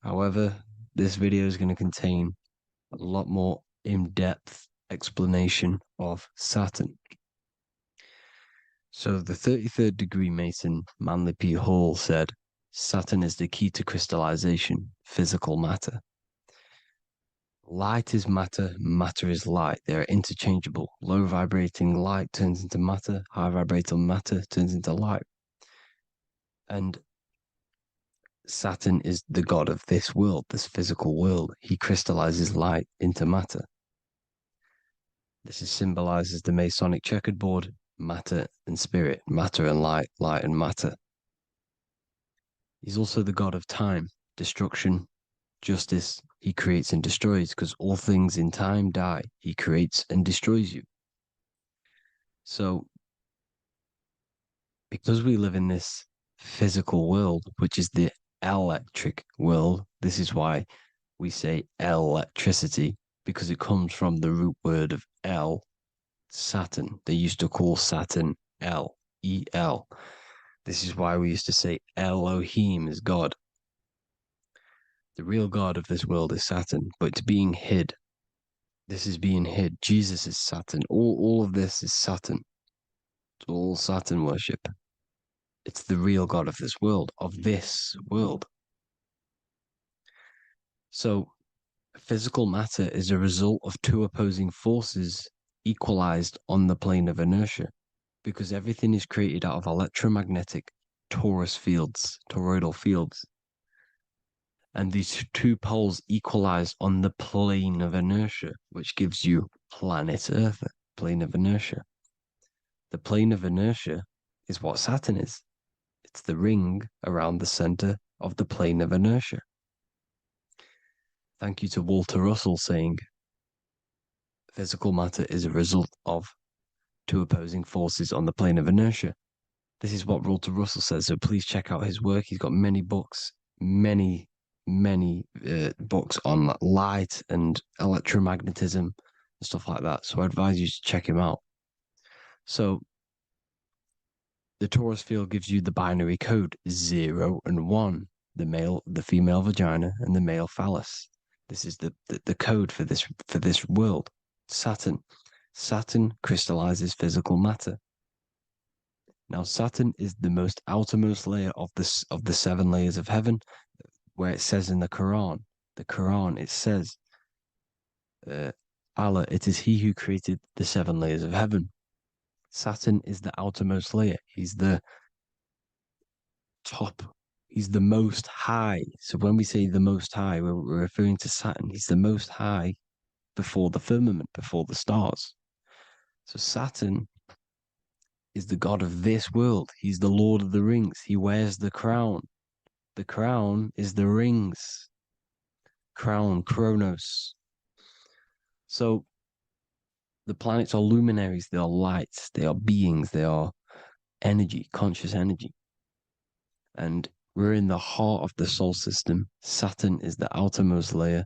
However, this video is going to contain a lot more in-depth explanation of Saturn. So the 33rd degree Mason Manly P. Hall said, Saturn is the key to crystallization, physical matter. Light is matter, matter is light. They are interchangeable. Low vibrating light turns into matter, high vibrating matter turns into light. And Saturn is the god of this world, this physical world. He crystallizes light into matter. This is symbolized as the Masonic checkerboard, matter and spirit, matter and light, light and matter. He's also the god of time, destruction, justice. He creates and destroys, because all things in time die. He creates and destroys you. So, because we live in this physical world, which is the electric world, this is why we say electricity, because it comes from the root word of El, Saturn. They used to call Saturn El, E-L. This is why we used to say Elohim is God. The real God of this world is Saturn, but it's being hid. This is being hid. Jesus is Saturn. All of this is Saturn. It's all Saturn worship. It's the real God of this world, So, physical matter is a result of two opposing forces equalized on the plane of inertia, because everything is created out of electromagnetic Taurus fields, toroidal fields. And these two poles equalize on the plane of inertia, which gives you planet Earth, plane of inertia. The plane of inertia is what Saturn is. It's the ring around the center of the plane of inertia. Thank you to Walter Russell saying, physical matter is a result of two opposing forces on the plane of inertia. This is what Walter Russell says, so please check out his work. He's got many books, many books on light and electromagnetism and stuff like that. So I advise you to check him out. So the Taurus field gives you the binary code 0 and 1, the female vagina and the male phallus. This is the code for this world. Saturn crystallizes physical matter. Now Saturn is the most outermost layer of the 7 layers of heaven, where it says in the Quran, it says, Allah, it is He who created the 7 layers of heaven. Saturn is the outermost layer. He's the top. He's the most high. So when we say the most high, we're referring to Saturn. He's the most high before the firmament, before the stars. So Saturn is the god of this world. He's the Lord of the Rings. He wears the crown. The crown is the rings. Crown, Kronos. So the planets are luminaries. They are lights. They are beings. They are energy, conscious energy. And we're in the heart of the solar system. Saturn is the outermost layer.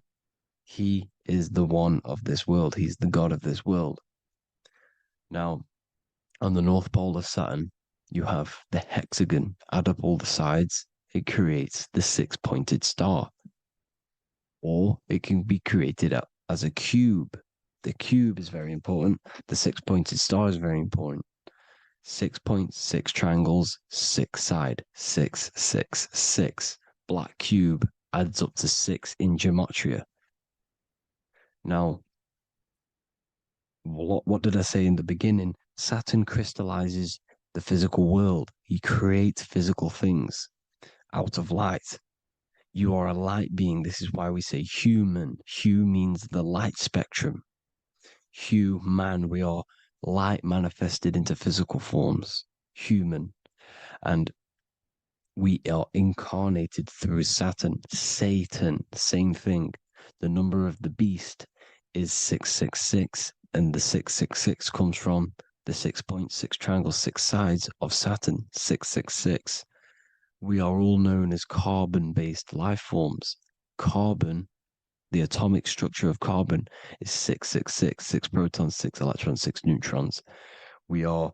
He is the one of this world. He's the god of this world. Now, on the North Pole of Saturn, you have the hexagon. Add up all the sides. It creates the 6-pointed star. Or it can be created as a cube. The cube is very important. The 6-pointed star is very important. 6 points, 6 triangles, 6 side, 6, 6, 6. Black cube adds up to 6 in gematria. Now, what did I say in the beginning? Saturn crystallizes the physical world. He creates physical things out of light. You are a light being. This is why we say human. Hue means the light spectrum. Hue, man, we are light manifested into physical forms. Human. And we are incarnated through Saturn. Satan, same thing. The number of the beast is 666, and the 666 comes from the 6.6 triangle, 6 sides of Saturn, 666. We are all known as carbon-based life forms. Carbon, the atomic structure of carbon, is 666, 6 protons, 6 electrons, 6 neutrons. We are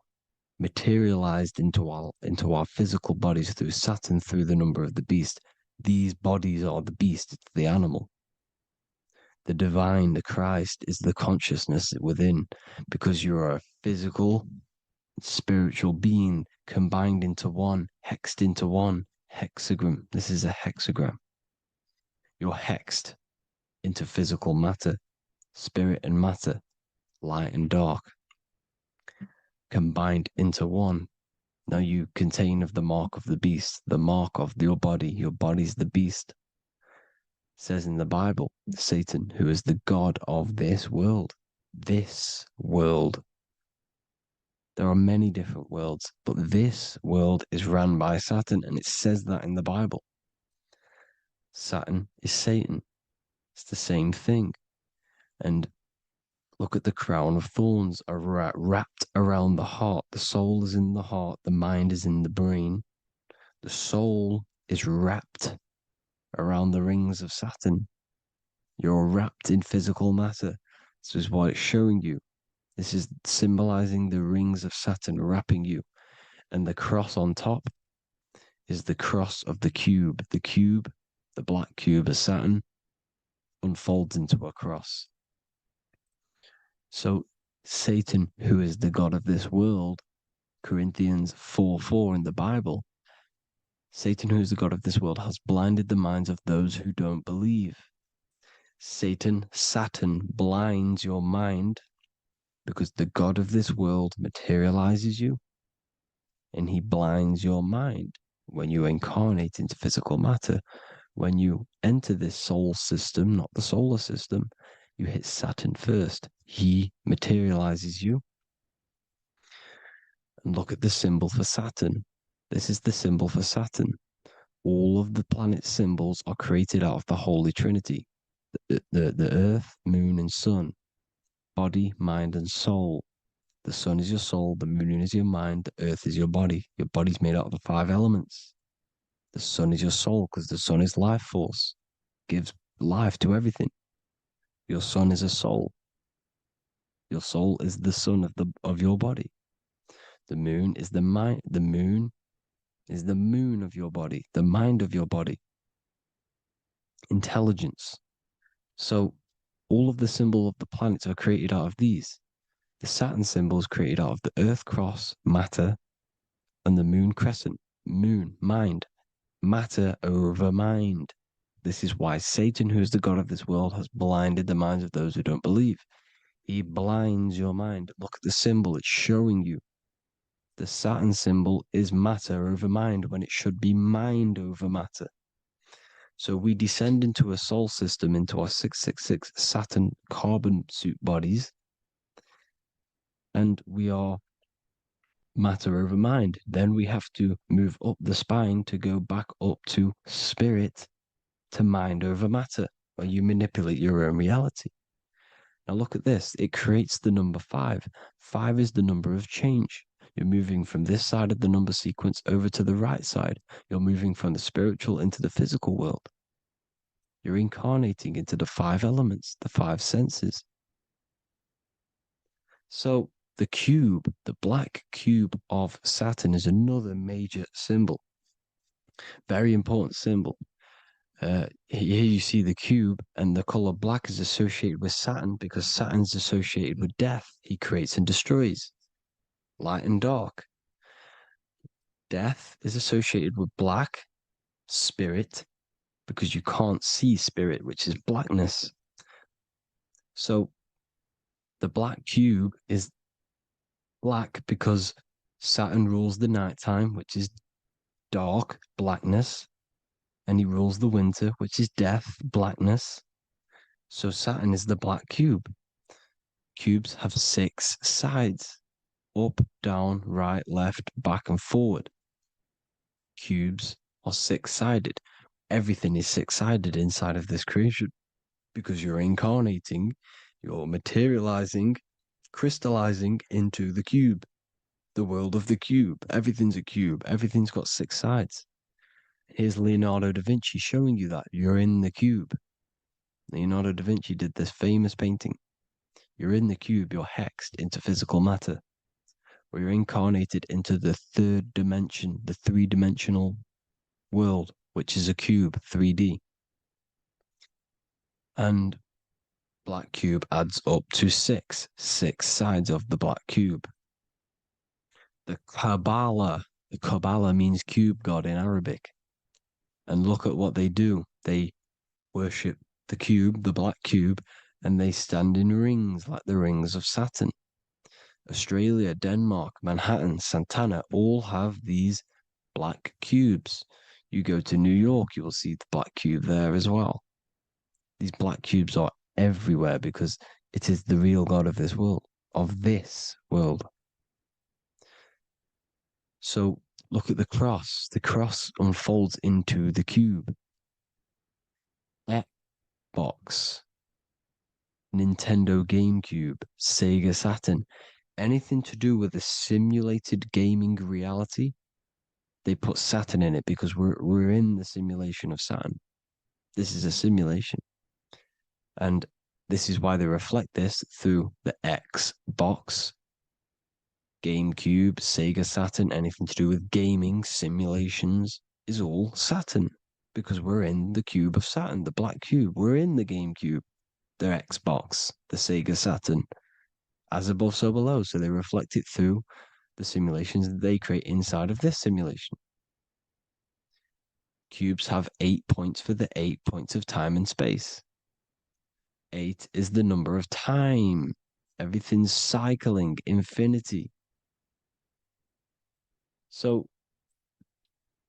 materialized into our physical bodies through Saturn, through the number of the beast. These bodies are the beast, it's the animal. The divine, the Christ, is the consciousness within, because you're a physical, spiritual being combined into one, hexed into one, hexagram. This is a hexagram. You're hexed into physical matter, spirit and matter, light and dark, combined into one. Now you contain of the mark of the beast, the mark of your body's the beast. It says in the Bible, Satan, who is the god of this world. This world. There are many different worlds, but this world is run by Saturn, and it says that in the Bible. Saturn is Satan. It's the same thing. And look at the crown of thorns are wrapped around the heart. The soul is in the heart. The mind is in the brain. The soul is wrapped around the rings of Saturn. You're wrapped in physical matter. This is what it's showing you. This is symbolizing the rings of Saturn wrapping you. And the cross on top is the cross of the cube. The cube, the black cube of Saturn, unfolds into a cross. So Satan, who is the god of this world, Corinthians 4:4 in the Bible, Satan, who is the god of this world, has blinded the minds of those who don't believe. Saturn blinds your mind because the god of this world materializes you and he blinds your mind when you incarnate into physical matter. When you enter this soul system, not the solar system, you hit Saturn first. He materializes you. And look at the symbol for Saturn. This is the symbol for Saturn. All of the planet symbols are created out of the Holy Trinity. The Earth, Moon, and Sun. Body, mind, and soul. The Sun is your soul, the Moon is your mind, the Earth is your body. Your body's made out of the 5 elements. The Sun is your soul because the Sun is life force. Gives life to everything. Your Sun is a soul. Your soul is the sun of your body. The Moon is the mind. The Moon is the moon of your body, the mind of your body. Intelligence. So all of the symbol of the planets are created out of these. The Saturn symbol is created out of the Earth cross, matter, and the Moon crescent, moon, mind, matter over mind. This is why Satan, who is the god of this world, has blinded the minds of those who don't believe. He blinds your mind. Look at the symbol, it's showing you. The Saturn symbol is matter over mind when it should be mind over matter. So we descend into a soul system, into our 666 Saturn carbon suit bodies, and we are matter over mind. Then we have to move up the spine to go back up to spirit, to mind over matter, where you manipulate your own reality. Now look at this. It creates the number 5. 5 is the number of change. You're moving from this side of the number sequence over to the right side. You're moving from the spiritual into the physical world. You're incarnating into the 5 elements, the 5 senses. So the cube, the black cube of Saturn, is another major symbol. Very important symbol. Here you see the cube, and the color black is associated with Saturn because Saturn's associated with death. He creates and destroys. Light and dark. Death is associated with black, spirit, because you can't see spirit, which is blackness. So the black cube is black because Saturn rules the nighttime, which is dark, blackness, and he rules the winter, which is death, blackness. So Saturn is the black cube. Cubes have 6 sides: up, down, right, left, back, and forward. Cubes are 6-sided. Everything is 6-sided inside of this creation because you're incarnating, you're materializing, crystallizing into the cube, the world of the cube. Everything's a cube. Everything's got 6 sides. Here's Leonardo da Vinci showing you that you're in the cube. Leonardo da Vinci did this famous painting. You're in the cube, you're hexed into physical matter, where you're incarnated into the 3rd dimension, the 3-dimensional world which is a cube, 3D. And black cube adds up to six sides of the black cube. The Kabbalah means cube god in Arabic. And look at what they do. They worship the cube, the black cube, and they stand in rings like the rings of Saturn. Australia, Denmark, Manhattan, Santana all have these black cubes. You go to New York, you will see the black cube there as well. These black cubes are everywhere because it is the real God of this world, So look at the cross. The cross unfolds into the cube. Xbox, Nintendo GameCube, Sega Saturn, anything to do with a simulated gaming reality, they put Saturn in it because we're in the simulation of Saturn. This is a simulation. And this is why they reflect this through the Xbox, GameCube, Sega Saturn, anything to do with gaming, simulations, is all Saturn. Because we're in the cube of Saturn, the black cube. We're in the GameCube, the Xbox, the Sega Saturn. As above, so below. So they reflect it through the simulations that they create inside of this simulation. Cubes have 8 points for the 8 points of time and space. 8 is the number of time. Everything's cycling, infinity. So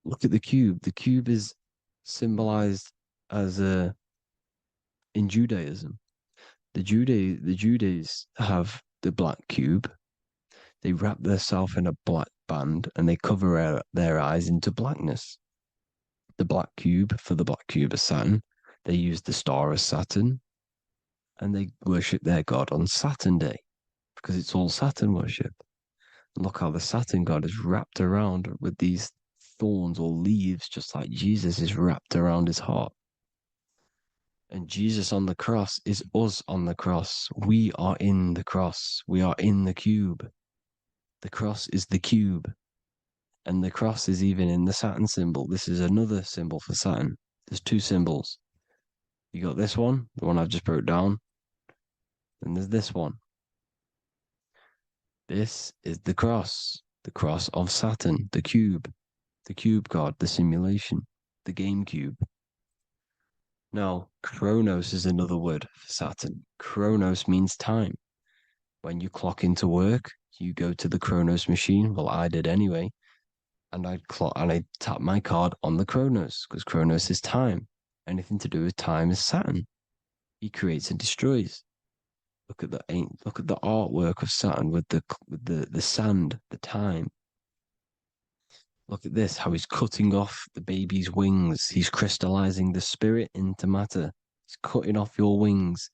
look at the cube. The cube is symbolized as in Judaism. The Judays have the black cube. They wrap themselves in a black band and they cover their eyes into blackness. The black cube, for the black cube of Saturn, they use the star of Saturn and they worship their god on Saturn Day because it's all Saturn worship. And look how the Saturn god is wrapped around with these thorns or leaves, just like Jesus is wrapped around his heart. And Jesus on the cross is us on the cross. We are in the cross. We are in the cube. The cross is the cube. And the cross is even in the Saturn symbol. This is another symbol for Saturn. There's two symbols. You got this one, the one I've just broke down. And there's this one. This is the cross of Saturn, the cube god, the simulation, the game cube. Now, Chronos is another word for Saturn. Chronos means time. When you clock into work, you go to the Chronos machine. Well, I did anyway. And I'd tap my card on the Chronos because Chronos is time. Anything to do with time is Saturn. He creates and destroys. Look at the artwork of Saturn with the sand, the time. Look at this, how he's cutting off the baby's wings. He's crystallizing the spirit into matter. He's cutting off your wings.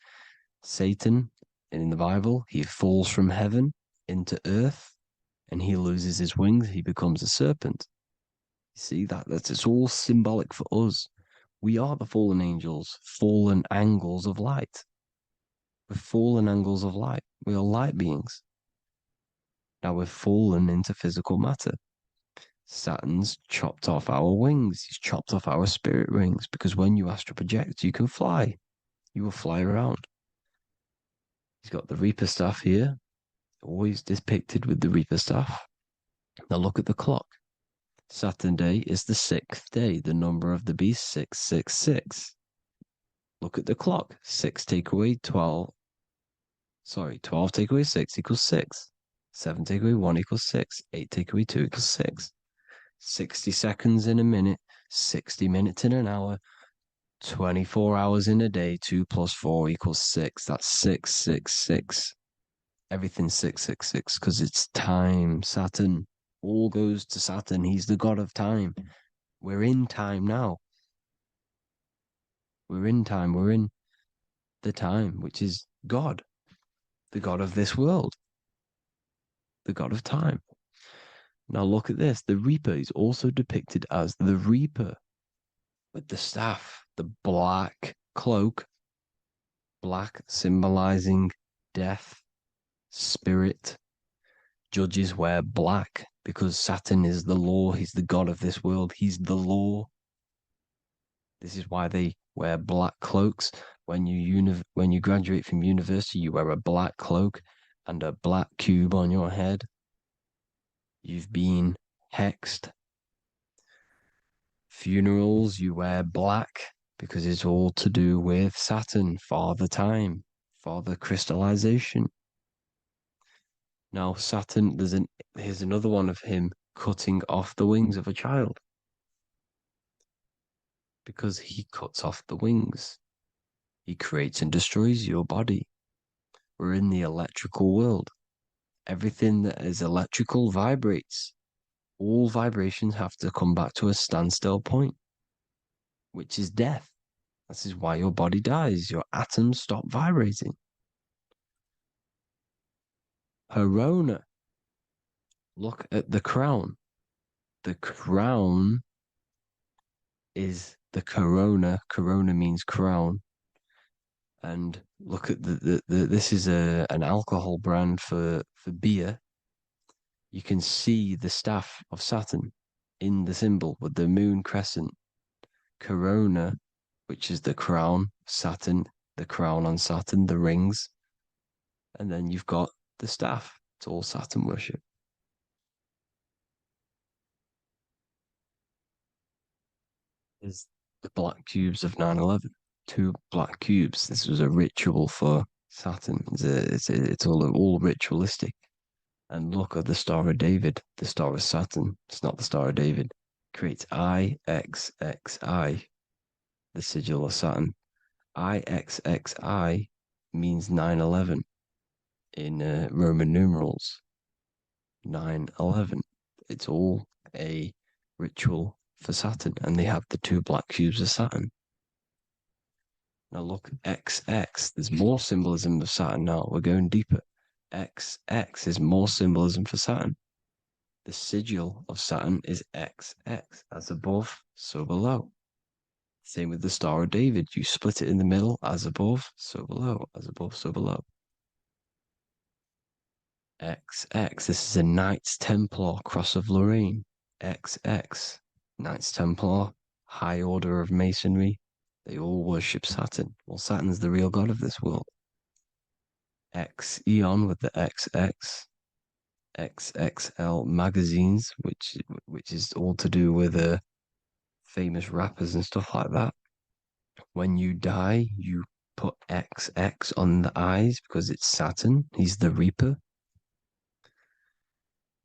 Satan, in the Bible, he falls from heaven into earth and he loses his wings. He becomes a serpent. You see, it's all symbolic for us. We are the fallen angels, fallen angles of light. We're fallen angles of light. We are light beings. Now we're fallen into physical matter. Saturn's chopped off our wings. He's chopped off our spirit wings because when you astral project, you can fly. You will fly around. He's got the Reaper staff here, always depicted with the Reaper staff. Now look at the clock. Saturn Day is the 6th day. The number of the beast, 666. Look at the clock. 6 take away 12. 12 take away 6 equals 6. 7 take away 1 equals 6. 8 take away 2 equals 6. 60 seconds in a minute, 60 minutes in an hour, 24 hours in a day, 2 plus 4 equals 6. That's 666. Everything's 666 because it's time. Saturn. All goes to Saturn. He's the god of time. We're in time now. We're in time. We're in the time, which is God, the god of this world, the god of time. Now look at this. The Reaper is also depicted as the Reaper with the staff, the black cloak, black symbolizing death, spirit. Judges wear black because Saturn is the law. He's the god of this world. He's the law. This is why they wear black cloaks. When you graduate from university, you wear a black cloak and a black cube on your head. You've been hexed. Funerals, you wear black because it's all to do with Saturn, Father Time, Father Crystallization. Now, Saturn, here's another one of him cutting off the wings of a child because he cuts off the wings. He creates and destroys your body. We're in the electrical world. Everything that is electrical vibrates. All vibrations have to come back to a standstill point, which is death. This is why your body dies. Your atoms stop vibrating. Corona. Look at the crown. The crown is the corona. Corona means crown. And look at this is an alcohol brand for beer. You can see the staff of Saturn in the symbol with the moon crescent. Corona, which is the crown, Saturn, the crown on Saturn, the rings. And then you've got the staff. It's all Saturn worship. Is the black cubes of 9/11. Two black cubes. This was a ritual for Saturn. It's all ritualistic. And look at the Star of David, the Star of Saturn. It's not the Star of David. Creates IXXI, the sigil of Saturn. IXXI means 9/11 in Roman numerals. 9/11. It's all a ritual for Saturn, and they have the two black cubes of Saturn. Now look, XX. There's more symbolism of Saturn now. We're going deeper. XX is more symbolism for Saturn. The sigil of Saturn is XX, as above, so below. Same with the Star of David. You split it in the middle, as above, so below, as above, so below. XX, this is a Knights Templar Cross of Lorraine. XX, Knights Templar, High Order of Masonry. They all worship Saturn. Well, Saturn's the real god of this world. X Eon with the XX. XXL magazines, which is all to do with famous rappers and stuff like that. When you die, you put XX on the eyes because it's Saturn. He's the Reaper.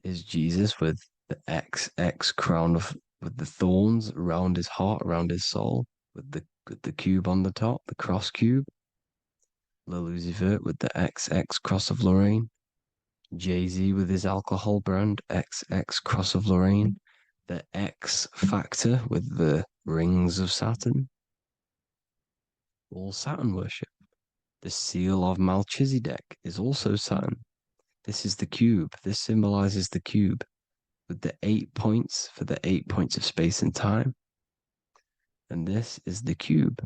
Is Jesus with the XX crown with the thorns around his heart, around his soul, with the cube on the top, the cross cube. Le Lucifer with the XX cross of Lorraine. Jay-Z with his alcohol brand, XX cross of Lorraine. The X Factor with the rings of Saturn. All Saturn worship. The seal of Melchizedek is also Saturn. This is the cube. This symbolizes the cube with the 8 points for the 8 points of space and time. And this is the cube.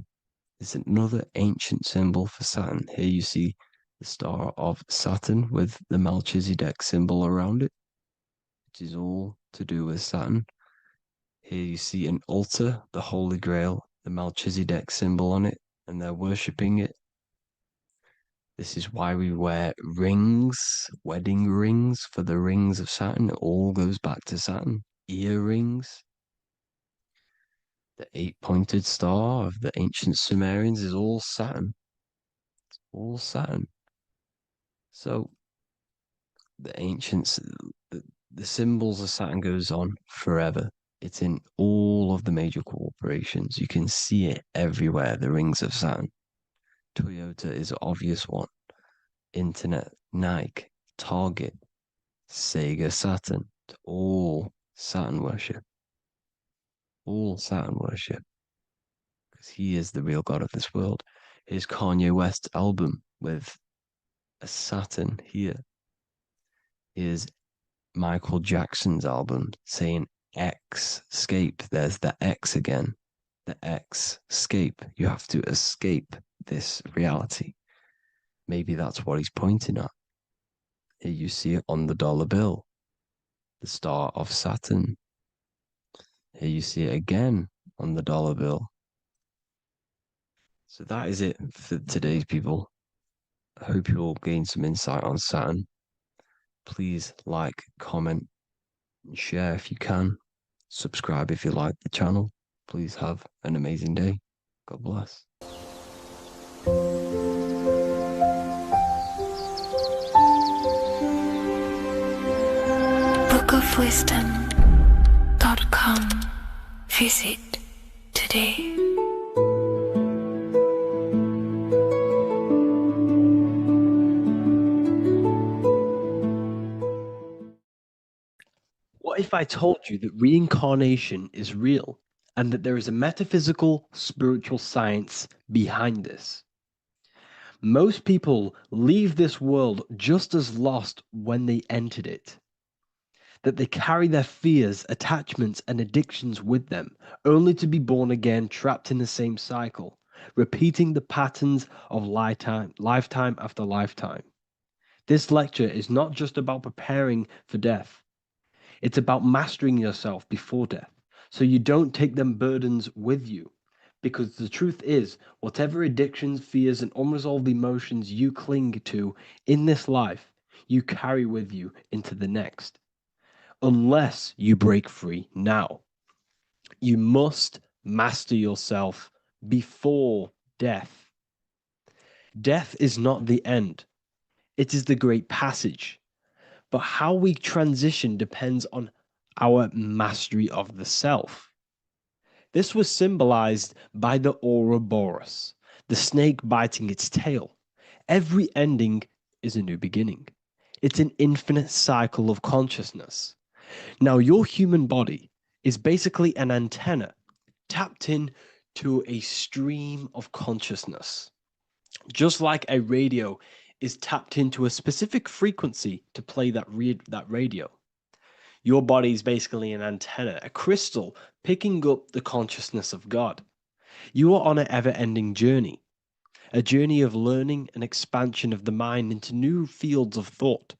It's another ancient symbol for Saturn. Here you see the star of Saturn with the Melchizedek symbol around it, which is all to do with Saturn. Here you see an altar, the Holy Grail, the Melchizedek symbol on it, and they're worshipping it. This is why we wear rings, wedding rings for the rings of Saturn. It all goes back to Saturn. Earrings. The 8-pointed star of the ancient Sumerians is all Saturn. It's all Saturn. So the ancients, the symbols of Saturn goes on forever. It's in all of the major corporations. You can see it everywhere, the rings of Saturn. Toyota is an obvious one. Internet, Nike, Target, Sega, Saturn. It's all Saturn worship. All Saturn worship. Because he is the real god of this world. Here's Kanye West's album with a Saturn here. Here's Michael Jackson's album saying X escape. There's the X again. The X escape. You have to escape this reality. Maybe that's what he's pointing at. Here you see it on the dollar bill. The star of Saturn. Here you see it again on the dollar bill. So that is it for today's people. I hope you all gain some insight on Saturn. Please like, comment, and share if you can. Subscribe if you like the channel. Please have an amazing day. God bless. bookofwisdom.com. Visit today. What if I told you that reincarnation is real and that there is a metaphysical, spiritual science behind this? Most people leave this world just as lost when they entered it. That they carry their fears, attachments, and addictions with them, only to be born again, trapped in the same cycle, repeating the patterns of lifetime after lifetime. This lecture is not just about preparing for death. It's about mastering yourself before death, so you don't take them burdens with you. Because the truth is, whatever addictions, fears, and unresolved emotions you cling to in this life, you carry with you into the next. Unless you break free now. You must master yourself before death. Death is not the end. It is the great passage. But how we transition depends on our mastery of the self. This was symbolized by the Ouroboros, the snake biting its tail. Every ending is a new beginning. It's an infinite cycle of consciousness. Now, your human body is basically an antenna tapped in to a stream of consciousness. Just like a radio is tapped into a specific frequency to play that radio. Your body is basically an antenna, a crystal picking up the consciousness of God. You are on an ever-ending journey, a journey of learning and expansion of the mind into new fields of thought.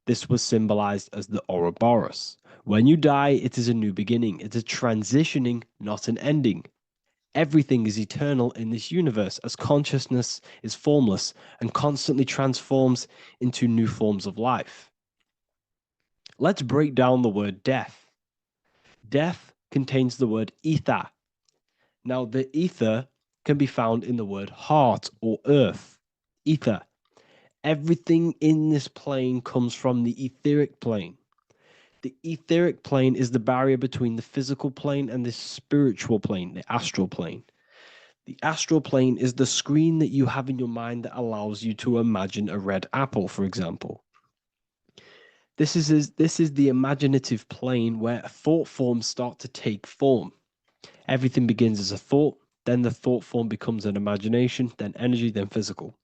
This was symbolized as the Ouroboros. When you die, it is a new beginning. It's a transitioning, not an ending. Everything is eternal in this universe as consciousness is formless and constantly transforms into new forms of life. Let's break down the word death. Death contains the word ether. Now, the ether can be found in the word heart or earth. Ether. Everything in this plane comes from the etheric plane. The etheric plane is the barrier between the physical plane and the spiritual plane, the astral plane. The astral plane is the screen that you have in your mind that allows you to imagine a red apple, for example. This is the imaginative plane where thought forms start to take form. Everything begins as a thought, then the thought form becomes an imagination, then energy, then physical.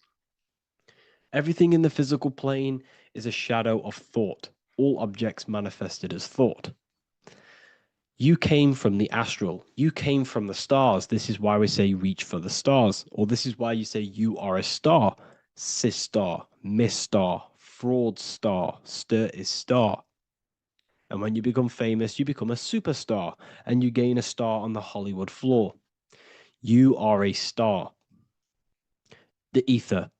Everything in the physical plane is a shadow of thought, all objects manifested as thought. You came from the astral. You came from the stars. This is why we say reach for the stars. Or this is why you say you are a star. Cis star, miss star, fraud star, stir is star. And when you become famous, you become a superstar and you gain a star on the Hollywood floor. You are a star. The ether.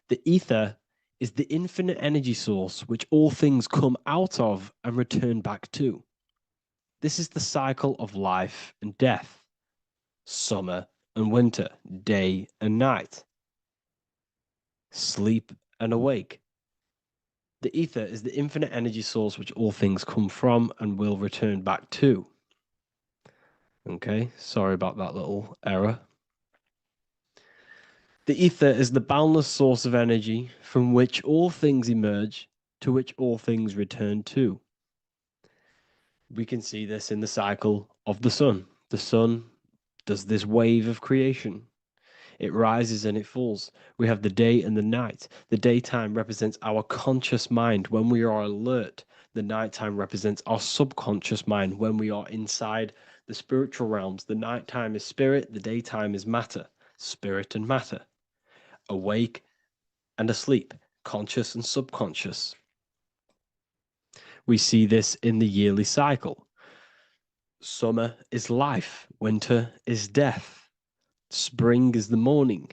The ether is the infinite energy source which all things come out of and return back to. This is the cycle of life and death, summer and winter, day and night, sleep and awake. The ether is the infinite energy source which all things come from and will return back to. Okay, sorry about that little error. The ether is the boundless source of energy from which all things emerge, to which all things return to. We can see this in the cycle of the sun. The sun does this wave of creation. It rises and it falls. We have the day and the night. The daytime represents our conscious mind when we are alert. The nighttime represents our subconscious mind when we are inside the spiritual realms. The nighttime is spirit, the daytime is matter, spirit and matter. Awake and asleep, conscious and subconscious. We see this in the yearly cycle. Summer is life, winter is death. Spring is the morning,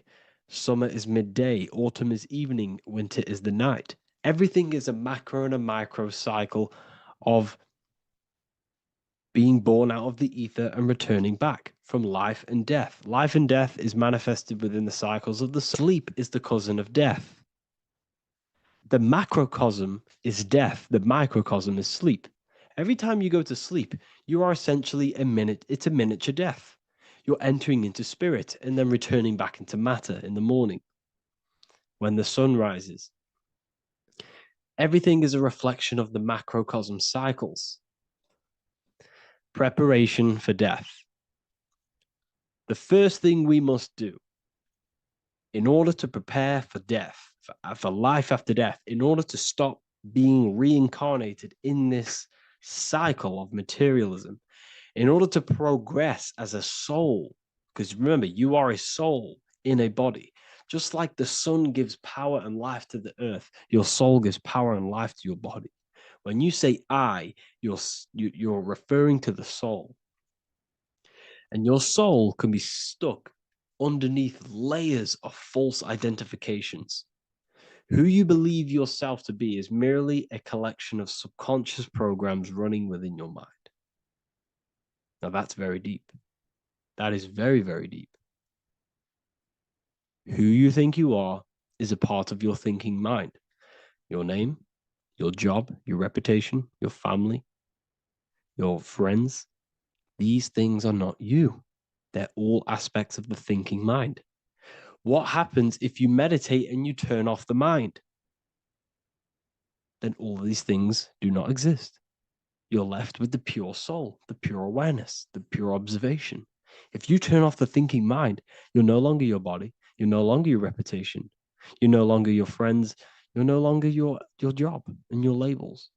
summer is midday, autumn is evening, winter is the night. Everything is a macro and a micro cycle of being born out of the ether and returning back from life and death. Life and death is manifested within the cycles of the sleep is the cousin of death. The macrocosm is death. The microcosm is sleep. Every time you go to sleep, you are essentially it's a miniature death. You're entering into spirit and then returning back into matter in the morning when the sun rises. Everything is a reflection of the macrocosm cycles. Preparation for death. The first thing we must do in order to prepare for death, for life after death, in order to stop being reincarnated in this cycle of materialism, in order to progress as a soul, because remember, you are a soul in a body. Just like the sun gives power and life to the earth, your soul gives power and life to your body. When you say I, you're referring to the soul. And your soul can be stuck underneath layers of false identifications. Who you believe yourself to be is merely a collection of subconscious programs running within your mind. Now that's very deep. That is very, very deep. Who you think you are is a part of your thinking mind. Your name, your job, your reputation, your family, your friends. These things are not you. They're all aspects of the thinking mind. What happens if you meditate and you turn off the mind? Then all these things do not exist. You're left with the pure soul, the pure awareness, the pure observation. If you turn off the thinking mind, you're no longer your body, you're no longer your reputation, you're no longer your friends, you're no longer your job and your labels.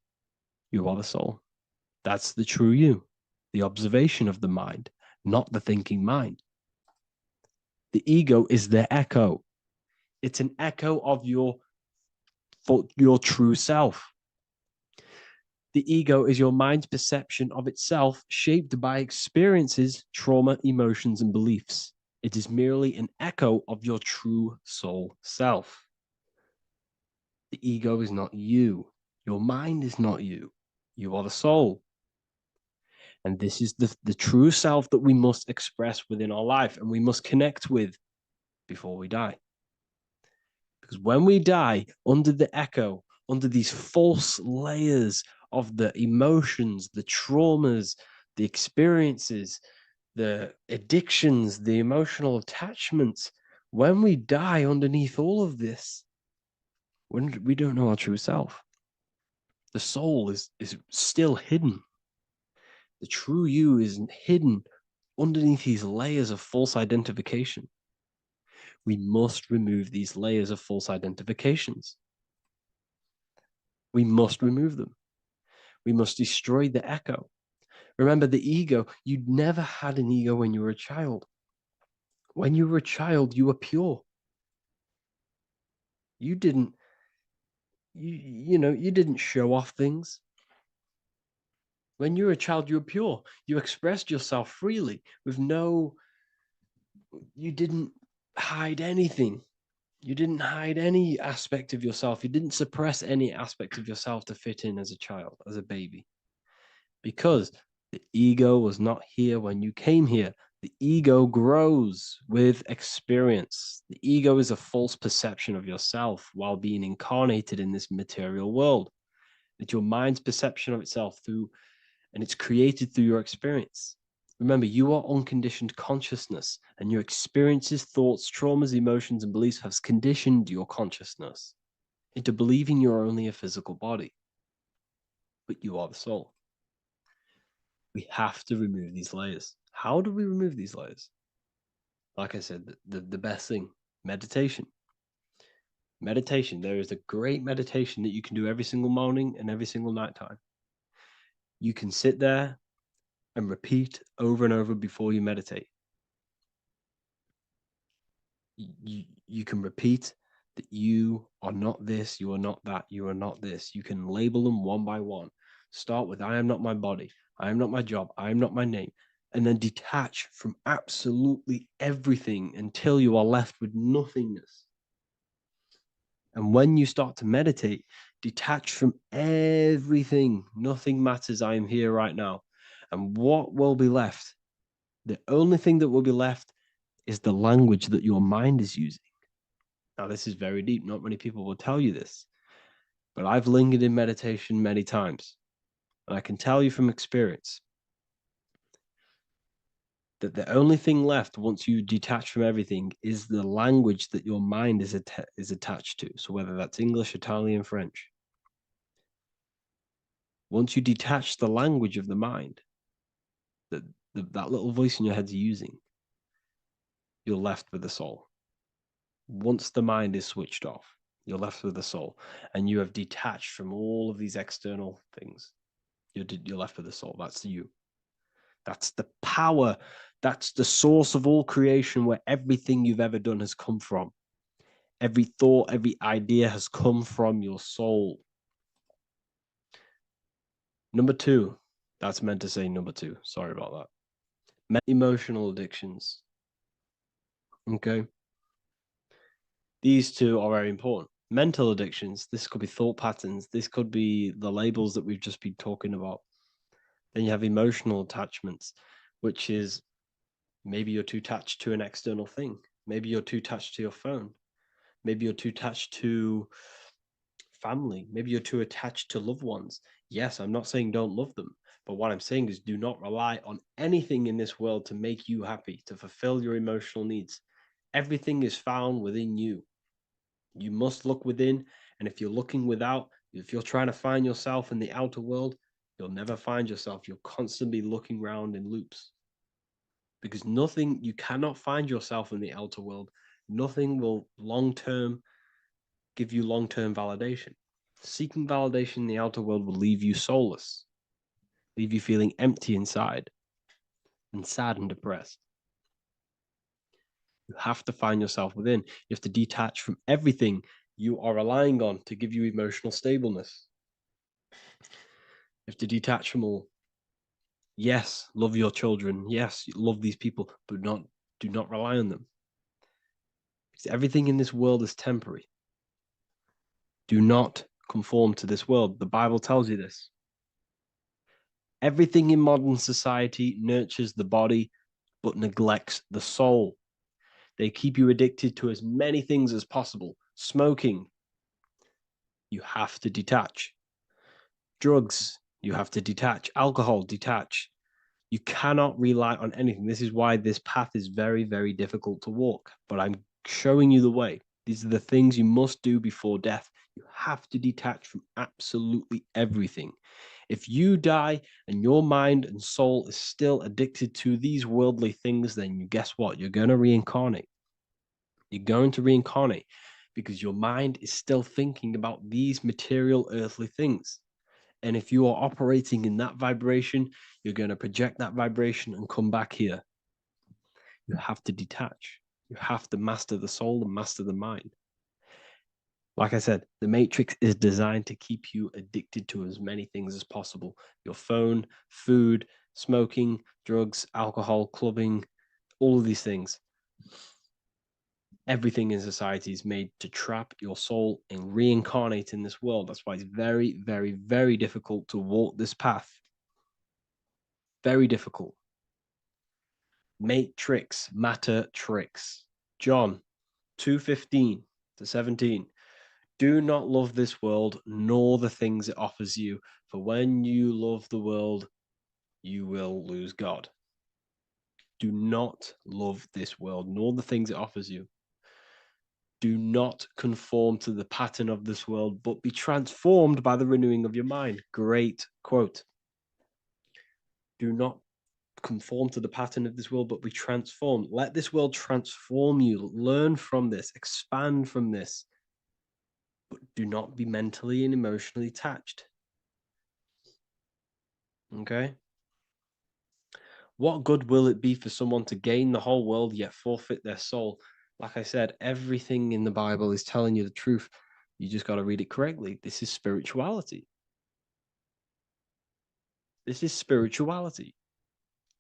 You are the soul. That's the true you, the observation of the mind, not the thinking mind. The ego is the echo. It's an echo of your true self. The ego is your mind's perception of itself, shaped by experiences, trauma, emotions, and beliefs. It is merely an echo of your true soul self. The ego is not you. Your mind is not you. You are the soul. And this is the true self that we must express within our life and we must connect with before we die. Because when we die under the echo, under these false layers of the emotions, the traumas, the experiences, the addictions, the emotional attachments, when we die underneath all of this, when we don't know our true self, the soul is still hidden. The true you is hidden underneath these layers of false identification. We must remove these layers of false identifications. We must remove them. We must destroy the echo. Remember, the ego, you never had an ego when you were a child. When you were a child, you were pure. You didn't, you didn't show off things. When you were a child, you were pure. You expressed yourself freely with you didn't hide anything. You didn't hide any aspect of yourself. You didn't suppress any aspect of yourself to fit in as a child, as a baby. Because the ego was not here when you came here. The ego grows with experience. The ego is a false perception of yourself while being incarnated in this material world. It's your mind's perception of itself and it's created through your experience. Remember, you are unconditioned consciousness, and your experiences, thoughts, traumas, emotions, and beliefs have conditioned your consciousness into believing you're only a physical body, but you are the soul. We have to remove these layers. How do we remove these layers? Like I said, the best thing, meditation. Meditation. There is a great meditation that you can do every single morning and every single nighttime. You can sit there and repeat over and over before you meditate. You can repeat that you are not this, you are not that, you are not this. You can label them one by one. Start with, I am not my body. I am not my job. I am not my name. and then detach from absolutely everything until you are left with nothingness. And when you start to meditate, detach from everything. Nothing matters. I am here right now. And what will be left? The only thing that will be left is the language that your mind is using. Now, this is very deep. Not many people will tell you this, but I've lingered in meditation many times. And I can tell you from experience that the only thing left once you detach from everything is the language that your mind is attached to. So whether that's English, Italian, French. Once you detach the language of the mind that that little voice in your head's using, you're left with the soul. Once the mind is switched off, you're left with the soul, and you have detached from all of these external things. You're left with the soul. That's you. That's the power. That's the source of all creation, where everything you've ever done has come from. Every thought, every idea has come from your soul. Number two, that's meant to say number two. Sorry about that. Emotional addictions. Okay. These two are very important. Mental addictions, this could be thought patterns. This could be the labels that we've just been talking about. Then you have emotional attachments, which is maybe you're too attached to an external thing. Maybe you're too attached to your phone. Maybe you're too attached to family. Maybe you're too attached to loved ones. Yes, I'm not saying don't love them, but what I'm saying is do not rely on anything in this world to make you happy, to fulfill your emotional needs. Everything is found within you. You must look within, and if you're looking without, if you're trying to find yourself in the outer world, you'll never find yourself. You'll constantly be looking around in loops. Because nothing, you cannot find yourself in the outer world. Nothing will long-term give you long-term validation. Seeking validation in the outer world will leave you soulless, leave you feeling empty inside and sad and depressed. You have to find yourself within. You have to detach from everything you are relying on to give you emotional stableness. You have to detach from all. Yes, love your children. Yes, love these people, but do not rely on them. Because everything in this world is temporary. Do not conform to this world. The Bible tells you this. Everything in modern society nurtures the body, but neglects the soul. They keep you addicted to as many things as possible. Smoking, you have to detach. Drugs, you have to detach. Alcohol, detach. You cannot rely on anything. This is why this path is very, very difficult to walk. But I'm showing you the way. These are the things you must do before death. You have to detach from absolutely everything. If you die and your mind and soul is still addicted to these worldly things, then guess what? You're going to reincarnate. You're going to reincarnate because your mind is still thinking about these material earthly things. And if you are operating in that vibration, you're going to project that vibration and come back here. You have to detach. You have to master the soul and master the mind. Like I said, the matrix is designed to keep you addicted to as many things as possible. Your phone, food, smoking, drugs, alcohol, clubbing, all of these things. Everything in society is made to trap your soul and reincarnate in this world. That's why it's very, very, very difficult to walk this path. Very difficult. Matrix, matter tricks. John 2:15 to 17. Do not love this world, nor the things it offers you. For when you love the world, you will lose God. Do not love this world, nor the things it offers you. Do not conform to the pattern of this world, but be transformed by the renewing of your mind. Great quote. Do not conform to the pattern of this world, but be transformed. Let this world transform you. Learn from this, expand from this, but do not be mentally and emotionally attached. Okay? What good will it be for someone to gain the whole world yet forfeit their soul? Like I said, everything in the Bible is telling you the truth. You just got to read it correctly. This is spirituality. This is spirituality.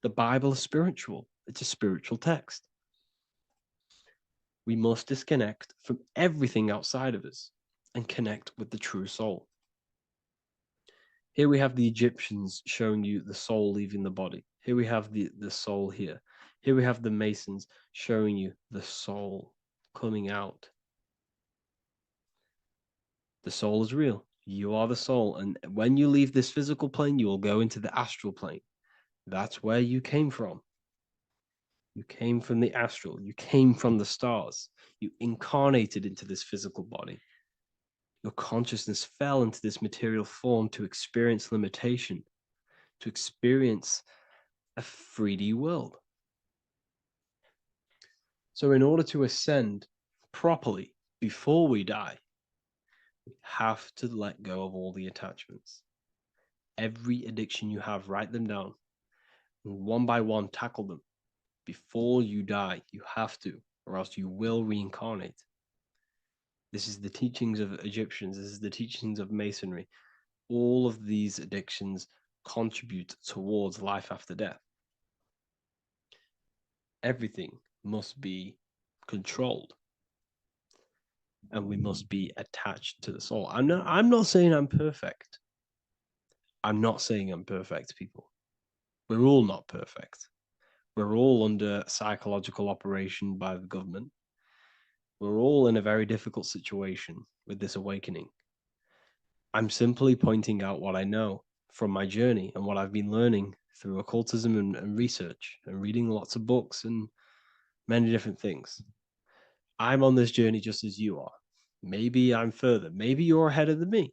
The Bible is spiritual. It's a spiritual text. We must disconnect from everything outside of us and connect with the true soul. Here we have the Egyptians showing you the soul leaving the body. Here we have the soul here. Here we have the Masons showing you the soul coming out. The soul is real. You are the soul. And when you leave this physical plane, you will go into the astral plane. That's where you came from. You came from the astral. You came from the stars. You incarnated into this physical body. Your consciousness fell into this material form to experience limitation, to experience a 3D world. So in order to ascend properly before we die, we have to let go of all the attachments. Every addiction you have, write them down. And one by one, tackle them. Before you die, you have to, or else you will reincarnate. This is the teachings of Egyptians. This is the teachings of Masonry. All of these addictions contribute towards life after death. Everything must be controlled. And we must be attached to the soul. I'm not saying I'm perfect. I'm not saying I'm perfect, people. We're all not perfect. We're all under psychological operation by the government. We're all in a very difficult situation with this awakening. I'm simply pointing out what I know from my journey and what I've been learning through occultism and research and reading lots of books and many different things. I'm on this journey just as you are. Maybe I'm further. Maybe you're ahead of me.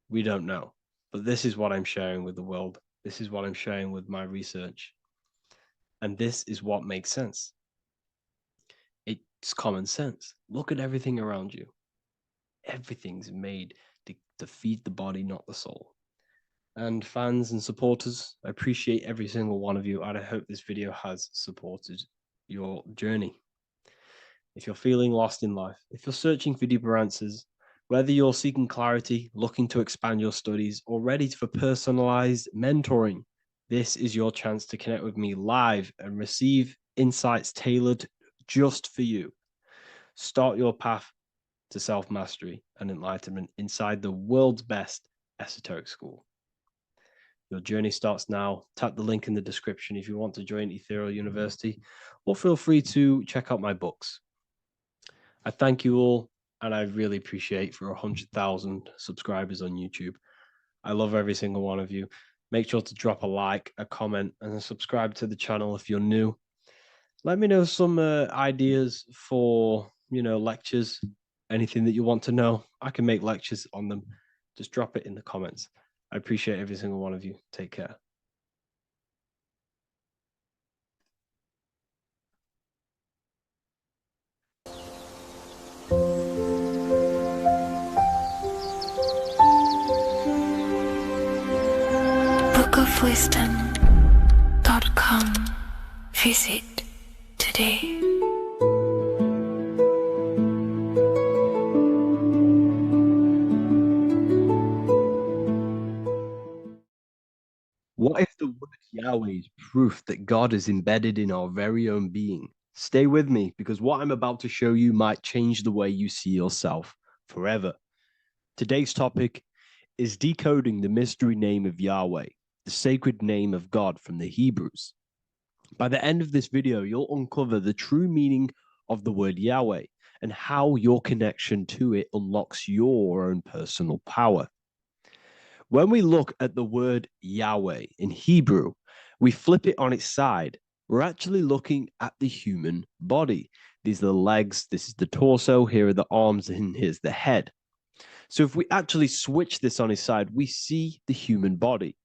We don't know. But this is what I'm sharing with the world. This is what I'm sharing with my research. And this is what makes sense. It's common sense. Look at everything around you. Everything's made to feed the body, not the soul. And fans and supporters, I appreciate every single one of you, and I hope this video has supported your journey. If you're feeling lost in life, if you're searching for deeper answers, whether you're seeking clarity, looking to expand your studies, or ready for personalized mentoring, this is your chance to connect with me live and receive insights tailored just for you. Start your path to self-mastery and enlightenment inside the world's best esoteric school. Your journey starts now. Tap the link in the description if you want to join Ethereal University, or feel free to check out my books. I thank you all, and I really appreciate for 100,000 subscribers on YouTube. I love every single one of you. Make sure to drop a like, a comment, and subscribe to the channel if you're new. Let me know some ideas for, lectures, anything that you want to know. I can make lectures on them. Just drop it in the comments. I appreciate every single one of you. Take care. bookofwisdom.com. Visit today. What if the word Yahweh is proof that God is embedded in our very own being? Stay with me, because what I'm about to show you might change the way you see yourself forever. Today's topic is decoding the mystery name of Yahweh, the sacred name of God from the Hebrews. By the end of this video, you'll uncover the true meaning of the word Yahweh and how your connection to it unlocks your own personal power. When we look at the word Yahweh in Hebrew, we flip it on its side. We're actually looking at the human body. These are the legs, this is the torso, here are the arms, and here's the head. So if we actually switch this on its side, we see the human body.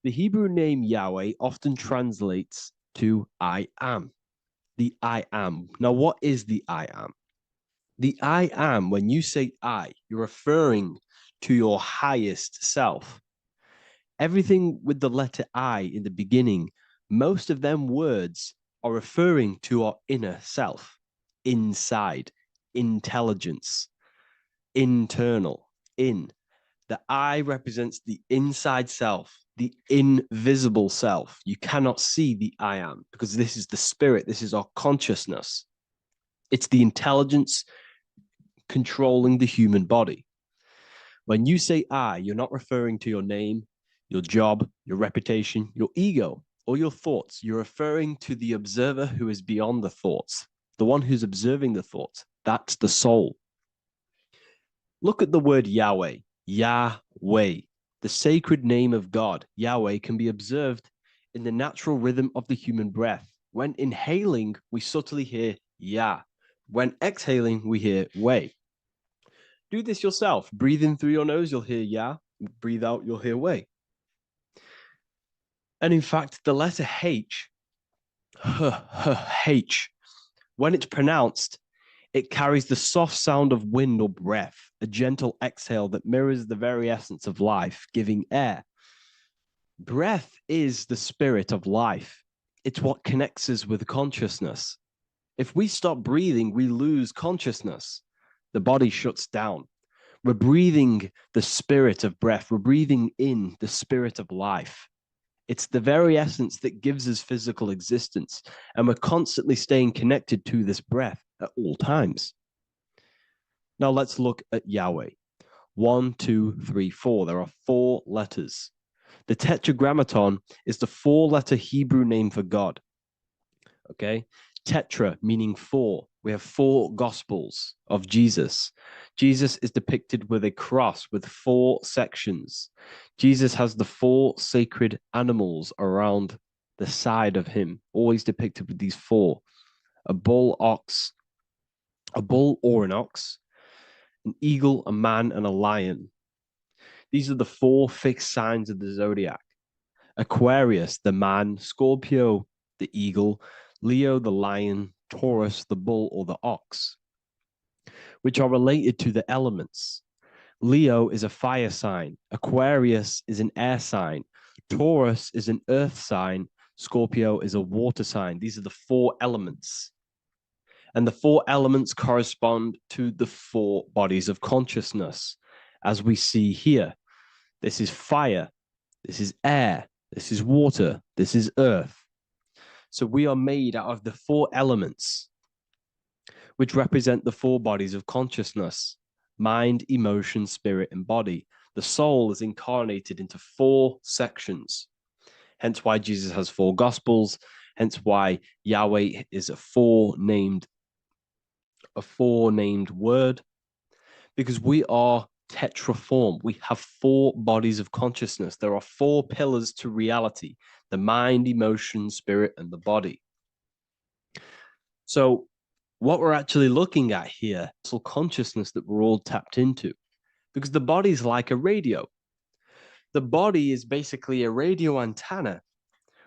The Hebrew name Yahweh often translates to I am. The I am. Now, what is the I am? The I am, when you say I, you're referring to your highest self. Everything with the letter I in the beginning, most of them words are referring to our inner self, inside, intelligence, internal, in. The I represents the inside self, the invisible self. You cannot see the I am because this is the spirit. This is our consciousness. It's the intelligence controlling the human body. When you say I, you're not referring to your name, your job, your reputation, your ego, or your thoughts. You're referring to the observer who is beyond the thoughts, the one who's observing the thoughts. That's the soul. Look at the word Yahweh, Yahweh, the sacred name of God. Yahweh can be observed in the natural rhythm of the human breath. When inhaling, we subtly hear Yah. When exhaling, we hear Wei. Do this yourself. Breathe in through your nose, you'll hear Yah. Breathe out, you'll hear Wei. And in fact, the letter H, H, when it's pronounced, it carries the soft sound of wind or breath, a gentle exhale that mirrors the very essence of life, giving air. Breath is the spirit of life. It's what connects us with consciousness. If we stop breathing, we lose consciousness. The body shuts down. We're breathing the spirit of breath. We're breathing in the spirit of life. It's the very essence that gives us physical existence, and we're constantly staying connected to this breath at all times. Now let's look at Yahweh. 1, 2, 3, 4. There are 4 letters. The Tetragrammaton is the 4-letter Hebrew name for God. Okay? Tetra meaning 4. We have 4 gospels of Jesus. Jesus is depicted with a cross with 4 sections. Jesus has the 4 sacred animals around the side of him, always depicted with these 4. A bull or an ox, an eagle, a man, and a lion. These are the 4 fixed signs of the zodiac. Aquarius, the man, Scorpio, the eagle, Leo, the lion, Taurus, the bull or the ox, which are related to the elements. Leo is a fire sign. Aquarius is an air sign. Taurus is an earth sign. Scorpio is a water sign. These are the 4 elements. And the 4 elements correspond to the 4 bodies of consciousness, as we see here. This is fire. This is air. This is water. This is earth. So we are made out of the 4 elements, which represent the 4 bodies of consciousness: mind, emotion, spirit, and body. The soul is incarnated into 4 sections. Hence why Jesus has 4 gospels. Hence why Yahweh is a 4-named word, because we are tetraform. We have 4 bodies of consciousness. There are 4 pillars to reality: the mind, emotion, spirit, and the body. So what we're actually looking at here is consciousness that we're all tapped into, because the body is like a radio. The body is basically a radio antenna,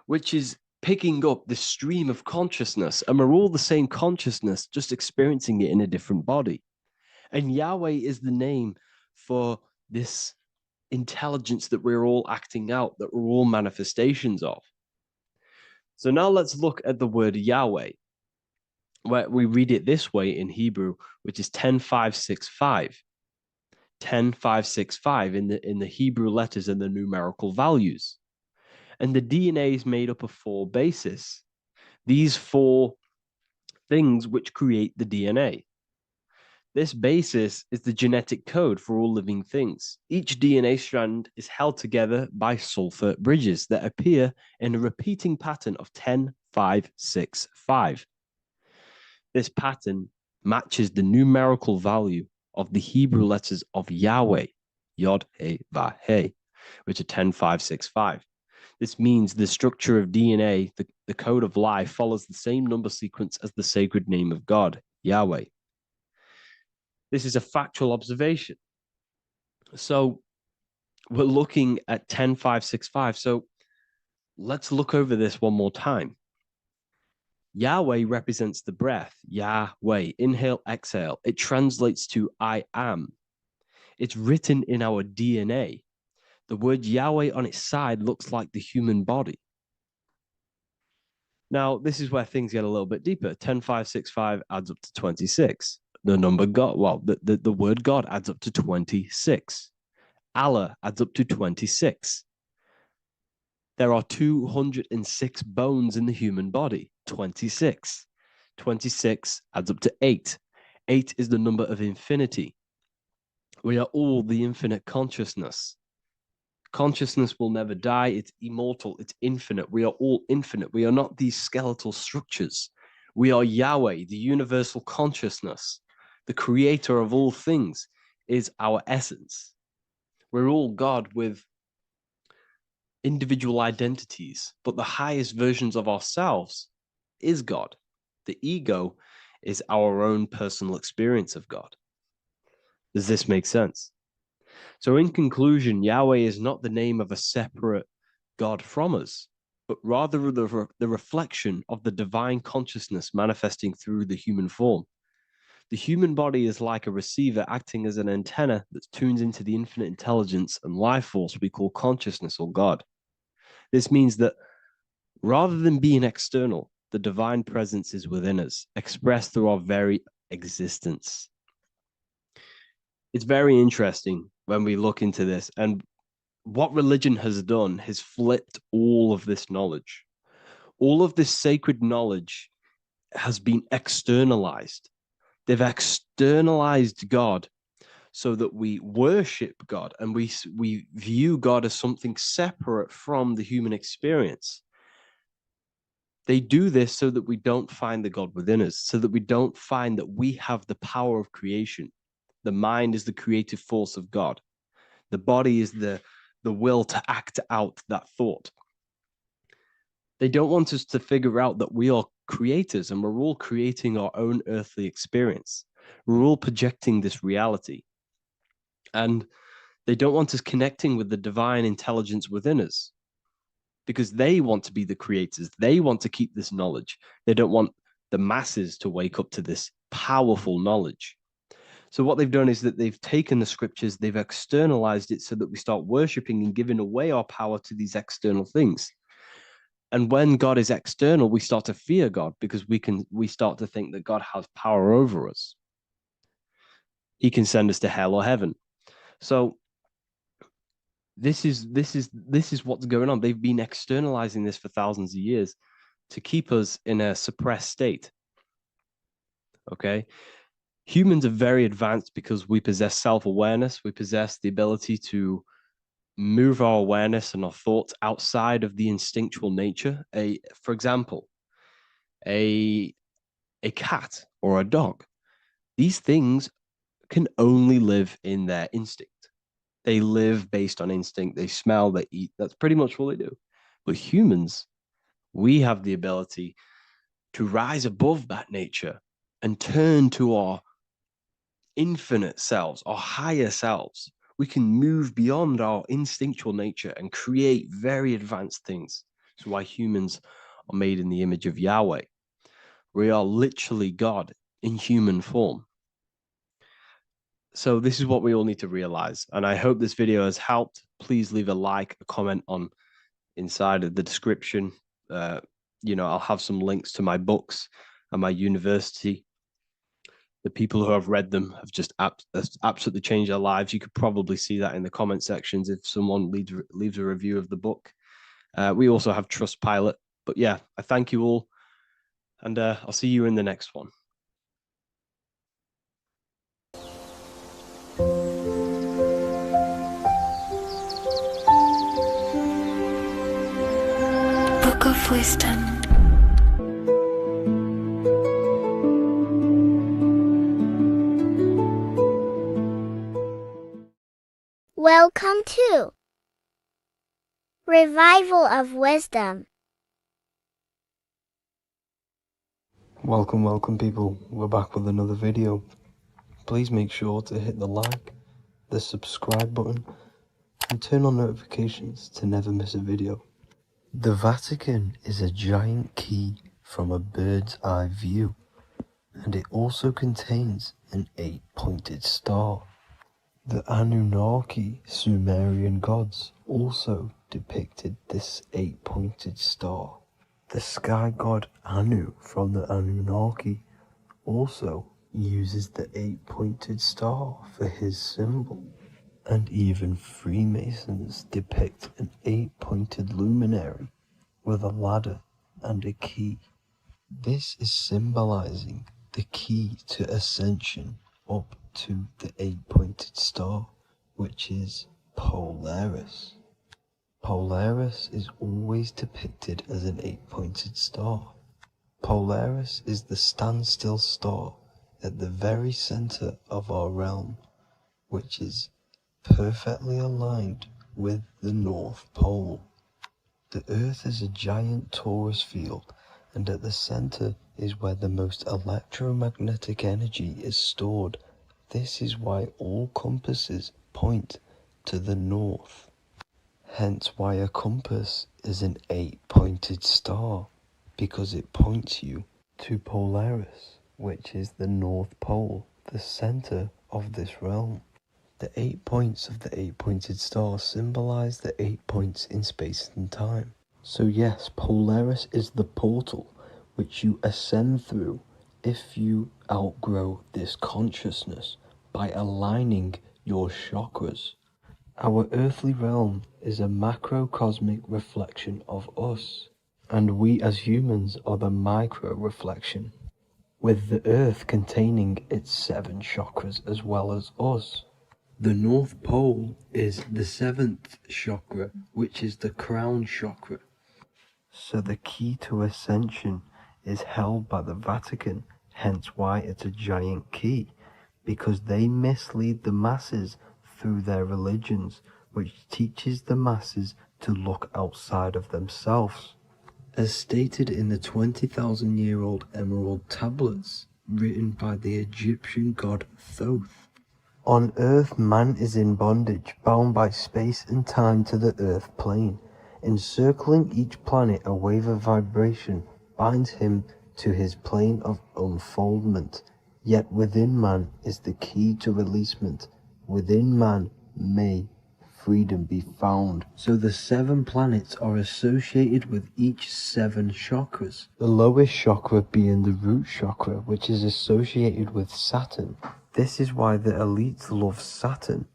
which is picking up the stream of consciousness, and we're all the same consciousness, just experiencing it in a different body. And Yahweh is the name for this intelligence that we're all acting out, that we're all manifestations of. So now let's look at the word Yahweh, where we read it this way in Hebrew, which is 10565. 10565 in the Hebrew letters and the numerical values. And the DNA is made up of 4 bases. These 4 things which create the DNA. This basis is the genetic code for all living things. Each DNA strand is held together by sulfur bridges that appear in a repeating pattern of 10565. This pattern matches the numerical value of the Hebrew letters of Yahweh, Yod, He, Va, He, which are 10565. This means the structure of DNA, the code of life, follows the same number sequence as the sacred name of God, Yahweh. This is a factual observation. So we're looking at 10565. So let's look over this one more time. Yahweh represents the breath. Yahweh, inhale, exhale. It translates to I am. It's written in our DNA. The word Yahweh on its side looks like the human body. Now, this is where things get a little bit deeper. 10565 adds up to 26. The number God, well, the word God adds up to 26. Allah adds up to 26. There are 206 bones in the human body. 26. 26 adds up to 8. 8 is the number of infinity. We are all the infinite consciousness. Consciousness will never die. It's immortal. It's infinite. We are all infinite. We are not these skeletal structures. We are Yahweh, the universal consciousness. The creator of all things is our essence. We're all God with individual identities, but the highest versions of ourselves is God. The ego is our own personal experience of God. Does this make sense? So in conclusion, Yahweh is not the name of a separate God from us, but rather the reflection of the divine consciousness manifesting through the human form. The human body is like a receiver acting as an antenna that tunes into the infinite intelligence and life force we call consciousness or God. This means that rather than being external, the divine presence is within us, expressed through our very existence. It's very interesting when we look into this, and what religion has done has flipped all of this knowledge. All of this sacred knowledge has been externalized. They've externalized God so that we worship God and we view God as something separate from the human experience. They do this so that we don't find the God within us, so that we don't find that we have the power of creation. The mind is the creative force of God. The body is the will to act out that thought. They don't want us to figure out that we are creators and we're all creating our own earthly experience. We're all projecting this reality. And they don't want us connecting with the divine intelligence within us because they want to be the creators. They want to keep this knowledge. They don't want the masses to wake up to this powerful knowledge. So what they've done is that they've taken the scriptures, they've externalized it so that we start worshiping and giving away our power to these external things. And when God is external, we start to fear God because we start to think that God has power over us. He can send us to hell or heaven. So this is what's going on. They've been externalizing this for thousands of years to keep us in a suppressed state. Okay. Humans are very advanced because we possess self-awareness. We possess the ability to move our awareness and our thoughts outside of the instinctual nature. For example, a cat or a dog. These things can only live in their instinct. They live based on instinct. They smell, they eat. That's pretty much what they do. But humans, we have the ability to rise above that nature and turn to our infinite selves, our higher selves. We can move beyond our instinctual nature and create very advanced things. That's why humans are made in the image of Yahweh. We are literally God in human form. So this is what we all need to realize. And I hope this video has helped. Please leave a like, a comment on inside of the description. I'll have some links to my books and my university. The people who have read them have just absolutely changed their lives. You could probably see that in the comment sections if someone leaves a review of the book. We also have Trustpilot. But yeah, I thank you all. And I'll see you in the next one. Book of Wisdom. Welcome to Revival of Wisdom. Welcome people, we're back with another video. Please make sure to hit the like, the subscribe button, and turn on notifications to never miss a video. The Vatican is a giant key from a bird's eye view, and it also contains an 8-pointed star. The Anunnaki Sumerian gods also depicted this 8-pointed star. The sky god Anu from the Anunnaki also uses the 8-pointed star for his symbol. And even Freemasons depict an 8-pointed luminary with a ladder and a key. This is symbolizing the key to ascension up to the 8-pointed star, which is Polaris. Polaris is always depicted as an 8-pointed star. Polaris is the standstill star at the very center of our realm, which is perfectly aligned with the North Pole. The Earth is a giant Taurus field, and at the center is where the most electromagnetic energy is stored. This is why all compasses point to the north. Hence why a compass is an 8-pointed star, because it points you to Polaris, which is the North Pole, the center of this realm. The 8 points of the 8-pointed star symbolize the 8 points in space and time. So yes, Polaris is the portal which you ascend through if you outgrow this consciousness by aligning your chakras. Our earthly realm is a macrocosmic reflection of us, and we as humans are the micro reflection, with the earth containing its 7 chakras as well as us. The North Pole is the 7th chakra, which is the crown chakra. So the key to ascension is held by the Vatican, hence why it's a giant key, because they mislead the masses through their religions, which teaches the masses to look outside of themselves. As stated in the 20,000-year-old emerald tablets, written by the Egyptian god Thoth. On Earth, man is in bondage, bound by space and time to the Earth plane. Encircling each planet, a wave of vibration binds him to his plane of unfoldment. Yet within man is the key to releasement. Within man may freedom be found. So the 7 planets are associated with each 7 chakras. The lowest chakra being the root chakra, which is associated with Saturn. This is why the elites love Saturn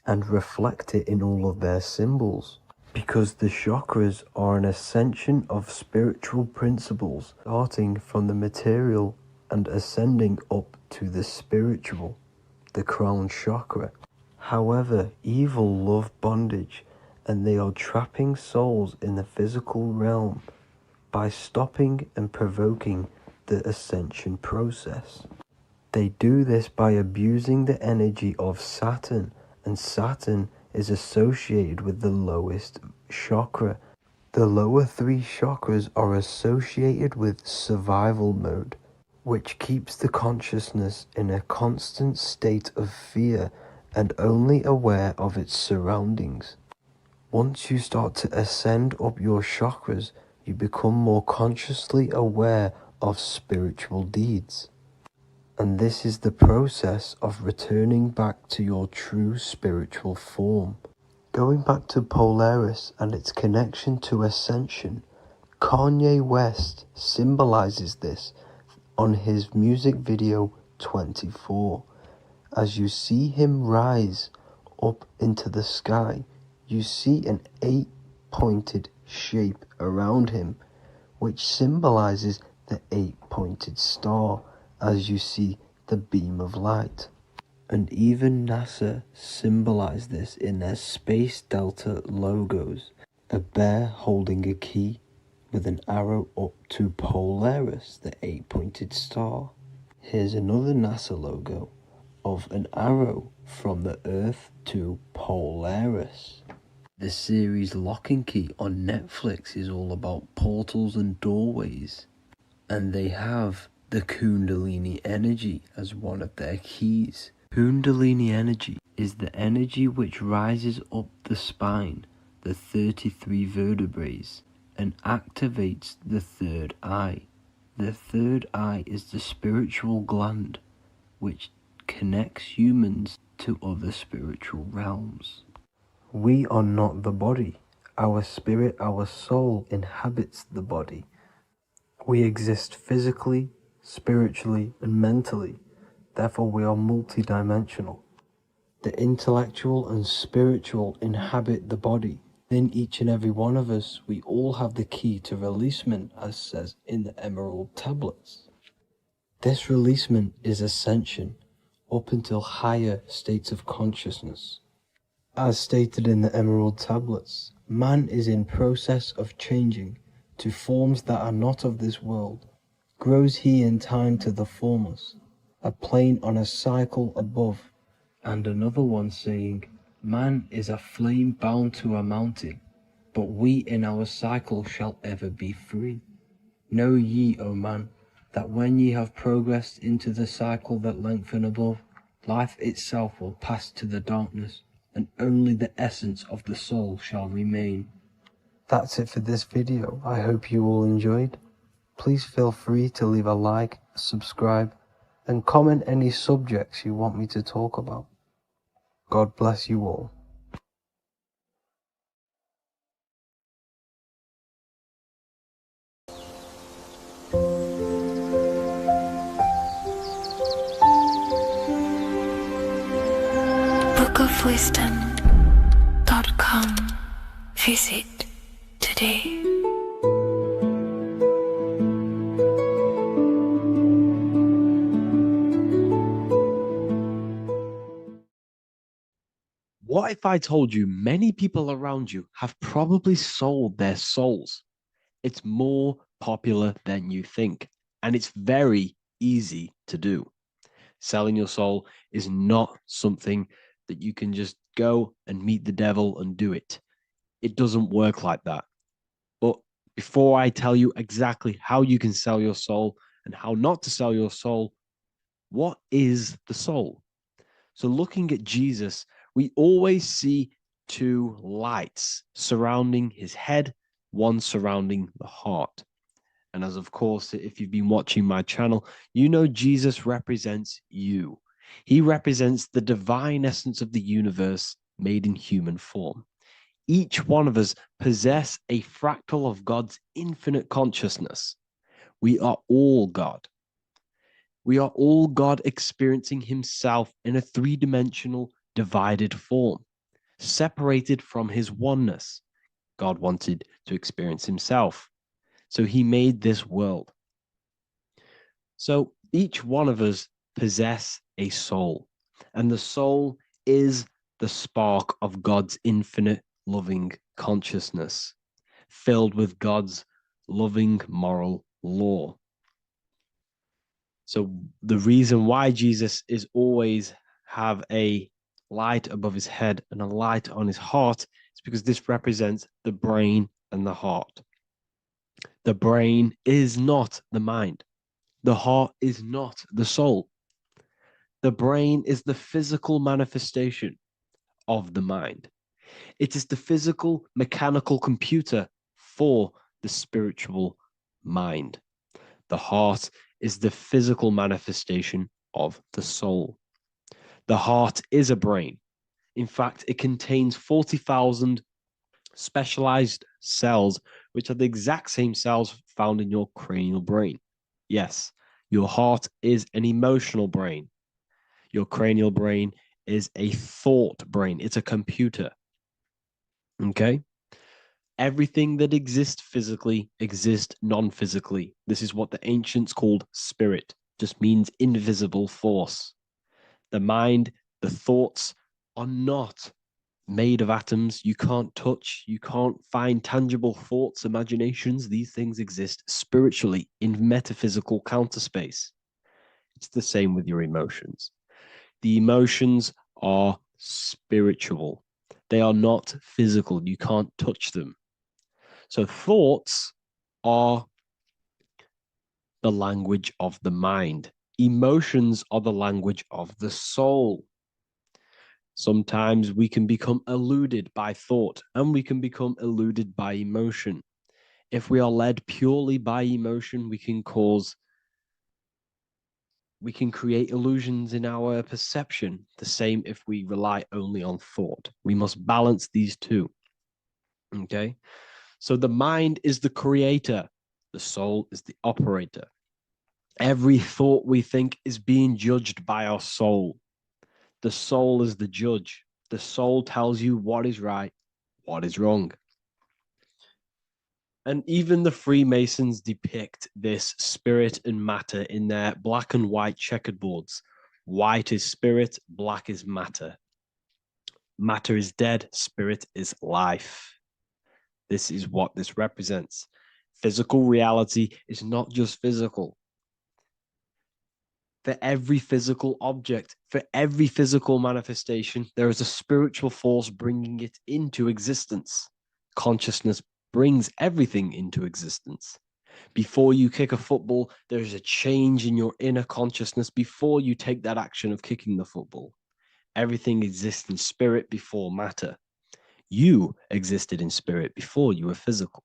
and reflect it in all of their symbols. Because the chakras are an ascension of spiritual principles, starting from the material and ascending up to the spiritual, the crown chakra. However, evil love bondage, and they are trapping souls in the physical realm by stopping and provoking the ascension process. They do this by abusing the energy of Saturn, and Saturn is associated with the lowest chakra. The lower 3 chakras are associated with survival mode, which keeps the consciousness in a constant state of fear and only aware of its surroundings. Once you start to ascend up your chakras, you become more consciously aware of spiritual deeds. And this is the process of returning back to your true spiritual form. Going back to Polaris and its connection to ascension, Kanye West symbolizes this on his music video 24. As you see him rise up into the sky, you see an 8-pointed shape around him, which symbolizes the 8-pointed star, as you see the beam of light. And even NASA symbolize this in their Space Delta logos, a bear holding a key with an arrow up to Polaris, the 8-pointed star. Here's another NASA logo of an arrow from the Earth to Polaris. The series Lock and Key on Netflix is all about portals and doorways, and they have the Kundalini energy as one of their keys. Kundalini energy is the energy which rises up the spine, the 33 vertebrae, and activates the third eye. The third eye is the spiritual gland, which connects humans to other spiritual realms. We are not the body. Our spirit, our soul inhabits the body. We exist physically, spiritually, and mentally. Therefore, we are multidimensional. The intellectual and spiritual inhabit the body. In each and every one of us, we all have the key to releasement, as says in the Emerald tablets. This releasement is ascension, up until higher states of consciousness. As stated in the Emerald tablets, man is in process of changing to forms that are not of this world. Grows he in time to the formless, a plane on a cycle above. And another one saying, man is a flame bound to a mountain, but we in our cycle shall ever be free. Know ye, O man, that when ye have progressed into the cycle that lengthen above, life itself will pass to the darkness, and only the essence of the soul shall remain. That's it for this video. I hope you all enjoyed. Please feel free to leave a like, subscribe, and comment any subjects you want me to talk about. God bless you all. bookofwisdom.com. Visit today. What if I told you many people around you have probably sold their souls? It's more popular than you think, and it's very easy to do. Selling your soul is not something that you can just go and meet the devil and do it. It doesn't work like that. But before I tell you exactly how you can sell your soul and how not to sell your soul, what is the soul? So looking at Jesus, we always see two lights surrounding his head, one surrounding the heart. And as of course, if you've been watching my channel, you know Jesus represents you. He represents the divine essence of the universe made in human form. Each one of us possess a fractal of God's infinite consciousness. We are all God. We are all God experiencing himself in a three-dimensional divided form, separated from his oneness. God wanted to experience himself, so he made this world. So each one of us possess a soul, and the soul is the spark of God's infinite loving consciousness, filled with God's loving moral law. So the reason why Jesus is always have a light above his head and a light on his heart is because this represents the brain and the heart. The brain is not the mind. The heart is not the soul. The brain is the physical manifestation of the mind. It is the physical mechanical computer for the spiritual mind. The heart is the physical manifestation of the soul. The heart is a brain. In fact, it contains 40,000 specialized cells, which are the exact same cells found in your cranial brain. Yes, your heart is an emotional brain. Your cranial brain is a thought brain. It's a computer. Okay? Everything that exists physically exists non-physically. This is what the ancients called spirit. Just means invisible force. The mind, the thoughts are not made of atoms. You can't touch, you can't find tangible thoughts, imaginations. These things exist spiritually in metaphysical counterspace. It's the same with your emotions. The emotions are spiritual. They are not physical. You can't touch them. So thoughts are the language of the mind. Emotions are the language of the soul. Sometimes we can become eluded by thought and we can become eluded by emotion. If we are led purely by emotion, we can create illusions in our perception. The same if we rely only on thought. We must balance these two. Okay? So the mind is the creator. The soul is the operator. Every thought we think is being judged by our soul. The soul is the judge. The soul tells you what is right, what is wrong. And even the Freemasons depict this spirit and matter in their black and white checkered boards. White is spirit, black is matter. Matter is dead, spirit is life. This is what this represents. Physical reality is not just physical. For every physical object, for every physical manifestation, there is a spiritual force bringing it into existence. Consciousness brings everything into existence. Before you kick a football, there's a change in your inner consciousness before you take that action of kicking the football. Everything exists in spirit before matter. You existed in spirit before you were physical.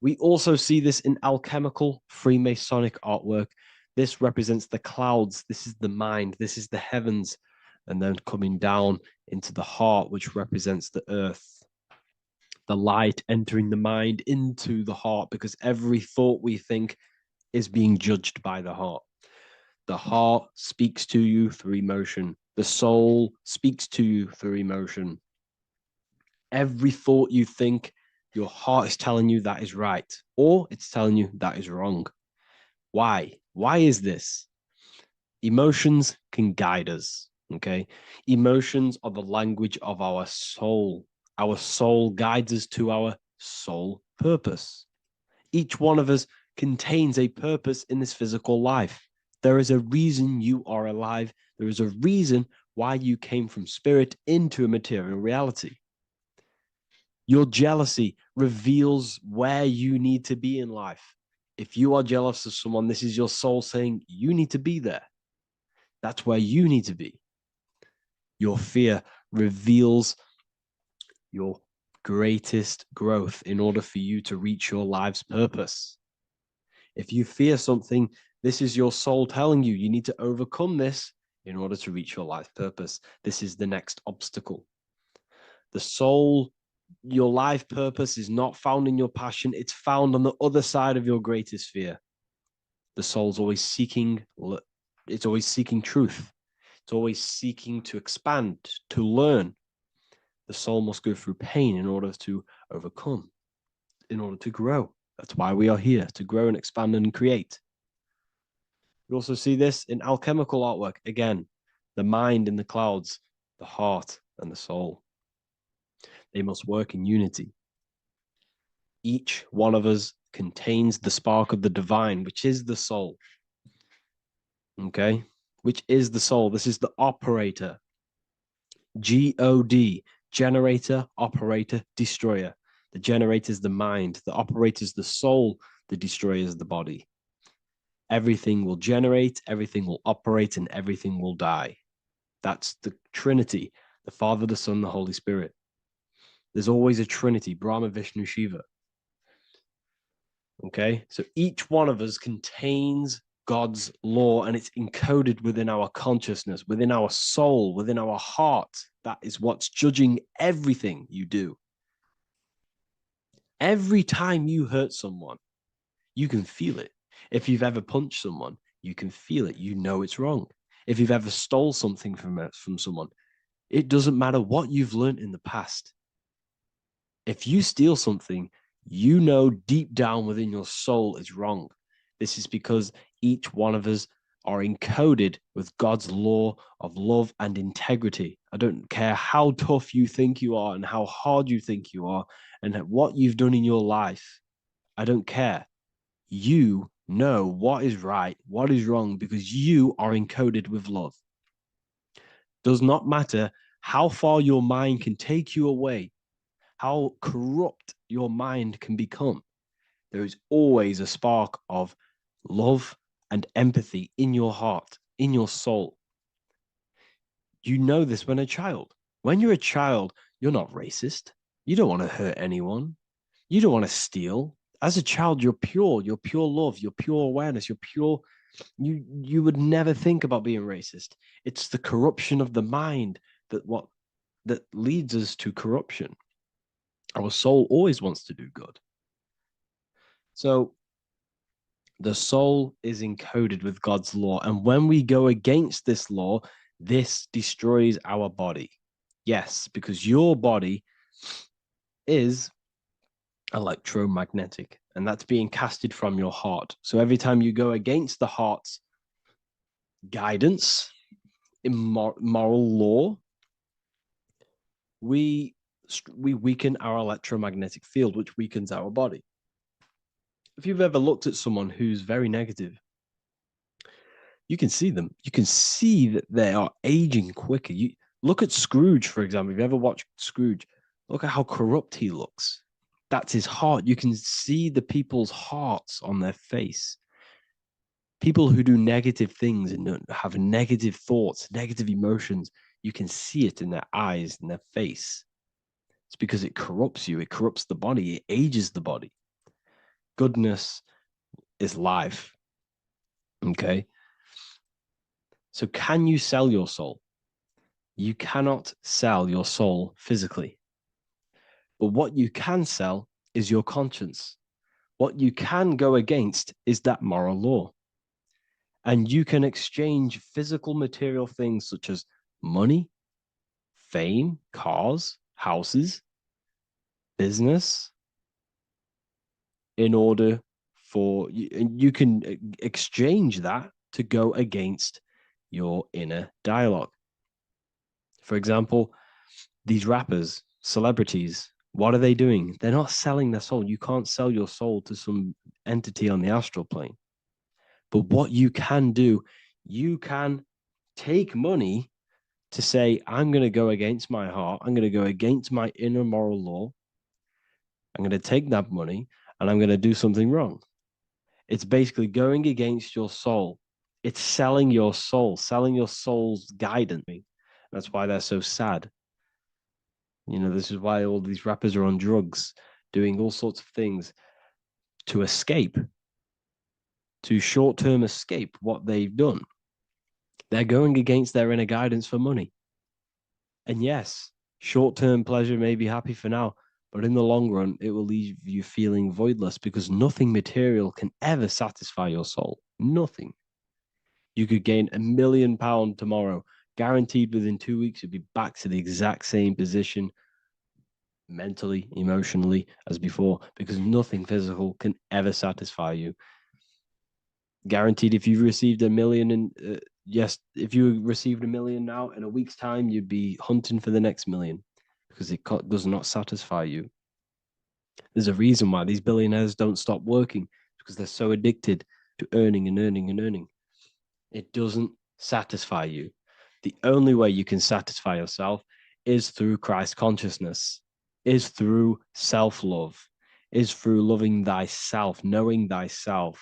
We also see this in alchemical Freemasonic artwork. This represents the clouds. This is the mind. This is the heavens. And then coming down into the heart, which represents the earth. The light entering the mind into the heart, because every thought we think is being judged by the heart. The heart speaks to you through emotion. The soul speaks to you through emotion. Every thought you think, your heart is telling you that is right, or it's telling you that is wrong. Why? Why is this? Emotions can guide us, okay? Emotions are the language of our soul. Our soul guides us to our soul purpose. Each one of us contains a purpose in this physical life. There is a reason you are alive. There is a reason why you came from spirit into a material reality. Your jealousy reveals where you need to be in life. If you are jealous of someone, this is your soul saying you need to be there. That's where you need to be. Your fear reveals your greatest growth in order for you to reach your life's purpose. If you fear something, this is your soul telling you you need to overcome this in order to reach your life purpose. This is the next obstacle. The soul, your life purpose is not found in your passion. It's found on the other side of your greatest fear. The soul's always seeking, it's always seeking truth. It's always seeking to expand, to learn. The soul must go through pain in order to overcome, in order to grow. That's why we are here, to grow and expand and create. We also see this in alchemical artwork. Again, the mind in the clouds, the heart and the soul. They must work in unity. Each one of us contains the spark of the divine, which is the soul. Okay? Which is the soul. This is the operator. G-O-D, generator, operator, destroyer. The generator is the mind. The operator is the soul. The destroyer is the body. Everything will generate, everything will operate, and everything will die. That's the Trinity, the Father, the Son, the Holy Spirit. There's always a Trinity, Brahma, Vishnu, Shiva. Okay, so each one of us contains God's law, and it's encoded within our consciousness, within our soul, within our heart. That is what's judging everything you do. Every time you hurt someone, you can feel it. If you've ever punched someone, you can feel it. You know it's wrong. If you've ever stole something from someone, it doesn't matter what you've learned in the past. If you steal something, you know deep down within your soul it's wrong. This is because each one of us are encoded with God's law of love and integrity. I don't care how tough you think you are and how hard you think you are and what you've done in your life. I don't care. You know what is right, what is wrong, because you are encoded with love. Does not matter how far your mind can take you away, how corrupt your mind can become. There is always a spark of love and empathy in your heart, in your soul. You know this when a child. When you're a child, you're not racist. You don't want to hurt anyone. You don't want to steal. As a child, you're pure love, you're pure awareness, you're pure. You would never think about being racist. It's the corruption of the mind that leads us to corruption. Our soul always wants to do good. So the soul is encoded with God's law. And when we go against this law, This destroys our body. Yes, because your body is electromagnetic, and that's being casted from your heart. So every time you go against the heart's guidance, moral law, we weaken our electromagnetic field, which weakens our body. If you've ever looked at someone who's very negative, you can see them. You can see that they are aging quicker. You look at Scrooge, for example. If you ever watched Scrooge, look at how corrupt he looks. That's his heart. You can see the people's hearts on their face. People who do negative things and have negative thoughts, negative emotions, you can see it in their eyes and their face. It's because it corrupts you. It corrupts the body. It ages the body. Goodness is life. Okay? So can you sell your soul? You cannot sell your soul physically. But what you can sell is your conscience. What you can go against is that moral law. And you can exchange physical material things such as money, fame, cars, houses, business, in order for you can exchange that to go against your inner dialogue. For example, these rappers, celebrities, what are they doing? They're not selling their soul. You can't sell your soul to some entity on the astral plane. But what you can do, you can take money to say, I'm going to go against my heart. I'm going to go against my inner moral law. I'm going to take that money and I'm going to do something wrong. It's basically going against your soul. It's selling your soul's guidance. That's why they're so sad. You know, this is why all these rappers are on drugs, doing all sorts of things to escape, to short-term escape what they've done. They're going against their inner guidance for money. And yes, short-term pleasure may be happy for now, but in the long run, it will leave you feeling voidless because nothing material can ever satisfy your soul. Nothing. You could gain £1 million tomorrow, guaranteed within 2 weeks, you'll be back to the exact same position mentally, emotionally as before, because nothing physical can ever satisfy you. Guaranteed, if you received $1 million in, yes, if you received $1 million now, in a week's time, you'd be hunting for the next million because it does not satisfy you. There's a reason why these billionaires don't stop working, because they're so addicted to earning and earning and earning. It doesn't satisfy you. The only way you can satisfy yourself is through Christ consciousness, is through self-love, is through loving thyself, knowing thyself,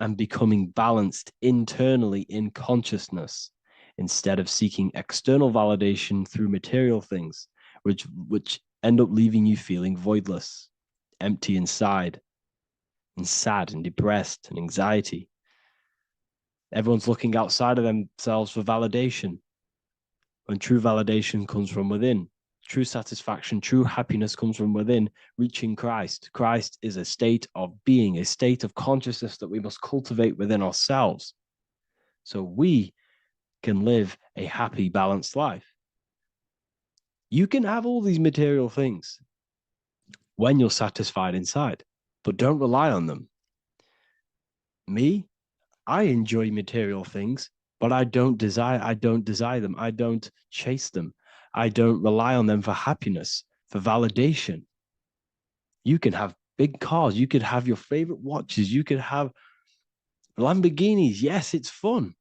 and becoming balanced internally in consciousness instead of seeking external validation through material things, which end up leaving you feeling voidless, empty inside, and sad and depressed and anxiety. Everyone's looking outside of themselves for validation, when true validation comes from within. True satisfaction, true happiness comes from within, reaching Christ. Christ is a state of being, a state of consciousness that we must cultivate within ourselves so we can live a happy, balanced life. You can have all these material things when you're satisfied inside, but don't rely on them. Me, I enjoy material things, but I don't desire them. I don't chase them. I don't rely on them for happiness, for validation. You can have big cars. You could have your favorite watches. You could have Lamborghinis. Yes, it's fun,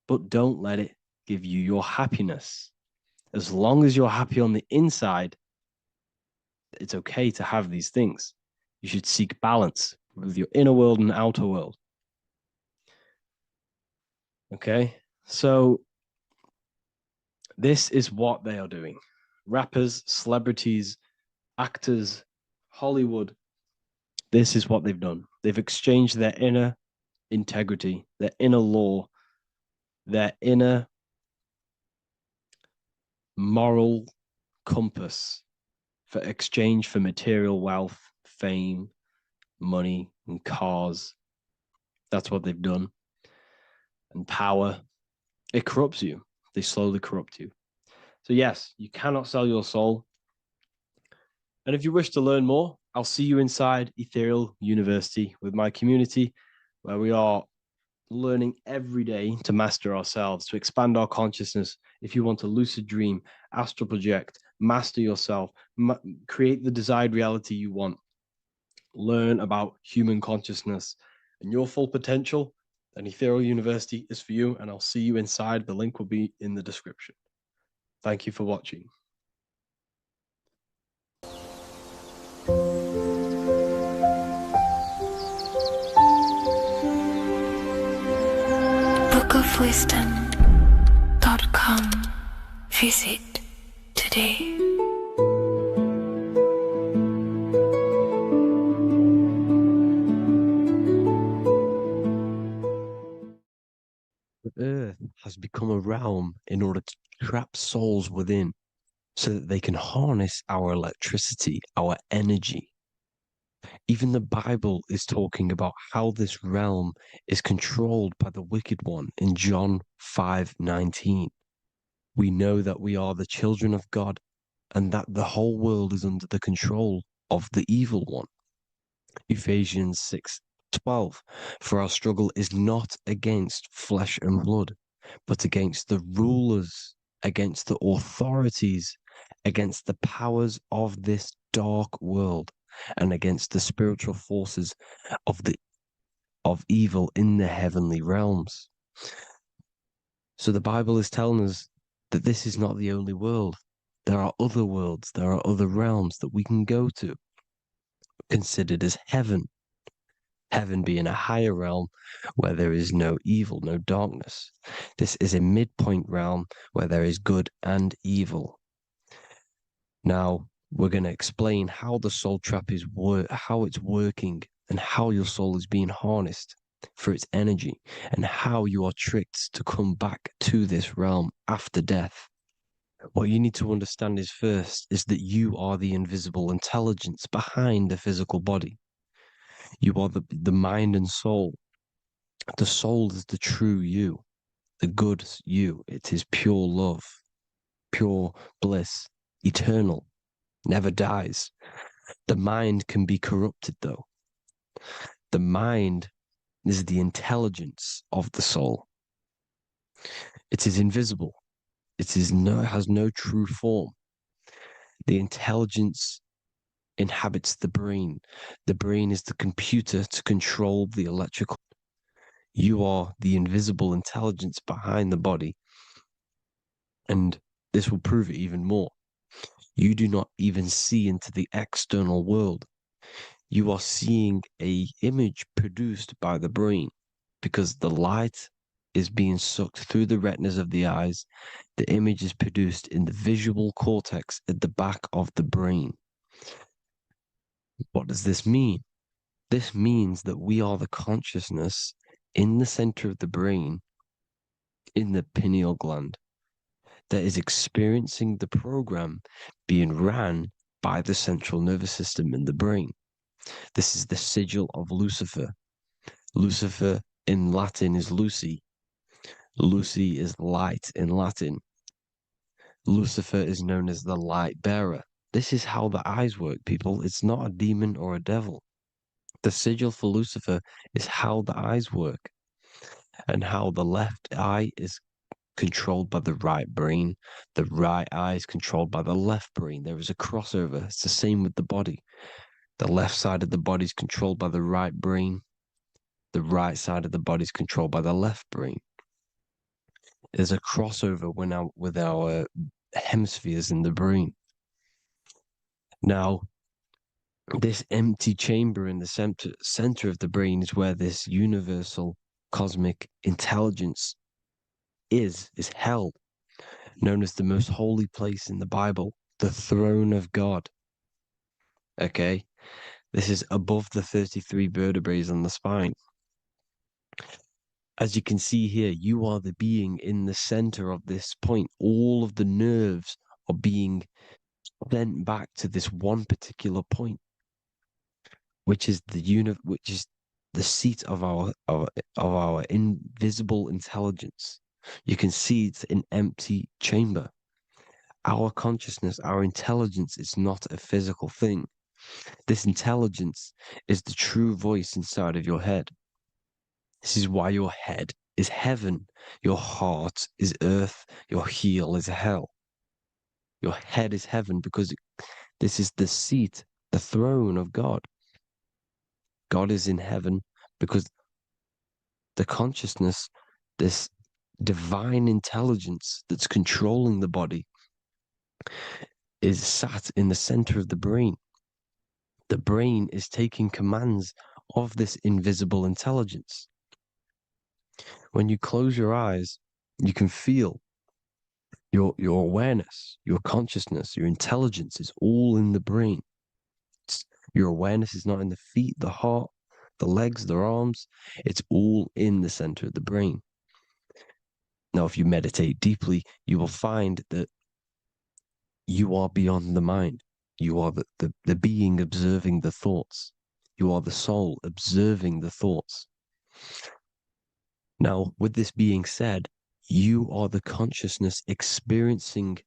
but don't let it give you your happiness. As long as you're happy on the inside, it's okay to have these things. You should seek balance with your inner world and outer world. Okay, so this is what they are doing. Rappers, celebrities, actors, Hollywood, this is what they've done. They've exchanged their inner integrity, their inner law, their inner moral compass for exchange for material wealth, fame, money, and cars. That's what they've done. And power. It corrupts you. They slowly corrupt you. So yes, you cannot sell your soul. And if you wish to learn more, I'll see you inside Ethereal University with my community, where we are learning every day to master ourselves, to expand our consciousness. If you want to lucid dream, astral project, master yourself, create the desired reality you want, learn about human consciousness and your full potential, then Ethereal University is for you, and I'll see you inside. The link will be in the description. Thank you for watching. bookofwisdom.com. Visit today. The earth has become a realm in order to trap souls within so that they can harness our electricity, our energy. Even the Bible is talking about how this realm is controlled by the wicked one in John 5:19. We know that we are the children of God and that the whole world is under the control of the evil one. Ephesians 6:12. For our struggle is not against flesh and blood, but against the rulers, against the authorities, against the powers of this dark world, and against the spiritual forces of evil in the heavenly realms. So the Bible is telling us that this is not the only world. There are other worlds, there are other realms that we can go to, considered as heaven. Heaven being a higher realm where there is no evil, no darkness. This is a midpoint realm where there is good and evil. Now, we're going to explain how the soul trap is how it's working, and how your soul is being harnessed for its energy, and how you are tricked to come back to this realm after death. What you need to understand is first is that you are the invisible intelligence behind the physical body. You are the mind and soul. The soul is the true you, the good you. It is pure love, pure bliss, eternal, never dies. The mind can be corrupted though. The mind is the intelligence of the soul. It is invisible. It has no true form. The intelligence inhabits the brain. The brain is the computer to control the electrical. You are the invisible intelligence behind the body. And this will prove it even more. You do not even see into the external world. You are seeing an image produced by the brain, because the light is being sucked through the retinas of the eyes. The image is produced in the visual cortex at the back of the brain. What does this mean? This means that we are the consciousness in the center of the brain, in the pineal gland, that is experiencing the program being ran by the central nervous system in the brain. This is the sigil of Lucifer. Lucifer in Latin is Lucy. Lucy is light in Latin. Lucifer is known as the light bearer. This is how the eyes work, people. It's not a demon or a devil. The sigil for Lucifer is how the eyes work, and how the left eye is controlled by the right brain. The right eye is controlled by the left brain. There is a crossover. It's the same with the body. The left side of the body is controlled by the right brain. The right side of the body is controlled by the left brain. There's a crossover with our hemispheres in the brain. Now, this empty chamber in the center of the brain is where this universal cosmic intelligence is held, known as the most holy place in the Bible, the throne of God. Okay? This is above the 33 vertebrae on the spine. As you can see here, you are the being in the center of this point. All of the nerves are being sent back to this one particular point, which is the seat of our invisible intelligence. You can see it's an empty chamber. Our consciousness, our intelligence is not a physical thing. This intelligence is the true voice inside of your head. This is why your head is heaven, your heart is earth, your heel is hell. Your head is heaven because this is the seat, the throne of God. God is in heaven because the consciousness, this divine intelligence that's controlling the body, is sat in the center of the brain. The brain is taking commands of this invisible intelligence. When you close your eyes, you can feel your awareness, your consciousness, your intelligence is all in the brain. Your awareness is not in the feet, the heart, the legs, the arms. It's all in the center of the brain. Now, if you meditate deeply, you will find that you are beyond the mind. You are the being observing the thoughts. You are the soul observing the thoughts. Now, with this being said, you are the consciousness experiencing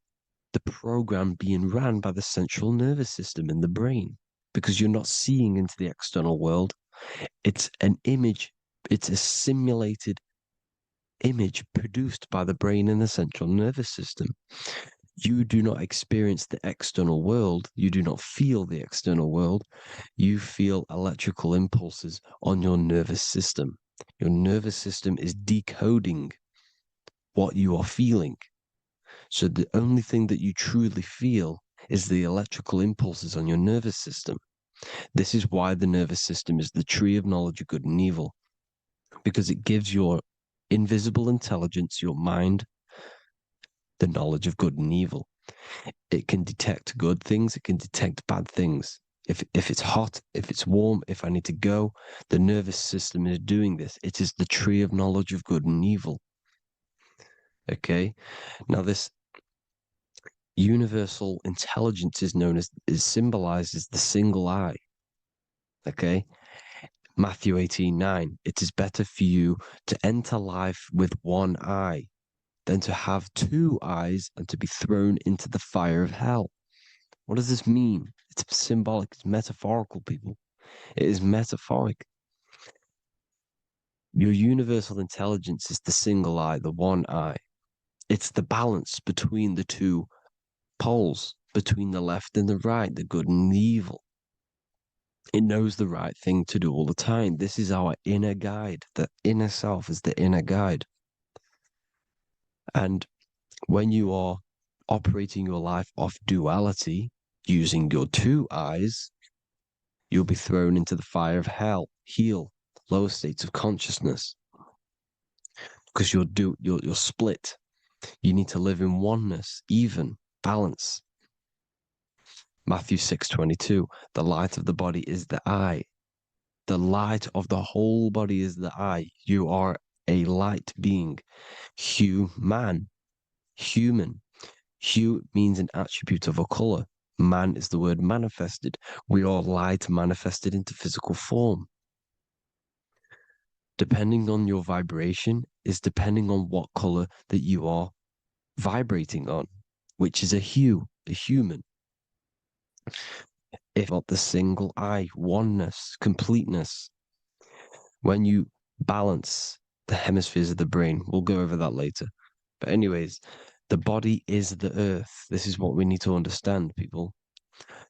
the program being ran by the central nervous system in the brain, because you're not seeing into the external world. It's an image, it's a simulated image produced by the brain and the central nervous system. You do not experience the external world. You do not feel the external world. You feel electrical impulses on your nervous system. Your nervous system is decoding what you are feeling. So the only thing that you truly feel is the electrical impulses on your nervous system. This is why the nervous system is the tree of knowledge of good and evil, because it gives your invisible intelligence, your mind, the knowledge of good and evil. It can detect good things, it can detect bad things. If it's hot, if it's warm, if I need to go, the nervous system is doing this. It is the tree of knowledge of good and evil. Okay? Now this universal intelligence is known as, is symbolized as the single eye. Okay? Matthew 18:9. It is better for you to enter life with one eye than to have two eyes and to be thrown into the fire of hell. What does this mean? It's symbolic, it's metaphorical, people. It is metaphoric. Your universal intelligence is the single eye, the one eye. It's the balance between the two poles, between the left and the right, the good and the evil. It knows the right thing to do all the time. This is our inner guide. The inner self is the inner guide. And when you are operating your life off duality, using your two eyes, you'll be thrown into the fire of hell, lower states of consciousness, because you're split. You need to live in oneness, even, balance. Matthew 6:22, the light of the body is the eye. The light of the whole body is the eye. You are a light being. Human. Hue means an attribute of a color. Man is the word manifested. We are light manifested into physical form. Depending on your vibration is depending on what color that you are vibrating on, which is a hue, a human. If not the single eye, oneness, completeness. When you balance the hemispheres of the brain, we'll go over that later. But anyways, the body is the earth. This is what we need to understand, people.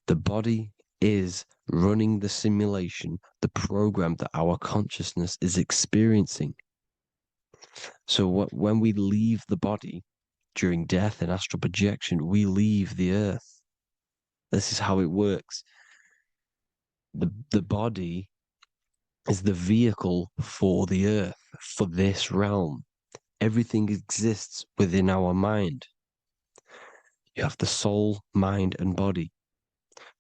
The body is running the simulation, the program that our consciousness is experiencing. So when we leave the body during death and astral projection, we leave the earth. This is how it works. The body is the vehicle for the earth, for this realm. Everything exists within our mind. You have the soul, mind, and body.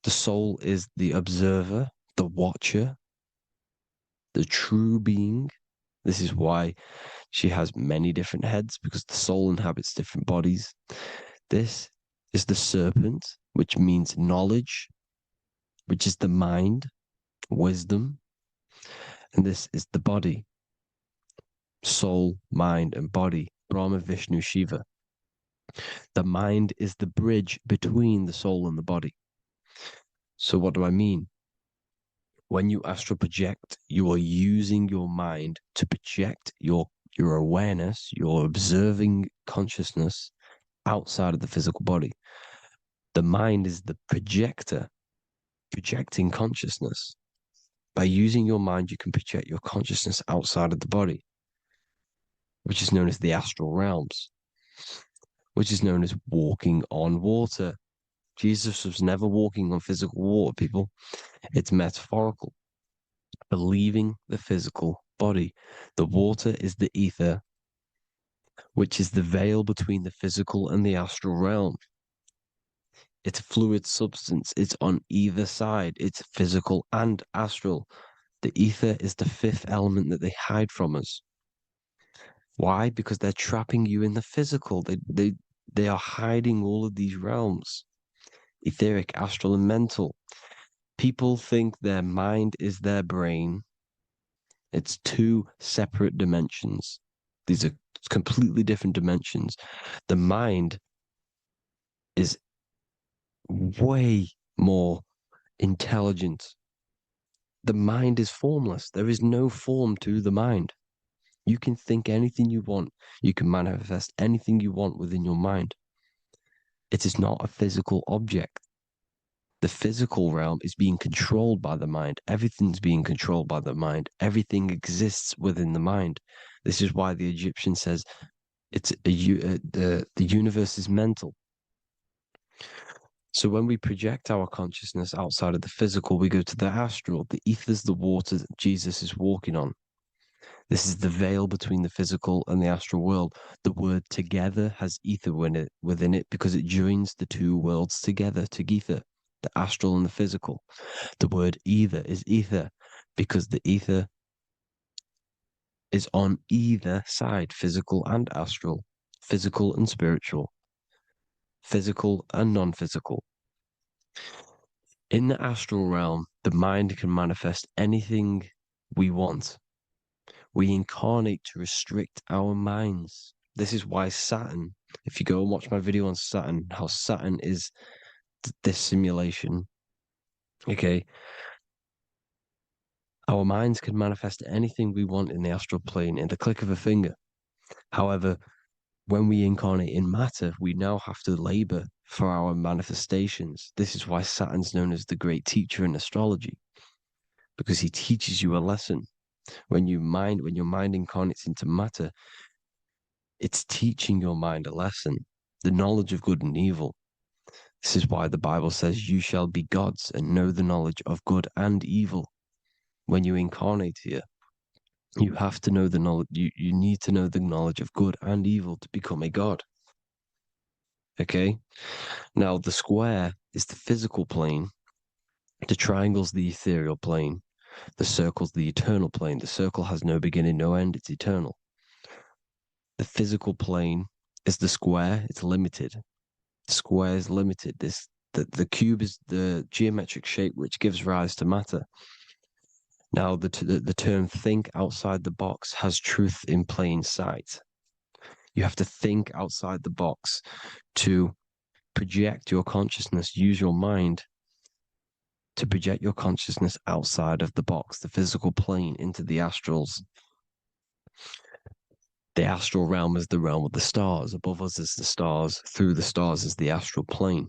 The soul is the observer, the watcher, the true being. This is why she has many different heads, because the soul inhabits different bodies. This is the serpent, which means knowledge, which is the mind, wisdom. And this is the body, soul, mind, and body. Brahma, Vishnu, Shiva. The mind is the bridge between the soul and the body. So what do I mean? When you astral project, you are using your mind to project your awareness, your observing consciousness outside of the physical body. The mind is the projector, projecting consciousness. By using your mind, you can project your consciousness outside of the body, which is known as the astral realms, which is known as walking on water. Jesus was never walking on physical water, people. It's metaphorical. Believing the physical body. The water is the ether, which is the veil between the physical and the astral realm. It's a fluid substance. It's on either side. It's physical and astral. The ether is the fifth element that they hide from us. Why? Because they're trapping you in the physical. They are hiding all of these realms. Etheric, astral, and mental. People think their mind is their brain. It's two separate dimensions. These are completely different dimensions. The mind is way more intelligent. The mind is formless. There is no form to the mind. You can think anything you want. You can manifest anything you want within your mind. It is not a physical object. The physical realm is being controlled by the mind. Everything's being controlled by the mind. Everything exists within the mind. This is why the Egyptian says the universe is mental. So when we project our consciousness outside of the physical, we go to the astral. The ether is the water that Jesus is walking on. This is the veil between the physical and the astral world. The word together has ether within it because it joins the two worlds together, together, the astral and the physical. The word either is ether because the ether is on either side, physical and astral, physical and spiritual, physical and non-physical. In the astral realm, the mind can manifest anything we want. We incarnate to restrict our minds. This is why Saturn, if you go and watch my video on Saturn, how Saturn is this simulation, okay? Our minds can manifest anything we want in the astral plane in the click of a finger. However, when we incarnate in matter, we now have to labor for our manifestations. This is why Saturn's known as the great teacher in astrology, because he teaches you a lesson. When your mind incarnates into matter, it's teaching your mind a lesson, the knowledge of good and evil. This is why the Bible says you shall be gods and know the knowledge of good and evil. When you incarnate here, you have to know the knowledge, you need to know the knowledge of good and evil to become a god. Okay? Now, the square is the physical plane. The triangle's the ethereal plane. The circle's the eternal plane. The circle has no beginning, no end. It's eternal. The physical plane is the square. It's limited. The square is limited. The cube is the geometric shape which gives rise to matter. Now, the term think outside the box has truth in plain sight. You have to think outside the box to project your consciousness, use your mind to project your consciousness outside of the box, the physical plane, into the astrals. The astral realm is the realm of the stars. Above us is the stars. Through the stars is the astral plane.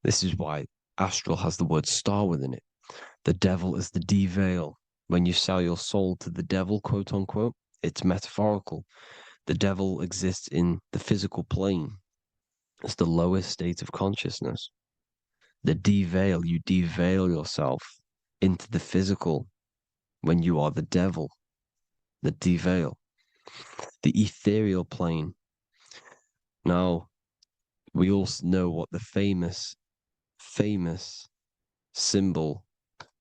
This is why astral has the word star within it. The devil is the de-veil. When you sell your soul to the devil, quote unquote, it's metaphorical. The devil exists in the physical plane. It's the lowest state of consciousness. The de-veil, you de-veil yourself into the physical when you are the devil. The de-veil. The ethereal plane. Now, we all know what the famous symbol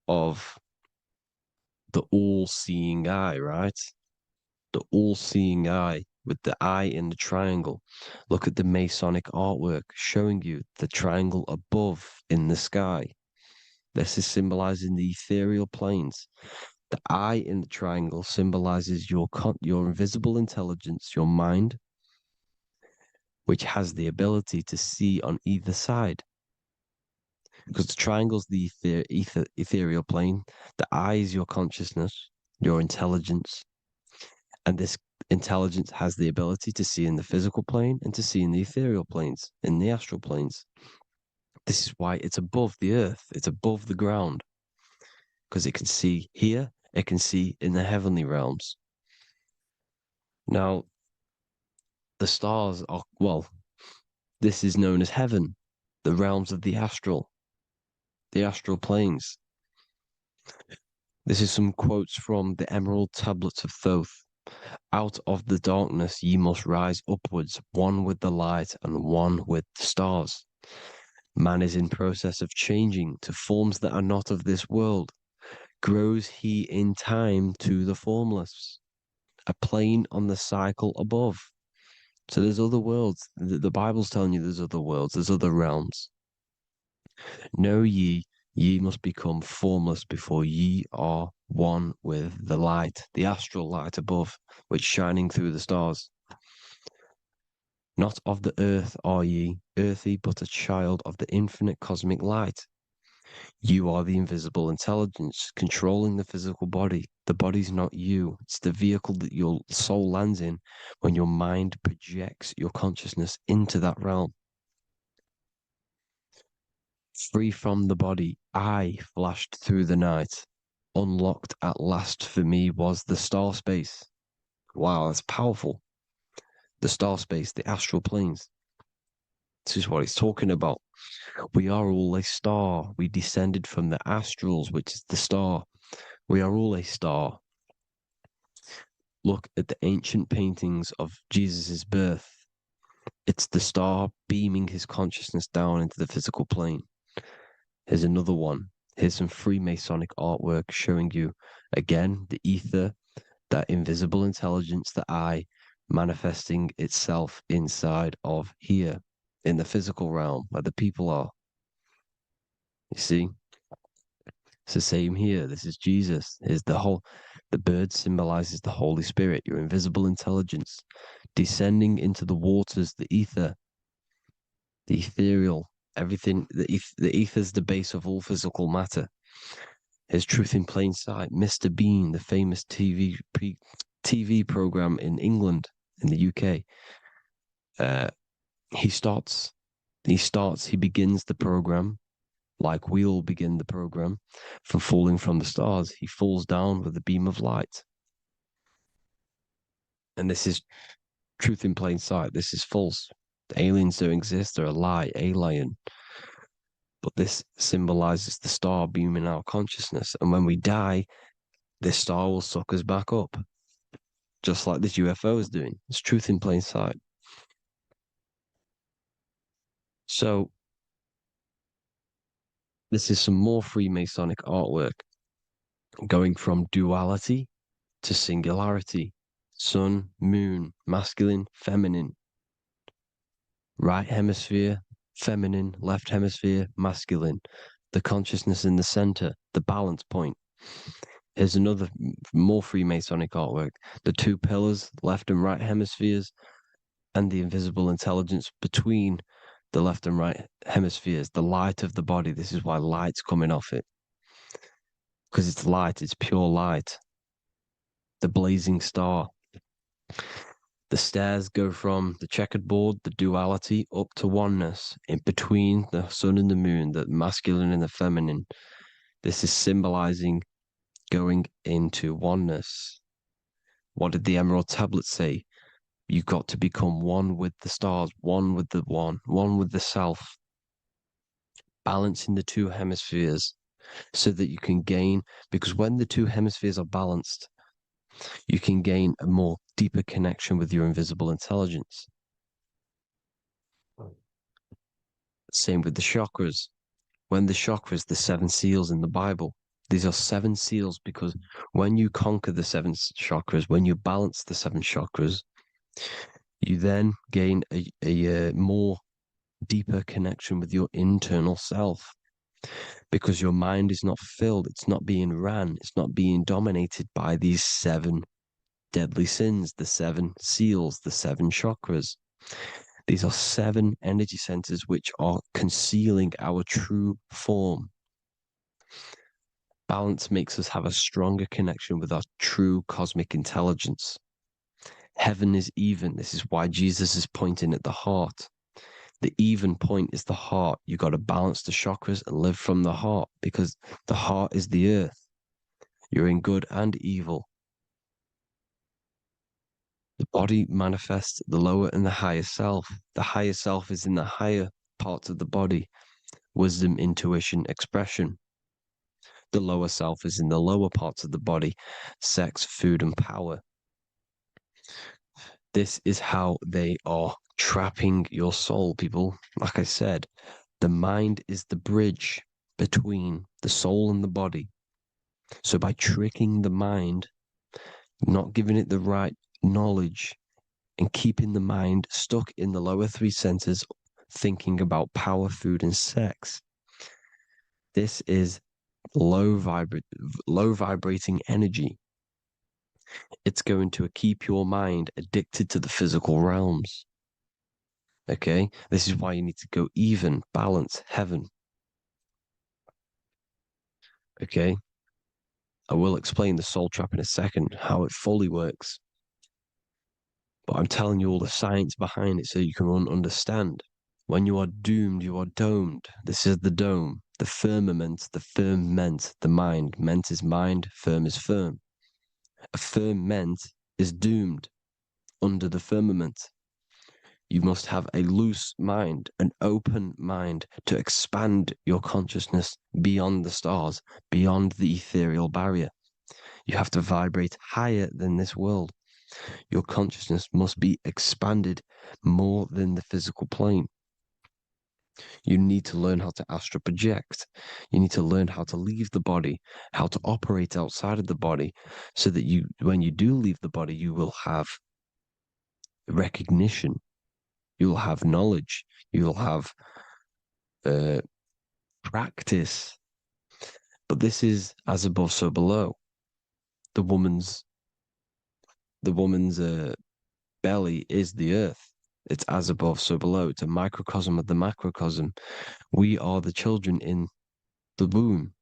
of the all-seeing eye, right? The all-seeing eye with the eye in the triangle. Look at the Masonic artwork showing you the triangle above in the sky. This is symbolizing the ethereal planes. The eye in the triangle symbolizes your invisible intelligence, your mind, which has the ability to see on either side. Because the triangle's the ethereal plane, the eye is your consciousness, your intelligence, and this intelligence has the ability to see in the physical plane and to see in the ethereal planes, in the astral planes. This is why it's above the earth, it's above the ground, because it can see here, it can see in the heavenly realms. Now, the stars are, well, this is known as heaven, the realms of the astral planes. This is some quotes from the Emerald Tablets of Thoth. Out of the darkness ye must rise upwards, one with the light and one with the stars. Man is in process of changing to forms that are not of this world. Grows he in time to the formless, a plane on the cycle above. So there's other worlds. The Bible's telling you there's other worlds, there's other realms. Know ye must become formless before ye are one with the light, the astral light above, which shining through the stars. Not of the earth are ye, earthy, but a child of the infinite cosmic light. You are the invisible intelligence controlling the physical body. The body's not you. It's the vehicle that your soul lands in when your mind projects your consciousness into that realm. Free from the body, I flashed through the night. Unlocked at last for me was the star space. Wow, that's powerful. The star space, the astral planes. This is what he's talking about. We are all a star. We descended from the astrals, which is the star. We are all a star. Look at the ancient paintings of Jesus' birth. It's the star beaming his consciousness down into the physical plane. Here's another one. Here's some Freemasonic artwork showing you, again, the ether, that invisible intelligence, the I, manifesting itself inside of here, in the physical realm, where the people are. You see? It's the same here. This is Jesus. Here's the bird symbolizes the Holy Spirit, your invisible intelligence, descending into the waters, the ether, the ethereal, everything. The ether is the base of all physical matter. Here's Truth in Plain Sight. Mr. Bean, the famous TV program in England, in the UK. He begins the program like we all begin the program from falling from the stars. He falls down with a beam of light. And this is truth in plain sight. This is false. The aliens don't exist. They're a lie, alien. But this symbolizes the star beaming our consciousness. And when we die, this star will suck us back up. Just like this UFO is doing. It's truth in plain sight. So, this is some more Freemasonic artwork going from duality to singularity. Sun, moon, masculine, feminine. Right hemisphere, feminine, left hemisphere, masculine. The consciousness in the center, the balance point. Here's another more Freemasonic artwork. The two pillars, left and right hemispheres, and the invisible intelligence between the left and right hemispheres, the light of the body. This is why light's coming off it. Because it's light, it's pure light. The blazing star. The stairs go from the checkered board, the duality, up to oneness, in between the sun and the moon, the masculine and the feminine. This is symbolizing going into oneness. What did the Emerald Tablet say? You've got to become one with the stars, one with the one with the self. Balancing the two hemispheres so that you can gain, because when the two hemispheres are balanced, you can gain a more deeper connection with your invisible intelligence. Same with the chakras. When the chakras, the seven seals in the Bible, these are seven seals because when you conquer the seven chakras, when you balance the seven chakras, you then gain a more deeper connection with your internal self because your mind is not filled, it's not being ran, it's not being dominated by these seven deadly sins, the seven seals, the seven chakras. These are 7 energy centers which are concealing our true form. Balance makes us have a stronger connection with our true cosmic intelligence. Heaven is even. This is why Jesus is pointing at the heart. The even point is the heart. You got to balance the chakras and live from the heart, because the heart is the earth. You're in good and evil. The body manifests the lower and the higher self. The higher self is in the higher parts of the body. Wisdom, intuition, expression. The lower self is in the lower parts of the body. Sex, food, and power. This is how they are trapping your soul, people. Like I said, the mind is the bridge between the soul and the body. So by tricking the mind, not giving it the right knowledge, and keeping the mind stuck in the lower 3 centers, thinking about power, food, and sex, this is low vibrating energy. It's going to keep your mind addicted to the physical realms. Okay, this is why you need to go even, balance, heaven. Okay, I will explain the soul trap in a second, how it fully works. But I'm telling you all the science behind it so you can understand. When you are doomed, you are domed. This is the dome, the firmament, the firmament, the mind. Ment is mind, firm is firm. A firm ment is doomed under the firmament. You must have a loose mind, an open mind to expand your consciousness beyond the stars, beyond the ethereal barrier. You have to vibrate higher than this world. Your consciousness must be expanded more than the physical plane. You need to learn how to astral project. You need to learn how to leave the body, how to operate outside of the body, so that you, when you do leave the body, you will have recognition. You'll have knowledge. You'll have practice. But this is as above, so below. The woman's belly is the earth. It's as above, so below. It's a microcosm of the macrocosm. We are the children in the womb.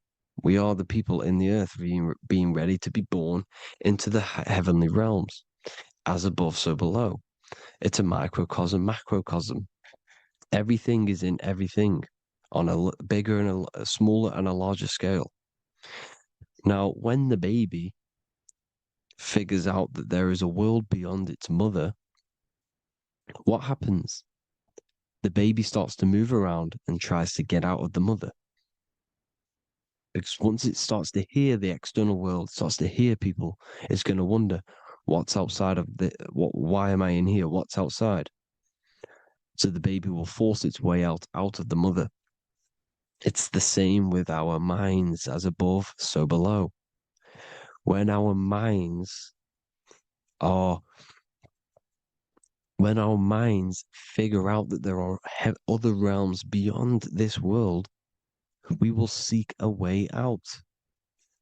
We are the people in the earth being ready to be born into the heavenly realms. As above, so below. It's a microcosm, macrocosm. Everything is in everything on a bigger and a smaller and a larger scale. Now, when the baby figures out that there is a world beyond its mother, what happens? The baby starts to move around and tries to get out of the mother. Because once it starts to hear the external world, starts to hear people, it's going to wonder, what's outside of why am I in here? What's outside? So the baby will force its way out of the mother. It's the same with our minds, as above, so below. When our minds figure out that there are other realms beyond this world, we will seek a way out.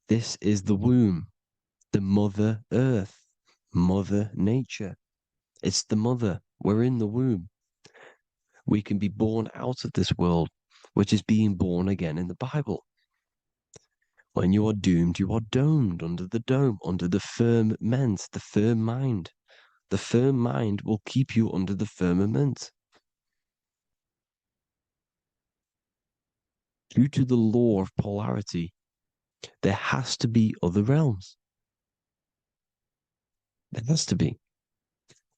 This is the womb, the Mother Earth, Mother Nature. It's the mother. We're in the womb. We can be born out of this world, which is being born again in the Bible. When you are doomed, you are domed under the dome, under the firmament, the firm mind. The firm mind will keep you under the firmament. Due to the law of polarity, there has to be other realms. There has to be.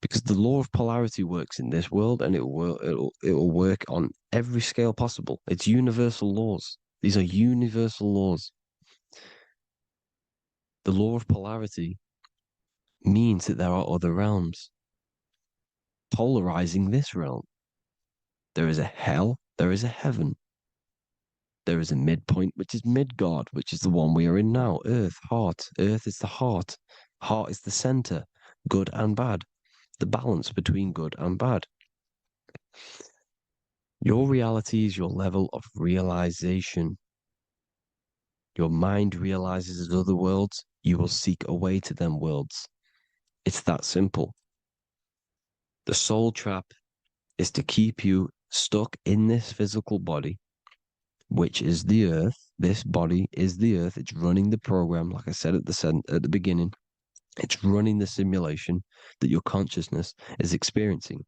Because the law of polarity works in this world, and it will work on every scale possible. It's universal laws. These are universal laws. The law of polarity means that there are other realms polarizing this realm. There is a hell, there is a heaven. There is a midpoint, which is Midgard, which is the one we are in now. Earth, heart. Earth is the heart. Heart is the center, good and bad. The balance between good and bad. Your reality is your level of realization. Your mind realizes other worlds, you will seek a way to them worlds. It's that simple. The soul trap is to keep you stuck in this physical body, which is the earth. This body is the earth. It's running the program, like I said at the beginning. It's running the simulation that your consciousness is experiencing.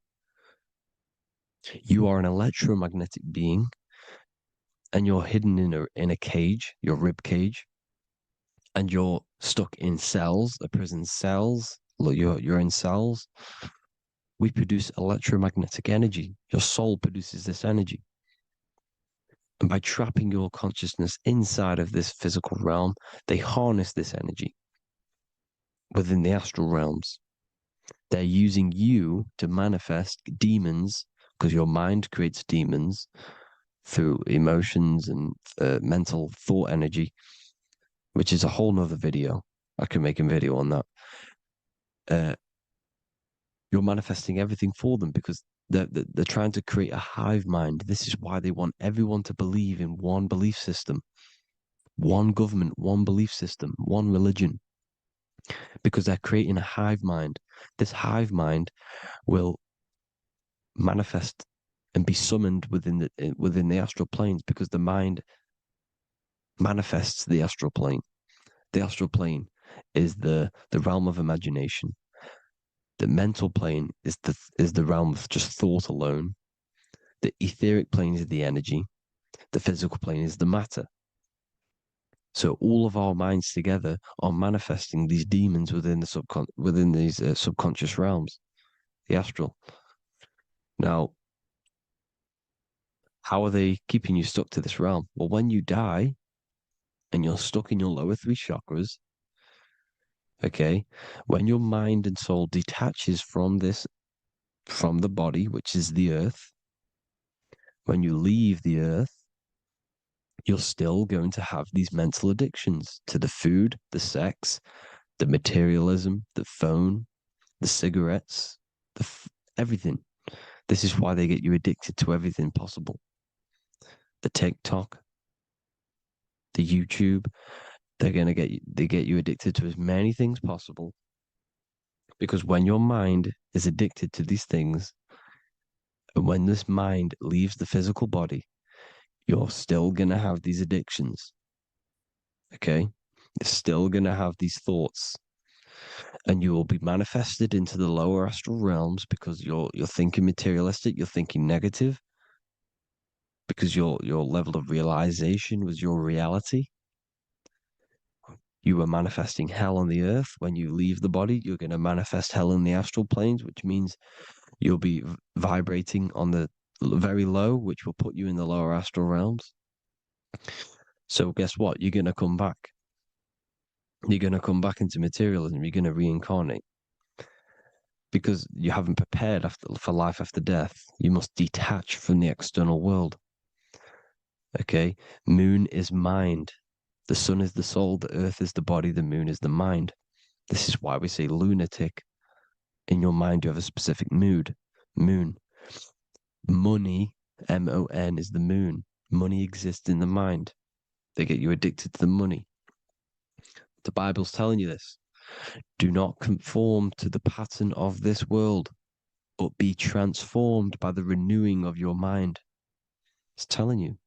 You are an electromagnetic being, and you're hidden in a cage, your rib cage, and you're stuck in cells, a prison cells. Look, you're in cells. We produce electromagnetic energy. Your soul produces this energy. And by trapping your consciousness inside of this physical realm, they harness this energy within the astral realms. They're using you to manifest demons, because your mind creates demons through emotions and mental thought energy, which is a whole nother video. I could make a video on that. You're manifesting everything for them because they're trying to create a hive mind. This is why they want everyone to believe in one belief system, one government, one belief system, one religion, because they're creating a hive mind. This hive mind will manifest and be summoned within the astral planes, because the mind manifests the astral plane. The astral plane is the realm of imagination. The mental plane is the realm of just thought alone. The etheric plane is the energy. The physical plane is the matter. So all of our minds together are manifesting these demons within these subconscious realms, the astral. Now, how are they keeping you stuck to this realm? Well, when you die and you're stuck in your lower three chakras, okay, when your mind and soul detaches from the body, which is the earth, when you leave the earth, you're still going to have these mental addictions to the food, the sex, the materialism, the phone, the cigarettes, everything. This is why they get you addicted to everything possible. The TikTok, the YouTube, they get you addicted to as many things possible. Because when your mind is addicted to these things, and when this mind leaves the physical body, you're still going to have these addictions. Okay? You're still going to have these thoughts. And you will be manifested into the lower astral realms because you're thinking materialistic, you're thinking negative, because your level of realization was your reality. You were manifesting hell on the earth. When you leave the body, you're going to manifest hell in the astral planes, which means you'll be vibrating on the very low, which will put you in the lower astral realms. So guess what? You're going to come back. You're going to come back into materialism. You're going to reincarnate. Because you haven't prepared for life after death. You must detach from the external world. Okay? Moon is mind. The sun is the soul. The earth is the body. The moon is the mind. This is why we say lunatic. In your mind, you have a specific mood. Moon. Money, M-O-N, is the moon. Money exists in the mind. They get you addicted to the money. The Bible's telling you this. Do not conform to the pattern of this world, but be transformed by the renewing of your mind. It's telling you.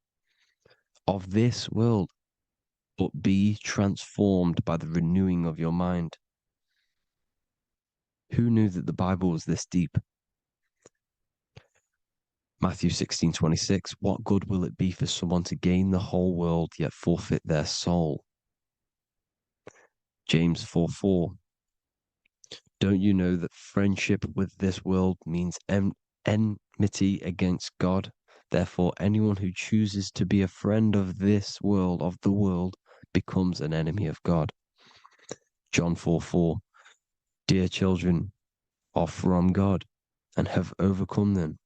Of this world, but be transformed by the renewing of your mind. Who knew that the Bible was this deep? Matthew 16:26, what good will it be for someone to gain the whole world yet forfeit their soul? James 4:4, don't you know that friendship with this world means enmity against God? Therefore, anyone who chooses to be a friend of this world, of the world, becomes an enemy of God. John 4:4, dear children, are from God and have overcome them,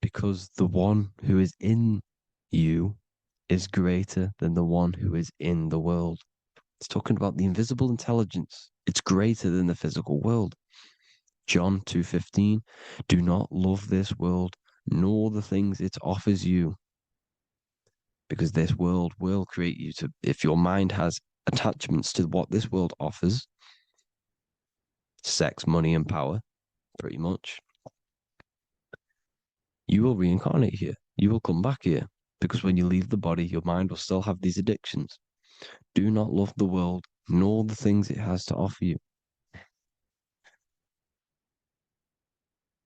because the one who is in you is greater than the one who is in the world. It's talking about the invisible intelligence. It's greater than the physical world. John 2:15, do not love this world, nor the things it offers you, because this world will create you to, if your mind has attachments to what this world offers, sex, money, and power, pretty much, you will reincarnate here. You will come back here. Because when you leave the body, your mind will still have these addictions. Do not love the world, nor the things it has to offer you.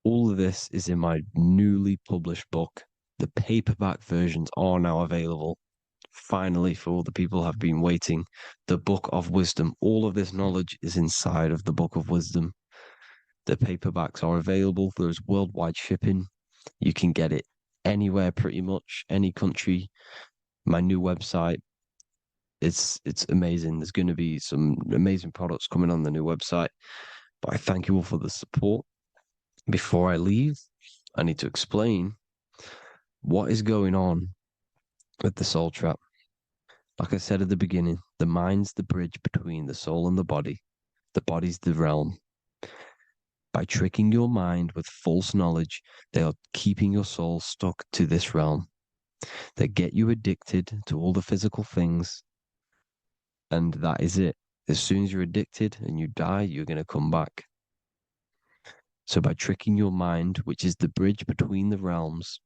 All of this is in my newly published book. The paperback versions are now available. Finally, for all the people who have been waiting, the Book of Wisdom. All of this knowledge is inside of the Book of Wisdom. The paperbacks are available. There's worldwide shipping. You can get it anywhere, pretty much, any country. My new website, it's amazing. There's going to be some amazing products coming on the new website. But I thank you all for the support. Before I leave, I need to explain what is going on with the soul trap. Like I said at the beginning, the mind's the bridge between the soul and the body. The body's the realm. By tricking your mind with false knowledge, they are keeping your soul stuck to this realm. They get you addicted to all the physical things, and that is it. As soon as you're addicted and you die, you're going to come back. So by tricking your mind, which is the bridge between the realms,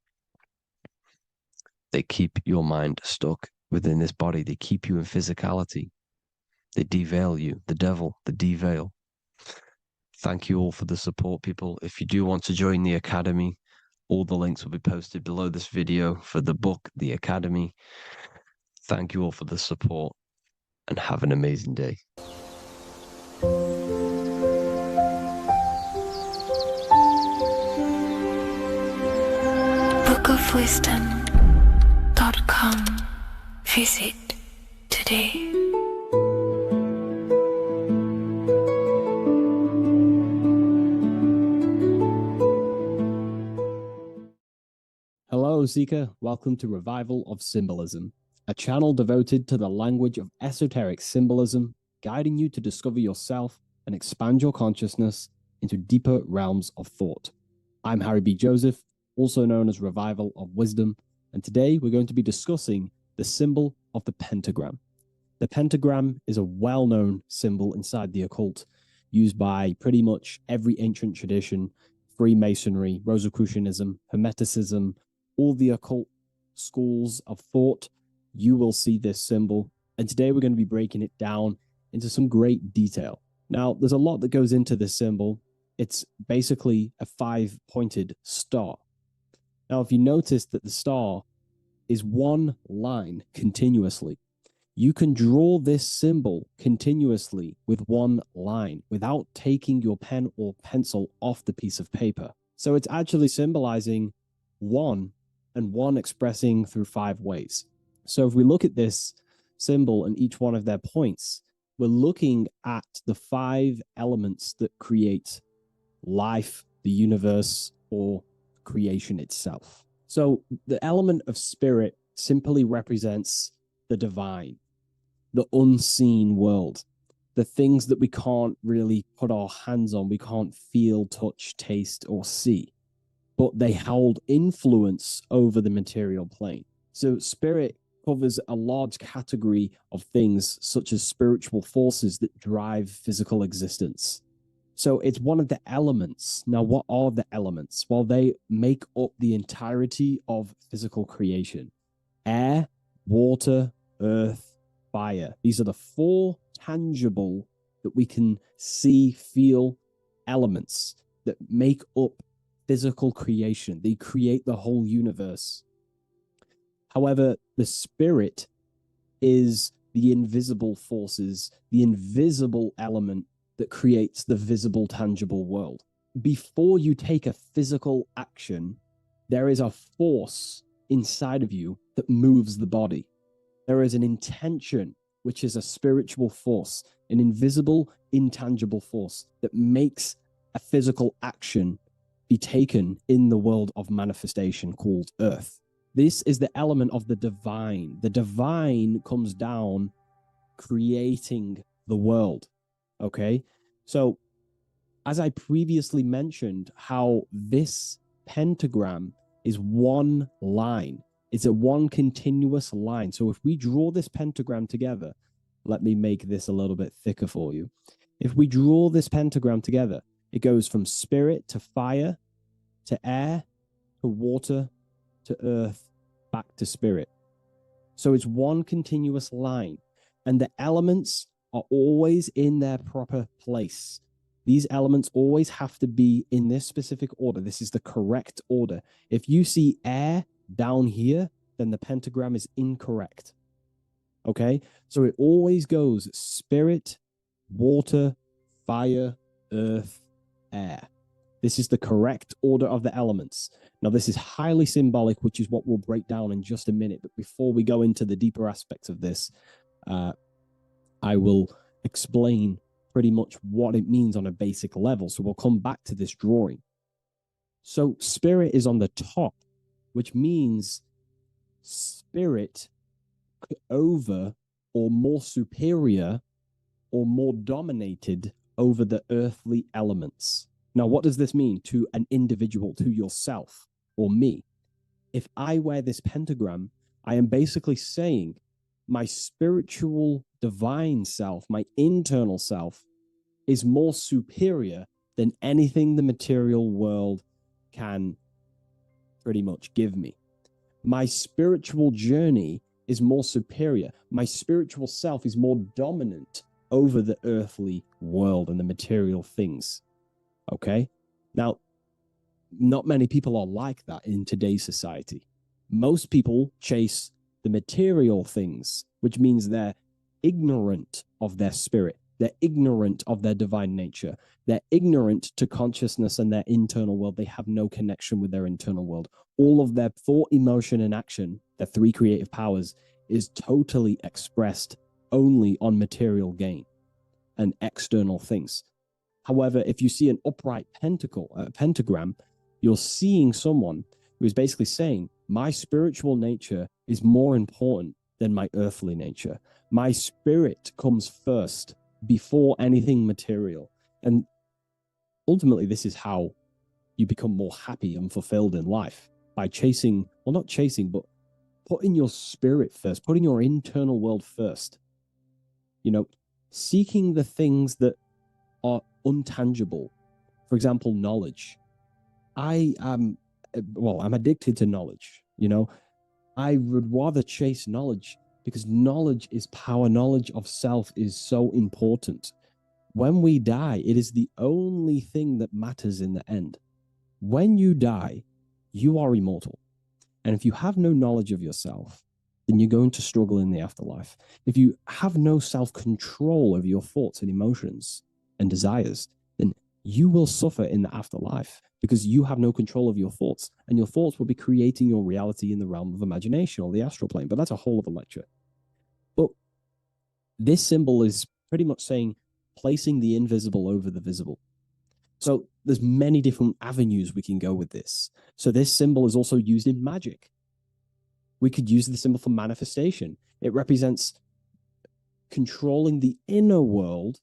they keep your mind stuck within this body. They keep you in physicality. They deveil you, the devil, the deveil. Thank you all for the support, people. If you do want to join the Academy, all the links will be posted below this video for the book, The Academy. Thank you all for the support and have an amazing day. bookofwisdom.com. Visit today. Hello, Seeker. Welcome to Revival of Symbolism, a channel devoted to the language of esoteric symbolism, guiding you to discover yourself and expand your consciousness into deeper realms of thought. I'm Harry B. Joseph, also known as Revival of Wisdom, and today we're going to be discussing the symbol of the pentagram. The pentagram is a well-known symbol inside the occult, used by pretty much every ancient tradition: Freemasonry, Rosicrucianism, Hermeticism, all the occult schools of thought. You will see this symbol. And today we're going to be breaking it down into some great detail. Now, there's a lot that goes into this symbol. It's basically a 5-pointed star. Now, if you notice that the star is one line continuously, you can draw this symbol continuously with one line without taking your pen or pencil off the piece of paper. So it's actually symbolizing one, and one expressing through 5 ways. So if we look at this symbol and each one of their points, we're looking at the 5 elements that create life, the universe, or creation itself. So the element of spirit simply represents the divine, the unseen world, the things that we can't really put our hands on, we can't feel, touch, taste, or see, but they hold influence over the material plane. So spirit covers a large category of things such as spiritual forces that drive physical existence. So it's one of the elements. Now, what are the elements? Well, they make up the entirety of physical creation: air, water, earth, fire. These are the 4 tangible that we can see, feel elements that make up physical creation. They create the whole universe. However, the spirit is the invisible forces, the invisible element that creates the visible, tangible world. Before you take a physical action, there is a force inside of you that moves the body. There is an intention, which is a spiritual force, an invisible, intangible force that makes a physical action be taken in the world of manifestation called Earth. This is the element of the divine. The divine comes down creating the world. Okay? So, as I previously mentioned, how this pentagram is one line. It's a one continuous line. So if we draw this pentagram together, let me make this a little bit thicker for you. If we draw this pentagram together, it goes from spirit to fire, to air, to water, to earth, back to spirit. So it's one continuous line, and the elements are always in their proper place. These elements always have to be in this specific order. This is the correct order. If you see air down here, then the pentagram is incorrect. Okay? So it always goes spirit, water, fire, earth, air. This is the correct order of the elements. Now, this is highly symbolic, which is what we'll break down in just a minute. But before we go into the deeper aspects of this, I will explain pretty much what it means on a basic level. So we'll come back to this drawing. So spirit is on the top, which means spirit over or more superior or more dominated over the earthly elements. Now, what does this mean to an individual, to yourself or me? If I wear this pentagram, I am basically saying my spiritual divine self, my internal self, is more superior than anything the material world can pretty much give me. My spiritual journey is more superior. My spiritual self is more dominant over the earthly world and the material things. Okay? Now, not many people are like that in today's society. Most people chase the material things, which means they're ignorant of their spirit. They're ignorant of their divine nature. They're ignorant to consciousness and their internal world. They have no connection with their internal world. All of their thought, emotion, and action, their three creative powers, is totally expressed only on material gain and external things. However, if you see an upright pentagram, you're seeing someone who is basically saying, my spiritual nature is more important than my earthly nature. My spirit comes first before anything material. And ultimately, this is how you become more happy and fulfilled in life, by chasing, well, not chasing, but putting your spirit first, putting your internal world first. You know, seeking the things that are untangible. For example, knowledge. I'm addicted to knowledge. You know, I would rather chase knowledge because knowledge is power. Knowledge of self is so important. When we die, it is the only thing that matters in the end. When you die, you are immortal. And if you have no knowledge of yourself, then you're going to struggle in the afterlife. If you have no self-control over your thoughts and emotions and desires, then you will suffer in the afterlife because you have no control of your thoughts, and your thoughts will be creating your reality in the realm of imagination or the astral plane. But that's a whole other lecture. But this symbol is pretty much saying placing the invisible over the visible. So there's many different avenues we can go with this. So this symbol is also used in magic. We could use the symbol for manifestation. It represents controlling the inner world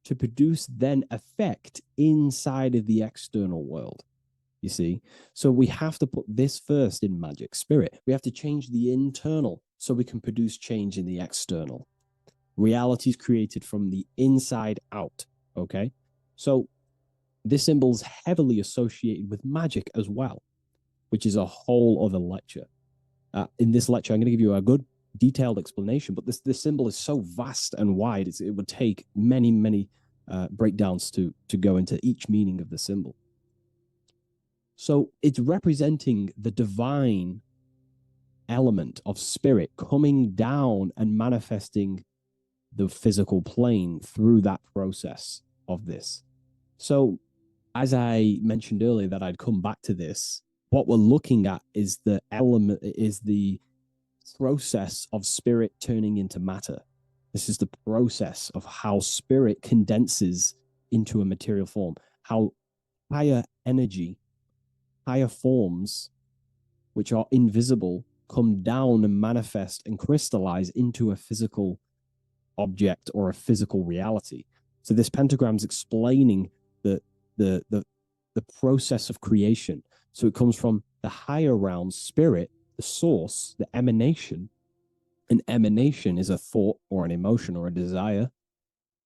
to produce then effect inside of the external world, you see? So we have to put this first in magic spirit. We have to change the internal so we can produce change in the external. Reality is created from the inside out, okay? So this symbol is heavily associated with magic as well, which is a whole other lecture. In this lecture, I'm going to give you a good detailed explanation, but this symbol is so vast and wide, it would take many breakdowns to go into each meaning of the symbol. So it's representing the divine element of spirit coming down and manifesting the physical plane through that process of this. So as I mentioned earlier that I'd come back to this, what we're looking at is the process of spirit turning into matter. This is the process of how spirit condenses into a material form, how higher energy, higher forms, which are invisible, come down and manifest and crystallize into a physical object or a physical reality. So this pentagram is explaining the process of creation. So it comes from the higher realm, spirit, the source, the emanation. An emanation is a thought or an emotion or a desire,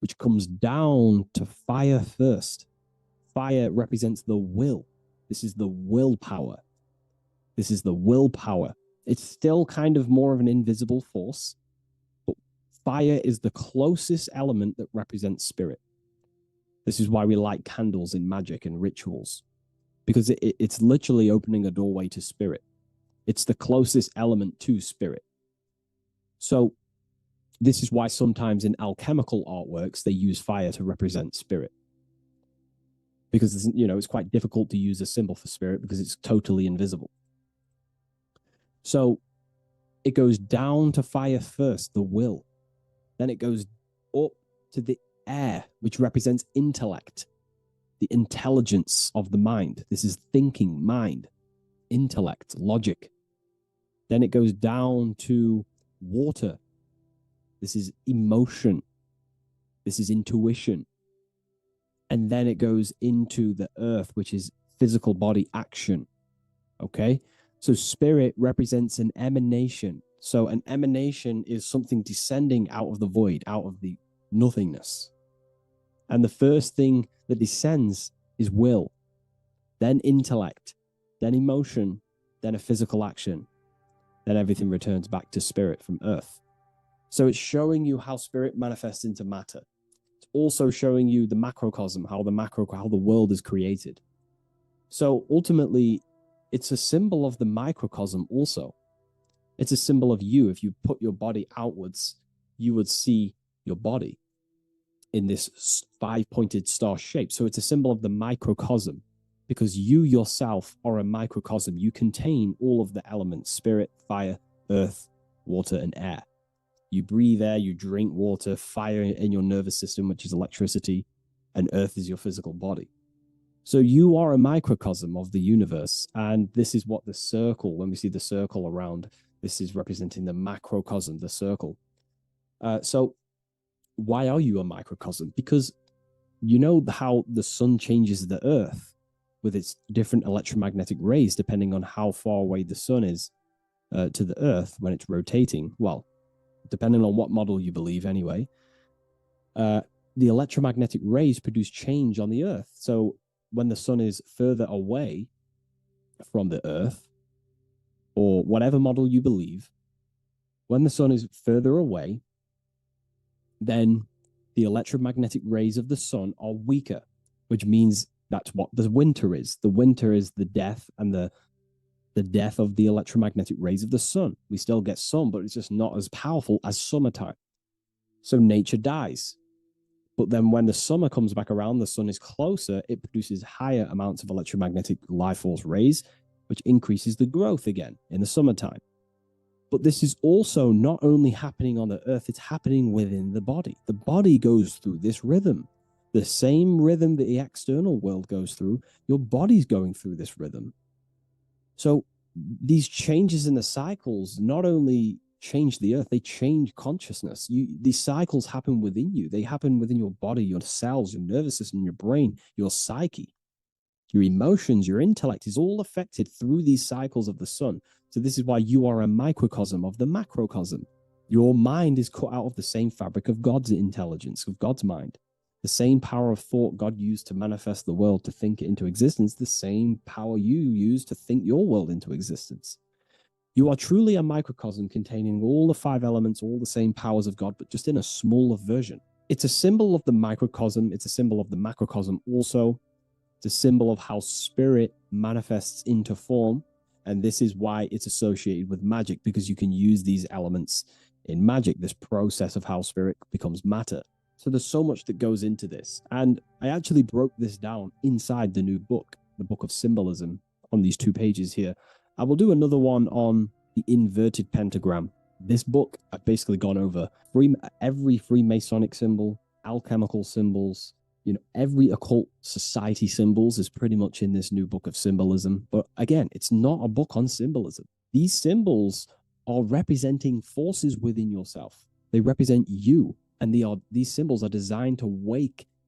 which comes down to fire first. Fire represents the will. This is the willpower. This is the willpower. It's still kind of more of an invisible force, but fire is the closest element that represents spirit. This is why we light candles in magic and rituals, because it's literally opening a doorway to spirit. It's the closest element to spirit. So this is why sometimes in alchemical artworks, they use fire to represent spirit. Because, it's quite difficult to use a symbol for spirit because it's totally invisible. So it goes down to fire first, the will. Then it goes up to the air, which represents intellect, the intelligence of the mind. This is thinking, mind, intellect, logic. Then it goes down to water. This is emotion. This is intuition. And then it goes into the earth, which is physical body action. Okay? So spirit represents an emanation. So an emanation is something descending out of the void, out of the nothingness. And the first thing that descends is will, then intellect, then emotion, then a physical action. Then everything returns back to spirit from earth. So it's showing you how spirit manifests into matter. It's also showing you the macrocosm, how the world is created. So ultimately, it's a symbol of the microcosm also. It's a symbol of you. If you put your body outwards, you would see your body in this 5-pointed star shape. So it's a symbol of the microcosm, because you yourself are a microcosm. You contain all of the elements: spirit, fire, earth, water, and air. You breathe air, you drink water, fire in your nervous system, which is electricity, and earth is your physical body. So you are a microcosm of the universe, and this is what the circle, when we see the circle around, this is representing the macrocosm, the circle. So why are you a microcosm? Because you know how the sun changes the earth with its different electromagnetic rays, depending on how far away the sun is to the earth when it's rotating. Well, depending on what model you believe anyway, the electromagnetic rays produce change on the earth. So when the sun is further away from the earth, or whatever model you believe, when the sun is further away, then the electromagnetic rays of the sun are weaker, which means that's what the winter is. The winter is the death and the death of the electromagnetic rays of the sun. We still get sun, but it's just not as powerful as summertime. So nature dies. But then when the summer comes back around, the sun is closer, it produces higher amounts of electromagnetic life force rays, which increases the growth again in the summertime. But this is also not only happening on the earth, it's happening within the body. The body goes through this rhythm. The same rhythm that the external world goes through, your body's going through this rhythm. So these changes in the cycles not only change the earth, they change consciousness. These cycles happen within you. They happen within your body, your cells, your nervous system, your brain, your psyche, your emotions, your intellect is all affected through these cycles of the sun. So this is why you are a microcosm of the macrocosm. Your mind is cut out of the same fabric of God's intelligence, of God's mind. The same power of thought God used to manifest the world, to think it into existence, the same power you use to think your world into existence. You are truly a microcosm containing all the 5 elements, all the same powers of God, but just in a smaller version. It's a symbol of the microcosm. It's a symbol of the macrocosm also. It's a symbol of how spirit manifests into form. And this is why it's associated with magic, because you can use these elements in magic, this process of how spirit becomes matter. So there's so much that goes into this. And I actually broke this down inside the new book, the Book of Symbolism, on these 2 pages here. I will do another one on the inverted pentagram. This book, I've basically gone over every Freemasonic symbol, alchemical symbols, every occult society symbols is pretty much in this new Book of Symbolism. But again, it's not a book on symbolism. These symbols are representing forces within yourself. They represent you. And these symbols are designed to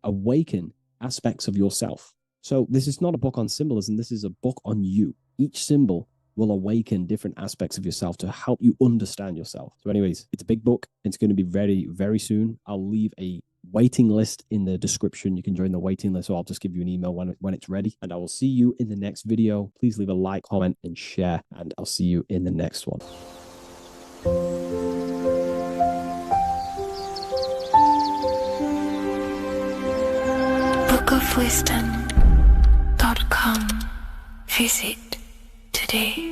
awaken aspects of yourself. So this is not a book on symbolism. This is a book on you. Each symbol will awaken different aspects of yourself to help you understand yourself. So anyways, it's a big book. It's going to be very, very soon. I'll leave a waiting list in the description. You can join the waiting list, or I'll just give you an email when it's ready. And I will see you in the next video. Please leave a like, comment, and share, and I'll see you in the next one. bookofwisdom.com. Visit today.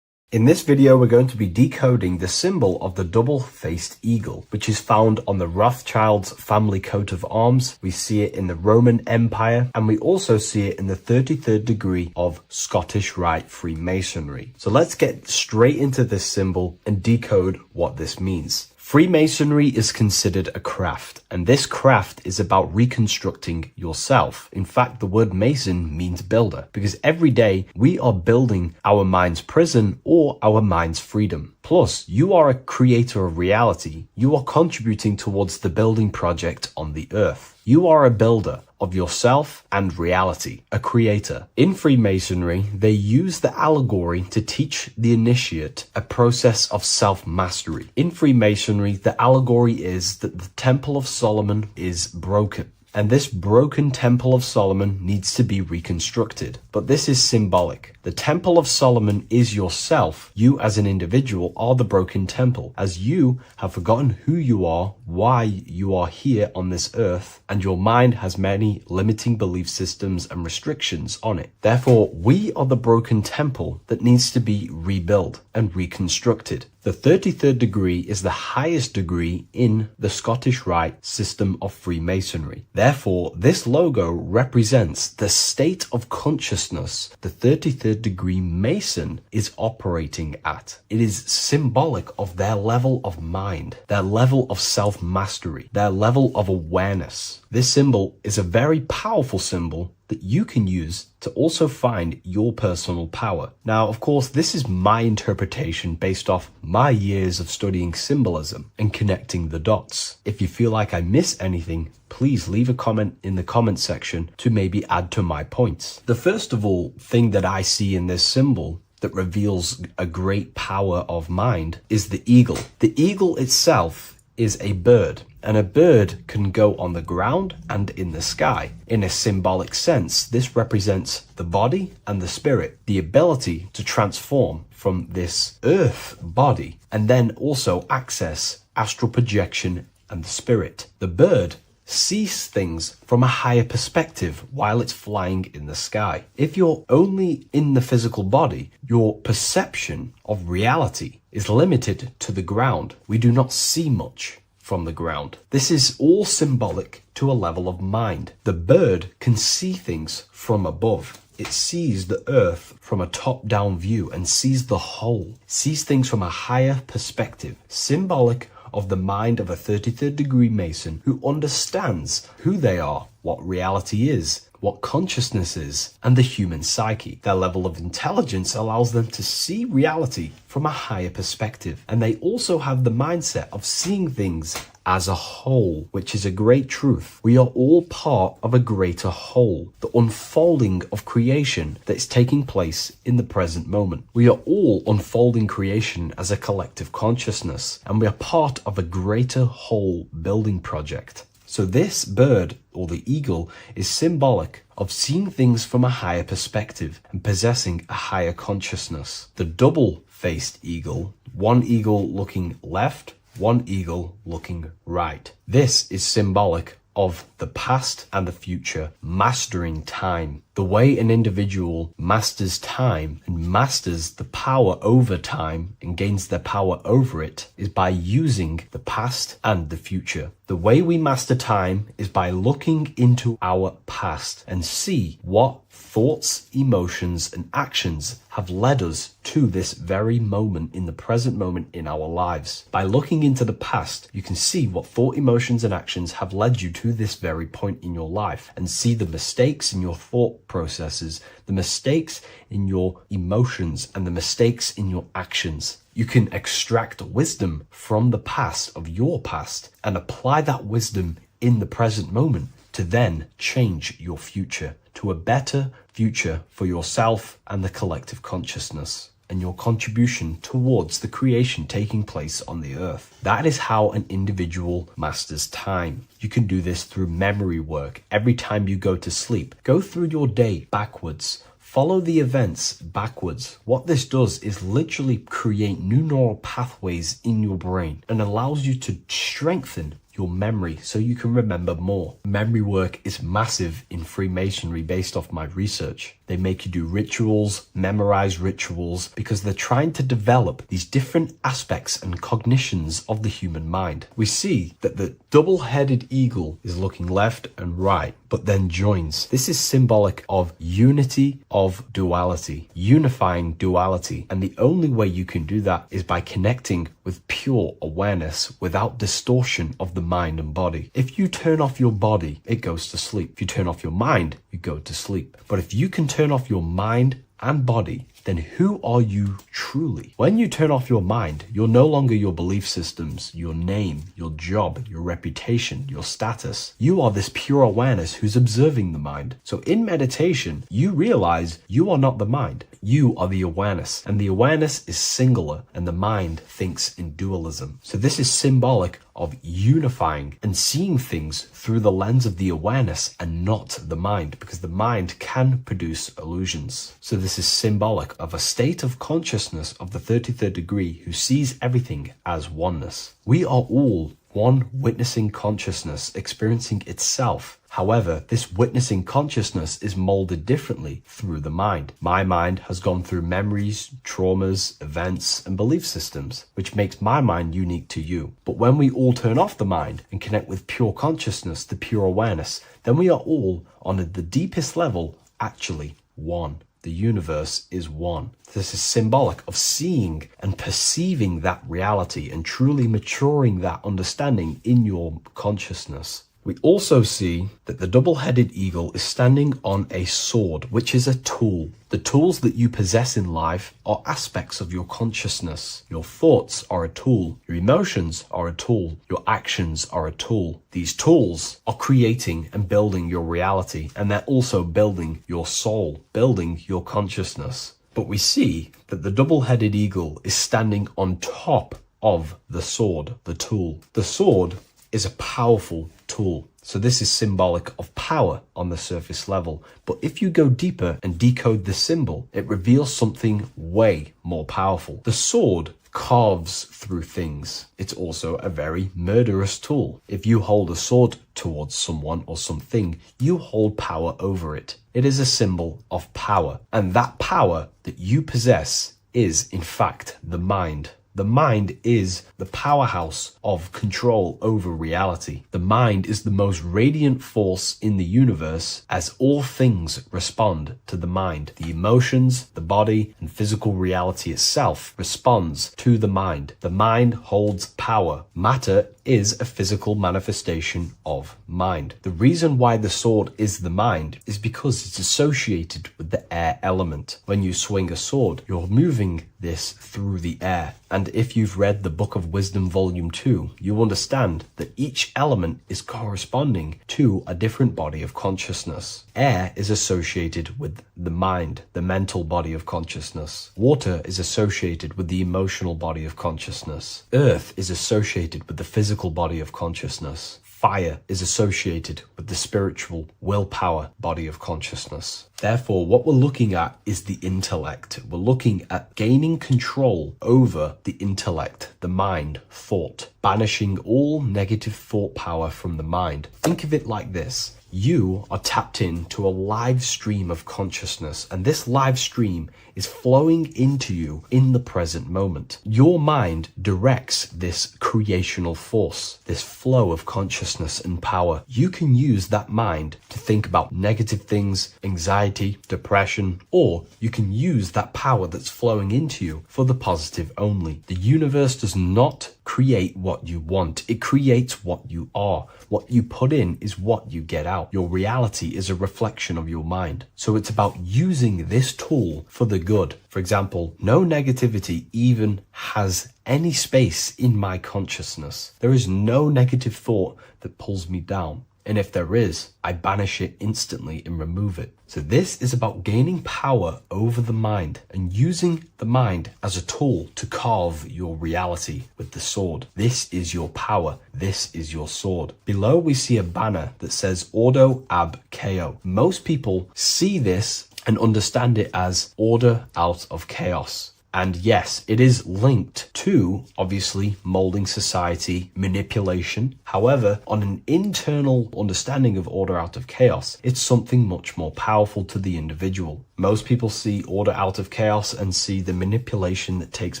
In this video, we're going to be decoding the symbol of the double-faced eagle, which is found on the Rothschild's family coat of arms. We see it in the Roman Empire, and we also see it in the 33rd degree of Scottish Rite Freemasonry. So let's get straight into this symbol and decode what this means. Freemasonry is considered a craft, and this craft is about reconstructing yourself. In fact, the word mason means builder, because every day we are building our mind's prison or our mind's freedom. Plus, you are a creator of reality. You are contributing towards the building project on the earth. You are a builder of yourself and reality, a creator. In Freemasonry, they use the allegory to teach the initiate a process of self-mastery. In Freemasonry, the allegory is that the Temple of Solomon is broken, and this broken Temple of Solomon needs to be reconstructed. But this is symbolic. The Temple of Solomon is yourself. You as an individual are the broken temple, as you have forgotten who you are, why you are here on this earth, and your mind has many limiting belief systems and restrictions on it. Therefore, we are the broken temple that needs to be rebuilt and reconstructed. The 33rd degree is the highest degree in the Scottish Rite system of Freemasonry. Therefore, this logo represents the state of consciousness the 33rd degree Mason is operating at. It is symbolic of their level of mind, their level of self-mastery, their level of awareness. This symbol is a very powerful symbol that you can use to also find your personal power. Now, of course, this is my interpretation based off my years of studying symbolism and connecting the dots. If you feel like I miss anything, please leave a comment in the comment section to maybe add to my points. The first of all thing that I see in this symbol that reveals a great power of mind is the eagle. The eagle itself is a bird, and a bird can go on the ground and in the sky. In a symbolic sense, this represents the body and the spirit, the ability to transform from this earth body and then also access astral projection and the spirit. The bird sees things from a higher perspective while it's flying in the sky. If you're only in the physical body, your perception of reality is limited to the ground. We do not see much from the ground. This is all symbolic to a level of mind. The bird can see things from above. It sees the earth from a top-down view and sees the whole, sees things from a higher perspective, symbolic of the mind of a 33rd degree Mason who understands who they are, what reality is, what consciousness is, and the human psyche. Their level of intelligence allows them to see reality from a higher perspective, and they also have the mindset of seeing things as a whole, which is a great truth. We are all part of a greater whole, the unfolding of creation that is taking place in the present moment. We are all unfolding creation as a collective consciousness, and we are part of a greater whole building project. So this bird, or the eagle, is symbolic of seeing things from a higher perspective and possessing a higher consciousness. The double-faced eagle, one eagle looking left, one eagle looking right. This is symbolic of the past and the future, mastering time. The way an individual masters time and masters the power over time and gains their power over it is by using the past and the future. The way we master time is by looking into our past and see what thoughts, emotions, and actions have led us to this very moment in the present moment in our lives. By looking into the past, you can see what thought, emotions, and actions have led you to this very point in your life and see the mistakes in your thought processes, the mistakes in your emotions, and the mistakes in your actions. You can extract wisdom from the past of your past and apply that wisdom in the present moment to then change your future to a better future for yourself and the collective consciousness, and your contribution towards the creation taking place on the earth. That is how an individual masters time. You can do this through memory work. Every time you go to sleep, go through your day backwards. Follow the events backwards. What this does is literally create new neural pathways in your brain and allows you to strengthen your memory so you can remember more. Memory work is massive in Freemasonry based off my research. They make you do rituals, memorize rituals, because they're trying to develop these different aspects and cognitions of the human mind. We see that the double-headed eagle is looking left and right, but then joins. This is symbolic of unity of duality, unifying duality. And the only way you can do that is by connecting with pure awareness without distortion of the mind and body. If you turn off your body, it goes to sleep. If you turn off your mind, you go to sleep. But if you can turn off your mind and body, then who are you truly? When you turn off your mind, you're no longer your belief systems, your name, your job, your reputation, your status. You are this pure awareness who's observing the mind. So in meditation, you realize you are not the mind. You are the awareness, and the awareness is singular, and the mind thinks in dualism. So this is symbolic of unifying and seeing things through the lens of the awareness and not the mind, because the mind can produce illusions. So this is symbolic of a state of consciousness of the 33rd degree who sees everything as oneness. We are all one witnessing consciousness experiencing itself. However, this witnessing consciousness is molded differently through the mind. My mind has gone through memories, traumas, events, and belief systems, which makes my mind unique to you. But when we all turn off the mind and connect with pure consciousness, the pure awareness, then we are all, on the deepest level, actually one. The universe is one. This is symbolic of seeing and perceiving that reality and truly maturing that understanding in your consciousness. We also see that the double-headed eagle is standing on a sword, which is a tool. The tools that you possess in life are aspects of your consciousness. Your thoughts are a tool. Your emotions are a tool. Your actions are a tool. These tools are creating and building your reality, and they're also building your soul, building your consciousness. But we see that the double-headed eagle is standing on top of the sword, the tool. The sword is a powerful tool. So this is symbolic of power on the surface level. But if you go deeper and decode the symbol, it reveals something way more powerful. The sword carves through things. It's also a very murderous tool. If you hold a sword towards someone or something, you hold power over it. It is a symbol of power. And that power that you possess is, in fact, the mind. The mind is the powerhouse of control over reality. The mind is the most radiant force in the universe, as all things respond to the mind. The emotions, the body, and physical reality itself responds to the mind. The mind holds power. Matter is a physical manifestation of mind. The reason why the sword is the mind is because it's associated with the air element. When you swing a sword, you're moving this through the air. And if you've read the Book of Wisdom Volume 2, you understand that each element is corresponding to a different body of consciousness. Air is associated with the mind, the mental body of consciousness. Water is associated with the emotional body of consciousness. Earth is associated with the physical body of consciousness. Fire is associated with the spiritual willpower body of consciousness. Therefore, what we're looking at is the intellect. We're looking at gaining control over the intellect, the mind, thought, banishing all negative thought power from the mind. Think of it like this. You are tapped into a live stream of consciousness, and this live stream is flowing into you in the present moment. Your mind directs this creational force, this flow of consciousness and power. You can use that mind to think about negative things, anxiety, depression, or you can use that power that's flowing into you for the positive only. The universe does not create what you want. It creates what you are. What you put in is what you get out. Your reality is a reflection of your mind. So it's about using this tool for the good. For example, no negativity even has any space in my consciousness. There is no negative thought that pulls me down. And if there is, I banish it instantly and remove it. So this is about gaining power over the mind and using the mind as a tool to carve your reality with the sword. This is your power. This is your sword. Below we see a banner that says Ordo ab Chaos. Most people see this and understand it as order out of chaos. And yes, it is linked to, obviously, molding society, manipulation. However, on an internal understanding of order out of chaos, it's something much more powerful to the individual. Most people see order out of chaos and see the manipulation that takes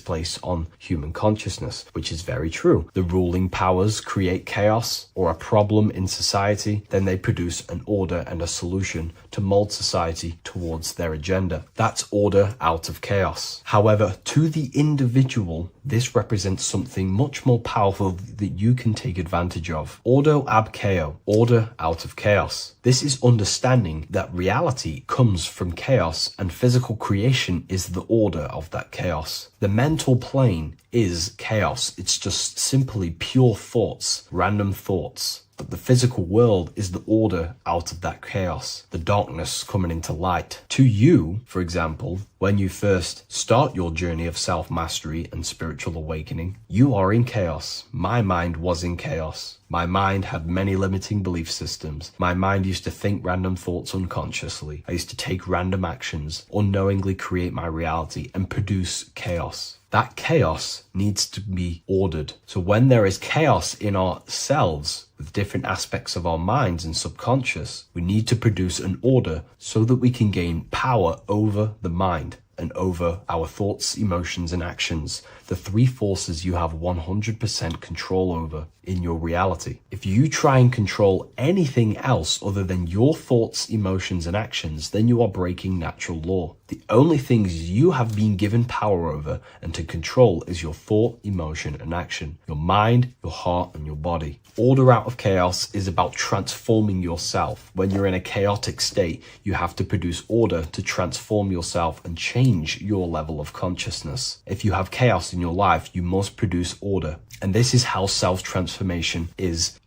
place on human consciousness, which is very true. The ruling powers create chaos or a problem in society, then they produce an order and a solution to mold society towards their agenda. That's order out of chaos. However, to the individual, this represents something much more powerful that you can take advantage of. Ordo ab chaos, order out of chaos. This is understanding that reality comes from chaos and physical creation is the order of that chaos. The mental plane is chaos. It's just simply pure thoughts, random thoughts. But the physical world is the order out of that chaos, the darkness coming into light. To you, for example, when you first start your journey of self-mastery and spiritual awakening, you are in chaos. My mind was in chaos. My mind had many limiting belief systems. My mind used to think random thoughts unconsciously. I used to take random actions, unknowingly create my reality and produce chaos. That chaos needs to be ordered. So when there is chaos in ourselves, with different aspects of our minds and subconscious, we need to produce an order so that we can gain power over the mind and over our thoughts, emotions, and actions, the three forces you have 100% control over in your reality. If you try and control anything else other than your thoughts, emotions, and actions, then you are breaking natural law. The only things you have been given power over and to control is your thought, emotion, and action, your mind, your heart, and your body. Order out of chaos is about transforming yourself. When you're in a chaotic state, you have to produce order to transform yourself and change your level of consciousness. If you have chaos in your life, you must produce order. And this is how self-transformation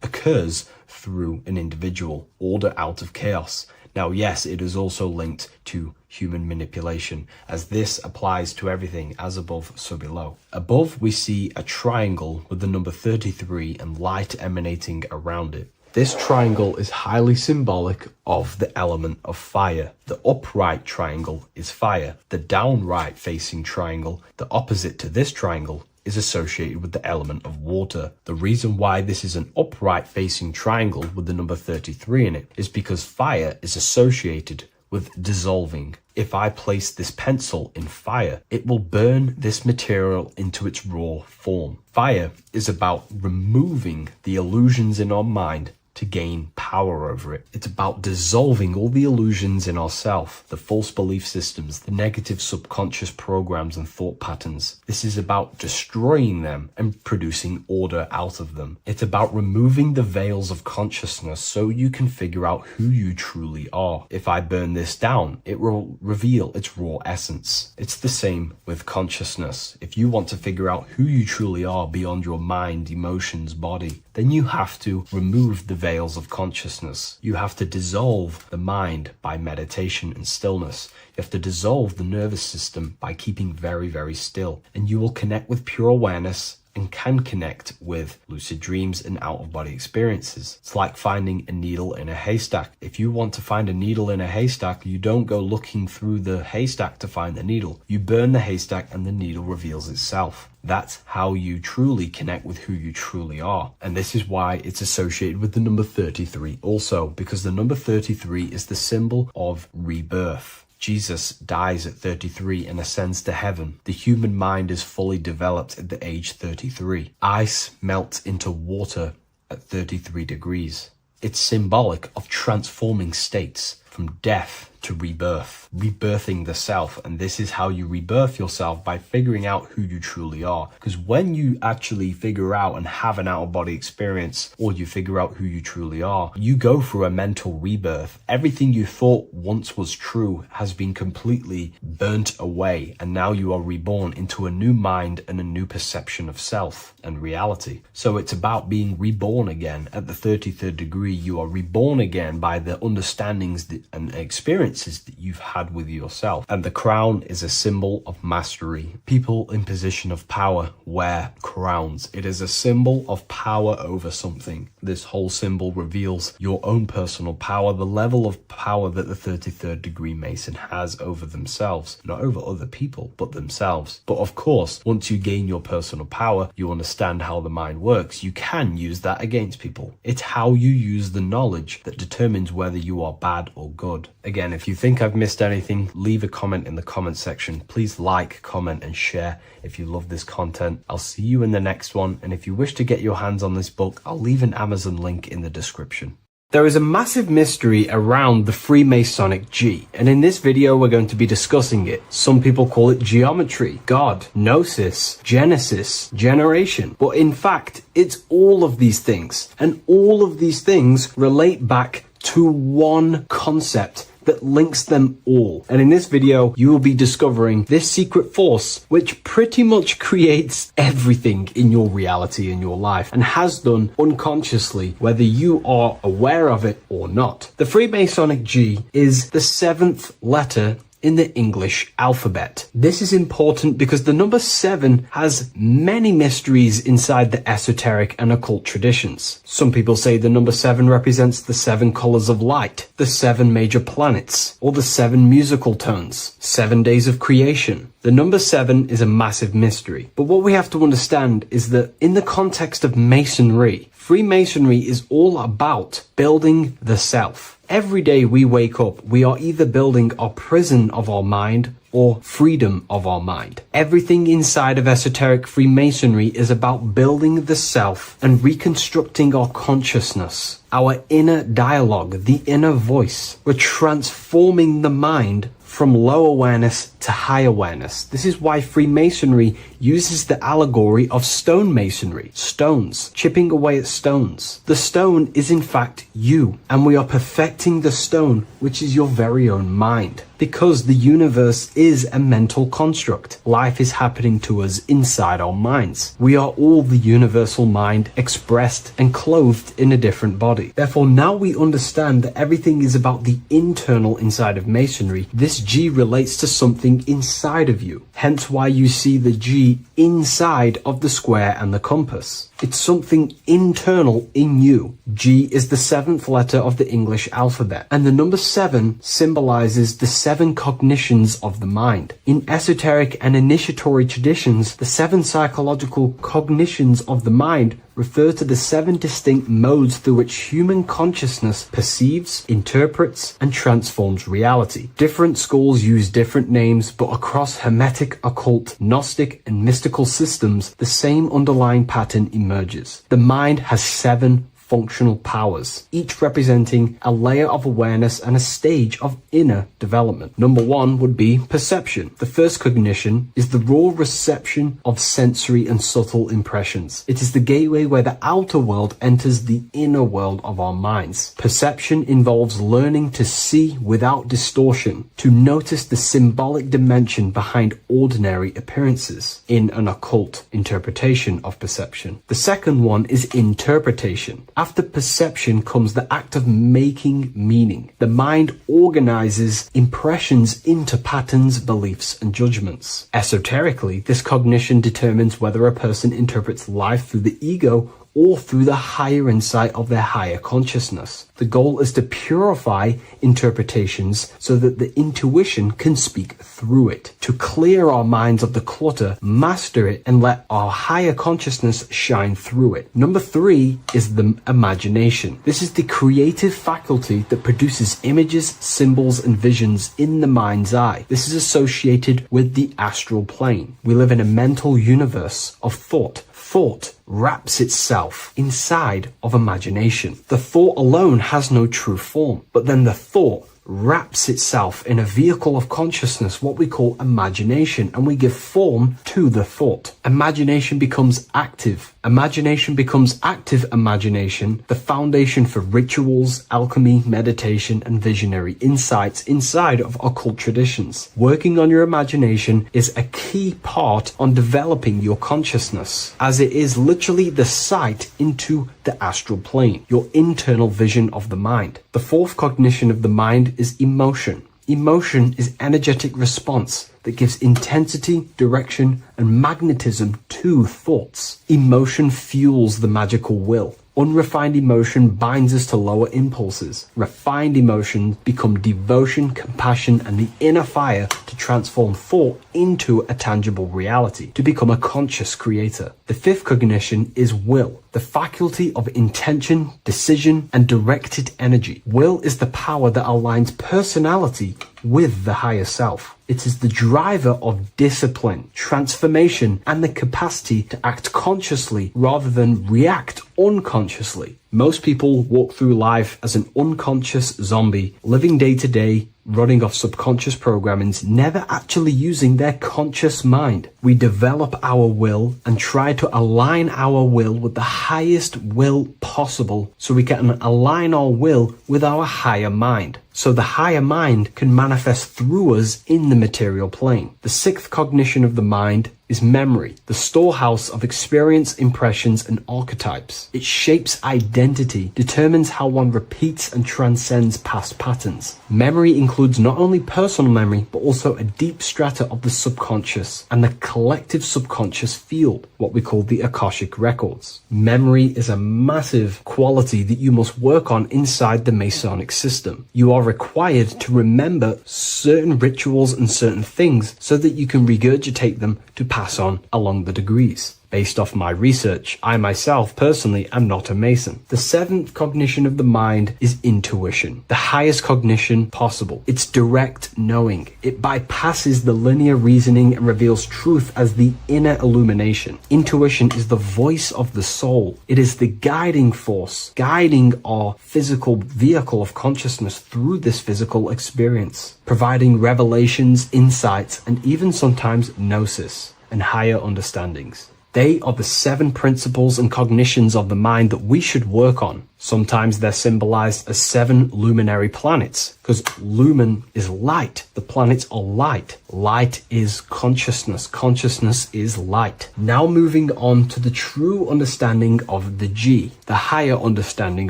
occurs through an individual. Order out of chaos. Now, yes, it is also linked to human manipulation, as this applies to everything as above, so below. Above, we see a triangle with the number 33 and light emanating around it. This triangle is highly symbolic of the element of fire. The upright triangle is fire. The downright facing triangle, the opposite to this triangle, is associated with the element of water. The reason why this is an upright facing triangle with the number 33 in it is because fire is associated with dissolving. If I place this pencil in fire, it will burn this material into its raw form. Fire is about removing the illusions in our mind to gain power over it. It's about dissolving all the illusions in ourself, the false belief systems, the negative subconscious programs and thought patterns. This is about destroying them and producing order out of them. It's about removing the veils of consciousness so you can figure out who you truly are. If I burn this down, it will reveal its raw essence. It's the same with consciousness. If you want to figure out who you truly are beyond your mind, emotions, body, then you have to remove the veils of consciousness. You have to dissolve the mind by meditation and stillness. You have to dissolve the nervous system by keeping very, very still. And you will connect with pure awareness and can connect with lucid dreams and out-of-body experiences. It's like finding a needle in a haystack. If you want to find a needle in a haystack, you don't go looking through the haystack to find the needle. You burn the haystack and the needle reveals itself. That's how you truly connect with who you truly are. And this is why it's associated with the number 33 also, because the number 33 is the symbol of rebirth. Jesus dies at 33 and ascends to heaven. The human mind is fully developed at the age 33. Ice melts into water at 33 degrees. It's symbolic of transforming states from death to rebirth, rebirthing the self. And this is how you rebirth yourself, by figuring out who you truly are. Because when you actually figure out and have an out-of-body experience, or you figure out who you truly are, you go through a mental rebirth. Everything you thought once was true has been completely burnt away, and now you are reborn into a new mind and a new perception of self and reality. So it's about being reborn again. At the 33rd degree, you are reborn again by the understandings and experiences that you've had with yourself. And the crown is a symbol of mastery. People in position of power wear crowns. It is a symbol of power over something. This whole symbol reveals your own personal power, the level of power that the 33rd degree Mason has over themselves, not over other people, but themselves. But of course, once you gain your personal power, you understand how the mind works. You can use that against people. It's how you use the knowledge that determines whether you are bad or good. Again, if you think I've missed anything, leave a comment in the comment section. Please like, comment, and share if you love this content. I'll see you in the next one, and if you wish to get your hands on this book, I'll leave an Amazon link in the description. There is a massive mystery around the Freemasonic G, and in this video we're going to be discussing it. Some people call it geometry, God, Nosis, Genesis, generation, but in fact it's all of these things, and all of these things relate back to one concept that links them all. And in this video, you will be discovering this secret force, which pretty much creates everything in your reality, in your life, and has done unconsciously, whether you are aware of it or not. The Freemasonic G is the 7th letter in the English alphabet. This is important because the number 7 has many mysteries inside the esoteric and occult traditions. Some people say the number 7 represents the 7 colors of light, the 7 major planets, or the 7 musical tones, 7 days of creation. The number 7 is a massive mystery. But what we have to understand is that in the context of Masonry, Freemasonry is all about building the self. Every day we wake up, we are either building our prison of our mind or freedom of our mind. Everything inside of esoteric Freemasonry is about building the self and reconstructing our consciousness, our inner dialogue, the inner voice. We're transforming the mind from low awareness to high awareness. This is why Freemasonry uses the allegory of stonemasonry, stones, chipping away at stones. The stone is in fact you, and we are perfecting the stone, which is your very own mind. Because the universe is a mental construct. Life is happening to us inside our minds. We are all the universal mind expressed and clothed in a different body. Therefore, now we understand that everything is about the internal inside of Masonry. This G relates to something inside of you. Hence why you see the G inside of the square and the compass. It's something internal in you. G is the 7th letter of the English alphabet, and the number 7 symbolizes the 7 cognitions of the mind. In esoteric and initiatory traditions, the 7 psychological cognitions of the mind refer to the 7 distinct modes through which human consciousness perceives, interprets, and transforms reality. Different schools use different names, but across Hermetic, occult, Gnostic, and mystical systems, the same underlying pattern emerges. The mind has 7 functional powers, each representing a layer of awareness and a stage of inner development. Number 1 would be perception. The first cognition is the raw reception of sensory and subtle impressions. It is the gateway where the outer world enters the inner world of our minds. Perception involves learning to see without distortion, to notice the symbolic dimension behind ordinary appearances in an occult interpretation of perception. The second one is interpretation. After perception comes the act of making meaning. The mind organizes impressions into patterns, beliefs, and judgments. Esoterically, this cognition determines whether a person interprets life through the ego or through the higher insight of their higher consciousness. The goal is to purify interpretations so that the intuition can speak through it, to clear our minds of the clutter, master it, and let our higher consciousness shine through it. Number 3 is the imagination. This is the creative faculty that produces images, symbols, and visions in the mind's eye. This is associated with the astral plane. We live in a mental universe of thought. Thought wraps itself inside of imagination. The thought alone has no true form, but then the thought wraps itself in a vehicle of consciousness, what we call imagination, and we give form to the thought. Imagination becomes active. Imagination becomes active imagination, the foundation for rituals, alchemy, meditation, and visionary insights inside of occult traditions. Working on your imagination is a key part on developing your consciousness, as it is literally the sight into the astral plane, your internal vision of the mind. The fourth cognition of the mind is emotion. Emotion is energetic response that gives intensity, direction, and magnetism to thoughts. Emotion fuels the magical will. Unrefined emotion binds us to lower impulses. Refined emotions become devotion, compassion, and the inner fire to transform thought into a tangible reality, to become a conscious creator. The fifth cognition is will, the faculty of intention, decision, and directed energy. Will is the power that aligns personality with the higher self. It is the driver of discipline, transformation, and the capacity to act consciously rather than react unconsciously. Most people walk through life as an unconscious zombie, living day to day, running off subconscious programmings, never actually using their conscious mind. We develop our will and try to align our will with the highest will possible so we can align our will with our higher mind. So the higher mind can manifest through us in the material plane. The sixth cognition of the mind is memory, the storehouse of experience, impressions, and archetypes. It shapes identity, determines how one repeats and transcends past patterns. Memory includes not only personal memory, but also a deep strata of the subconscious and the collective subconscious field, what we call the Akashic records. Memory is a massive quality that you must work on inside the Masonic system. You are required to remember certain rituals and certain things so that you can regurgitate them to pass on along the degrees. Based off my research, I myself personally am not a Mason. The seventh cognition of the mind is intuition, the highest cognition possible. It's direct knowing. It bypasses the linear reasoning and reveals truth as the inner illumination. Intuition is the voice of the soul. It is the guiding force, guiding our physical vehicle of consciousness through this physical experience, providing revelations, insights, and even sometimes Nosis and higher understandings. They are the 7 principles and cognitions of the mind that we should work on. Sometimes they're symbolized as 7 luminary planets, because lumen is light. The planets are light. Light is consciousness. Consciousness is light. Now moving on to the true understanding of the G, the higher understanding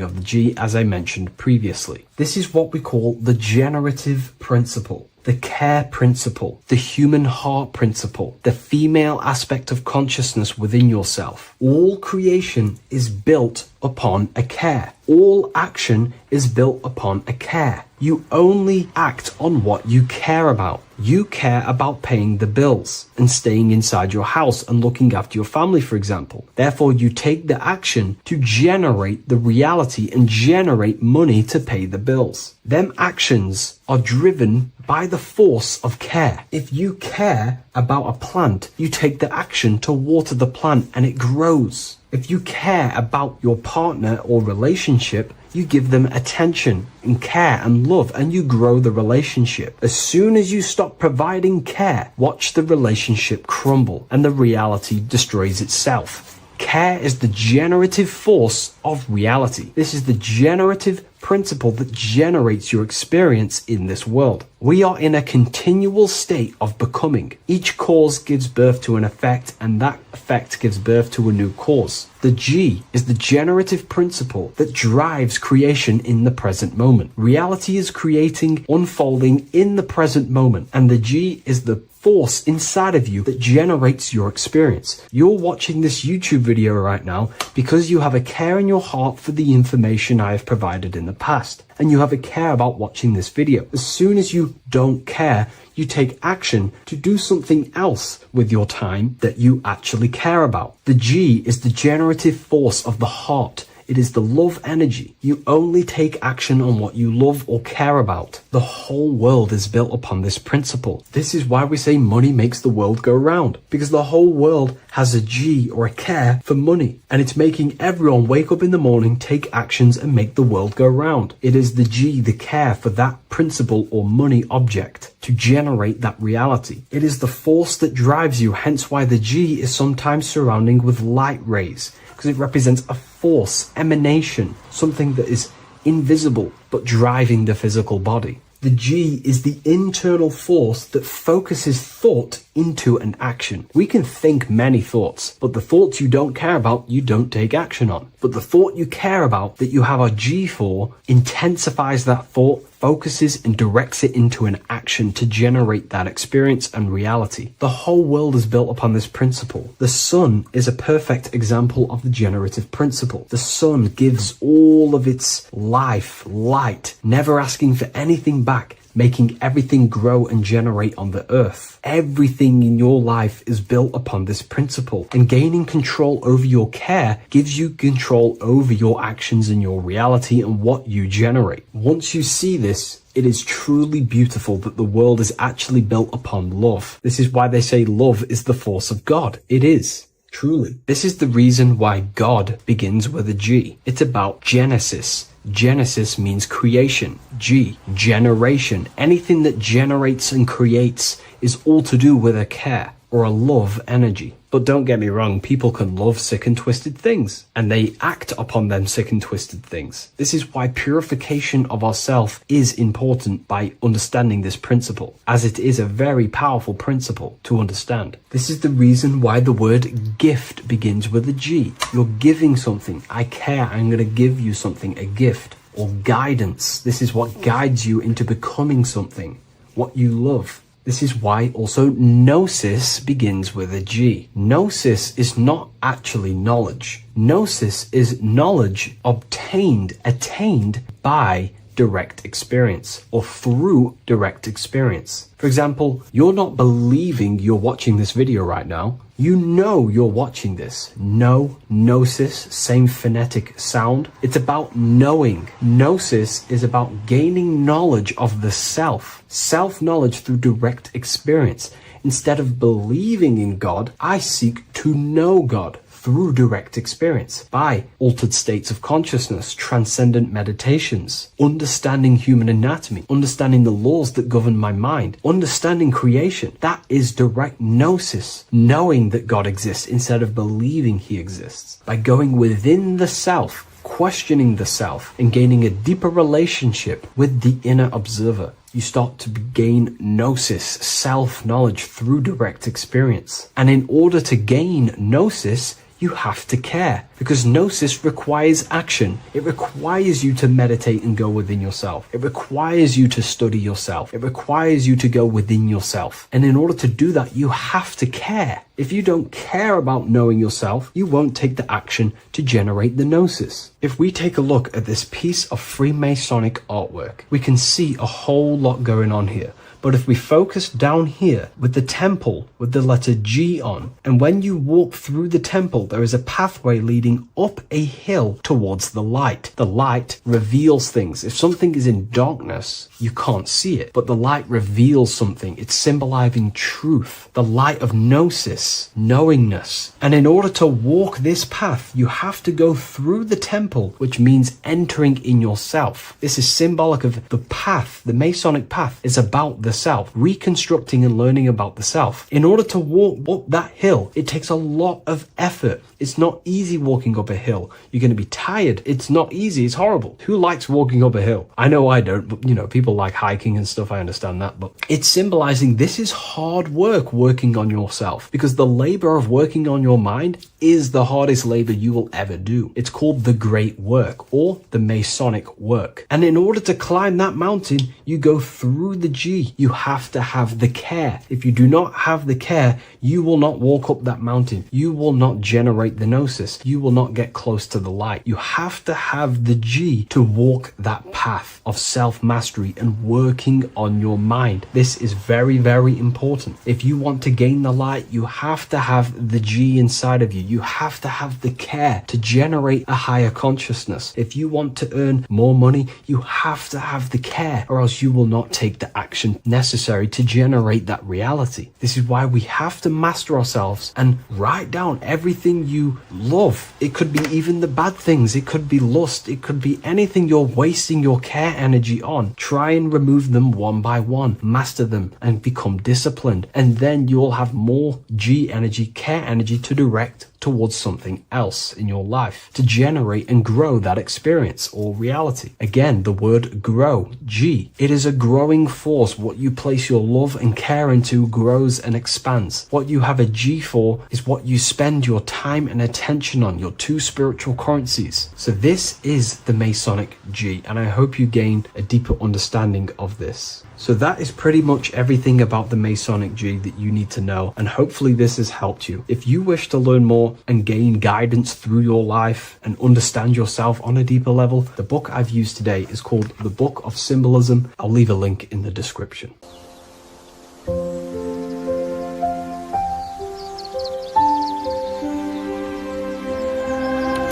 of the G, as I mentioned previously. This is what we call the generative principle, the care principle, the human heart principle, the female aspect of consciousness within yourself. All creation is built upon a care. All action is built upon a care. You only act on what you care about. You care about paying the bills and staying inside your house and looking after your family, for example. Therefore, you take the action to generate the reality and generate money to pay the bills. Them actions are driven by the force of care. If you care about a plant, you take the action to water the plant and it grows. If you care about your partner or relationship, you give them attention and care and love, and you grow the relationship. As soon as you stop providing care, watch the relationship crumble and the reality destroys itself. Care is the generative force of reality. This is the generative principle that generates your experience in this world. We are in a continual state of becoming. Each cause gives birth to an effect, and that effect gives birth to a new cause. The G is the generative principle that drives creation in the present moment. Reality is creating, unfolding in the present moment, and the G is the force inside of you that generates your experience. You're watching this YouTube video right now because you have a care in your heart for the information I have provided in the past, and you have a care about watching this video. As soon as you don't care, you take action to do something else with your time that you actually care about. The G is the generative force of the heart. It is the love energy. You only take action on what you love or care about. The whole world is built upon this principle. This is why we say money makes the world go round, because the whole world has a G or a care for money, and it's making everyone wake up in the morning, take actions, and make the world go round. It is the G, the care for that principle or money object to generate that reality. It is the force that drives you, hence why the G is sometimes surrounding with light rays, because it represents a force, emanation, something that is invisible but driving the physical body. The G is the internal force that focuses thought into an action. We can think many thoughts, but the thoughts you don't care about, you don't take action on. But the thought you care about, that you have a G for, intensifies that thought, focuses and directs it into an action to generate that experience and reality. The whole world is built upon this principle. The sun is a perfect example of the generative principle. The sun gives all of its life, light, never asking for anything back, making everything grow and generate on the earth. Everything in your life is built upon this principle, and gaining control over your care gives you control over your actions and your reality and what you generate. Once you see this, it is truly beautiful that the world is actually built upon love. This is why they say love is the force of God. It is. Truly. This is the reason why God begins with a G. It's about Genesis. Genesis means creation. G, generation. Anything that generates and creates is all to do with a care or a love energy. But don't get me wrong, people can love sick and twisted things, and they act upon them sick and twisted things. This is why purification of ourself is important by understanding this principle, as it is a very powerful principle to understand. This is the reason why the word gift begins with a G. You're giving something. I care, I'm going to give you something, a gift. Or guidance. This is what guides you into becoming something, what you love. This is why also Nosis begins with a G. Nosis is not actually knowledge. Gnosis is knowledge obtained, attained by direct experience or through direct experience. For example, you're not believing you're watching this video right now. You know you're watching this. Know, gnosis, same phonetic sound. It's about knowing. Gnosis is about gaining knowledge of the self. Self-knowledge through direct experience. Instead of believing in God, I seek to know God through direct experience by altered states of consciousness, transcendent meditations, understanding human anatomy, understanding the laws that govern my mind, understanding creation. That is direct gnosis, knowing that God exists instead of believing he exists. By going within the self, questioning the self, and gaining a deeper relationship with the inner observer, you start to gain gnosis, self-knowledge through direct experience. And in order to gain gnosis, you have to care, because gnosis requires action. It requires you to meditate and go within yourself. It requires you to study yourself. It requires you to go within yourself. And in order to do that, you have to care. If you don't care about knowing yourself, you won't take the action to generate the gnosis. If we take a look at this piece of Freemasonic artwork, we can see a whole lot going on here. But if we focus down here with the temple with the letter G on, and when you walk through the temple, there is a pathway leading up a hill towards the light. The light reveals things. If something is in darkness, you can't see it, but the light reveals something. It's symbolizing truth, the light of gnosis, knowingness. And in order to walk this path, you have to go through the temple, which means entering in yourself. This is symbolic of the path. The Masonic path is about the self, reconstructing and learning about the self. In order to walk up that hill, it takes a lot of effort. It's not easy walking up a hill. You're going to be tired. It's not easy. It's horrible. Who likes walking up a hill? I know I don't, but you know, people like hiking and stuff. I understand that, but it's symbolizing this is hard work, working on yourself, because the labor of working on your mind is the hardest labor you will ever do. It's called the great work or the Masonic work. And in order to climb that mountain, you go through the G. You have to have the care. If you do not have the care, you will not walk up that mountain. You will not generate generate the Nosis, you will not get close to the light. You have to have the G to walk that path of self-mastery and working on your mind. This is very, very important. If you want to gain the light, you have to have the G inside of you. You have to have the care to generate a higher consciousness. If you want to earn more money, you have to have the care, or else you will not take the action necessary to generate that reality. This is why we have to master ourselves and write down everything you love. It could be even the bad things. It could be lust. It could be anything you're wasting your care energy on. Try and remove them one by one. Master them and become disciplined. And then you'll have more G energy, care energy to direct towards something else in your life to generate and grow that experience or reality. Again, the word grow, G. It is a growing force. What you place your love and care into grows and expands. What you have a G for is what you spend your time and attention on, your two spiritual currencies. So this is the Masonic G, and I hope you gain a deeper understanding of this. So that is pretty much everything about the Masonic G that you need to know, and hopefully this has helped you. If you wish to learn more and gain guidance through your life and understand yourself on a deeper level, the book I've used today is called The Book of Symbolism. I'll leave a link in the description.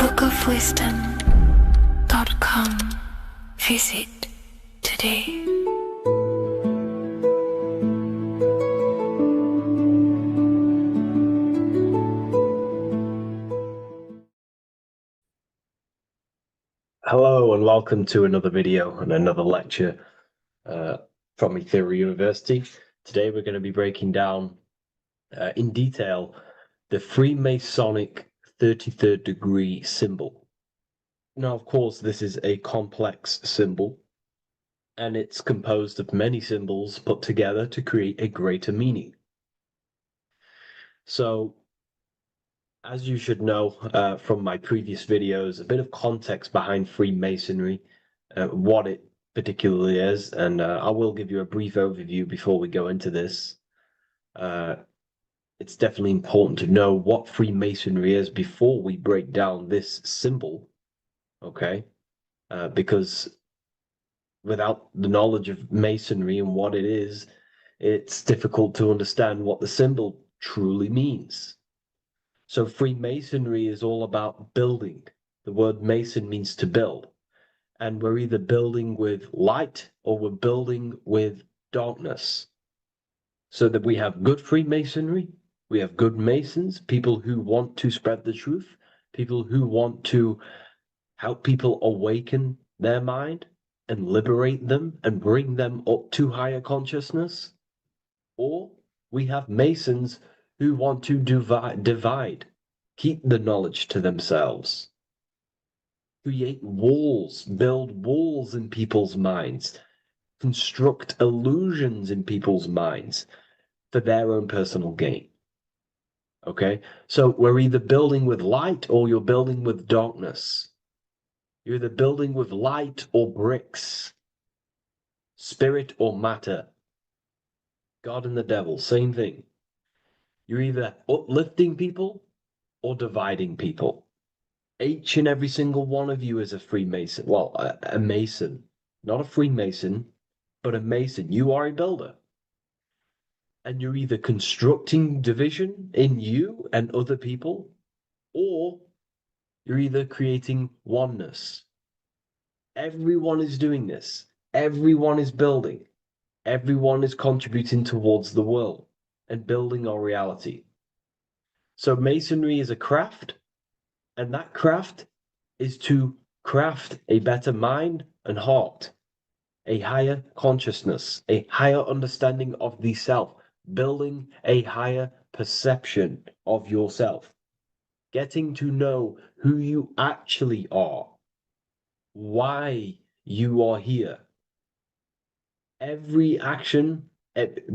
bookofwisdom.com. Visit today. Hello and welcome to another video and another lecture from Ethereal University. Today we're going to be breaking down in detail the Freemasonic 33rd degree symbol. Now, of course, this is a complex symbol, and it's composed of many symbols put together to create a greater meaning. So, as you should know from my previous videos, a bit of context behind Freemasonry, what it particularly is, and I will give you a brief overview before we go into this. It's definitely important to know what Freemasonry is before we break down this symbol, okay? Because without the knowledge of Masonry and what it is, it's difficult to understand what the symbol truly means. So Freemasonry is all about building. The word Mason means to build. And we're either building with light or we're building with darkness. So that we have good Freemasonry, we have good Masons, people who want to spread the truth, people who want to help people awaken their mind and liberate them and bring them up to higher consciousness. Or we have Masons who want to divide, keep the knowledge to themselves, create walls, build walls in people's minds, construct illusions in people's minds for their own personal gain. Okay, so we're either building with light or you're building with darkness. You're either building with light or bricks, spirit or matter. God and the devil, same thing. You're either uplifting people or dividing people. Each and every single one of you is a Freemason. Well, a Mason. Not a Freemason, but a Mason. You are a builder. And you're either constructing division in you and other people, or you're either creating oneness. Everyone is doing this. Everyone is building. Everyone is contributing towards the world and building our reality. So Masonry is a craft, and that craft is to craft a better mind and heart, a higher consciousness, a higher understanding of the self, building a higher perception of yourself, getting to know who you actually are, why you are here. Every action,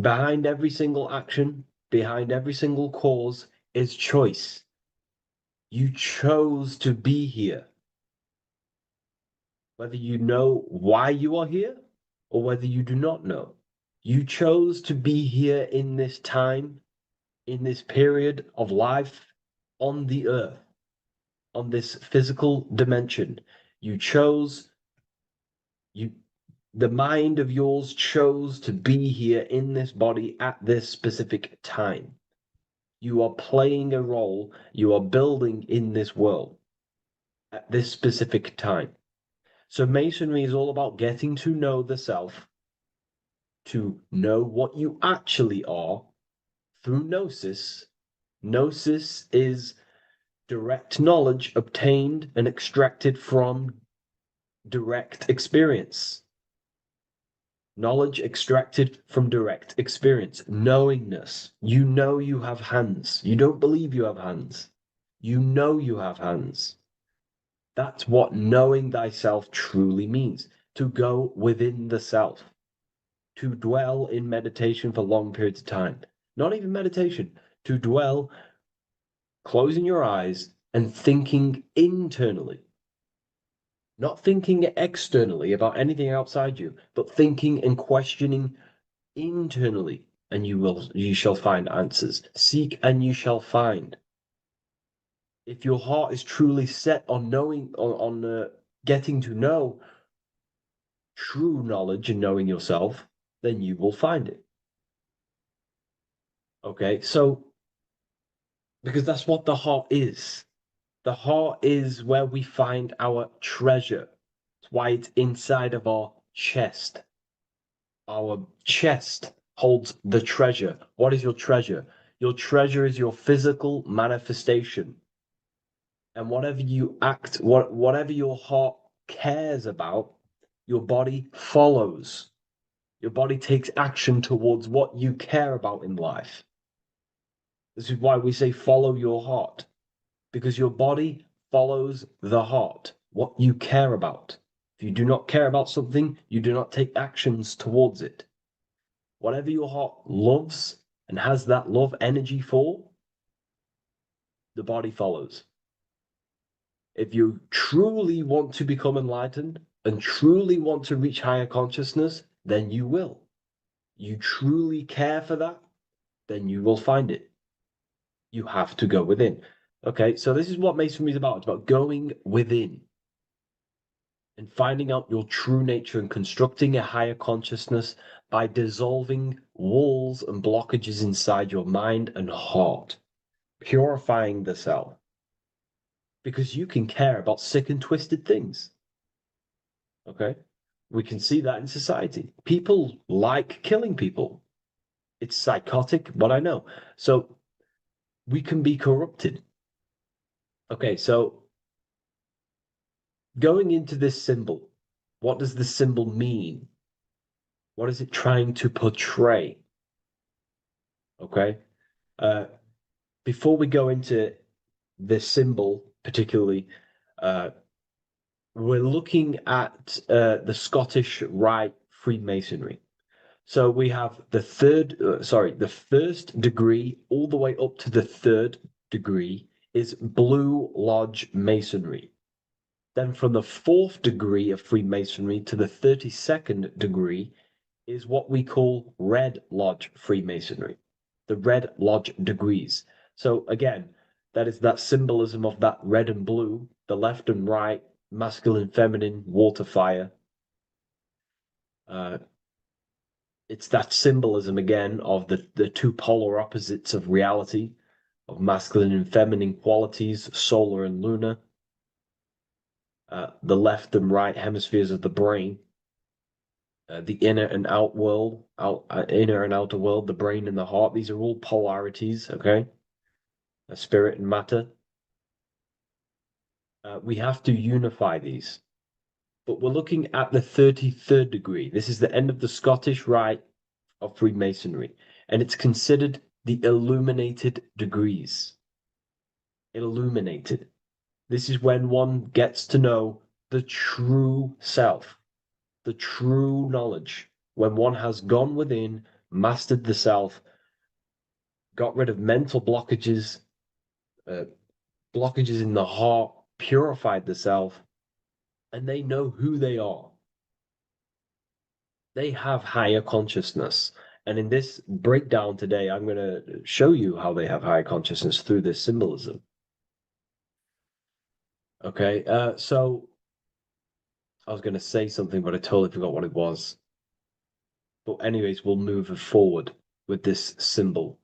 behind every single action, behind every single cause is choice. You chose to be here. Whether you know why you are here or whether you do not know, you chose to be here in this time, in this period of life on the earth. on this physical dimension. You chose, the mind of yours chose to be here in this body at this specific time. You are playing a role, you are building in this world at this specific time. So Masonry is all about getting to know the self, to know what you actually are through Gnosis. Gnosis is direct knowledge obtained and extracted from direct experience. Knowledge extracted from direct experience. Knowingness. You know you have hands. You don't believe you have hands. You know you have hands. That's what knowing thyself truly means. To go within the self. To dwell in meditation for long periods of time. Not even meditation. To dwell, closing your eyes and thinking internally. Not thinking externally about anything outside you, but thinking and questioning internally, and you shall find answers. Seek and you shall find. If your heart is truly set on knowing, on getting to know true knowledge and knowing yourself, then you will find it. Okay, so because that's what the heart is. The heart is where we find our treasure. That's why it's inside of our chest. Our chest holds the treasure. What is your treasure? Your treasure is your physical manifestation. And whatever you act, whatever your heart cares about, your body follows. Your body takes action towards what you care about in life. This is why we say follow your heart, because your body follows the heart, what you care about. If you do not care about something, you do not take actions towards it. Whatever your heart loves and has that love energy for, the body follows. If you truly want to become enlightened and truly want to reach higher consciousness, then you will. You truly care for that, then you will find it. You have to go within. Okay, so this is what Masonry is about. It's about going within and finding out your true nature and constructing a higher consciousness by dissolving walls and blockages inside your mind and heart, purifying the self. Because you can care about sick and twisted things. Okay? We can see that in society. People like killing people. It's psychotic, but I know. So we can be corrupted. Okay, so going into this symbol, what does this symbol mean? What is it trying to portray? Okay? Before we go into this symbol, particularly, we're looking at the Scottish Rite Freemasonry. So we have the first degree all the way up to the third degree is Blue Lodge Masonry. Then from the fourth degree of Freemasonry to the 32nd degree is what we call Red Lodge Freemasonry, the Red Lodge degrees. So again, that is that symbolism of that red and blue, the left and right, masculine, feminine, water, fire. It's that symbolism again of the two polar opposites of reality, of masculine and feminine qualities, solar and lunar. The left and right hemispheres of the brain, the inner and out world, inner and outer world, the brain and the heart. These are all polarities, okay? Spirit and matter. We have to unify these. But we're looking at the 33rd degree. This is the end of the Scottish Rite of Freemasonry, and it's considered the illuminated degrees. Illuminated. This is when one gets to know the true self, the true knowledge, when one has gone within, mastered the self, got rid of mental blockages, blockages in the heart, purified the self, and they know who they are. They have higher consciousness. And in this breakdown today, I'm going to show you how they have higher consciousness through this symbolism. Okay, so I was going to say something, but I totally forgot what it was. But anyways, we'll move forward with this symbol.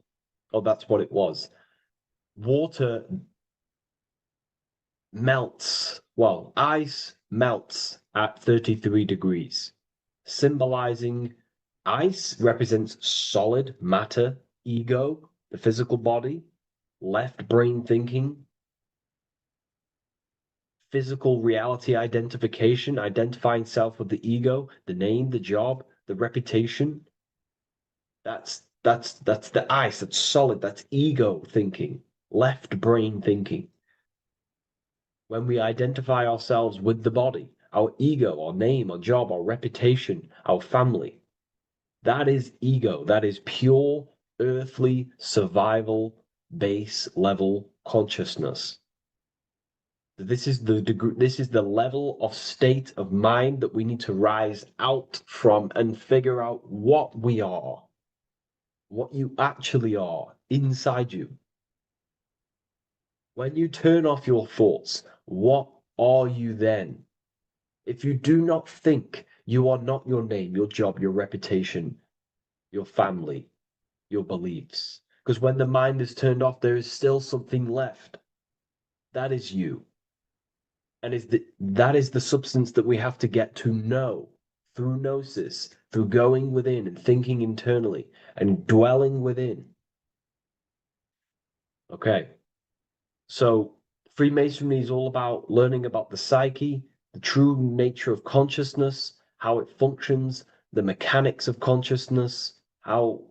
Oh, that's what it was. Water melts, well, ice melts at 33 degrees, symbolizing ice represents solid matter, ego, the physical body, left brain thinking, physical reality identification, identifying self with the ego, the name, the job, the reputation. That's the ice, that's solid, that's ego thinking, left brain thinking. When we identify ourselves with the body, our ego, our name, our job, our reputation, our family, that is ego. That is pure earthly survival base level consciousness. This is the degree, this is the level of state of mind that we need to rise out from and figure out what we are, what you actually are inside you. When you turn off your thoughts, what are you then? If you do not think, you are not your name, your job, your reputation, your family, your beliefs. Because when the mind is turned off, there is still something left. That is you. And that is the substance that we have to get to know through Nosis, through going within and thinking internally and dwelling within. Okay. So Freemasonry is all about learning about the psyche, the true nature of consciousness, how it functions, the mechanics of consciousness, how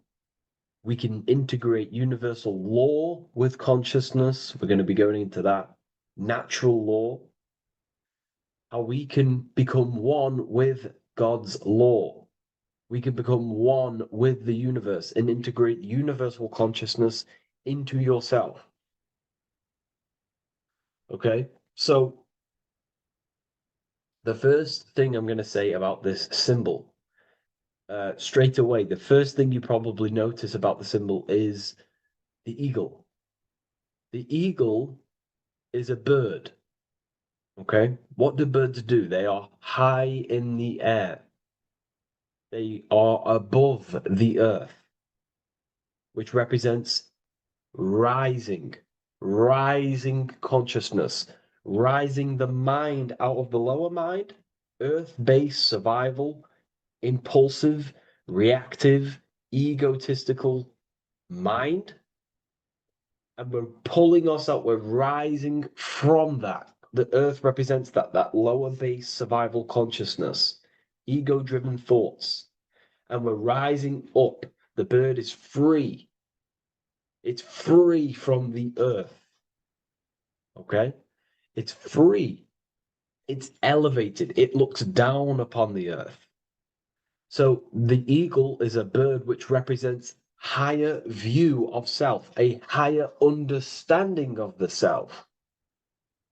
we can integrate universal law with consciousness. We're going to be going into that. Natural law, how we can become one with God's law. We can become one with the universe and integrate universal consciousness into yourself. Okay, so the first thing I'm going to say about this symbol, straight away, the first thing you probably notice about the symbol is the eagle. The eagle is a bird. Okay, what do birds do? They are high in the air. They are above the earth, which represents rising consciousness, rising the mind out of the lower mind, earth-based survival, impulsive, reactive, egotistical mind. And we're pulling us up, we're rising from that. The earth represents that lower base survival consciousness, ego-driven thoughts. And we're rising up. The bird is free. It's free from the earth. Okay? It's free. It's elevated. It looks down upon the earth. So the eagle is a bird which represents higher view of self, a higher understanding of the self.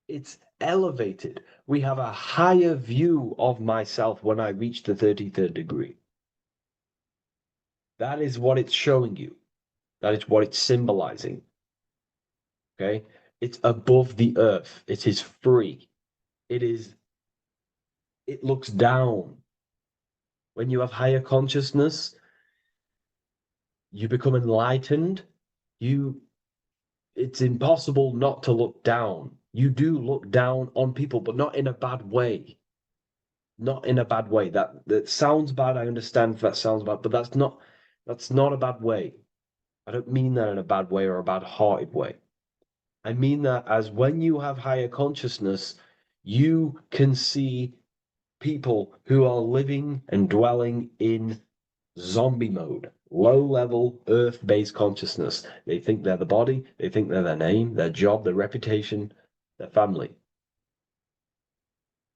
It's elevated. We have a higher view of myself when I reach the 33rd degree. That is what it's showing you. That is what it's symbolizing. Okay? It's above the earth. It is free. It looks down. When you have higher consciousness, you become enlightened. It's impossible not to look down. You do look down on people, but not in a bad way. Not in a bad way. That sounds bad. I understand if that sounds bad, but that's not a bad way. I don't mean that in a bad way or a bad-hearted way. I mean that as when you have higher consciousness, you can see people who are living and dwelling in zombie mode, low-level earth-based consciousness. They think they're the body, they think they're their name, their job, their reputation, their family.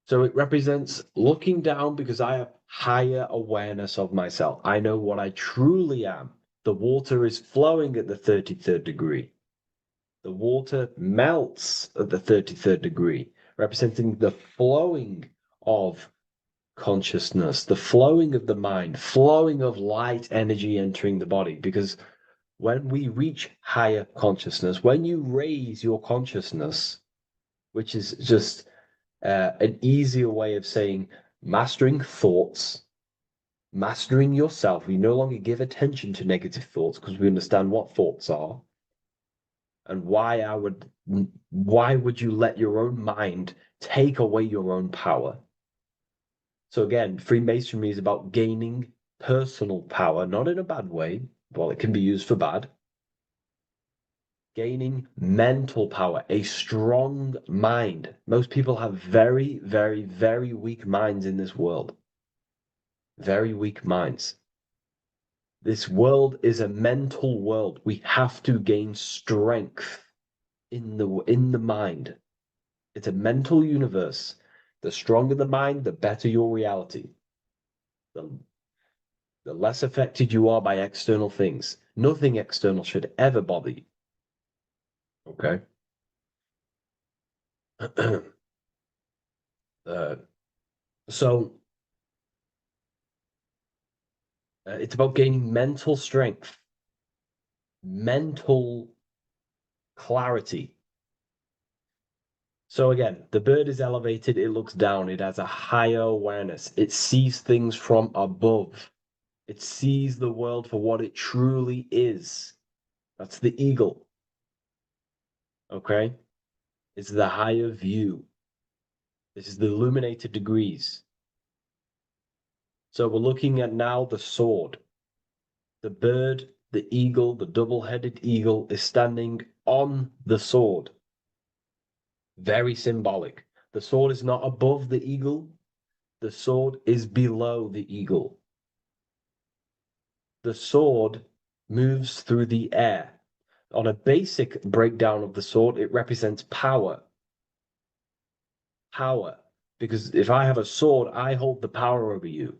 So it represents looking down because I have higher awareness of myself. I know what I truly am. The water is flowing at the 33rd degree. The water melts at the 33rd degree, representing the flowing of consciousness, the flowing of the mind, flowing of light energy entering the body. Because when we reach higher consciousness, when you raise your consciousness, which is just an easier way of saying mastering thoughts, mastering yourself. We no longer give attention to negative thoughts because we understand what thoughts are and why would you let your own mind take away your own power? So again, Freemasonry is about gaining personal power, not in a bad way. Well, it can be used for bad. Gaining mental power, a strong mind. Most people have very, very, very weak minds in this world. Very weak minds. This world is a mental world. We have to gain strength in the mind. It's a mental universe. The stronger the mind, the better your reality. The less affected you are by external things. Nothing external should ever bother you. Okay? So it's about gaining mental strength, mental clarity. So again, the bird is elevated, it looks down, it has a higher awareness, it sees things from above, it sees the world for what it truly is. That's the eagle. Okay? It's the higher view. This is the illuminated degrees. So we're looking at now the sword. The bird, the eagle, the double-headed eagle is standing on the sword. Very symbolic. The sword is not above the eagle. The sword is below the eagle. The sword moves through the air. On a basic breakdown of the sword, it represents power. Power. Because if I have a sword, I hold the power over you.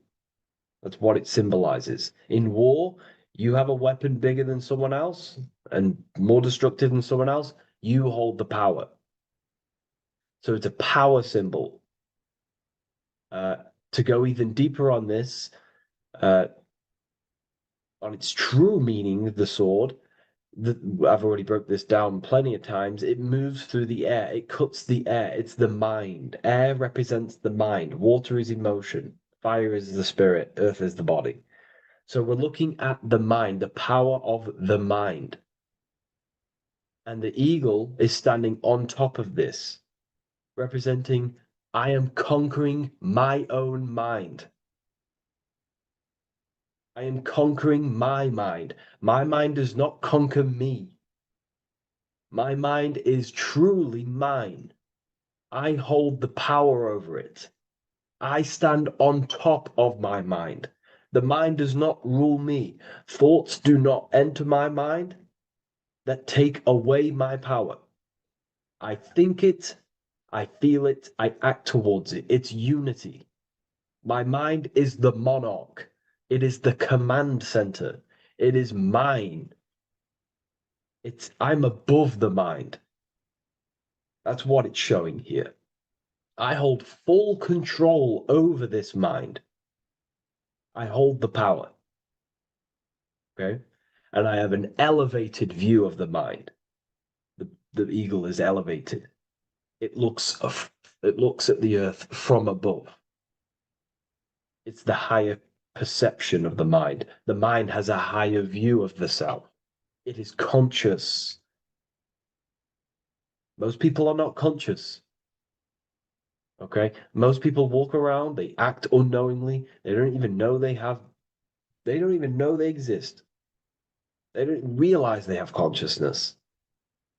That's what it symbolizes. In war, you have a weapon bigger than someone else and more destructive than someone else, you hold the power. So it's a power symbol. To go even deeper on this, on its true meaning, the sword, I've already broke this down plenty of times. It moves through the air. It cuts the air. It's the mind. Air represents the mind. Water is emotion. Fire is the spirit. Earth is the body. So we're looking at the mind, the power of the mind. And the eagle is standing on top of this, representing, I am conquering my own mind. I am conquering my mind. My mind does not conquer me. My mind is truly mine. I hold the power over it. I stand on top of my mind. The mind does not rule me. Thoughts do not enter my mind that take away my power. I think it, I feel it, I act towards it. It's unity. My mind is the monarch. It is the command center. It is mine. I'm above the mind. That's what it's showing here. I hold full control over this mind. I hold the power. Okay? And I have an elevated view of the mind. The eagle is elevated. It looks at the earth from above. It's the higher perception of the mind. The mind has a higher view of the self. It is conscious. Most people are not conscious. Okay? Most people walk around, they act unknowingly, they don't even know they exist. They don't realize they have consciousness.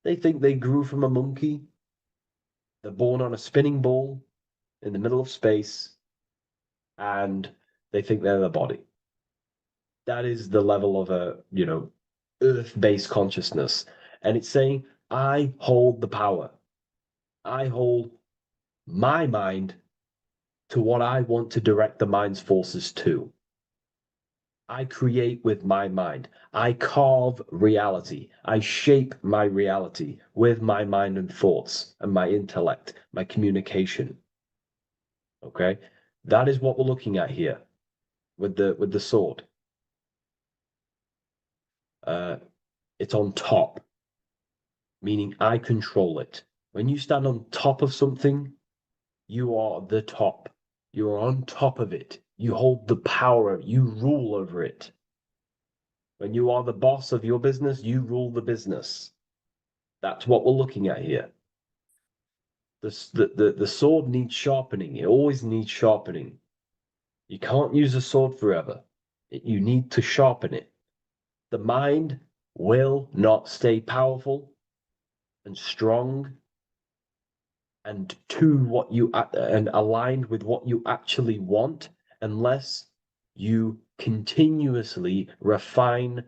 They think they grew from a monkey. They're born on a spinning ball in the middle of space, and they think they're the body. That is the level of earth-based consciousness. And it's saying, I hold the power. I hold my mind to what I want to direct the mind's forces to. I create with my mind. I carve reality. I shape my reality with my mind and thoughts and my intellect, my communication. Okay? That is what we're looking at here with the sword. It's on top, meaning I control it. When you stand on top of something, You are the top. You are on top of it. You hold the power. You rule over it. When you are the boss of your business, you rule the business. That's what we're looking at here. The sword needs sharpening. It always needs sharpening. You can't use a sword forever. You need to sharpen it. The mind will not stay powerful and strong and and aligned with what you actually want unless you continuously refine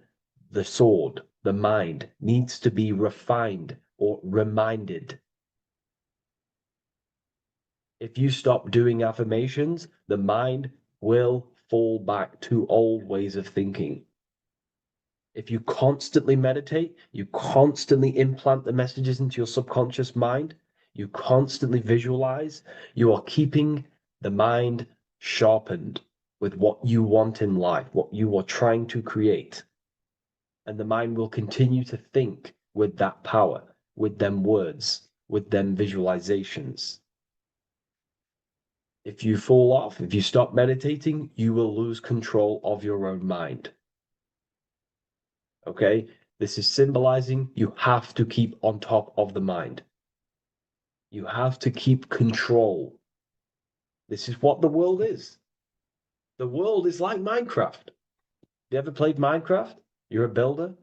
the sword. The mind needs to be refined or reminded. If you stop doing affirmations, the mind will fall back to old ways of thinking. If you constantly meditate, you constantly implant the messages into your subconscious mind, you constantly visualize, you are keeping the mind sharpened with what you want in life, what you are trying to create. And the mind will continue to think with that power, with them words, with them visualizations. If you fall off, if you stop meditating, you will lose control of your own mind. Okay? This is symbolizing you have to keep on top of the mind. You have to keep control. This is what the world is. The world is like Minecraft. You ever played Minecraft? You're a builder.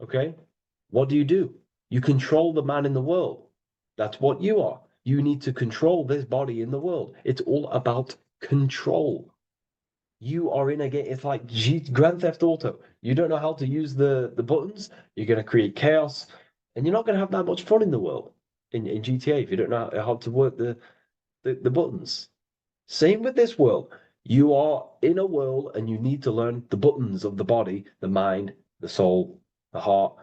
Okay? What do? You control the man in the world. That's what you are. You need to control this body in the world. It's all about control. You are in a game. It's like Grand Theft Auto. You don't know how to use the buttons. You're going to create chaos, and you're not going to have that much fun in the world in GTA if you don't know how to work the buttons. Same with this world. You are in a world, and you need to learn the buttons of the body, the mind, the soul, the heart.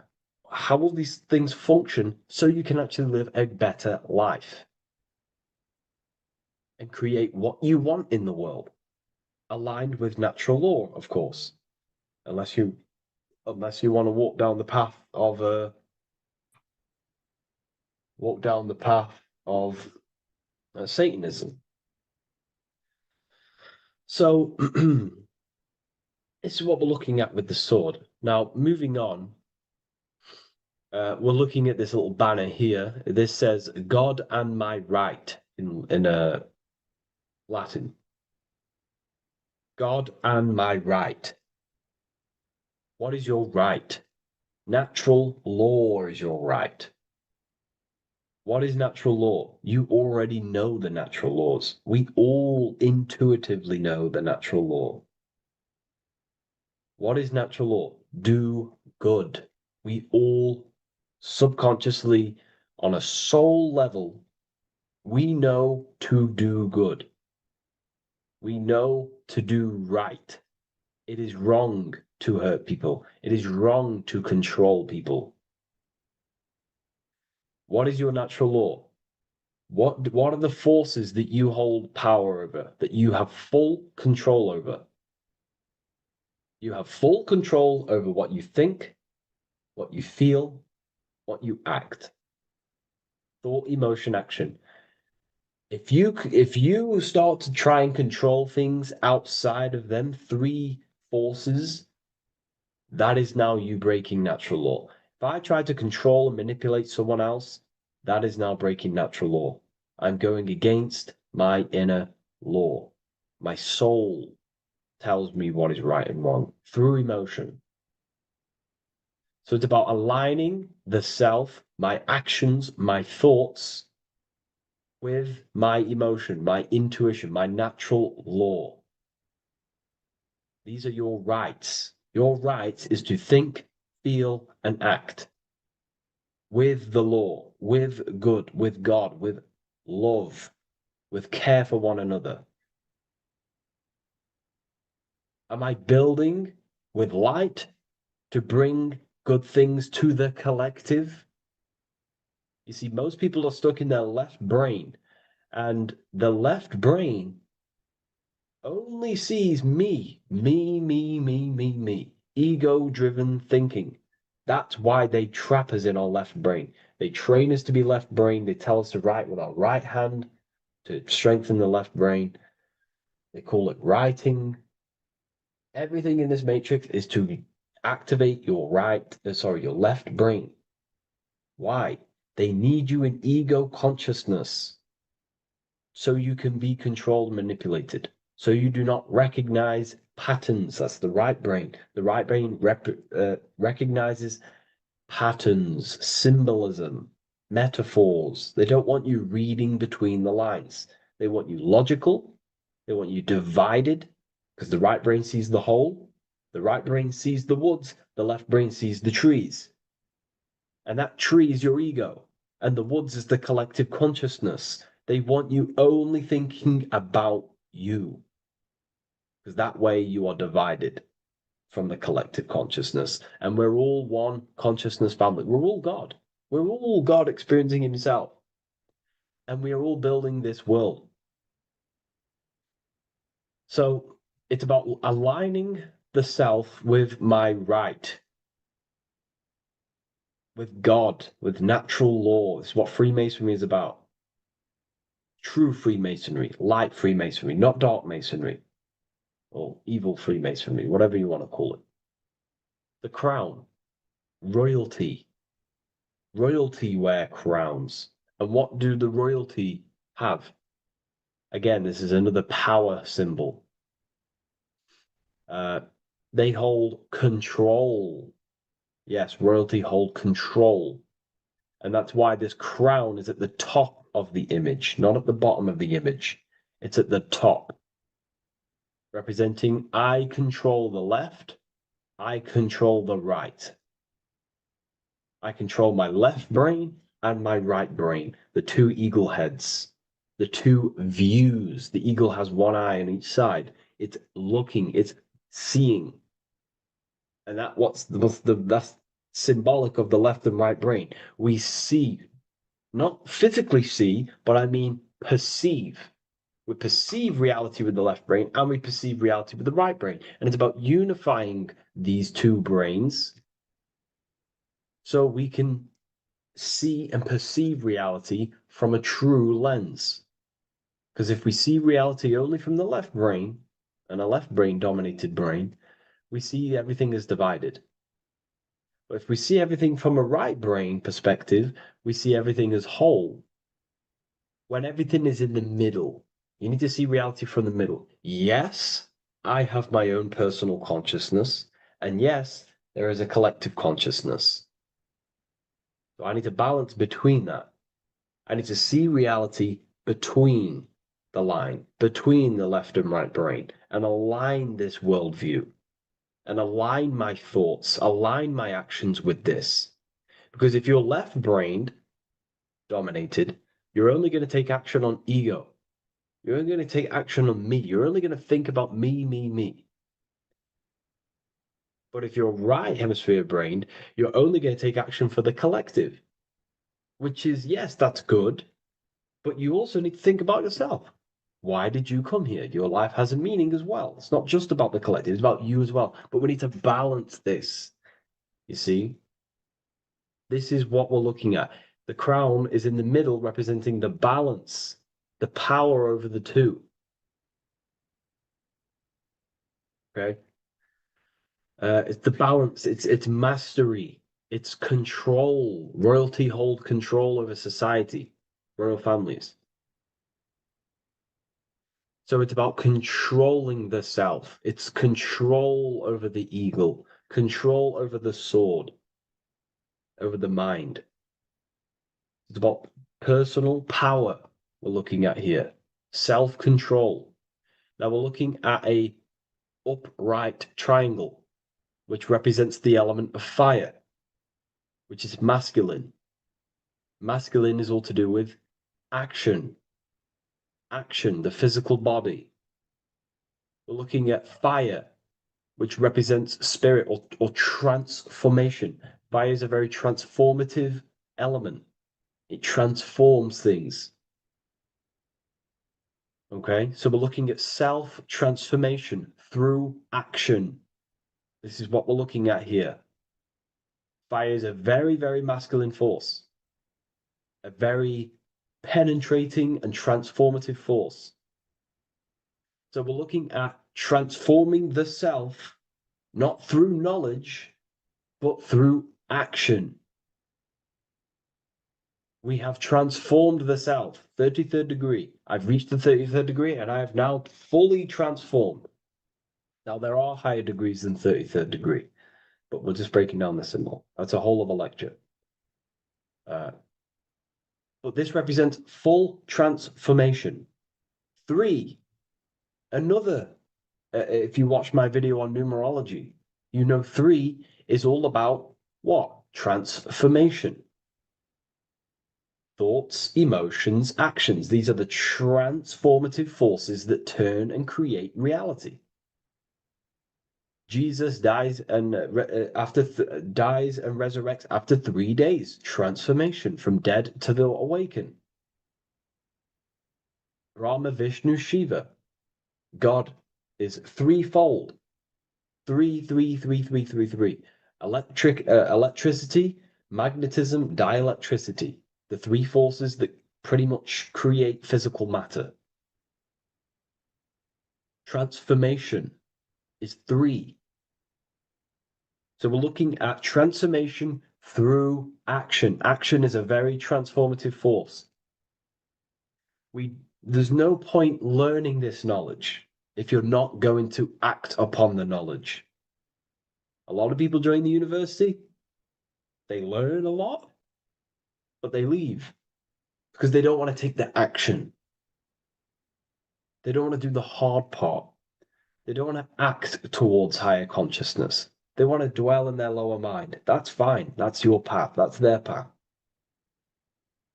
How will these things function so you can actually live a better life and create what you want in the world? Aligned with natural law, of course, unless you want to walk down the path of Satanism. So this is what we're looking at with the sword. Now, moving on, we're looking at this little banner here. This says "God and my right" in Latin. God and my right. What is your right? Natural law is your right. What is natural law? You already know the natural laws. We all intuitively know the natural law. What is natural law? Do good. We all subconsciously, on a soul level, we know to do good. We know to do right. It is wrong to hurt people. It is wrong to control people. What is your natural law? What are the forces that you hold power over, that you have full control over? You have full control over what you think, what you feel, what you act. Thought, emotion, action. If you start to try and control things outside of them three forces, that is now you breaking natural law. If I try to control and manipulate someone else, that is now breaking natural law. I'm going against my inner law. My soul tells me what is right and wrong through emotion. So it's about aligning the self, my actions, my thoughts, with my emotion, my intuition, my natural law. These are your rights. Your rights is to think, feel, and act with the law, with good, with God, with love, with care for one another. Am I building with light to bring good things to the collective? You see, most people are stuck in their left brain, and the left brain only sees me, ego-driven thinking. That's why they trap us in our left brain. They train us to be left brain. They tell us to write with our right hand to strengthen the left brain. They call it writing. Everything in this matrix is to activate your your left brain. Why? They need you in ego consciousness so you can be controlled and manipulated. So you do not recognize patterns. That's the right brain. The right brain recognizes patterns, symbolism, metaphors. They don't want you reading between the lines. They want you logical. They want you divided, because the right brain sees the whole. The right brain sees the woods. The left brain sees the trees. And that tree is your ego. And the woods is the collective consciousness. They want you only thinking about you. Because that way you are divided from the collective consciousness. And we're all one consciousness family. We're all God. We're all God experiencing himself. And we are all building this world. So it's about aligning the self with my right, with God, with natural law. It's what Freemasonry is about. True Freemasonry, light Freemasonry, not dark Masonry, or evil Freemasonry, whatever you want to call it. The crown, royalty. Royalty wear crowns. And what do the royalty have? Again, this is another power symbol. They hold control. Yes, royalty hold control. And that's why this crown is at the top of the image, not at the bottom of the image. It's at the top, representing I control the left, I control the right. I control my left brain and my right brain, the two eagle heads, the two views. The eagle has one eye on each side. It's looking, it's seeing. And that's symbolic of the left and right brain. We see, not physically see, but I mean perceive. We perceive reality with the left brain and we perceive reality with the right brain. And it's about unifying these two brains so we can see and perceive reality from a true lens. Because if we see reality only from the left brain, and a left brain dominated brain, we see everything as divided. But if we see everything from a right brain perspective, we see everything as whole. When everything is in the middle, you need to see reality from the middle. Yes, I have my own personal consciousness, and yes, there is a collective consciousness. So I need to balance between that. I need to see reality between the line, between the left and right brain, and align this worldview, and align my thoughts, align my actions with this. Because if you're left-brained dominated, you're only going to take action on ego. You're only going to take action on me. You're only going to think about me, me, me. But if you're right hemisphere brained, you're only going to take action for the collective, which is, yes, that's good, but you also need to think about yourself. Why did you come here? Your life has a meaning as well. It's not just about the collective, it's about you as well. But we need to balance this. You see? This is what we're looking at. The crown is in the middle, representing the balance, the power over the two. Okay? It's the balance, it's mastery, it's control. Royalty hold control over society, royal families. So it's about controlling the self. It's control over the eagle, control over the sword, over the mind. It's about personal power we're looking at here, self-control. Now we're looking at a upright triangle, which represents the element of fire, which is masculine. Masculine is all to do with action. Action, the physical body. We're looking at fire, which represents spirit or transformation. Fire is a very transformative element. It transforms things. Okay, so we're looking at self-transformation through action. This is what we're looking at here. Fire is a very, very masculine force. a very penetrating and transformative force. So we're looking at transforming the self, not through knowledge, but through action. We have transformed the self, 33rd degree. I've reached the 33rd degree and I have now fully transformed. Now, there are higher degrees than 33rd degree, but we're just breaking down the symbol. That's a whole of a lecture. But this represents full transformation. 3, another, if you watch my video on numerology, you know 3 is all about what? Transformation. Thoughts, emotions, actions. These are the transformative forces that turn and create reality. Jesus dies and dies and resurrects after 3 days. Transformation from dead to the awakened. Brahma, Vishnu, Shiva. God is threefold. 3, 3, 3, 3, 3, 3. Electricity, magnetism, dielectricity. The 3 forces that pretty much create physical matter. Transformation is 3. So we're looking at transformation through action. Action is a very transformative force. There's no point learning this knowledge if you're not going to act upon the knowledge. A lot of people join the university, they learn a lot, but they leave because they don't want to take the action. They don't want to do the hard part. They don't want to act towards higher consciousness. They want to dwell in their lower mind. That's fine. That's your path. That's their path.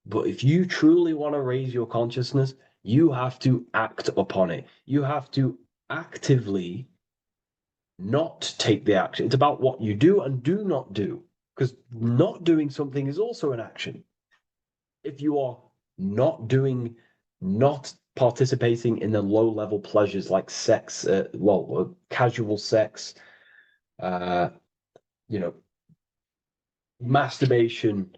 But if you truly want to raise your consciousness, you have to act upon it. You have to actively not take the action. It's about what you do and do not do, because not doing something is also an action. If you are not participating in the low-level pleasures like sex, casual sex, masturbation,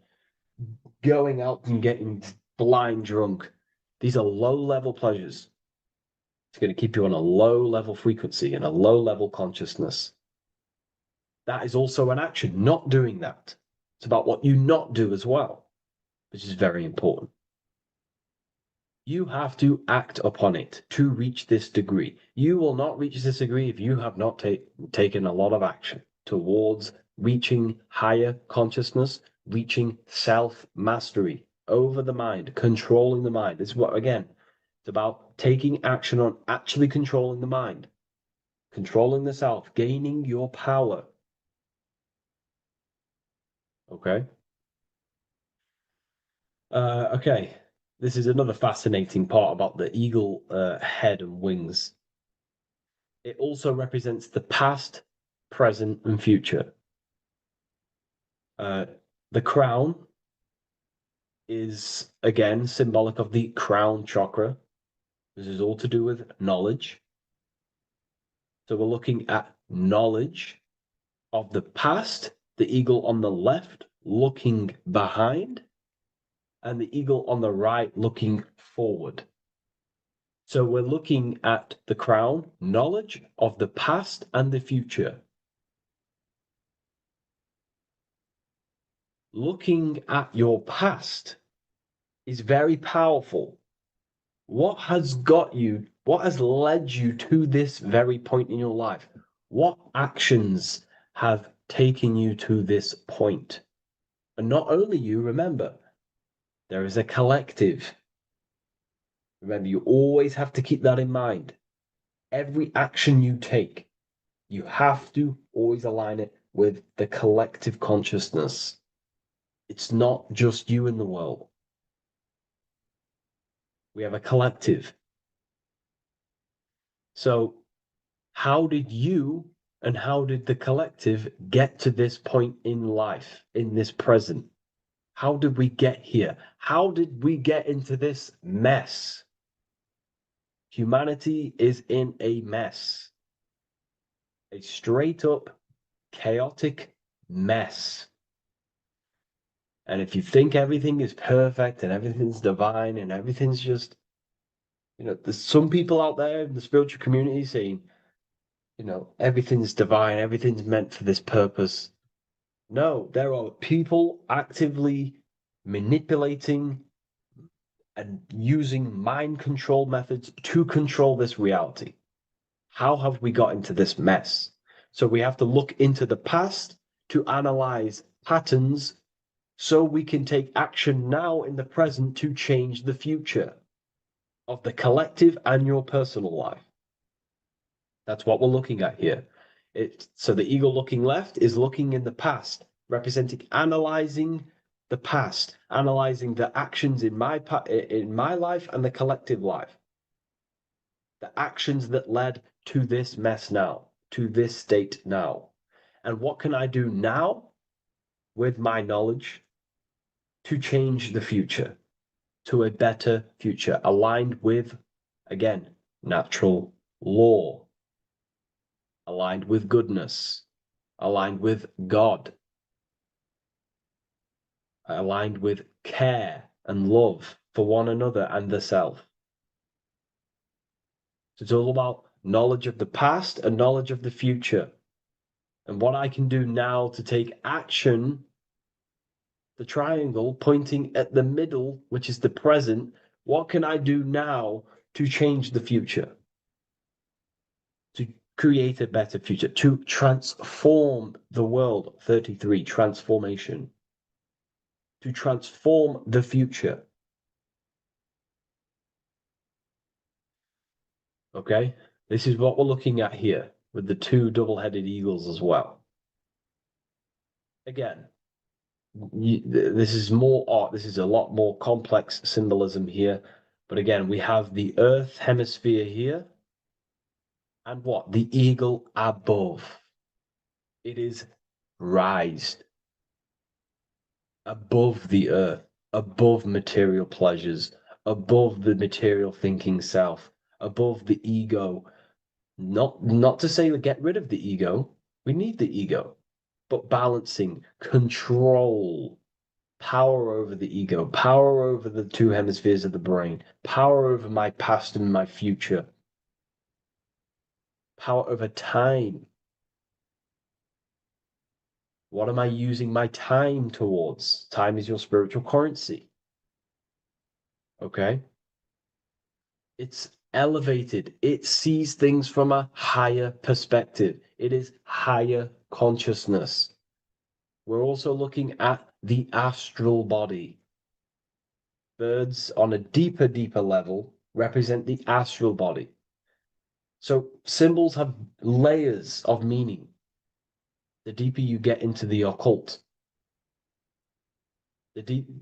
going out and getting blind drunk. These are low-level pleasures. It's going to keep you on a low-level frequency and a low-level consciousness. That is also an action, not doing that. It's about what you not do as well, which is very important. You have to act upon it to reach this degree. You will not reach this degree if you have not taken a lot of action towards reaching higher consciousness, reaching self-mastery over the mind, controlling the mind. This is what, again, it's about taking action on actually controlling the mind, controlling the self, gaining your power. Okay? Okay. This is another fascinating part about the eagle head and wings. It also represents the past, present, and future. The crown is, again, symbolic of the crown chakra. This is all to do with knowledge. So we're looking at knowledge of the past, the eagle on the left looking behind, and the eagle on the right looking forward. So we're looking at the crown, knowledge of the past and the future. Looking at your past is very powerful. What has led you to this very point in your life? What actions have taken you to this point? And not only you, remember, there is a collective. Remember, you always have to keep that in mind. Every action you take, you have to always align it with the collective consciousness. It's not just you in the world. We have a collective. So how did you and how did the collective get to this point in life, in this present? How did we get here? How did we get into this mess? Humanity is in a mess. A straight up chaotic mess. And if you think everything is perfect and everything's divine and everything's just, there's some people out there in the spiritual community saying, everything's divine, everything's meant for this purpose. No, there are people actively manipulating and using mind control methods to control this reality. How have we got into this mess? So we have to look into the past to analyze patterns so we can take action now in the present to change the future of the collective and your personal life. That's what we're looking at here. So the eagle looking left is looking in the past, representing analyzing the past, analyzing the actions in my life and the collective life. The actions that led to this mess now, to this state now. And what can I do now with my knowledge to change the future to a better future, aligned with, again, natural law, aligned with goodness, aligned with God, aligned with care and love for one another and the self. So it's all about knowledge of the past and knowledge of the future. And what I can do now to take action, the triangle pointing at the middle, which is the present, what can I do now to change the future? To create a better future, to transform the world, 33, transformation. To transform the future. Okay, this is what we're looking at here with the two double-headed eagles as well. Again, this is more art. This is a lot more complex symbolism here. But again, we have the Earth hemisphere here. And what? The eagle above. It is raised above the earth, above material pleasures, above the material thinking self, above the ego. Not to say get rid of the ego. We need the ego. But balancing, control, power over the ego, power over the two hemispheres of the brain, power over my past and my future, power over time. What am I using my time towards? Time is your spiritual currency. Okay? It's elevated. It sees things from a higher perspective. It is higher consciousness. We're also looking at the astral body. Birds on a deeper level represent the astral body. So symbols have layers of meaning. The deeper you get into the occult.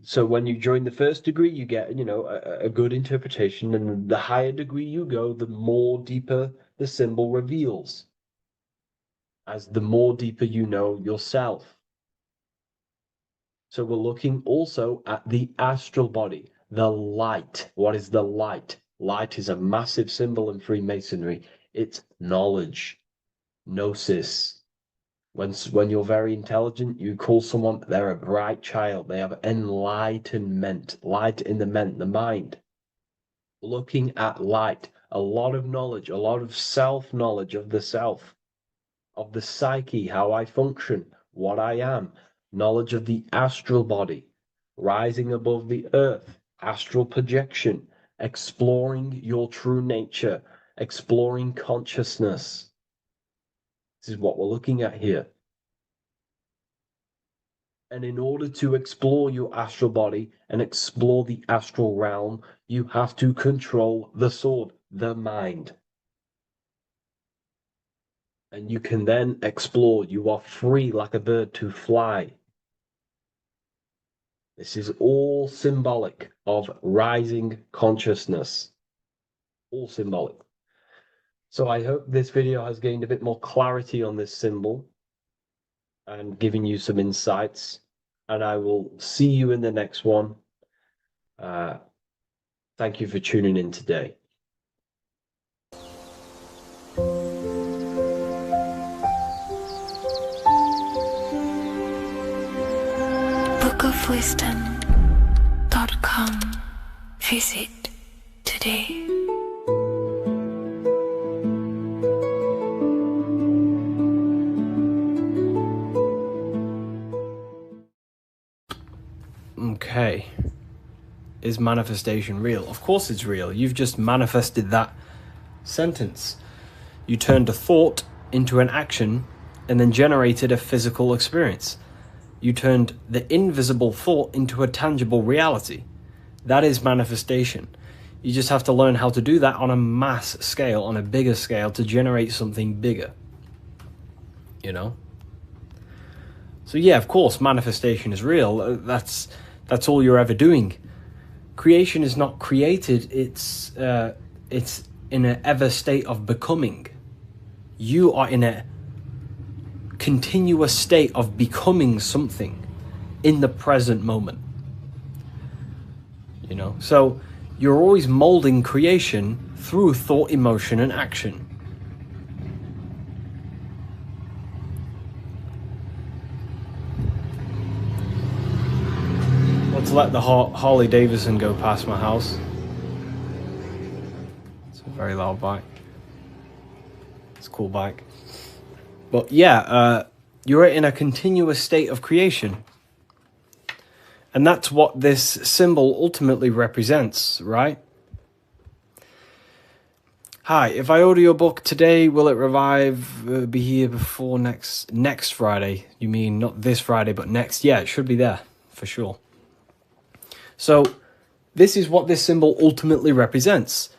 So when you join the first degree, you get, a good interpretation, and the higher degree you go, the more deeper the symbol reveals. As the more deeper you know yourself. So we're looking also at the astral body, the light. What is the light? Light is a massive symbol in Freemasonry. It's knowledge, gnosis. When you're very intelligent, you call someone, they're a bright child. They have enlightenment, light in the mind. Looking at light, a lot of knowledge, a lot of self-knowledge of the self, of the psyche, how I function, what I am, knowledge of the astral body, rising above the earth, astral projection, exploring your true nature, exploring consciousness. This is what we're looking at here. And in order to explore your astral body and explore the astral realm, you have to control the sword, the mind. And you can then explore. You are free like a bird to fly. This is all symbolic of rising consciousness. All symbolic. So I hope this video has gained a bit more clarity on this symbol and given you some insights. And I will see you in the next one. Thank you for tuning in today. Book of schoolofwisdom.com. Visit today. Okay. Is manifestation real? Of course it's real. You've just manifested that sentence. You turned a thought into an action and then generated a physical experience. You turned the invisible thought into a tangible reality. That is manifestation. You just have to learn how to do that on a mass scale, on a bigger scale, to generate something bigger. You know? So yeah, of course, manifestation is real. That's all you're ever doing. Creation is not created. It's in an ever state of becoming. You are in a continuous state of becoming something in the present moment. You know, so you're always molding creation through thought, emotion, and action. Let's let the Harley Davidson go past my house. It's a very loud bike. It's a cool bike. But yeah, you're in a continuous state of creation. And that's what this symbol ultimately represents, right? Hi, if I order your book today, will it be here before next Friday? You mean not this Friday, but next? Yeah, it should be there, for sure. So, this is what this symbol ultimately represents.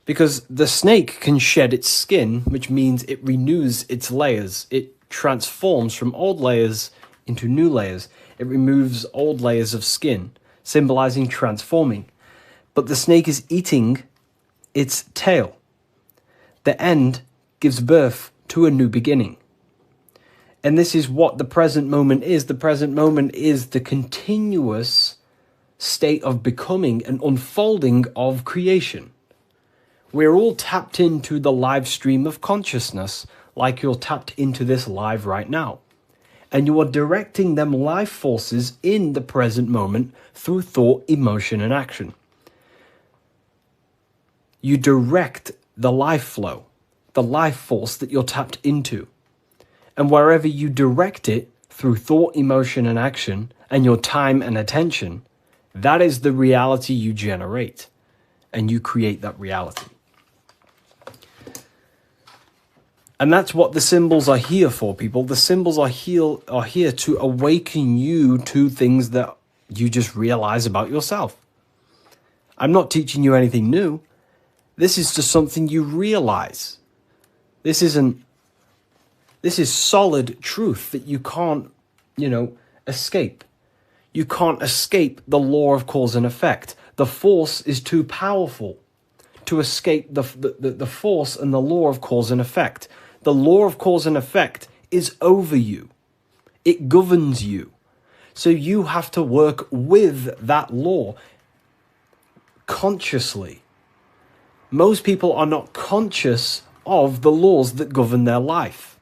Because the snake can shed its skin, which means it renews its layers. It transforms from old layers into new layers. It removes old layers of skin, symbolizing transforming. But the snake is eating its tail. The end gives birth to a new beginning. And this is what the present moment is. The present moment is the continuous state of becoming and unfolding of creation. We're all tapped into the live stream of consciousness, like you're tapped into this live right now. And you are directing them life forces in the present moment through thought, emotion, and action. You direct the life flow, the life force that you're tapped into. And wherever you direct it through thought, emotion, and action, and your time and attention, that is the reality you generate. And you create that reality. And that's what the symbols are here for, people. The symbols are here to awaken you to things that you just realize about yourself. I'm not teaching you anything new. This is just something you realize. This is solid truth that you can't, escape. You can't escape the law of cause and effect. The force is too powerful to escape the force and the law of cause and effect. The law of cause and effect is over you. It governs you. So you have to work with that law consciously. Most people are not conscious of the laws that govern their life.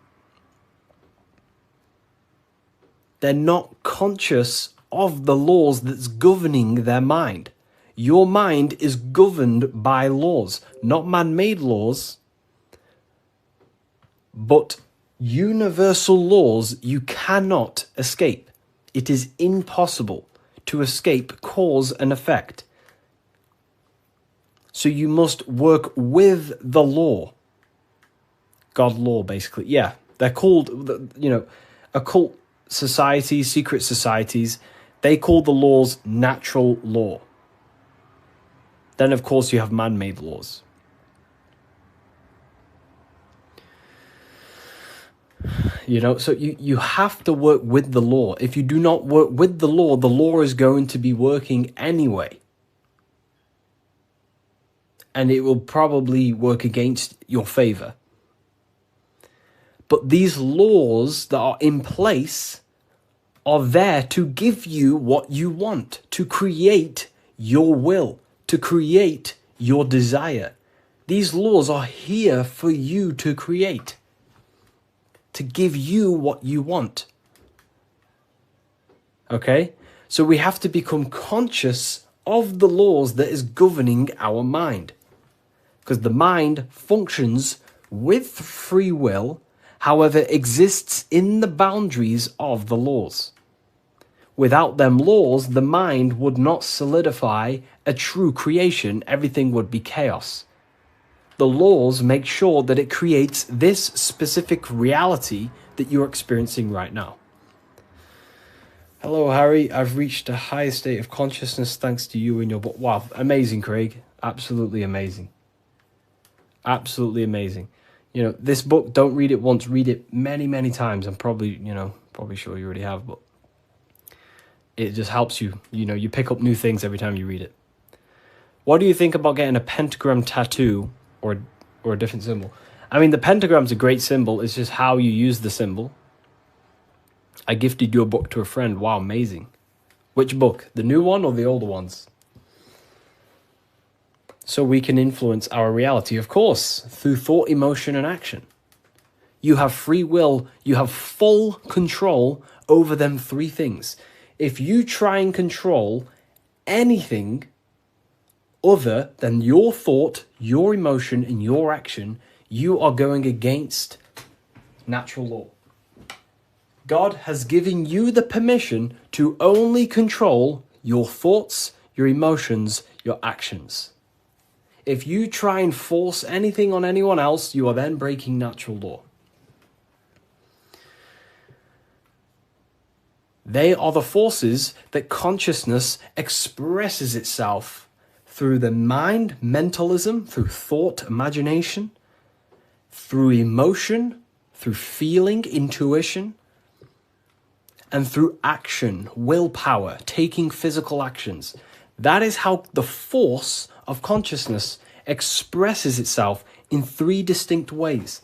They're not conscious of the laws that's governing their mind. Your mind is governed by laws, not man-made laws, but universal laws you cannot escape. It is impossible to escape cause and effect. So you must work with the law. God law, basically. Yeah, they're called, occult societies, secret societies. They call the laws natural law. Then, of course, you have man-made laws. So you have to work with the law. If you do not work with the law is going to be working anyway. And it will probably work against your favor. But these laws that are in place are there to give you what you want, to create your will, to create your desire. These laws are here for you to create, to give you what you want. Okay? So we have to become conscious of the laws that is governing our mind. Because the mind functions with free will, however, exists in the boundaries of the laws. Without them laws, the mind would not solidify a true creation. Everything would be chaos. The laws make sure that it creates this specific reality that you're experiencing right now. Hello, Harry. I've reached a higher state of consciousness thanks to you and your book. Wow, amazing, Craig. Absolutely amazing. Absolutely amazing. You know, this book, don't read it once, read it many, many times. I'm probably sure you already have, but it just helps you. You know, you pick up new things every time you read it. What do you think about getting a pentagram tattoo or a different symbol? I mean, the pentagram's a great symbol. It's just how you use the symbol. I gifted your book to a friend. Wow, amazing. Which book? The new one or the older ones? So we can influence our reality, of course, through thought, emotion, and action. You have free will. You have full control over them three things. If you try and control anything other than your thought, your emotion, and your action, you are going against natural law. God has given you the permission to only control your thoughts, your emotions, your actions. If you try and force anything on anyone else, you are then breaking natural law. They are the forces that consciousness expresses itself through the mind, mentalism, through thought, imagination, through emotion, through feeling, intuition, and through action, willpower, taking physical actions. That is how the force of consciousness expresses itself in three distinct ways.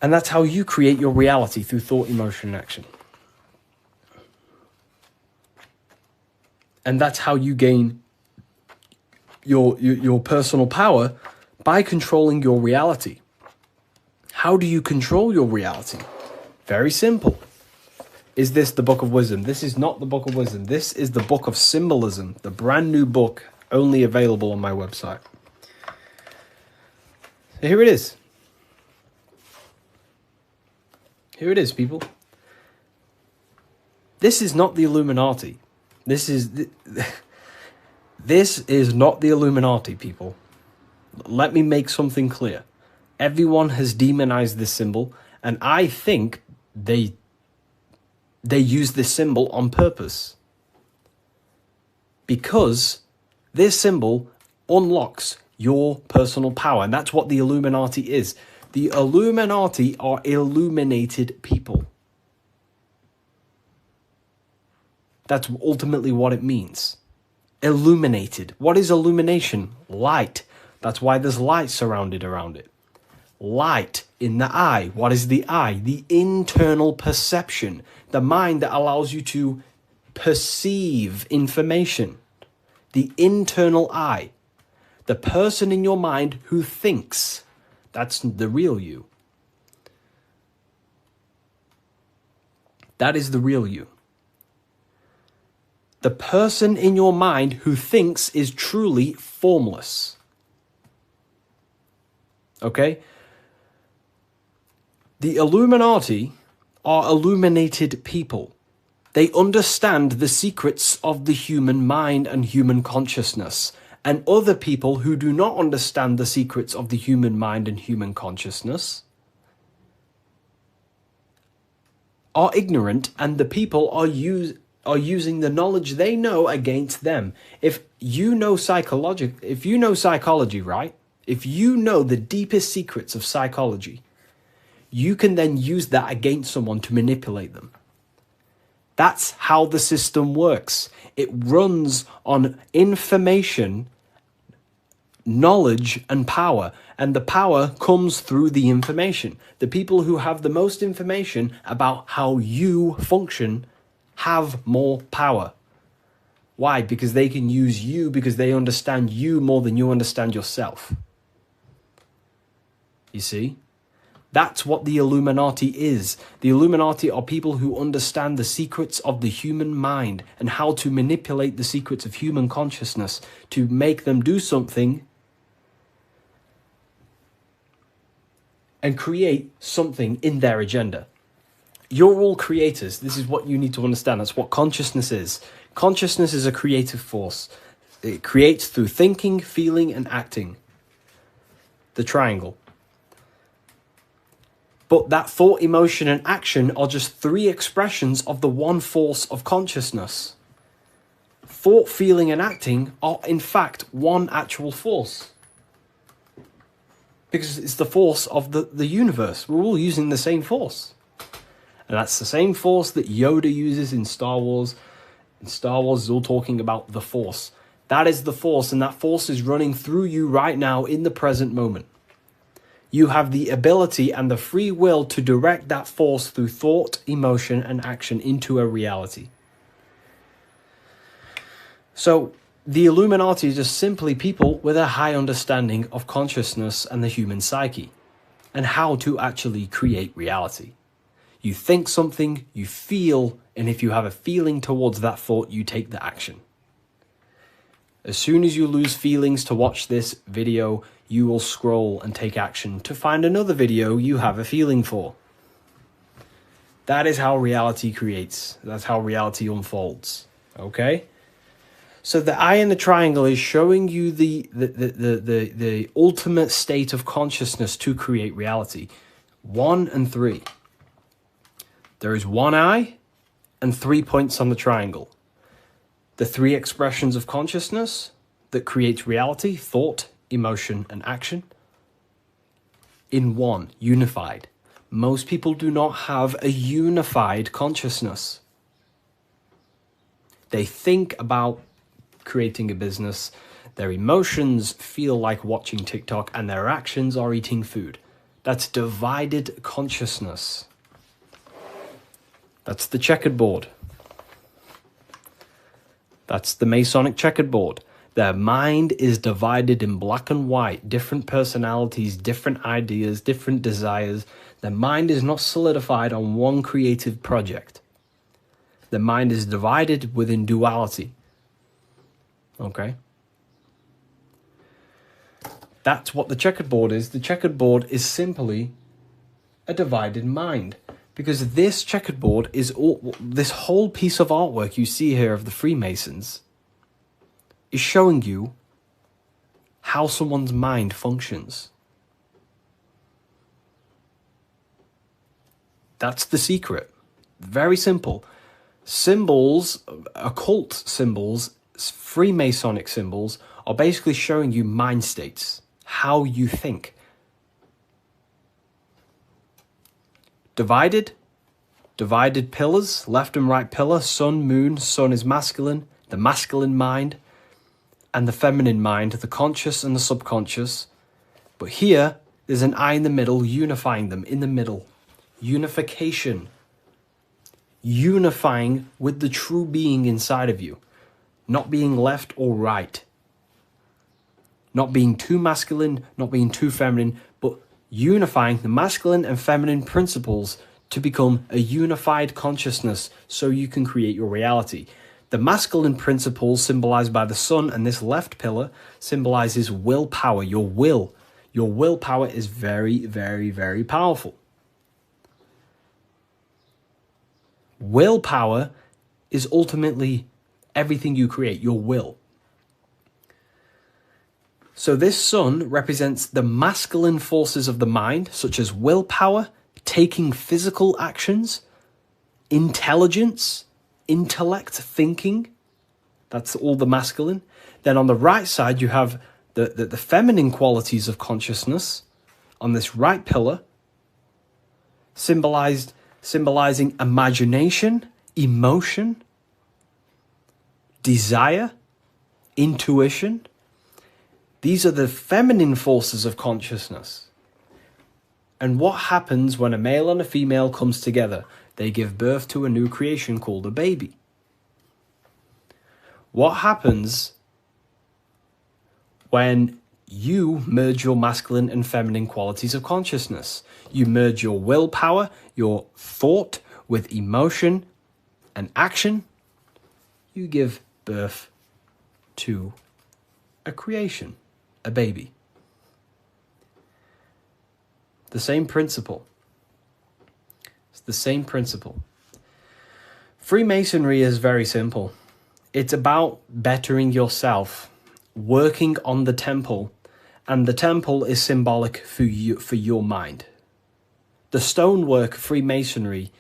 And that's how you create your reality, through thought, emotion, and action. And that's how you gain your personal power, by controlling your reality. How do you control your reality? Very simple. Is this the Book of Wisdom? This is not the Book of Wisdom. This is the Book of Symbolism, the brand new book, only available on my website. So here it is. Here it is, people. This is not the Illuminati. This is not the Illuminati, people. Let me make something clear. Everyone has demonized this symbol, and I think they use this symbol on purpose. Because this symbol unlocks your personal power, and that's what the Illuminati is. The Illuminati are illuminated people. That's ultimately what it means. Illuminated. What is illumination? Light. That's why there's light surrounded around it. Light in the eye. What is the eye? The internal perception. The mind that allows you to perceive information. The internal eye. The person in your mind who thinks. That's the real you. That is the real you. The person in your mind who thinks is truly formless. Okay? The Illuminati are illuminated people. They understand the secrets of the human mind and human consciousness. And other people who do not understand the secrets of the human mind and human consciousness are ignorant, and the people are using the knowledge they know against them. If you know psychology, right? If you know the deepest secrets of psychology, you can then use that against someone to manipulate them. That's how the system works. It runs on information, knowledge, and power. And the power comes through the information. The people who have the most information about how you function have more power. Why? Because they can use you, because they understand you more than you understand yourself. You see? That's what the Illuminati is. The Illuminati are people who understand the secrets of the human mind and how to manipulate the secrets of human consciousness to make them do something and create something in their agenda. You're all creators. This is what you need to understand. That's what consciousness is. Consciousness is a creative force. It creates through thinking, feeling, and acting. The triangle. But that thought, emotion, and action are just three expressions of the one force of consciousness. Thought, feeling, and acting are in fact one actual force. Because it's the force of the universe. We're all using the same force. And that's the same force that Yoda uses in Star Wars. In Star Wars is all talking about the force. That is the force, and that force is running through you right now in the present moment. You have the ability and the free will to direct that force through thought, emotion, and action into a reality. So, the Illuminati is just simply people with a high understanding of consciousness and the human psyche, and how to actually create reality. You think something, you feel, and if you have a feeling towards that thought, you take the action. As soon as you lose feelings to watch this video, you will scroll and take action to find another video you have a feeling for. That is how reality creates. That's how reality unfolds. Okay? So the eye in the triangle is showing you the ultimate state of consciousness to create reality. 1 and 3. There is one eye and 3 points on the triangle. The three expressions of consciousness that creates reality, thought, emotion, and action, in one, unified. Most people do not have a unified consciousness. They think about creating a business, their emotions feel like watching TikTok, and their actions are eating food. That's divided consciousness. That's the checkerboard. That's the Masonic checkerboard. Their mind is divided in black and white, different personalities, different ideas, different desires. Their mind is not solidified on one creative project. Their mind is divided within duality. Okay? That's what the checkerboard is. The checkerboard is simply a divided mind. Because this checkerboard is all, this whole piece of artwork you see here of the Freemasons is showing you how someone's mind functions. That's the secret. Very simple. Symbols, occult symbols, Freemasonic symbols are basically showing you mind states, how you think. Divided pillars, left and right pillar, sun, moon. Sun is masculine, the masculine mind, and the feminine mind, the conscious and the subconscious. But here, there's an eye in the middle, unifying them in the middle. Unification. Unifying with the true being inside of you. Not being left or right. Not being too masculine, not being too feminine, but unifying the masculine and feminine principles to become a unified consciousness so you can create your reality. The masculine principles symbolized by the sun and this left pillar symbolizes willpower, your will. Your willpower is very, very, very powerful. Willpower is ultimately everything you create, your will. So this sun represents the masculine forces of the mind, such as willpower, taking physical actions, intelligence, intellect, thinking. That's all the masculine. Then on the right side, you have the feminine qualities of consciousness on this right pillar, symbolizing imagination, emotion, desire, intuition. These are the feminine forces of consciousness. And what happens when a male and a female comes together? They give birth to a new creation called a baby. What happens when you merge your masculine and feminine qualities of consciousness. You merge your willpower, your thought with emotion and action. You give birth to a creation, a baby. The same principle. It's the same principle. Freemasonry is very simple. It's about bettering yourself, working on the temple, and the temple is symbolic for you, for your mind. The stonework Freemasonry,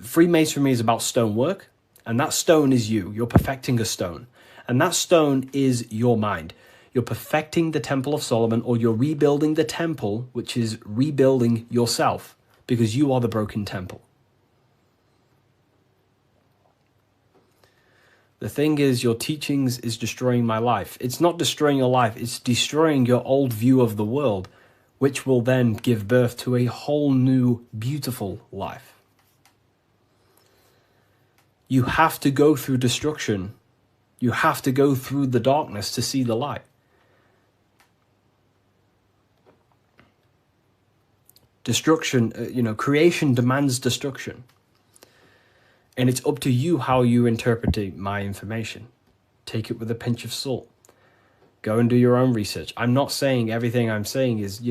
Freemasonry is about stonework, and that stone is you. You're perfecting a stone, and that stone is your mind. You're perfecting the Temple of Solomon, or you're rebuilding the temple, which is rebuilding yourself, because you are the broken temple. The thing is, your teachings is destroying my life. It's not destroying your life, it's destroying your old view of the world, which will then give birth to a whole new, beautiful life. You have to go through destruction. You have to go through the darkness to see the light. Destruction, creation demands destruction. And it's up to you how you interpret my information. Take it with a pinch of salt. Go and do your own research. I'm not saying everything I'm saying is,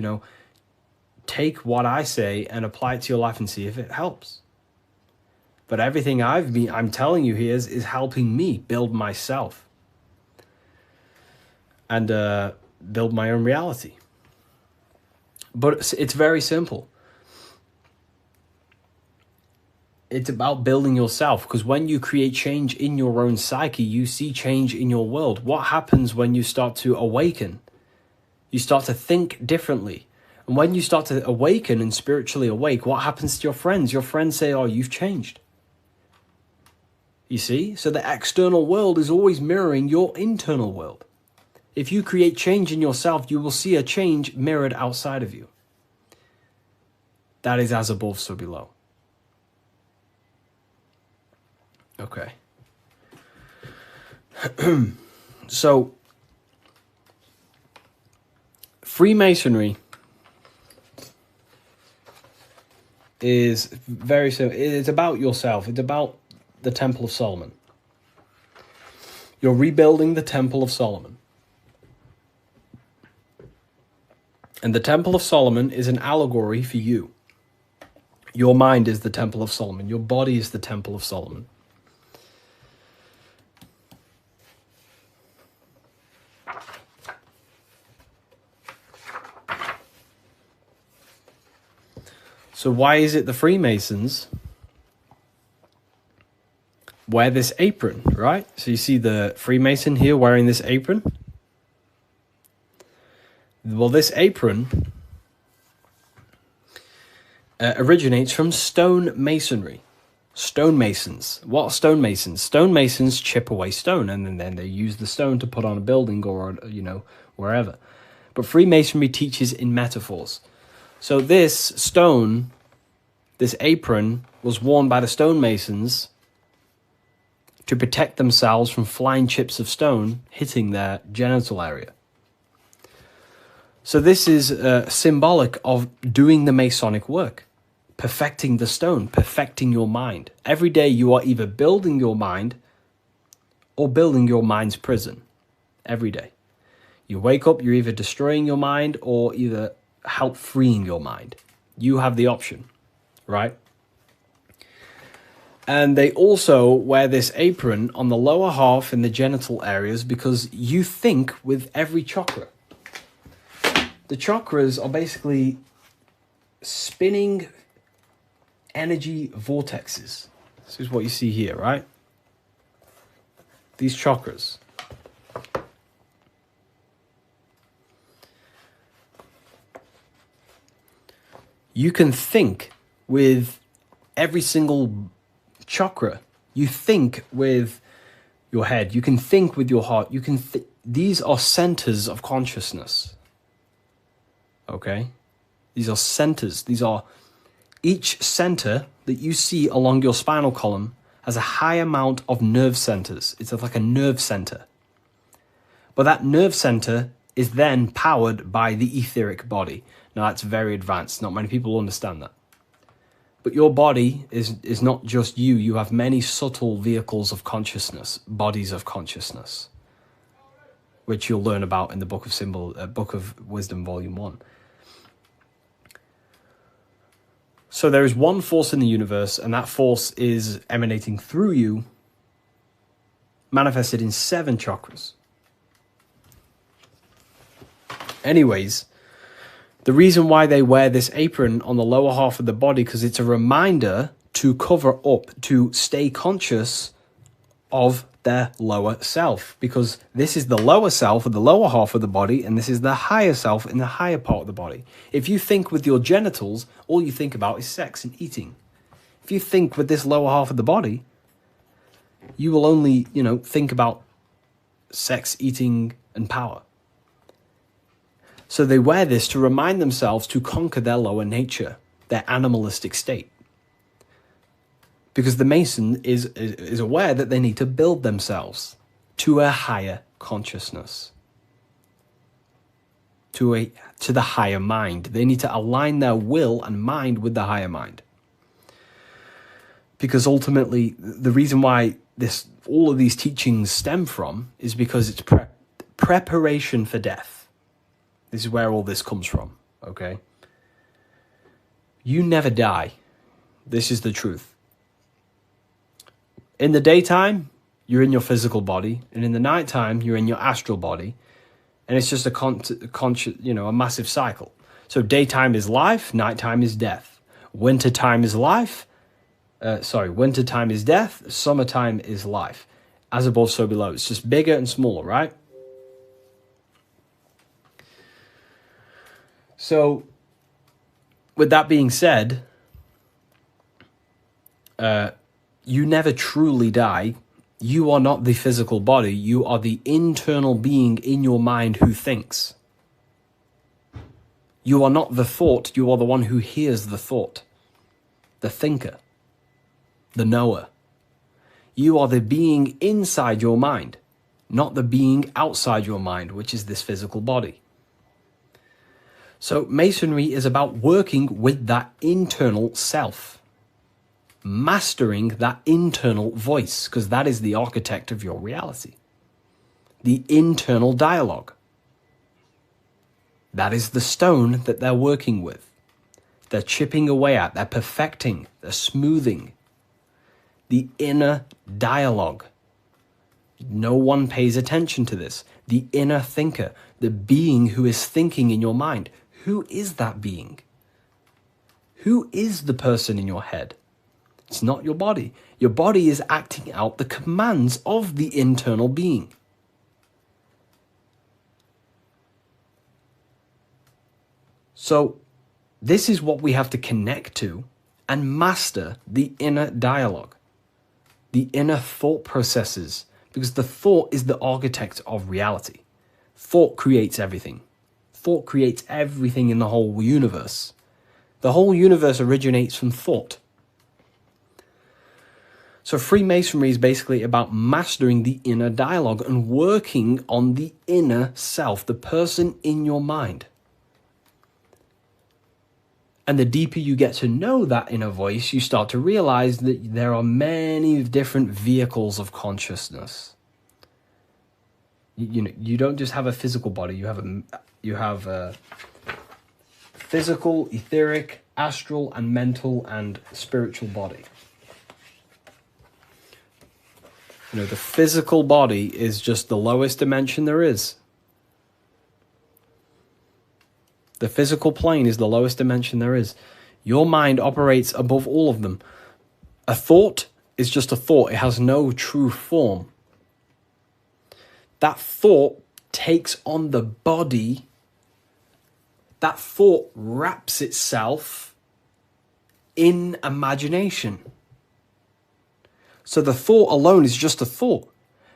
take what I say and apply it to your life and see if it helps. But everything I'm telling you here is helping me build myself and build my own reality. But it's very simple. It's about building yourself, because when you create change in your own psyche, you see change in your world. What happens when you start to awaken? You start to think differently. And when you start to awaken and spiritually awake, what happens to your friends? Your friends say, oh, you've changed. You see? So the external world is always mirroring your internal world. If you create change in yourself, you will see a change mirrored outside of you. That is as above, so below. Okay. So, Freemasonry is very simple. It's about yourself. It's about the Temple of Solomon. You're rebuilding the Temple of Solomon. And the Temple of Solomon is an allegory for you. Your mind is the Temple of Solomon. Your body is the Temple of Solomon. So why is it the Freemasons wear this apron, right? So you see the Freemason here wearing this apron. Well, this apron originates from stone masonry. Stonemasons. What are stonemasons? Stonemasons chip away stone, and then they use the stone to put on a building or, wherever. But Freemasonry teaches in metaphors. So this stone, this apron, was worn by the stonemasons to protect themselves from flying chips of stone hitting their genital area. So this is symbolic of doing the Masonic work, perfecting the stone, perfecting your mind. Every day you are either building your mind or building your mind's prison. Every day. You wake up, you're either destroying your mind or either help freeing your mind. You have the option, right? And they also wear this apron on the lower half in the genital areas because you think with every chakra. The chakras are basically spinning energy vortexes. This is what you see here, right? These chakras. You can think with every single chakra. You think with your head. You can think with your heart. You can. These are centers of consciousness. Okay? These are centers. These are each center that you see along your spinal column has a high amount of nerve centers. It's like a nerve center. But that nerve center is then powered by the etheric body. Now, that's very advanced. Not many people understand that. But your body is not just you. You have many subtle vehicles of consciousness, bodies of consciousness, which you'll learn about in the Book of Wisdom, Volume 1. So there is one force in the universe, and that force is emanating through you, manifested in 7 chakras. Anyways, the reason why they wear this apron on the lower half of the body, because it's a reminder to cover up, to stay conscious of their lower self, because this is the lower self of the lower half of the body, and this is the higher self in the higher part of the body. If you think with your genitals, all you think about is sex and eating. If you think with this lower half of the body, you will only, think about sex, eating, and power. So they wear this to remind themselves to conquer their lower nature, their animalistic state. Because the Mason is aware that they need to build themselves to a higher consciousness, to the higher mind. They need to align their will and mind with the higher mind. Because ultimately, the reason why all of these teachings stem from is because it's preparation for death. This is where all this comes from, okay? You never die. This is the truth. In the daytime, you're in your physical body, and in the nighttime, you're in your astral body, and it's just a massive cycle. So daytime is life, nighttime is death. Wintertime is wintertime is death, summertime is life. As above, so below. It's just bigger and smaller, right? So, with that being said, you never truly die. You are not the physical body. You are the internal being in your mind who thinks. You are not the thought. You are the one who hears the thought. The thinker. The knower. You are the being inside your mind, not the being outside your mind, which is this physical body. So Masonry is about working with that internal self, mastering that internal voice, because that is the architect of your reality. The internal dialogue. That is the stone that they're working with. They're chipping away at, they're perfecting, they're smoothing. The inner dialogue. No one pays attention to this. The inner thinker, the being who is thinking in your mind. Who is that being? Who is the person in your head? It's not your body. Your body is acting out the commands of the internal being. So, this is what we have to connect to and master: the inner dialogue, the inner thought processes, because the thought is the architect of reality. Thought creates everything. Thought creates everything in the whole universe. The whole universe originates from thought. So Freemasonry is basically about mastering the inner dialogue and working on the inner self, the person in your mind. And the deeper you get to know that inner voice, you start to realize that there are many different vehicles of consciousness. You don't just have a physical body. You have a physical, etheric, astral, and mental and spiritual body. The physical body is just the lowest dimension there is. The physical plane is the lowest dimension there is. Your mind operates above all of them. A thought is just a thought. It has no true form. That thought takes on the body. That thought wraps itself in imagination. So the thought alone is just a thought.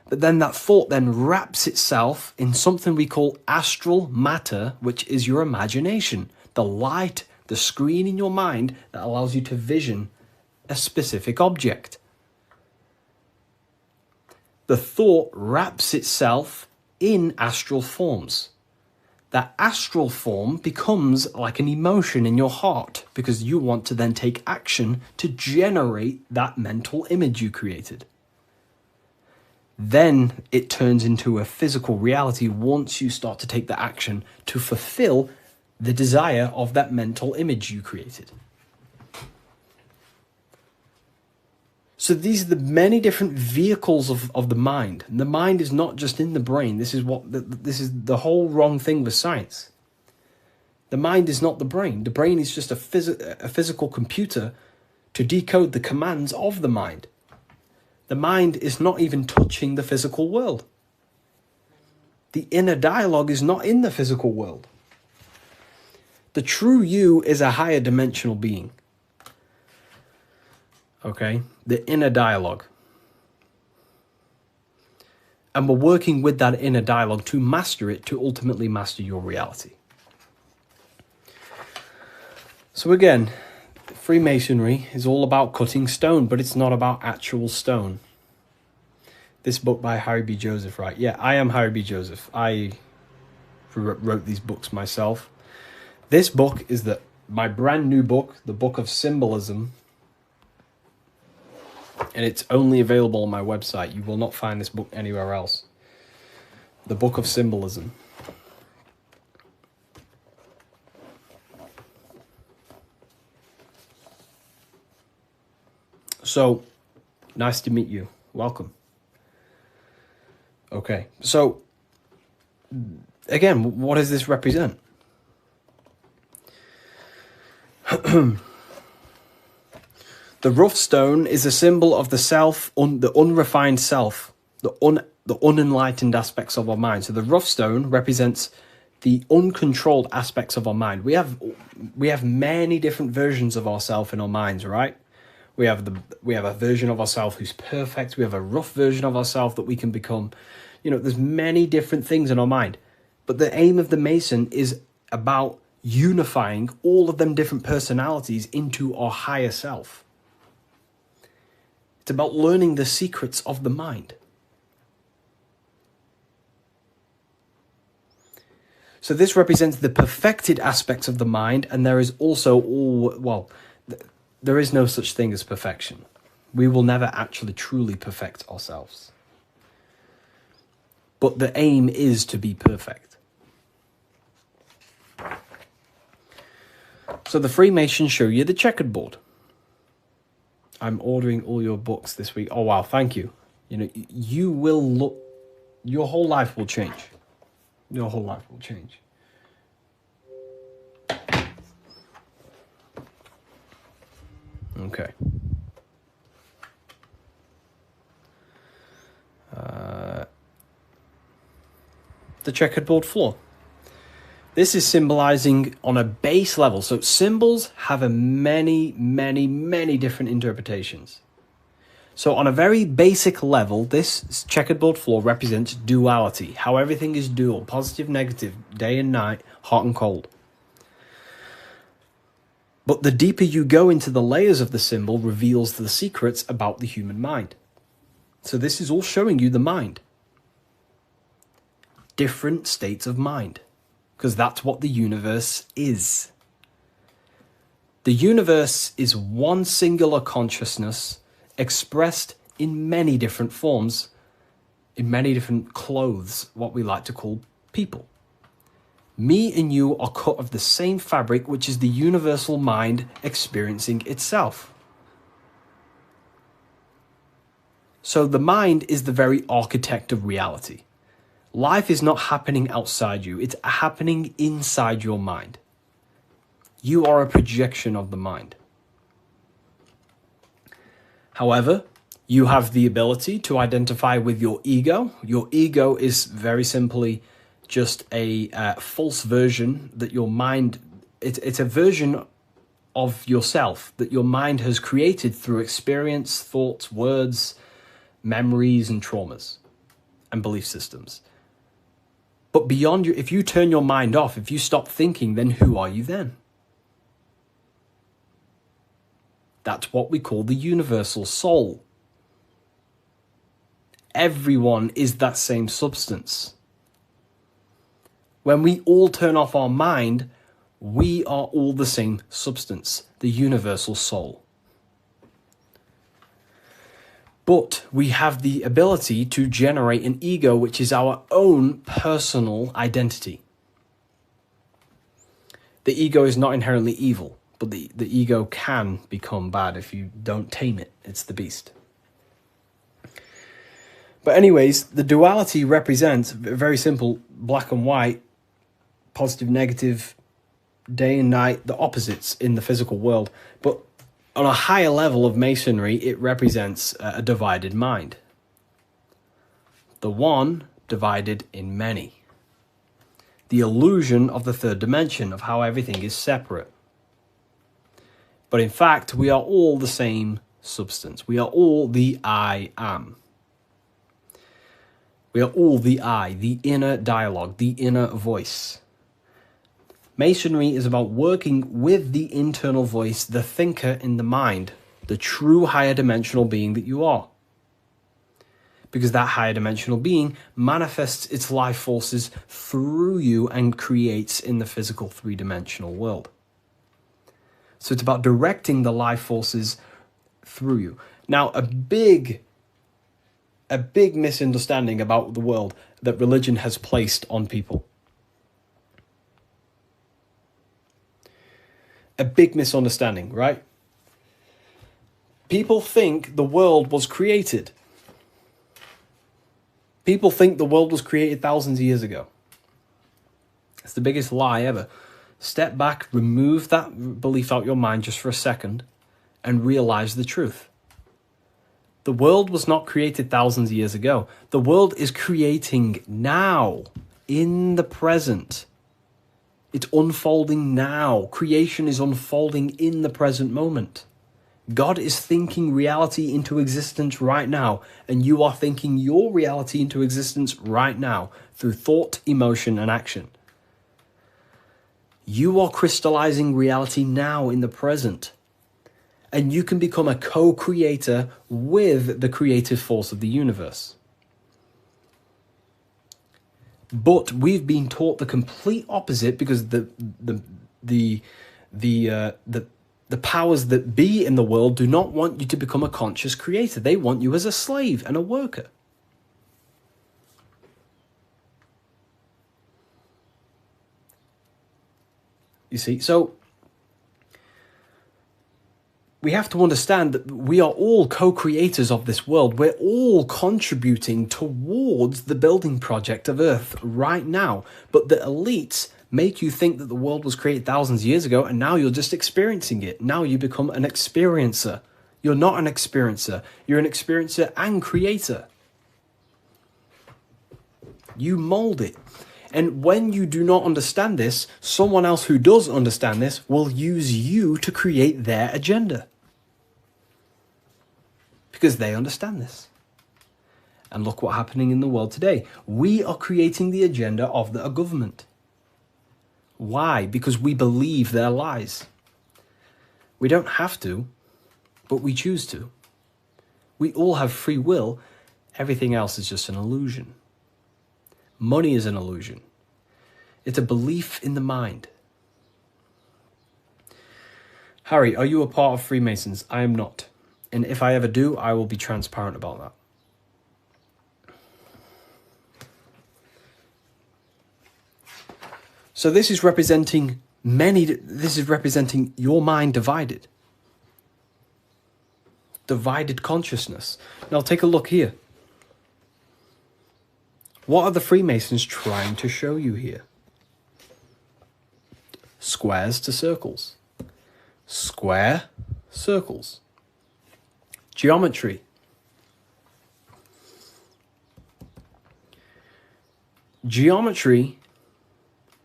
But then that thought then wraps itself in something we call astral matter, which is your imagination. The light, the screen in your mind that allows you to vision a specific object. The thought wraps itself in astral forms. That astral form becomes like an emotion in your heart because you want to then take action to generate that mental image you created. Then it turns into a physical reality once you start to take the action to fulfill the desire of that mental image you created. So these are the many different vehicles of the mind. And the mind is not just in the brain. This is the whole wrong thing with science. The mind is not the brain. The brain is just a physical computer to decode the commands of the mind. The mind is not even touching the physical world. The inner dialogue is not in the physical world. The true you is a higher dimensional being. Okay? The inner dialogue. And we're working with that inner dialogue to master it, to ultimately master your reality. So again, Freemasonry is all about cutting stone, but it's not about actual stone. This book by Harry B. Joseph, right? Yeah, I am Harry B. Joseph. I wrote these books myself. This book is my brand new book, the Book of Symbolism. And it's only available on my website. You will not find this book anywhere else. The Book of Symbolism. So, nice to meet you. Welcome. Okay, so, again, what does this represent? The rough stone is a symbol of the self, the unrefined self, the unenlightened aspects of our mind. So the rough stone represents the uncontrolled aspects of our mind. We have many different versions of ourselves in our minds, right? We have a version of ourselves who's perfect. We have a rough version of ourselves that we can become. There's many different things in our mind. But the aim of the Mason is about unifying all of them different personalities into our higher self. It's about learning the secrets of the mind. So this represents the perfected aspects of the mind, and there is also there is no such thing as perfection. We will never actually truly perfect ourselves. But the aim is to be perfect. So the Freemasons show you the checkered board. I'm ordering all your books this week. Oh, wow, thank you. You will look, your whole life will change. Your whole life will change. Okay. The checkered board floor. This is symbolizing on a base level. So symbols have many, many, many different interpretations. So on a very basic level, this checkered board floor represents duality, how everything is dual, positive, negative, day and night, hot and cold. But the deeper you go into the layers of the symbol reveals the secrets about the human mind. So this is all showing you the mind. Different states of mind. Because that's what the universe is. The universe is one singular consciousness expressed in many different forms, in many different clothes, what we like to call people. Me and you are cut of the same fabric, which is the universal mind experiencing itself. So the mind is the very architect of reality. Life is not happening outside you, it's happening inside your mind. You are a projection of the mind. However, you have the ability to identify with your ego. Your ego is very simply just a false version that your mind, it's a version of yourself that your mind has created through experience, thoughts, words, memories, and traumas, and belief systems. But beyond you, if you turn your mind off, if you stop thinking, then who are you then? That's what we call the universal soul. Everyone is that same substance. When we all turn off our mind, we are all the same substance, the universal soul. But we have the ability to generate an ego, which is our own personal identity. The ego is not inherently evil, but the ego can become bad if you don't tame it. It's the beast. But anyways, the duality represents, very simple, black and white, positive, negative, day and night, the opposites in the physical world. But on a higher level of Masonry, it represents a divided mind. The one divided in many. The illusion of the third dimension, of how everything is separate. But in fact, we are all the same substance. We are all the I am. We are all the I, the inner dialogue, the inner voice. Masonry is about working with the internal voice, the thinker in the mind, the true higher dimensional being that you are. Because that higher dimensional being manifests its life forces through you and creates in the physical three-dimensional world. So it's about directing the life forces through you. Now, a big misunderstanding about the world that religion has placed on people. A big misunderstanding, right? People think the world was created. People think the world was created thousands of years ago. It's the biggest lie ever. Step back, remove that belief out your mind just for a second, and realize the truth. The world was not created thousands of years ago. The world is creating now, in the present. It's unfolding now. Creation is unfolding in the present moment. God is thinking reality into existence right now, and you are thinking your reality into existence right now through thought, emotion, and action. You are crystallizing reality now in the present, and you can become a co-creator with the creative force of the universe. But we've been taught the complete opposite because the powers that be in the world do not want you to become a conscious creator. They want you as a slave and a worker. You see, so we have to understand that we are all co-creators of this world. We're all contributing towards the building project of Earth right now. But the elites make you think that the world was created thousands of years ago, and now you're just experiencing it. Now you become an experiencer. You're not an experiencer. You're an experiencer and creator. You mold it. And when you do not understand this, someone else who does understand this will use you to create their agenda. Because they understand this. And look what's happening in the world today. We are creating the agenda of the government. Why? Because we believe their lies. We don't have to, but we choose to. We all have free will. Everything else is just an illusion. Money is an illusion. It's a belief in the mind. Harry, are you a part of Freemasons? I am not. And if I ever do, I will be transparent about that. So this is representing your mind divided. Divided consciousness. Now take a look here. What are the Freemasons trying to show you here? Squares to circles. Square, circles. Geometry. Geometry.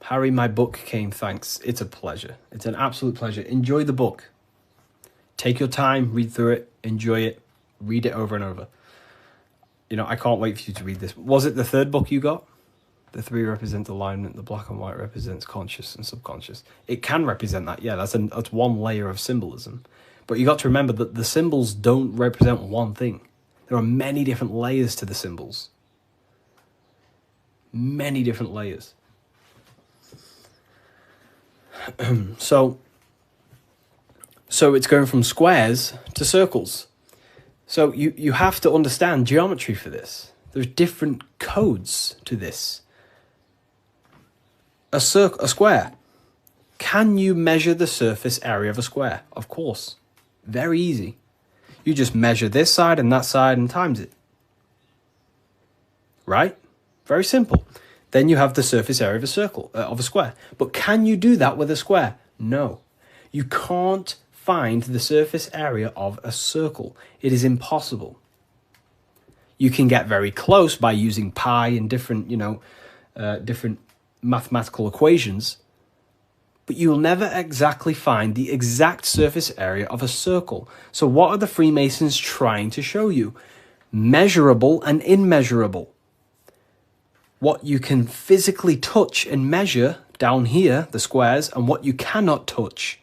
Harry, my book came, thanks. It's a pleasure. It's an absolute pleasure. Enjoy the book. Take your time, read through it, enjoy it, read it over and over. You know, I can't wait for you to read this. Was it the third book you got? The three represent alignment, the black and white represents conscious and subconscious. It can represent that, yeah, that's one layer of symbolism. But you got to remember that the symbols don't represent one thing. There are many different layers to the symbols. Many different layers. So it's going from squares to circles. So you have to understand geometry for this. There's different codes to this. A square. Can you measure the surface area of a square? Of course. Very easy. You just measure this side and that side and times it. Right? Very simple. Then you have the surface area of a circle, of a square. But can you do that with a square? No. You can't find the surface area of a circle. It is impossible. You can get very close by using pi and different, different mathematical equations, but you will never exactly find the exact surface area of a circle. So what are the Freemasons trying to show you? Measurable and immeasurable. What you can physically touch and measure down here, the squares, and what you cannot touch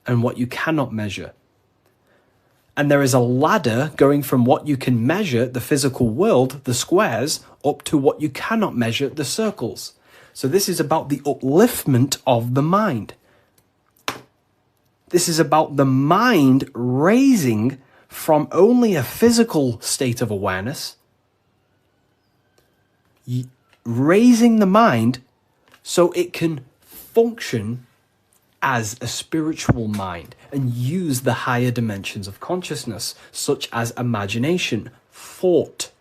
and what you cannot measure. And there is a ladder going from what you can measure, the physical world, the squares, up to what you cannot measure, the circles. So this is about the upliftment of the mind. This is about the mind raising from only a physical state of awareness, raising the mind so it can function as a spiritual mind and use the higher dimensions of consciousness, such as imagination, thought.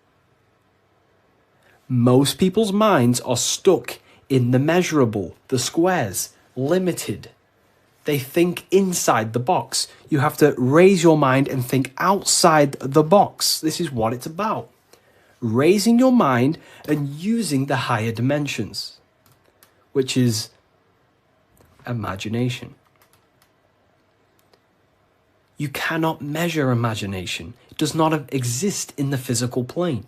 Most people's minds are stuck in the measurable, the squares, limited. They think inside the box. You have to raise your mind and think outside the box. This is what it's about. Raising your mind and using the higher dimensions, which is imagination. You cannot measure imagination. It does not exist in the physical plane.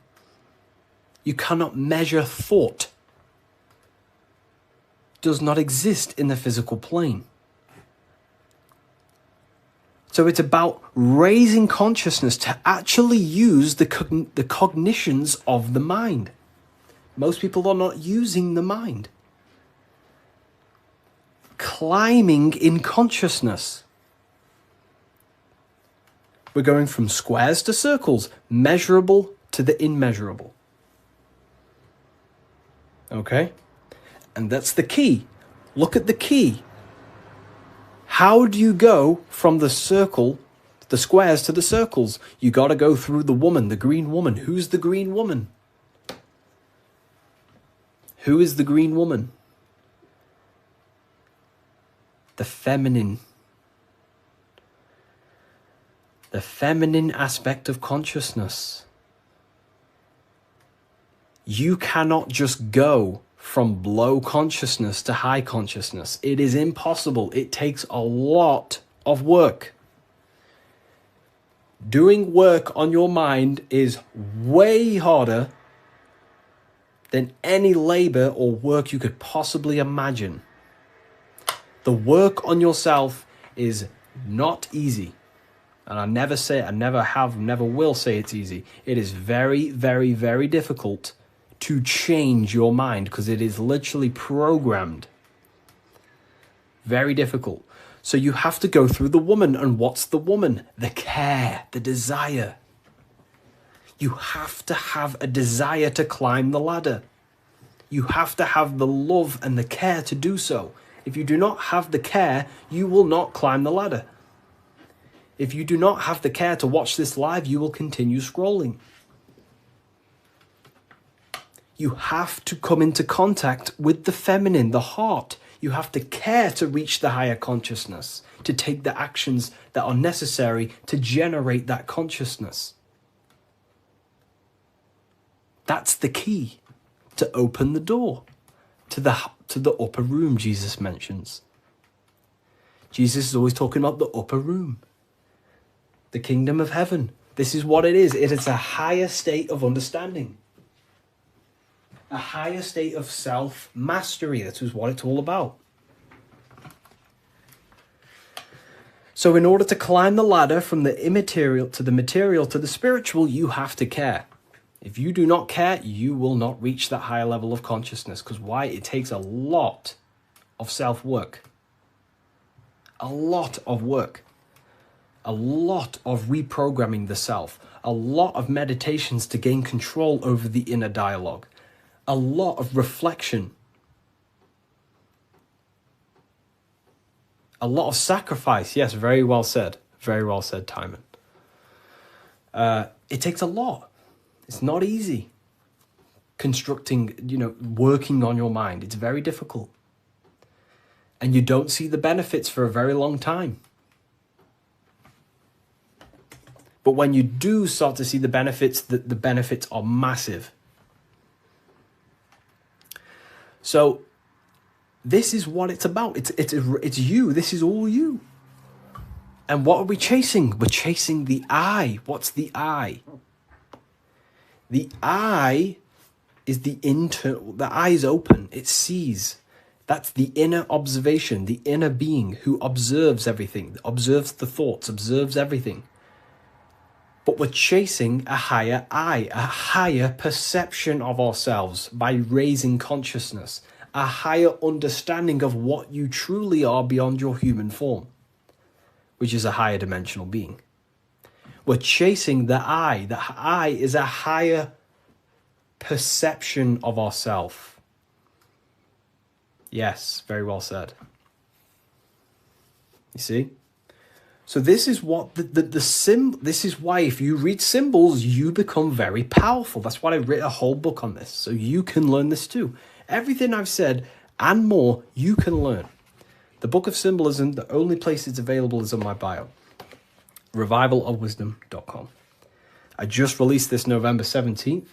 You cannot measure thought. It does not exist in the physical plane. So it's about raising consciousness to actually use the cognitions of the mind. Most people are not using the mind. Climbing in consciousness. We're going from squares to circles, measurable to the immeasurable. Okay? And that's the key. Look at the key. How do you go from the circle, the squares to the circles? You got to go through the woman, the green woman. Who's the green woman? Who is the green woman? The feminine. The feminine aspect of consciousness. You cannot just go from low consciousness to high consciousness. It is impossible. It takes a lot of work. Doing work on your mind is way harder than any labor or work you could possibly imagine. The work on yourself is not easy. And I never say it, I never have, never will say it's easy. It is very, very, very difficult to change your mind because it is literally programmed. Very difficult. So you have to go through the woman. And what's the woman? The care, the desire. You have to have a desire to climb the ladder. You have to have the love and the care to do so. If you do not have the care, you will not climb the ladder. If you do not have the care to watch this live, you will continue scrolling. You have to come into contact with the feminine, the heart. You have to care to reach the higher consciousness, to take the actions that are necessary to generate that consciousness. That's the key to open the door to the upper room Jesus mentions. Jesus is always talking about the upper room, the kingdom of heaven. This is what it is. It is a higher state of understanding. A higher state of self-mastery. That is what it's all about. So in order to climb the ladder from the immaterial to the material to the spiritual, you have to care. If you do not care, you will not reach that higher level of consciousness. Because why? It takes a lot of self-work. A lot of work. A lot of reprogramming the self. A lot of meditations to gain control over the inner dialogue. A lot of reflection. A lot of sacrifice. Yes, very well said. Very well said, Timon. It takes a lot. It's not easy. Constructing, working on your mind. It's very difficult. And you don't see the benefits for a very long time. But when you do start to see the benefits, the benefits are massive. So this is what it's about. It's you. This is all you. And what are we chasing? We're chasing the I. What's the I? The I is the internal. The eye is open. It sees. That's the inner observation, the inner being who observes everything, observes the thoughts, observes everything. But we're chasing a higher I, a higher perception of ourselves by raising consciousness, a higher understanding of what you truly are beyond your human form, which is a higher dimensional being. We're chasing the I. The I is a higher perception of ourselves. Yes, very well said. You see? So this is what this is why if you read symbols, you become very powerful. That's why I wrote a whole book on this. So you can learn this too. Everything I've said and more, you can learn. The Book of Symbolism, the only place it's available is on my bio. Revivalofwisdom.com. I just released this November 17th.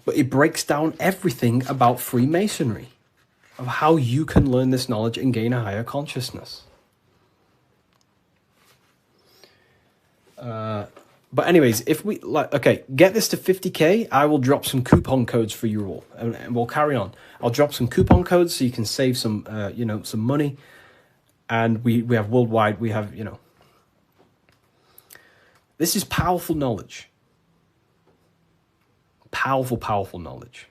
But it breaks down everything about Freemasonry, of how you can learn this knowledge and gain a higher consciousness. But anyways, if we get this to 50K, I will drop some coupon codes for you all, and we'll carry on. I'll drop some coupon codes so you can save some, some money. And we have worldwide. We have, this is powerful knowledge. Powerful, powerful knowledge.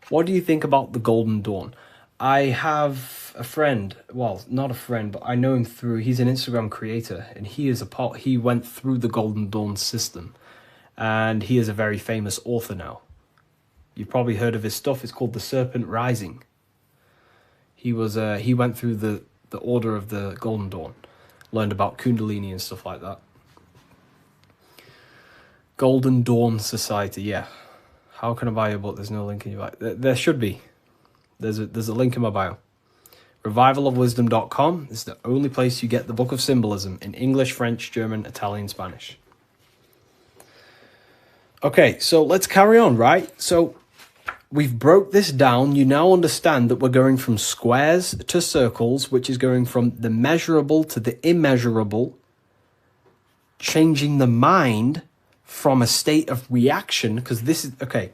What do you think about the Golden Dawn? I have a friend, well, not a friend, but I know him through, he's an Instagram creator, and he went through the Golden Dawn system, and he is a very famous author now. You've probably heard of his stuff. It's called The Serpent Rising. He went through the order of the Golden Dawn, learned about Kundalini and stuff like that. Golden Dawn Society, yeah. How can I buy your book? There's no link in your bio. There should be. There's a link in my bio. Revivalofwisdom.com is the only place you get the Book of Symbolism in English, French, German, Italian, Spanish. Okay, so let's carry on, right? So we've broke this down. You now understand that we're going from squares to circles, which is going from the measurable to the immeasurable, changing the mind from a state of reaction, because this is, okay,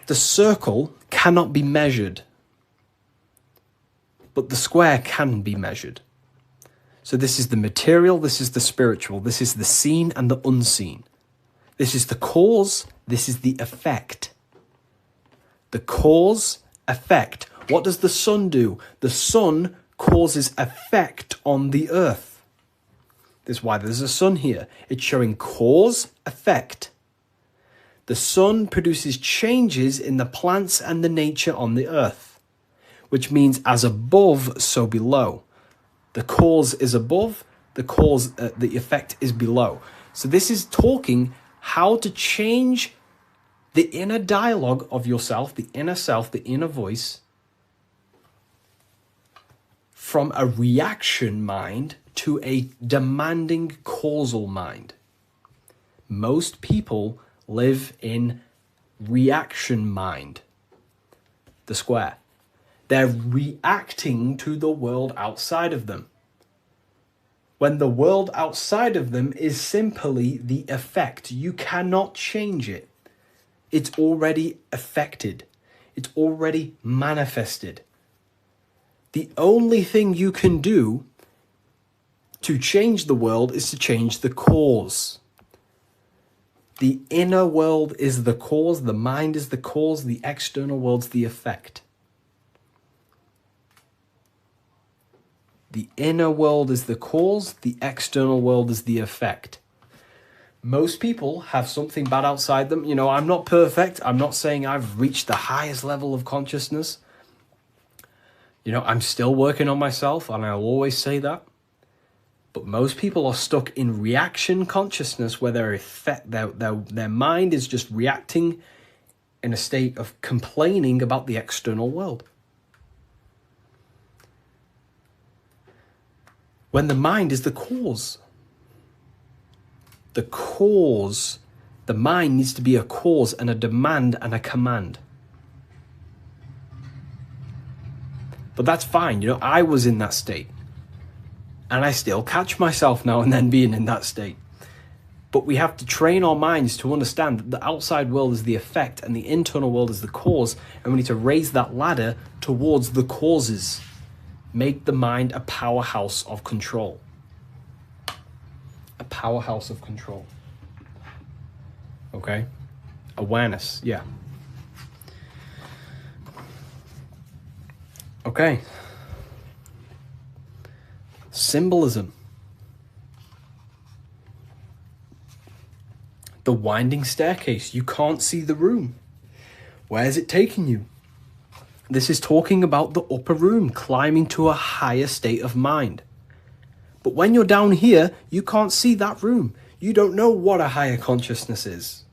the circle cannot be measured, but the square can be measured. So this is the material, this is the spiritual, this is the seen and the unseen. This is the cause, this is the effect. The cause, effect. What does the sun do? The sun causes effect on the earth. This is why there's a sun here. It's showing cause, effect. The sun produces changes in the plants and the nature on the earth, which means as above, so below. The cause is above, the effect is below. So this is talking how to change the inner dialogue of yourself, the inner self, the inner voice, from a reaction mind to a demanding causal mind. Most people live in reaction mind, the square. They're reacting to the world outside of them, when the world outside of them is simply the effect. You cannot change it. It's already affected. It's already manifested. The only thing you can do to change the world is to change the cause. The inner world is the cause, the mind is the cause, the external world's the effect. The inner world is the cause, the external world is the effect. Most people have something bad outside them. You know, I'm not perfect. I'm not saying I've reached the highest level of consciousness. You know, I'm still working on myself, and I'll always say that. But most people are stuck in reaction consciousness, where their mind is just reacting in a state of complaining about the external world. When the mind is the cause. The cause, the mind needs to be a cause and a demand and a command. But that's fine, you know, I was in that state. And I still catch myself now and then being in that state. But we have to train our minds to understand that the outside world is the effect and the internal world is the cause. And we need to raise that ladder towards the causes. Make the mind a powerhouse of control. A powerhouse of control. Okay? Awareness, yeah. Okay. Symbolism. The winding staircase. You can't see the room. Where is it taking you? This is talking about the upper room, climbing to a higher state of mind. But when you're down here, you can't see that room. You don't know what a higher consciousness is.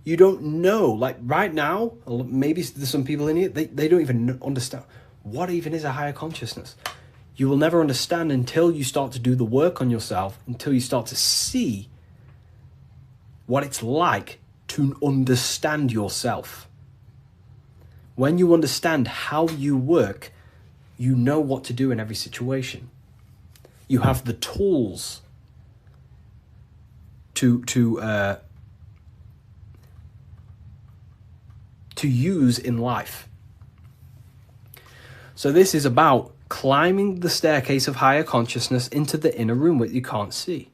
You don't know, like right now, maybe there's some people in here, they don't even understand what even is a higher consciousness. You will never understand until you start to do the work on yourself, until you start to see what it's like to understand yourself. When you understand how you work, you know what to do in every situation. You have the tools to use in life. So this is about climbing the staircase of higher consciousness into the inner room that you can't see.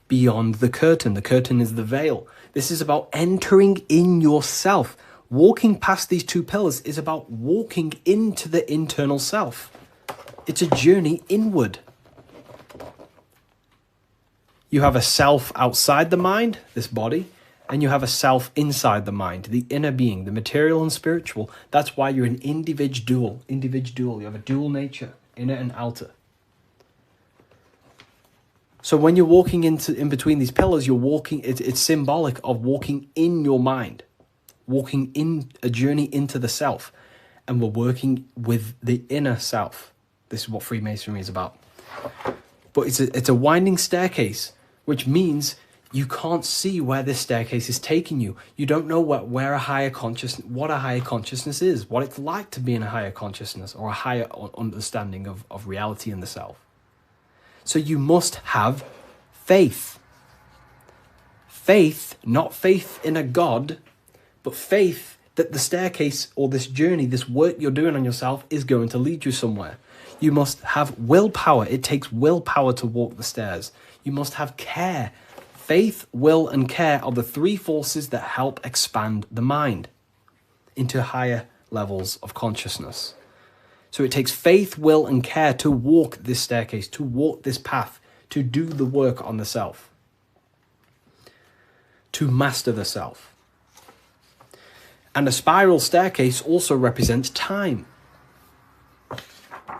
Beyond the curtain. The curtain is the veil. This is about entering in yourself. Walking past these two pillars is about walking into the internal self. It's a journey inward. You have a self outside the mind, this body, and you have a self inside the mind, the inner being, the material and spiritual. That's why you're an individual. You have a dual nature, inner and outer. So when you're walking in between these pillars, you're walking, it's symbolic of walking in your mind, walking in a journey into the self. And we're working with the inner self. This is what Freemasonry is about. But it's a winding staircase, which means you can't see where this staircase is taking you. You don't know what a higher consciousness is, what it's like to be in a higher consciousness or a higher understanding of reality in the self. So you must have faith. Faith, not faith in a God, but faith that the staircase or this journey, this work you're doing on yourself is going to lead you somewhere. You must have willpower. It takes willpower to walk the stairs. You must have care. Faith, will, and care are the three forces that help expand the mind into higher levels of consciousness. So it takes faith, will, and care to walk this staircase, to walk this path, to do the work on the self, to master the self. And a spiral staircase also represents time.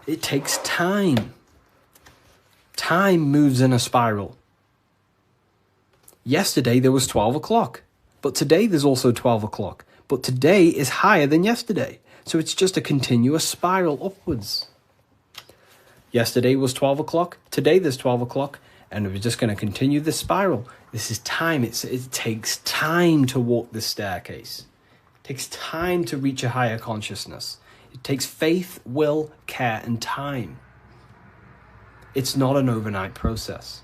It takes time. Time moves in a spiral. Yesterday there was 12 o'clock, but today there's also 12 o'clock. But today is higher than yesterday. So it's just a continuous spiral upwards. Yesterday was 12 o'clock, today there's 12 o'clock, and we're just going to continue this spiral. This is time. It takes time to walk this staircase. It takes time to reach a higher consciousness. It takes faith, will, care, and time. It's not an overnight process.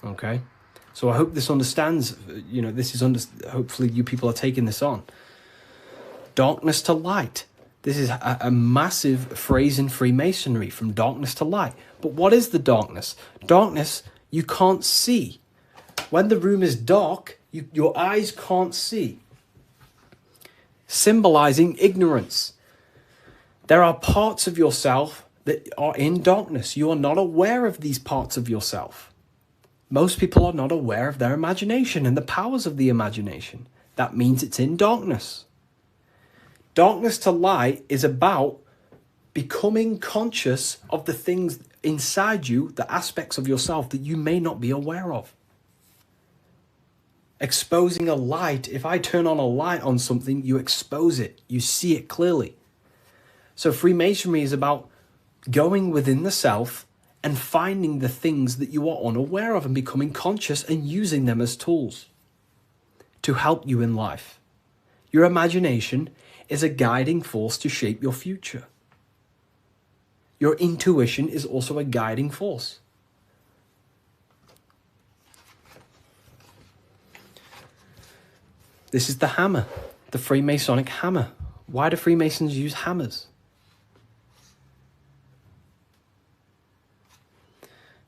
Okay? So I hope this understands, hopefully you people are taking this on. Darkness to light. This is a massive phrase in Freemasonry, from darkness to light. But what is the darkness? Darkness, You can't see. When the room is dark, your eyes can't see. Symbolizing ignorance. There are parts of yourself that are in darkness. You are not aware of these parts of yourself. Most people are not aware of their imagination and the powers of the imagination. That means it's in darkness. Darkness to light is about becoming conscious of the things inside you, the aspects of yourself that you may not be aware of. Exposing a light. If I turn on a light on something, you expose it. You see it clearly. So Freemasonry is about going within the self and finding the things that you are unaware of and becoming conscious and using them as tools to help you in life. Your imagination is a guiding force to shape your future. Your intuition is also a guiding force. This is the hammer, the Freemasonic hammer. Why do Freemasons use hammers?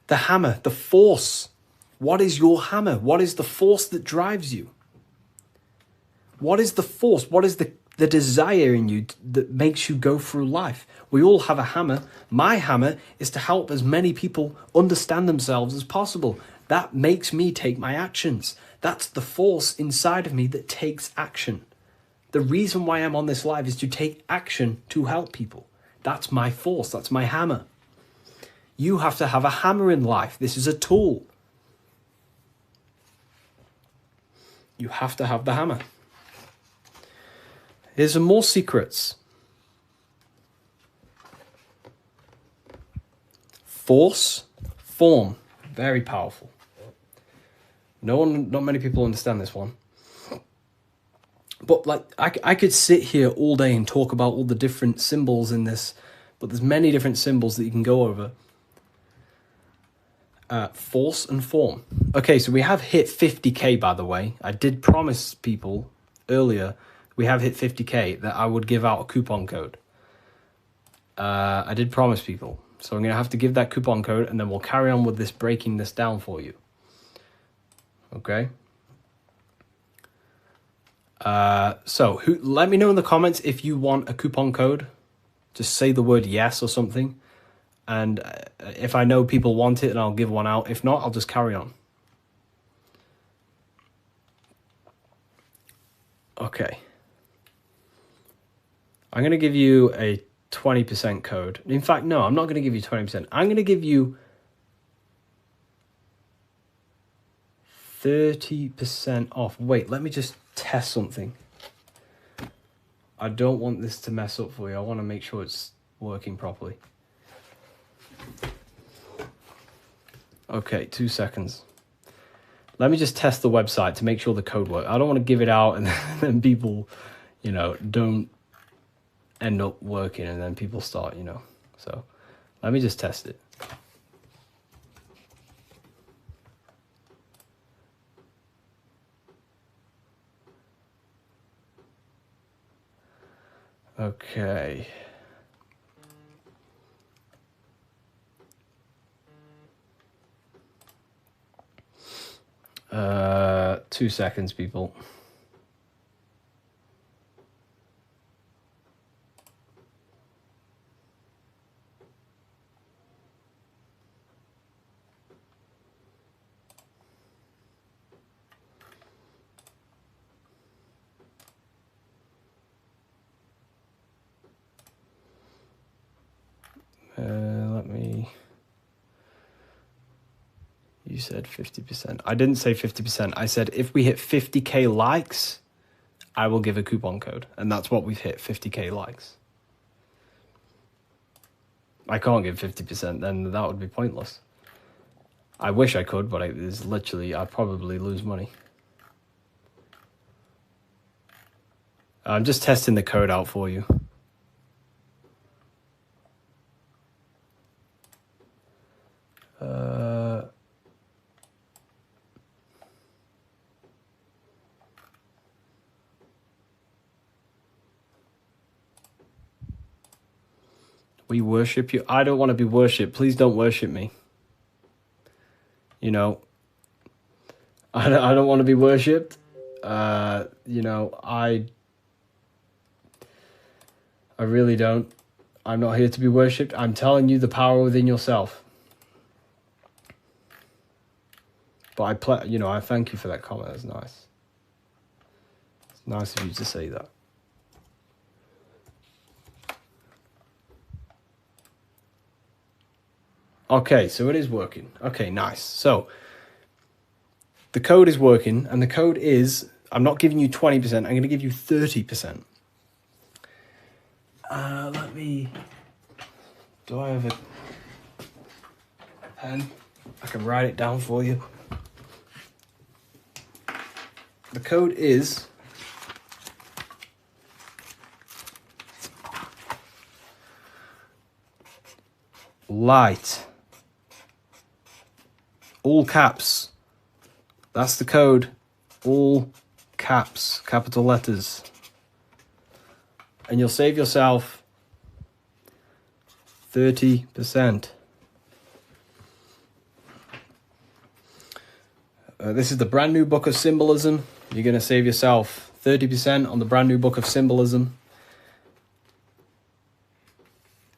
The hammer, the force. What is your hammer? What is the force that drives you? What is the force? What is the desire in you that makes you go through life? We all have a hammer. My hammer is to help as many people understand themselves as possible. That makes me take my actions. That's the force inside of me that takes action. The reason why I'm on this live is to take action to help people. That's my force. That's my hammer. You have to have a hammer in life. This is a tool. You have to have the hammer. Here's some more secrets. Force, form, very powerful. Not many people understand this one. But like, I could sit here all day and talk about all the different symbols in this, but there's many different symbols that you can go over. Force and form. Okay, so we have hit 50k, by the way. I did promise people earlier, we have hit 50k, that I would give out a coupon code. I did promise people. So I'm going to have to give that coupon code, and then we'll carry on with this, breaking this down for you. Okay? So let me know in the comments if you want a coupon code. Just say the word yes or something. And if I know people want it, and I'll give one out. If not, I'll just carry on. Okay. I'm going to give you a 20% code. In fact, no, I'm not going to give you 20%. I'm going to give you 30% off. Wait, let me just test something. I don't want this to mess up for you. I want to make sure it's working properly. Okay, 2 seconds. Let me just test the website to make sure the code works. I don't want to give it out and then people, don't end up working and then people start, So let me just test it. Okay. 2 seconds, people. You said 50%. I didn't say 50%. I said if we hit 50k likes, I will give a coupon code. And that's what we've hit, 50k likes. I can't give 50%, then that would be pointless. I wish I could, but it's literally, I'd probably lose money. I'm just testing the code out for you. We worship you. I don't want to be worshipped. Please don't worship me. You know, I don't want to be worshipped. You know, I really don't. I'm not here to be worshipped. I'm telling you the power within yourself. But I thank you for that comment. That's nice. It's nice of you to say that. Okay, so it is working. Okay, nice. So the code is working, and the code is, I'm not giving you 20%, I'm going to give you 30%. Do I have a pen? I can write it down for you. The code is light. All caps. That's the code. All caps, capital letters. And you'll save yourself 30%. This is the brand new book of Symbolism. You're going to save yourself 30% on the brand new book of Symbolism.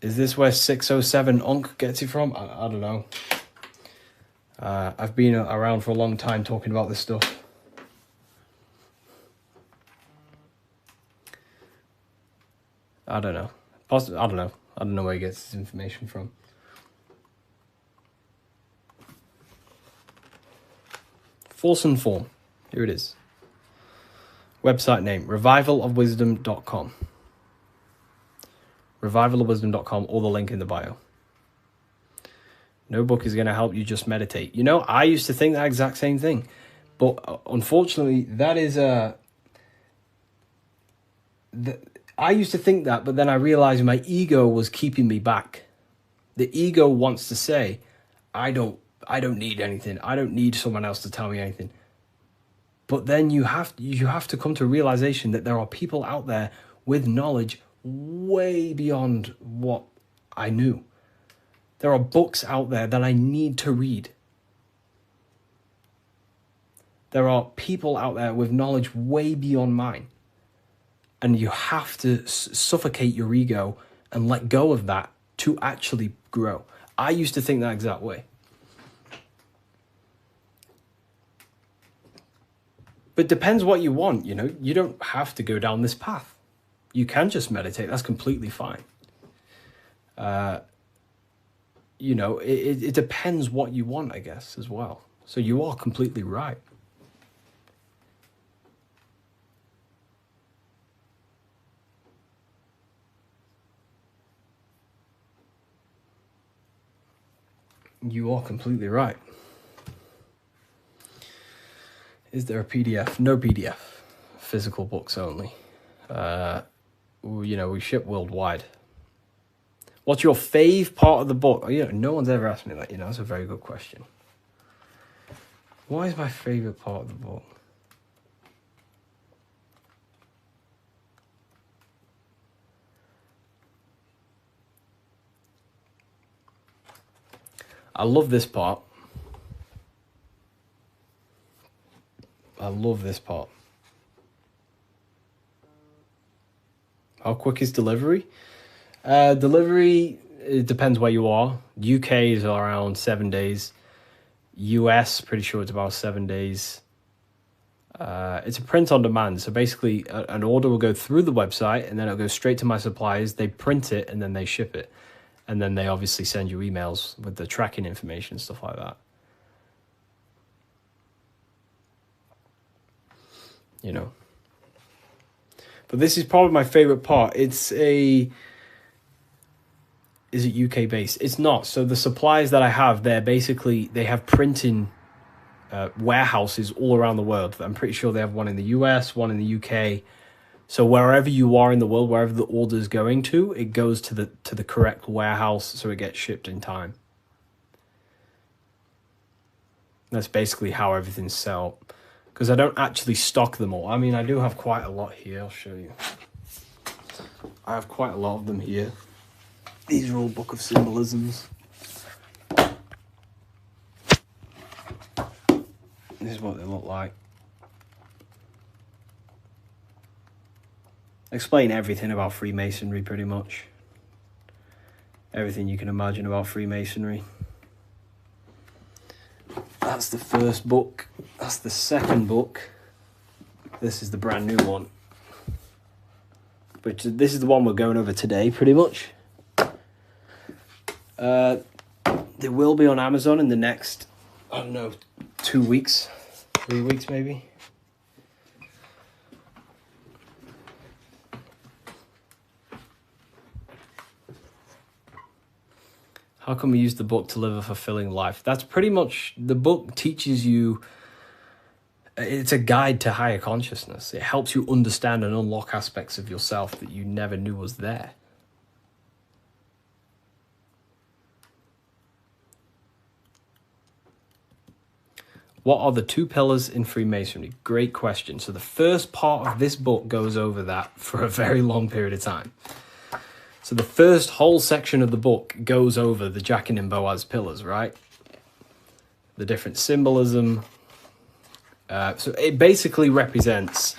Is this where 607 Onk gets it from? I don't know. I've been around for a long time talking about this stuff. I don't know. I don't know. I don't know where he gets this information from. Force and Form. Here it is. Website name, revivalofwisdom.com. Revivalofwisdom.com, or the link in the bio. No book is going to help you just meditate. You know, I used to think that exact same thing. But unfortunately, that is I used to think that, but then I realized my ego was keeping me back. The ego wants to say, I don't need anything. I don't need someone else to tell me anything. But then you have to come to a realization that there are people out there with knowledge way beyond what I knew. There are books out there that I need to read. There are people out there with knowledge way beyond mine. And you have to suffocate your ego and let go of that to actually grow. I used to think that exact way. But it depends what you want, you know. You don't have to go down this path. You can just meditate. That's completely fine. You know, it depends what you want, I guess, as well. So you are completely right. You are completely right. Is there a PDF? No PDF. Physical books only. You know, we ship worldwide. What's your fave part of the book? Oh, you know, no one's ever asked me that. You know, that's a very good question. What is my favorite part of the book? I love this part. I love this part. How quick is delivery? Delivery, it depends where you are. UK is around 7 days. US, pretty sure it's about 7 days. It's a print on demand. So basically, an order will go through the website, and then it'll go straight to my suppliers. They print it, and then they ship it. And then they obviously send you emails with the tracking information and stuff like that. You know. But this is probably my favorite part. Is it UK based? It's not. So the supplies that I have, they have printing warehouses all around the world. I'm pretty sure they have one in the US, one in the UK. So wherever you are in the world, wherever the order is going to, it goes to the correct warehouse, so it gets shipped in time. That's basically how everything's set up. Because I don't actually stock them all. I mean, I do have quite a lot here. I'll show you. I have quite a lot of them here. These are all Book of Symbolisms. This is what they look like. Explain everything about Freemasonry, pretty much. Everything you can imagine about Freemasonry. That's the first book. That's the second book. This is the brand new one. But this is the one we're going over today, pretty much. They will be on Amazon in the next, I don't know, 2 weeks, 3 weeks maybe. How can we use the book to live a fulfilling life? That's pretty much, the book teaches you, it's a guide to higher consciousness. It helps you understand and unlock aspects of yourself that you never knew was there. What are the 2 pillars in Freemasonry? Great question. So the first part of this book goes over that for a very long period of time. So the first whole section of the book goes over the Jachin and Boaz pillars, right? The different symbolism. So it basically represents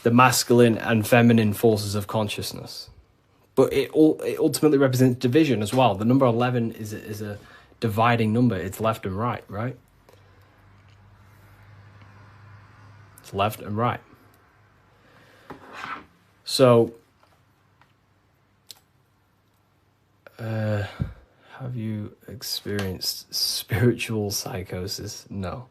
the masculine and feminine forces of consciousness. But it ultimately represents division as well. The number 11 is a dividing number. It's left and right, right? It's left and right. So, have you experienced spiritual psychosis? No.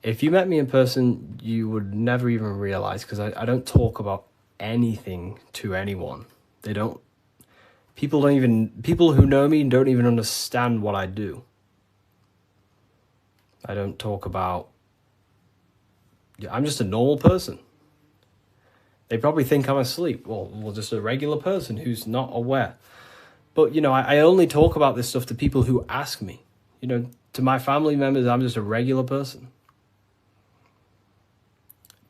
If you met me in person, you would never even realize, because I don't talk about anything to anyone. People who know me don't even understand what I do. I don't talk about, I'm just a normal person. They probably think I'm asleep. Well, just a regular person who's not aware. But, you know, I only talk about this stuff to people who ask me. You know, to my family members, I'm just a regular person.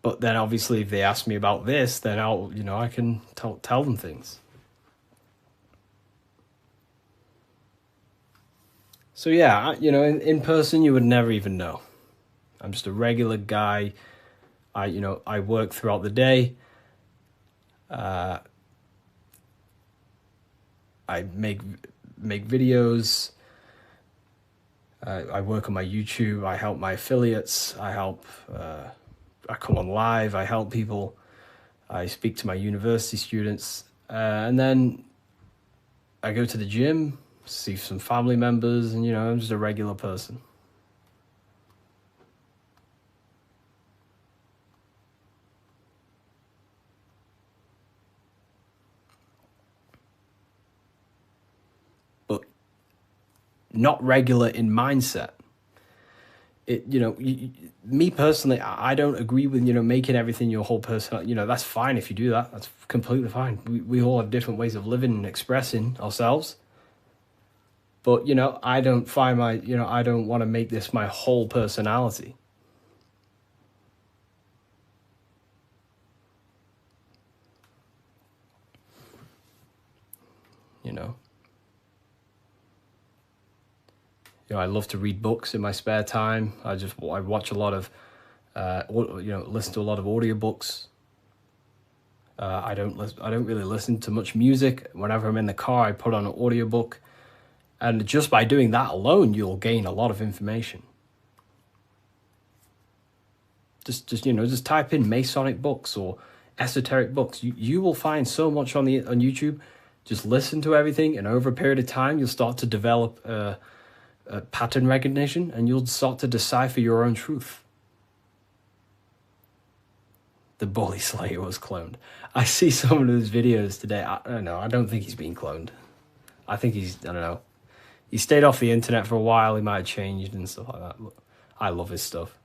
But then obviously if they ask me about this, then I can tell them things. So yeah, in person you would never even know. I'm just a regular guy. I work throughout the day. I make videos. I work on my YouTube. I help my affiliates. I come on live. I help people. I speak to my university students. And then I go to the gym, see some family members, and, I'm just a regular person. But not regular in mindset. Me personally, I don't agree with, making everything your whole person. That's fine if you do that. That's completely fine. We all have different ways of living and expressing ourselves. But, I don't find I don't want to make this my whole personality. I love to read books in my spare time. I watch a lot of, listen to a lot of audiobooks. I don't really listen to much music. Whenever I'm in the car, I put on an audiobook. And just by doing that alone, you'll gain a lot of information. Just type in Masonic books or esoteric books. You will find so much on YouTube. Just listen to everything, and over a period of time, you'll start to develop a pattern recognition, and you'll start to decipher your own truth. The Bully Slayer was cloned. I see some of his videos today. I don't know. I don't think he's being cloned. I think I don't know. He stayed off the internet for a while. He might have changed and stuff like that. But I love his stuff.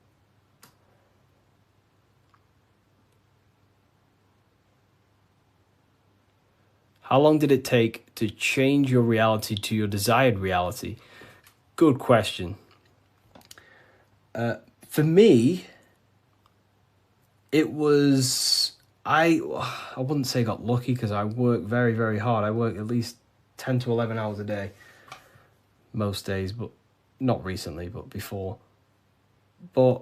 How long did it take to change your reality to your desired reality? Good question. For me, it was, I wouldn't say got lucky, because I work very, very hard. I work at least 10 to 11 hours a day most days, but not recently, but before. But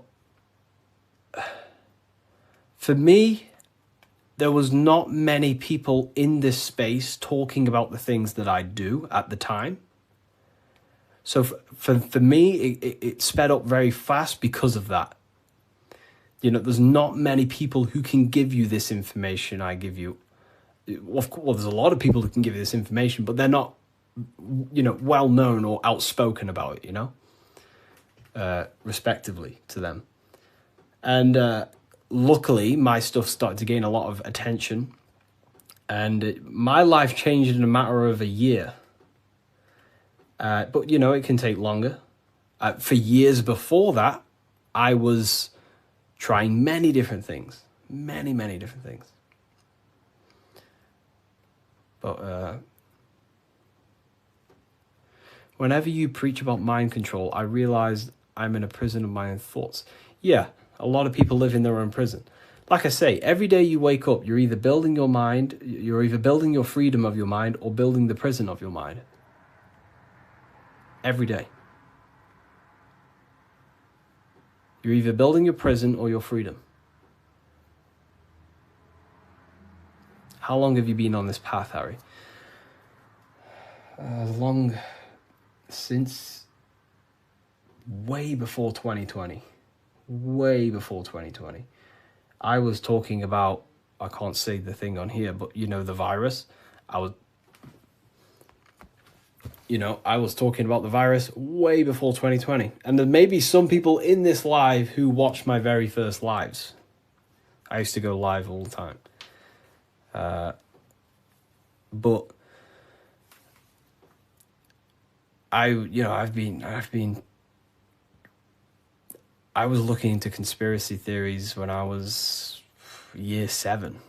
For me, there was not many people in this space talking about the things that I do at the time. So for me, it sped up very fast because of that. You know, there's not many people who can give you this information I give you. Of course, there's a lot of people who can give you this information, but they're not, you know, well known or outspoken about it, you know, respectively to them. And luckily, my stuff started to gain a lot of attention, and my life changed in a matter of a year. But, you know, it can take longer. For years before that, I was trying many different things. Many different things. But whenever you preach about mind control, I realize I'm in a prison of my own thoughts. Yeah, a lot of people live in their own prison. Like I say, every day you wake up, you're either building your mind, you're either building your freedom of your mind or building the prison of your mind. Every day. You're either building your prison or your freedom. How long have you been on this path, Harry? As long since way before 2020. Way before 2020. I was talking about, I can't say the thing on here, but you know, the virus. I was talking about the virus way before 2020. And there may be some people in this live who watched my very first lives. I used to go live all the time. But I was looking into conspiracy theories when I was year 7,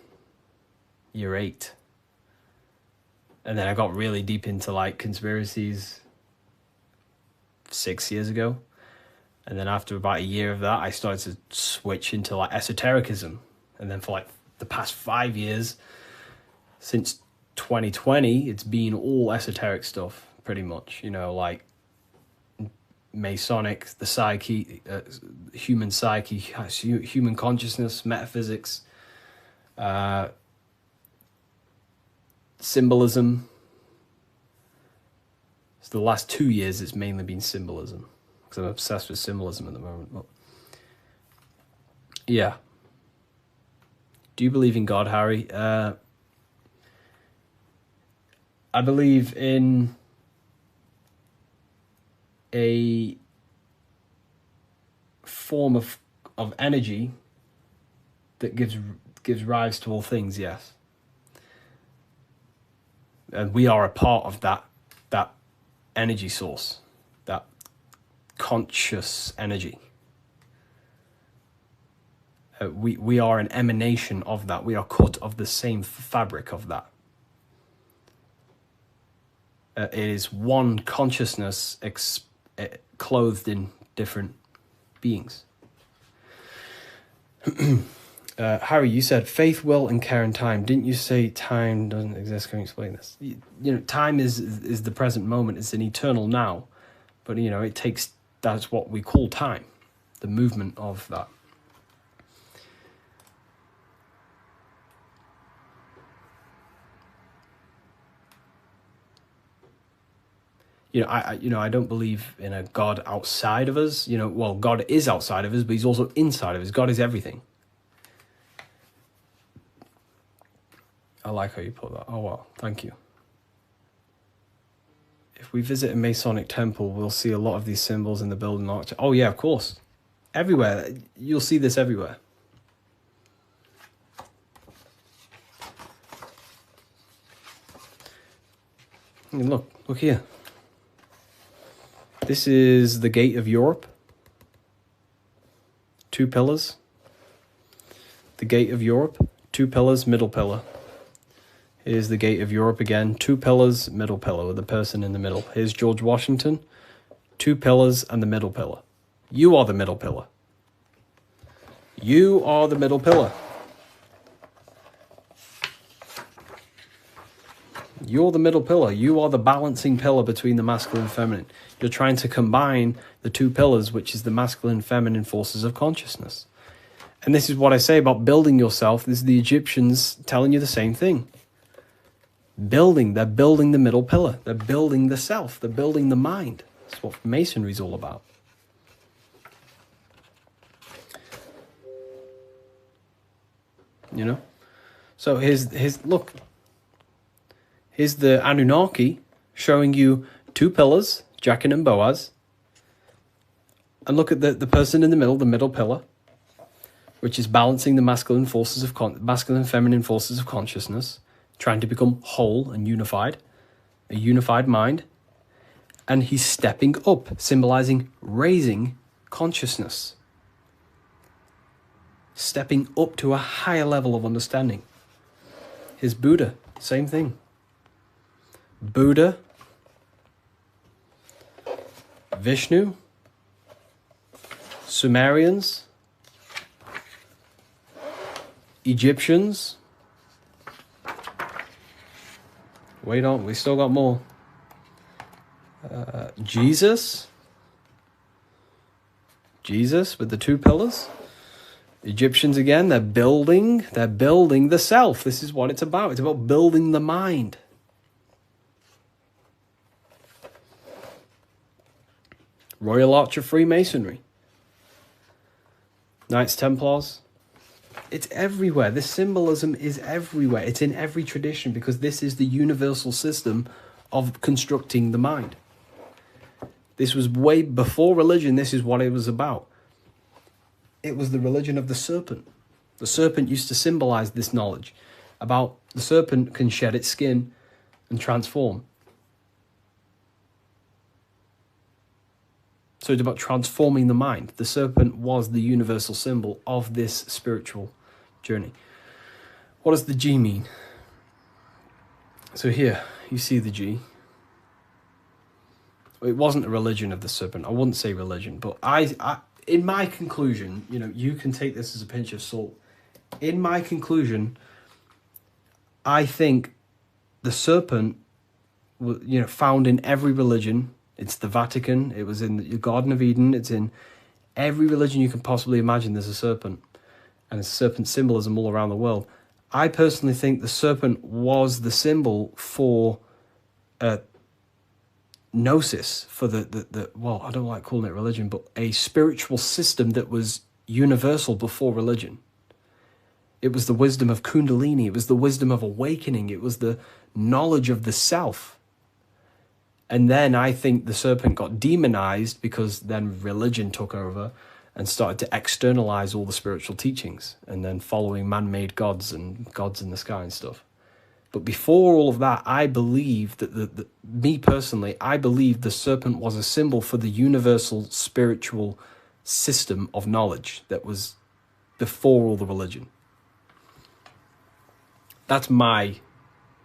year 8. And then I got really deep into like conspiracies 6 years ago. And then after about a year of that, I started to switch into like esotericism. And then for like the past 5 years, since 2020, it's been all esoteric stuff, pretty much. You know, like Masonic, the psyche, human psyche, human consciousness, metaphysics, symbolism. So the last 2 years, it's mainly been symbolism, because I'm obsessed with symbolism at the moment. But yeah. Do you believe in God, Harry? I believe in a form of energy that gives rise to all things, yes. And we are a part of that energy source, that conscious energy. We are an emanation of that. We are cut of the same fabric of that. It is one consciousness clothed in different beings. Harry, you said faith, will, and care and time. Didn't you say time doesn't exist? Can you explain this? You know, time is the present moment. It's an eternal now. But, you know, that's what we call time. The movement of that. I don't believe in a God outside of us. You know, well, God is outside of us, but he's also inside of us. God is everything. I like how you put that. Oh, well, thank you. If we visit a Masonic temple, we'll see a lot of these symbols in the building arch. Oh, yeah, of course. Everywhere. You'll see this everywhere. I mean, look here. This is the gate of Europe. 2 pillars. The gate of Europe, 2 pillars, middle pillar. Here's the gate of Europe again, 2 pillars, middle pillar, with the person in the middle. Here's George Washington, 2 pillars and the middle pillar. You are the middle pillar. You are the middle pillar. You're the middle pillar. You are the balancing pillar between the masculine and feminine. You're trying to combine the 2 pillars, which is the masculine and feminine forces of consciousness. And this is what I say about building yourself. This is the Egyptians telling you the same thing. They're building the middle pillar. They're building the self. They're building the mind. That's what Masonry is all about. You know? So here's look. Here's the Anunnaki showing you two pillars, Jachin and Boaz. And look at the person in the middle pillar, which is balancing the masculine and feminine forces of consciousness, trying to become whole and unified, a unified mind. And he's stepping up, symbolizing raising consciousness, stepping up to a higher level of understanding. Here's Buddha, same thing. Buddha, Vishnu, Sumerians, Egyptians. Wait on, we still got more. Jesus with the two pillars. Egyptians again, they're building the self. This is what it's about. It's about building the mind. Royal Arch of Freemasonry. Knights Templars. It's everywhere. This symbolism is everywhere. It's in every tradition because this is the universal system of constructing the mind. This was way before religion. This is what it was about. It was the religion of the serpent. The serpent used to symbolize this knowledge about the serpent can shed its skin and transform. So it's about transforming the mind. The serpent was the universal symbol of this spiritual journey. What does the G mean? So here, you see the G. It wasn't a religion of the serpent. I wouldn't say religion, but I in my conclusion, you know, you can take this as a pinch of salt. In my conclusion, I think the serpent, you know, found in every religion. It's the Vatican. It was in the Garden of Eden. It's in every religion you can possibly imagine. There's a serpent, and there's serpent symbolism all around the world. I personally think the serpent was the symbol for Nosis, for the well, I don't like calling it religion, but a spiritual system that was universal before religion. It was the wisdom of Kundalini. It was the wisdom of awakening. It was the knowledge of the self. And then I think the serpent got demonized because then religion took over and started to externalize all the spiritual teachings and then following man-made gods and gods in the sky and stuff. But before all of that, I believe that me personally, I believe the serpent was a symbol for the universal spiritual system of knowledge that was before all the religion. That's my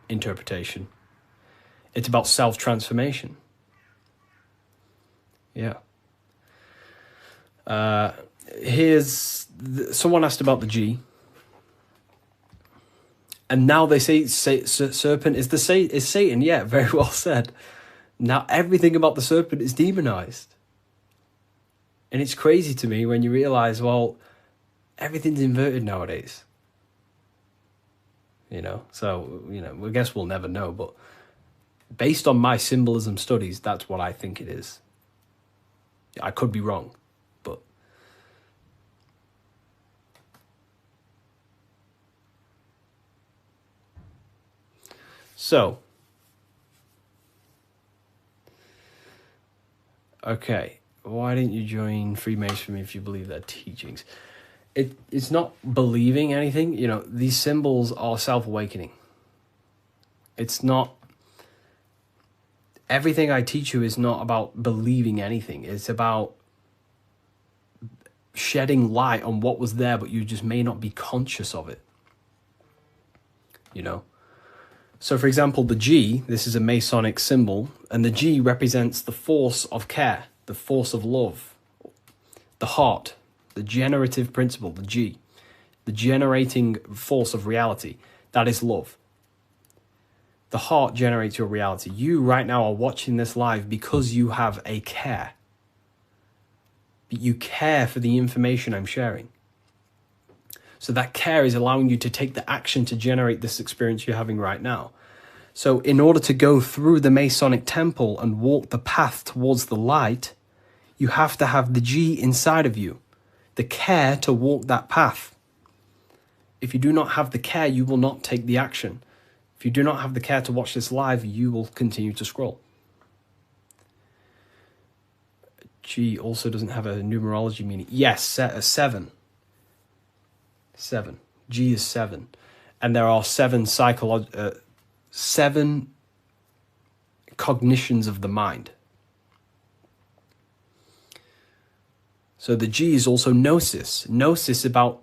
interpretation. It's about self-transformation. Yeah. Someone asked about the G. And now they say serpent is Satan. Yeah, very well said. Now everything about the serpent is demonized. And it's crazy to me when you realize, well, everything's inverted nowadays. You know, so, you know, I guess we'll never know, but based on my symbolism studies, that's what I think it is. I could be wrong, but so okay, why didn't you join Freemasonry if you believe their teachings? It's not believing anything. You know, these symbols are self-awakening. It's not. Everything I teach you is not about believing anything. It's about shedding light on what was there, but you just may not be conscious of it. You know? So, for example, the G, this is a Masonic symbol, and the G represents the force of care, the force of love, the heart, the generative principle, the G, the generating force of reality. That is love. The heart generates your reality. You right now are watching this live because you have a care. You care for the information I'm sharing. So that care is allowing you to take the action to generate this experience you're having right now. So in order to go through the Masonic temple and walk the path towards the light, you have to have the G inside of you, the care to walk that path. If you do not have the care, you will not take the action. If you do not have the care to watch this live, you will continue to scroll. G also doesn't have a numerology meaning. Yes, 7. 7. G is 7. And there are 7 cognitions of the mind. So the G is also Nosis. Nosis about,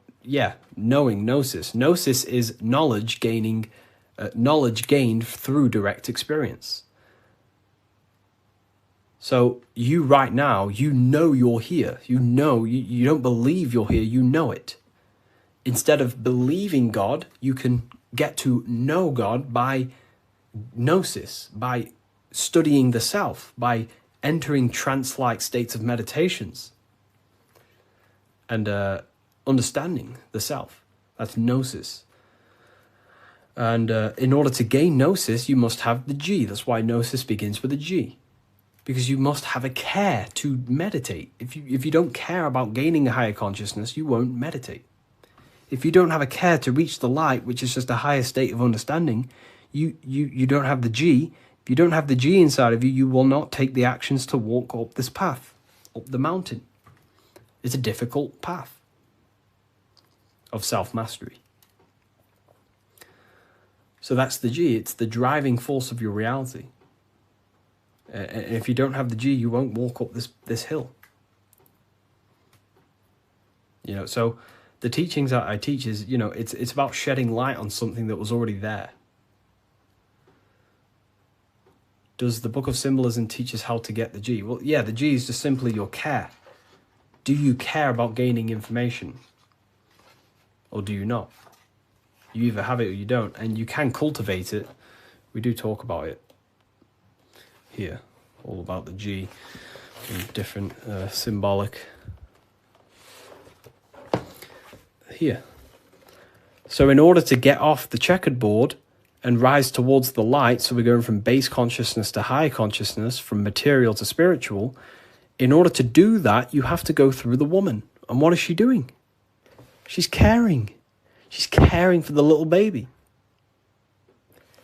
knowing, Nosis. Nosis is knowledge gained through direct experience. So you right now, you know you're here. You know, you don't believe you're here, you know it. Instead of believing God, you can get to know God by Gnosis, by studying the self, by entering trance-like states of meditations and understanding the self. That's Gnosis. And in order to gain Gnosis, you must have the G. That's why Gnosis begins with a G. Because you must have a care to meditate. If you don't care about gaining a higher consciousness, you won't meditate. If you don't have a care to reach the light, which is just a higher state of understanding, you don't have the G. If you don't have the G inside of you, you will not take the actions to walk up this path, up the mountain. It's a difficult path of self-mastery. So that's the G. It's the driving force of your reality. And if you don't have the G, you won't walk up this hill. So the teachings that I teach is, it's about shedding light on something that was already there. Does the Book of Symbolism teach us how to get the G? Well, yeah, the G is just simply your care. Do you care about gaining information? Or do you not? You either have it or you don't. And you can cultivate it. We do talk about it here. All about the G and different symbolic. Here. So in order to get off the checkered board and rise towards the light, so we're going from base consciousness to high consciousness, from material to spiritual, in order to do that, you have to go through the woman. And what is she doing? She's caring. She's caring for the little baby.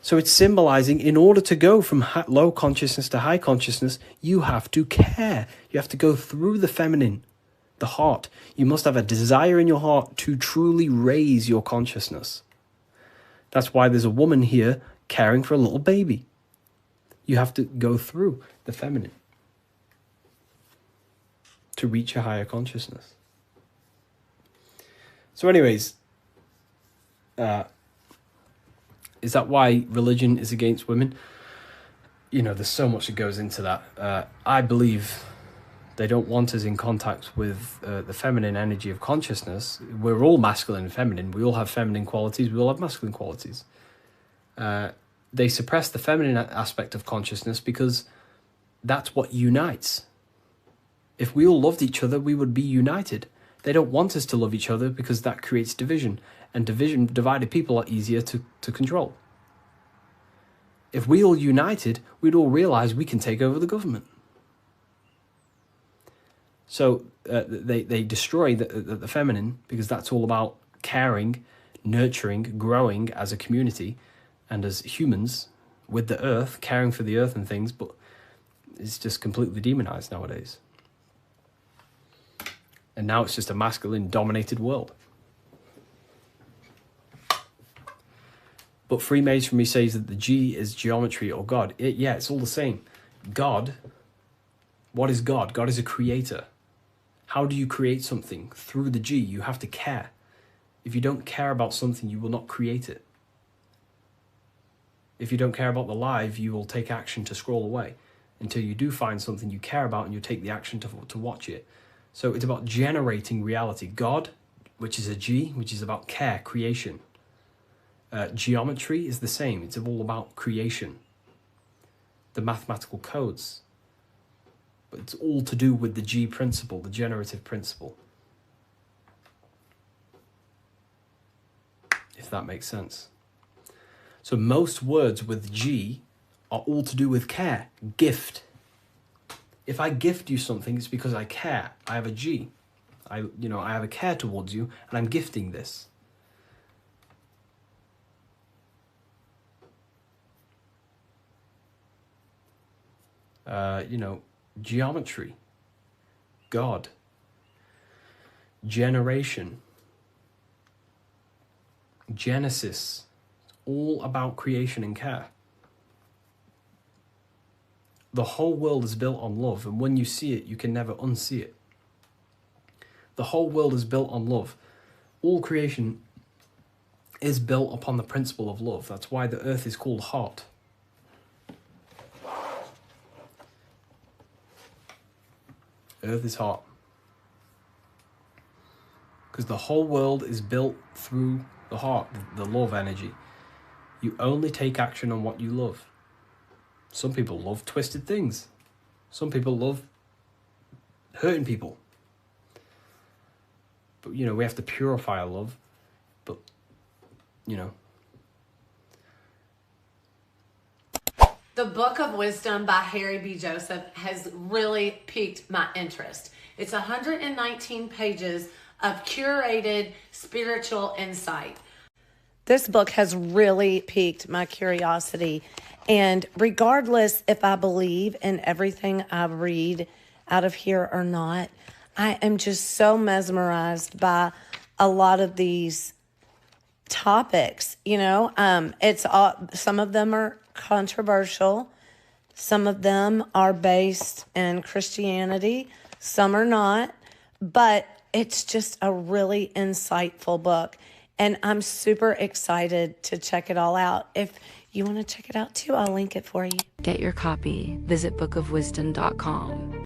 So it's symbolizing, in order to go from low consciousness to high consciousness, you have to care. You have to go through the feminine, the heart. You must have a desire in your heart to truly raise your consciousness. That's why there's a woman here caring for a little baby. You have to go through the feminine to reach a higher consciousness. So anyways, is that why religion is against women? There's so much that goes into that. I believe they don't want us in contact with the feminine energy of consciousness. We're all masculine and feminine. We all have feminine qualities. We all have masculine qualities. They suppress the feminine aspect of consciousness because that's what unites. If we all loved each other, we would be united. They don't want us to love each other because that creates division. And divided people are easier to control. If we all united, we'd all realize we can take over the government. So they destroy the feminine because that's all about caring, nurturing, growing as a community and as humans with the earth, caring for the earth and things, but it's just completely demonized nowadays. And now it's just a masculine-dominated world. But Freemasonry says that the G is geometry or God. It's all the same. God, what is God? God is a creator. How do you create something? Through the G, you have to care. If you don't care about something, you will not create it. If you don't care about the live, you will take action to scroll away until you do find something you care about and you take the action to watch it. So it's about generating reality. God, which is a G, which is about care, creation. Geometry is the same. It's all about creation. The mathematical codes. But it's all to do with the G principle, the generative principle. if that makes sense. So most words with G are all to do with care, gift. If I gift you something, it's because I care. I have a G. I have a care towards you, and I'm gifting this. Geometry, God, generation, Genesis, all about creation and care. The whole world is built on love, and when you see it, you can never unsee it. The whole world is built on love. All creation is built upon the principle of love. That's why the earth is called heart. Earth is heart. Because the whole world is built through the heart, the love energy. You only take action on what you love. Some people love twisted things. Some people love hurting people. But, we have to purify our love. But, The Book of Wisdom by Harry B. Joseph has really piqued my interest. It's 119 pages of curated spiritual insight. This book has really piqued my curiosity. And regardless if I believe in everything I read out of here or not, I am just so mesmerized by a lot of these topics. It's all, some of them are controversial. Some of them are based in Christianity. Some are not. But it's just a really insightful book. And I'm super excited to check it all out. If you want to check it out too, I'll link it for you. Get your copy. Visit bookofwisdom.com.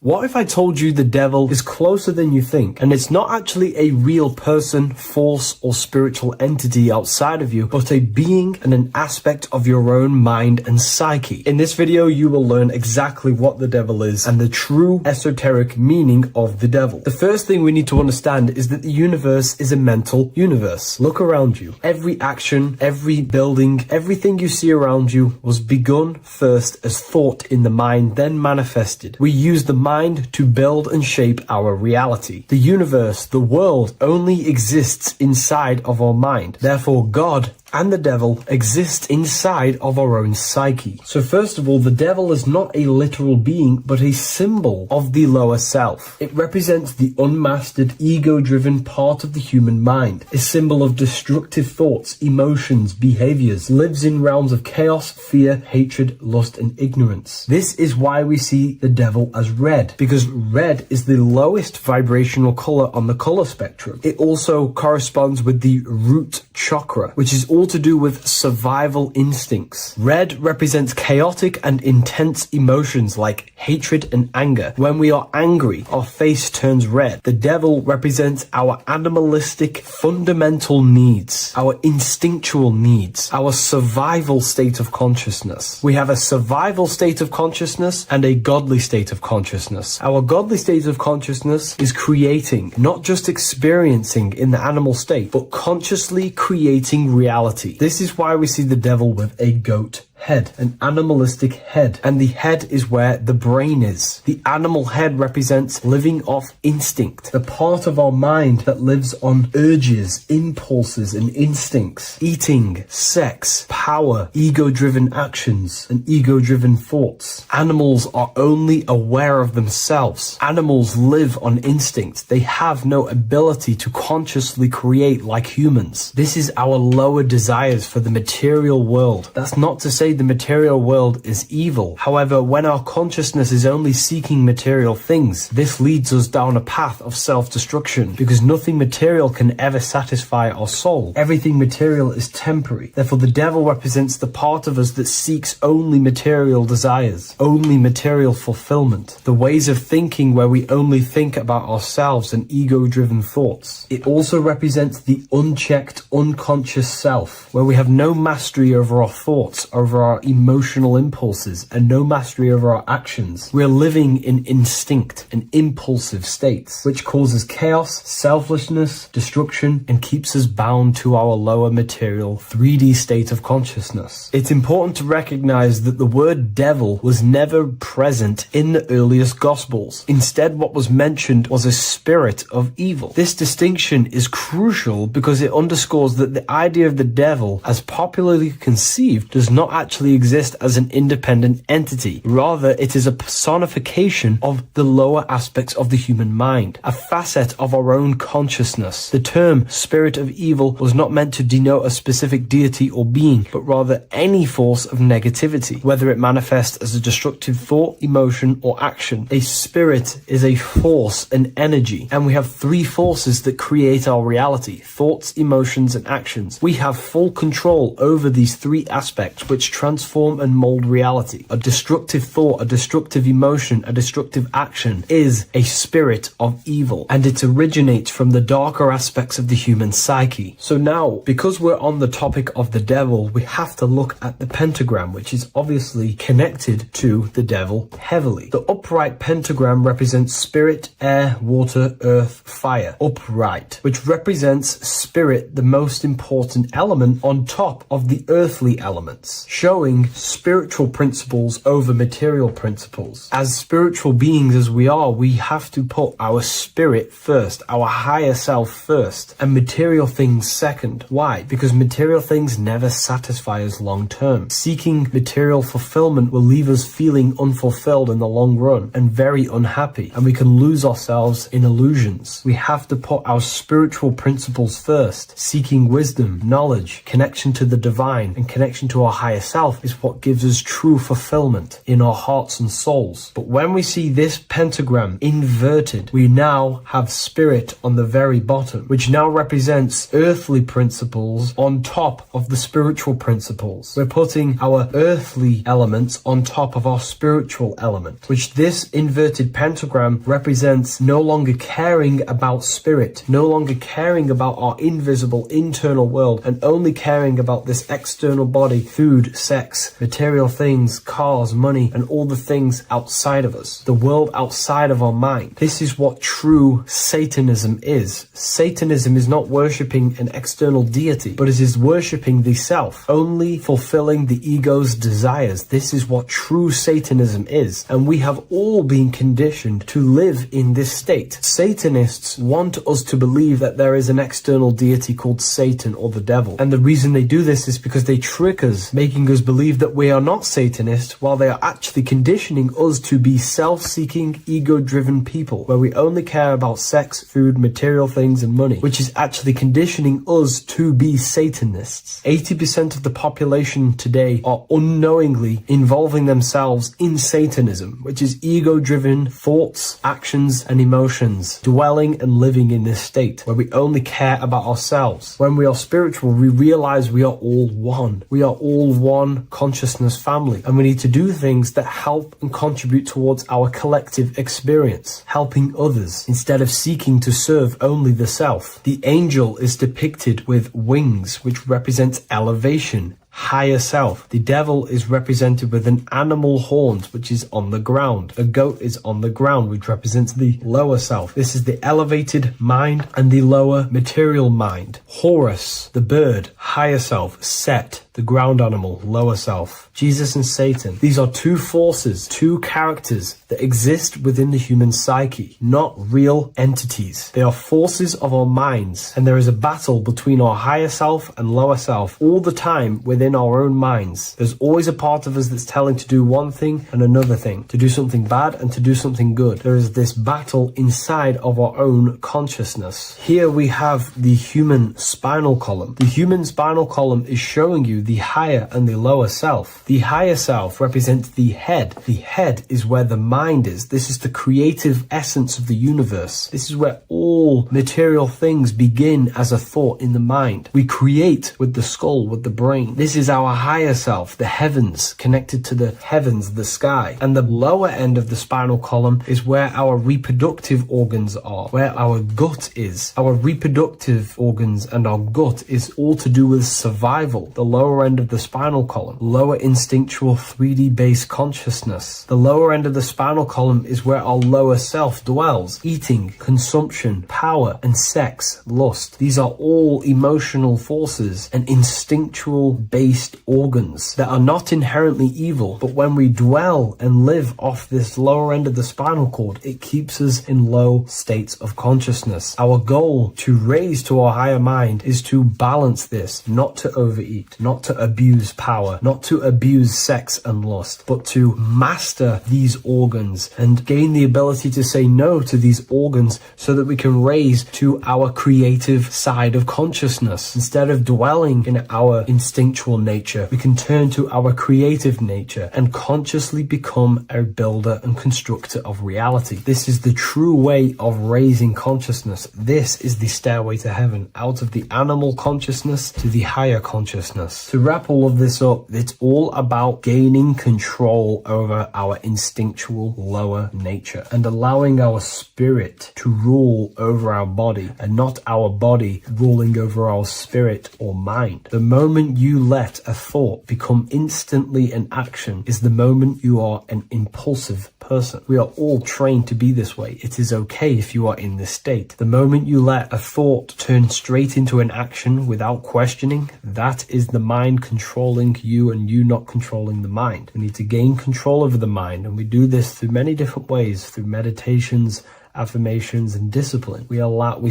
What if I told you the devil is closer than you think, and it's not actually a real person, force, or spiritual entity outside of you, but a being and an aspect of your own mind and psyche? In this video, you will learn exactly what the devil is and the true esoteric meaning of the devil. The first thing we need to understand is that the universe is a mental universe. Look around you. Every action, every building, everything you see around you was begun first as thought in the mind, then manifested. We use the mind to build and shape our reality. The universe, the world, only exists inside of our mind. Therefore, God and the devil exist inside of our own psyche. So first of all, the devil is not a literal being, but a symbol of the lower self. It represents the unmastered, ego-driven part of the human mind, a symbol of destructive thoughts, emotions, behaviors, lives in realms of chaos, fear, hatred, lust, and ignorance. This is why we see the devil as red, because red is the lowest vibrational color on the color spectrum. It also corresponds with the root chakra, which is all to do with survival instincts. Red represents chaotic and intense emotions like hatred and anger. When we are angry, our face turns red. The devil represents our animalistic fundamental needs, our instinctual needs, our survival state of consciousness. We have a survival state of consciousness and a godly state of consciousness. Our godly state of consciousness is creating, not just experiencing in the animal state, but consciously creating reality. This is why we see the devil with a goat head, an animalistic head, and the head is where the brain is. The animal head represents living off instinct, the part of our mind that lives on urges, impulses, and instincts, eating, sex, power, ego-driven actions, and ego-driven thoughts. Animals are only aware of themselves. Animals live on instinct. They have no ability to consciously create like humans. This is our lower desires for the material world. That's not to say the material world is evil. However, when our consciousness is only seeking material things, this leads us down a path of self-destruction, because nothing material can ever satisfy our soul. Everything material is temporary. Therefore, the devil represents the part of us that seeks only material desires, only material fulfillment, the ways of thinking where we only think about ourselves and ego-driven thoughts. It also represents the unchecked, unconscious self, where we have no mastery over our thoughts, over over our emotional impulses and no mastery over our actions. We're living in instinct and impulsive states, which causes chaos, selflessness, destruction, and keeps us bound to our lower material 3D state of consciousness. It's important to recognize that the word devil was never present in the earliest Gospels. Instead, what was mentioned was a spirit of evil. This distinction is crucial because it underscores that the idea of the devil, as popularly conceived, does not actually exist as an independent entity. Rather, it is a personification of the lower aspects of the human mind, a facet of our own consciousness. The term spirit of evil was not meant to denote a specific deity or being, but rather any force of negativity, whether it manifests as a destructive thought, emotion, or action. A spirit is a force, an energy, and we have three forces that create our reality: thoughts, emotions, and actions. We have full control over these three aspects which transform and mold reality. A destructive thought, a destructive emotion, a destructive action is a spirit of evil, and it originates from the darker aspects of the human psyche. So now, because we're on the topic of the devil, we have to look at the pentagram, which is obviously connected to the devil heavily. The upright pentagram represents spirit, air, water, earth, fire. Upright, which represents spirit, the most important element on top of the earthly elements, showing spiritual principles over material principles. As spiritual beings as we are, we have to put our spirit first, our higher self first, and material things second. Why? Because material things never satisfy us long term. Seeking material fulfillment will leave us feeling unfulfilled in the long run and very unhappy, and we can lose ourselves in illusions. We have to put our spiritual principles first. Seeking wisdom, knowledge, connection to the divine, and connection to our higher self is what gives us true fulfillment in our hearts and souls. But when we see this pentagram inverted, we now have spirit on the very bottom, which now represents earthly principles on top of the spiritual principles. We're putting our earthly elements on top of our spiritual element, which this inverted pentagram represents no longer caring about spirit, no longer caring about our invisible internal world, and only caring about this external body, food, sex, material things, cars, money, and all the things outside of us, the world outside of our mind. This is what true Satanism is. Satanism is not worshipping an external deity, but it is worshipping the self, only fulfilling the ego's desires. This is what true Satanism is, and we have all been conditioned to live in this state. Satanists want us to believe that there is an external deity called Satan or the devil, and the reason they do this is because they trick us, making us believe that we are not Satanists, while they are actually conditioning us to be self-seeking, ego-driven people, where we only care about sex, food, material things, and money, which is actually conditioning us to be Satanists. 80% of the population today are unknowingly involving themselves in Satanism, which is ego-driven thoughts, actions, and emotions, dwelling and living in this state where we only care about ourselves. When we are spiritual, we realize we are all one. We are all one consciousness family, and we need to do things that help and contribute towards our collective experience, helping others instead of seeking to serve only the self. The angel is depicted with wings, which represents elevation, higher self. The devil is represented with an animal horns, which is on the ground. A goat is on the ground, which represents the lower self. This is the elevated mind and the lower material mind. Horus, the bird, higher self. Set, the ground animal, lower self. Jesus and Satan. These are two forces, two characters that exist within the human psyche, not real entities. They are forces of our minds, and there is a battle between our higher self and lower self all the time within our own minds. There's always a part of us that's telling to do one thing and another thing, to do something bad and to do something good. There is this battle inside of our own consciousness. Here we have the human spinal column. The human spinal column is showing you the higher and the lower self. The higher self represents the head. The head is where the mind is. This is the creative essence of the universe. This is where all material things begin as a thought in the mind. We create with the skull, with the brain. This is our higher self, the heavens, connected to the heavens, the sky. And the lower end of the spinal column is where our reproductive organs are, where our gut is. Our reproductive organs and our gut is all to do with survival. The lower lower end of the spinal column, lower instinctual 3D based consciousness. The lower end of the spinal column is where our lower self dwells. Eating, consumption, power, and sex, lust. These are all emotional forces and instinctual based organs that are not inherently evil, but when we dwell and live off this lower end of the spinal cord, it keeps us in low states of consciousness. Our goal to raise to our higher mind is to balance this, not to overeat, not to abuse power, not to abuse sex and lust, but to master these organs and gain the ability to say no to these organs so that we can raise to our creative side of consciousness. Instead of dwelling in our instinctual nature, we can turn to our creative nature and consciously become a builder and constructor of reality. This is the true way of raising consciousness. This is the stairway to heaven, out of the animal consciousness to the higher consciousness. To wrap all of this up, it's all about gaining control over our instinctual lower nature and allowing our spirit to rule over our body and not our body ruling over our spirit or mind. The moment you let a thought become instantly an action is the moment you are an impulsive person. We are all trained to be this way. It is okay if you are in this state. The moment you let a thought turn straight into an action without questioning, that is the mind controlling you and you not controlling the mind. We need to gain control over the mind, and we do this through many different ways, through meditations, affirmations, and discipline. We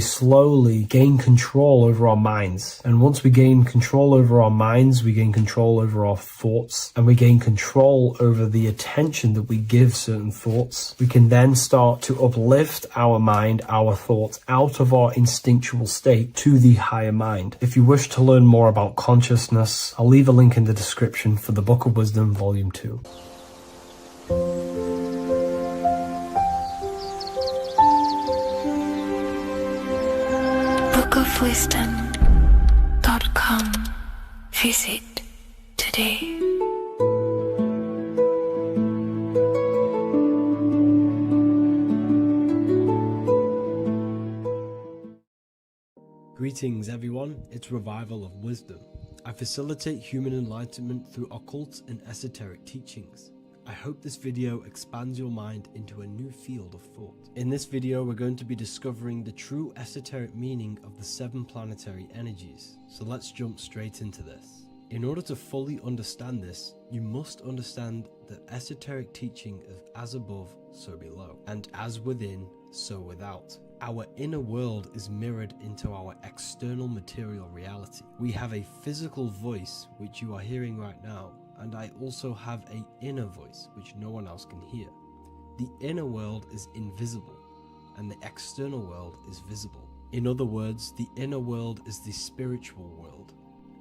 slowly gain control over our minds, and once we gain control over our minds, we gain control over our thoughts, and we gain control over the attention that we give certain thoughts. We can then start to uplift our mind, our thoughts, out of our instinctual state to the higher mind. If you wish to learn more about consciousness, I'll leave a link in the description for the Book of Wisdom Volume 2. bookofwisdom.com. Visit today. Greetings everyone, it's Revival of Wisdom. I facilitate human enlightenment through occult and esoteric teachings. I hope this video expands your mind into a new field of thought. In this video, we're going to be discovering the true esoteric meaning of the 7 planetary energies. So let's jump straight into this. In order to fully understand this, you must understand the esoteric teaching of as above, so below, and as within, so without. Our inner world is mirrored into our external material reality. We have a physical voice, which you are hearing right now, and I also have an inner voice, which no one else can hear. The inner world is invisible, and the external world is visible. In other words, the inner world is the spiritual world,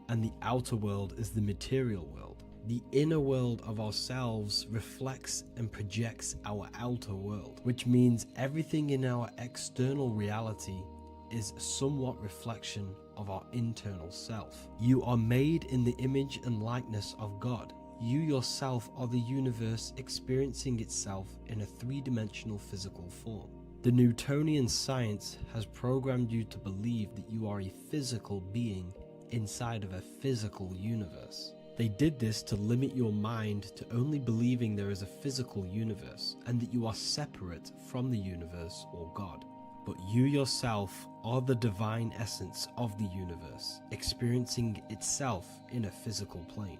and the outer world is the material world. The inner world of ourselves reflects and projects our outer world, which means everything in our external reality is a somewhat reflection of our internal self. You are made in the image and likeness of God. You yourself are the universe experiencing itself in a 3-dimensional physical form. The Newtonian science has programmed you to believe that you are a physical being inside of a physical universe. They did this to limit your mind to only believing there is a physical universe and that you are separate from the universe or God. But you yourself are the divine essence of the universe, experiencing itself in a physical plane,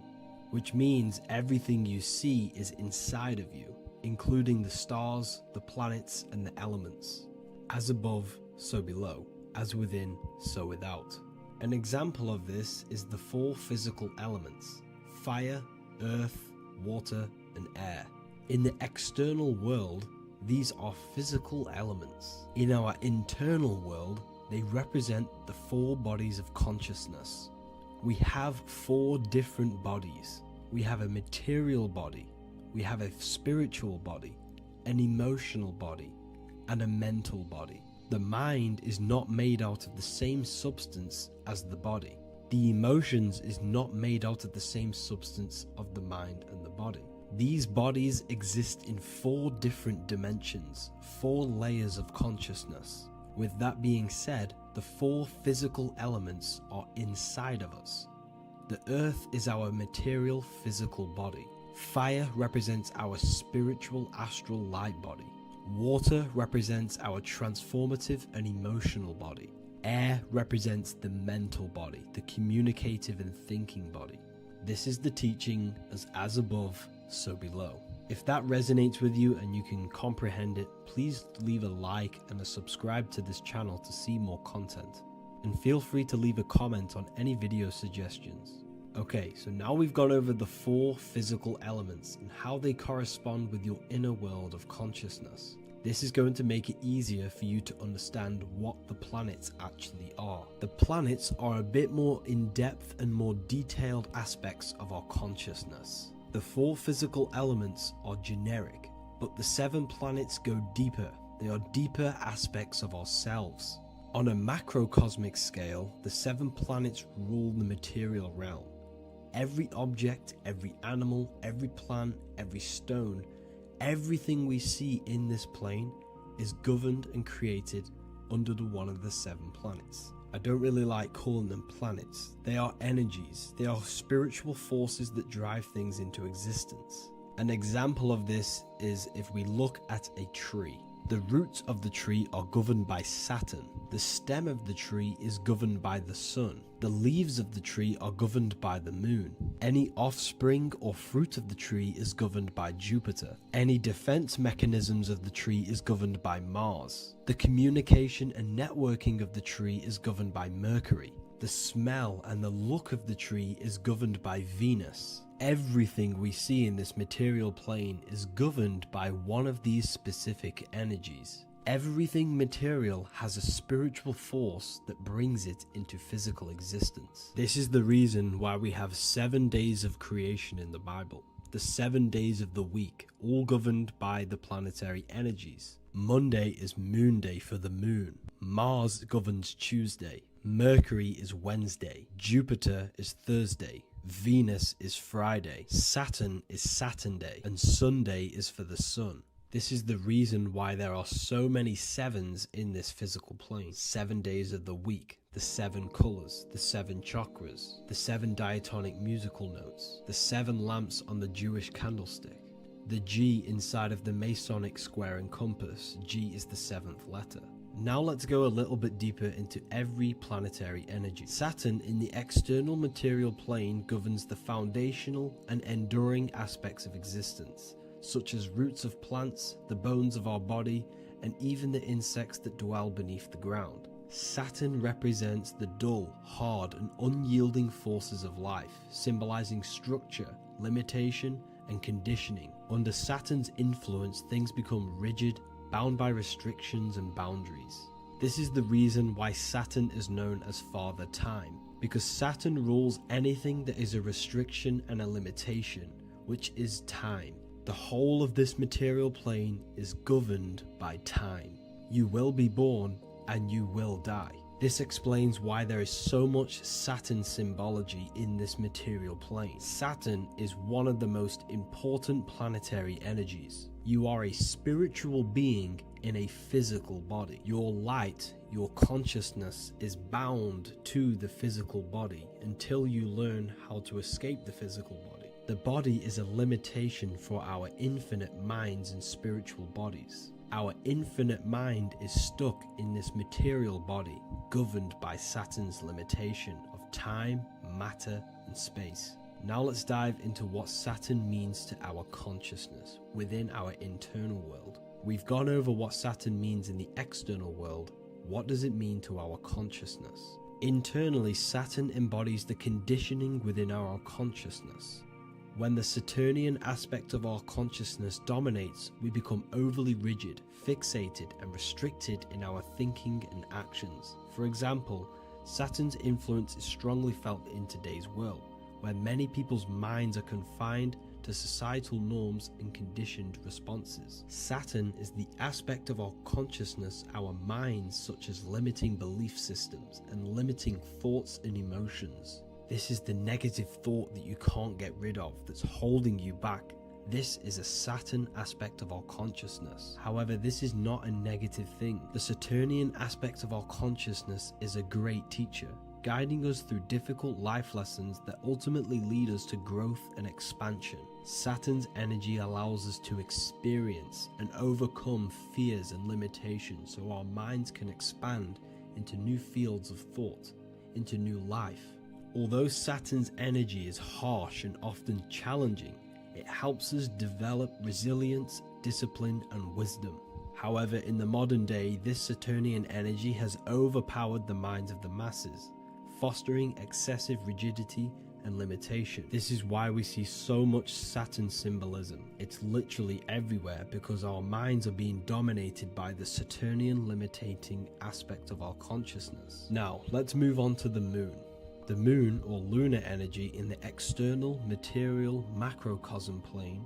which means everything you see is inside of you, including the stars, the planets, and the elements. As above, so below. As within, so without. An example of this is the 4 physical elements: fire, earth, water, and air. In the external world, these are physical elements. In our internal world, they represent the 4 bodies of consciousness. We have 4 different bodies. We have a material body, we have a spiritual body, an emotional body, and a mental body. The mind is not made out of the same substance as the body. The emotions is not made out of the same substance of the mind and the body. These bodies exist in 4 different dimensions, 4 layers of consciousness. With that being said, the 4 physical elements are inside of us. The earth is our material physical body. Fire represents our spiritual astral light body. Water represents our transformative and emotional body. Air represents the mental body, the communicative and thinking body. This is the teaching as above, so below. If that resonates with you and you can comprehend it, please leave a like and a subscribe to this channel to see more content. And feel free to leave a comment on any video suggestions. Okay, so now we've gone over the 4 physical elements and how they correspond with your inner world of consciousness. This is going to make it easier for you to understand what the planets actually are. The planets are a bit more in-depth and more detailed aspects of our consciousness. The 4 physical elements are generic, but the 7 planets go deeper. They are deeper aspects of ourselves. On a macrocosmic scale, the 7 planets rule the material realm. Every object, every animal, every plant, every stone, everything we see in this plane is governed and created under one of the 7 planets. I don't really like calling them planets. They are energies. They are spiritual forces that drive things into existence. An example of this is if we look at a tree. The roots of the tree are governed by Saturn. The stem of the tree is governed by the sun. The leaves of the tree are governed by the moon. Any offspring or fruit of the tree is governed by Jupiter. Any defense mechanisms of the tree is governed by Mars. The communication and networking of the tree is governed by Mercury. The smell and the look of the tree is governed by Venus. Everything we see in this material plane is governed by one of these specific energies. Everything material has a spiritual force that brings it into physical existence. This is the reason why we have 7 days of creation in the Bible. The 7 days of the week, all governed by the planetary energies. Monday is moon day for the moon. Mars governs Tuesday. Mercury is Wednesday. Jupiter is Thursday. Venus is Friday. Saturn is Saturn day. And Sunday is for the sun. This is the reason why there are so many 7s in this physical plane. 7 days of the week, the 7 colors, the 7 chakras, the 7 diatonic musical notes, the 7 lamps on the Jewish candlestick, the G inside of the Masonic square and compass. G is the 7th letter. Now let's go a little bit deeper into every planetary energy. Saturn in the external material plane governs the foundational and enduring aspects of existence, such as roots of plants, the bones of our body, and even the insects that dwell beneath the ground. Saturn represents the dull, hard, and unyielding forces of life, symbolizing structure, limitation, and conditioning. Under Saturn's influence, things become rigid, bound by restrictions and boundaries. This is the reason why Saturn is known as Father Time, because Saturn rules anything that is a restriction and a limitation, which is time. The whole of this material plane is governed by time. You will be born and you will die. This explains why there is so much Saturn symbology in this material plane. Saturn is one of the most important planetary energies. You are a spiritual being in a physical body. Your light, your consciousness is bound to the physical body until you learn how to escape the physical body. The body is a limitation for our infinite minds and spiritual bodies. Our infinite mind is stuck in this material body, governed by Saturn's limitation of time, matter, and space. Now let's dive into what Saturn means to our consciousness within our internal world. We've gone over what Saturn means in the external world. What does it mean to our consciousness? Internally, Saturn embodies the conditioning within our consciousness. When the Saturnian aspect of our consciousness dominates, we become overly rigid, fixated, and restricted in our thinking and actions. For example, Saturn's influence is strongly felt in today's world, where many people's minds are confined to societal norms and conditioned responses. Saturn is the aspect of our consciousness, our minds, such as limiting belief systems and limiting thoughts and emotions. This is the negative thought that you can't get rid of, that's holding you back. This is a Saturn aspect of our consciousness. However, this is not a negative thing. The Saturnian aspect of our consciousness is a great teacher. guiding us through difficult life lessons that ultimately lead us to growth and expansion. Saturn's energy allows us to experience and overcome fears and limitations so our minds can expand into new fields of thought, into new life. Although Saturn's energy is harsh and often challenging, it helps us develop resilience, discipline, and wisdom. However, in the modern day, this Saturnian energy has overpowered the minds of the masses, fostering excessive rigidity and limitation. This is why we see so much Saturn symbolism. It's literally everywhere because our minds are being dominated by the Saturnian limiting aspect of our consciousness. Now, let's move on to the moon. The moon, or lunar energy, in the external material macrocosm plane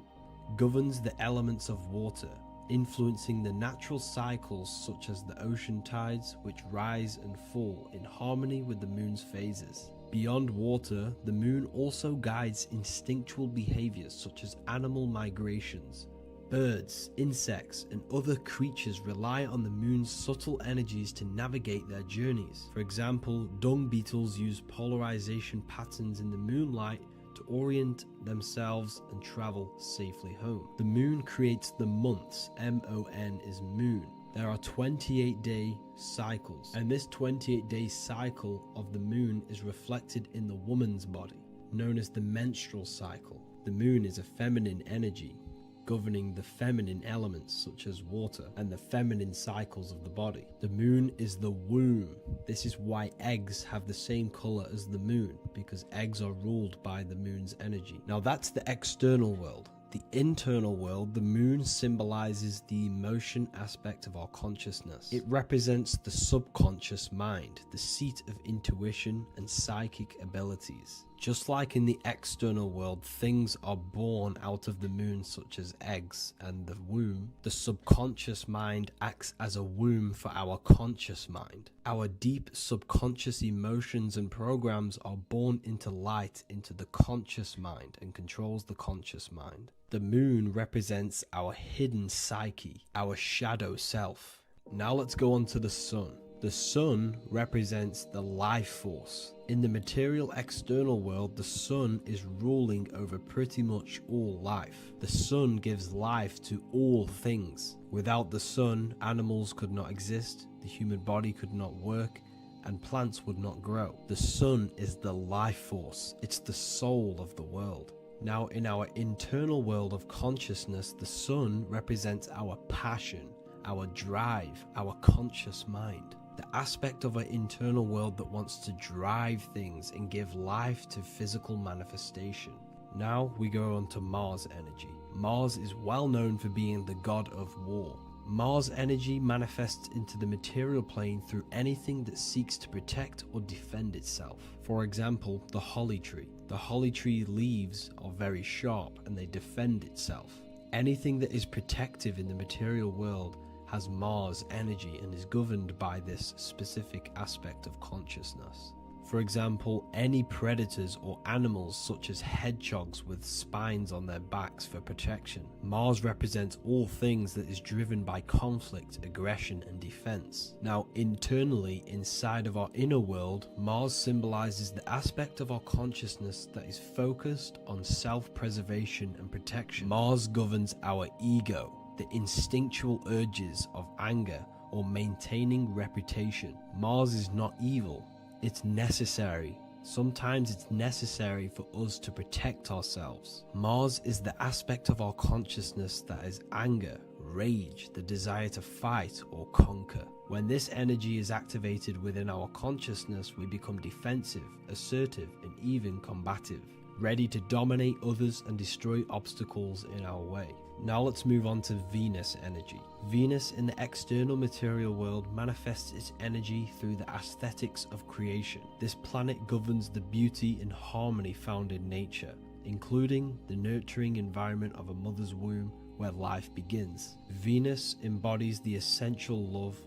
governs the elements of water, influencing the natural cycles such as the ocean tides, which rise and fall in harmony with the moon's phases. Beyond water, the moon also guides instinctual behaviors such as animal migrations. Birds, insects, and other creatures rely on the moon's subtle energies to navigate their journeys. For example, dung beetles use polarization patterns in the moonlight to orient themselves and travel safely home. The moon creates the months. M-O-N is moon. There are 28-day cycles, and this 28-day cycle of the moon is reflected in the woman's body, known as the menstrual cycle. The moon is a feminine energy, governing the feminine elements such as water and the feminine cycles of the body. The moon is the womb. This is why eggs have the same color as the moon, because eggs are ruled by the moon's energy. Now that's the external world. The internal world, the moon symbolizes the emotion aspect of our consciousness. It represents the subconscious mind, the seat of intuition and psychic abilities. Just like in the external world, things are born out of the moon, such as eggs and the womb. The subconscious mind acts as a womb for our conscious mind. Our deep subconscious emotions and programs are born into light into the conscious mind and controls the conscious mind. The moon represents our hidden psyche, our shadow self. Now let's go on to the sun. The sun represents the life force. In the material external world, the sun is ruling over pretty much all life. The sun gives life to all things. Without the sun, animals could not exist, the human body could not work, and plants would not grow. The sun is the life force. It's the soul of the world. Now, in our internal world of consciousness, the sun represents our passion, our drive, our conscious mind. The aspect of our internal world that wants to drive things and give life to physical manifestation. Now we go on to Mars energy. Mars is well known for being the god of war. Mars energy manifests into the material plane through anything that seeks to protect or defend itself. For example, the holly tree. The holly tree leaves are very sharp and they defend itself. Anything that is protective in the material world has Mars energy and is governed by this specific aspect of consciousness. For example, any predators or animals such as hedgehogs with spines on their backs for protection. Mars represents all things that is driven by conflict, aggression, and defense. Now, internally, inside of our inner world, Mars symbolizes the aspect of our consciousness that is focused on self-preservation and protection. Mars governs our ego, the instinctual urges of anger or maintaining reputation. Mars is not evil, it's necessary. Sometimes it's necessary for us to protect ourselves. Mars is the aspect of our consciousness that is anger, rage, the desire to fight or conquer. When this energy is activated within our consciousness, we become defensive, assertive, and even combative, ready to dominate others and destroy obstacles in our way. Now let's move on to Venus energy. Venus in the external material world manifests its energy through the aesthetics of creation. This planet governs the beauty and harmony found in nature, including the nurturing environment of a mother's womb where life begins. Venus embodies the essential love,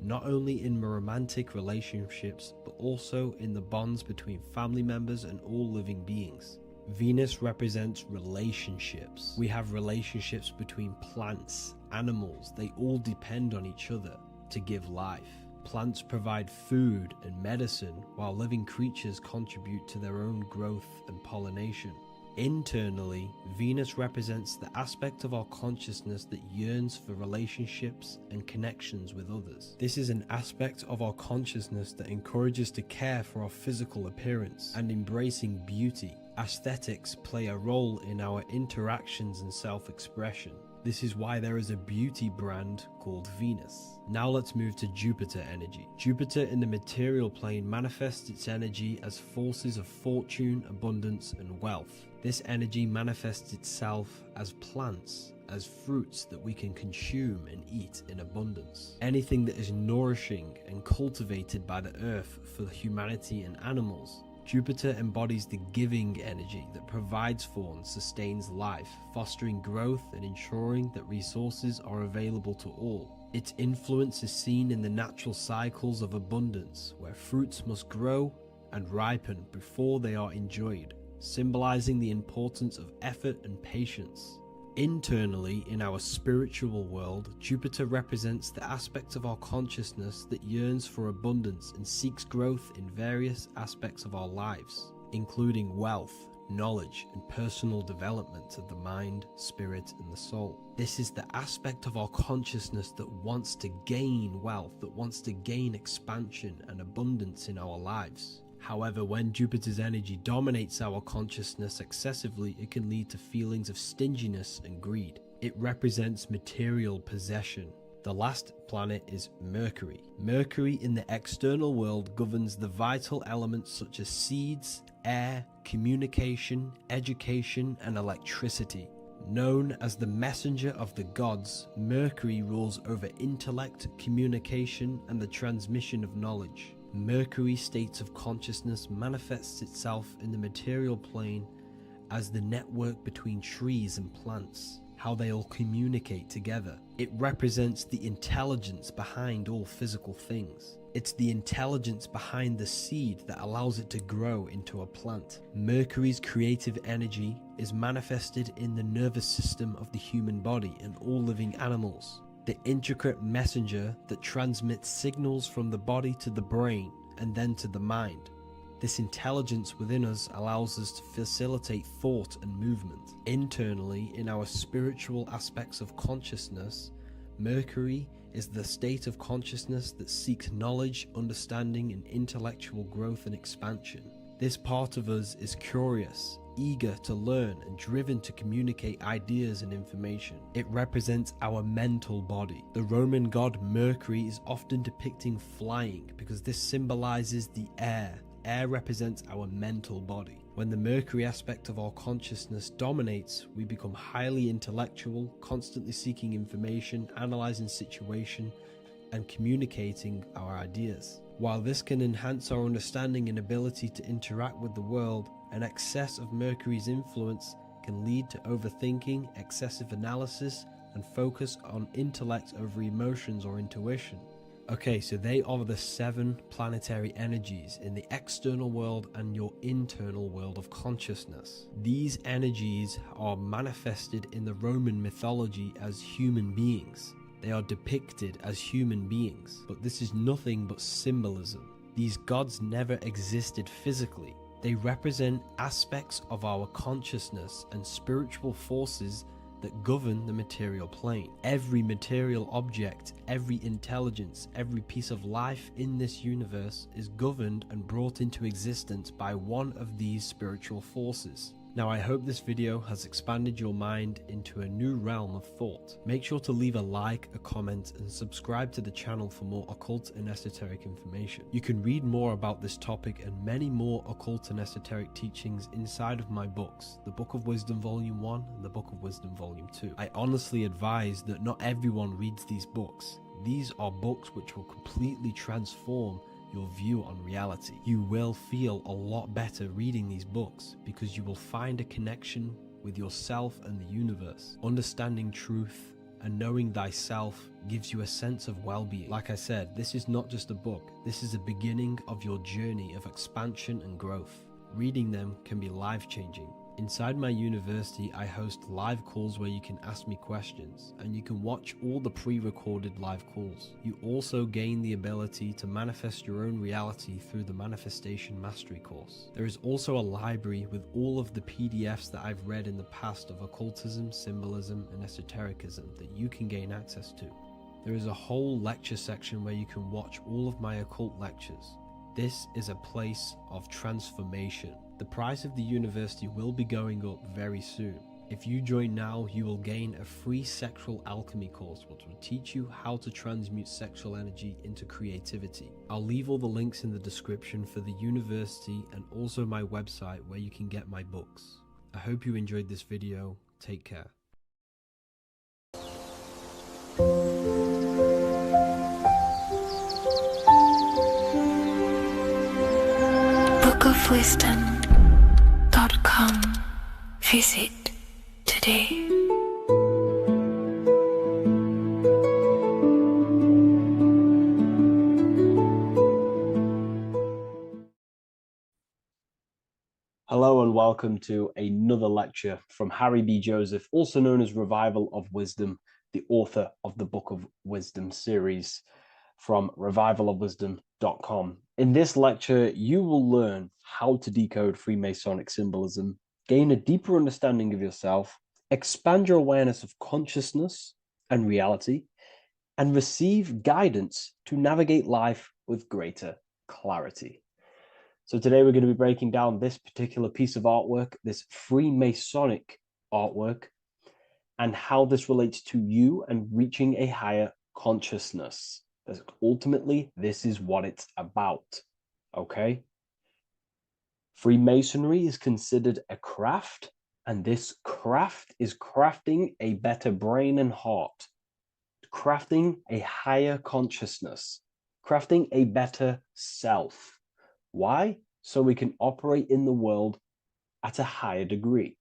not only in romantic relationships, but also in the bonds between family members and all living beings. Venus represents relationships. We have relationships between plants, animals. They all depend on each other to give life. Plants provide food and medicine, while living creatures contribute to their own growth and pollination. Internally, Venus represents the aspect of our consciousness that yearns for relationships and connections with others. This is an aspect of our consciousness that encourages to care for our physical appearance and embracing beauty. Aesthetics play a role in our interactions and self-expression. This is why there is a beauty brand called Venus. Now let's move to Jupiter energy. Jupiter in the material plane manifests its energy as forces of fortune, abundance, and wealth. This energy manifests itself as plants, as fruits that we can consume and eat in abundance. Anything that is nourishing and cultivated by the earth for humanity and animals. Jupiter embodies the giving energy that provides for and sustains life, fostering growth and ensuring that resources are available to all. Its influence is seen in the natural cycles of abundance, where fruits must grow and ripen before they are enjoyed, symbolizing the importance of effort and patience. Internally, in our spiritual world, Jupiter represents the aspect of our consciousness that yearns for abundance and seeks growth in various aspects of our lives, including wealth, knowledge, and personal development of the mind, spirit, and the soul. This is the aspect of our consciousness that wants to gain wealth, that wants to gain expansion and abundance in our lives. However, when Jupiter's energy dominates our consciousness excessively, it can lead to feelings of stinginess and greed. It represents material possession. The last planet is Mercury. Mercury in the external world governs the vital elements such as seeds, air, communication, education, and electricity. Known as the messenger of the gods, Mercury rules over intellect, communication, and the transmission of knowledge. Mercury's states of consciousness manifests itself in the material plane as the network between trees and plants, how they all communicate together. It represents the intelligence behind all physical things. It's the intelligence behind the seed that allows it to grow into a plant. Mercury's creative energy is manifested in the nervous system of the human body and all living animals. The intricate messenger that transmits signals from the body to the brain and then to the mind. This intelligence within us allows us to facilitate thought and movement. Internally, in our spiritual aspects of consciousness, Mercury is the state of consciousness that seeks knowledge, understanding, and intellectual growth and expansion. This part of us is curious, eager to learn, and driven to communicate ideas and information. It represents our mental body. The Roman god Mercury is often depicting flying because this symbolizes the air. Air represents our mental body. When the Mercury aspect of our consciousness dominates, we become highly intellectual, constantly seeking information, analyzing situation, and communicating our ideas. While this can enhance our understanding and ability to interact with the world, an excess of Mercury's influence can lead to overthinking, excessive analysis, and focus on intellect over emotions or intuition. Okay, so they are the 7 planetary energies in the external world and your internal world of consciousness. These energies are manifested in the Roman mythology as human beings. They are depicted as human beings, but this is nothing but symbolism. These gods never existed physically. They represent aspects of our consciousness and spiritual forces that govern the material plane. Every material object, every intelligence, every piece of life in this universe is governed and brought into existence by one of these spiritual forces. Now, I hope this video has expanded your mind into a new realm of thought. Make sure to leave a like, a comment, and subscribe to the channel for more occult and esoteric information. You can read more about this topic and many more occult and esoteric teachings inside of my books, the Book of Wisdom Volume 1 and the Book of Wisdom Volume 2. I honestly advise that not everyone reads these books. These are books which will completely transform your view on reality. You will feel a lot better reading these books because you will find a connection with yourself and the universe. Understanding truth and knowing thyself gives you a sense of well-being. Like I said, this is not just a book. This is a beginning of your journey of expansion and growth. Reading them can be life-changing. Inside my university, I host live calls where you can ask me questions, and you can watch all the pre-recorded live calls. You also gain the ability to manifest your own reality through the Manifestation Mastery course. There is also a library with all of the PDFs that I've read in the past of occultism, symbolism, and esotericism that you can gain access to. There is a whole lecture section where you can watch all of my occult lectures. This is a place of transformation. The price of the university will be going up very soon. If you join now, you will gain a free sexual alchemy course which will teach you how to transmute sexual energy into creativity. I'll leave all the links in the description for the university and also my website where you can get my books. I hope you enjoyed this video. Take care. bookofwisdom.com. Visit today. Hello and welcome to another lecture from Harry B. Joseph, also known as Revival of Wisdom, the author of the Book of Wisdom series from revivalofwisdom.com. In this lecture, you will learn how to decode Freemasonic symbolism, gain a deeper understanding of yourself, expand your awareness of consciousness and reality, and receive guidance to navigate life with greater clarity. So today we're going to be breaking down this particular piece of artwork, this Freemasonic artwork, and how this relates to you and reaching a higher consciousness. Because ultimately, this is what it's about, okay? Freemasonry is considered a craft, and this craft is crafting a better brain and heart, crafting a higher consciousness, crafting a better self. Why? So we can operate in the world at a higher degree,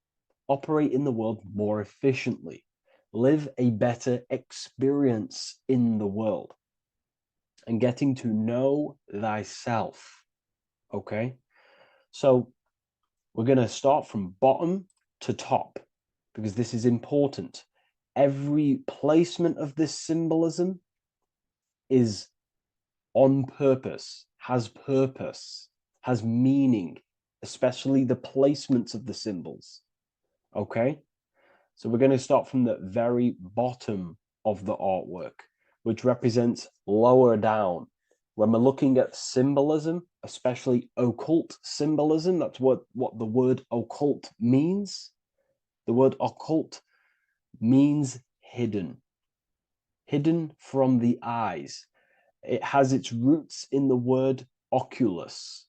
operate in the world more efficiently, live a better experience in the world, and getting to know thyself, okay? So we're going to start from bottom to top because this is important. Every placement of this symbolism is on purpose, has meaning, especially the placements of the symbols, okay? So we're going to start from the very bottom of the artwork, which represents lower down. When we're looking at symbolism, especially occult symbolism, that's what the word occult means. The word occult means hidden, hidden from the eyes. It has its roots in the word oculus.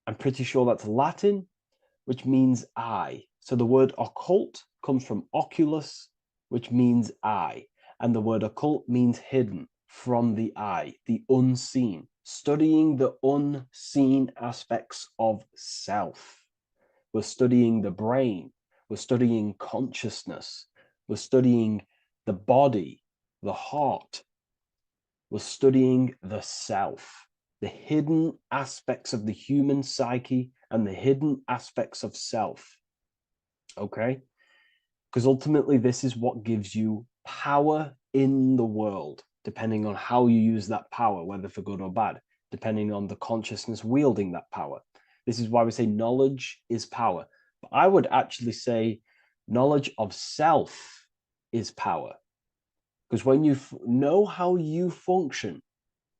I'm pretty sure that's Latin, which means eye. So the word occult comes from oculus, which means eye. And the word occult means hidden from the eye, the unseen, studying the unseen aspects of self. We're studying the brain, we're studying consciousness, we're studying the body, the heart, we're studying the self, the hidden aspects of the human psyche and the hidden aspects of self, okay? Because ultimately this is what gives you power in the world, depending on how you use that power, whether for good or bad, depending on the consciousness wielding that power. This is why we say knowledge is power. But I would actually say knowledge of self is power. Because when you know how you function,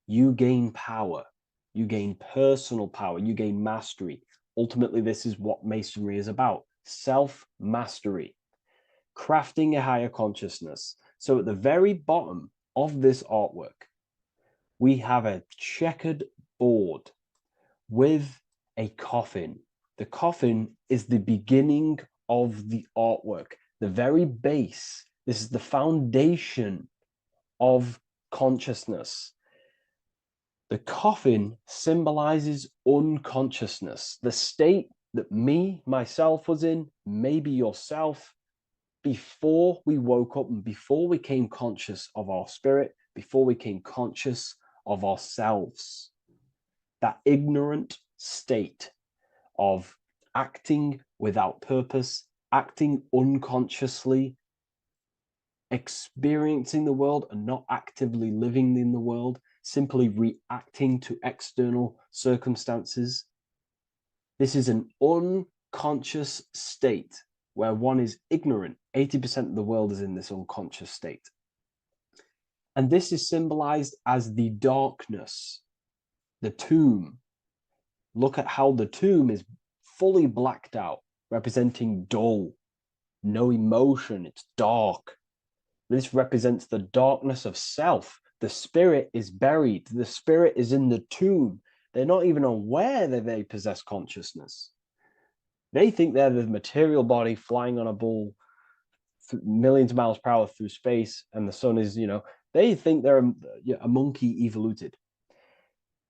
you gain power. You gain personal power. You gain mastery. Ultimately, this is what Masonry is about. Self-mastery. Crafting a higher consciousness. So at the very bottom of this artwork, we have a checkered board with a coffin. The coffin is the beginning of the artwork, the very base. This is the foundation of consciousness. The coffin symbolizes unconsciousness, the state that me, myself was in, maybe yourself, before we woke up and before we came conscious of our spirit, before we came conscious of ourselves. That ignorant state of acting without purpose, acting unconsciously, experiencing the world and not actively living in the world, simply reacting to external circumstances. This is an unconscious state where one is ignorant. 80% of the world is in this unconscious state. And this is symbolized as the darkness, the tomb. Look at how the tomb is fully blacked out, representing dull, no emotion, it's dark. This represents the darkness of self. The spirit is buried. The spirit is in the tomb. They're not even aware that they possess consciousness. They think they're the material body flying on a ball millions of miles per hour through space, and the sun is, they think they're a monkey evoluted.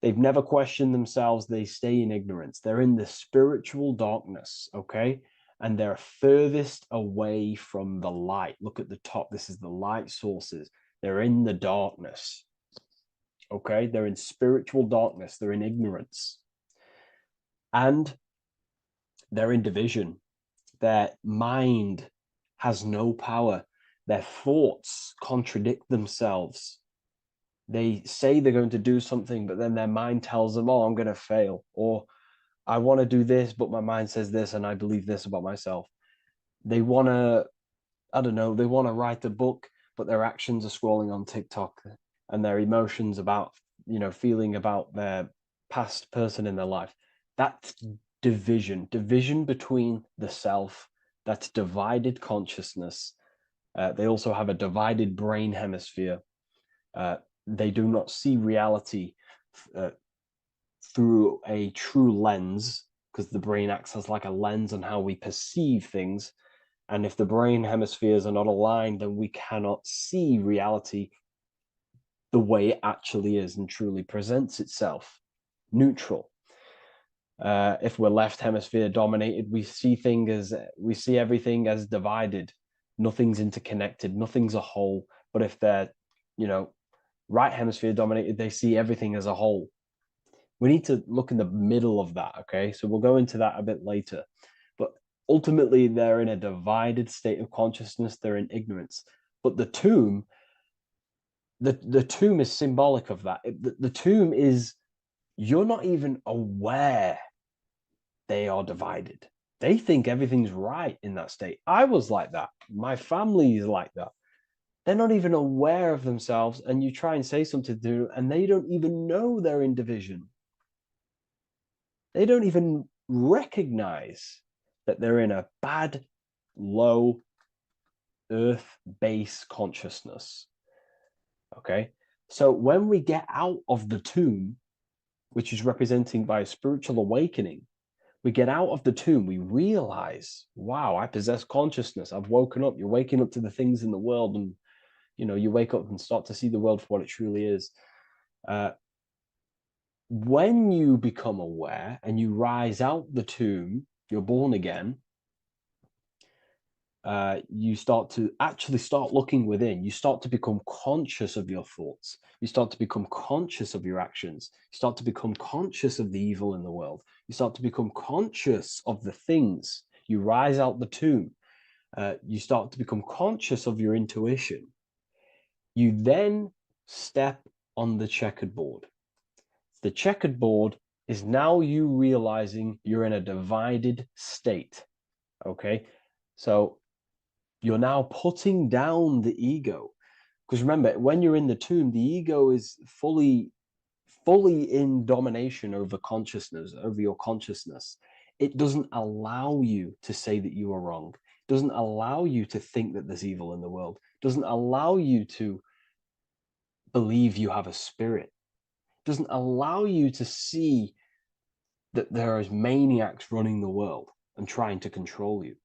They've never questioned themselves. They stay in ignorance. They're in the spiritual darkness, okay? And they're furthest away from the light. Look at the top. This is the light sources. They're in the darkness, okay? They're in spiritual darkness. They're in ignorance. And they're in division. Their mind has no power. Their thoughts contradict themselves. They say they're going to do something, but then their mind tells them, oh, I'm going to fail. Or I want to do this, but my mind says this, and I believe this about myself. They want to, they want to write a book, but their actions are scrolling on TikTok, and their emotions about, feeling about their past person in their life. That's division between the self. That's divided consciousness. They also have a divided brain hemisphere. They do not see reality through a true lens, because the brain acts as like a lens on how we perceive things. And if the brain hemispheres are not aligned, then we cannot see reality the way it actually is and truly presents itself, neutral. If we're left hemisphere dominated, we see everything as divided. Nothing's interconnected, nothing's a whole. But if they're, right hemisphere dominated, they see everything as a whole. We need to look in the middle of that, okay? So we'll go into that a bit later. But ultimately, they're in a divided state of consciousness. They're in ignorance. But the tomb, the tomb is symbolic of that. The tomb is, you're not even aware they are divided. They think everything's right in that state. I was like that. My family is like that. They're not even aware of themselves, and you try and say something to them, and they don't even know they're in division. They don't even recognize that they're in a bad, low earth base consciousness. Okay? So when we get out of the tomb, which is representing by a spiritual awakening, we get out of the tomb, we realize, wow, I possess consciousness. I've woken up. You're waking up to the things in the world, and you wake up and start to see the world for what it truly is. When you become aware and you rise out the tomb, you're born again, you start to actually start looking within. You start to become conscious of your thoughts. You start to become conscious of your actions. You start to become conscious of the evil in the world. You start to become conscious of the things. You rise out the tomb. You start to become conscious of your intuition. You then step on the checkered board. The checkered board is now you realizing you're in a divided state, okay? So you're now putting down the ego. Because remember, when you're in the tomb, the ego is fully in domination over consciousness, over your consciousness. It doesn't allow you to say that you are wrong. It doesn't allow you to think that there's evil in the world. It doesn't allow you to believe you have a spirit. Doesn't allow you to see that there is maniacs running the world and trying to control you.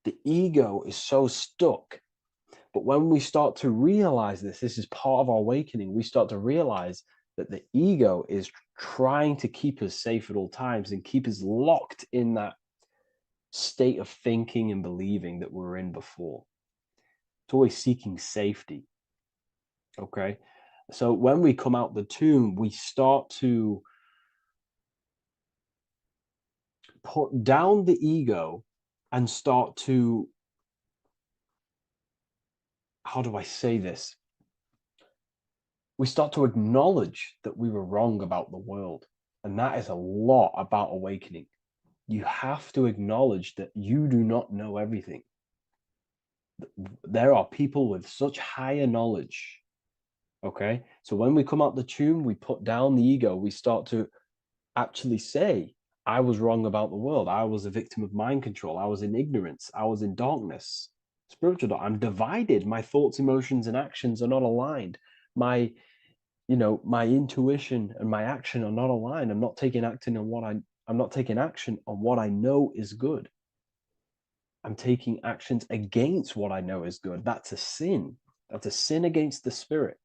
The ego is so stuck. But when we start to realize this is part of our awakening, we start to realize that the ego is trying to keep us safe at all times and keep us locked in that state of thinking and believing that we were in before. It's always seeking safety. Okay? So when we come out the tomb, we start to put down the ego and start to, how do I say this? We start to acknowledge that we were wrong about the world. And that is a lot about awakening. You have to acknowledge that you do not know everything. There are people with such higher knowledge. Okay, so when we come out the tomb, we put down the ego, we start to actually say, I was wrong about the world. I was a victim of mind control. I was in ignorance. I was in darkness. Spiritual, I'm divided. My thoughts, emotions, and actions are not aligned. My intuition and my action are not aligned. I'm not taking action on what I know is good. I'm taking actions against what I know is good. That's a sin. That's a sin against the spirit.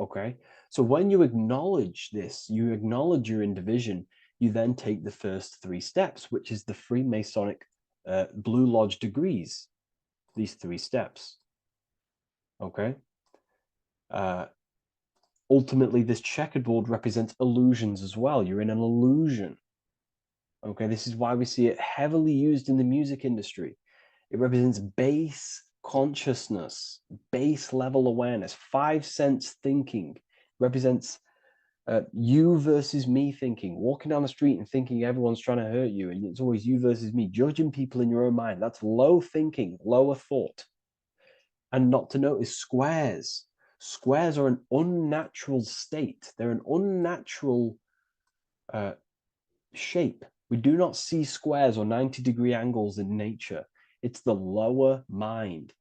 Okay, so when you acknowledge this, you acknowledge you're in division, you then take the first 3 steps, which is the Freemasonic Blue Lodge degrees, these 3 steps. Okay. Ultimately, this checkerboard represents illusions as well. You're in an illusion. Okay, this is why we see it heavily used in the music industry. It represents base consciousness, base level awareness, 5 sense thinking. It represents you versus me thinking, walking down the street and thinking everyone's trying to hurt you, and it's always you versus me, judging people in your own mind. That's low thinking, lower thought. And not to notice squares. Squares are an unnatural state. They're an unnatural shape. We do not see squares or 90-degree angles in nature. It's the lower mind.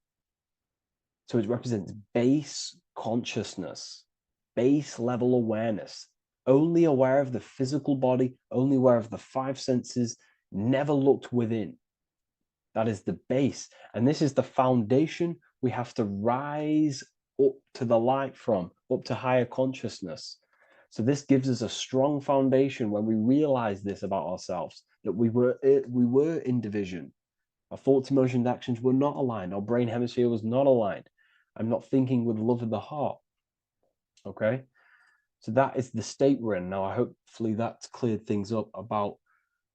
So it represents base consciousness, base level awareness, only aware of the physical body, only aware of the 5 senses, never looked within. That is the base. And this is the foundation we have to rise up to the light from, up to higher consciousness. So this gives us a strong foundation when we realize this about ourselves, that we were in division. Our thoughts, emotions, actions were not aligned. Our brain hemisphere was not aligned. I'm not thinking with love of the heart. Okay, so that is the state we're in now. Hopefully that's cleared things up about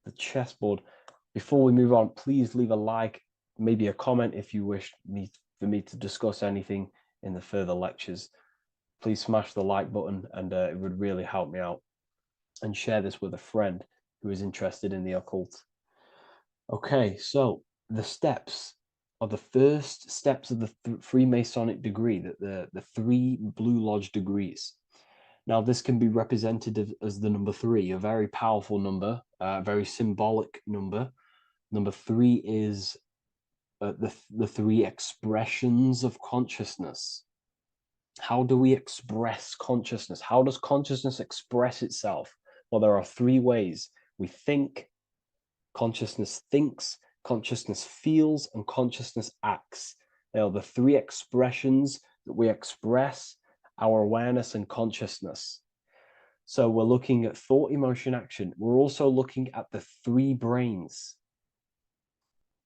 the chessboard. Before we move on, please leave a like, maybe a comment if you wish for me to discuss anything in the further lectures. Please smash the like button, and it would really help me out. And share this with a friend who is interested in the occult. Okay, so the steps are the first steps of the Freemasonic degree, the 3 Blue Lodge degrees. Now, this can be represented as the number 3, a very powerful number, a very symbolic number. Number 3 is the 3 expressions of consciousness. How do we express consciousness? How does consciousness express itself? Well, there are 3 ways. We think, consciousness thinks, consciousness feels, and consciousness acts. They are the 3 expressions that we express our awareness and consciousness. So we're looking at thought, emotion, action. We're also looking at the 3 brains.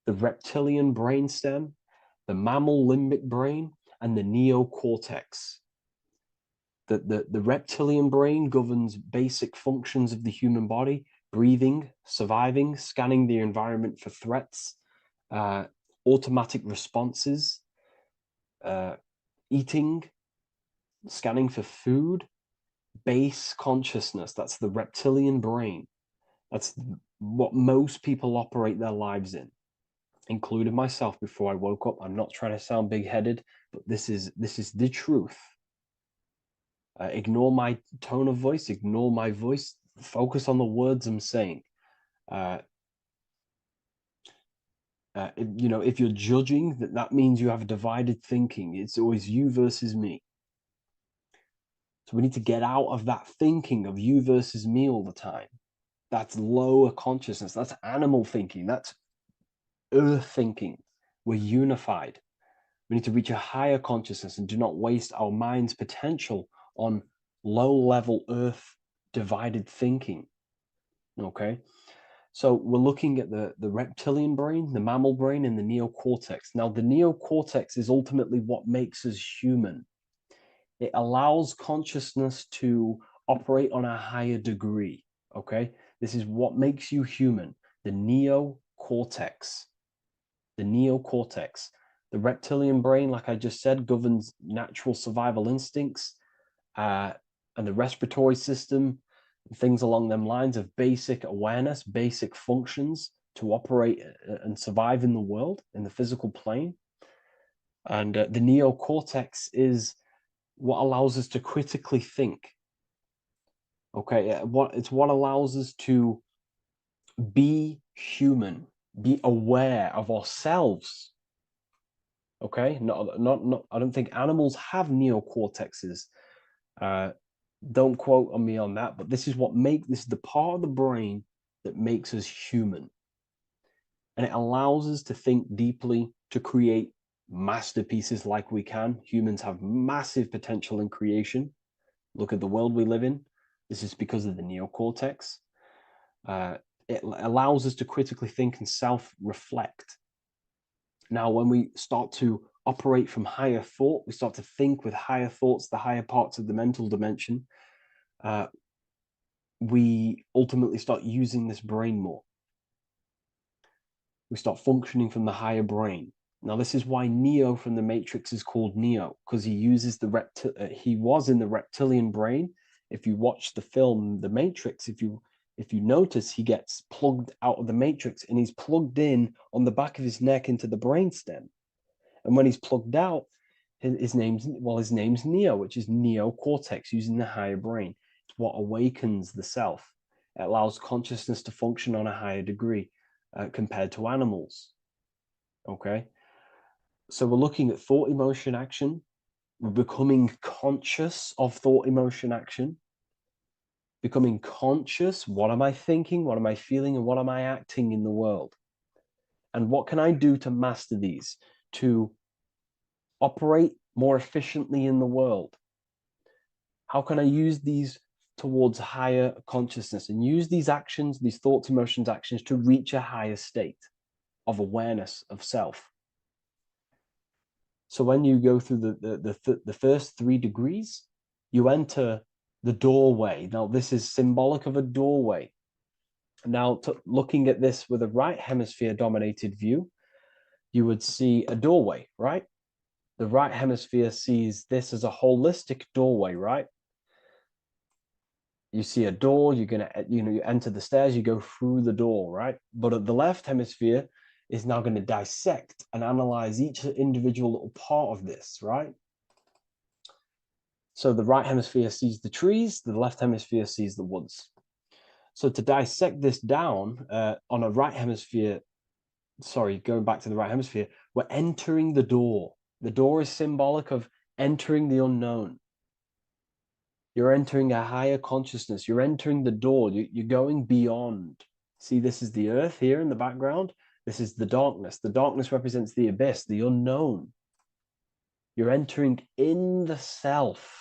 The reptilian brainstem, the mammal limbic brain, and the neocortex. The reptilian brain governs basic functions of the human body: breathing, surviving, scanning the environment for threats, automatic responses, eating, scanning for food, base consciousness. That's the reptilian brain. That's what most people operate their lives in, including myself before I woke up. I'm not trying to sound big-headed, but this is the truth. Ignore my tone of voice, ignore my voice, focus on the words I'm saying. If you're judging, that means you have a divided thinking. It's always you versus me. So we need to get out of that thinking of you versus me all the time. That's lower consciousness. That's animal thinking. That's earth thinking. We're unified. We need to reach a higher consciousness and do not waste our mind's potential on low-level earth divided thinking. Okay? So we're looking at the reptilian brain, the mammal brain, and the neocortex. Now, the neocortex is ultimately what makes us human. It allows consciousness to operate on a higher degree, okay? This is what makes you human. the neocortex. The neocortex. The reptilian brain, like I just said, governs natural survival instincts and the respiratory system, things along them lines of basic awareness, basic functions to operate and survive in the world, in the physical plane. And the neocortex is what allows us to critically think. Okay, it's what allows us to be human, be aware of ourselves. Okay, not. I don't think animals have neocortexes. Don't quote on me on that, but this is the part of the brain that makes us human, and it allows us to think deeply, to create masterpieces like we can. Humans have massive potential in creation. Look at the world we live in. This is because of the neocortex. It allows us to critically think and self-reflect. Now, when we start to operate from higher thought, we start to think with higher thoughts, the higher parts of the mental dimension, we ultimately start using this brain more. We start functioning from the higher brain. Now, this is why Neo from the Matrix is called Neo, because he uses he was in the reptilian brain. If you watch the film The Matrix, if you notice, he gets plugged out of the Matrix and he's plugged in on the back of his neck into the brainstem. And when he's plugged out, his name's Neo, which is neocortex, using the higher brain. It's what awakens the self. It allows consciousness to function on a higher degree compared to animals. Okay? So we're looking at thought, emotion, action. We're becoming conscious of thought, emotion, action. Becoming conscious, what am I thinking, what am I feeling, and what am I acting in the world? And what can I do to master these, to operate more efficiently in the world? How can I use these towards higher consciousness and use these actions, these thoughts, emotions, actions to reach a higher state of awareness of self? So when you go through the first 3 degrees, you enter the doorway. Now, this is symbolic of a doorway. Now, looking at this with a right hemisphere dominated view, you would see a doorway, right? The right hemisphere sees this as a holistic doorway, right? You see a door, you're gonna, you enter the stairs, you go through the door, right? But at the left hemisphere is now going to dissect and analyze each individual little part of this, right? So the right hemisphere sees the trees, the left hemisphere sees the woods. So to dissect this down on a right hemisphere, going back to the right hemisphere, we're entering the door. The door is symbolic of entering the unknown. You're entering a higher consciousness. You're entering the door. You're going beyond. See, this is the earth here in the background. This is the darkness. The darkness represents the abyss, the unknown. You're entering in the self.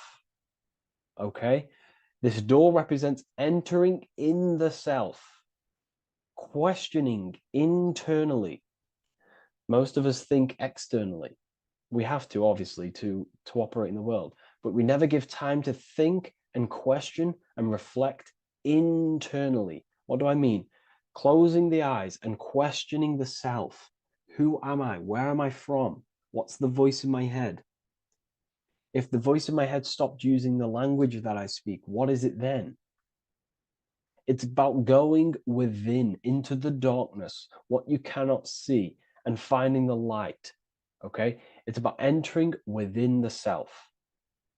Okay? This door represents entering in the self, questioning internally. Most of us think externally. We have to, obviously, to operate in the world, but we never give time to think and question and reflect internally. What do I mean? Closing the eyes and questioning the self. Who am I? Where am I from? What's the voice in my head? If the voice in my head stopped using the language that I speak, what is it then? It's about going within, into the darkness, what you cannot see, and finding the light. Okay? It's about entering within the self.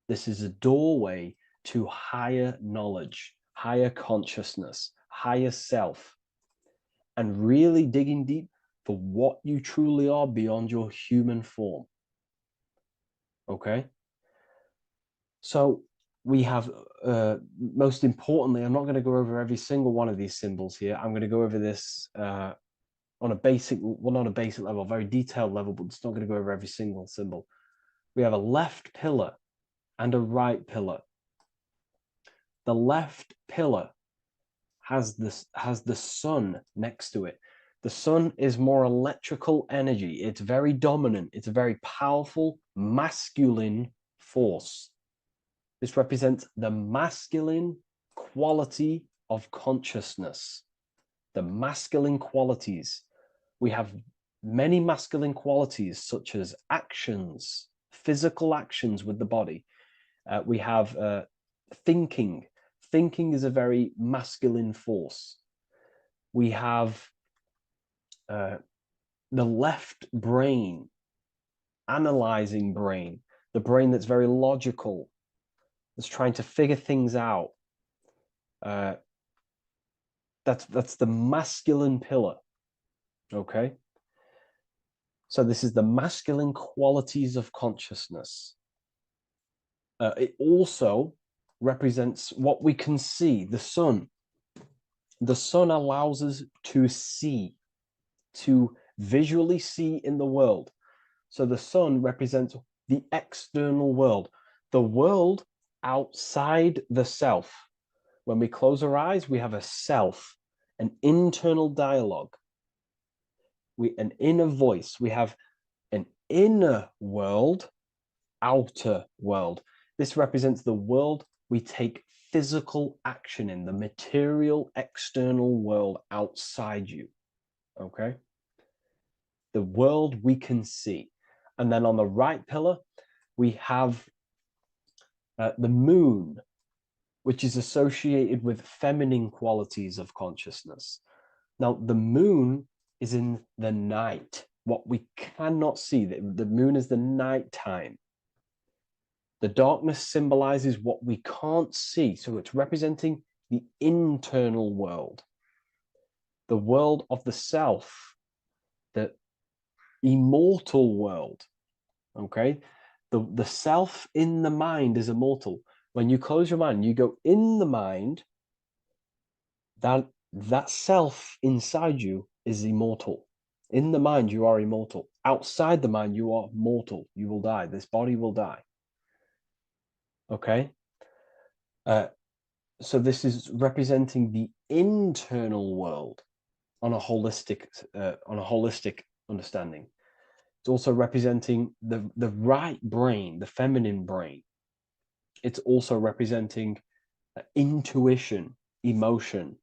This is a doorway to higher knowledge, higher consciousness, higher self, and really digging deep for what you truly are beyond your human form. Okay? So we have, most importantly, I'm not going to go over every single one of these symbols here. I'm going to go over this on a basic, well, not a basic level, a very detailed level, but it's not going to go over every single symbol. We have a left pillar and a right pillar. The left pillar has the sun next to it. The sun is more electrical energy. It's very dominant. It's a very powerful masculine force. This represents the masculine quality of consciousness. the masculine qualities. We have many masculine qualities, such as actions, physical actions with the body. We have thinking. Thinking is a very masculine force. We have the left brain, analyzing brain, the brain that's very logical, that's trying to figure things out. That's the masculine pillar. Okay. So this is the masculine qualities of consciousness. It also represents what we can see, the sun. The sun allows us to see, to visually see in the world. So the sun represents the external world, the world outside the self. When we close our eyes, we have a self, an internal dialogue, an inner voice. We have an inner world, outer world. This represents the world we take physical action in, the material external world outside you. Okay? The world we can see. And then on the right pillar, we have the moon, which is associated with feminine qualities of consciousness. Now, the moon is in the night, what we cannot see. The moon is the nighttime. The darkness symbolizes what we can't see. So it's representing the internal world, the world of the self, the immortal world. Okay? The self in the mind is immortal. When you close your mind, you go in the mind, that self inside you is immortal. In the mind, you are immortal. Outside the mind, you are mortal. You will die. This body will die. Okay? So this is representing the internal world on a holistic understanding. It's also representing the right brain, the feminine brain. It's also representing intuition, emotion.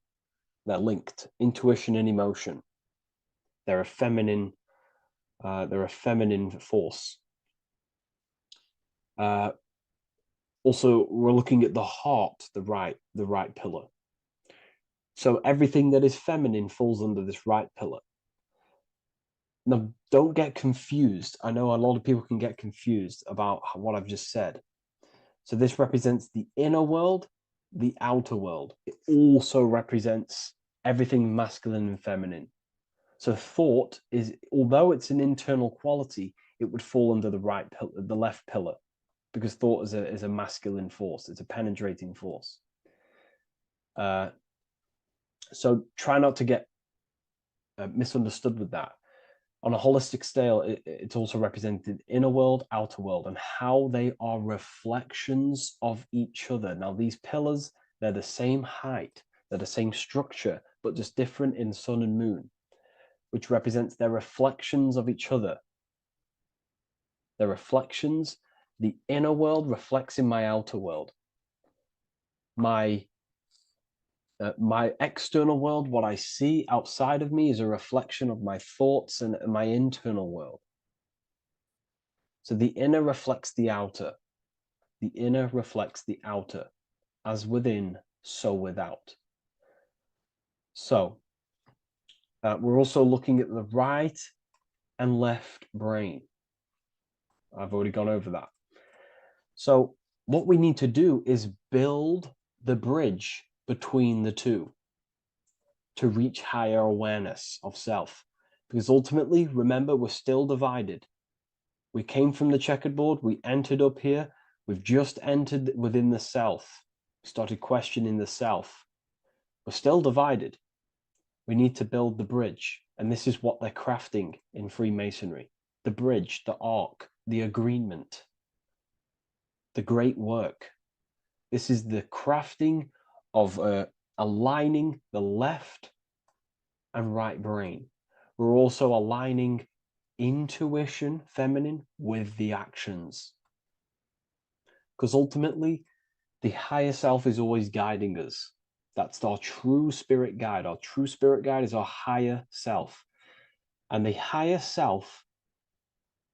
They're linked. Intuition and emotion. They're a feminine force. Also, we're looking at the heart, the right pillar. So everything that is feminine falls under this right pillar. Now, don't get confused. I know a lot of people can get confused about what I've just said. So this represents the inner world, the outer world. It also represents everything masculine and feminine. So thought is, although it's an internal quality, it would fall under the left pillar, because thought is a masculine force. It's a penetrating force. So try not to get misunderstood with that. On a holistic scale, it's also represented inner world, outer world, and how they are reflections of each other. Now, these pillars, they're the same height, they're the same structure, but just different in sun and moon, which represents their reflections of each other. Their reflections, the inner world reflects in my outer world. My external world, what I see outside of me, is a reflection of my thoughts and my internal world. So the inner reflects the outer. The inner reflects the outer. As within, so without. So we're also looking at the right and left brain. I've already gone over that. So what we need to do is build the bridge between the two to reach higher awareness of self. Because ultimately, remember, we're still divided. We came from the checkerboard, we entered up here, we've just entered within the self, started questioning the self. We're still divided. We need to build the bridge. And this is what they're crafting in Freemasonry. The bridge, the arc, the agreement, the great work. This is the crafting of aligning the left and right brain. We're also aligning intuition, feminine, with the actions. Because ultimately, the higher self is always guiding us. That's our true spirit guide. Our true spirit guide is our higher self. And the higher self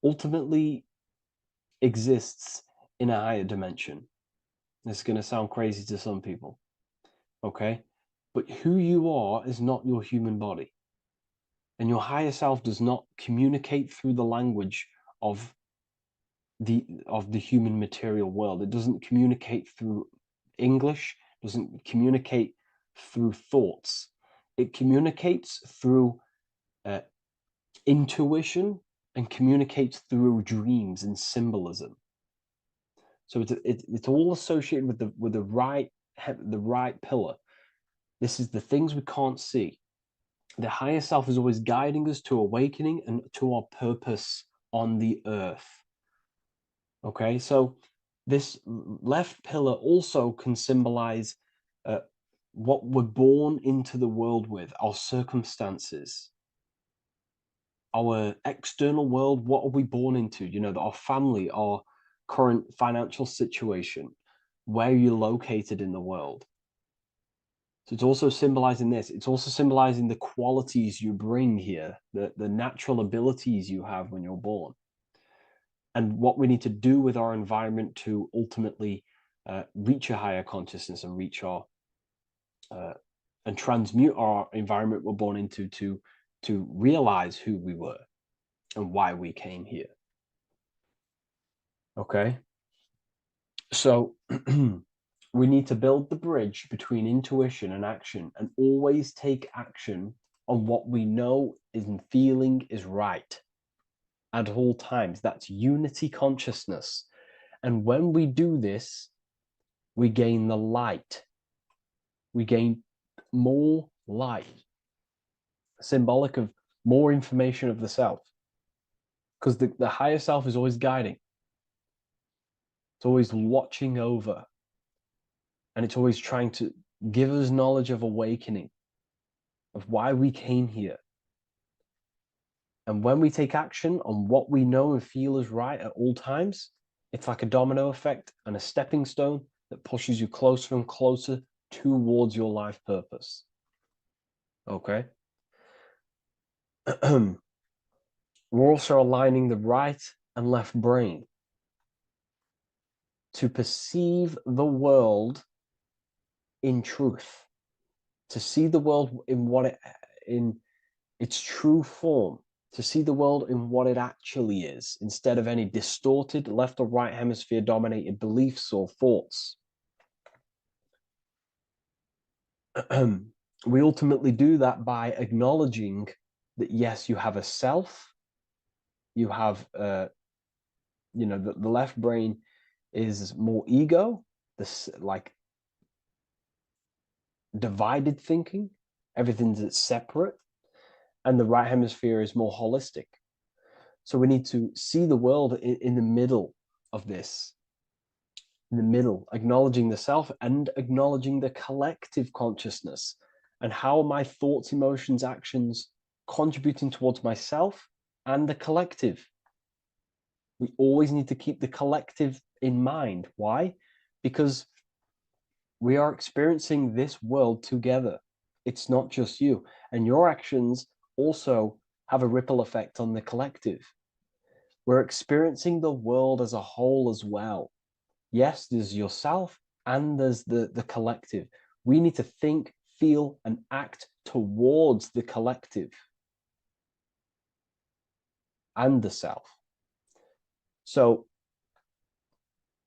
ultimately exists in a higher dimension. This is going to sound crazy to some people, okay? But who you are is not your human body. And your higher self does not communicate through the language of the human material world. It doesn't communicate through English, doesn't communicate through thoughts. It communicates through intuition and communicates through dreams and symbolism. So it's all associated with the right pillar. This is the things we can't see. The higher self is always guiding us to awakening and to our purpose on the earth. Okay, so this left pillar also can symbolize what we're born into the world with, our circumstances, our external world. What are we born into? You know, our family, our current financial situation, where you're located in the world. So it's also symbolizing this. It's also symbolizing the qualities you bring here, the natural abilities you have when you're born, and what we need to do with our environment to ultimately reach a higher consciousness and reach our and transmute our environment we're born into to realize who we were and why we came here. Okay, so we need to build the bridge between intuition and action, and always take action on what we know and feeling is right at all times. That's unity consciousness. And when we do this, we gain the light. We gain more light, symbolic of more information of the self. Because the higher self is always guiding. It's always watching over. And it's always trying to give us knowledge of awakening, of why we came here. And when we take action on what we know and feel is right at all times, it's like a domino effect and a stepping stone that pushes you closer and closer towards your life purpose. Okay? We're also aligning the right and left brain to perceive the world in truth, to see the world in its true form, to see the world in what it actually is, instead of any distorted left or right hemisphere dominated beliefs or thoughts. We ultimately do that by acknowledging that, yes, you have a self, you have, the left brain is more ego, this like divided thinking, everything's separate, and the right hemisphere is more holistic. So we need to see the world in the middle of this, in the middle, acknowledging the self and acknowledging the collective consciousness, and how my thoughts, emotions, actions contributing towards myself and the collective. We always need to keep the collective in mind. Why? Because we are experiencing this world together. It's not just you. And your actions also have a ripple effect on the collective. We're experiencing the world as a whole as well. Yes, there's yourself and there's the collective. We need to think, feel, and act towards the collective and the self. So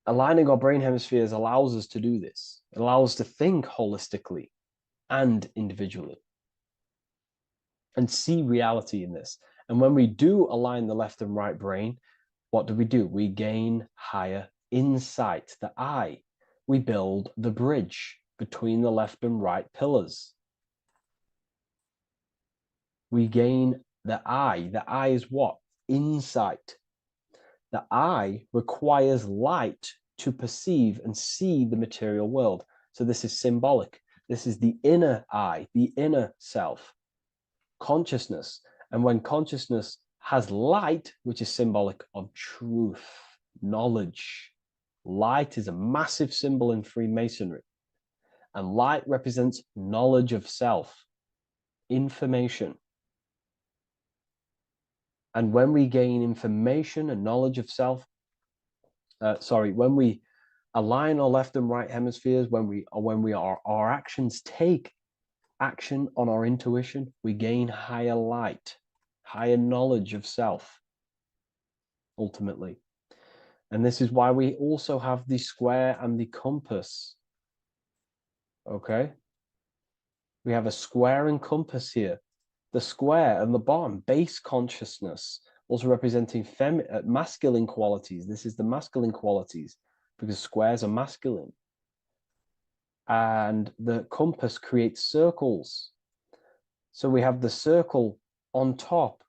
aligning our brain hemispheres allows us to do this. It allows us to think holistically and individually and see reality in this. And when we do align the left and right brain, what do? We gain higher insight, the eye. We build the bridge between the left and right pillars. We gain the eye. The eye is what? Insight. The eye requires light to perceive and see the material world. So this is symbolic. This is the inner eye, the inner self, consciousness. And when consciousness has light, which is symbolic of truth, knowledge, light is a massive symbol in Freemasonry. and light represents knowledge of self, information. And when we gain information and knowledge of self, when we align our left and right hemispheres, our actions take action on our intuition, we gain higher light, higher knowledge of self, ultimately. And this is why we also have the square and the compass. Okay? We have a square and compass here. The square and the bottom, base consciousness, also representing masculine qualities. This is the masculine qualities, because squares are masculine. And the compass creates circles. So we have the circle on top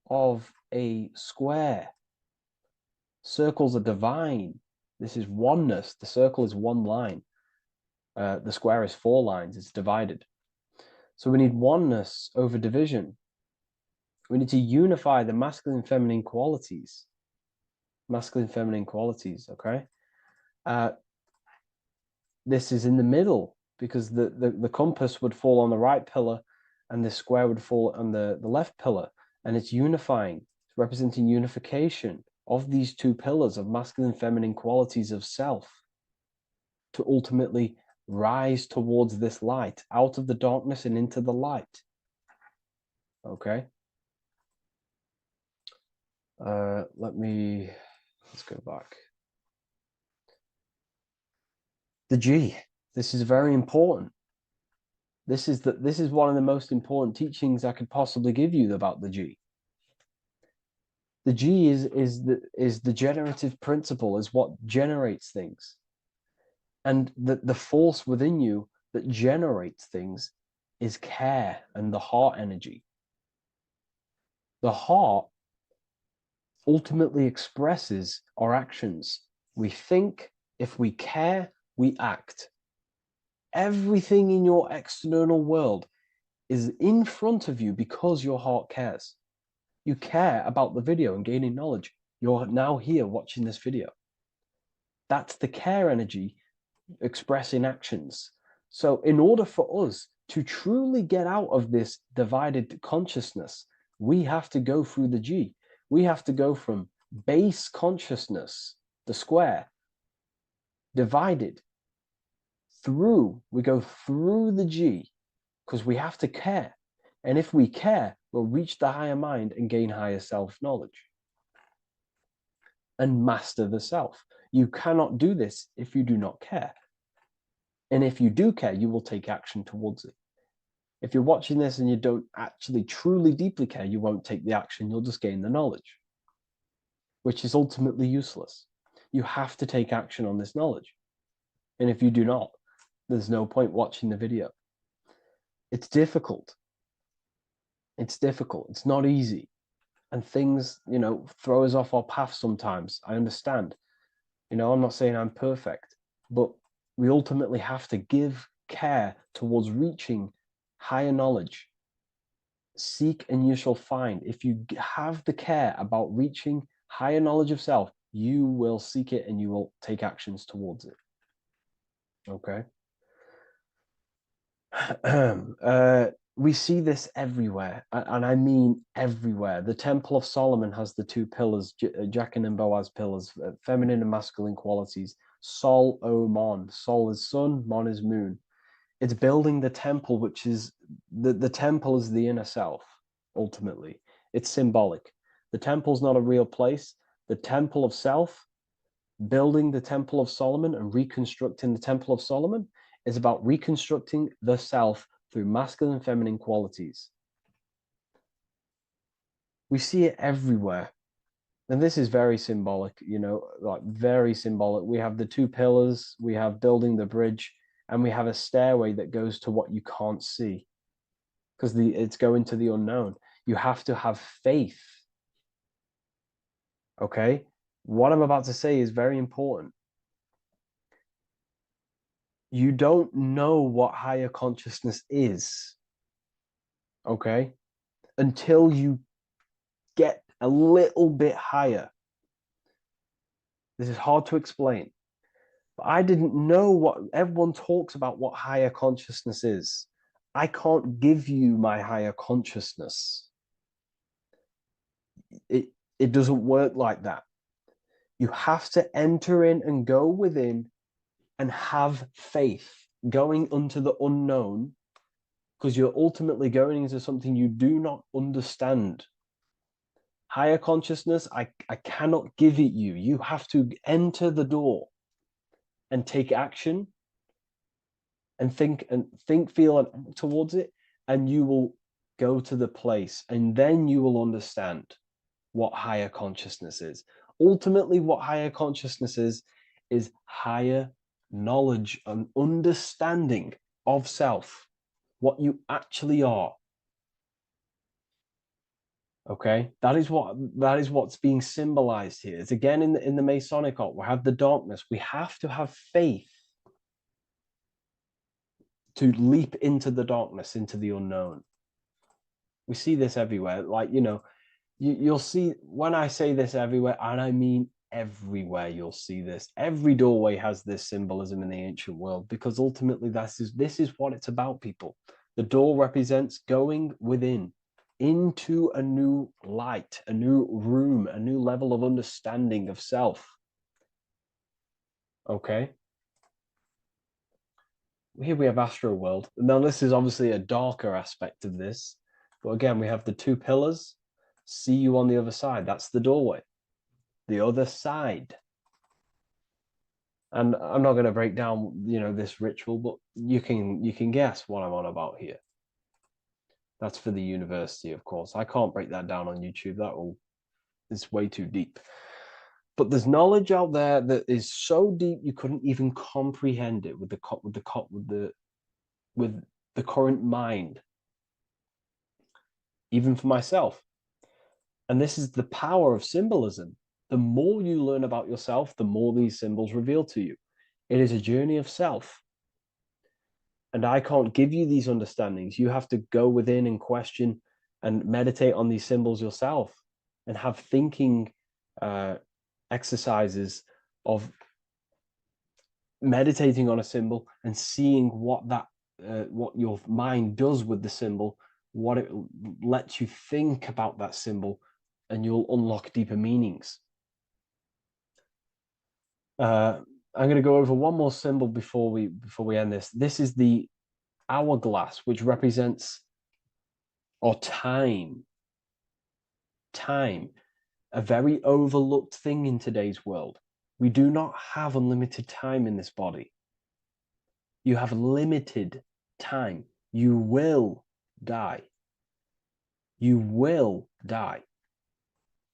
of a square. Circles are divine. This is oneness. The circle is one line. The square is 4 lines. It's divided. So we need oneness over division. We need to unify the masculine and feminine qualities. Masculine and feminine qualities, okay? This is in the middle, because the compass would fall on the right pillar and the square would fall on the left pillar. And it's unifying. It's representing unification of these 2 pillars of masculine and feminine qualities of self to ultimately rise towards this light, out of the darkness and into the light. Okay? Let's go back. The G. This is very important. This is one of the most important teachings I could possibly give you about the G. The G is the generative principle, is what generates things. And the force within you that generates things is care and the heart energy. The heart ultimately expresses our actions. We think, if we care, we act. Everything in your external world is in front of you because your heart cares. You care about the video and gaining knowledge. You're now here watching this video. That's the care energy expressing actions. So in order for us to truly get out of this divided consciousness, we have to go through the G. We have to go from base consciousness, the square, divided, we go through the G, because we have to care. And if we care, we'll reach the higher mind and gain higher self-knowledge and master the self. You cannot do this if you do not care. And if you do care, you will take action towards it. If you're watching this and you don't actually truly deeply care, you won't take the action. You'll just gain the knowledge, which is ultimately useless. You have to take action on this knowledge. And if you do not, there's no point watching the video. It's difficult. It's difficult. It's not easy. And things, throw us off our path sometimes. I understand. I'm not saying I'm perfect, but we ultimately have to give care towards reaching higher knowledge. Seek and you shall find. If you have the care about reaching higher knowledge of self, you will seek it and you will take actions towards it. Okay? We see this everywhere, and I mean everywhere. The Temple of Solomon has the 2 pillars, Jachin and Boaz pillars, feminine and masculine qualities. Sol, O, Mon. Sol is sun, Mon is moon. It's building the temple, which is, the temple is the inner self, ultimately. It's symbolic. The temple's not a real place. The temple of self, building the Temple of Solomon and reconstructing the Temple of Solomon, is about reconstructing the self through masculine and feminine qualities. We see it everywhere. And this is very symbolic, like very symbolic. We have the 2 pillars, we have building the bridge, and we have a stairway that goes to what you can't see, because it's going to the unknown. You have to have faith. Okay? What I'm about to say is very important. You don't know what higher consciousness is, okay, until you get a little bit higher. This is hard to explain. I didn't know what everyone talks about, what higher consciousness is. I can't give you my higher consciousness. It doesn't work like that. You have to enter in and go within and have faith, going into the unknown, because you're ultimately going into something you do not understand. Higher consciousness, I cannot give it you. You have to enter the door and take action and think, feel, and act towards it, and you will go to the place, and then you will understand what higher consciousness is. Ultimately, what higher consciousness is higher knowledge and understanding of self, what you actually are. Okay, that is what's being symbolized here. It's again in the Masonic occult. We have the darkness. We have to have faith to leap into the darkness, into the unknown. We see this everywhere. Like, you know, you'll see, when I say this everywhere, and I mean everywhere, you'll see this. Every doorway has this symbolism in the ancient world, because ultimately this is what it's about, people. The door represents going within, into a new light, a new room, a new level of understanding of self. Okay. Here we have Astral world. Now, this is obviously a darker aspect of this, but again, we have the two pillars. See you on the other side. That's the doorway. The other side. And I'm not going to break down, you know, this ritual, but you can guess what I'm on about here. That's for the university, of course. I can't break that down on YouTube. It's way too deep. But there's knowledge out there that is so deep you couldn't even comprehend it with the current mind, even for myself. And this is the power of symbolism. The more you learn about yourself, the more these symbols reveal to you. It is a journey of self. And I can't give you these understandings. You have to go within and question and meditate on these symbols yourself, and have thinking exercises of meditating on a symbol and seeing what your mind does with the symbol, what it lets you think about that symbol, and you'll unlock deeper meanings. I'm going to go over one more symbol before we end this. This is the hourglass, which represents time, a very overlooked thing in today's world. We do not have unlimited time in this body. You have limited time. You will die. You will die.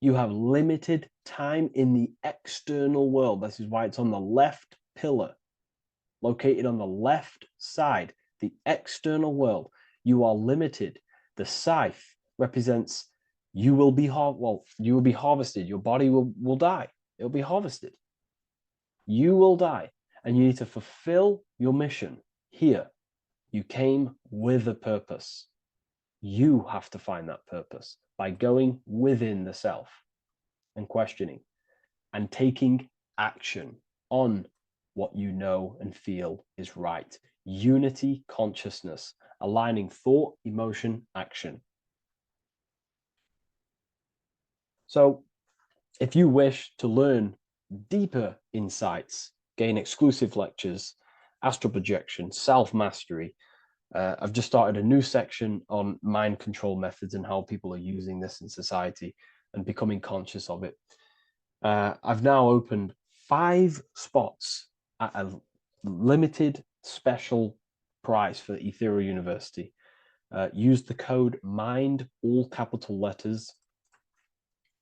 You have limited time in the external world. This is why it's on the left pillar, located on the left side, the external world. You are limited. The scythe represents you will be harvested. Your body will die. It'll be harvested. You will die, and you need to fulfill your mission here. You came with a purpose. You have to find that purpose by going within the self and questioning and taking action on what you know and feel is right. Unity consciousness, aligning thought, emotion, action. So if you wish to learn deeper insights, gain exclusive lectures, astral projection, self-mastery, I've just started a new section on mind control methods and how people are using this in society and becoming conscious of it. I've now opened 5 spots at a limited special price for Ethereal University. Use the code MIND, all capital letters,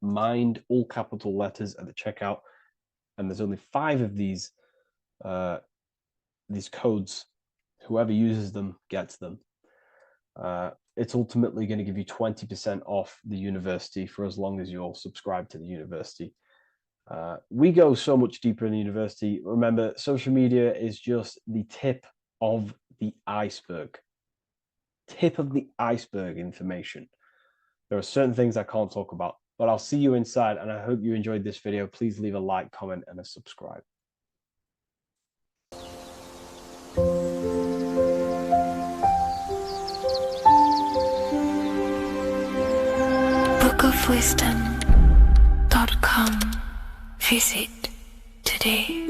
MIND, all capital letters at the checkout. And there's only 5 of these codes. Whoever uses them gets them. It's ultimately going to give you 20% off the university for as long as you're subscribed to the university. We go so much deeper in the university. Remember, social media is just the tip of the iceberg. Tip of the iceberg information. There are certain things I can't talk about, but I'll see you inside, and I hope you enjoyed this video. Please leave a like, comment, and a subscribe. bookofwisdom.com. Visit today.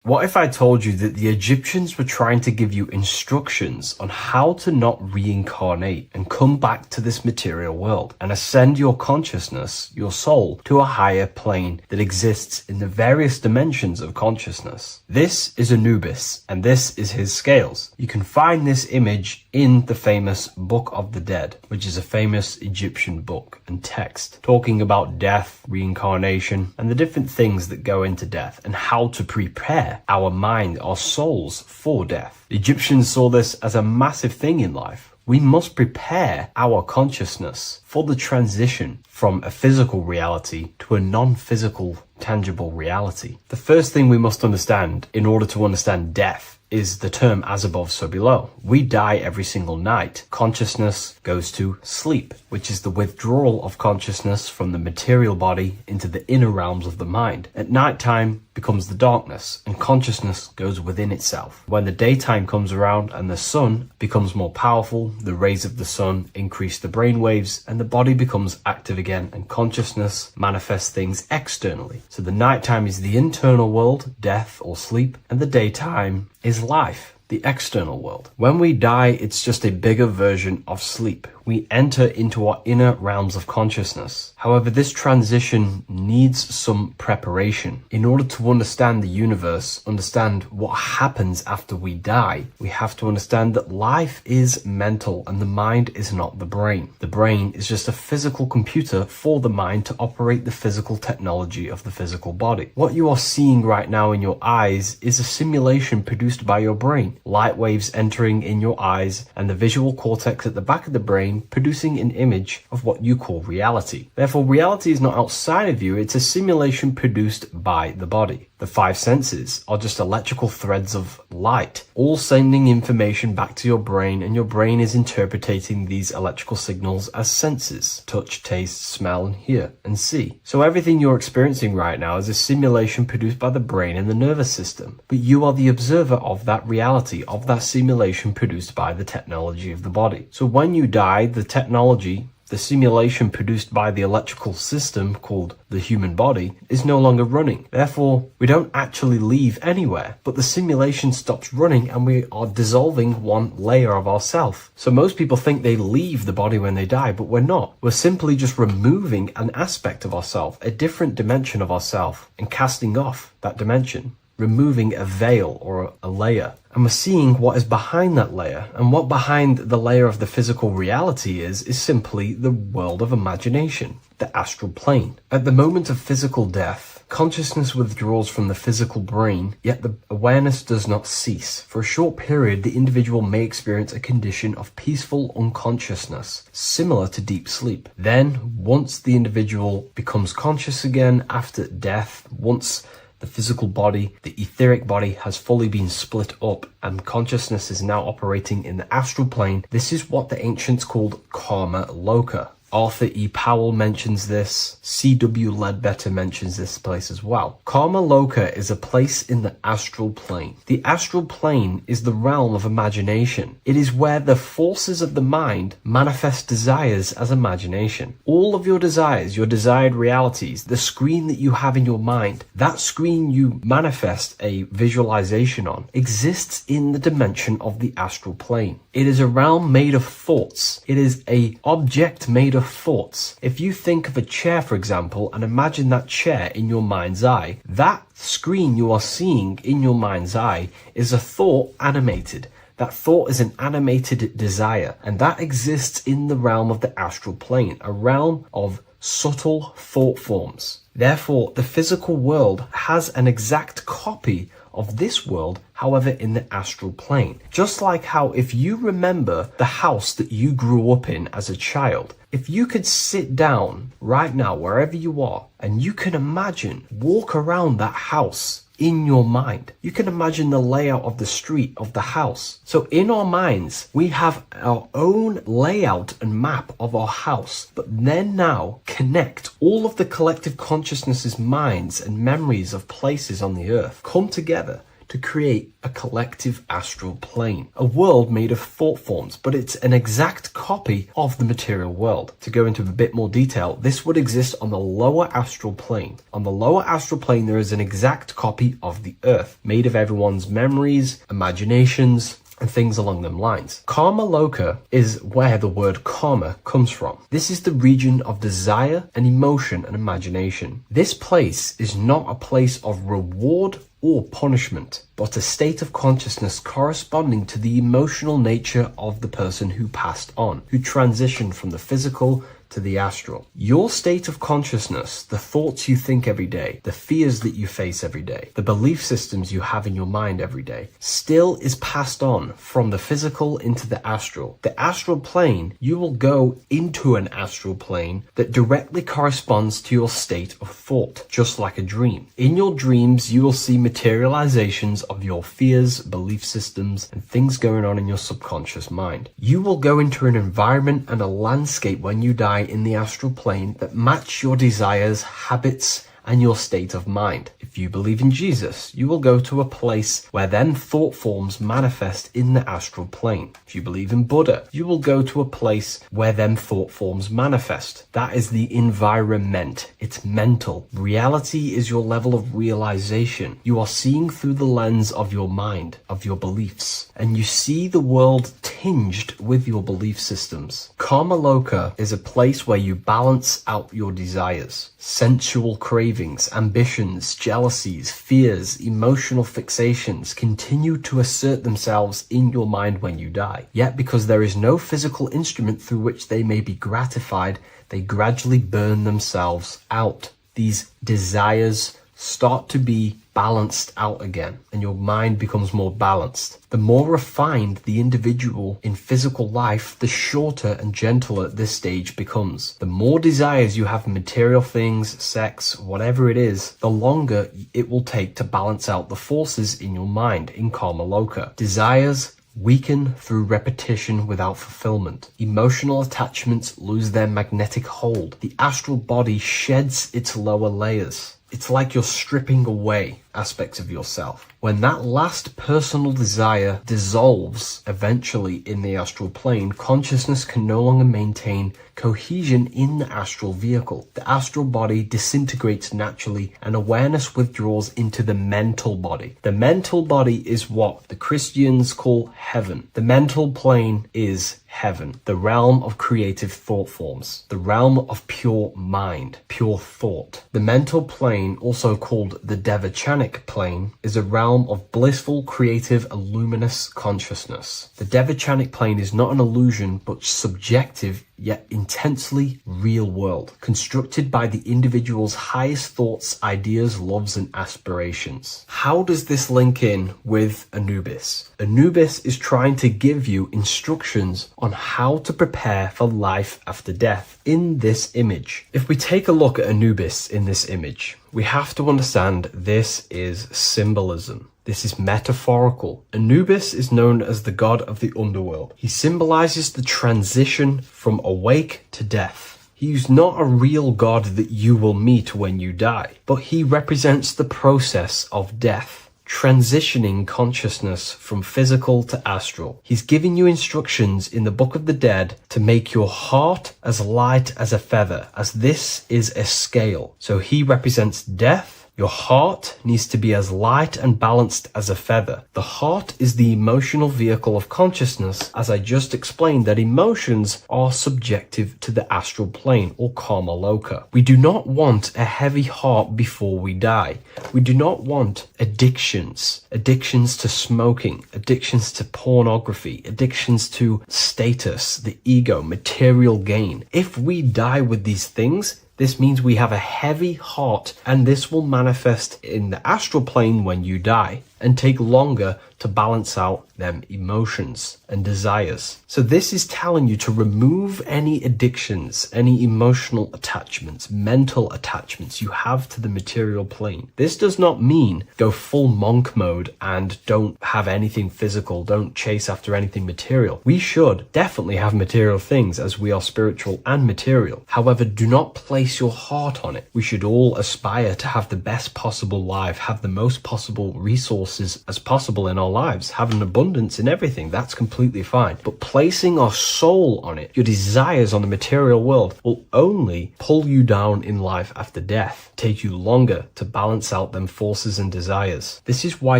What if I told you that the Egyptians were trying to give you instructions on how to not reincarnate and come back to this material world and ascend your consciousness, your soul, to a higher plane that exists in the various dimensions of consciousness? This is Anubis, and this is his scales. You can find this image in the famous Book of the Dead, which is a famous Egyptian book and text talking about death, reincarnation, and the different things that go into death and how to prepare our mind, our souls for death. The Egyptians saw this as a massive thing in life. We must prepare our consciousness for the transition from a physical reality to a non-physical, tangible reality. The first thing we must understand in order to understand death is the term as above, so below. We die every single night. Consciousness goes to sleep, which is the withdrawal of consciousness from the material body into the inner realms of the mind. At nighttime becomes the darkness, and consciousness goes within itself. When the daytime comes around and the sun becomes more powerful, the rays of the sun increase the brain waves, and the body becomes active again, and consciousness manifests things externally. So the nighttime is the internal world, death or sleep, and the daytime is life, the external world. When we die, it's just a bigger version of sleep. We enter into our inner realms of consciousness. However, this transition needs some preparation. In order to understand the universe, understand what happens after we die, we have to understand that life is mental and the mind is not the brain. The brain is just a physical computer for the mind to operate the physical technology of the physical body. What you are seeing right now in your eyes is a simulation produced by your brain. Light waves entering in your eyes and the visual cortex at the back of the brain producing an image of what you call reality. Therefore, reality is not outside of you, it's a simulation produced by the body. The five senses are just electrical threads of light, all sending information back to your brain, and your brain is interpreting these electrical signals as senses: touch, taste, smell, and hear, and see. So everything you're experiencing right now is a simulation produced by the brain and the nervous system, but you are the observer of that reality, of that simulation produced by the technology of the body. So when you die, the technology, the simulation produced by the electrical system called the human body, is no longer running. Therefore, we don't actually leave anywhere, but the simulation stops running and we are dissolving one layer of ourself. So most people think they leave the body when they die, but we're not. We're simply just removing an aspect of ourself, a different dimension of ourself, and casting off that dimension, removing a veil or a layer. And we're seeing what is behind that layer. And what behind the layer of the physical reality is simply the world of imagination, the astral plane. At the moment of physical death, consciousness withdraws from the physical brain, yet the awareness does not cease. For a short period, the individual may experience a condition of peaceful unconsciousness, similar to deep sleep. Then, once the individual becomes conscious again after death, once the physical body, the etheric body, has fully been split up and consciousness is now operating in the astral plane, this is what the ancients called karma loka. Arthur E. Powell mentions this. C.W. Ledbetter mentions this place as well. Karma Loka is a place in the astral plane. The astral plane is the realm of imagination. It is where the forces of the mind manifest desires as imagination. All of your desires, your desired realities, the screen that you have in your mind, that screen you manifest a visualization on, exists in the dimension of the astral plane. It is a realm made of thoughts. It is an object made of thoughts. If you think of a chair, for example, and imagine that chair in your mind's eye, that screen you are seeing in your mind's eye is a thought animated. That thought is an animated desire, and that exists in the realm of the astral plane, a realm of subtle thought forms. Therefore, the physical world has an exact copy of this world, however, in the astral plane. Just like how if you remember the house that you grew up in as a child, if you could sit down right now, wherever you are, and you can imagine, walk around that house in your mind. You can imagine the layout of the street of the house. So in our minds, we have our own layout and map of our house, but then now connect all of the collective consciousness's minds and memories of places on the earth, come together to create a collective astral plane, a world made of thought forms, but it's an exact copy of the material world. To go into a bit more detail, this would exist on the lower astral plane. On the lower astral plane, there is an exact copy of the Earth, made of everyone's memories, imaginations, and things along them lines. Karma Loka is where the word karma comes from. This is the region of desire and emotion and imagination. This place is not a place of reward or punishment, but a state of consciousness corresponding to the emotional nature of the person who passed on, who transitioned from the physical to the astral. Your state of consciousness, the thoughts you think every day, the fears that you face every day, the belief systems you have in your mind every day, still is passed on from the physical into the astral. The astral plane, you will go into an astral plane that directly corresponds to your state of thought, just like a dream. In your dreams, you will see materializations of your fears, belief systems, and things going on in your subconscious mind. You will go into an environment and a landscape when you die in the astral plane that match your desires, habits, and your state of mind. If you believe in Jesus, you will go to a place where then thought forms manifest in the astral plane. If you believe in Buddha, you will go to a place where then thought forms manifest. That is the environment. It's mental. Reality is your level of realization. You are seeing through the lens of your mind, of your beliefs, and you see the world tinged with your belief systems. Karma Loka is a place where you balance out your desires, sensual cravings, ambitions, jealousies, fears, emotional fixations continue to assert themselves in your mind when you die. Yet because there is no physical instrument through which they may be gratified, they gradually burn themselves out. These desires start to be balanced out again, and your mind becomes more balanced. The more refined the individual in physical life, the shorter and gentler this stage becomes. The more desires you have in material things, sex, whatever it is, the longer it will take to balance out the forces in your mind in Karma Loka. Desires weaken through repetition without fulfillment. Emotional attachments lose their magnetic hold. The astral body sheds its lower layers. It's like you're stripping away aspects of yourself. When that last personal desire dissolves eventually in the astral plane, consciousness can no longer maintain cohesion in the astral vehicle. The astral body disintegrates naturally and awareness withdraws into the mental body. The mental body is what the Christians call heaven. The mental plane is heaven, the realm of creative thought forms, the realm of pure mind, pure thought. The mental plane, also called the Devachanic plane, is a realm of blissful, creative, and luminous consciousness. The Devachanic plane is not an illusion, but subjective yet intensely real world, constructed by the individual's highest thoughts, ideas, loves, and aspirations. How does this link in with Anubis? Anubis is trying to give you instructions on how to prepare for life after death in this image. If we take a look at Anubis in this image, we have to understand this is symbolism. This is metaphorical. Anubis is known as the god of the underworld. He symbolizes the transition from awake to death. He is not a real god that you will meet when you die, but he represents the process of death, transitioning consciousness from physical to astral. He's giving you instructions in the Book of the Dead to make your heart as light as a feather, as this is a scale. So he represents death. Your heart needs to be as light and balanced as a feather. The heart is the emotional vehicle of consciousness, as I just explained that emotions are subjective to the astral plane or Karma Loka. We do not want a heavy heart before we die. We do not want addictions to smoking, addictions to pornography, addictions to status, the ego, material gain. If we die with these things, this means we have a heavy heart, and this will manifest in the astral plane when you die and take longer to balance out them emotions and desires. So this is telling you to remove any addictions, any emotional attachments, mental attachments you have to the material plane. This does not mean go full monk mode and don't have anything physical, don't chase after anything material. We should definitely have material things as we are spiritual and material. However, do not place your heart on it. We should all aspire to have the best possible life, have the most possible resources resources as possible in our lives, having abundance in everything. That's completely fine. But placing our soul on it, your desires on the material world, will only pull you down in life after death, take you longer to balance out them forces and desires. This is why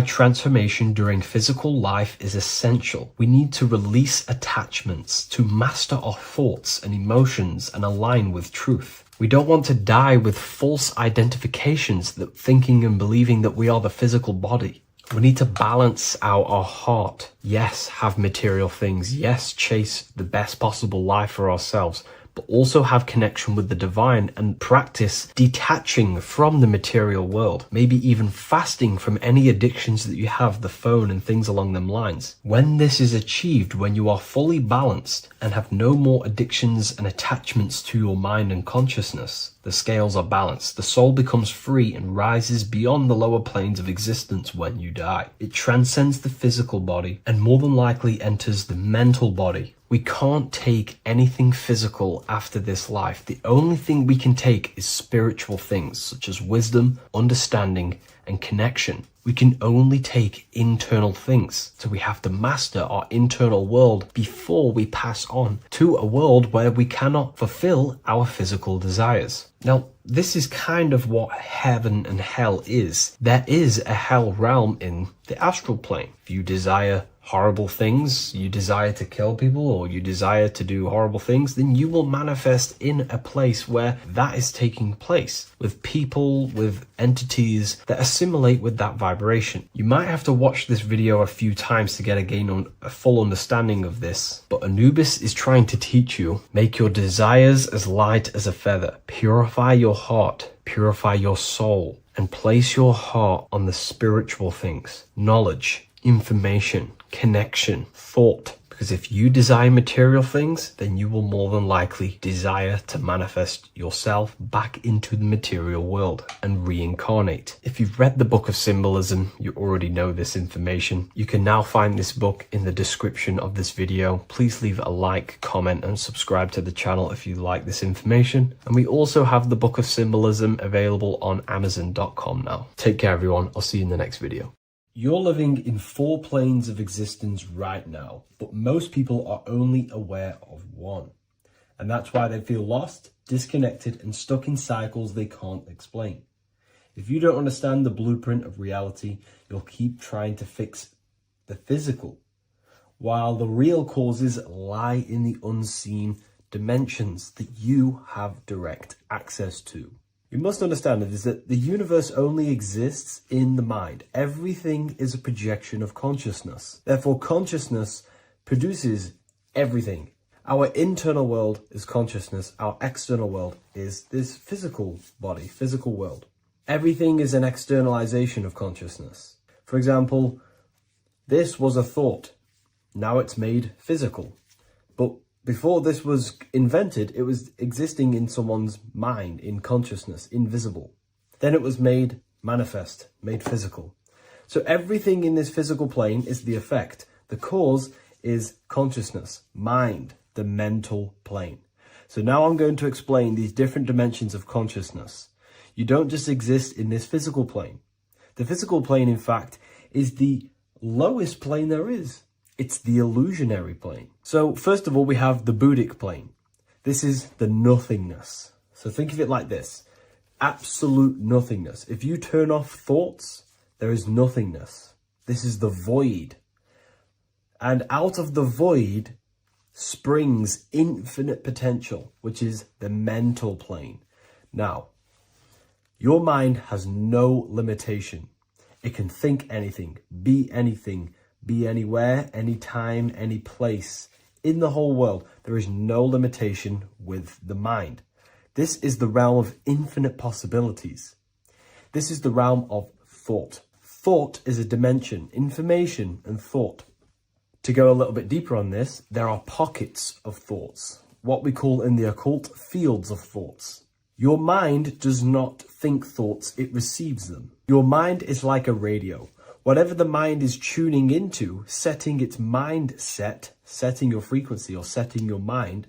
transformation during physical life is essential. We need to release attachments to master our thoughts and emotions and align with truth. We don't want to die with false identifications, that thinking and believing that we are the physical body. We need to balance out our heart. Yes, have material things. Yes, chase the best possible life for ourselves, but also have connection with the divine and practice detaching from the material world. Maybe even fasting from any addictions that you have, the phone and things along them lines. When this is achieved, when you are fully balanced and have no more addictions and attachments to your mind and consciousness, the scales are balanced. The soul becomes free and rises beyond the lower planes of existence when you die. It transcends the physical body and more than likely enters the mental body. We can't take anything physical after this life. The only thing we can take is spiritual things such as wisdom, understanding, and connection. We can only take internal things. So we have to master our internal world before we pass on to a world where we cannot fulfill our physical desires. Now, this is kind of what heaven and hell is. There is a hell realm in the astral plane. If you desire horrible things, you desire to kill people, or you desire to do horrible things, then you will manifest in a place where that is taking place, with people, with entities that assimilate with that vibration. You might have to watch this video a few times to get a full understanding of this, but Anubis is trying to teach you, make your desires as light as a feather, purify your heart, purify your soul, and place your heart on the spiritual things, knowledge, information, connection, thought. Because if you desire material things, then you will more than likely desire to manifest yourself back into the material world and reincarnate. If you've read the book of Symbolism, you already know this information. You can now find this book in the description of this video. Please leave a like, comment, and subscribe to the channel if you like this information. And we also have the book of Symbolism available on Amazon.com now. Take care, everyone. I'll see you in the next video. You're living in 4 planes of existence right now, but most people are only aware of one. And that's why they feel lost, disconnected, and stuck in cycles they can't explain. If you don't understand the blueprint of reality, you'll keep trying to fix the physical, while the real causes lie in the unseen dimensions that you have direct access to. You must understand that the universe only exists in the mind. Everything is a projection of consciousness. Therefore, consciousness produces everything. Our internal world is consciousness. Our external world is this physical body, physical world. Everything is an externalization of consciousness. For example, this was a thought. Now it's made physical. But before this was invented, it was existing in someone's mind, in consciousness, invisible. Then it was made manifest, made physical. So everything in this physical plane is the effect. The cause is consciousness, mind, the mental plane. So now I'm going to explain these different dimensions of consciousness. You don't just exist in this physical plane. The physical plane, in fact, is the lowest plane there is. It's the illusionary plane. So first of all, we have the Buddhic plane. This is the nothingness. So think of it like this. Absolute nothingness. If you turn off thoughts, there is nothingness. This is the void. And out of the void springs infinite potential, which is the mental plane. Now, your mind has no limitation. It can think anything, be anywhere, anytime, any place. In the whole world, there is no limitation with the mind. This is the realm of infinite possibilities. This is the realm of thought. Thought is a dimension, information and thought. To go a little bit deeper on this, there are pockets of thoughts, what we call in the occult fields of thoughts. Your mind does not think thoughts, it receives them. Your mind is like a radio. Whatever the mind is tuning into, setting its mindset, setting your frequency or setting your mind,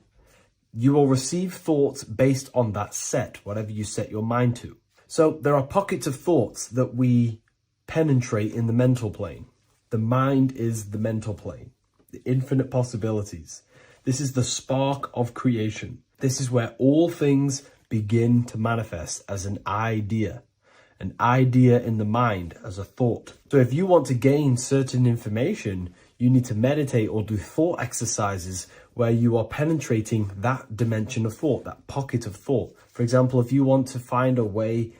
you will receive thoughts based on that set, whatever you set your mind to. So there are pockets of thoughts that we penetrate in the mental plane. The mind is the mental plane, the infinite possibilities. This is the spark of creation. This is where all things begin to manifest as an idea in the mind as a thought. So if you want to gain certain information, you need to meditate or do thought exercises where you are penetrating that dimension of thought, that pocket of thought. For example, if you want to find a way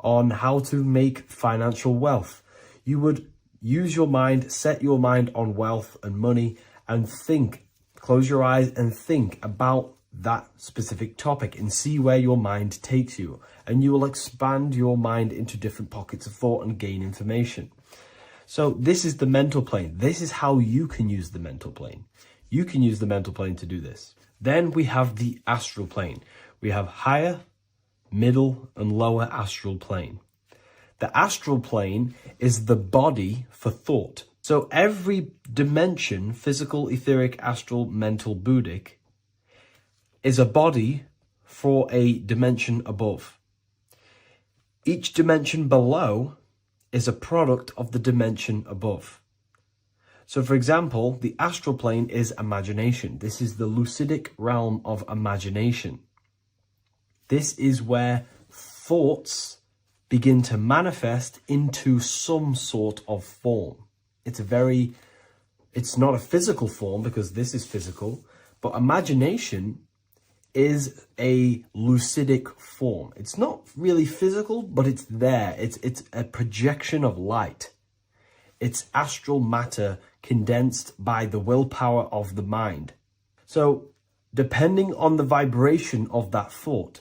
on how to make financial wealth, you would use your mind, set your mind on wealth and money, and think, close your eyes and think about that specific topic and see where your mind takes you. And you will expand your mind into different pockets of thought and gain information. So this is the mental plane. This is how you can use the mental plane. You can use the mental plane to do this. Then we have the astral plane. We have higher, middle, and lower astral plane. The astral plane is the body for thought. So every dimension, physical, etheric, astral, mental, Buddhic, is a body for a dimension above. Each dimension below is a product of the dimension above. So for example, the astral plane is imagination. This is the lucidic realm of imagination. This is where thoughts begin to manifest into some sort of form. It's not a physical form because this is physical, but imagination is a lucidic form. It's not really physical, but it's there. It's a projection of light. It's astral matter condensed by the willpower of the mind. So depending on the vibration of that thought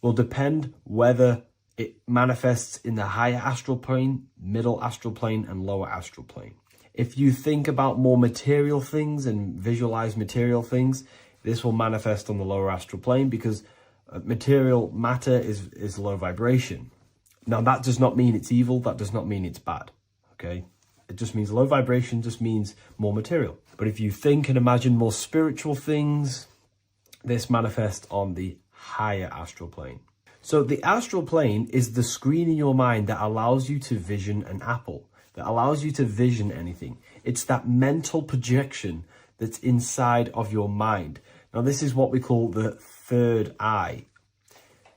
will depend whether it manifests in the higher astral plane, middle astral plane, and lower astral plane. If you think about more material things and visualize material things, this will manifest on the lower astral plane because material matter is low vibration. Now, that does not mean it's evil. That does not mean it's bad. Okay? It just means low vibration just means more material. But if you think and imagine more spiritual things, this manifests on the higher astral plane. So the astral plane is the screen in your mind that allows you to vision an apple, that allows you to vision anything. It's that mental projection that's inside of your mind. Now, this is what we call the third eye.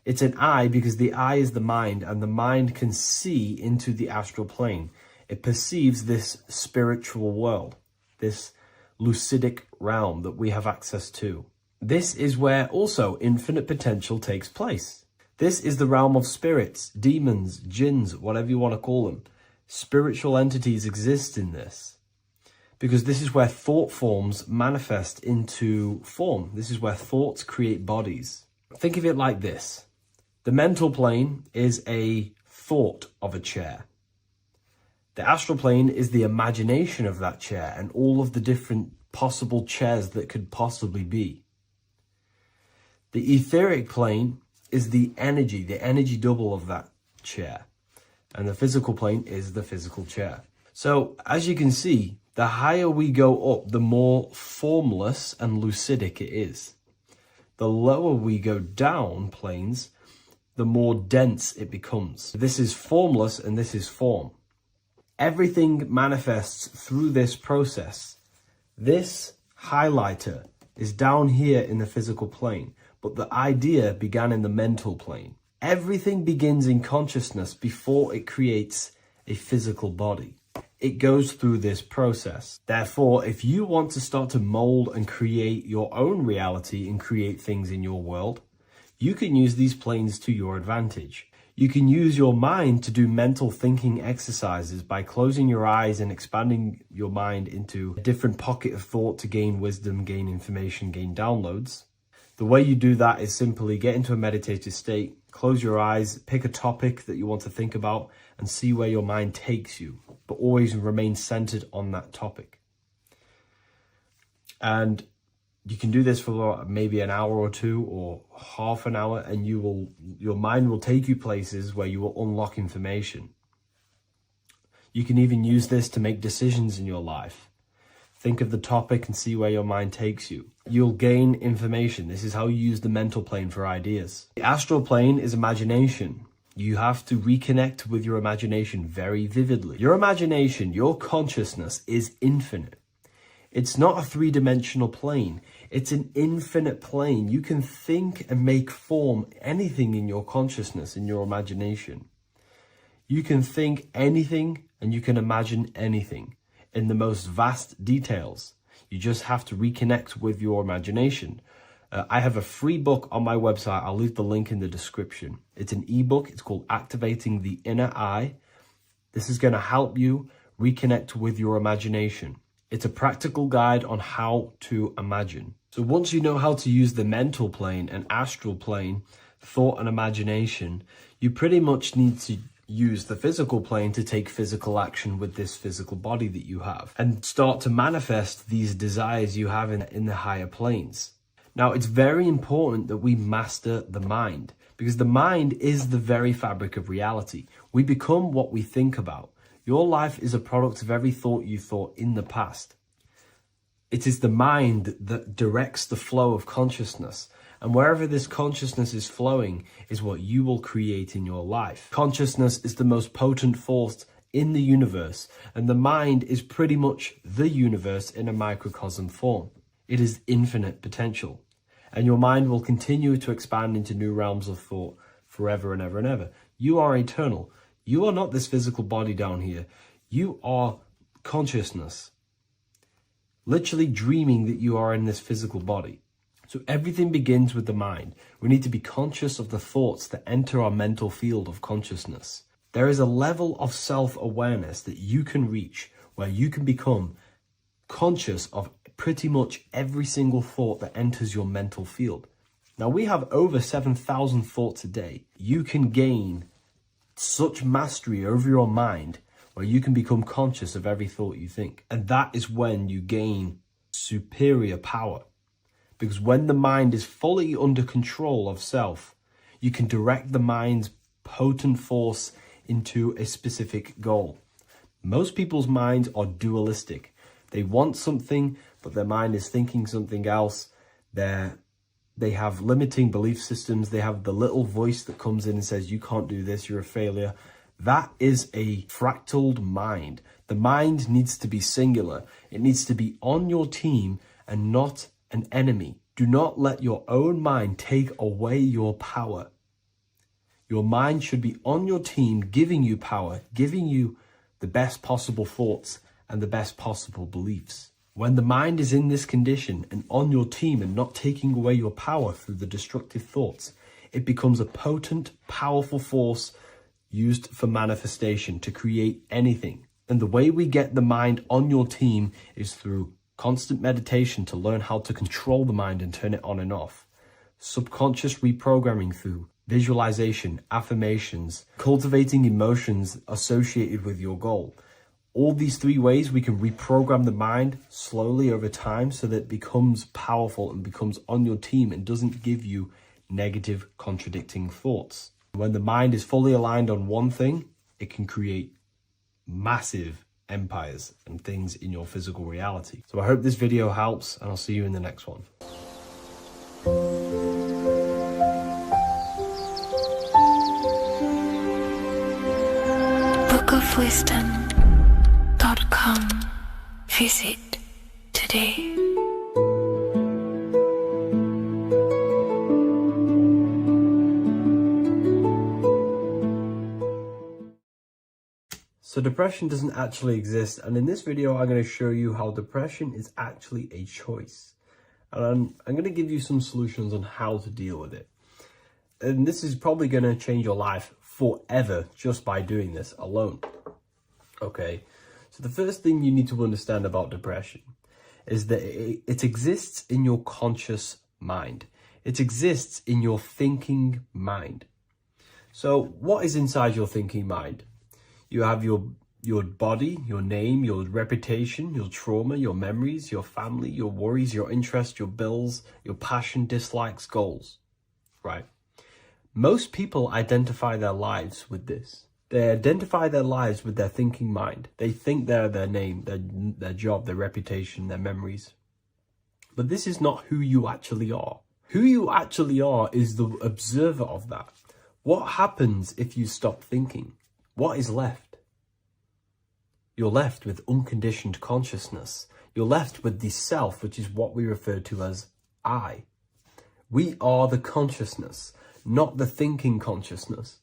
It's an eye because the eye is the mind, and the mind can see into the astral plane. It perceives this spiritual world, this lucidic realm that we have access to. This is where also infinite potential takes place. This is the realm of spirits, demons, jinns, whatever you want to call them. Spiritual entities exist in this because this is where thought forms manifest into form. This is where thoughts create bodies. Think of it like this. The mental plane is a thought of a chair. The astral plane is the imagination of that chair and all of the different possible chairs that could possibly be. The etheric plane is the energy double of that chair. And the physical plane is the physical chair. So as you can see, the higher we go up, the more formless and lucidic it is. The lower we go down planes, the more dense it becomes. This is formless and this is form. Everything manifests through this process. This highlighter is down here in the physical plane, but the idea began in the mental plane. Everything begins in consciousness before it creates a physical body. It goes through this process. Therefore, if you want to start to mold and create your own reality and create things in your world, you can use these planes to your advantage. You can use your mind to do mental thinking exercises by closing your eyes and expanding your mind into a different pocket of thought to gain wisdom, gain information, gain downloads. The way you do that is simply get into a meditative state, close your eyes, pick a topic that you want to think about and see where your mind takes you, but always remain centered on that topic. And you can do this for maybe an hour or two or half an hour, and your mind will take you places where you will unlock information. You can even use this to make decisions in your life. Think of the topic and see where your mind takes you. You'll gain information. This is how you use the mental plane for ideas. The astral plane is imagination. You have to reconnect with your imagination very vividly. Your imagination, your consciousness is infinite. It's not a three-dimensional plane. It's an infinite plane. You can think and make form anything in your consciousness, in your imagination. You can think anything and you can imagine anything in the most vast details. You just have to reconnect with your imagination. I have a free book on my website. I'll leave the link in the description. It's an ebook. It's called Activating the Inner Eye. This is going to help you reconnect with your imagination. It's a practical guide on how to imagine. So once you know how to use the mental plane and astral plane, thought and imagination, you pretty much need to use the physical plane to take physical action with this physical body that you have and start to manifest these desires you have in the higher planes. Now, it's very important that we master the mind, because the mind is the very fabric of reality. We become what we think about. Your life is a product of every thought you thought in the past. It is the mind that directs the flow of consciousness. And wherever this consciousness is flowing is what you will create in your life. Consciousness is the most potent force in the universe, and the mind is pretty much the universe in a microcosm form. It is infinite potential, and your mind will continue to expand into new realms of thought forever and ever and ever. You are eternal. You are not this physical body down here. You are consciousness, literally dreaming that you are in this physical body. So everything begins with the mind. We need to be conscious of the thoughts that enter our mental field of consciousness. There is a level of self-awareness that you can reach where you can become conscious of pretty much every single thought that enters your mental field. Now, we have over 7,000 thoughts a day. You can gain such mastery over your mind where you can become conscious of every thought you think. And that is when you gain superior power. Because when the mind is fully under control of self, you can direct the mind's potent force into a specific goal. Most people's minds are dualistic. They want something, but their mind is thinking something else. They have limiting belief systems. They have the little voice that comes in and says, you can't do this, you're a failure. That is a fractaled mind. The mind needs to be singular. It needs to be on your team and not an enemy. Do not let your own mind take away your power. Your mind should be on your team, giving you power, giving you the best possible thoughts and the best possible beliefs. When the mind is in this condition and on your team and not taking away your power through the destructive thoughts, it becomes a potent, powerful force used for manifestation to create anything. And the way we get the mind on your team is through constant meditation to learn how to control the mind and turn it on and off. Subconscious reprogramming through visualization, affirmations, cultivating emotions associated with your goal. All these three ways we can reprogram the mind slowly over time so that it becomes powerful and becomes on your team and doesn't give you negative contradicting thoughts. When the mind is fully aligned on one thing, it can create massive empires and things in your physical reality. So I hope this video helps, and I'll see you in the next one. bookofwisdom.com. Visit today. So depression doesn't actually exist, and in this video I'm going to show you how depression is actually a choice. And I'm going to give you some solutions on how to deal with it. And this is probably going to change your life forever just by doing this alone. Okay, so the first thing you need to understand about depression is that it exists in your conscious mind. It exists in your thinking mind. So what is inside your thinking mind? You have your body, your name, your reputation, your trauma, your memories, your family, your worries, your interests, your bills, your passion, dislikes, goals, right? Most people identify their lives with this. They identify their lives with their thinking mind. They think they're their name, their job, their reputation, their memories. But this is not who you actually are. Who you actually are is the observer of that. What happens if you stop thinking? What is left? You're left with unconditioned consciousness. You're left with the self, which is what we refer to as I. We are the consciousness, not the thinking consciousness.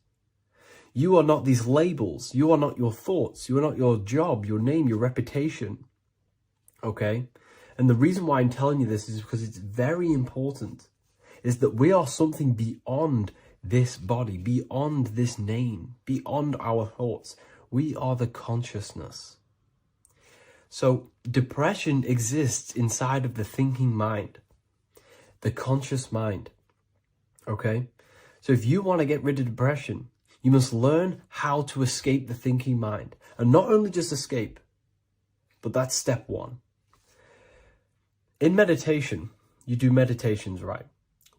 You are not these labels. You are not your thoughts. You are not your job, your name, your reputation. Okay? And the reason why I'm telling you this is because it's very important, is that we are something beyond this body, beyond this name, beyond our thoughts. We are the consciousness. So depression exists inside of the thinking mind, the conscious mind. Okay? So if you want to get rid of depression, you must learn how to escape the thinking mind. And not only just escape, but that's step one. In meditation, you do meditations, right?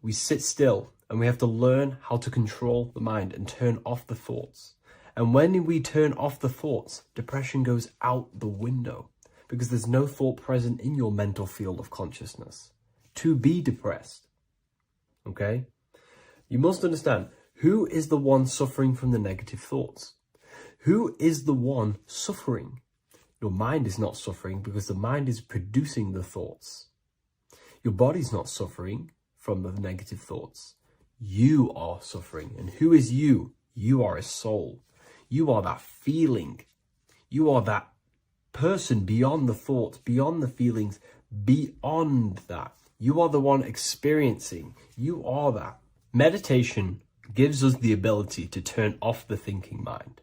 We sit still and we have to learn how to control the mind and turn off the thoughts. And when we turn off the thoughts, depression goes out the window because there's no thought present in your mental field of consciousness to be depressed. Okay? You must understand, who is the one suffering from the negative thoughts? Who is the one suffering? Your mind is not suffering because the mind is producing the thoughts. Your body's not suffering from the negative thoughts. You are suffering. And who is you? You are a soul. You are that feeling. You are that person beyond the thoughts, beyond the feelings, beyond that. You are the one experiencing. You are that. Meditation gives us the ability to turn off the thinking mind.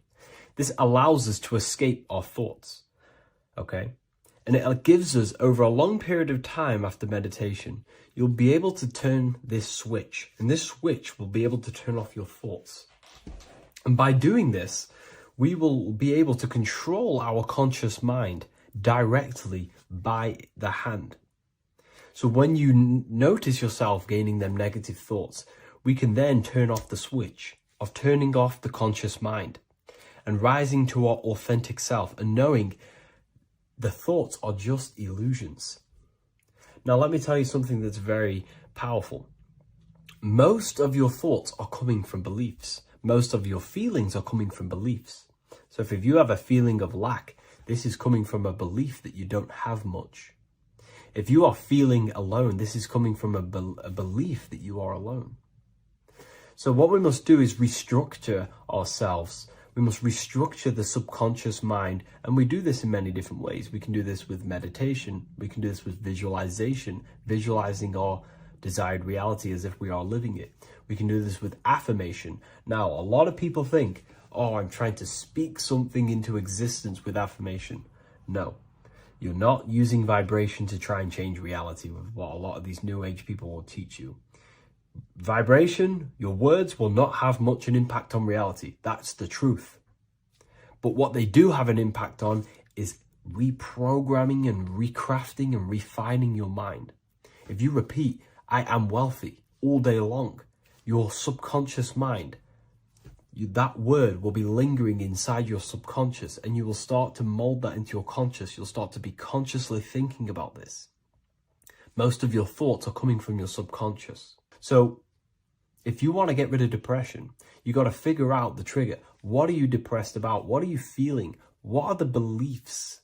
This allows us to escape our thoughts. Okay? And it gives us, over a long period of time after meditation, you'll be able to turn this switch. And this switch will be able to turn off your thoughts. And by doing this, we will be able to control our conscious mind directly by the hand. So when you notice yourself gaining them negative thoughts, we can then turn off the switch of turning off the conscious mind and rising to our authentic self and knowing the thoughts are just illusions. Now, let me tell you something that's very powerful. Most of your thoughts are coming from beliefs. Most of your feelings are coming from beliefs. So if you have a feeling of lack, this is coming from a belief that you don't have much. If you are feeling alone, this is coming from a belief that you are alone. So what we must do is restructure ourselves. We must restructure the subconscious mind. And we do this in many different ways. We can do this with meditation. We can do this with visualization, visualizing our desired reality as if we are living it. We can do this with affirmation. Now, a lot of people think, oh, I'm trying to speak something into existence with affirmation. No, you're not using vibration to try and change reality with what a lot of these new age people will teach you. Vibration, your words will not have much an impact on reality. That's the truth. But what they do have an impact on is reprogramming and recrafting and refining your mind. If you repeat, I am wealthy all day long, your subconscious mind, that word will be lingering inside your subconscious and you will start to mold that into your conscious. You'll start to be consciously thinking about this. Most of your thoughts are coming from your subconscious. So if you want to get rid of depression, you got to figure out the trigger. What are you depressed about? What are you feeling? What are the beliefs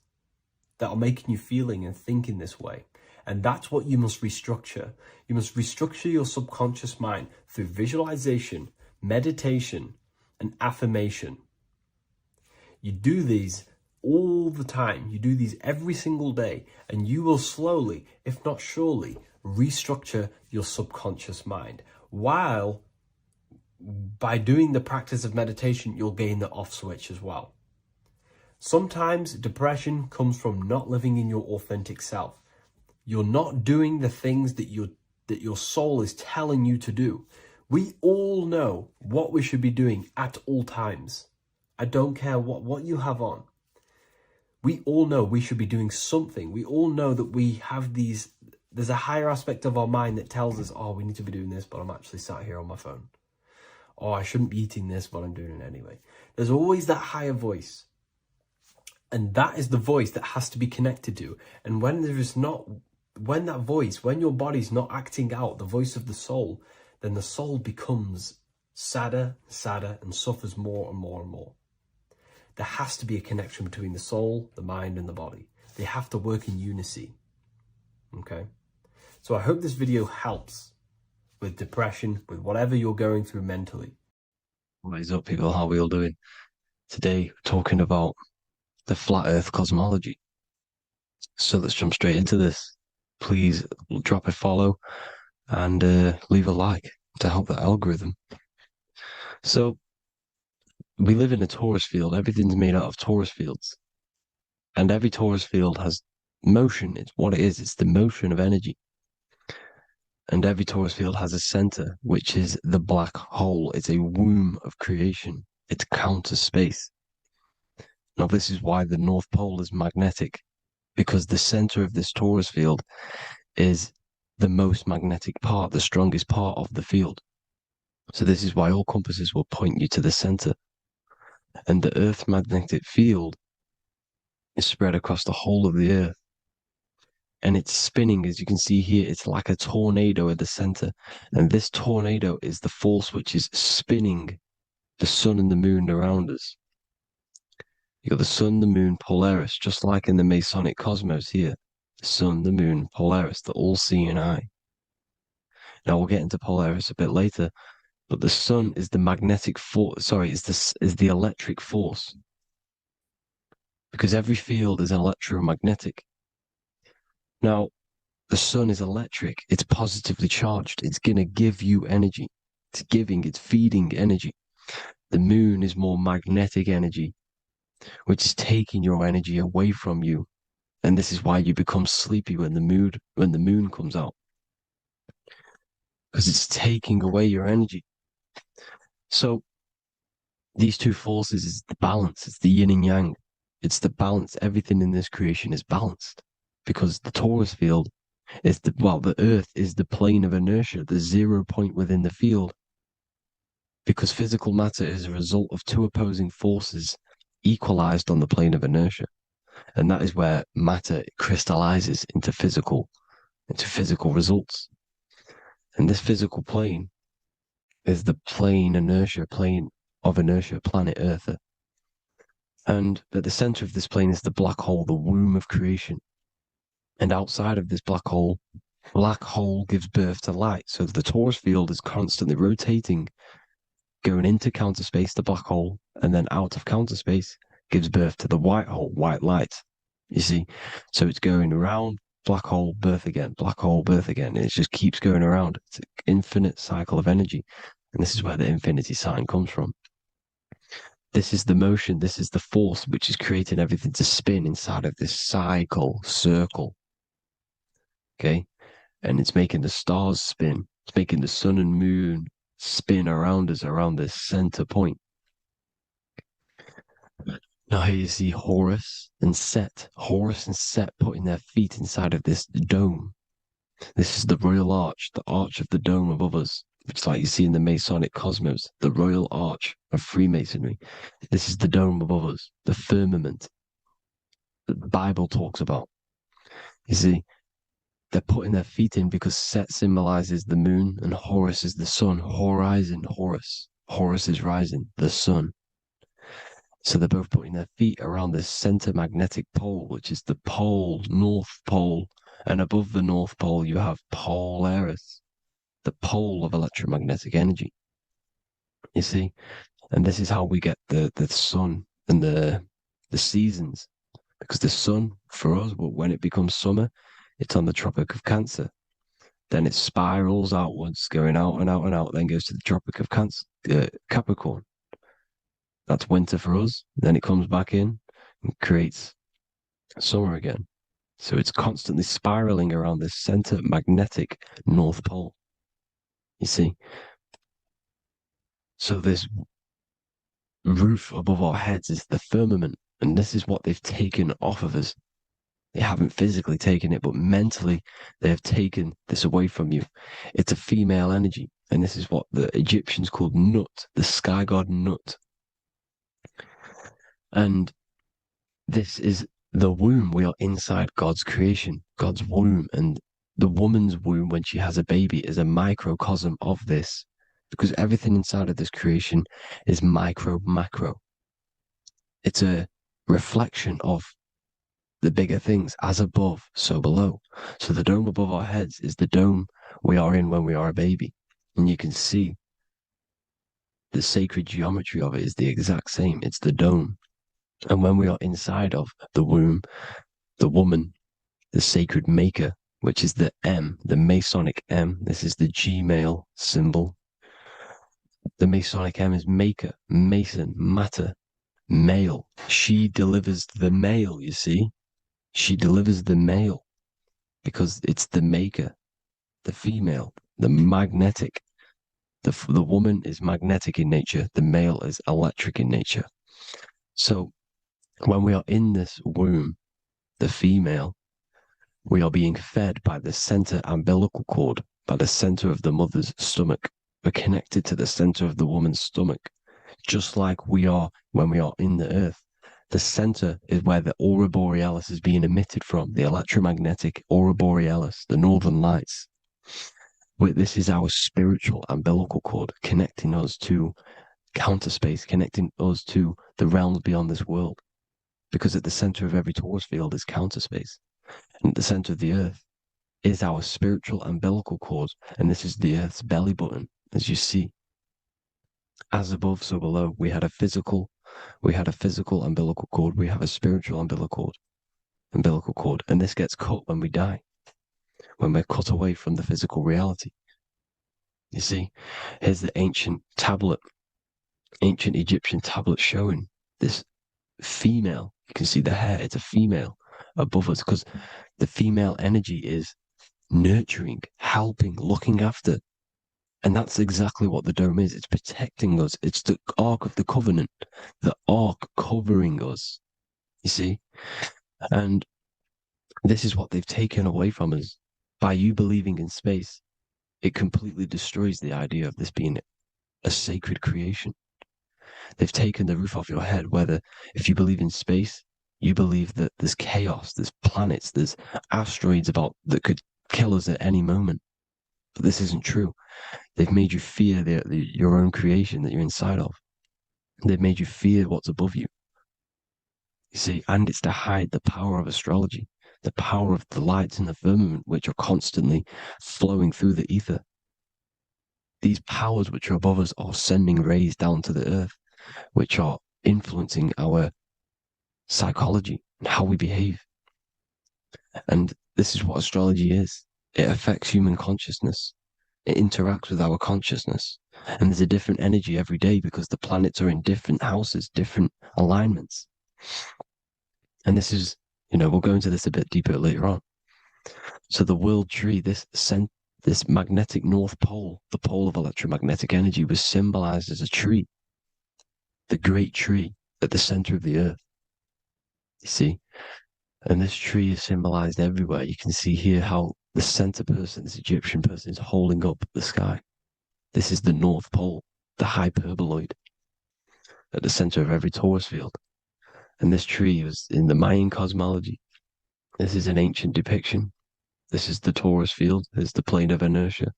that are making you feeling and thinking this way? And that's what you must restructure. You must restructure your subconscious mind through visualization, meditation, and affirmation. You do these all the time. You do these every single day, and you will slowly, if not surely, restructure your subconscious mind. While by doing the practice of meditation, you'll gain the off switch as well. Sometimes depression comes from not living in your authentic self. You're not doing the things that your soul is telling you to do. We all know what we should be doing at all times. I don't care what you have on. We all know we should be doing something. We all know that we have there's a higher aspect of our mind that tells us, oh, we need to be doing this, but I'm actually sat here on my phone. Oh, I shouldn't be eating this, but I'm doing it anyway. There's always that higher voice. And that is the voice that has to be connected to. And when your body's not acting out the voice of the soul, then the soul becomes sadder, sadder, and suffers more and more and more. There has to be a connection between the soul, the mind, and the body. They have to work in unity. Okay? So I hope this video helps with depression, with whatever you're going through mentally. What is up, people? How are we all doing? Today, we're talking about the flat earth cosmology. So let's jump straight into this. Please drop a follow and leave a like to help the algorithm. So we live in a Taurus field. Everything's made out of Taurus fields. And every Taurus field has motion. It's what it is. It's the motion of energy. And every Taurus field has a center, which is the black hole. It's a womb of creation. It's counter space. Now, this is why the North Pole is magnetic, because the center of this Taurus field is the most magnetic part, the strongest part of the field. So this is why all compasses will point you to the center. And the Earth's magnetic field is spread across the whole of the Earth. And it's spinning, as you can see here. It's like a tornado at the center. And this tornado is the force which is spinning the sun and the moon around us. You got the sun, the moon, Polaris, just like in the Masonic cosmos here. The sun, the moon, Polaris, the all-seeing eye. Now we'll get into Polaris a bit later, but the sun is the magnetic force. Sorry, is the electric force, because every field is electromagnetic. Now, the sun is electric. It's positively charged. It's gonna give you energy. It's feeding energy. The moon is more magnetic energy, which is taking your energy away from you. And this is why you become sleepy when the moon comes out, because it's taking away your energy. So these two forces is the balance. It's the yin and yang. It's the balance. Everything in this creation is balanced, because the Taurus field is the Earth is the plane of inertia, the 0 point within the field, because physical matter is a result of two opposing forces equalized on the plane of inertia. And that is where matter crystallizes into physical results. And this physical plane is the plane of inertia, planet Earth. And at the center of this plane is the black hole, the womb of creation. And outside of this black hole gives birth to light. So the Taurus field is constantly rotating, going into counter space, the black hole, and then out of counter space gives birth to the white hole, white light. You see? So it's going around, black hole, birth again, black hole, birth again. And it just keeps going around. It's an infinite cycle of energy. And this is where the infinity sign comes from. This is the motion, this is the force which is creating everything to spin inside of this circle. Okay? And it's making the stars spin. It's making the sun and moon spin around us, around this center point. Now here you see Horus and Set putting their feet inside of this dome. This is the royal arch, the arch of the dome above us, which is like you see in the Masonic cosmos, the royal arch of Freemasonry. This is the dome above us, the firmament that the Bible talks about. You see, they're putting their feet in because Set symbolizes the moon and Horus is the sun. Horizon, Horus. Horus is rising, the sun. So they're both putting their feet around this center magnetic pole, which is the pole, North Pole. And above the North Pole, you have Polaris, the pole of electromagnetic energy. You see? And this is how we get the sun and the seasons. Because the sun, for us, when it becomes summer, it's on the Tropic of Cancer. Then it spirals outwards, going out and out and out, then goes to the Tropic of Capricorn. That's winter for us. Then it comes back in and creates summer again. So it's constantly spiraling around this center magnetic North Pole. You see? So this roof above our heads is the firmament. And this is what they've taken off of us. They haven't physically taken it, but mentally they have taken this away from you. It's a female energy. And this is what the Egyptians called Nut, the sky god Nut. And this is the womb. We are inside God's creation, God's womb. And the woman's womb, when she has a baby, is a microcosm of this, because everything inside of this creation is micro, macro. It's a reflection of the bigger things, as above, so below. So the dome above our heads is the dome we are in when we are a baby. And you can see the sacred geometry of it is the exact same. It's the dome. And when we are inside of the womb, the woman, the sacred maker, which is the M, the Masonic M. This is the G male symbol. The Masonic M is maker, mason, matter, male. She delivers the male, you see. She delivers the male because it's the maker, the female, the magnetic. The woman is magnetic in nature. The male is electric in nature. So when we are in this womb, the female, we are being fed by the center umbilical cord, by the center of the mother's stomach. We're connected to the center of the woman's stomach, just like we are when we are in the earth. The center is where the aurora borealis is being emitted from, the electromagnetic aurora borealis, the northern lights. This is our spiritual umbilical cord, connecting us to counter space, connecting us to the realms beyond this world. Because at the center of every Taurus field is counter space. And at the center of the earth is our spiritual umbilical cord. And this is the earth's belly button, as you see. As above, so below. We had a physical umbilical cord. We have a spiritual umbilical cord. And this gets cut when we die, when we're cut away from the physical reality. You see, here's the ancient Egyptian tablet showing this female. You can see the hair, it's a female above us because the female energy is nurturing, helping, looking after. And that's exactly what the dome is. It's protecting us. It's the Ark of the Covenant, the Ark covering us, you see? And this is what they've taken away from us. By you believing in space, it completely destroys the idea of this being a sacred creation. They've taken the roof off your head, whether if you believe in space, you believe that there's chaos, there's planets, there's asteroids that could kill us at any moment. But this isn't true. They've made you fear your own creation that you're inside of. They've made you fear what's above you. You see, and it's to hide the power of astrology, the power of the lights in the firmament, which are constantly flowing through the ether. These powers which are above us are sending rays down to the earth, which are influencing our psychology and how we behave. And this is what astrology is. It affects human consciousness. It interacts with our consciousness. And there's a different energy every day because the planets are in different houses, different alignments. And this is, we'll go into this a bit deeper later on. So the world tree, this magnetic north pole, the pole of electromagnetic energy, was symbolized as a tree, the great tree at the center of the earth. You see? And this tree is symbolized everywhere. You can see here how the center person, this Egyptian person, is holding up the sky. This is the North Pole, the hyperboloid, at the center of every Taurus field. And this tree was in the Mayan cosmology. This is an ancient depiction. This is the Taurus field. There's the plane of inertia.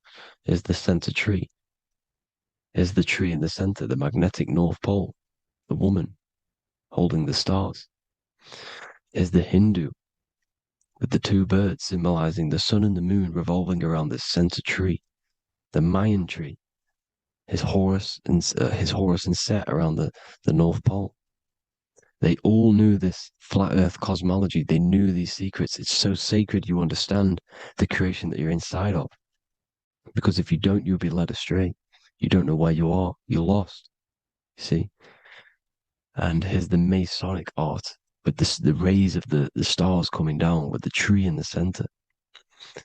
Here's the center tree. Here's the tree in the center, the magnetic North Pole, the woman holding the stars. Here's the Hindu with the two birds symbolizing the sun and the moon revolving around this center tree. The Mayan tree, his Horus and Set around the North Pole. They all knew this flat earth cosmology. They knew these secrets. It's so sacred you understand the creation that you're inside of. Because if you don't, you'll be led astray. You don't know where you are. You're lost. You see? And here's the Masonic art with the rays of the stars coming down with the tree in the center.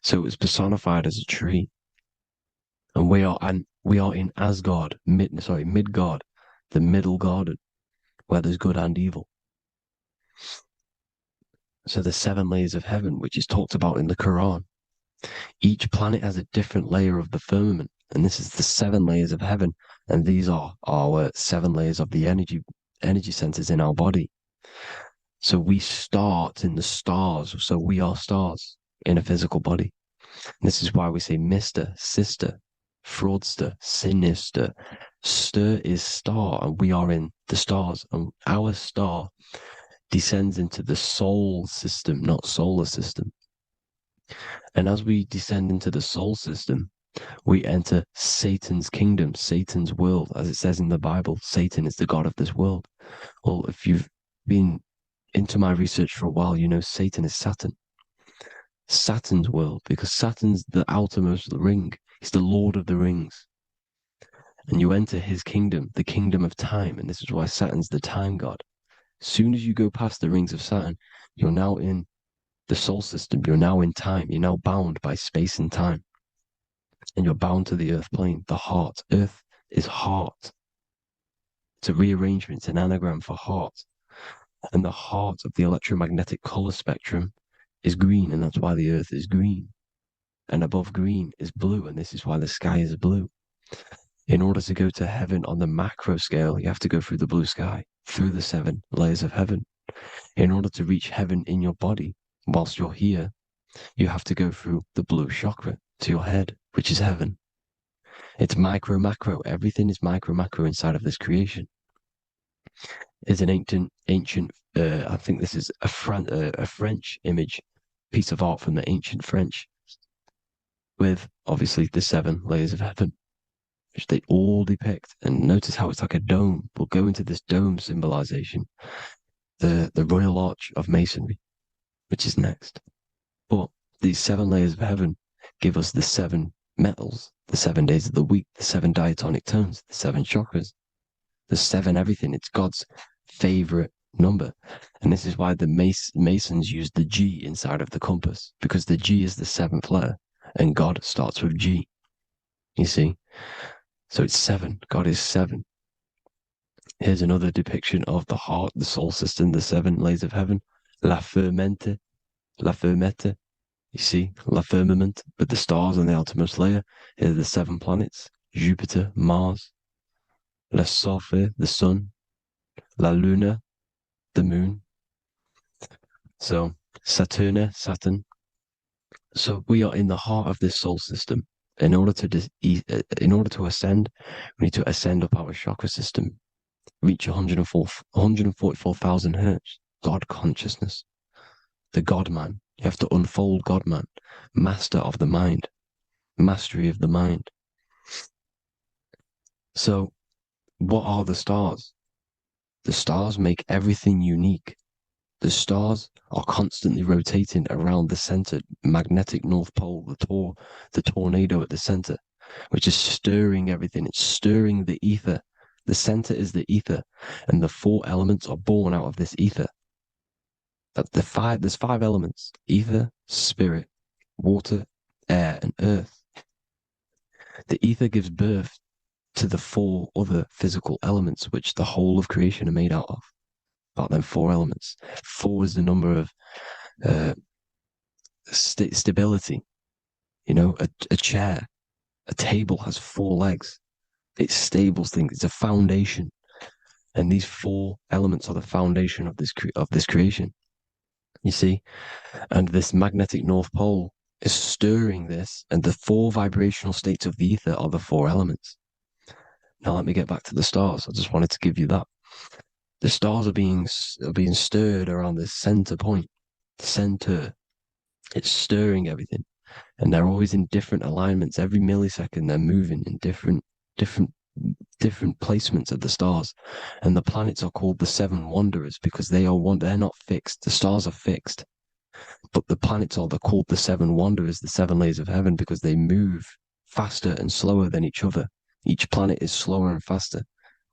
So it was personified as a tree. And we are in Asgard, Midgard, the middle garden, where there's good and evil. So the 7 layers of heaven, which is talked about in the Quran. Each planet has a different layer of the firmament, and this is the 7 layers of heaven, and these are our 7 layers of the energy centers in our body. So we start in the stars, so we are stars in a physical body. And this is why we say Mr., Sister, fraudster, sinister. Stir is star, and we are in the stars. And our star descends into the soul system, not solar system. And as we descend into the soul system, we enter Satan's kingdom, Satan's world. As it says in the Bible, Satan is the god of this world. Well, if you've been into my research for a while, you know Satan is Saturn. Saturn's world, because Saturn's the outermost ring. He's the Lord of the Rings. And you enter his kingdom, the kingdom of time. And this is why Saturn's the time god. As soon as you go past the rings of Saturn, you're now in the soul system. You're now in time. You're now bound by space and time. And you're bound to the earth plane, the heart. Earth is heart. It's a rearrangement, it's an anagram for heart. And the heart of the electromagnetic color spectrum is green, and that's why the earth is green. And above green is blue, and this is why the sky is blue. In order to go to heaven on the macro scale, you have to go through the blue sky, through the 7 layers of heaven. In order to reach heaven in your body, whilst you're here, you have to go through the blue chakra to your head, which is heaven. It's micro, macro. Everything is micro, macro inside of this creation. It's an ancient. I think this is a French image, piece of art from the ancient French, with obviously the 7 layers of heaven, which they all depict. And notice how it's like a dome. We'll go into this dome symbolization, the Royal Arch of Masonry, which is next. But these 7 layers of heaven give us the 7 metals, the 7 days of the week, the 7 diatonic tones, the 7 chakras, the 7 everything. It's God's favorite number. And this is why the Masons use the G inside of the compass, because the G is the 7th letter, and God starts with G. You see? So it's 7. God is 7. Here's another depiction of the heart, the soul system, the 7 layers of heaven. La fermenta. You see, la firmament, with the stars on the outermost layer. Here are the 7 planets: Jupiter, Mars, la Sophie, the sun, la Luna, the moon. So Saturn. So we are in the heart of this soul system. In order to ascend, we need to ascend up our chakra system, reach 144,000 hertz, God consciousness, the God man. You have to unfold God man, master of the mind, mastery of the mind. So what are the stars? The stars make everything unique. The stars are constantly rotating around the center, magnetic North Pole, the tornado at the center, which is stirring everything. It's stirring the ether. The center is the ether, and the 4 elements are born out of this ether. There's 5 elements: ether, spirit, water, air, and earth. The ether gives birth to the 4 other physical elements, which the whole of creation are made out of. About them 4 elements. 4 is the number of stability. You know, a chair, a table has 4 legs. It stables things. It's a foundation, and these 4 elements are the foundation of this creation. You see, and this magnetic North Pole is stirring this, and the 4 vibrational states of the ether are the 4 elements. Now let me get back to the stars. I just wanted to give you that. The stars are being stirred around this center point. Center. It's stirring everything. And they're always in different alignments. Every millisecond they're moving in different placements of the stars. And the planets are called the 7 wanderers because they're not fixed. The stars are fixed. But the planets they're called the 7 wanderers, the 7 layers of heaven, because they move faster and slower than each other. Each planet is slower and faster.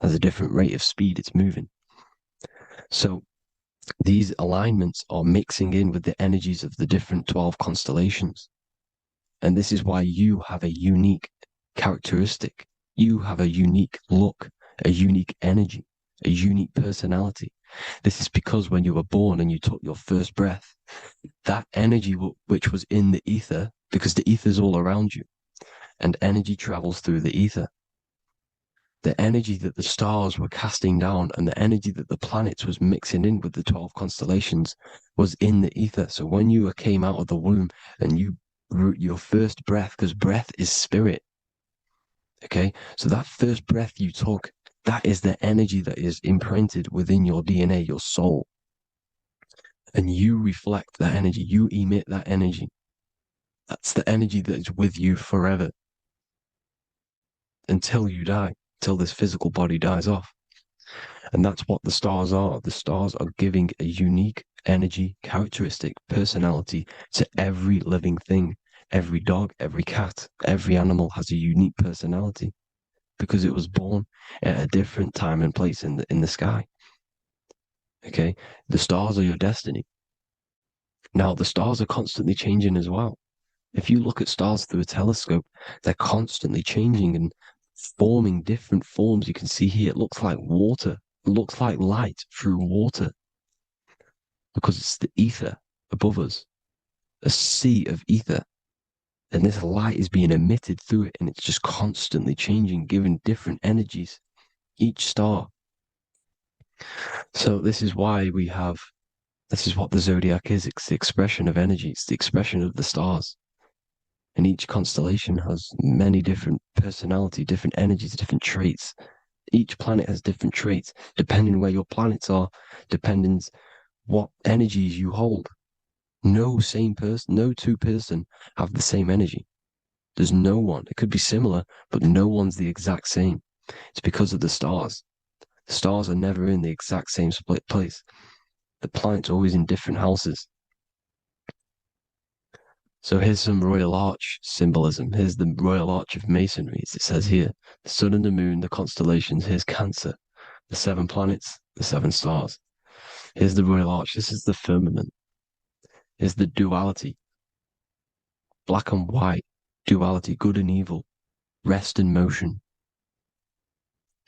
Has a different rate of speed it's moving. So these alignments are mixing in with the energies of the different 12 constellations. And this is why you have a unique characteristic. You have a unique look, a unique energy, a unique personality. This is because when you were born and you took your first breath, that energy which was in the ether, because the ether is all around you, and energy travels through the ether. The energy that the stars were casting down and the energy that the planets was mixing in with the 12 constellations was in the ether. So when you came out of the womb and your first breath, because breath is spirit, Okay, so that first breath you took, that is the energy that is imprinted within your DNA, your soul. And you reflect that energy, you emit that energy. That's the energy that is with you forever until you die, till this physical body dies off. And that's what the stars are. The stars are giving a unique energy, characteristic, personality to every living thing. Every dog, every cat, every animal has a unique personality because it was born at a different time and place in the sky. Okay, the stars are your destiny. Now, the stars are constantly changing as well. If you look at stars through a telescope, they're constantly changing and forming different forms. You can see here, it looks like water. It looks like light through water because it's the ether above us, a sea of ether. And this light is being emitted through it, and it's just constantly changing, giving different energies, each star. So this is why this is what the zodiac is. It's the expression of energy. It's the expression of the stars. And each constellation has many different personality, different energies, different traits. Each planet has different traits, depending where your planets are, depending what energies you hold. No same person, no two person have the same energy. There's no one. It could be similar, but no one's the exact same. It's because of the stars. The stars are never in the exact same split place. The planets are always in different houses. So here's some Royal Arch symbolism. Here's the Royal Arch of Masonry, as it says here. The sun and the moon, the constellations. Here's Cancer, the 7 planets, the 7 stars. Here's the Royal Arch. This is the firmament. Here's the duality. Black and white, duality, good and evil, rest and motion,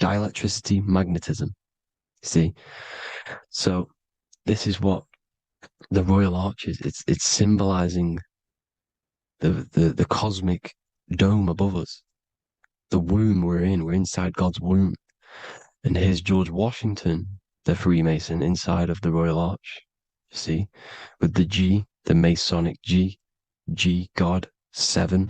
dielectricity, magnetism. See? So this is what the Royal Arch is. It's symbolizing the cosmic dome above us. The womb we're in. We're inside God's womb. And here's George Washington, the Freemason, inside of the Royal Arch. You see? With the G, the Masonic G, God, 7.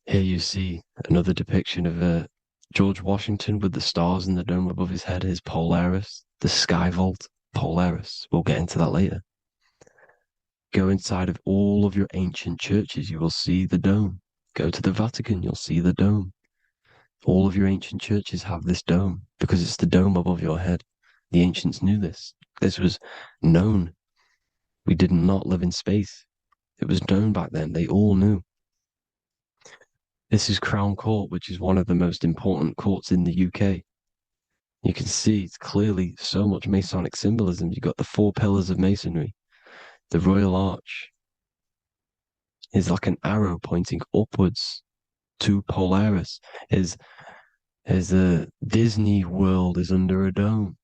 Here you see another depiction of George Washington with the stars in the dome above his head. His Polaris, the sky vault, Polaris. We'll get into that later. Go inside of all of your ancient churches, you will see the dome. Go to the Vatican, you'll see the dome. All of your ancient churches have this dome because it's the dome above your head. The ancients knew this. This was known. We did not live in space. It was known back then. They all knew. This is Crown Court, which is one of the most important courts in the UK. You can see it's clearly so much Masonic symbolism. You've got the 4 pillars of Masonry. The Royal Arch is like an arrow pointing upwards to Polaris. His Disney World is under a dome.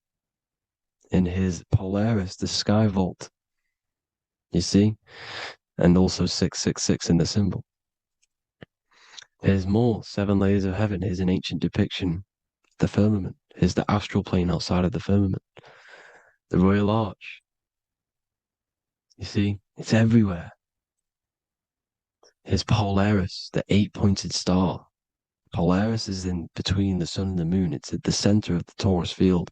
In his Polaris, the sky vault. You see? And also 666 in the symbol. Here's more 7 layers of heaven. Here's an ancient depiction. The firmament. Here's the astral plane outside of the firmament. The Royal Arch. You see? It's everywhere. Here's Polaris, the 8-pointed star. Polaris is in between the sun and the moon. It's at the center of the Taurus field.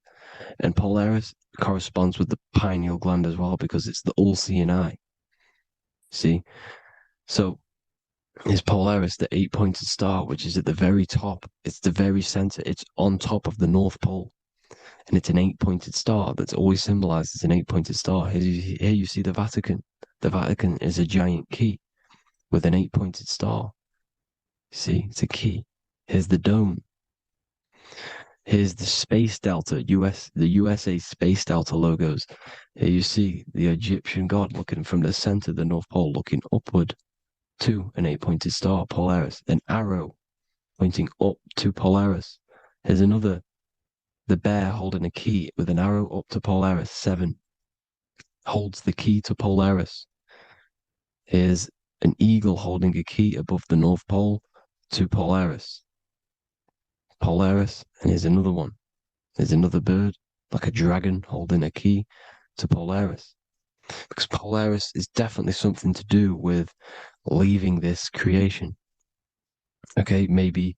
And Polaris corresponds with the pineal gland as well because it's the all-seeing eye. See? So, is Polaris, the 8-pointed star, which is at the very top. It's the very center. It's on top of the North Pole. And it's an 8-pointed star that's always symbolized as an 8-pointed star. Here you see the Vatican. The Vatican is a giant key with an 8-pointed star. See, it's a key. Here's the dome. Here's the Space Delta, the USA Space Delta logos. Here you see the Egyptian god looking from the center of the North Pole, looking upward to an 8-pointed star, Polaris. An arrow pointing up to Polaris. Here's another, the bear holding a key with an arrow up to Polaris. 7 holds the key to Polaris. Here's an eagle holding a key above the North Pole to Polaris. Polaris, and here's another one. There's another bird, like a dragon, holding a key to Polaris. Because Polaris is definitely something to do with leaving this creation. Okay, maybe,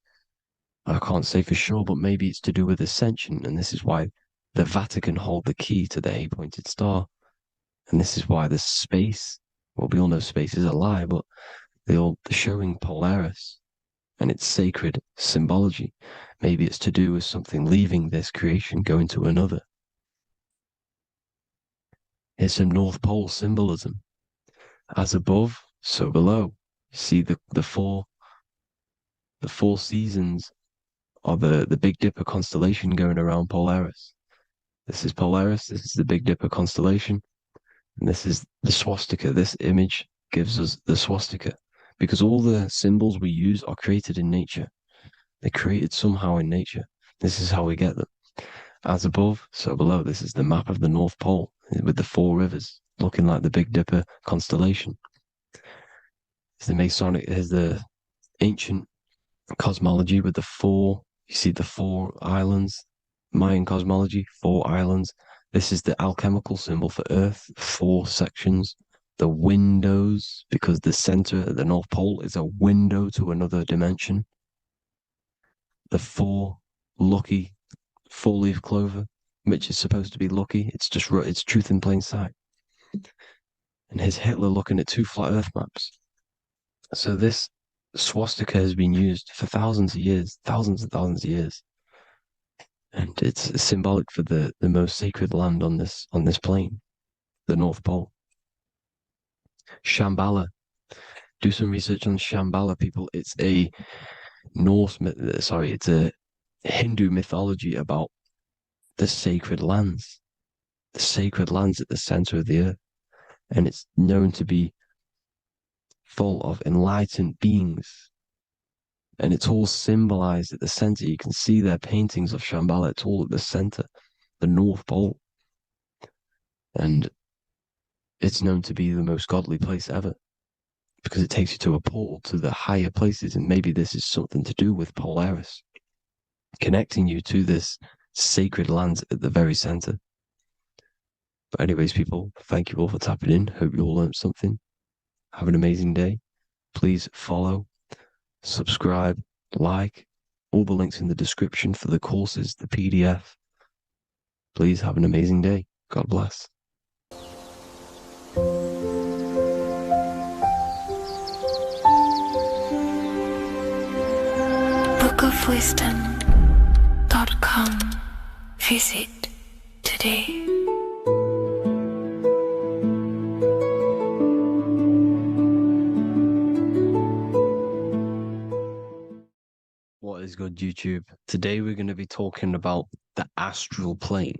I can't say for sure, but maybe it's to do with ascension, and this is why the Vatican hold the key to the eight-pointed star. And this is why the space, well, we all know space is a lie, but they're showing Polaris and its sacred symbology. Maybe it's to do with something leaving this creation, going to another. It's some North Pole symbolism. As above, so below. See the four seasons of the Big Dipper constellation going around Polaris. This is Polaris, this is the Big Dipper constellation, and this is the swastika. This image gives us the swastika because all the symbols we use are created in nature. They're created somehow in nature. This is how we get them. As above, so below. This is the map of the North Pole with the four rivers looking like the Big Dipper constellation. It's the Masonic, here's the ancient cosmology with the four, you see the four islands, Mayan cosmology, four islands. This is the alchemical symbol for Earth, four sections. The windows, because the center at the North Pole is a window to another dimension. The four lucky four-leaf clover, which is supposed to be lucky. It's just, it's truth in plain sight. And here's Hitler looking at two flat Earth maps. So this swastika has been used for thousands of years, thousands and thousands of years. And it's symbolic for the most sacred land on this plane, the North Pole. Shambhala. Do some research on Shambhala, people. It's a it's a Hindu mythology about the sacred lands at the center of the earth. And it's known to be full of enlightened beings. And it's all symbolized at the center. You can see their paintings of Shambhala. It's all at the center, the North Pole. And it's known to be the most godly place ever because it takes you to a portal to the higher places. And maybe this is something to do with Polaris, connecting you to this sacred land at the very center. But anyways, people, thank you all for tapping in. Hope you all learned something. Have an amazing day. Please follow, subscribe, like, all the links in the description for the courses, the PDF. Please have an amazing day. God bless. bookofwisdom.com. Visit today. What is good, YouTube? Today we're going to be talking about the astral plane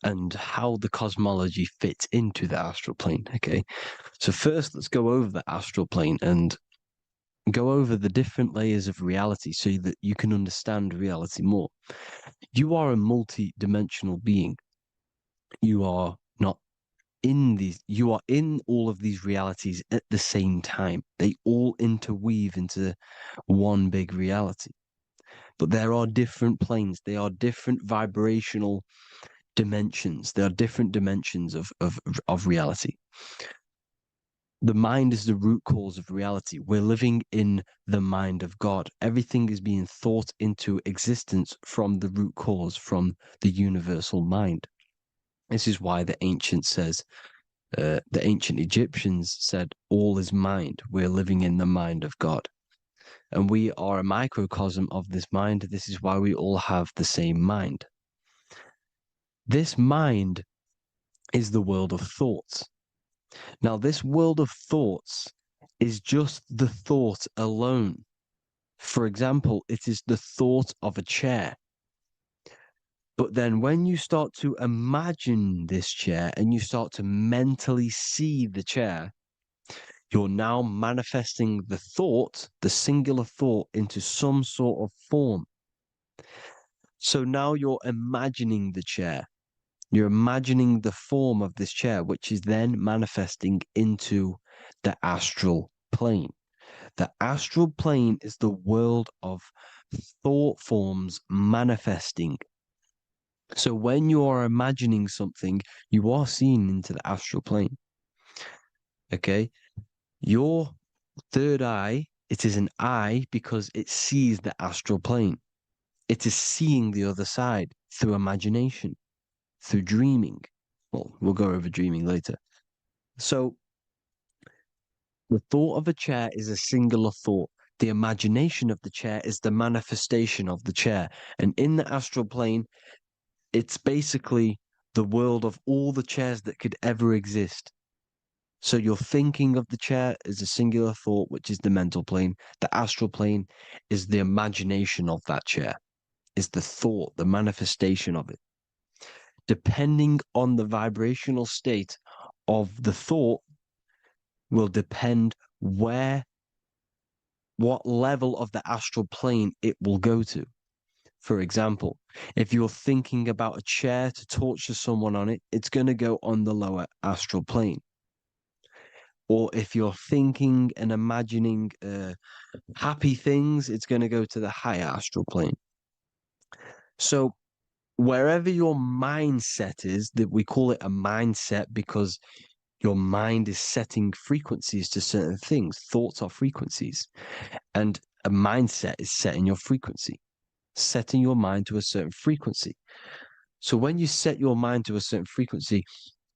and how the cosmology fits into the astral plane. Okay, so first let's go over the astral plane and go over the different layers of reality so that you can understand reality more. You are a multi-dimensional being. You are not in these, you are in all of these realities at the same time. They all interweave into one big reality. But there are different planes. They are different vibrational dimensions. There are different dimensions of reality. The mind is the root cause of reality. We're living in the mind of God. Everything is being thought into existence from the root cause, from the universal mind. This is why the ancient Egyptians said, all is mind. We're living in the mind of God. And we are a microcosm of this mind. This is why we all have the same mind. This mind is the world of thoughts. Now, this world of thoughts is just the thought alone. For example, it is the thought of a chair. But then when you start to imagine this chair and you start to mentally see the chair, you're now manifesting the thought, the singular thought, into some sort of form. So now you're imagining the chair. You're imagining the form of this chair, which is then manifesting into the astral plane. The astral plane is the world of thought forms manifesting. So when you are imagining something, you are seeing into the astral plane. Okay? Your third eye It is an eye because it sees the astral plane. It is seeing the other side through imagination, through dreaming. Well, we'll go over dreaming later. So the thought of a chair is a singular thought. The imagination of the chair is the manifestation of the chair. And in the astral plane, it's basically the world of all the chairs that could ever exist. So your thinking of the chair is a singular thought, which is the mental plane. The astral plane is the imagination of that chair, is the thought, the manifestation of it. Depending on the vibrational state of the thought will depend what level of the astral plane it will go to. For example, if you're thinking about a chair to torture someone on it, it's going to go on the lower astral plane. Or if you're thinking and imagining happy things, it's going to go to the higher astral plane. So wherever your mindset is, that we call it a mindset because your mind is setting frequencies to certain things. Thoughts are frequencies. And a mindset is setting your frequency, setting your mind to a certain frequency. So when you set your mind to a certain frequency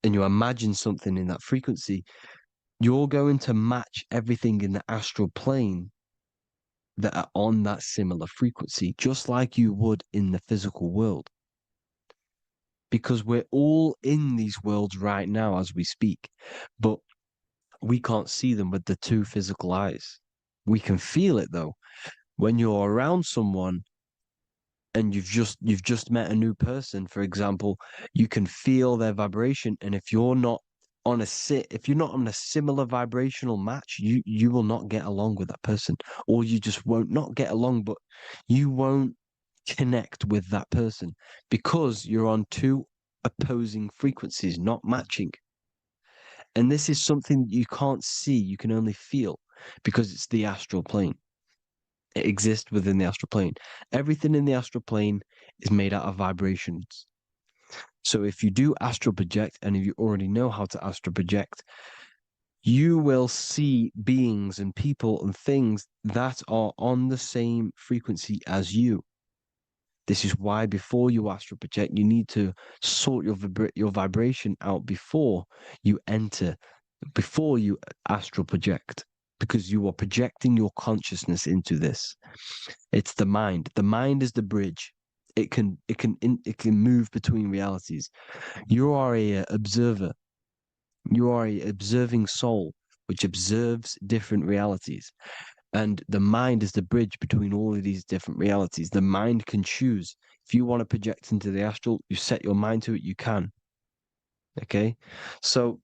and you imagine something in that frequency, you're going to match everything in the astral plane that are on that similar frequency, just like you would in the physical world. Because we're all in these worlds right now as we speak, but we can't see them with the two physical eyes. We can feel it though. When you're around someone and you've just met a new person, for example, you can feel their vibration, and if you're not on a similar vibrational match, you will not get along with that person, or you just won't not get along, but you won't connect with that person because you're on two opposing frequencies, not matching. And this is something you can't see, you can only feel, because it's the astral plane. It exists within the astral plane. Everything in the astral plane is made out of vibrations. So if you do astral project, and if you already know how to astral project, you will see beings and people and things that are on the same frequency as you. This is why before you astral project, you need to sort your vibration out before you astral project, because you are projecting your consciousness into this. It's the mind. The mind is the bridge. It can move between realities. You are a observer. You are a observing soul which observes different realities. And the mind is the bridge between all of these different realities. The mind can choose. If you want to project into the astral, you set your mind to it, you can. Okay? So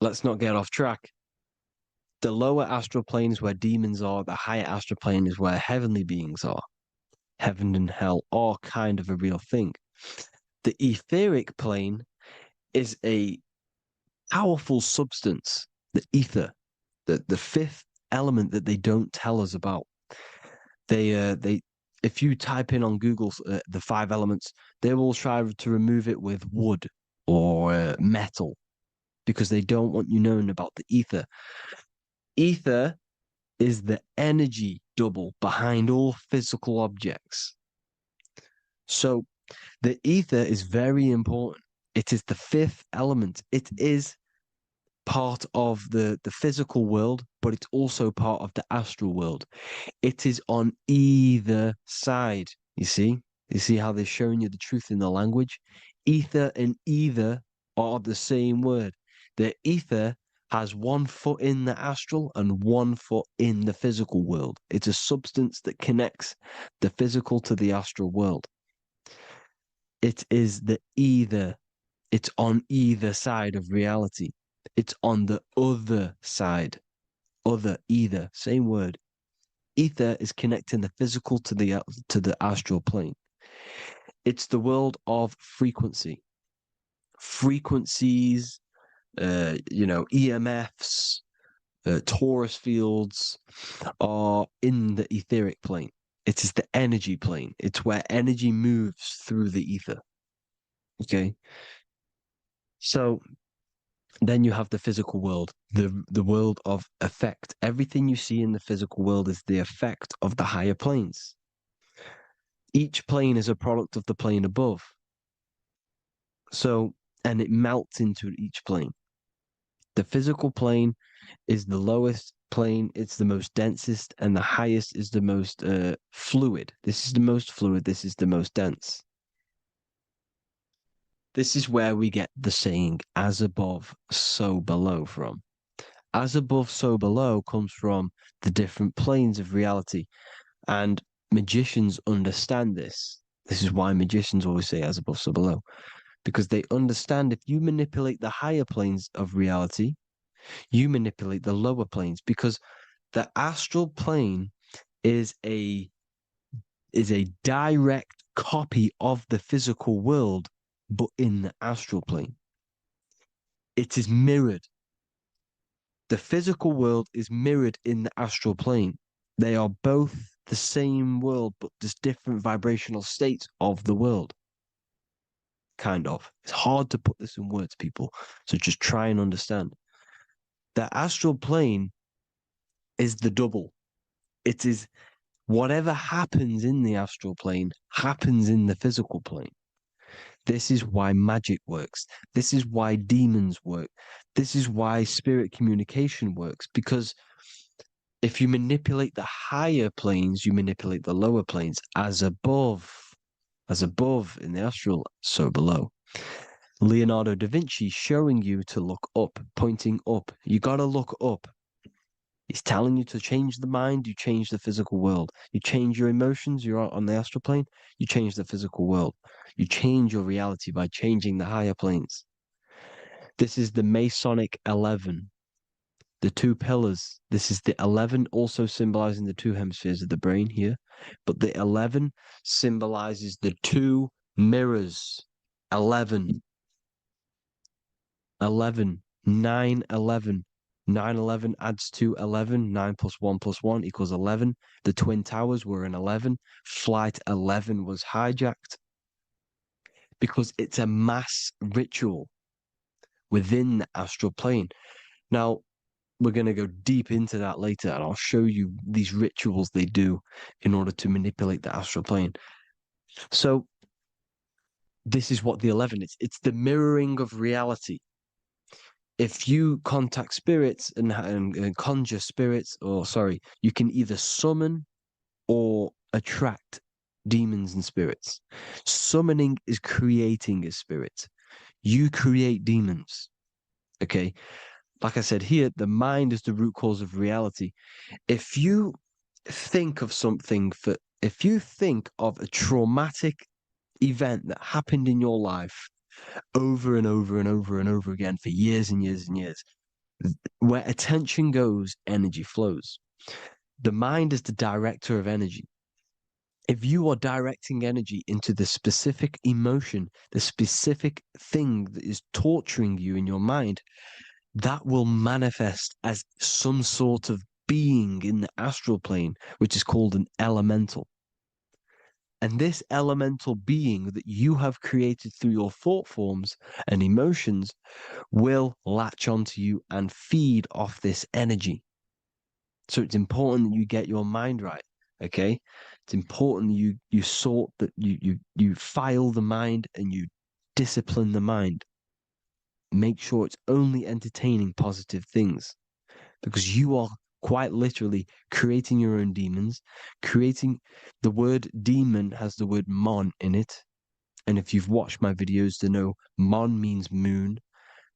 let's not get off track. The lower astral plane is where demons are. The higher astral plane is where heavenly beings are. Heaven and hell are kind of a real thing. The etheric plane is a powerful substance, the ether, the fifth element that they don't tell us about. If you type in on Google the 5 elements, they will try to remove it with wood or metal, because they don't want you knowing about the ether. Ether is the energy double behind all physical objects. So the ether is very important. It is the 5th element. It is part of the physical world, but it's also part of the astral world. It is on either side. You see how they're showing you the truth in the language? Ether and either are the same word. The ether has 1 foot in the astral and 1 foot in the physical world. It's a substance that connects the physical to the astral world. It is the either. It's on either side of reality. It's on the other side. Other, either, same word. Ether is connecting the physical to the astral plane. It's the world of frequency. Frequencies, EMFs, Taurus fields are in the etheric plane. It is the energy plane. It's where energy moves through the ether. Okay? So Then you have the physical world, the world of effect. Everything you see in the physical world is the effect of the higher planes. Each plane is a product of the plane above. So, and it melts into each plane. The physical plane is the lowest plane, it's the most densest, and the highest is the most fluid. This is the most fluid, this is the most dense. This is where we get the saying, as above, so below from. As above, so below comes from the different planes of reality. And magicians understand this. This is why magicians always say as above, so below. Because they understand if you manipulate the higher planes of reality, you manipulate the lower planes. Because the astral plane is a direct copy of the physical world, but in the astral plane. It is mirrored. The physical world is mirrored in the astral plane. They are both the same world, but there's different vibrational states of the world. Kind of. It's hard to put this in words, people. So just try and understand. The astral plane is the double. It is whatever happens in the astral plane happens in the physical plane. This is why magic works. This is why demons work. This is why spirit communication works. Because if you manipulate the higher planes, you manipulate the lower planes. As above in the astral, so below. Leonardo da Vinci showing you to look up, pointing up. You got to look up. He's telling you to change the mind, you change the physical world. You change your emotions, you're on the astral plane, you change the physical world. You change your reality by changing the higher planes. This is the Masonic 11, the two pillars. This is the 11 also symbolizing the two hemispheres of the brain here. But the 11 symbolizes the two mirrors. 11. 11. 9, 11. 9, 11 adds to 11. 9 plus 1 plus 1 equals 11. The Twin Towers were in 11. Flight 11 was hijacked. Because it's a mass ritual within the astral plane. Now, we're going to go deep into that later, and I'll show you these rituals they do in order to manipulate the astral plane. So, this is what the 11 is. It's the mirroring of reality. If you contact spirits and conjure spirits, you can either summon or attract demons and spirits. Summoning is creating a spirit. You create demons. Okay? Like I said here, the mind is the root cause of reality. If you think of if you think of a traumatic event that happened in your life over and over and over and over again for years and years and years, where attention goes, energy flows. The mind is the director of energy. If you are directing energy into the specific emotion, the specific thing that is torturing you in your mind, that will manifest as some sort of being in the astral plane, which is called an elemental. And this elemental being that you have created through your thought forms and emotions will latch onto you and feed off this energy. So it's important that you get your mind right, okay? It's important that you sort that you file the mind and you discipline the mind. Make sure it's only entertaining positive things, because you are quite literally creating your own demons. The word demon has the word mon in it. And if you've watched my videos to know, mon means moon.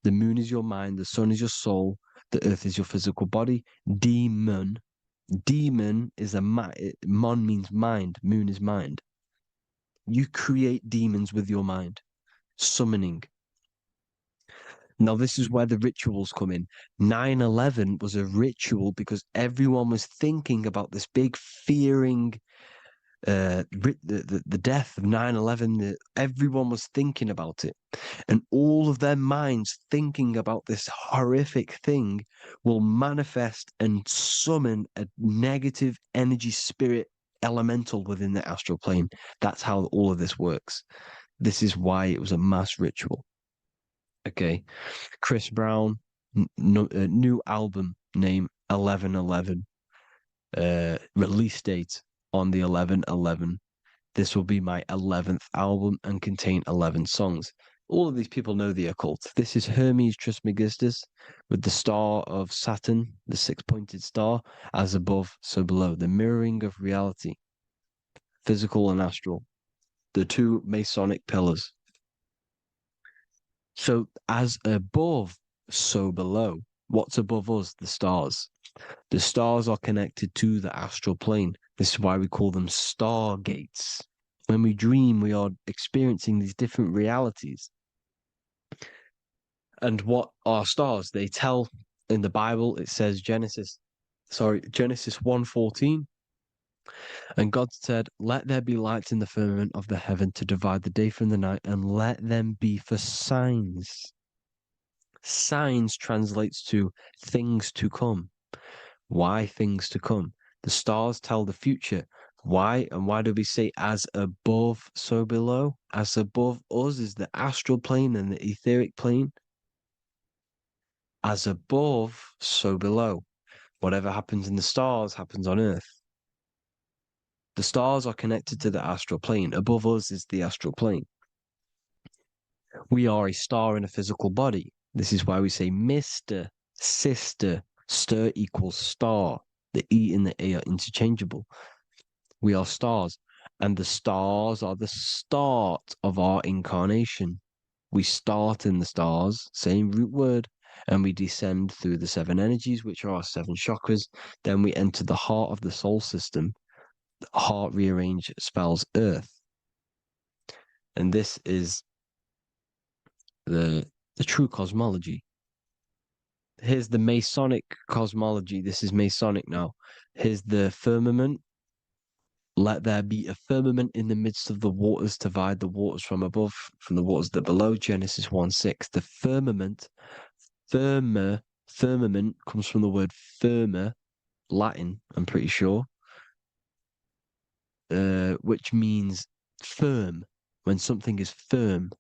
The moon is your mind. The sun is your soul. The earth is your physical body. Demon is mon means mind. Moon is mind. You create demons with your mind. Summoning. Now, this is where the rituals come in. 9/11 was a ritual because everyone was thinking about this big fearing, the death of 9/11. Everyone was thinking about it. And all of their minds thinking about this horrific thing will manifest and summon a negative energy spirit elemental within the astral plane. That's how all of this works. This is why it was a mass ritual. Okay. Chris Brown, new album name 1111. Release date on the 11/11. This will be my 11th album and contain 11 songs. All of these people know the occult. This is Hermes Trismegistus with the star of Saturn, the six-pointed star, as above, so below. The mirroring of reality, physical and astral. The two Masonic pillars. So as above, so below. What's above us? The stars. The stars are connected to the astral plane. This is why we call them stargates. When we dream, we are experiencing these different realities. And what are stars? They tell in the Bible, it says Genesis 1:14. And God said, "Let there be lights in the firmament of the heaven to divide the day from the night, and let them be for signs." Signs translates to things to come. Why things to come? The stars tell the future. Why? And why do we say as above, so below? As above us is the astral plane and the etheric plane. As above, so below. Whatever happens in the stars happens on Earth. The stars are connected to the astral plane. Above us is the astral plane. We are a star in a physical body. This is why we say Mr., sister, stir equals star. The E and the A are interchangeable. We are stars, and the stars are the start of our incarnation. We start in the stars, same root word, and we descend through the seven energies, which are our seven chakras. Then we enter the heart of the soul system. The heart rearranged spells earth. And this is the true cosmology. Here's the Masonic cosmology. This is Masonic now. Here's the firmament. Let there be a firmament in the midst of the waters to divide the waters from above, from the waters that below. Genesis 1:6. The firmament, firmament comes from the word firma, Latin, I'm pretty sure, which means firm. When something is firm,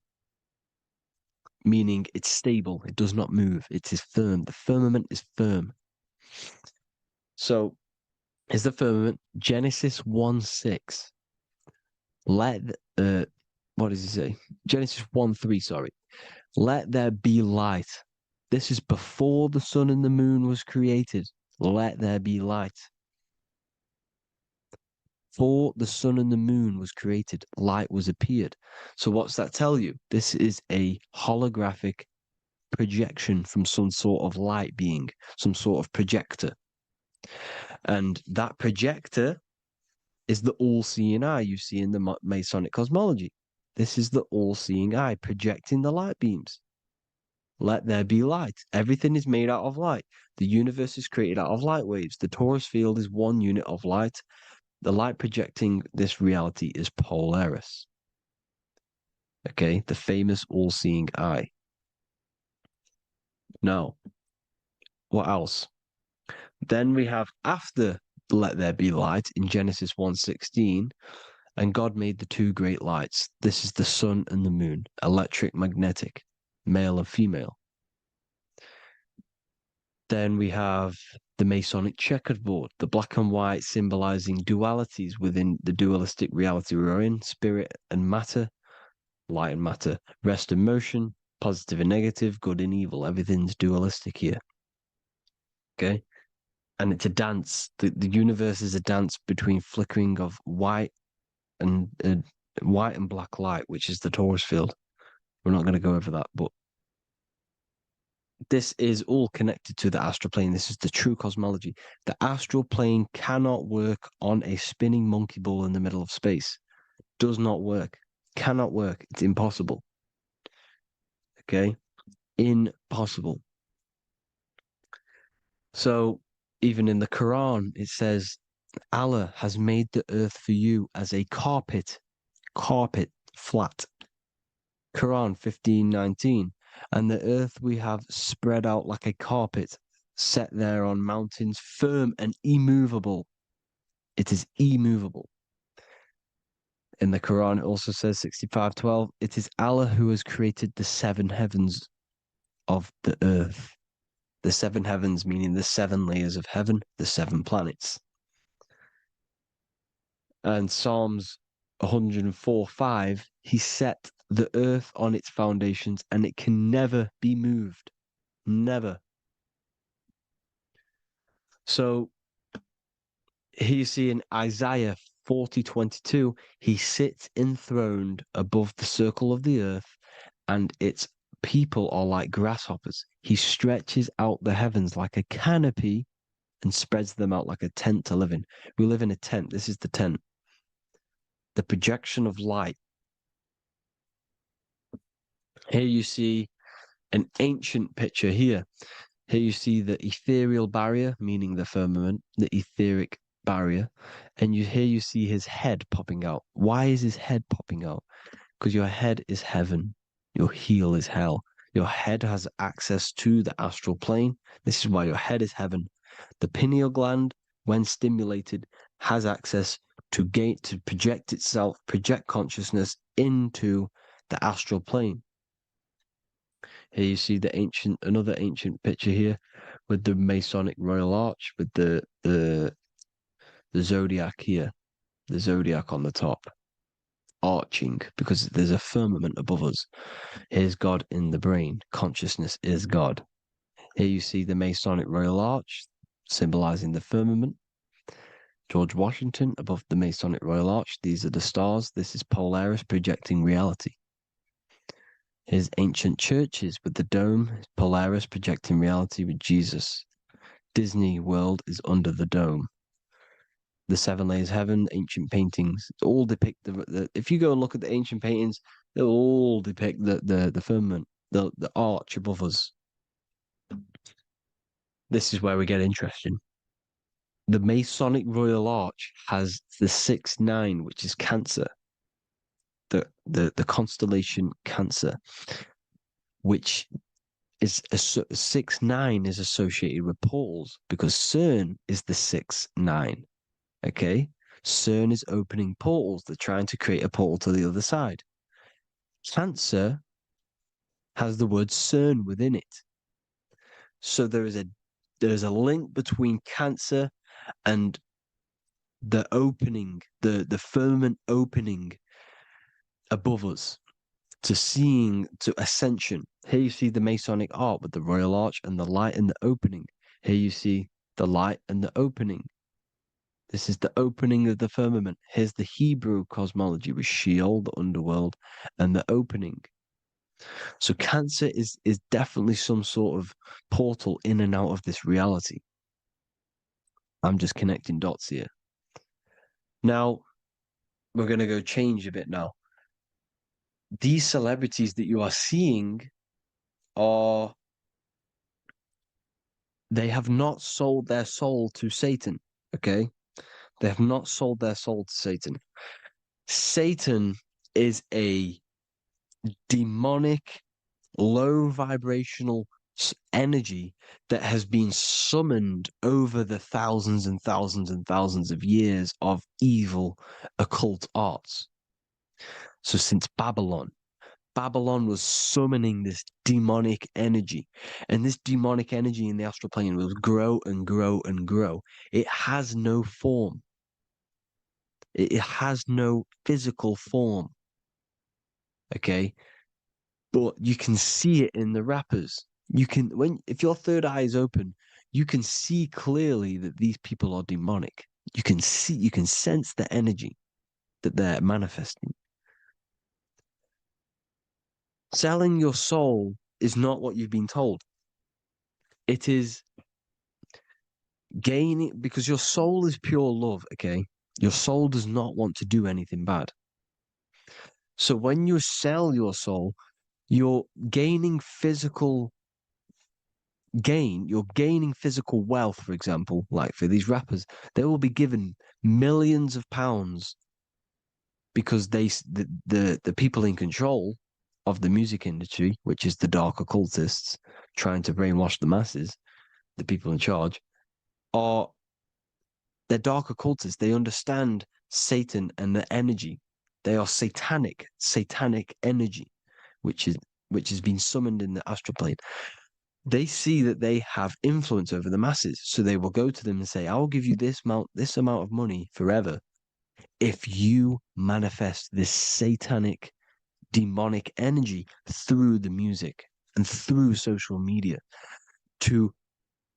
meaning it's stable, it does not move, it is firm. The firmament is firm. So, is the firmament Genesis 1:6. What does he say? Genesis 1:3, sorry. Let there be light. This is before the sun and the moon was created. Let there be light. Before the sun and the moon was created, light was appeared. So what's that tell you? This is a holographic projection from some sort of light being, some sort of projector. And that projector is the all-seeing eye you see in the Masonic cosmology. This is the all-seeing eye projecting the light beams. Let there be light. Everything is made out of light. The universe is created out of light waves. The Taurus field is one unit of light. The light projecting this reality is Polaris. Okay, the famous all-seeing eye. Now, what else? Then we have after let there be light in Genesis 1:16, and God made the two great lights. This is the sun and the moon, electric, magnetic, male and female. Then we have the Masonic checkerboard, the black and white symbolizing dualities within the dualistic reality we're in, spirit and matter, light and matter, rest and motion, positive and negative, good and evil. Everything's dualistic here. Okay? And it's a dance. The universe is a dance between flickering of white and black light, which is the Taurus field. We're not going to go over that, but this is all connected to the astral plane. This is the true cosmology. The astral plane cannot work on a spinning monkey ball in the middle of space. Does not work. Cannot work. It's impossible. Okay? Impossible. So, even in the Quran, it says, Allah has made the earth for you as a carpet, flat. Quran 15:19. And the earth we have spread out like a carpet, set there on mountains, firm and immovable. It is immovable. In the Quran, it also says 65:12, it is Allah who has created the seven heavens of the earth. The seven heavens, meaning the seven layers of heaven, the seven planets. And Psalms 104:5, he set the earth on its foundations and it can never be moved. Never. So here you see in Isaiah 40:22, he sits enthroned above the circle of the earth, and its people are like grasshoppers. He stretches out the heavens like a canopy and spreads them out like a tent to live in. We live in a tent. This is the tent. The projection of light. Here you see an ancient picture here. Here you see the ethereal barrier, meaning the firmament, the etheric barrier, and here you see his head popping out. Why is his head popping out? Because your head is heaven, your heel is hell. Your head has access to the astral plane. This is why your head is heaven. The pineal gland, when stimulated, has access to project itself, project consciousness into the astral plane. Here you see another ancient picture here with the Masonic Royal Arch, with the zodiac here, the zodiac on the top, arching, because there's a firmament above us. Here's God in the brain. Consciousness is God. Here you see the Masonic Royal Arch, symbolizing the firmament. George Washington above the Masonic Royal Arch. These are the stars. This is Polaris projecting reality. Here's ancient churches with the dome. Polaris projecting reality with Jesus. Disney World is under the dome. The seven layers of heaven, ancient paintings, all depict if you go and look at the ancient paintings, they'll all depict the firmament, the arch above us. This is where we get interesting. The Masonic Royal Arch has the 6-9, which is Cancer. The constellation Cancer, which is 6-9 is associated with portals, because CERN is the 6-9. Okay, CERN is opening portals. They're trying to create a portal to the other side. Cancer has the word CERN within it, so there's a link between Cancer and the opening, the firmament opening above us to ascension. Here you see the Masonic art with the Royal Arch and the light and the opening. Here you see the light and the opening. This is the opening of the firmament. Here's the Hebrew cosmology with Sheol, the underworld, and the opening. So Cancer is definitely some sort of portal in and out of this reality. I'm just connecting dots here. Now, we're going to go change a bit now. These celebrities that you are seeing they have not sold their soul to Satan, okay? They have not sold their soul to Satan. Satan is a demonic, low vibrational energy that has been summoned over the thousands and thousands and thousands of years of evil occult arts. So since Babylon was summoning this demonic energy, and this demonic energy in the astral plane will grow and grow and grow. It has no form. It has no physical form. Okay, but you can see it in the rappers. If your third eye is open, you can see clearly that these people are demonic. You can sense the energy that they're manifesting. Selling your soul is not what you've been told. It is gaining, because your soul is pure love, okay? Your soul does not want to do anything bad. So when you sell your soul, you're gaining physical gain, you're gaining physical wealth, for example, like for these rappers, they will be given millions of pounds because the people in control of the music industry, which is the dark occultists trying to brainwash the masses, the people in charge, they're dark occultists. They understand Satan and the energy. They are satanic energy, which is which has been summoned in the astral plane, they see that they have influence over the masses. So they will go to them and say, I'll give you this amount of money forever if you manifest this satanic, demonic energy through the music and through social media to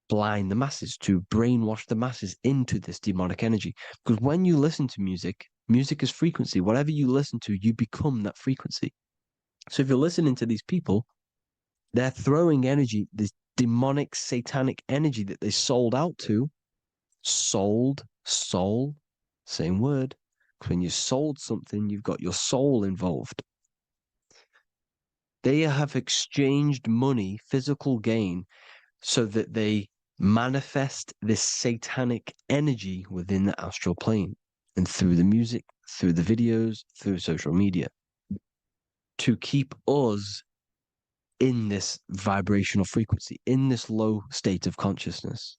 blind the masses, to brainwash the masses into this demonic energy. Because when you listen to music, music is frequency. Whatever you listen to, you become that frequency. So if you're listening to these people, they're throwing energy, this demonic, satanic energy that they sold out to. Sold, soul, same word. When you sold something, you've got your soul involved. They have exchanged money, physical gain, so that they manifest this satanic energy within the astral plane and through the music, through the videos, through social media, to keep us in this vibrational frequency, in this low state of consciousness.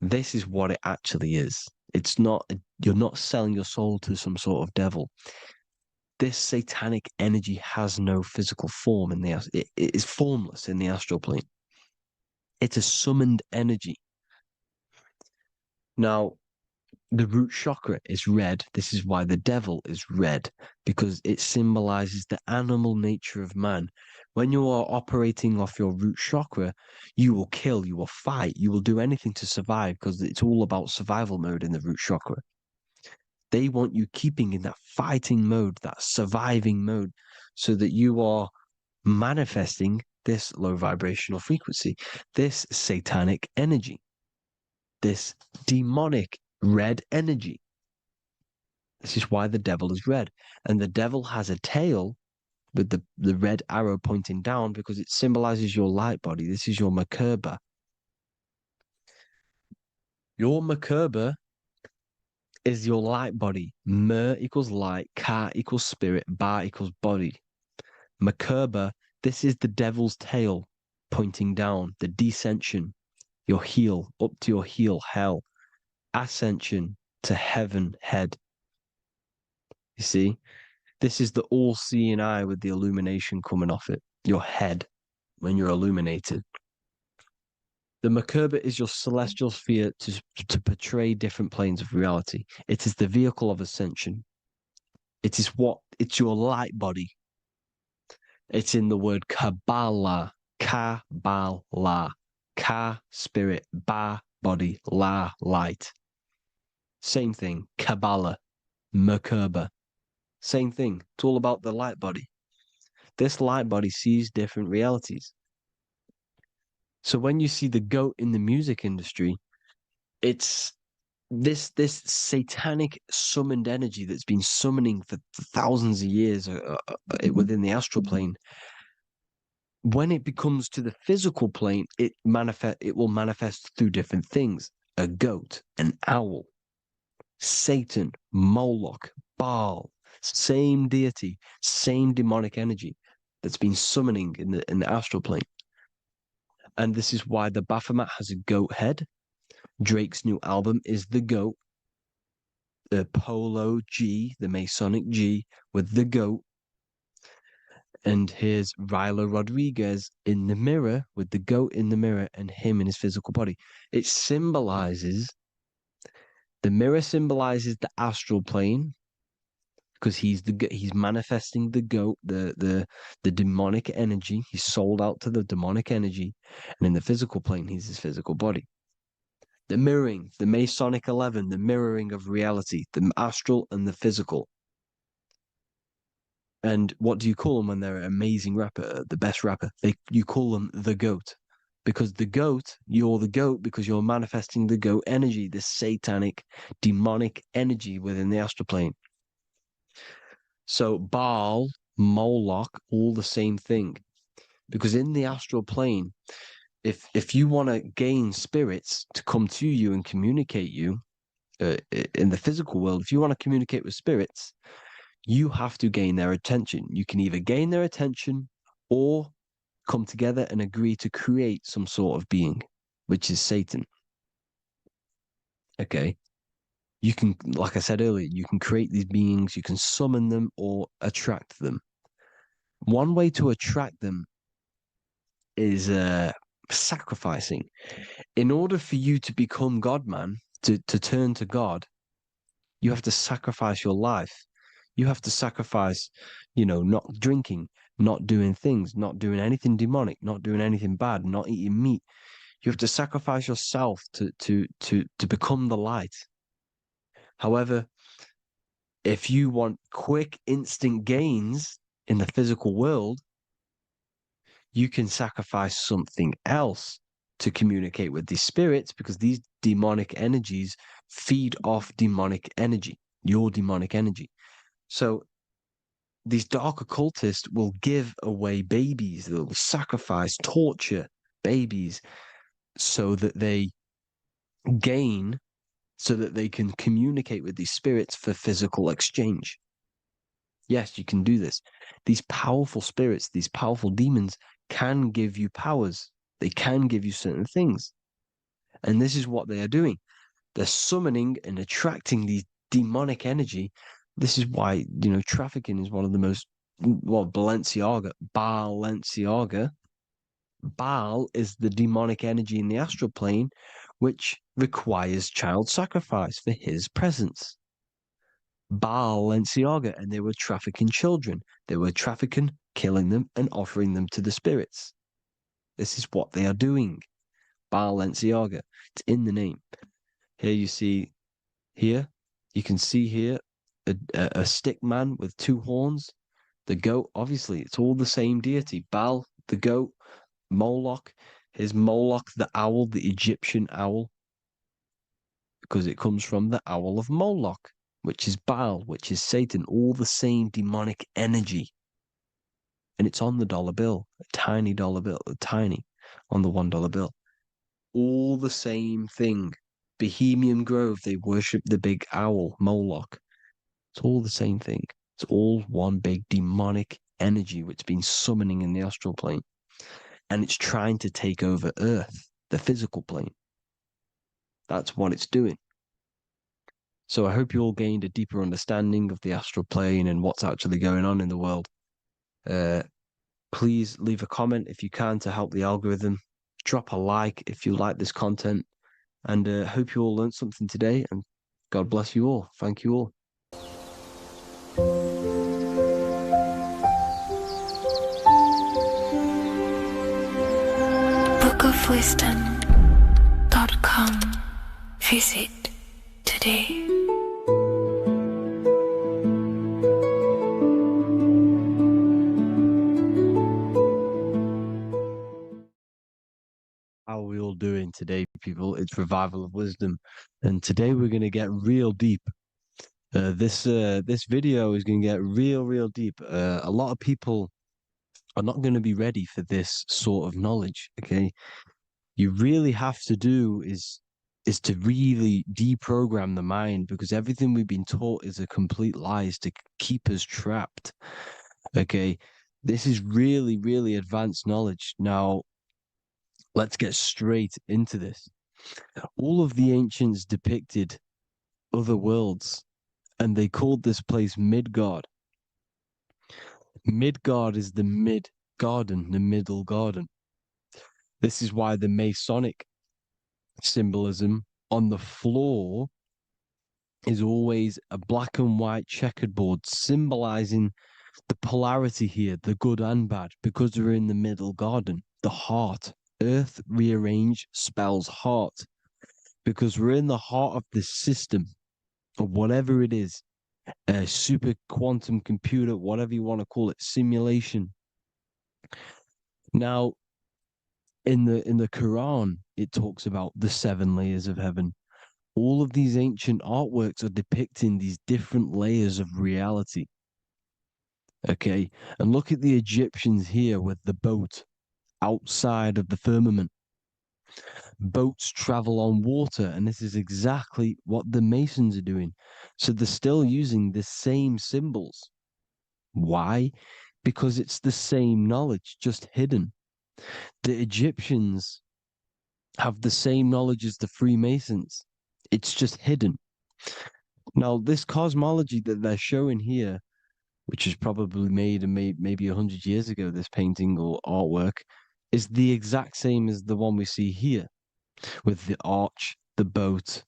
This is what it actually is. It's not, you're not selling your soul to some sort of devil. This satanic energy has no physical form it is formless in the astral plane. It's a summoned energy. Now, the root chakra is red. This is why the devil is red, because it symbolizes the animal nature of man. When you are operating off your root chakra, you will kill, you will fight, you will do anything to survive, because it's all about survival mode in the root chakra. They want you keeping in that fighting mode, that surviving mode, so that you are manifesting this low vibrational frequency, this satanic energy, this demonic red energy. This is why the devil is red. And the devil has a tail with the red arrow pointing down, because it symbolizes your light body. This is your Merkaba. Your Merkaba is your light body. Mer equals light, Ka equals spirit, Ba equals body. Merkaba, this is the devil's tail pointing down, the descension, your heel, up to your heel, hell. Ascension to heaven, head. You see? This is the all-seeing eye with the illumination coming off it, your head, when you're illuminated. The Merkaba is your celestial sphere to portray different planes of reality. It is the vehicle of ascension. It's your light body. It's in the word Kabbalah, Kabbalah, Ka, spirit, Ba, body, La, light. Same thing, Kabbalah, Merkaba. Same thing. It's all about the light body. This light body sees different realities. So when you see the goat in the music industry, it's this satanic summoned energy that's been summoning for thousands of years within the astral plane. When it becomes to the physical plane, it will manifest through different things. A goat, an owl, Satan, Moloch, Baal. Same deity, same demonic energy that's been summoning in the astral plane. And this is why the Baphomet has a goat head. Drake's new album is the goat. The Polo G, the Masonic G, with the goat. And here's Ryla Rodriguez in the mirror, with the goat in the mirror and him in his physical body. It symbolizes, the mirror symbolizes the astral plane, because he's manifesting the goat, the demonic energy. He's sold out to the demonic energy, and in the physical plane, he's his physical body. The mirroring, the Masonic 11, the mirroring of reality, the astral and the physical. And what do you call them when they're an amazing rapper, the best rapper? You call them the goat, because you're the goat because you're manifesting the goat energy, this satanic, demonic energy within the astral plane. So Baal, Moloch, all the same thing. Because in the astral plane, if you want to gain spirits to come to you and communicate you in the physical world, if you want to communicate with spirits, you have to gain their attention. You can either gain their attention or come together and agree to create some sort of being, which is Satan. Okay. You can, like I said earlier, you can create these beings, you can summon them or attract them. One way to attract them is sacrificing. In order for you to become God, man, to turn to God, you have to sacrifice your life. You have to sacrifice, not drinking, not doing things, not doing anything demonic, not doing anything bad, not eating meat. You have to sacrifice yourself to become the light. However, if you want quick, instant gains in the physical world, you can sacrifice something else to communicate with these spirits, because these demonic energies feed off demonic energy, your demonic energy. So these dark occultists will give away babies, they'll sacrifice, torture babies so that they gain, so that they can communicate with these spirits for physical exchange. Yes, you can do this. These powerful spirits, these powerful demons can give you powers. They can give you certain things. And this is what they are doing. They're summoning and attracting these demonic energy. This is why, trafficking is one of the most, Balenciaga. Baal is the demonic energy in the astral plane, which requires child sacrifice for his presence. Balenciaga, and they were trafficking children. They were trafficking, killing them, and offering them to the spirits. This is what they are doing. Balenciaga. It's in the name. Here you see, you can see here a stick man with two horns. The goat, obviously, it's all the same deity. Baal, the goat. Moloch, is Moloch the owl, the Egyptian owl, because it comes from the owl of Moloch, which is Baal, which is Satan, all the same demonic energy. And it's on the dollar bill, a tiny dollar bill, tiny, on the $1 bill. All the same thing. Bohemian Grove, they worship the big owl, Moloch. It's all the same thing. It's all one big demonic energy which has been summoning in the astral plane. And it's trying to take over Earth, the physical plane. That's what it's doing. So I hope you all gained a deeper understanding of the astral plane and what's actually going on in the world. Please leave a comment if you can to help the algorithm. Drop a like if you like this content. And hope you all learned something today. And God bless you all. Thank you all. bookofwisdom.com. Visit today. How are we all doing today, people? It's Revival of Wisdom. And today we're going to get real deep. This video is going to get real deep. A lot of people are not going to be ready for this sort of knowledge, okay? You really have to do is to really deprogram the mind, because everything we've been taught is a complete lies to keep us trapped, okay? This is really advanced knowledge. Now, let's get straight into this. All of the ancients depicted other worlds, and they called this place Midgard. Midgard is the mid-garden, the middle garden. This is why the Masonic symbolism on the floor is always a black and white checkered board, symbolizing the polarity here, the good and bad, because we're in the middle garden, the heart. Earth rearranged spells heart, because we're in the heart of this system, or whatever it is, a super quantum computer, whatever you want to call it, simulation. Now, in the Quran, it talks about the 7 layers of heaven. All of these ancient artworks are depicting these different layers of reality. Okay, and look at the Egyptians here with the boat outside of the firmament. Boats travel on water, and this is exactly what the Masons are doing. So they're still using the same symbols. Why? Because it's the same knowledge, just hidden. The Egyptians have the same knowledge as the Freemasons. It's just hidden. Now, this cosmology that they're showing here which was probably made maybe 100 years ago, this painting or artwork, is the exact same as the one we see here with the arch, the boat.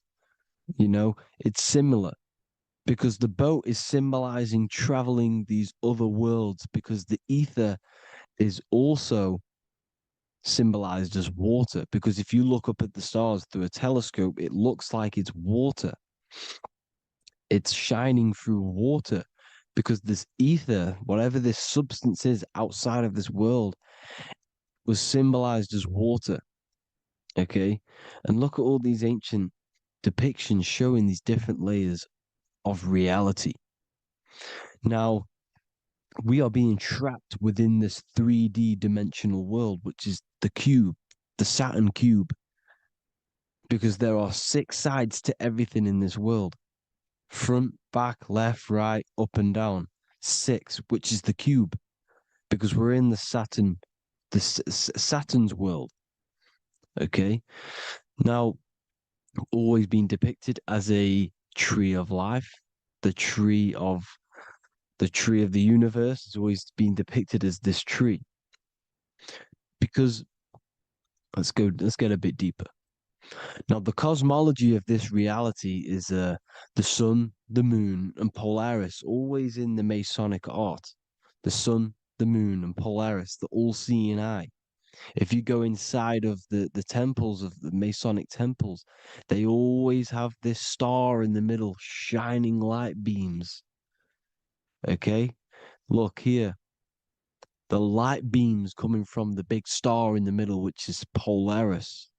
You know, it's similar because the boat is symbolizing traveling these other worlds, because the ether is also symbolized as water. Because if you look up at the stars through a telescope, it looks like it's water. It's shining through water, because this ether, whatever this substance is outside of this world, was symbolized as water. Okay? And look at all these ancient depictions showing these different layers of reality. Now, we are being trapped within this 3D dimensional world, which is the cube, the Saturn cube, because there are 6 sides to everything in this world: front, back, left, right, up and down. 6, which is the cube, because we're in the Saturn, Saturn's world. Okay, now, always been depicted as a tree of life, the tree of the universe has always been depicted as this tree. Because let's get a bit deeper. Now, the cosmology of this reality is the sun, the moon, and Polaris, always in the Masonic art. The sun, the moon, and Polaris, the all-seeing eye. If you go inside of the temples, of the Masonic temples, they always have this star in the middle, shining light beams. Okay? Look here. The light beams coming from the big star in the middle, which is Polaris.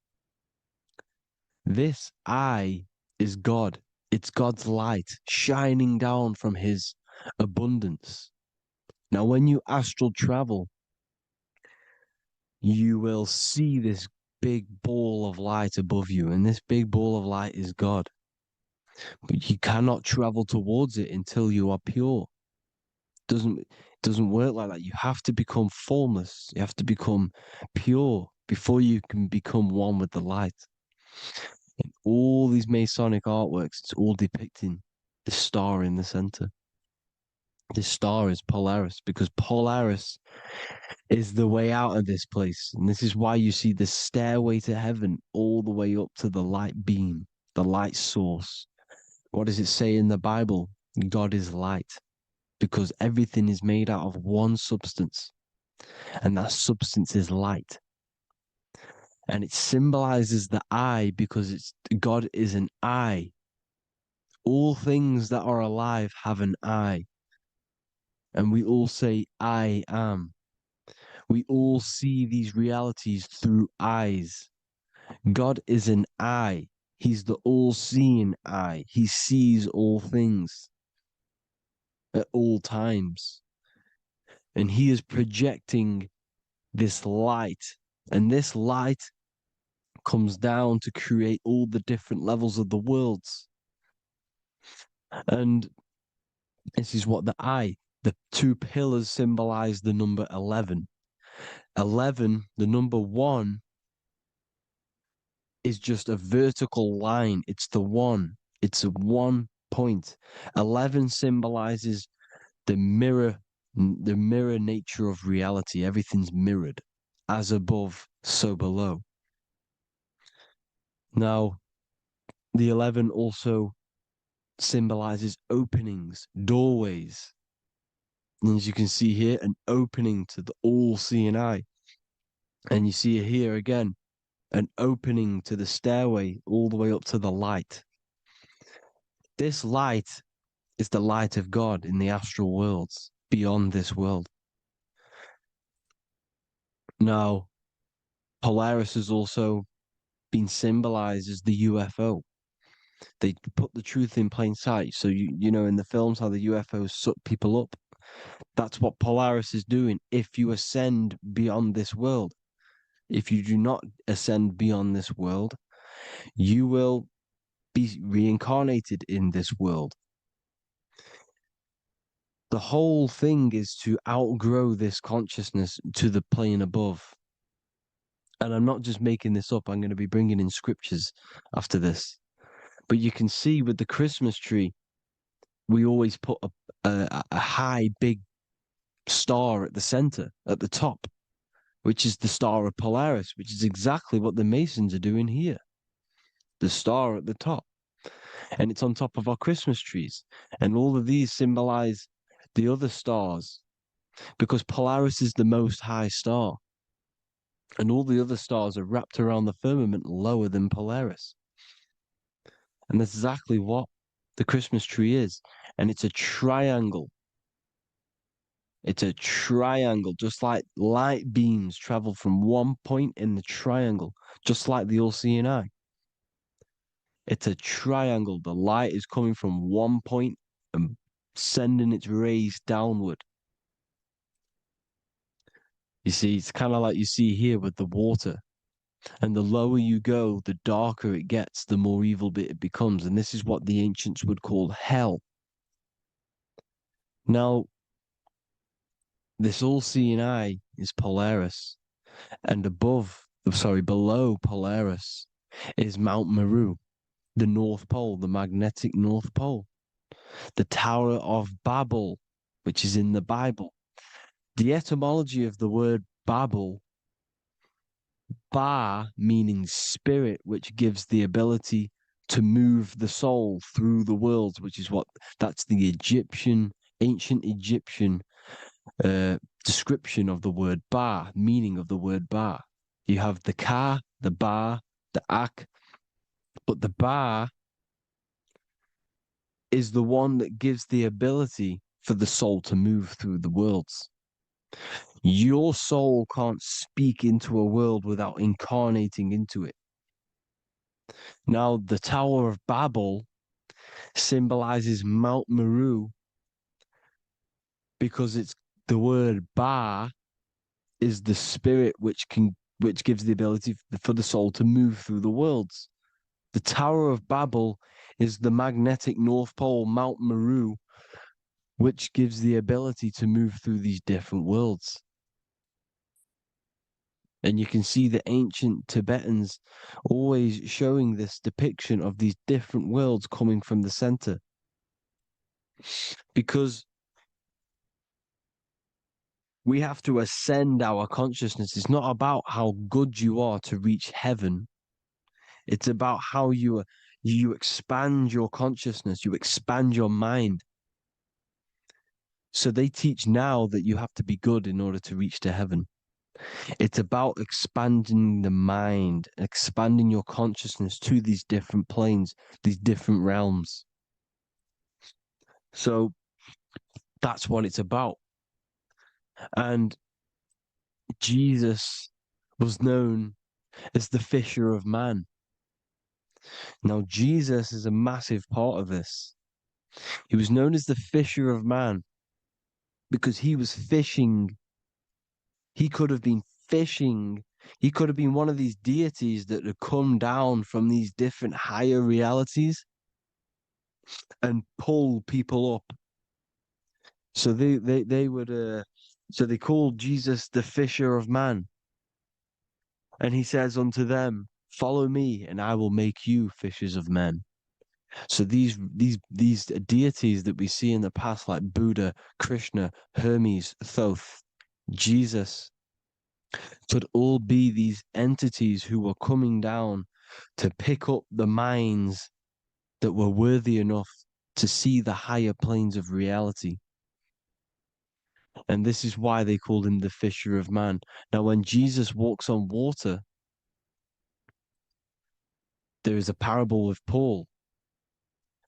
This eye is God. It's God's light shining down from his abundance. Now, when you astral travel, you will see this big ball of light above you, and this big ball of light is God. But you cannot travel towards it until you are pure. It doesn't work like that. You have to become formless. You have to become pure before you can become one with the light. In all these Masonic artworks, it's all depicting the star in the center. This star is Polaris, because Polaris is the way out of this place. And this is why you see the stairway to heaven all the way up to the light beam, the light source. What does it say in the Bible? God is light, because everything is made out of one substance, and that substance is light. And it symbolizes the eye, because God is an eye. All things that are alive have an eye. And we all say, I am. We all see these realities through eyes. God is an eye. He's the all-seeing eye. He sees all things at all times. And he is projecting this light. And this light comes down to create all the different levels of the worlds. And this is what the 2 pillars symbolize the number 11. 11, the number 1, is just a vertical line. It's the 1. It's a 1 point. 11 symbolizes the mirror nature of reality. Everything's mirrored. As above, so below. Now, the 11 also symbolizes openings, doorways. And as you can see here, an opening to the all-seeing eye. And you see here again, an opening to the stairway all the way up to the light. This light is the light of God in the astral worlds, beyond this world. Now, Polaris has also been symbolized as the UFO. They put the truth in plain sight. So, you know, in the films, how the UFOs suck people up. That's what Polaris is doing if you ascend beyond this world. If you do not ascend beyond this world, you will be reincarnated in this world. The whole thing is to outgrow this consciousness to the plane above. And I'm not just making this up. I'm going to be bringing in scriptures after this. But you can see with the Christmas tree, we always put a a high, big star at the center, at the top, which is the star of Polaris, which is exactly what the Masons are doing here. The star at the top. And it's on top of our Christmas trees. And all of these symbolize the other stars, because Polaris is the most high star. And all the other stars are wrapped around the firmament lower than Polaris. And that's exactly what the Christmas tree is. And it's a triangle. It's a triangle, just like light beams travel from one point in the triangle, just like the all-seeing eye. It's a triangle. The light is coming from one point and sending its rays downward. You see, it's kind of like you see here with the water. And the lower you go, the darker it gets, the more evil it becomes. And this is what the ancients would call hell. Now, this all-seeing eye is Polaris. And below Polaris is Mount Meru, the North Pole, the magnetic North Pole. The Tower of Babel, which is in the Bible. The etymology of the word Babel, Ba meaning spirit, which gives the ability to move the soul through the worlds, which is that's the ancient Egyptian description of the word Ba, meaning of the word Ba. You have the Ka, the Ba, the Ak, but the Ba is the one that gives the ability for the soul to move through the worlds. Your soul can't speak into a world without incarnating into it. Now, the Tower of Babel symbolizes Mount Meru because it's the word Ba is the spirit which gives the ability for the soul to move through the worlds. The Tower of Babel is the magnetic North Pole, Mount Meru, which gives the ability to move through these different worlds. And you can see the ancient Tibetans always showing this depiction of these different worlds coming from the center. Because we have to ascend our consciousness. It's not about how good you are to reach heaven. It's about how you expand your consciousness, you expand your mind. So they teach now that you have to be good in order to reach to heaven. It's about expanding the mind, expanding your consciousness to these different planes, these different realms. So that's what it's about. And Jesus was known as the fisher of man. Now, Jesus is a massive part of this. He was known as the fisher of man because he was fishing. He could have been fishing. He could have been one of these deities that had come down from these different higher realities and pull people up. So they would so they called Jesus the fisher of man. And he says unto them, follow me and I will make you fishers of men. So these deities that we see in the past, like Buddha, Krishna, Hermes, Thoth, Jesus, could all be these entities who were coming down to pick up the minds that were worthy enough to see the higher planes of reality. And this is why they called him the fisher of man. Now, when Jesus walks on water, there is a parable with Paul.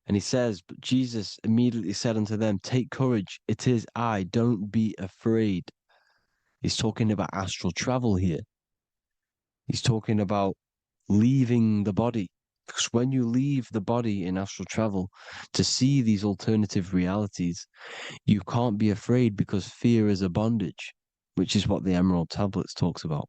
And he says, but Jesus immediately said unto them, take courage, it is I, don't be afraid. He's talking about astral travel here. He's talking about leaving the body. Because when you leave the body in astral travel to see these alternative realities, you can't be afraid because fear is a bondage, which is what the Emerald Tablets talks about.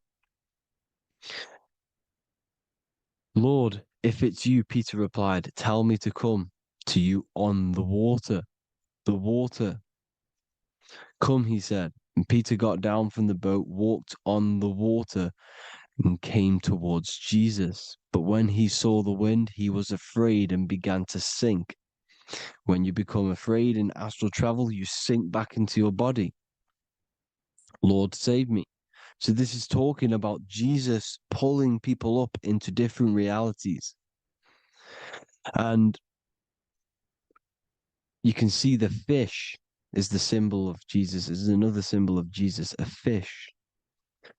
Lord, if it's you, Peter replied, tell me to come to you on the water. The water. Come, he said. And Peter got down from the boat, walked on the water, and came towards Jesus. But when he saw the wind, he was afraid and began to sink. When you become afraid in astral travel, you sink back into your body. Lord, save me. So this is talking about Jesus pulling people up into different realities. And you can see the fish is the symbol of Jesus, is another symbol of Jesus, a fish.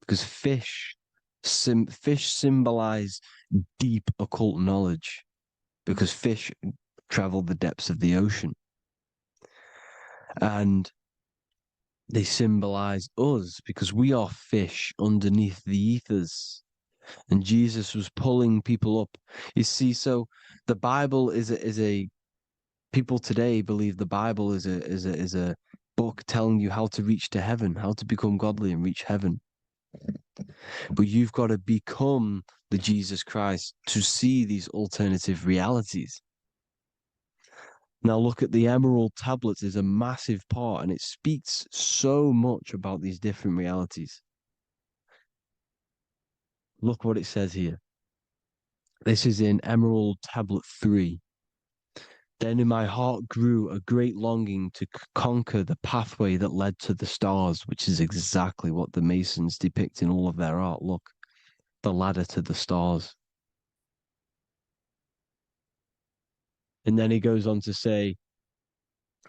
Because fish symbolize deep occult knowledge, because fish travel the depths of the ocean. And they symbolize us because we are fish underneath the ethers. And Jesus was pulling people up. You see, so the Bible is a people today believe the Bible is a book telling you how to reach to heaven, how to become godly and reach heaven. But you've got to become the Jesus Christ to see these alternative realities. Now look at the Emerald tablets is a massive part, and it speaks so much about these different realities. Look what it says here. This is in Emerald Tablet 3. Then in my heart grew a great longing to conquer the pathway that led to the stars, which is exactly what the Masons depict in all of their art. Look, the ladder to the stars. And then he goes on to say,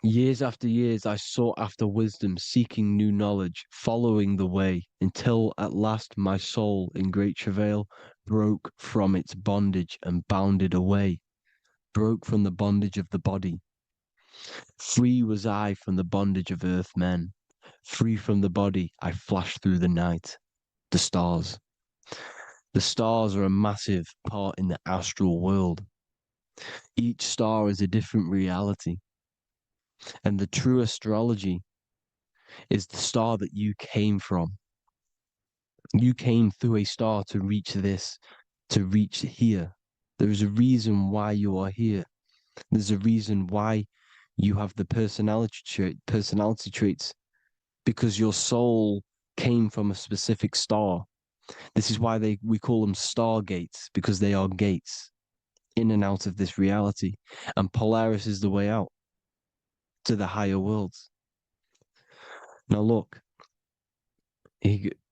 years after years, I sought after wisdom, seeking new knowledge, following the way, until at last my soul, in great travail, broke from its bondage and bounded away, broke from the bondage of the body. Free was I from the bondage of earth men. Free from the body, I flashed through the night. The stars. The stars are a massive part in the astral world. Each star is a different reality. And the true astrology is the star that you came from. You came through a star to reach this, to reach here. There is a reason why you are here. There's a reason why you have the personality traits, because your soul came from a specific star. This is why we call them stargates, because they are gates in and out of this reality. And Polaris is the way out to the higher worlds. Now look,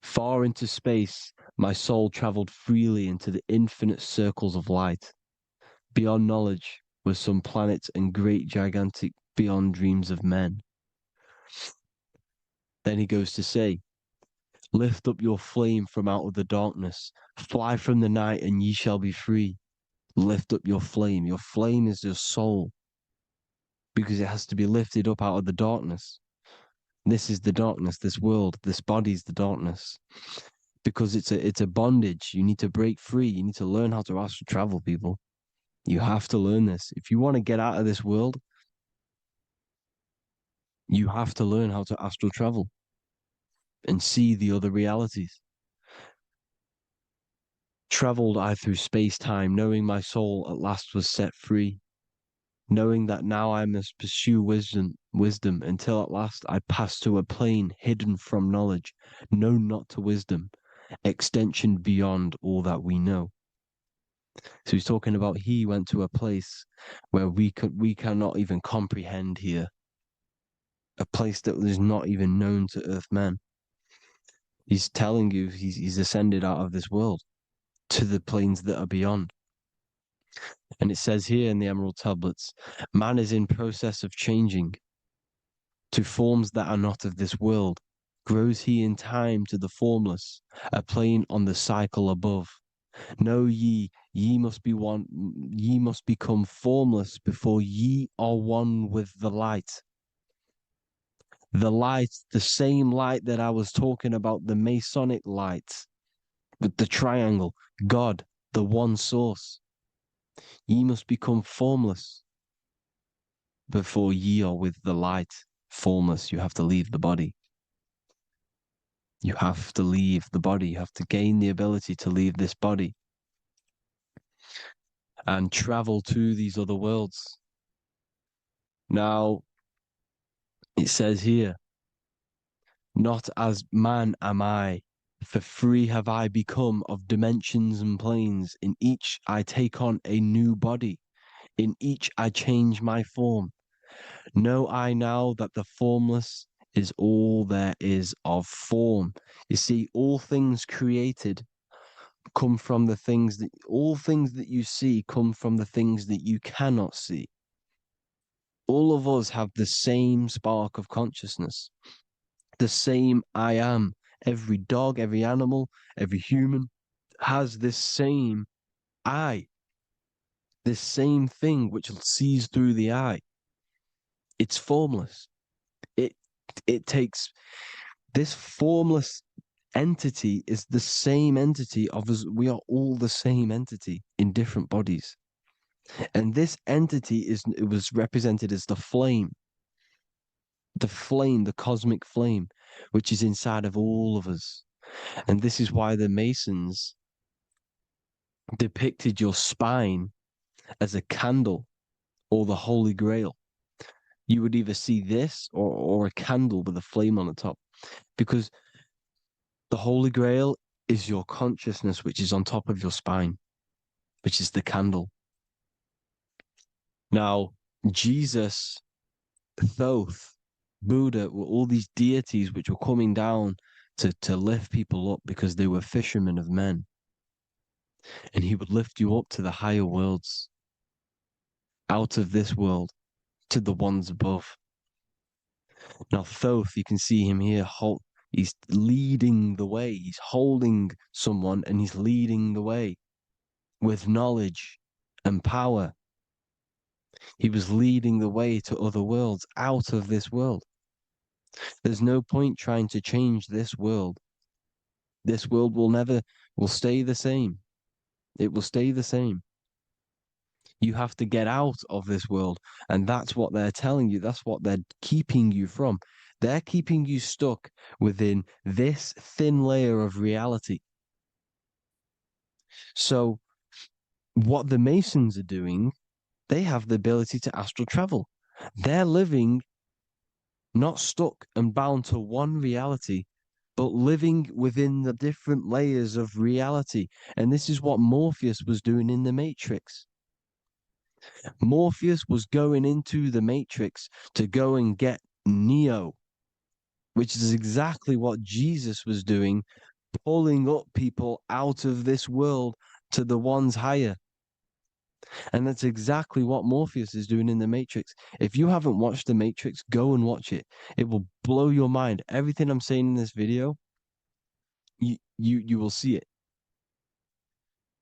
far into space, my soul traveled freely into the infinite circles of light. Beyond knowledge were some planets and great gigantic beyond dreams of men. Then he goes to say, lift up your flame from out of the darkness, fly from the night and ye shall be free. Lift up your flame. Your flame is your soul, because it has to be lifted up out of the darkness. This is the darkness, this world, this body is the darkness. Because it's a bondage. You need to break free. You need to learn how to astral travel, people. You have to learn this. If you want to get out of this world, you have to learn how to astral travel and see the other realities. Traveled I through space-time, knowing my soul at last was set free, knowing that now I must pursue wisdom until at last I pass to a plane hidden from knowledge, known not to wisdom, extension beyond all that we know. So he's talking about he went to a place where we cannot even comprehend here, a place that is not even known to Earthmen. He's telling you he's ascended out of this world to the planes that are beyond. And it says here in the Emerald Tablets, man is in process of changing to forms that are not of this world. Grows he in time to the formless, a plane on the cycle above. Know ye must be one, ye must become formless before ye are one with the light. The light, the same light that I was talking about, the Masonic light, with the triangle, God, the one source. Ye must become formless before ye are with the light. Formless, you have to leave the body. You have to leave the body. You have to gain the ability to leave this body and travel to these other worlds. Now, it says here, not as man am I, for free have I become of dimensions and planes. In each I take on a new body. In each I change my form. Know I now that the formless is all there is of form. You see, all things created come from the things that, all things that you see come from the things that you cannot see. All of us have the same spark of consciousness, the same I am. Every dog, every animal, every human has this same I, this same thing which sees through the eye. It's formless. It takes this formless entity is the same entity of us. We are all the same entity in different bodies. And this entity it was represented as the flame, the cosmic flame, which is inside of all of us. And this is why the Masons depicted your spine as a candle or the Holy Grail. You would either see this or a candle with a flame on the top, because the Holy Grail is your consciousness, which is on top of your spine, which is the candle. Now, Jesus, Thoth, Buddha were all these deities which were coming down to lift people up because they were fishermen of men. And he would lift you up to the higher worlds, out of this world, to the ones above. Now, Thoth, you can see him here, he's leading the way. He's holding someone and he's leading the way with knowledge and power. He was leading the way to other worlds, out of this world. There's no point trying to change this world. This world will stay the same. It will stay the same. You have to get out of this world. And that's what they're telling you. That's what they're keeping you from. They're keeping you stuck within this thin layer of reality. So what the Masons are doing, they have the ability to astral travel. They're living not stuck and bound to one reality, but living within the different layers of reality. And this is what Morpheus was doing in the Matrix. Morpheus was going into the Matrix to go and get Neo, which is exactly what Jesus was doing, pulling up people out of this world to the ones higher. And that's exactly what Morpheus is doing in the Matrix. If you haven't watched the Matrix, go and watch it. It will blow your mind. Everything I'm saying in this video, you will see it.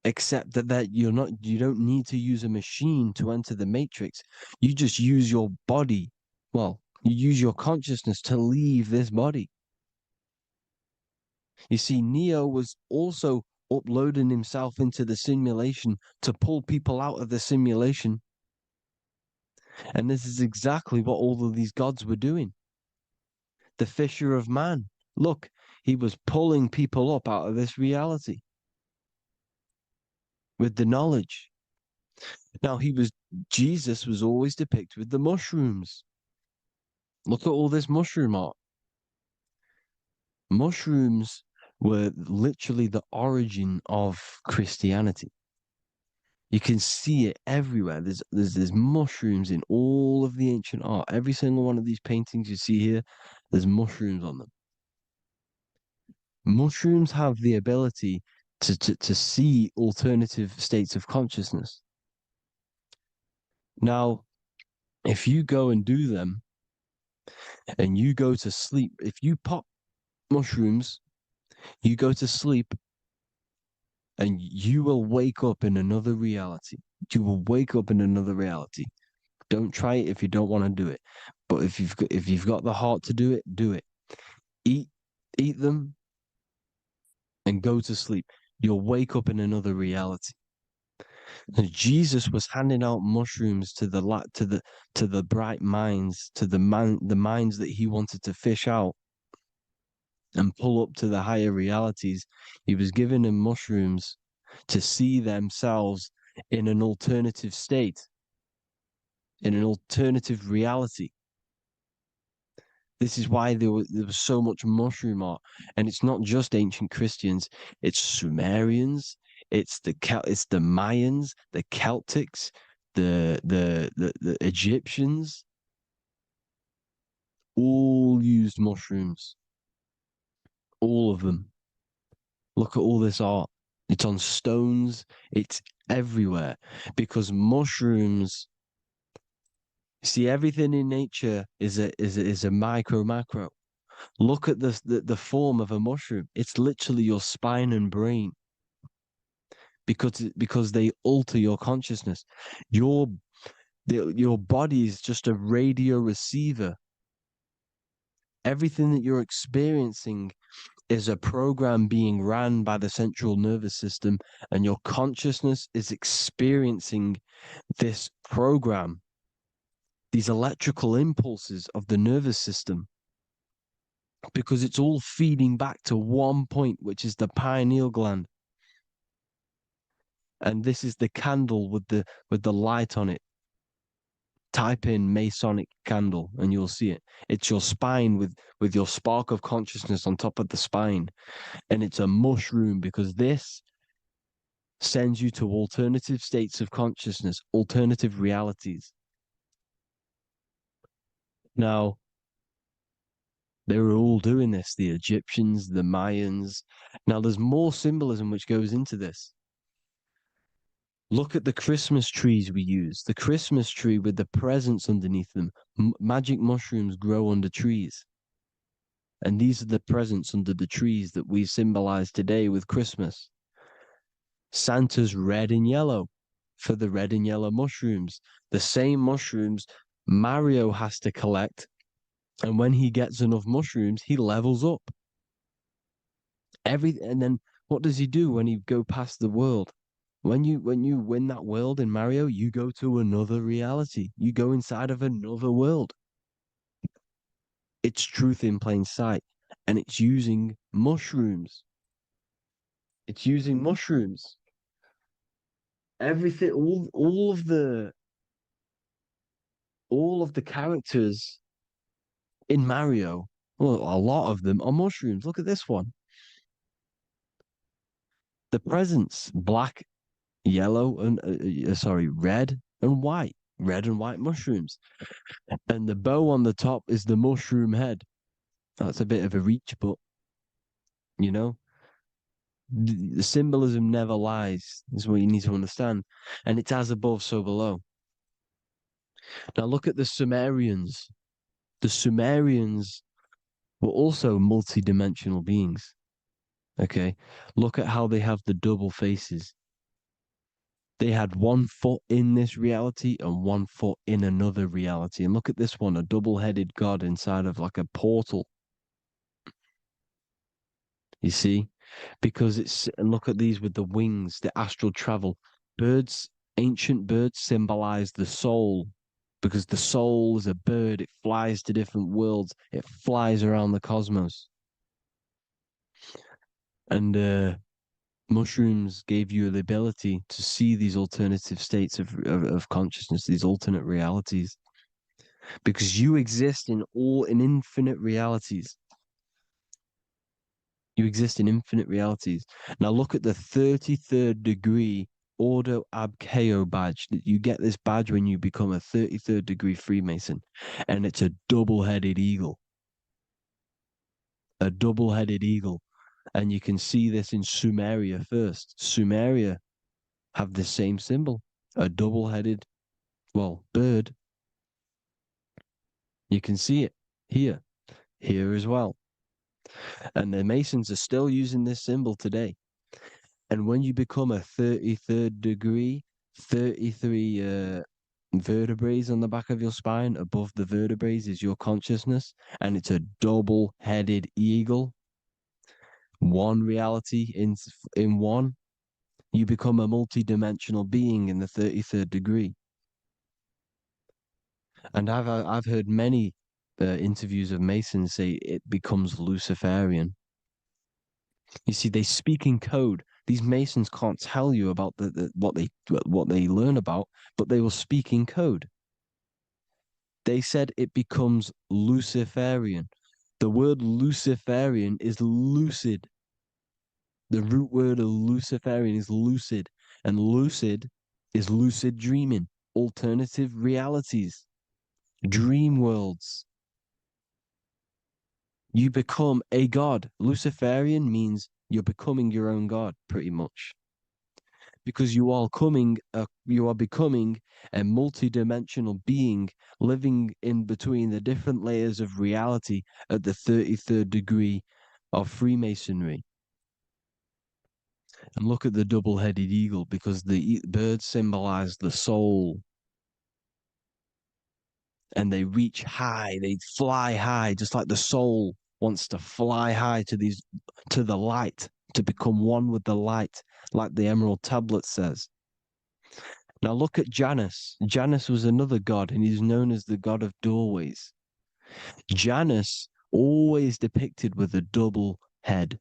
Except that you don't need to use a machine to enter the Matrix. You just use your body. Well, you use your consciousness to leave this body. You see, Neo was also uploading himself into the simulation to pull people out of the simulation. And this is exactly what all of these gods were doing. The Fisher of Man. Look, he was pulling people up out of this reality with the knowledge. Now, Jesus was always depicted with the mushrooms. Look at all this mushroom art. Mushrooms were literally the origin of Christianity. You can see it everywhere. There's mushrooms in all of the ancient art. Every single one of these paintings you see here, there's mushrooms on them. Mushrooms have the ability to see alternative states of consciousness. Now, if you go and do them and you go to sleep, if you pop mushrooms, you go to sleep and you will wake up in another reality. You will wake up in another reality. Don't try it if you don't want to do it. But if you've got the heart to do it, do it. Eat them and go to sleep. You'll wake up in another reality. And Jesus was handing out mushrooms to the bright minds, to the minds that he wanted to fish out and pull up to the higher realities. He was giving them mushrooms to see themselves in an alternative state, in an alternative reality. This is why there was so much mushroom art. And it's not just ancient Christians, it's Sumerians, it's the Mayans, the Celtics, the Egyptians all used mushrooms. All of them. Look at all this art. It's on stones. It's everywhere because mushrooms. See, everything in nature is a micro macro. Look at the form of a mushroom. It's literally your spine and brain because they alter your consciousness. Your body is just a radio receiver. Everything that you're experiencing is a program being ran by the central nervous system, and your consciousness is experiencing this program, these electrical impulses of the nervous system, because it's all feeding back to one point, which is the pineal gland. And this is the candle with the light on it. Type in Masonic candle and you'll see it. It's your spine with your spark of consciousness on top of the spine. And it's a mushroom because this sends you to alternative states of consciousness, alternative realities. Now, they were all doing this, the Egyptians, the Mayans. Now, there's more symbolism which goes into this. Look at the Christmas trees we use. The Christmas tree with the presents underneath them. Magic mushrooms grow under trees. And these are the presents under the trees that we symbolize today with Christmas. Santa's red and yellow for the red and yellow mushrooms. The same mushrooms Mario has to collect. And when he gets enough mushrooms, he levels up. And then what does he do when he go past the world? When you win that world in Mario, you go to another reality. You go inside of another world. It's truth in plain sight. And it's using mushrooms. It's using mushrooms. Everything, all of the characters in Mario, well, a lot of them are mushrooms. Look at this one. The presents, black, yellow, and red and white. Red and white mushrooms. And the bow on the top is the mushroom head. That's a bit of a reach, but you know, the symbolism never lies. Is what you need to understand. And it's as above, so below. Now look at the Sumerians. The Sumerians were also multi-dimensional beings. Okay, look at how they have the double faces. They had 1 foot in this reality and 1 foot in another reality. And look at this one, a double-headed god inside of like a portal. You see? Because and look at these with the wings, the astral travel. Birds, ancient birds symbolize the soul. Because the soul is a bird, it flies to different worlds. It flies around the cosmos. And mushrooms gave you the ability to see these alternative states of consciousness, these alternate realities, because you exist in infinite realities. You exist in infinite realities. Now look at the 33rd degree Ordo Ab Chao badge. You get this badge when you become a 33rd degree Freemason, and it's a double-headed eagle. A double-headed eagle. And you can see this in Sumeria first. Sumeria have the same symbol, a double-headed, bird. You can see it here as well. And the Masons are still using this symbol today. And when you become a 33rd degree, 33 vertebrae on the back of your spine, above the vertebrae is your consciousness, and it's a double-headed eagle. One reality in one, you become a multi-dimensional being in the 33rd degree. And I've heard many interviews of Masons say it becomes Luciferian. You see, they speak in code. These Masons can't tell you about what they learn about, but they will speak in code. They said it becomes Luciferian. The word Luciferian is lucid. The root word of Luciferian is lucid, and lucid is lucid dreaming alternative realities, dream worlds. You become a god. Luciferian means you're becoming your own god, pretty much. Because you are becoming a multi-dimensional being living in between the different layers of reality at the 33rd degree of Freemasonry. And look at the double-headed eagle, because the birds symbolize the soul. And they reach high, they fly high, just like the soul wants to fly high to the light, to become one with the light, like the Emerald Tablet says. Now look at Janus. Janus was another god, and he's known as the god of doorways. Janus always depicted with a double head.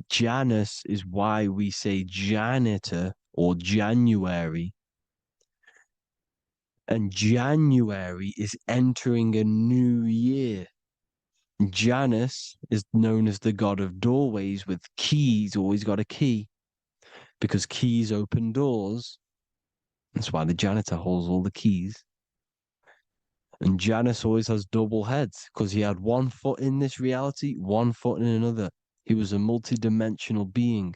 Janus is why we say janitor or January. And January is entering a new year. Janus is known as the god of doorways with keys, always got a key, because keys open doors. That's why the janitor holds all the keys. And Janus always has double heads, because he had one foot in this reality, one foot in another. He was a multi-dimensional being,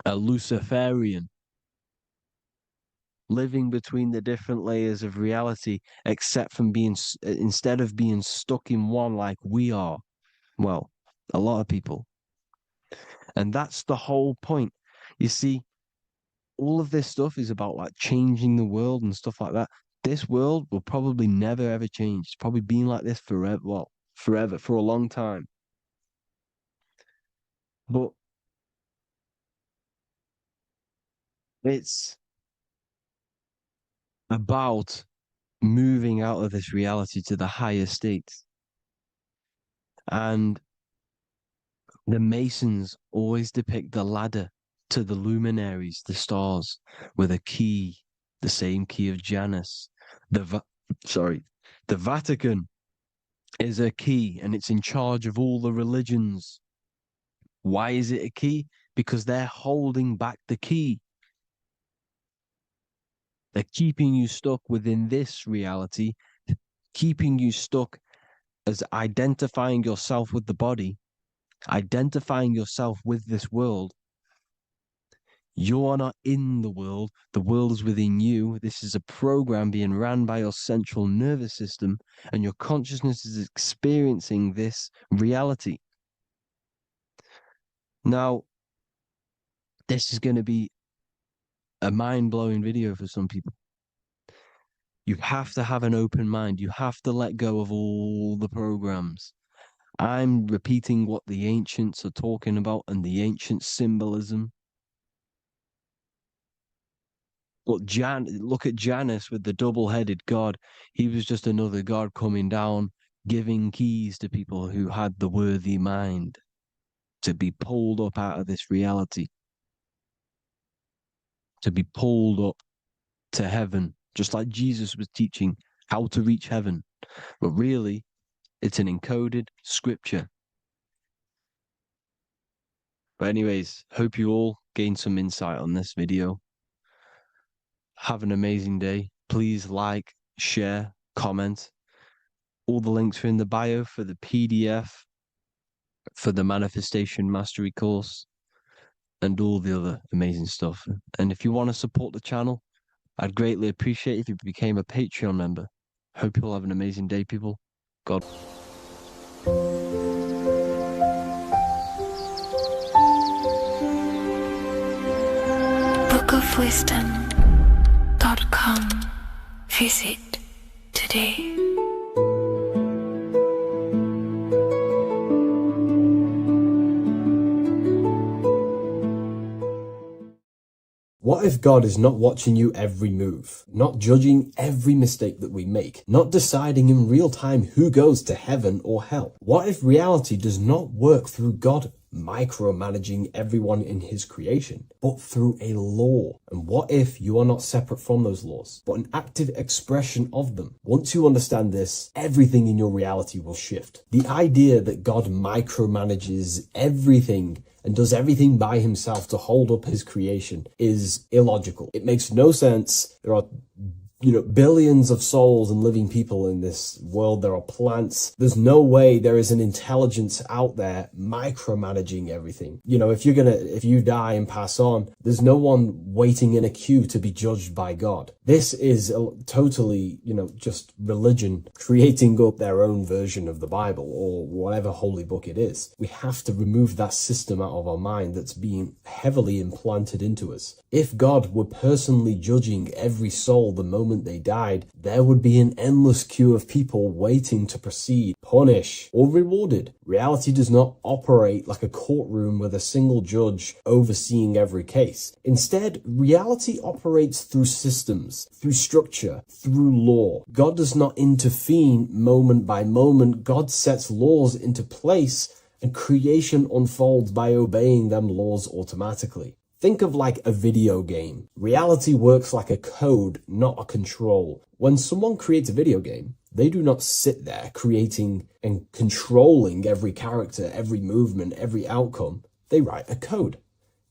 a Luciferian, living between the different layers of reality, instead of being stuck in one like we are. Well, a lot of people. And that's the whole point. You see, all of this stuff is about like changing the world and stuff like that. This world will probably never ever change. It's probably been like this forever. Well, forever, for a long time. But it's about moving out of this reality to the higher states. And the Masons always depict the ladder to the luminaries, the stars, with a key, the same key of Janus. The Vatican is a key, and it's in charge of all the religions. Why is it a key? Because they're holding back the key. They're keeping you stuck within this reality, keeping you stuck as identifying yourself with the body, identifying yourself with this world. You are not in the world is within you. This is a program being ran by your central nervous system, and your consciousness is experiencing this reality. Now, this is going to be a mind-blowing video for some people. You have to have an open mind. You have to let go of all the programs. I'm repeating what the ancients are talking about and the ancient symbolism. Look at Janus with the double-headed god. He was just another god coming down, giving keys to people who had the worthy mind to be pulled up out of this reality, to be pulled up to heaven, just like Jesus was teaching how to reach heaven. But really, it's an encoded scripture. But anyways, hope you all gained some insight on this video. Have an amazing day. Please like, share, comment. All the links are in the bio for the PDF, for the Manifestation Mastery course, and all the other amazing stuff. And if you want to support the channel, I'd greatly appreciate it if you became a Patreon member. Hope you'll have an amazing day, people. God. Book of Wisdom.com. Visit today. What if God is not watching you every move, not judging every mistake that we make, not deciding in real time who goes to heaven or hell? What if reality does not work through God, micromanaging everyone in his creation, but through a law. And what if you are not separate from those laws, but an active expression of them? Once you understand this, everything in your reality will shift. The idea that God micromanages everything and does everything by himself to hold up his creation is illogical. It makes no sense. There are billions of souls and living people in this world. There are plants. There's no way there is an intelligence out there micromanaging everything. If you die and pass on, there's no one waiting in a queue to be judged by God. This is totally, just religion creating up their own version of the Bible or whatever holy book it is. We have to remove that system out of our mind that's being heavily implanted into us. If God were personally judging every soul the moment they died, there would be an endless queue of people waiting to proceed, punish, or rewarded. Reality does not operate like a courtroom with a single judge overseeing every case. Instead, reality operates through systems, through structure, through law. God does not intervene moment by moment. God sets laws into place, and creation unfolds by obeying them laws automatically. Think of like a video game. Reality works like a code, not a control. When someone creates a video game, they do not sit there creating and controlling every character, every movement, every outcome. They write a code.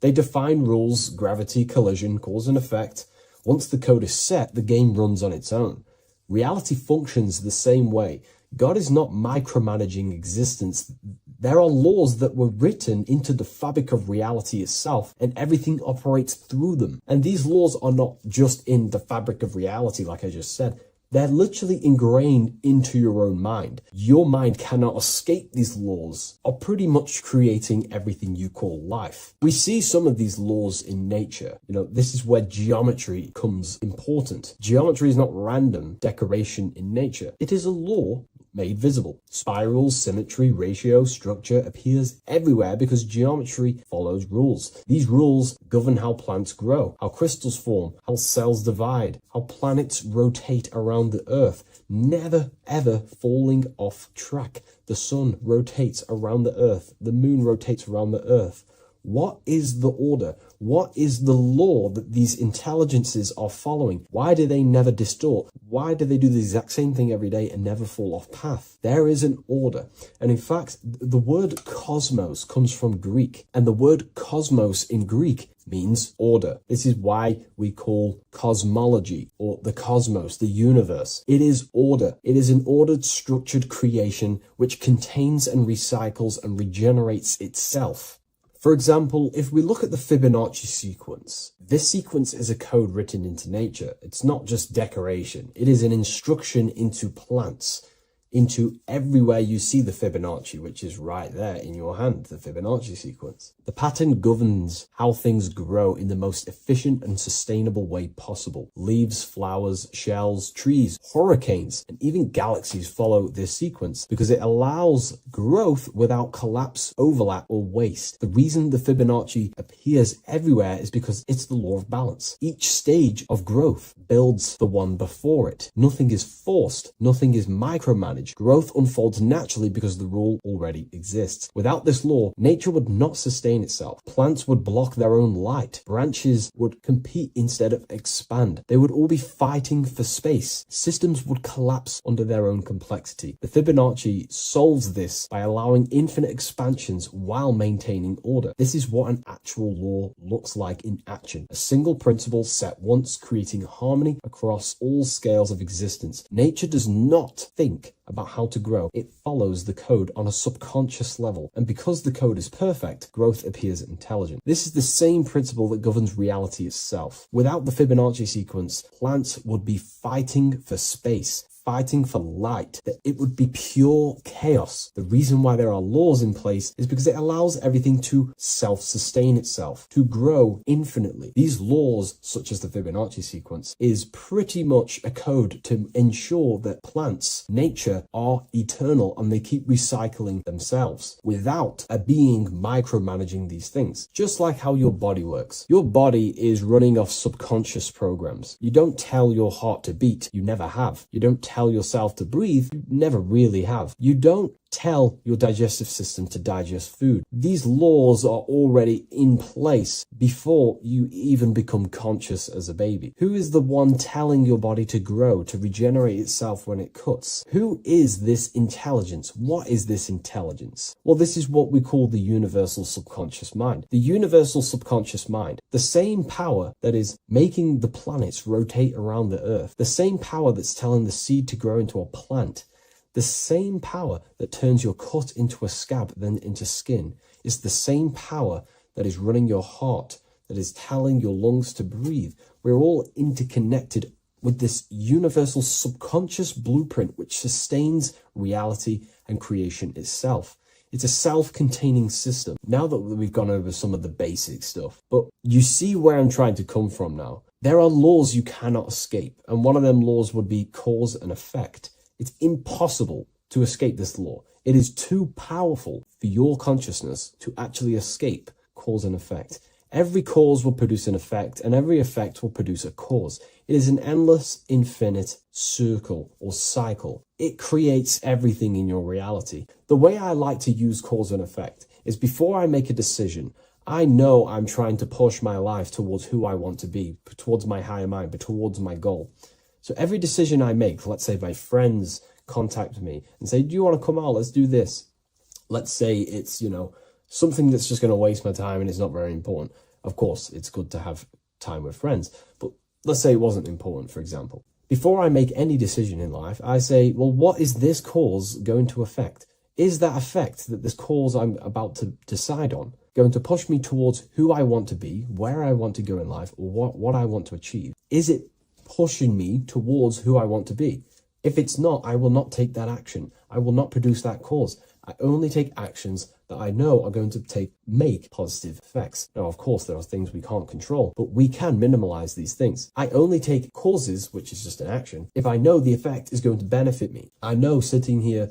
They define rules, gravity, collision, cause and effect. Once the code is set, the game runs on its own. Reality functions the same way. God is not micromanaging existence. There are laws that were written into the fabric of reality itself, and everything operates through them. And these laws are not just in the fabric of reality, like I just said. They're literally ingrained into your own mind. Your mind cannot escape these laws, are pretty much creating everything you call life. We see some of these laws in nature. This is where geometry becomes important. Geometry is not random decoration in nature. It is a law made visible. Spirals, symmetry, ratio, structure appears everywhere because geometry follows rules. These rules govern how plants grow, how crystals form, how cells divide, how planets rotate around the Earth, never ever falling off track. The sun rotates around the Earth. The moon rotates around the Earth. What is the order? What is the law that these intelligences are following? Why do they never distort? Why do they do the exact same thing every day and never fall off path? There is an order. And in fact, the word cosmos comes from Greek, and the word cosmos in Greek means order. This is why we call cosmology or the cosmos, the universe. It is order. It is an ordered, structured creation which contains and recycles and regenerates itself. For example, if we look at the Fibonacci sequence, this sequence is a code written into nature. It's not just decoration. It is an instruction into plants, into everywhere you see the Fibonacci, which is right there in your hand, the Fibonacci sequence. The pattern governs how things grow in the most efficient and sustainable way possible. Leaves, flowers, shells, trees, hurricanes, and even galaxies follow this sequence because it allows growth without collapse, overlap, or waste. The reason the Fibonacci appears everywhere is because it's the law of balance. Each stage of growth builds the one before it. Nothing is forced. Nothing is micromanaged. Growth unfolds naturally because the rule already exists. Without this law, nature would not sustain itself. Plants would block their own light. Branches would compete instead of expand. They would all be fighting for space. Systems would collapse under their own complexity. The Fibonacci solves this by allowing infinite expansions while maintaining order. This is what an actual law looks like in action. A single principle set once, creating harmony across all scales of existence. Nature does not think about how to grow. It follows the code on a subconscious level. And because the code is perfect, growth appears intelligent. This is the same principle that governs reality itself. Without the Fibonacci sequence, plants would be fighting for space, fighting for light, that it would be pure chaos. The reason why there are laws in place is because it allows everything to self-sustain itself, to grow infinitely. These laws, such as the Fibonacci sequence, is pretty much a code to ensure that plants, nature, are eternal and they keep recycling themselves without a being micromanaging these things. Just like how your body works. Your body is running off subconscious programs. You don't tell your heart to beat. You never have. You don't tell yourself to breathe. You never really have. You don't tell your digestive system to digest food. These laws are already in place before you even become conscious as a baby. Who is the one telling your body to grow, to regenerate itself when it cuts? Who is this intelligence? What is this intelligence? Well, this is what we call the universal subconscious mind. The universal subconscious mind, the same power that is making the planets rotate around the earth, the same power that's telling the seed to grow into a plant, the same power that turns your cut into a scab, then into skin, is the same power that is running your heart, that is telling your lungs to breathe. We're all interconnected with this universal subconscious blueprint which sustains reality and creation itself. It's a self-containing system. Now that we've gone over some of the basic stuff, but you see where I'm trying to come from now. There are laws you cannot escape, and one of them laws would be cause and effect. It's impossible to escape this law. It is too powerful for your consciousness to actually escape cause and effect. Every cause will produce an effect, and every effect will produce a cause. It is an endless, infinite circle or cycle. It creates everything in your reality. The way I like to use cause and effect is before I make a decision, I know I'm trying to push my life towards who I want to be, towards my higher mind, but towards my goal. So every decision I make, let's say my friends contact me and say, do you want to come out? Let's do this. Let's say it's, something that's just going to waste my time and it's not very important. Of course, it's good to have time with friends, but let's say it wasn't important, for example. Before I make any decision in life, I say, well, what is this cause going to affect? Is that effect that this cause I'm about to decide on going to push me towards who I want to be, where I want to go in life, or what I want to achieve? Is it pushing me towards who I want to be? If it's not, I will not take that action. I will not produce that cause. I only take actions that I know are going to make positive effects. Now, of course, there are things we can't control, but we can minimize these things. I only take causes, which is just an action, if I know the effect is going to benefit me. I know sitting here,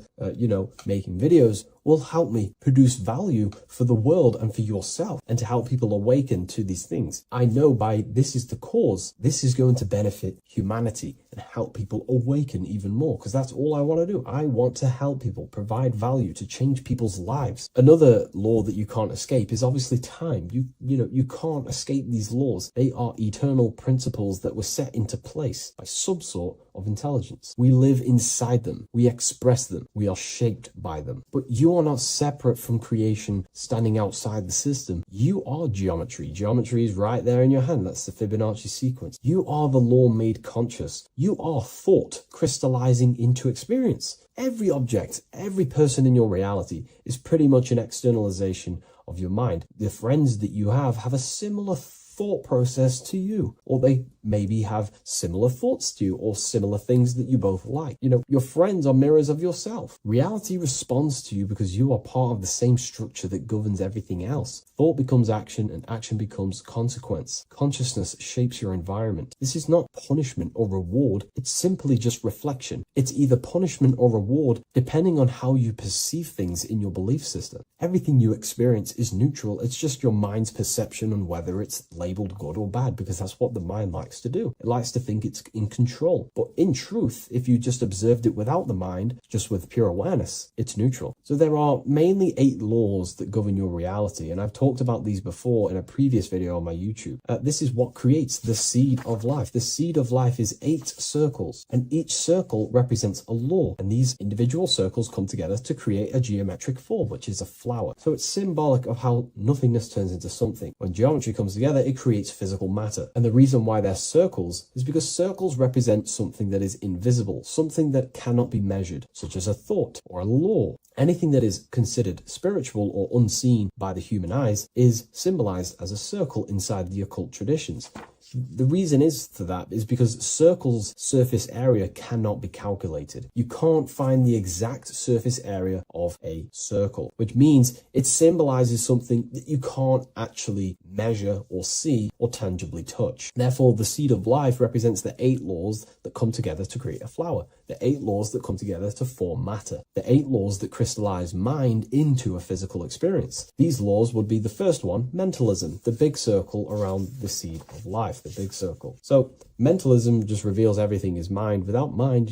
making videos will help me produce value for the world and for yourself and to help people awaken to these things. I know by this is the cause, this is going to benefit humanity and help people awaken even more, because that's all I want to do. I want to help people, provide value to change people's lives. Another law that you can't escape is obviously time. You can't escape these laws. They are eternal principles that were set into place by some sort of intelligence. We live inside them. We express them. We are shaped by them. But you are not separate from creation standing outside the system. You are geometry. Geometry is right there in your hand. That's the Fibonacci sequence. You are the law made conscious. You are thought crystallizing into experience. Every object, every person in your reality is pretty much an externalization of your mind. The friends that you have a similar thought process to you, or they maybe have similar thoughts to you, or similar things that you both like. Your friends are mirrors of yourself. Reality responds to you because you are part of the same structure that governs everything else. Thought becomes action, and action becomes consequence. Consciousness shapes your environment. This is not punishment or reward. It's simply just reflection. It's either punishment or reward depending on how you perceive things in your belief system. Everything you experience is neutral. It's just your mind's perception on whether it's labeled good or bad, because that's what the mind likes to do. It likes to think it's in control. But in truth, if you just observed it without the mind, just with pure awareness, it's neutral. So there are mainly 8 laws that govern your reality, and I've talked about these before in a previous video on my YouTube. This is what creates the seed of life. The seed of life is 8 circles, and each circle represents a law, and these individual circles come together to create a geometric form, which is a flower. So it's symbolic of how nothingness turns into something. When geometry comes together, it creates physical matter. And the reason why they're circles is because circles represent something that is invisible, something that cannot be measured, such as a thought or a law. Anything that is considered spiritual or unseen by the human eyes is symbolized as a circle inside the occult traditions. The reason for that is because circles' surface area cannot be calculated. You can't find the exact surface area of a circle, which means it symbolizes something that you can't actually measure or see or tangibly touch. Therefore, the seed of life represents the 8 laws that come together to create a flower. the 8 laws that come together to form matter, the 8 laws that crystallize mind into a physical experience. These laws would be the first one, mentalism, the big circle around the seed of life, the big circle. So mentalism just reveals everything is mind. Without mind,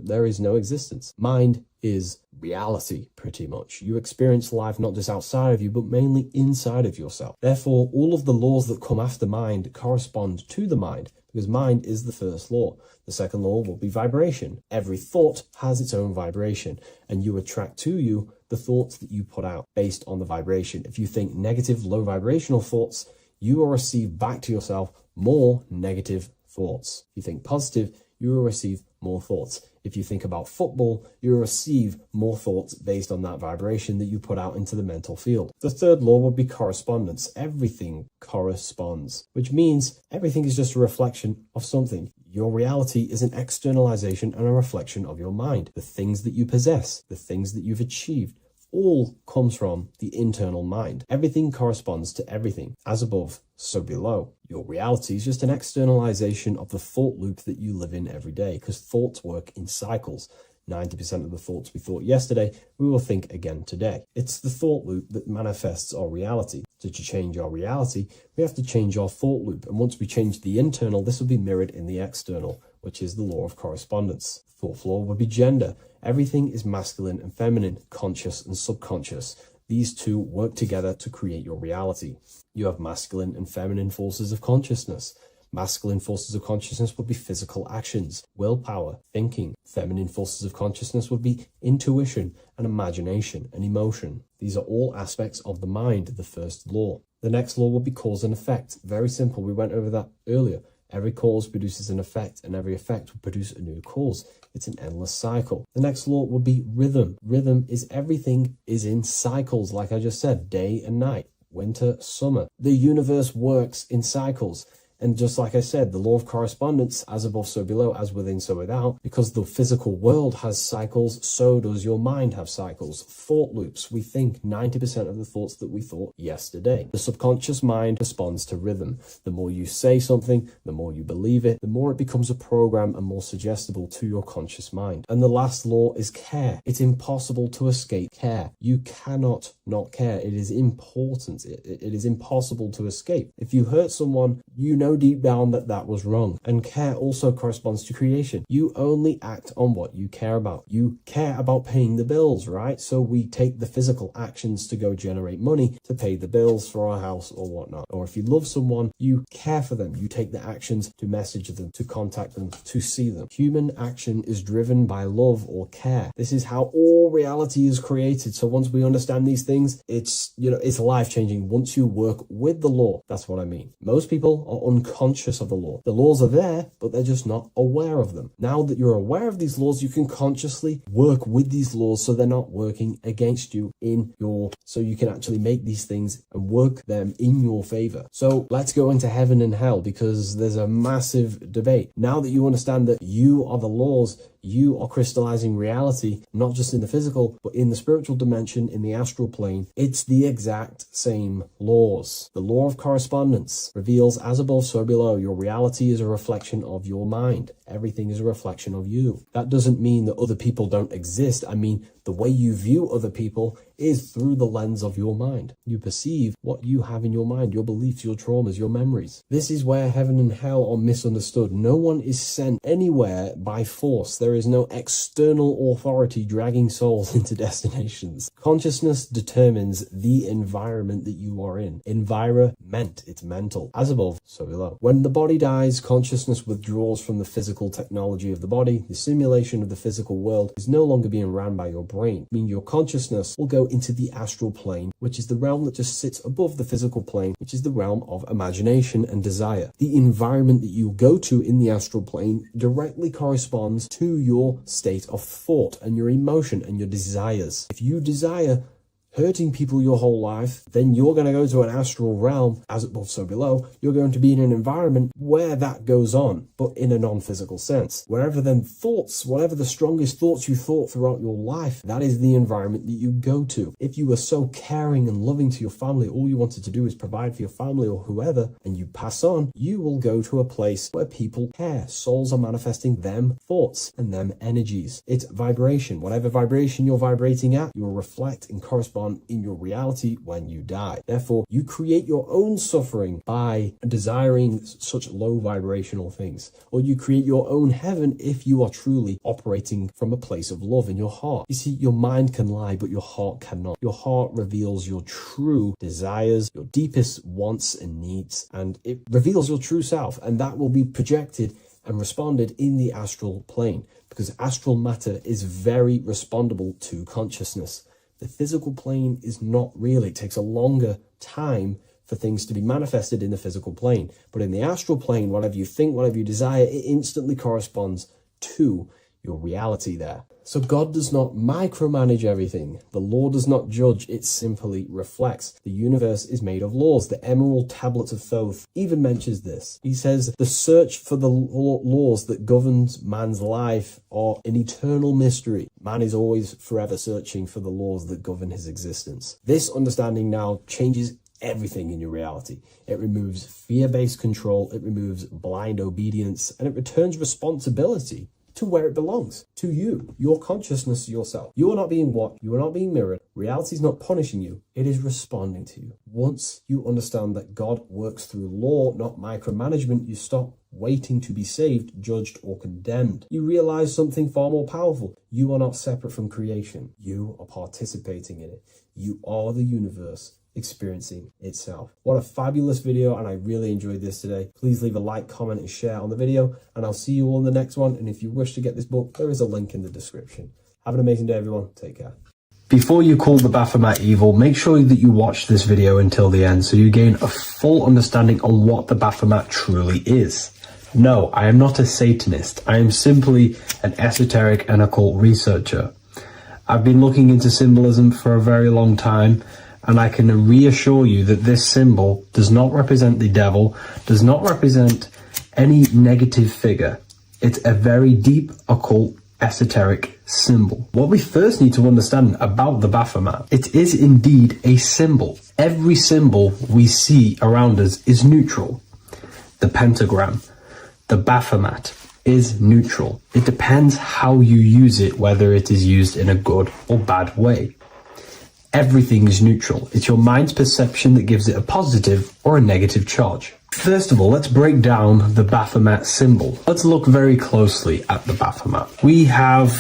there is no existence. Mind is reality, pretty much. You experience life not just outside of you, but mainly inside of yourself. Therefore, all of the laws that come after mind correspond to the mind, because mind is the first law. The second law will be vibration. Every thought has its own vibration, and you attract to you the thoughts that you put out based on the vibration. If you think negative, low vibrational thoughts, you will receive back to yourself more negative thoughts. If you think positive, you will receive more thoughts. If you think about football, you will receive more thoughts based on that vibration that you put out into the mental field. The third law would be correspondence. Everything corresponds, which means everything is just a reflection of something. Your reality is an externalization and a reflection of your mind. The things that you possess, the things that you've achieved, all comes from the internal mind. Everything corresponds to everything. As above, so below. Your reality is just an externalization of the thought loop that you live in every day, because thoughts work in cycles. 90% of the thoughts we thought yesterday, we will think again today. It's the thought loop that manifests our reality. To change our reality, we have to change our thought loop. And once we change the internal, this will be mirrored in the external, which is the law of correspondence. Fourth law would be gender. Everything is masculine and feminine, conscious and subconscious. These two work together to create your reality. You have masculine and feminine forces of consciousness. Masculine forces of consciousness would be physical actions, willpower, thinking. Feminine forces of consciousness would be intuition and imagination and emotion. These are all aspects of the mind, the first law. The next law would be cause and effect. Very simple. We went over that earlier. Every cause produces an effect, and every effect will produce a new cause. It's an endless cycle. The next law would be rhythm. Rhythm is everything is in cycles, like I just said, day and night, winter, summer. The universe works in cycles. And just like I said, the law of correspondence, as above, so below, as within, so without, because the physical world has cycles, so does your mind have cycles. Thought loops. We think 90% of the thoughts that we thought yesterday. The subconscious mind responds to rhythm. The more you say something, the more you believe it, the more it becomes a program and more suggestible to your conscious mind. And the last law is care. It's impossible to escape care. You cannot not care. It is important. It is impossible to escape. If you hurt someone, you know deep down that that was wrong. And care also corresponds to creation. You only act on what you care about. You care about paying the bills, right? So we take the physical actions to go generate money to pay the bills for our house or whatnot. Or if you love someone, you care for them. You take the actions to message them, to contact them, to see them. Human action is driven by love or care. This is how all reality is created. So once we understand these things, it's life-changing once you work with the law. That's what I mean. Most people are unconscious of the law. The laws are there, but they're just not aware of them. Now that you're aware of these laws, you can consciously work with these laws so they're not working against you so you can actually make these things and work them in your favor. So let's go into heaven and hell, because there's a massive debate. Now that you understand that you are the laws, you are crystallizing reality, not just in the physical, but in the spiritual dimension, in the astral plane. It's the exact same laws. The law of correspondence reveals, as above, so below. Your reality is a reflection of your mind. Everything is a reflection of you. That doesn't mean that other people don't exist. I mean, the way you view other people is through the lens of your mind. You perceive what you have in your mind, your beliefs, your traumas, your memories. This is where heaven and hell are misunderstood. No one is sent anywhere by force. There is no external authority dragging souls into destinations. Consciousness determines the environment that you are in. Environment, it's mental. As above, so below. When the body dies, consciousness withdraws from the physical technology of the body. The simulation of the physical world is no longer being ran by your brain. I mean, your consciousness will go into the astral plane, which is the realm that just sits above the physical plane, which is the realm of imagination and desire. The environment that you go to in the astral plane directly corresponds to your state of thought and your emotion and your desires. If you desire hurting people your whole life, then you're going to go to an astral realm, as above so below. You're going to be in an environment where that goes on, but in a non-physical sense. Wherever them thoughts, whatever the strongest thoughts you thought throughout your life, that is the environment that you go to. If you were so caring and loving to your family, all you wanted to do is provide for your family or whoever, and you pass on, you will go to a place where people care. Souls are manifesting them thoughts and them energies. It's vibration. Whatever vibration you're vibrating at, you will reflect and correspond in your reality when you die. Therefore, you create your own suffering by desiring such low vibrational things, or you create your own heaven if you are truly operating from a place of love in your heart. You see, your mind can lie, but your heart cannot. Your heart reveals your true desires, your deepest wants and needs, and it reveals your true self, and that will be projected and responded in the astral plane, because astral matter is very respondable to consciousness. The physical plane is not really. It takes a longer time for things to be manifested in the physical plane. But in the astral plane, whatever you think, whatever you desire, it instantly corresponds to your reality there. So God does not micromanage everything. The law does not judge, it simply reflects. The universe is made of laws. The Emerald Tablets of Thoth even mentions this. He says, the search for the laws that governs man's life are an eternal mystery. Man is always forever searching for the laws that govern his existence. This understanding now changes everything in your reality. It removes fear-based control, it removes blind obedience, and it returns responsibility to where it belongs, to you, your consciousness, yourself. You are not being watched, you are not being mirrored. Reality is not punishing you, it is responding to you. Once you understand that God works through law, not micromanagement, you stop waiting to be saved, judged, or condemned. You realize something far more powerful. You are not separate from creation. You are participating in it. You are the universe experiencing itself. What a fabulous video, and I really enjoyed this today. Please leave a like, comment, and share on the video, and I'll see you all in the next one. And if you wish to get this book, there is a link in the description. Have an amazing day, everyone. Take care. Before you call the Baphomet evil, make sure that you watch this video until the end so you gain a full understanding on what the Baphomet truly is. No, I am not a Satanist. I am simply an esoteric and occult researcher. I've been looking into symbolism for a very long time, and I can reassure you that this symbol does not represent the devil, does not represent any negative figure. It's a very deep, occult, esoteric symbol. What we first need to understand about the Baphomet, it is indeed a symbol. Every symbol we see around us is neutral. The pentagram, the Baphomet, is neutral. It depends how you use it, whether it is used in a good or bad way. Everything is neutral. It's your mind's perception that gives it a positive or a negative charge. First of all, let's break down the Baphomet symbol. Let's look very closely at the Baphomet. We have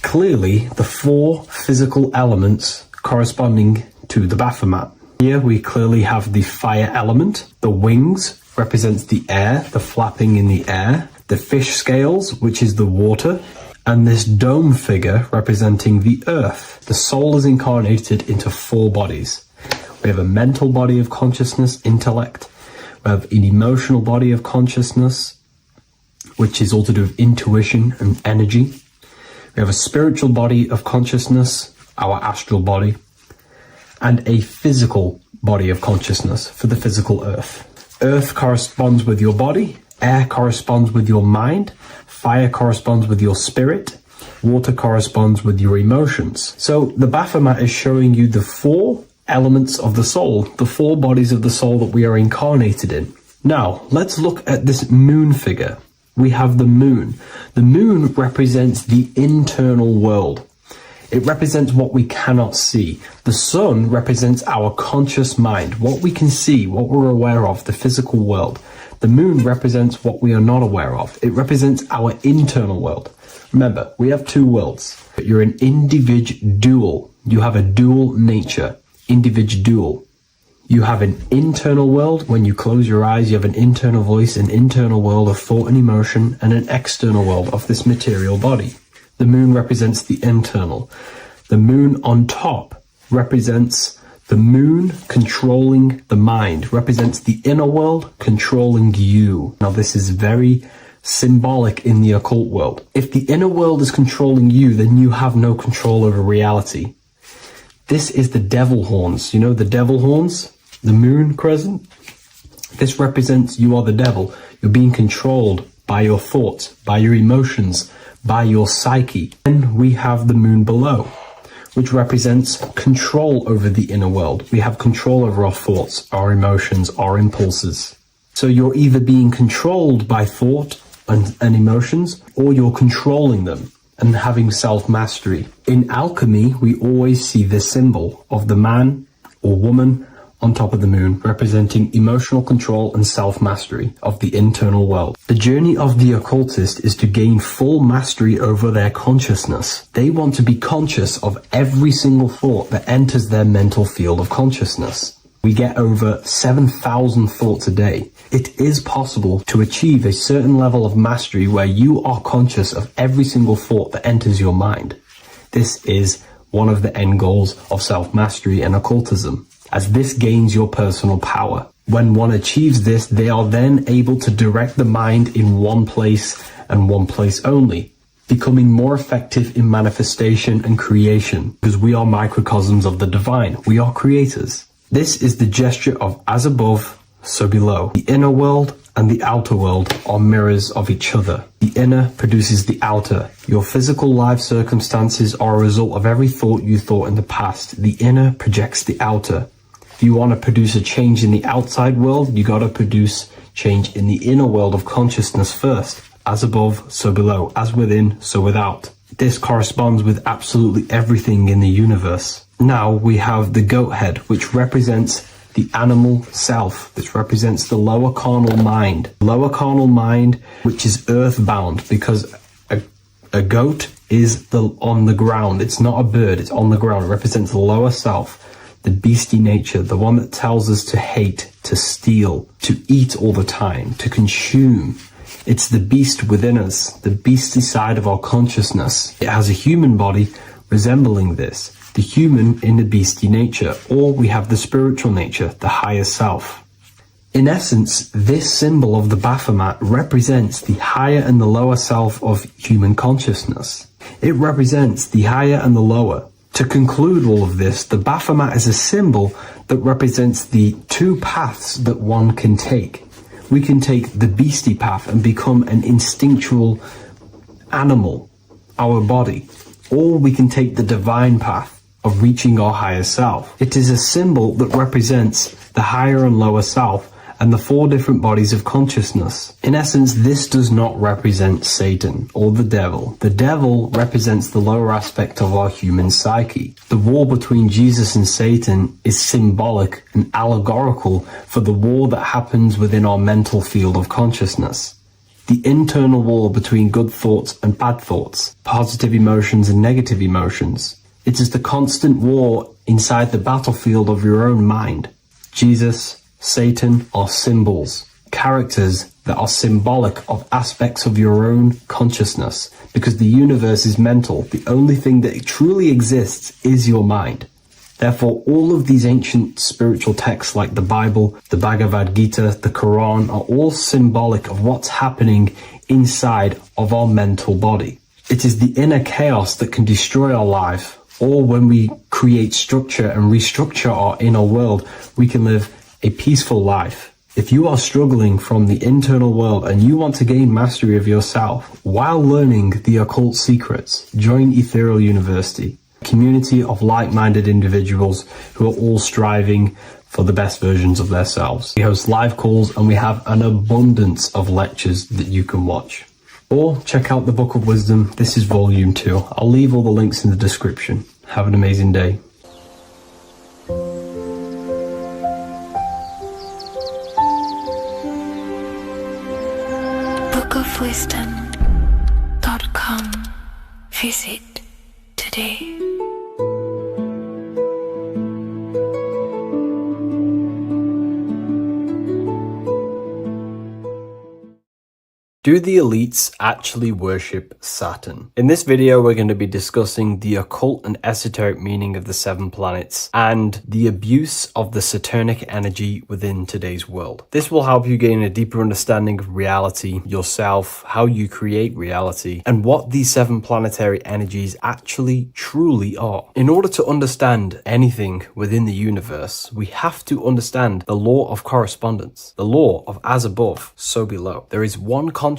clearly the four physical elements corresponding to the Baphomet. Here we clearly have the fire element. The wings represents the air, the flapping in the air. The fish scales, which is the water. And this dome figure representing the earth. The soul is incarnated into four bodies. We have a mental body of consciousness, intellect. We have an emotional body of consciousness, which is all to do with intuition and energy. We have a spiritual body of consciousness, our astral body, and a physical body of consciousness for the physical earth. Earth corresponds with your body, air corresponds with your mind, fire corresponds with your spirit, water corresponds with your emotions. So the Baphomet is showing you the four elements of the soul, the four bodies of the soul that we are incarnated in. Now, let's look at this moon figure. We have the moon. The moon represents the internal world. It represents what we cannot see. The sun represents our conscious mind, what we can see, what we're aware of, the physical world. The moon represents what we are not aware of. It represents our internal world. Remember, we have two worlds. You're an individual. You have a dual nature. Individual. You have an internal world. When you close your eyes, you have an internal voice, an internal world of thought and emotion, and an external world of this material body. The moon represents the internal. The moon on top represents the moon controlling the mind, represents the inner world controlling you. Now this is very symbolic in the occult world. If the inner world is controlling you, then you have no control over reality. This is the devil horns. You know the devil horns? The moon crescent? This represents you are the devil. You're being controlled by your thoughts, by your emotions, by your psyche. Then we have the moon below, which represents control over the inner world. We have control over our thoughts, our emotions, our impulses. So you're either being controlled by thought and emotions, or you're controlling them and having self-mastery. In alchemy, we always see this symbol of the man or woman on top of the moon, representing emotional control and self-mastery of the internal world. The journey of the occultist is to gain full mastery over their consciousness. They want to be conscious of every single thought that enters their mental field of consciousness. We get over 7,000 thoughts a day. It is possible to achieve a certain level of mastery where you are conscious of every single thought that enters your mind. This is one of the end goals of self-mastery and occultism, as this gains your personal power. When one achieves this, they are then able to direct the mind in one place and one place only, becoming more effective in manifestation and creation, because we are microcosms of the divine. We are creators. This is the gesture of as above, so below. The inner world and the outer world are mirrors of each other. The inner produces the outer. Your physical life circumstances are a result of every thought you thought in the past. The inner projects the outer. If you want to produce a change in the outside world, you got to produce change in the inner world of consciousness first. As above, so below. As within, so without. This corresponds with absolutely everything in the universe. Now we have the goat head, which represents the animal self. This represents the lower carnal mind. Lower carnal mind, which is earthbound, because a goat is on the ground. It's not a bird, it's on the ground. It represents the lower self, the beastie nature, the one that tells us to hate, to steal, to eat all the time, to consume. It's the beast within us, the beastie side of our consciousness. It has a human body resembling this. The human in the beastie nature, or we have the spiritual nature, the higher self. In essence, this symbol of the Baphomet represents the higher and the lower self of human consciousness. It represents the higher and the lower. To conclude all of this, the Baphomet is a symbol that represents the two paths that one can take. We can take the beastie path and become an instinctual animal, our body, or we can take the divine path of reaching our higher self. It is a symbol that represents the higher and lower self and the four different bodies of consciousness. In essence, this does not represent Satan or the devil. The devil represents the lower aspect of our human psyche. The war between Jesus and Satan is symbolic and allegorical for the war that happens within our mental field of consciousness. The internal war between good thoughts and bad thoughts, positive emotions and negative emotions. It is the constant war inside the battlefield of your own mind. Jesus, Satan are symbols, characters that are symbolic of aspects of your own consciousness, because the universe is mental. The only thing that truly exists is your mind. Therefore, all of these ancient spiritual texts like the Bible, the Bhagavad Gita, the Quran are all symbolic of what's happening inside of our mental body. It is the inner chaos that can destroy our life, or when we create structure and restructure our inner world, we can live a peaceful life. If you are struggling from the internal world and you want to gain mastery of yourself while learning the occult secrets, join Ethereal University, a community of like-minded individuals who are all striving for the best versions of themselves. We host live calls and we have an abundance of lectures that you can watch. Or check out the Book of Wisdom. This is volume 2. I'll leave all the links in the description. Have an amazing day. bookofwisdom.com. Visit today. Do the elites actually worship Saturn? In this video, we're going to be discussing the occult and esoteric meaning of the 7 planets and the abuse of the Saturnic energy within today's world. This will help you gain a deeper understanding of reality, yourself, how you create reality, and what these 7 planetary energies actually truly are. In order to understand anything within the universe, we have to understand the law of correspondence, the law of as above, so below. There is one consciousness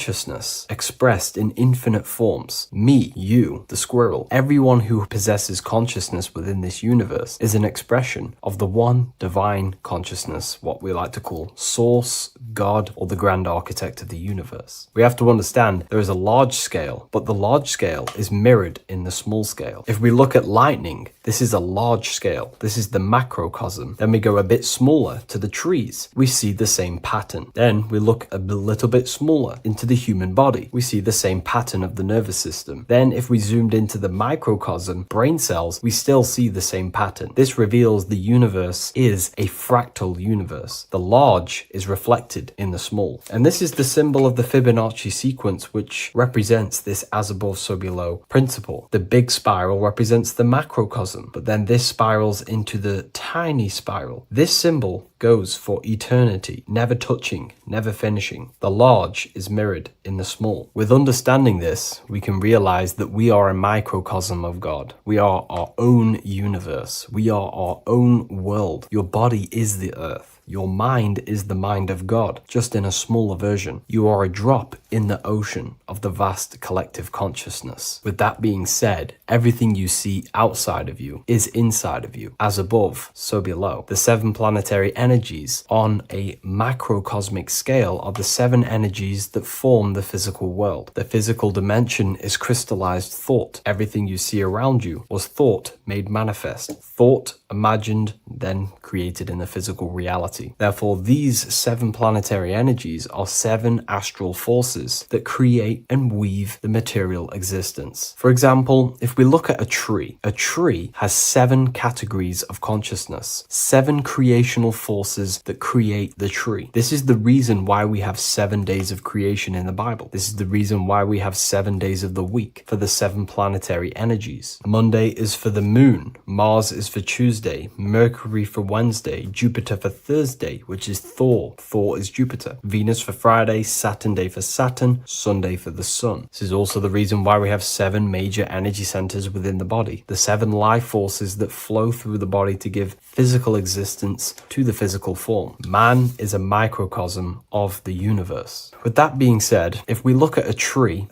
expressed in infinite forms. Me, you, the squirrel, everyone who possesses consciousness within this universe is an expression of the one divine consciousness, what we like to call Source, God, or the grand architect of the universe. We have to understand there is a large scale, but the large scale is mirrored in the small scale. If we look at lightning, this is a large scale. This is the macrocosm. Then we go a bit smaller to the trees. We see the same pattern. Then we look a little bit smaller into the human body. We see the same pattern of the nervous system. Then if we zoomed into the microcosm, brain cells, we still see the same pattern. This reveals the universe is a fractal universe. The large is reflected in the small. And this is the symbol of the Fibonacci sequence, which represents this as above, so below principle. The big spiral represents the macrocosm, but then this spirals into the tiny spiral. This symbol goes for eternity, never touching, never finishing. The large is mirrored in the small. With understanding this, we can realize that we are a microcosm of God. We are our own universe. We are our own world. Your body is the earth. Your mind is the mind of God, just in a smaller version. You are a drop in the ocean of the vast collective consciousness. With that being said, everything you see outside of you is inside of you. As above, so below. The 7 planetary energies on a macrocosmic scale are the 7 energies that form the physical world. The physical dimension is crystallized thought. Everything you see around you was thought made manifest. Thought imagined, then created in the physical reality. Therefore, these 7 planetary energies are 7 astral forces that create and weave the material existence. For example, if we look at a tree has 7 categories of consciousness, 7 creational forces that create the tree. This is the reason why we have 7 days of creation in the Bible. This is the reason why we have 7 days of the week for the 7 planetary energies. Monday is for the moon, Mars is for Tuesday, Mercury for Wednesday, Jupiter for Thursday, which is Thor. Thor is Jupiter. Venus for Friday, Saturn day for Saturn, Sunday for the sun. This is also the reason why we have 7 major energy centers within the body. The 7 life forces that flow through the body to give physical existence to the physical form. Man is a microcosm of the universe. With that being said, if we look at a tree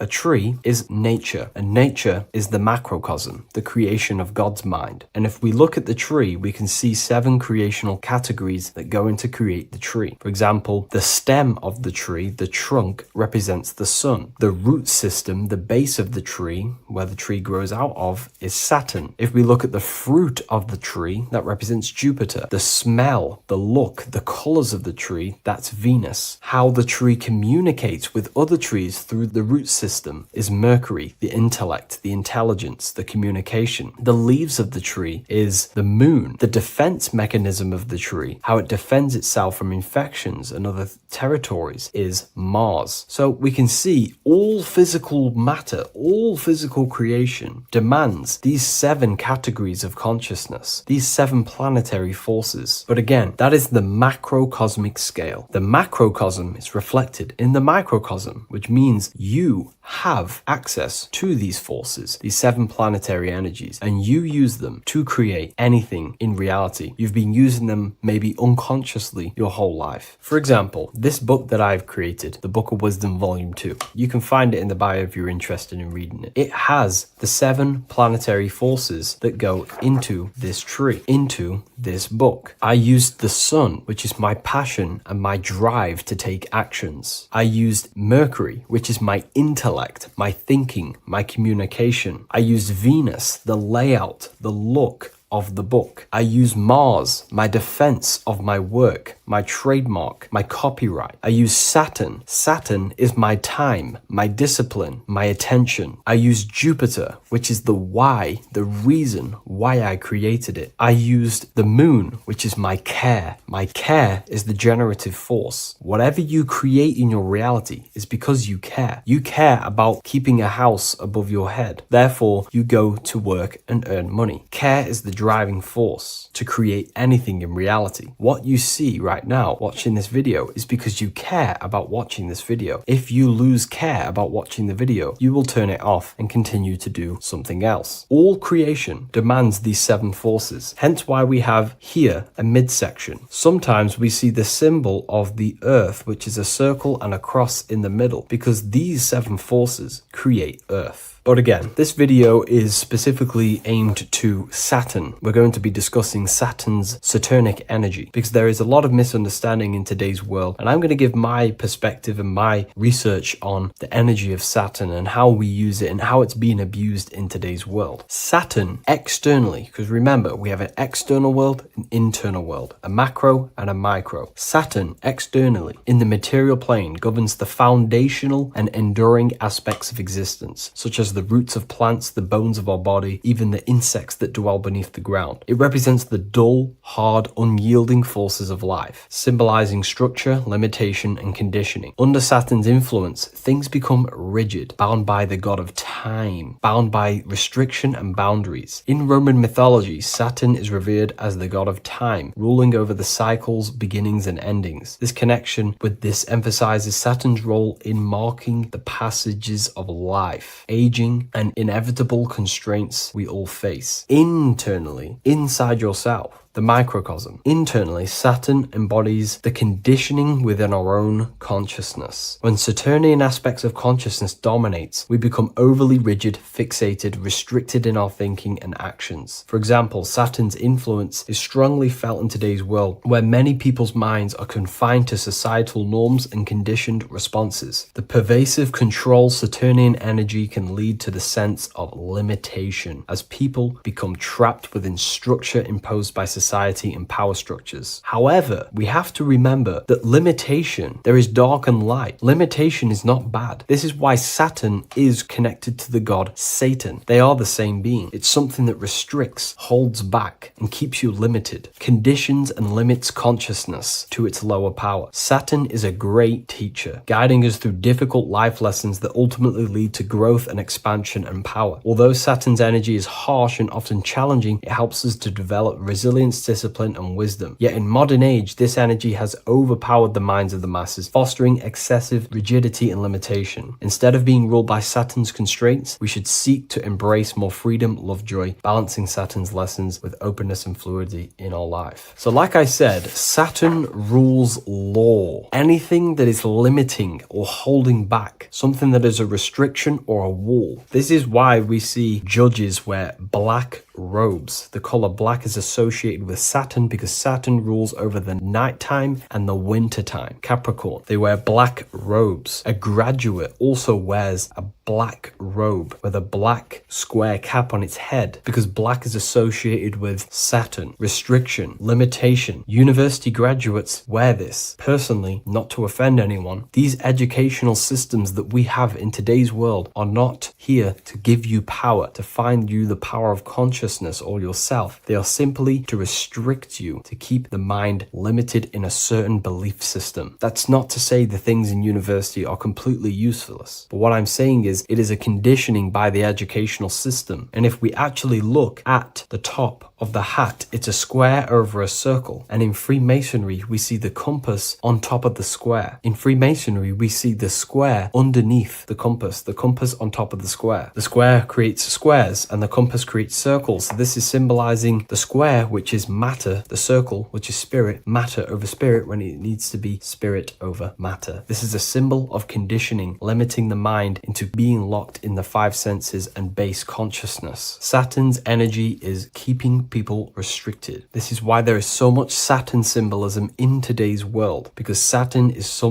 is nature, and nature is the macrocosm, the creation of God's mind. And if we look at the tree, we can see 7 creational categories that go into create the tree. For example, the stem of the tree, the trunk, represents the sun. The root system, the base of the tree, where the tree grows out of, is Saturn. If we look at the fruit of the tree, that represents Jupiter. The smell, the look, the colors of the tree, that's Venus. How the tree communicates with other trees through the root system is Mercury, the intellect, the intelligence, the communication. The leaves of the tree is the moon. The defense mechanism of the tree, how it defends itself from infections and other territories, is Mars. So we can see all physical matter, all physical creation demands these 7 categories of consciousness, these 7 planetary forces. But again, that is the macrocosmic scale. The macrocosm is reflected in the microcosm, which means you have access to these forces, these 7 planetary energies, and you use them to create anything in reality. You've been using them maybe unconsciously your whole life. For example, this book that I've created, the Book of Wisdom Volume 2, you can find it in the bio if you're interested in reading it. It has the 7 planetary forces that go into this tree, into this book. I used the sun, which is my passion and my drive to take actions. I used Mercury, which is my intellect, my thinking, my communication. I used Venus, the layout, the look, of the book. I use Mars, my defense of my work, my trademark, my copyright. I use Saturn. Saturn is my time, my discipline, my attention. I use Jupiter, which is the why, the reason why I created it. I used the moon, which is my care. My care is the generative force. Whatever you create in your reality is because you care. You care about keeping a house above your head. Therefore, you go to work and earn money. Care is the driving force to create anything in reality. What you see right now watching this video is because you care about watching this video. If you lose care about watching the video, you will turn it off and continue to do something else. All creation demands these 7 forces, hence why we have here a midsection. Sometimes we see the symbol of the earth, which is a circle and a cross in the middle, because these 7 forces create earth. But again, this video is specifically aimed to Saturn. We're going to be discussing Saturn's Saturnic energy because there is a lot of misunderstanding in today's world. And I'm going to give my perspective and my research on the energy of Saturn and how we use it and how it's being abused in today's world. Saturn externally, because remember, we have an external world, an internal world, a macro and a micro. Saturn externally in the material plane governs the foundational and enduring aspects of existence, such as the roots of plants, the bones of our body, even the insects that dwell beneath the ground. It represents the dull, hard, unyielding forces of life, symbolizing structure, limitation, and conditioning. Under Saturn's influence, things become rigid, bound by the god of time, bound by restriction and boundaries. In Roman mythology, Saturn is revered as the god of time, ruling over the cycles, beginnings, and endings. This connection with this emphasizes Saturn's role in marking the passages of life, aging, and inevitable constraints we all face. Internally, inside yourself, the microcosm. Internally, Saturn embodies the conditioning within our own consciousness. When Saturnian aspects of consciousness dominates, we become overly rigid, fixated, restricted in our thinking and actions. For example, Saturn's influence is strongly felt in today's world, where many people's minds are confined to societal norms and conditioned responses. The pervasive control Saturnian energy can lead to the sense of limitation, as people become trapped within structure imposed by society and power structures. However, we have to remember that limitation, there is dark and light. Limitation is not bad. This is why Saturn is connected to the god Satan. They are the same being. It's something that restricts, holds back, and keeps you limited, conditions and limits consciousness to its lower power. Saturn is a great teacher, guiding us through difficult life lessons that ultimately lead to growth and expansion and power. Although Saturn's energy is harsh and often challenging, it helps us to develop resilience, discipline, and wisdom. Yet in modern age, this energy has overpowered the minds of the masses, fostering excessive rigidity and limitation. Instead of being ruled by Saturn's constraints, we should seek to embrace more freedom, love, joy, balancing Saturn's lessons with openness and fluidity in our life. So like I said, Saturn rules law. Anything that is limiting or holding back, something that is a restriction or a wall. This is why we see judges wear black robes. The color black is associated with Saturn because Saturn rules over the nighttime and the winter time. Capricorn, they wear black robes. A graduate also wears a black robe with a black square cap on its head because black is associated with Saturn, restriction, limitation. University graduates wear this. Personally, not to offend anyone, these educational systems that we have in today's world are not here to give you power, to find you the power of consciousness or yourself. They are simply to restrict you, to keep the mind limited in a certain belief system. That's not to say the things in university are completely useless, but what I'm saying is it is a conditioning by the educational system. And if we actually look at the top of the hat, it's a square over a circle. And in Freemasonry, we see the compass on top of the square. In Freemasonry, we see the square underneath the compass on top of the square. The square creates squares and the compass creates circles. So this is symbolizing the square, which is matter, the circle, which is spirit, matter over spirit when it needs to be spirit over matter. This is a symbol of conditioning, limiting the mind into being locked in the 5 senses and base consciousness. Saturn's energy is keeping people restricted. This is why there is so much Saturn symbolism in today's world, because Saturn is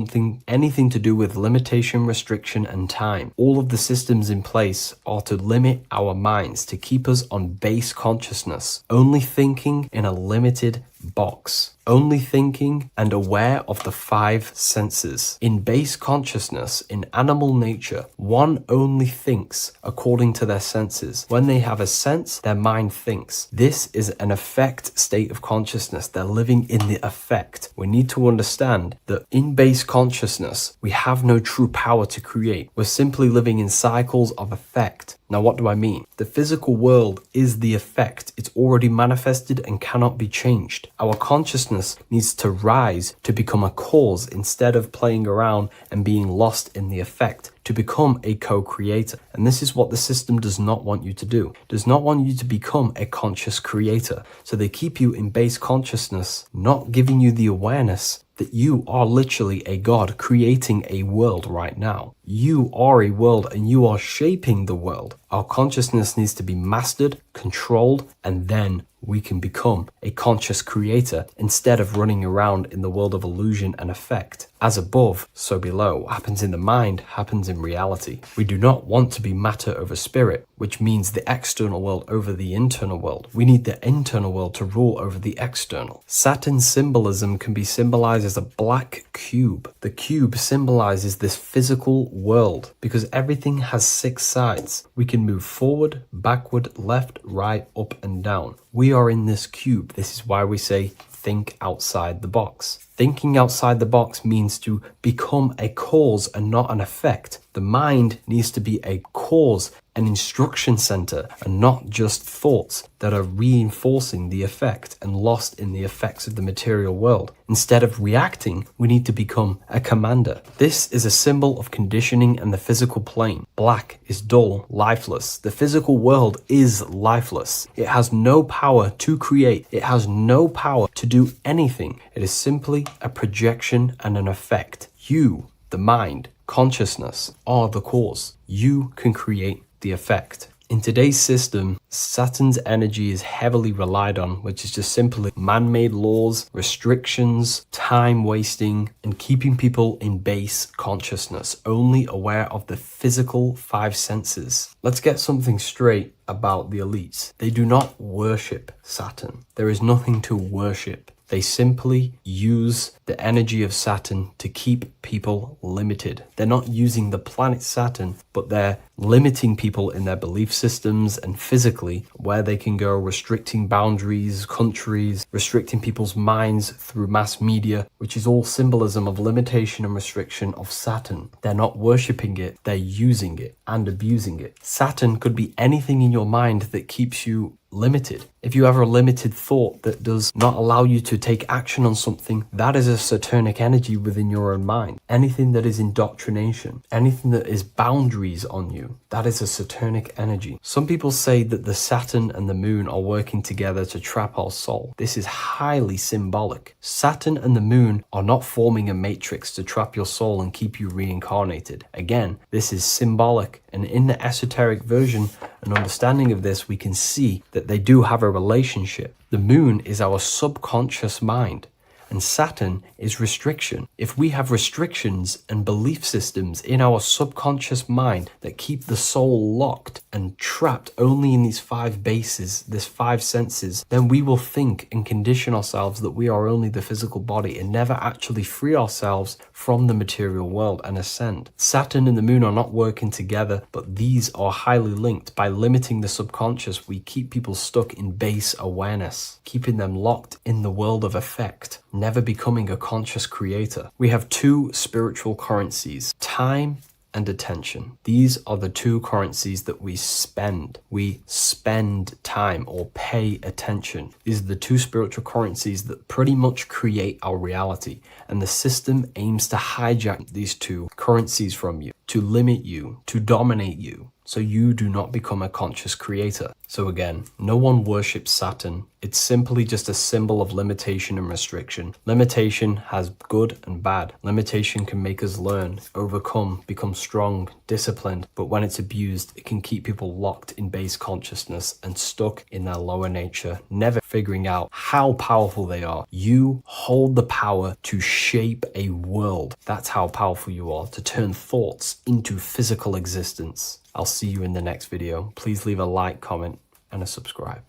anything to do with limitation, restriction, and time. All of the systems in place are to limit our minds, to keep us on base consciousness, only thinking in a limited box, only thinking and aware of the 5 senses. In base consciousness, in animal nature, one only thinks according to their senses. When they have a sense, their mind thinks. This is an affect state of consciousness. They're living in the affect. We need to understand that in base consciousness, we have no true power to create. We're simply living in cycles of affect. Now, what do I mean? The physical world is the effect. It's already manifested and cannot be changed. Our consciousness needs to rise to become a cause instead of playing around and being lost in the effect, to become a co-creator. And this is what the system does not want you to do. It does not want you to become a conscious creator. So they keep you in base consciousness, not giving you the awareness that you are literally a god creating a world right now. You are a world and you are shaping the world. Our consciousness needs to be mastered, controlled, and then we can become a conscious creator instead of running around in the world of illusion and effect. As above, so below. What happens in the mind happens in reality. We do not want to be matter over spirit, which means the external world over the internal world. We need the internal world to rule over the external. Saturn symbolism can be symbolized as a black cube. The cube symbolizes this physical world because everything has 6 sides. We can move forward, backward, left, right, up, and down. We are in this cube. This is why we say think outside the box. Thinking outside the box means to become a cause and not an effect. The mind needs to be a cause, an instruction center, and not just thoughts that are reinforcing the effect and lost in the effects of the material world. Instead of reacting, we need to become a commander. This is a symbol of conditioning and the physical plane. Black is dull, lifeless. The physical world is lifeless. It has no power to create. It has no power to do anything. It is simply a projection and an effect. You, the mind, consciousness, are the cause. You can create the effect. In today's system, Saturn's energy is heavily relied on, which is just simply man-made laws, restrictions, time wasting, and keeping people in base consciousness, only aware of the physical 5 senses. Let's get something straight about the elites. They do not worship Saturn. There is nothing to worship. They simply use the energy of Saturn to keep people limited. They're not using the planet Saturn, but they're limiting people in their belief systems and physically where they can go, restricting boundaries, countries, restricting people's minds through mass media, which is all symbolism of limitation and restriction of Saturn. They're not worshipping it, they're using it and abusing it. Saturn could be anything in your mind that keeps you limited. If you have a limited thought that does not allow you to take action on something, that is a Saturnic energy within your own mind. Anything that is indoctrination, anything that is boundaries on you, that is a Saturnic energy. Some people say that the Saturn and the moon are working together to trap our soul. This is highly symbolic. Saturn and the moon are not forming a matrix to trap your soul and keep you reincarnated. Again, this is symbolic, and in the esoteric version and understanding of this, we can see that they do have a relationship. The moon is our subconscious mind, and Saturn is restriction. If we have restrictions and belief systems in our subconscious mind that keep the soul locked and trapped only in these 5 bases, these 5 senses, then we will think and condition ourselves that we are only the physical body and never actually free ourselves from the material world and ascend. Saturn and the moon are not working together, but these are highly linked. By limiting the subconscious, we keep people stuck in base awareness, keeping them locked in the world of effect, never becoming a conscious creator. We have 2 spiritual currencies, time and attention. These are the 2 currencies that we spend. We spend time or pay attention. These are the 2 spiritual currencies that pretty much create our reality. And the system aims to hijack these 2 currencies from you, to limit you, to dominate you. so you do not become a conscious creator. So again, no one worships Saturn. It's simply just a symbol of limitation and restriction. Limitation has good and bad. Limitation can make us learn, overcome, become strong, disciplined, but when it's abused, it can keep people locked in base consciousness and stuck in their lower nature, never figuring out how powerful they are. You hold the power to shape a world. That's how powerful you are, to turn thoughts into physical existence. I'll see you in the next video. Please leave a like, comment, and a subscribe.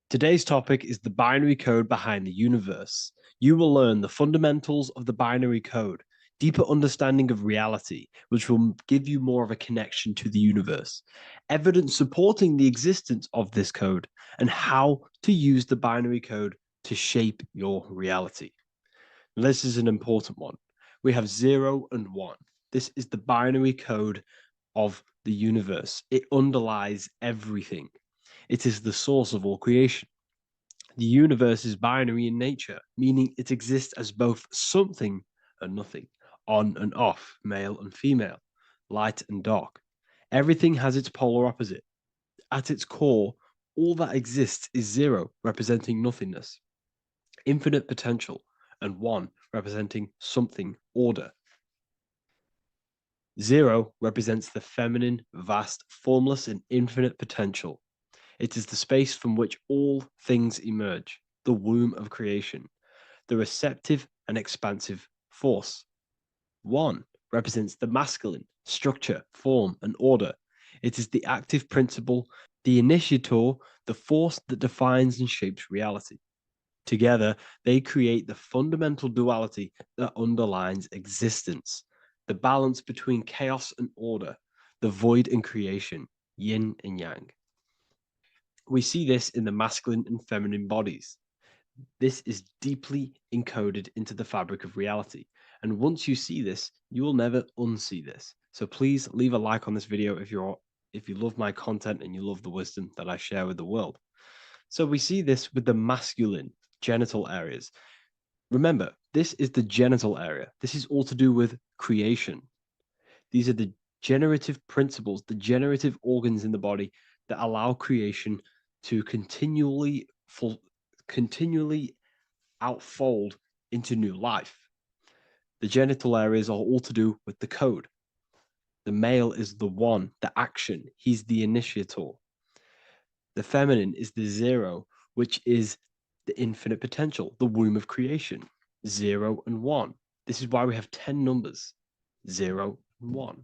Today's topic is the binary code behind the universe. You will learn the fundamentals of the binary code, deeper understanding of reality, which will give you more of a connection to the universe, evidence supporting the existence of this code, and how to use the binary code to shape your reality. Now, this is an important one. We have 0 and 1. This is the binary code of the universe. It underlies everything. It is the source of all creation. The universe is binary in nature, meaning it exists as both something and nothing, on and off, male and female, light and dark. Everything has its polar opposite. At its core, all that exists is 0, representing nothingness, infinite potential, and 1, representing something, order. 0 represents the feminine, vast, formless, and infinite potential. It is the space from which all things emerge, the womb of creation, the receptive and expansive force. 1 represents the masculine, structure, form, and order. It is the active principle, the initiator, the force that defines and shapes reality. Together, they create the fundamental duality that underlines existence, the balance between chaos and order, the void and creation, yin and yang. We see this in the masculine and feminine bodies. This is deeply encoded into the fabric of reality. And once you see this, you will never unsee this. So please leave a like on this video if you love my content and you love the wisdom that I share with the world. So we see this with the masculine genital areas. Remember, this is the genital area. This is all to do with creation. These are the generative principles, the generative organs in the body that allow creation to continually outfold into new life. The genital areas are all to do with the code. The male is the 1, the action. He's the initiator. The feminine is the 0, which is the infinite potential, the womb of creation. 0 and 1. This is why we have 10 numbers. 0 and 1.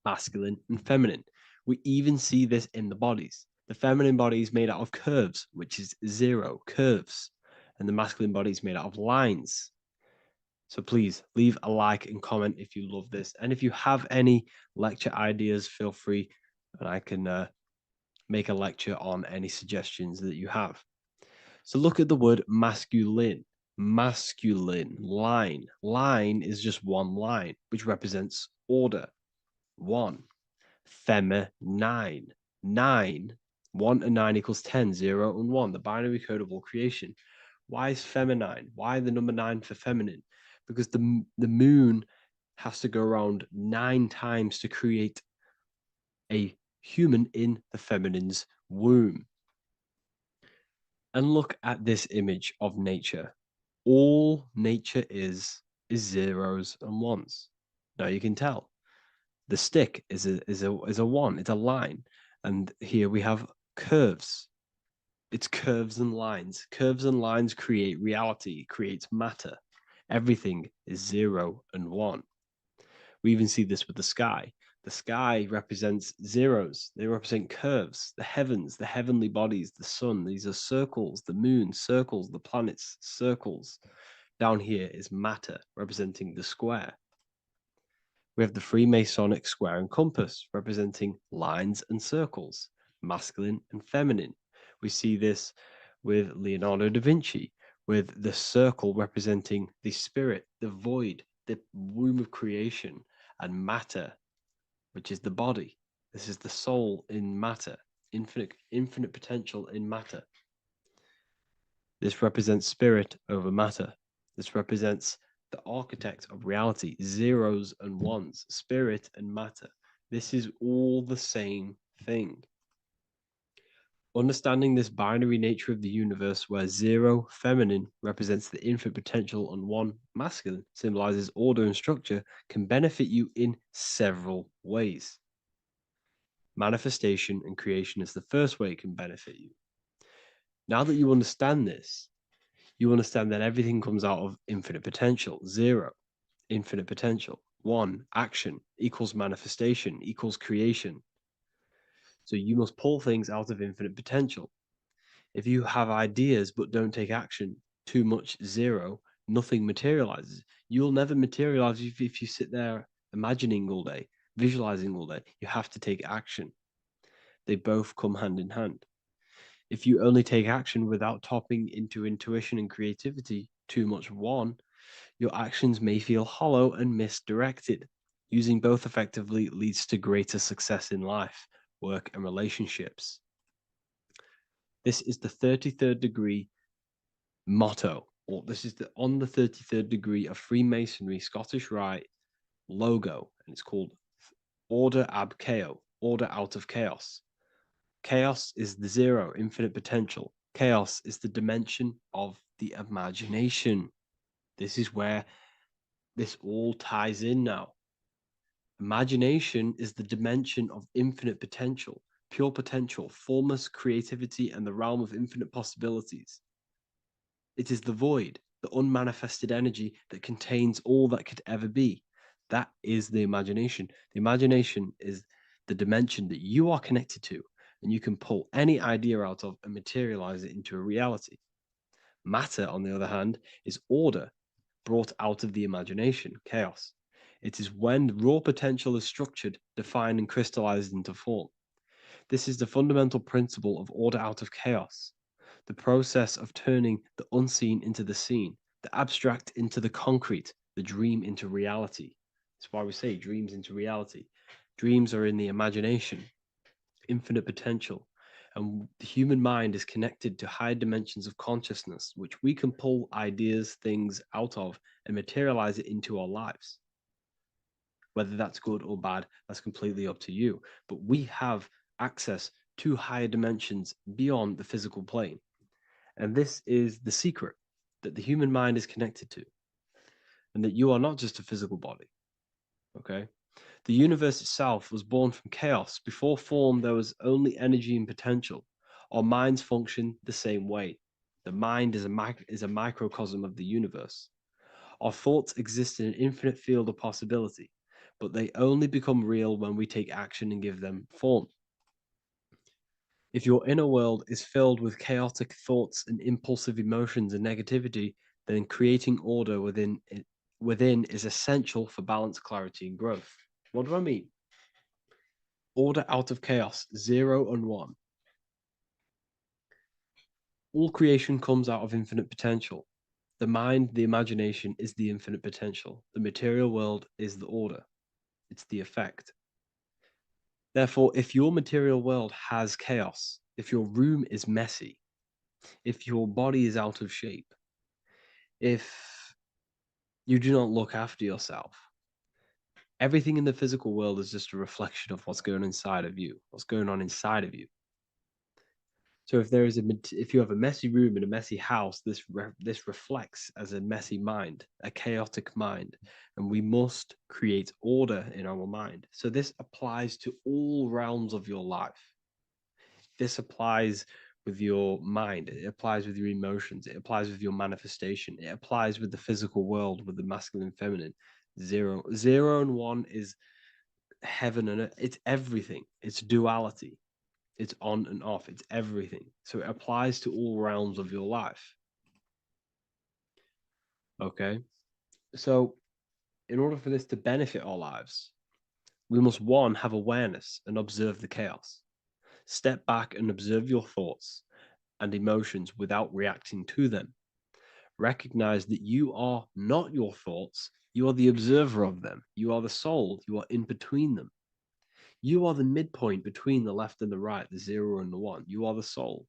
Masculine and feminine. We even see this in the bodies. The feminine body is made out of curves, which is 0, curves. And the masculine body is made out of lines. So please leave a like and comment if you love this. And if you have any lecture ideas, feel free, and I can make a lecture on any suggestions that you have. So look at the word masculine. Masculine, line. Line is just one line, which represents order. 1. Feminine. 9. 1 and 9 equals 10. 0 and 1. The binary code of all creation. Why is feminine? Why the number 9 for feminine? Because the moon has to go around 9 times to create a human in the feminine's womb. And look at this image of nature. All nature is zeros and ones. Now you can tell. The stick is a 1. It's a line, and here we have curves. It's curves and lines. Curves and lines create reality, creates matter. Everything is 0 and 1. We even see this with the sky. The sky represents zeros. They represent curves, the heavens, the heavenly bodies, the sun. These are circles, the moon, circles, the planets, circles. Down here is matter, representing the square. We have the Freemasonic square and compass, representing lines and circles, masculine and feminine. We see this with Leonardo da Vinci, with the circle representing the spirit, the void, the womb of creation, and matter, which is the body. This is the soul in matter, infinite potential in matter. This represents spirit over matter. This represents the architect of reality, zeros and ones, spirit and matter. This is all the same thing. Understanding this binary nature of the universe, where 0, feminine, represents the infinite potential and 1, masculine, symbolizes order and structure, can benefit you in several ways. Manifestation and creation is the first way it can benefit you. Now that you understand this, you understand that everything comes out of infinite potential. 0, infinite potential. 1, action, equals manifestation, equals creation. So you must pull things out of infinite potential. If you have ideas but don't take action, too much 0, nothing materializes. You'll never materialize if you sit there imagining all day, visualizing all day. You have to take action. They both come hand in hand. If you only take action without tapping into intuition and creativity, too much 1, your actions may feel hollow and misdirected. Using both effectively leads to greater success in life, work, and relationships. This is the 33rd degree motto, or this is on the 33rd degree of Freemasonry Scottish Rite logo, and it's called Order ab Chaos, order out of chaos. Chaos is the 0, infinite potential. Chaos is the dimension of the imagination. This is where this all ties in now. Imagination is the dimension of infinite potential, pure potential, formless creativity, and the realm of infinite possibilities. It is the void, the unmanifested energy that contains all that could ever be. That is the imagination. The imagination is the dimension that you are connected to, and you can pull any idea out of and materialize it into a reality. Matter, on the other hand, is order brought out of the imagination, chaos. It is when raw potential is structured, defined, and crystallized into form. This is the fundamental principle of order out of chaos, the process of turning the unseen into the seen, the abstract into the concrete, the dream into reality. That's why we say dreams into reality. Dreams are in the imagination, infinite potential, and the human mind is connected to higher dimensions of consciousness, which we can pull ideas, things out of, and materialize it into our lives. Whether that's good or bad, that's completely up to you. But we have access to higher dimensions beyond the physical plane. And this is the secret that the human mind is connected to, and that you are not just a physical body. Okay? The universe itself was born from chaos. Before form, there was only energy and potential. Our minds function the same way. The mind is a microcosm of the universe. Our thoughts exist in an infinite field of possibility, but they only become real when we take action and give them form. If your inner world is filled with chaotic thoughts and impulsive emotions and negativity, then creating order within is essential for balance, clarity, and growth. What do I mean? Order out of chaos, 0 and 1. All creation comes out of infinite potential. The mind, the imagination, is the infinite potential. The material world is the order. It's the effect. Therefore, if your material world has chaos, if your room is messy, if your body is out of shape, if you do not look after yourself, everything in the physical world is just a reflection of what's going on inside of you, what's going on inside of you. So if you have a messy room in a messy house, this reflects as a messy mind, a chaotic mind, and we must create order in our mind. So this applies to all realms of your life. This applies with your mind. It applies with your emotions. It applies with your manifestation. It applies with the physical world, with the masculine, feminine. 0 and 1 is heaven and earth. It's everything. It's duality. It's on and off. It's everything. So it applies to all realms of your life. Okay. So in order for this to benefit our lives, we must, 1, have awareness and observe the chaos. Step back and observe your thoughts and emotions without reacting to them. Recognize that you are not your thoughts. You are the observer of them. You are the soul. You are in between them. You are the midpoint between the left and the right, the 0 and the 1. You are the soul.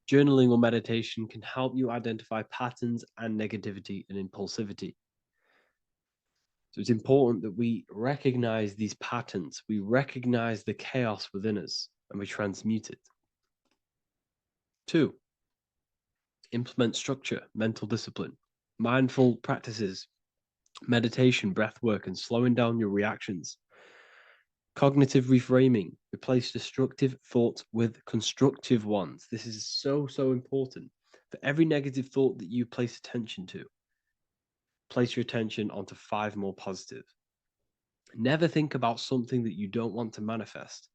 Journaling or meditation can help you identify patterns and negativity and impulsivity. So it's important that we recognize these patterns, we recognize the chaos within us, and we transmute it. 2, implement structure, mental discipline, mindful practices, meditation, breath work, and slowing down your reactions. Cognitive reframing, replace destructive thoughts with constructive ones. This is so important. For every negative thought that you place attention to, place your attention onto 5 more positive. Never think about something that you don't want to manifest,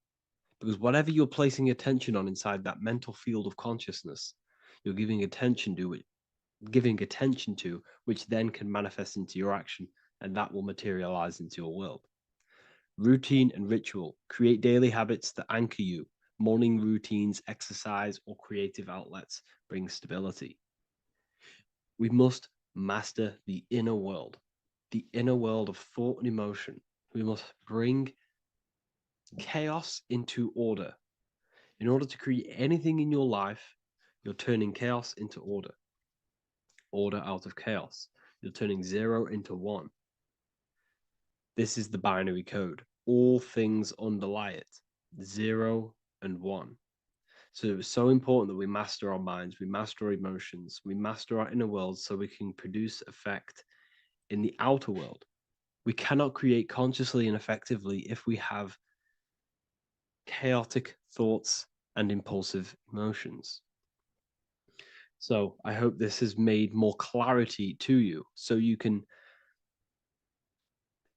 because whatever you're placing attention on inside that mental field of consciousness, you're giving attention to it, which then can manifest into your action, and that will materialize into your world. Routine and ritual, create daily habits that anchor you. Morning routines, exercise, or creative outlets bring stability. We must master the inner world of thought and emotion. We must bring chaos into order. In order to create anything in your life, you're turning chaos into order. Order out of chaos. You're turning 0 into 1. This is the binary code. All things underlie it. 0 and 1. So it's so important that we master our minds, we master our emotions, we master our inner world so we can produce effect in the outer world. We cannot create consciously and effectively if we have chaotic thoughts and impulsive emotions. So I hope this has made more clarity to you so you can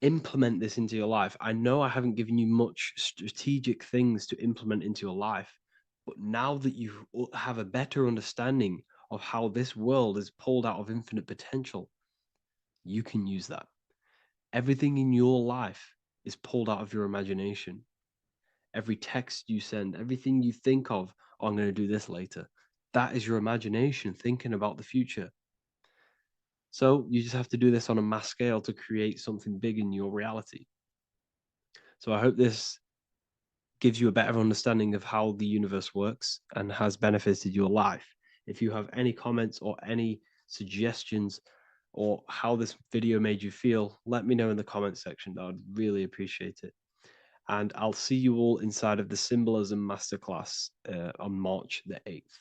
implement this into your life. I know I haven't given you much strategic things to implement into your life, but now that you have a better understanding of how this world is pulled out of infinite potential, you can use that. Everything in your life is pulled out of your imagination. Every text you send, everything you think of, oh, I'm going to do this later, that is your imagination thinking about the future. So you just have to do this on a mass scale to create something big in your reality. So I hope this gives you a better understanding of how the universe works and has benefited your life. If you have any comments or any suggestions or how this video made you feel, let me know in the comment section. I would really appreciate it. And I'll see you all inside of the Symbolism Masterclass on March the 8th.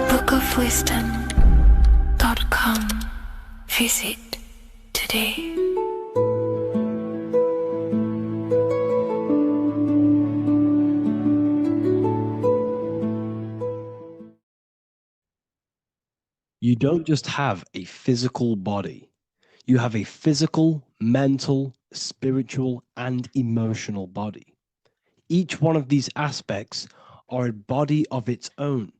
bookofwisdom.com. Visit today. You don't just have a physical body. You have a physical, mental, spiritual, and emotional body. Each one of these aspects are a body of its own.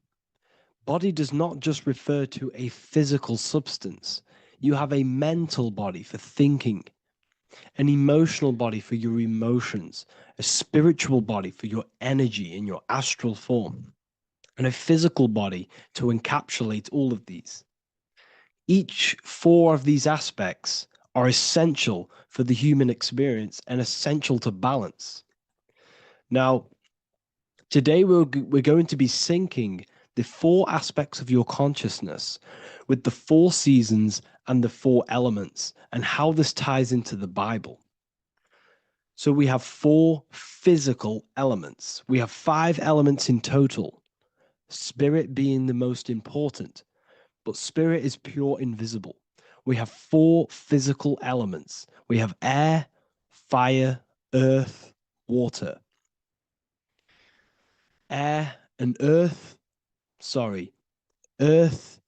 Body does not just refer to a physical substance. You have a mental body for thinking, an emotional body for your emotions, a spiritual body for your energy in your astral form, and a physical body to encapsulate all of these. Each 4 of these aspects are essential for the human experience and essential to balance. Now, today we're going to be syncing the 4 aspects of your consciousness with the 4 seasons and the 4 elements and how this ties into the Bible. So we have 4 physical elements. We have 5 elements in total, spirit being the most important, but spirit is pure invisible. We have 4 physical elements. We have air, fire, earth, water. Earth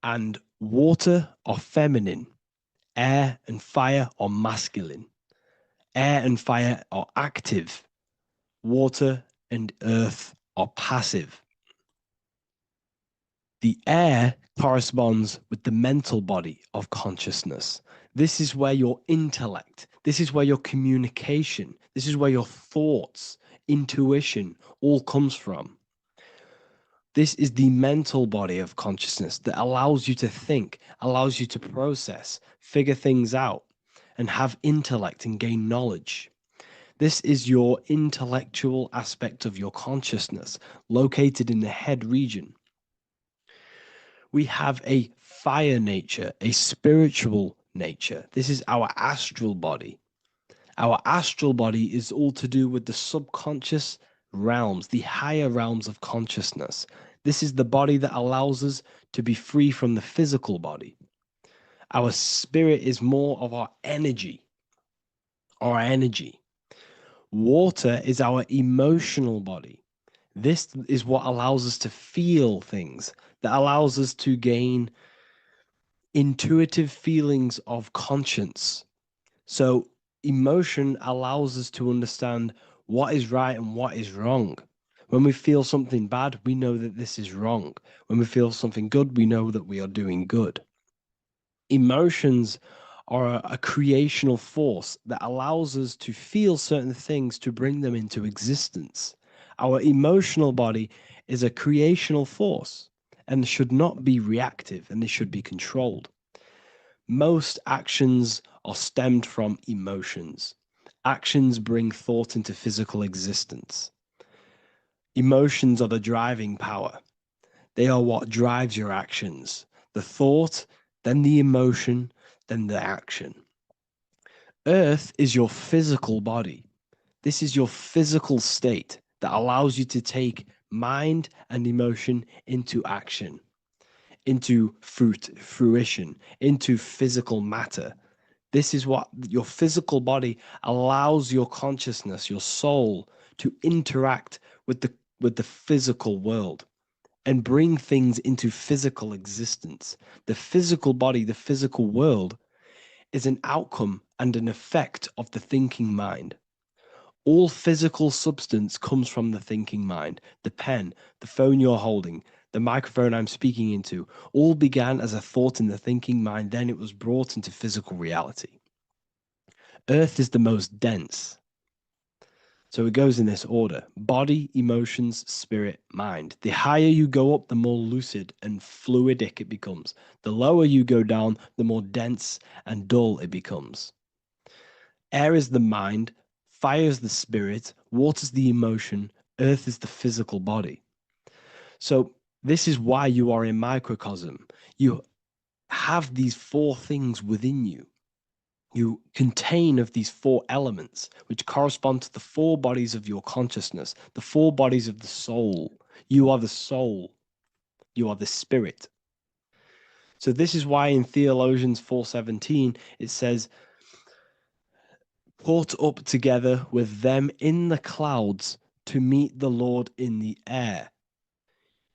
and water are feminine. Air and fire are masculine. Air and fire are active. Water and earth are passive. The air corresponds with the mental body of consciousness. This is where your intellect, this is where your communication, this is where your thoughts, intuition all comes from. This is the mental body of consciousness that allows you to think, allows you to process, figure things out, and have intellect and gain knowledge. This is your intellectual aspect of your consciousness, located in the head region. We have a fire nature, a spiritual nature. This is our astral body. Our astral body is all to do with the subconscious realms, the higher realms of consciousness. This is the body that allows us to be free from the physical body. Our spirit is more of our energy. Water is our emotional body. This is what allows us to feel things, that allows us to gain intuitive feelings of conscience. So emotion allows us to understand what is right and what is wrong. When we feel something bad, we know that this is wrong. When we feel something good, we know that we are doing good. Emotions are a creational force that allows us to feel certain things to bring them into existence. Our emotional body is a creational force and should not be reactive, and it should be controlled. Most actions are stemmed from emotions. Actions bring thought into physical existence. Emotions are the driving power. They are what drives your actions. The thought, then the emotion, then the action. Earth is your physical body. This is your physical state that allows you to take mind and emotion into action, into fruition, into physical matter. This is what your physical body allows your consciousness, your soul, to interact with the physical world and bring things into physical existence. The physical body, the physical world, is an outcome and an effect of the thinking mind. All physical substance comes from the thinking mind. The pen, the phone you're holding, the microphone I'm speaking into, all began as a thought in the thinking mind, then it was brought into physical reality. Earth is the most dense. So it goes in this order: body, emotions, spirit, mind. The higher you go up, the more lucid and fluidic it becomes. The lower you go down, the more dense and dull it becomes. Air is the mind, fire is the spirit, water is the emotion, earth is the physical body. So this is why you are a microcosm. You have these four things within you. You contain of these four elements, which correspond to the four bodies of your consciousness, the four bodies of the soul. You are the soul. You are the spirit. So this is why in Theologians 4:17, it says, "Caught up together with them in the clouds to meet the Lord in the air."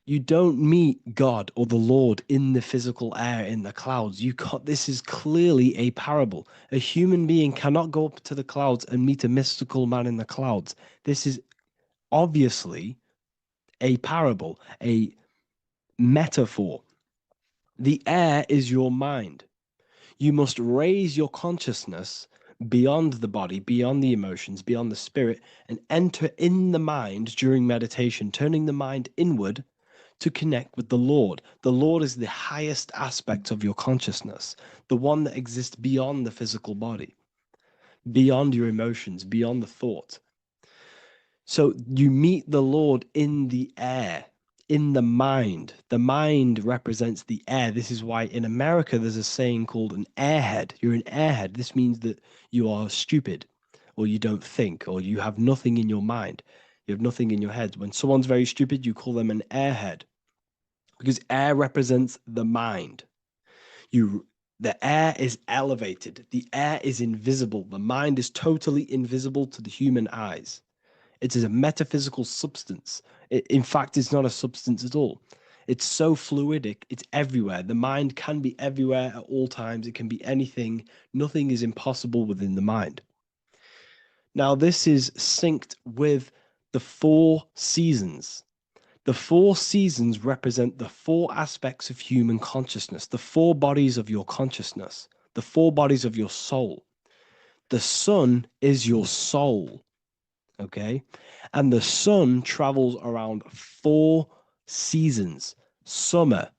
You don't meet God or the Lord in the physical air, in the clouds. This is clearly a parable. A human being cannot go up to the clouds and meet a mystical man in the clouds. This is obviously a parable, a metaphor. The air is your mind. You must raise your consciousness beyond the body, beyond the emotions, beyond the spirit, and enter in the mind during meditation, turning the mind inward to connect with the Lord. The Lord is the highest aspect of your consciousness, the one that exists beyond the physical body, beyond your emotions, beyond the thought. So you meet the Lord in the air, in the mind. The mind represents the air. This is why in America there's a saying called an airhead. You're an airhead. This means that you are stupid, or you don't think, or you have nothing in your mind. You have nothing in your head. When someone's very stupid, you call them an airhead, because air represents the mind. The air is elevated. The air is invisible. The mind is totally invisible to the human eyes. It is a metaphysical substance. In fact, it's not a substance at all. It's so fluidic. It's everywhere. The mind can be everywhere at all times. It can be anything. Nothing is impossible within the mind. Now, this is synced with the four seasons. The four seasons represent the four aspects of human consciousness, the four bodies of your consciousness, the four bodies of your soul. The sun is your soul, okay? And the sun travels around four seasons. Summer,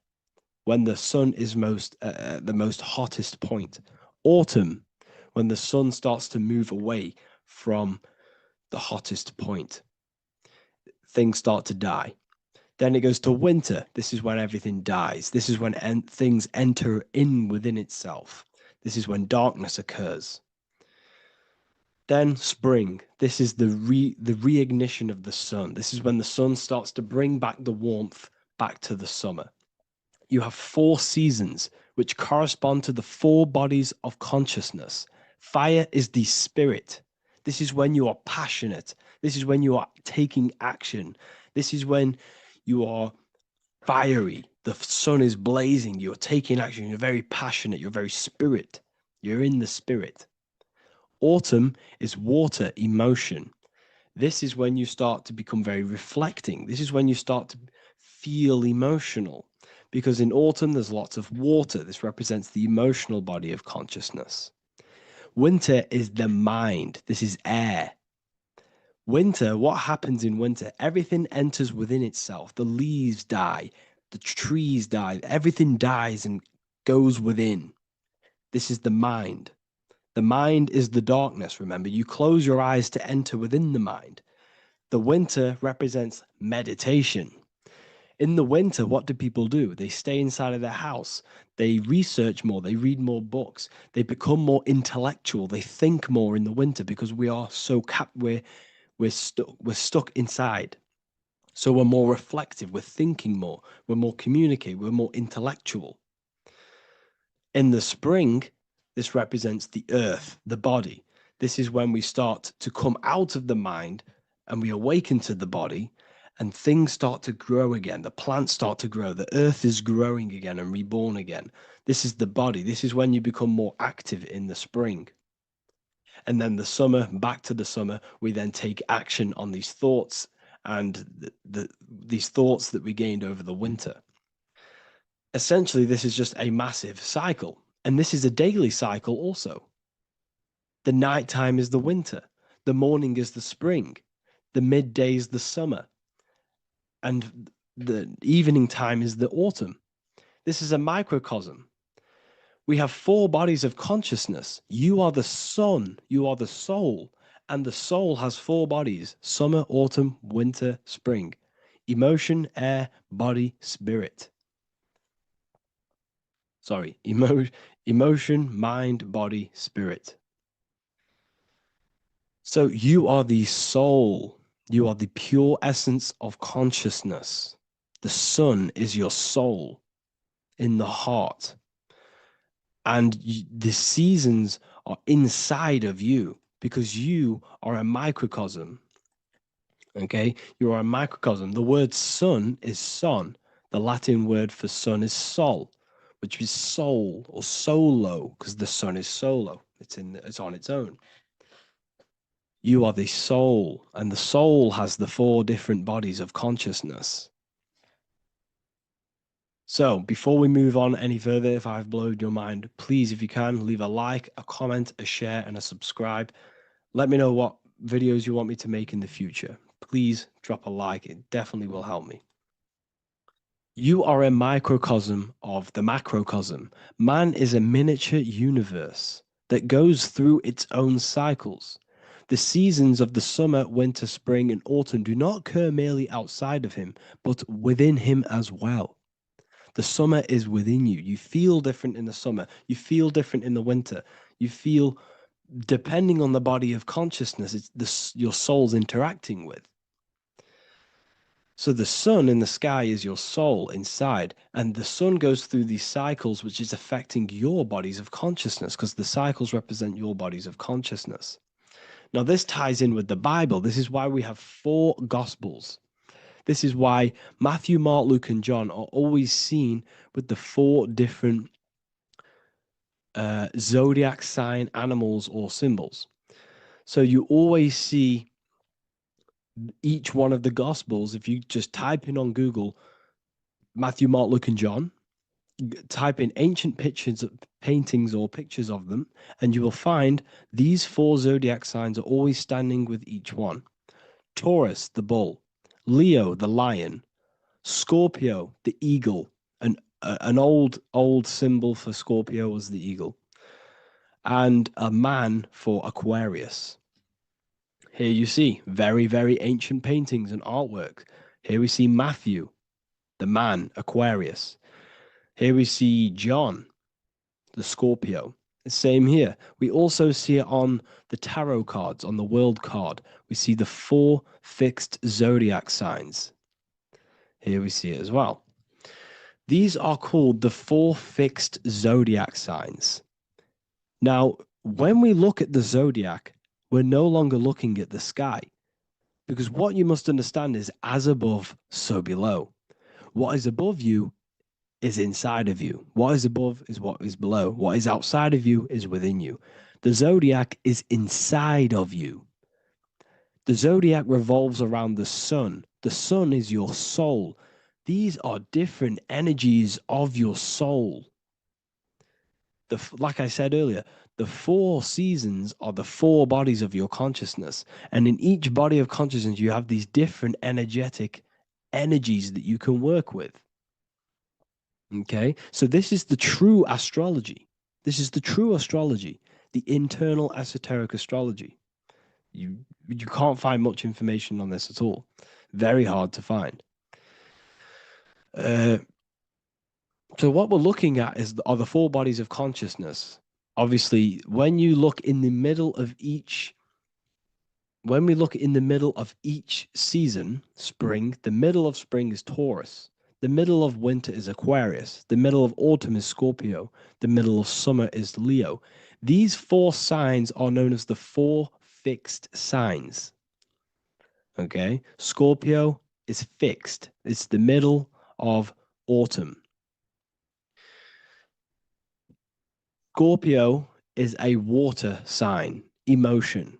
when the sun is the most hottest point. Autumn, when the sun starts to move away from the hottest point. Things start to die. Then it goes to winter. This is when everything dies. This is when things enter in within itself. This is when darkness occurs. Then spring. This is the reignition of the sun. This is when the sun starts to bring back the warmth back to the summer. You have 4 seasons, which correspond to the 4 bodies of consciousness. Fire is the spirit. This is when you are passionate. This is when you are taking action. This is when you are fiery. The sun is blazing. You're taking action. You're very passionate. You're very spirit. You're in the spirit. Autumn is water, emotion. This is when you start to become very reflecting. This is when you start to feel emotional. Because in autumn, there's lots of water. This represents the emotional body of consciousness. Winter is the mind. This is air. Winter, what happens in winter? Everything enters within itself. The leaves die. The trees die. Everything dies and goes within. This is the mind. The mind is the darkness, remember. You close your eyes to enter within the mind. The winter represents meditation. In the winter, what do people do? They stay inside of their house. They research more. They read more books. They become more intellectual. They think more in the winter because we are so we're stuck inside. So we're more reflective. We're thinking more. We're more communicative. We're more intellectual. In the spring, this represents the earth, the body. This is when we start to come out of the mind and we awaken to the body. And things start to grow again. The plants start to grow. The earth is growing again and reborn again. This is the body. This is when you become more active in the spring. And then the summer, back to the summer, we then take action on these thoughts and these thoughts that we gained over the winter. Essentially, this is just a massive cycle. And this is a daily cycle also. The nighttime is the winter. The morning is the spring. The midday is the summer. And the evening time is the autumn. This is a microcosm. We have 4 bodies of consciousness. You are the sun, you are the soul, and the soul has 4 bodies: summer, autumn, winter, spring. Emotion, air, body, spirit. Sorry, emotion, mind, body, spirit. So you are the soul. You are the pure essence of consciousness. The sun is your soul in the heart. And the seasons are inside of you because you are a microcosm. Okay? You are a microcosm. The word sun is son. The Latin word for sun is sol, which is soul or solo, because the sun is solo. It's on its own. You are the soul, and the soul has the 4 different bodies of consciousness. So before we move on any further, if I've blown your mind, please, if you can, leave a like, a comment, a share, and a subscribe. Let me know what videos you want me to make in the future. Please drop a like. It definitely will help me. You are a microcosm of the macrocosm. Man is a miniature universe that goes through its own cycles. The seasons of the summer, winter, spring, and autumn do not occur merely outside of him, but within him as well. The summer is within you. You feel different in the summer. You feel different in the winter. You feel, depending on the body of consciousness, it's your soul's interacting with. So the sun in the sky is your soul inside, and the sun goes through these cycles, which is affecting your bodies of consciousness, because the cycles represent your bodies of consciousness. Now, this ties in with the Bible. This is why we have 4 Gospels. This is why Matthew, Mark, Luke, and John are always seen with the 4 different zodiac sign animals or symbols. So you always see each one of the Gospels. If you just type in on Google Matthew, Mark, Luke, and John, type in ancient paintings or pictures of them, and you will find these 4 zodiac signs are always standing with each one. Taurus, the bull; Leo, the lion; Scorpio, the eagle. An old symbol for Scorpio was the eagle, and a man for Aquarius. Here you see very, very ancient paintings and artwork. Here we see Matthew, the man, Aquarius. Here we see John, the Scorpio. Same here. We also see it on the tarot cards, on the world card. We see the 4 fixed zodiac signs. Here we see it as well. These are called the 4 fixed zodiac signs. Now, when we look at the zodiac, we're no longer looking at the sky, because what you must understand is as above, so below. What is above you is inside of you. What is above is what is below. What is outside of you is within you. The zodiac is inside of you. The zodiac revolves around the sun. The sun is your soul. These are different energies of your soul. Like I said earlier, the 4 seasons are the 4 bodies of your consciousness. And in each body of consciousness, you have these different energetic energies that you can work with. Okay, so this is the true astrology. This is the true astrology, the internal esoteric astrology. You can't find much information on this at all. Very hard to find. So what we're looking at are the 4 bodies of consciousness. Obviously, when you look in the middle of each, when we look in the middle of each season, spring, the middle of spring is Taurus. The middle of winter is Aquarius. The middle of autumn is Scorpio. The middle of summer is Leo. These 4 signs are known as the 4 fixed signs. Okay, Scorpio is fixed. It's the middle of autumn. Scorpio is a water sign, emotion.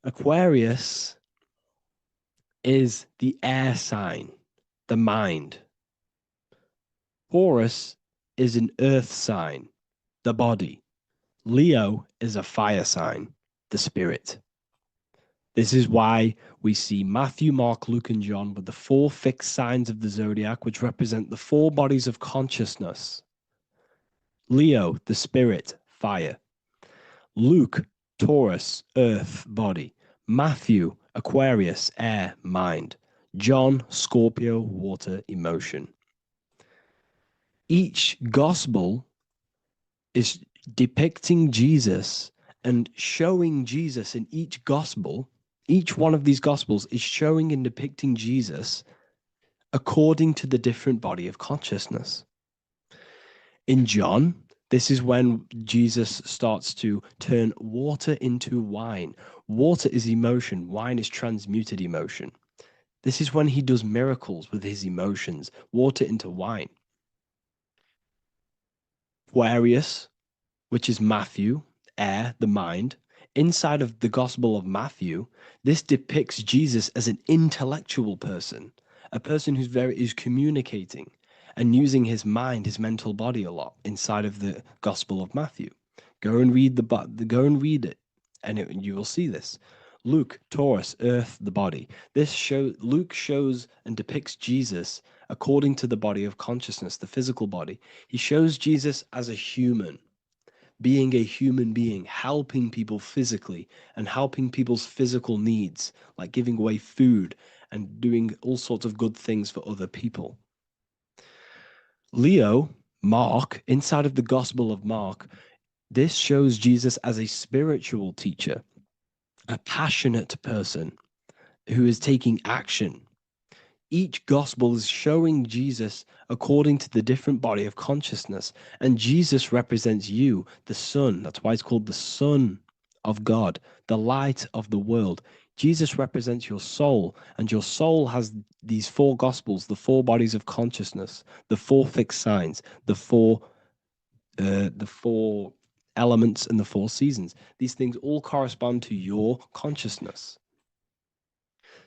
Aquarius is the air sign, the mind. Taurus is an earth sign, the body. Leo is a fire sign, the spirit. This is why we see Matthew, Mark, Luke, and John with the 4 fixed signs of the zodiac, which represent the 4 bodies of consciousness. Leo, the spirit, fire. Luke, Taurus, earth, body. Matthew, Aquarius, air, mind. John, Scorpio, water, emotion. Each gospel is depicting Jesus and showing Jesus in each gospel. Each one of these gospels is showing and depicting Jesus according to the different body of consciousness. In John, this is when Jesus starts to turn water into wine. Water is emotion. Wine is transmuted emotion. This is when he does miracles with his emotions, water into wine. Aquarius, which is Matthew, air, the mind. Inside of the Gospel of Matthew, this depicts Jesus as an intellectual person, a person who's communicating and using his mind, his mental body a lot inside of the Gospel of Matthew. Go and read it, and you will see this. Luke, Taurus, earth, the body. Luke shows and depicts Jesus according to the body of consciousness, the physical body. He shows Jesus as a human, being a human being, helping people physically and helping people's physical needs, like giving away food and doing all sorts of good things for other people. Leo, Mark, inside of the Gospel of Mark, this shows Jesus as a spiritual teacher, a passionate person who is taking action. Each gospel is showing Jesus according to the different body of consciousness. And Jesus represents you, the sun. That's why it's called the Son of God, the light of the world. Jesus represents your soul, and your soul has these 4 gospels, the 4 bodies of consciousness, the 4 fixed signs, the 4 elements and the 4 seasons. These things all correspond to your consciousness.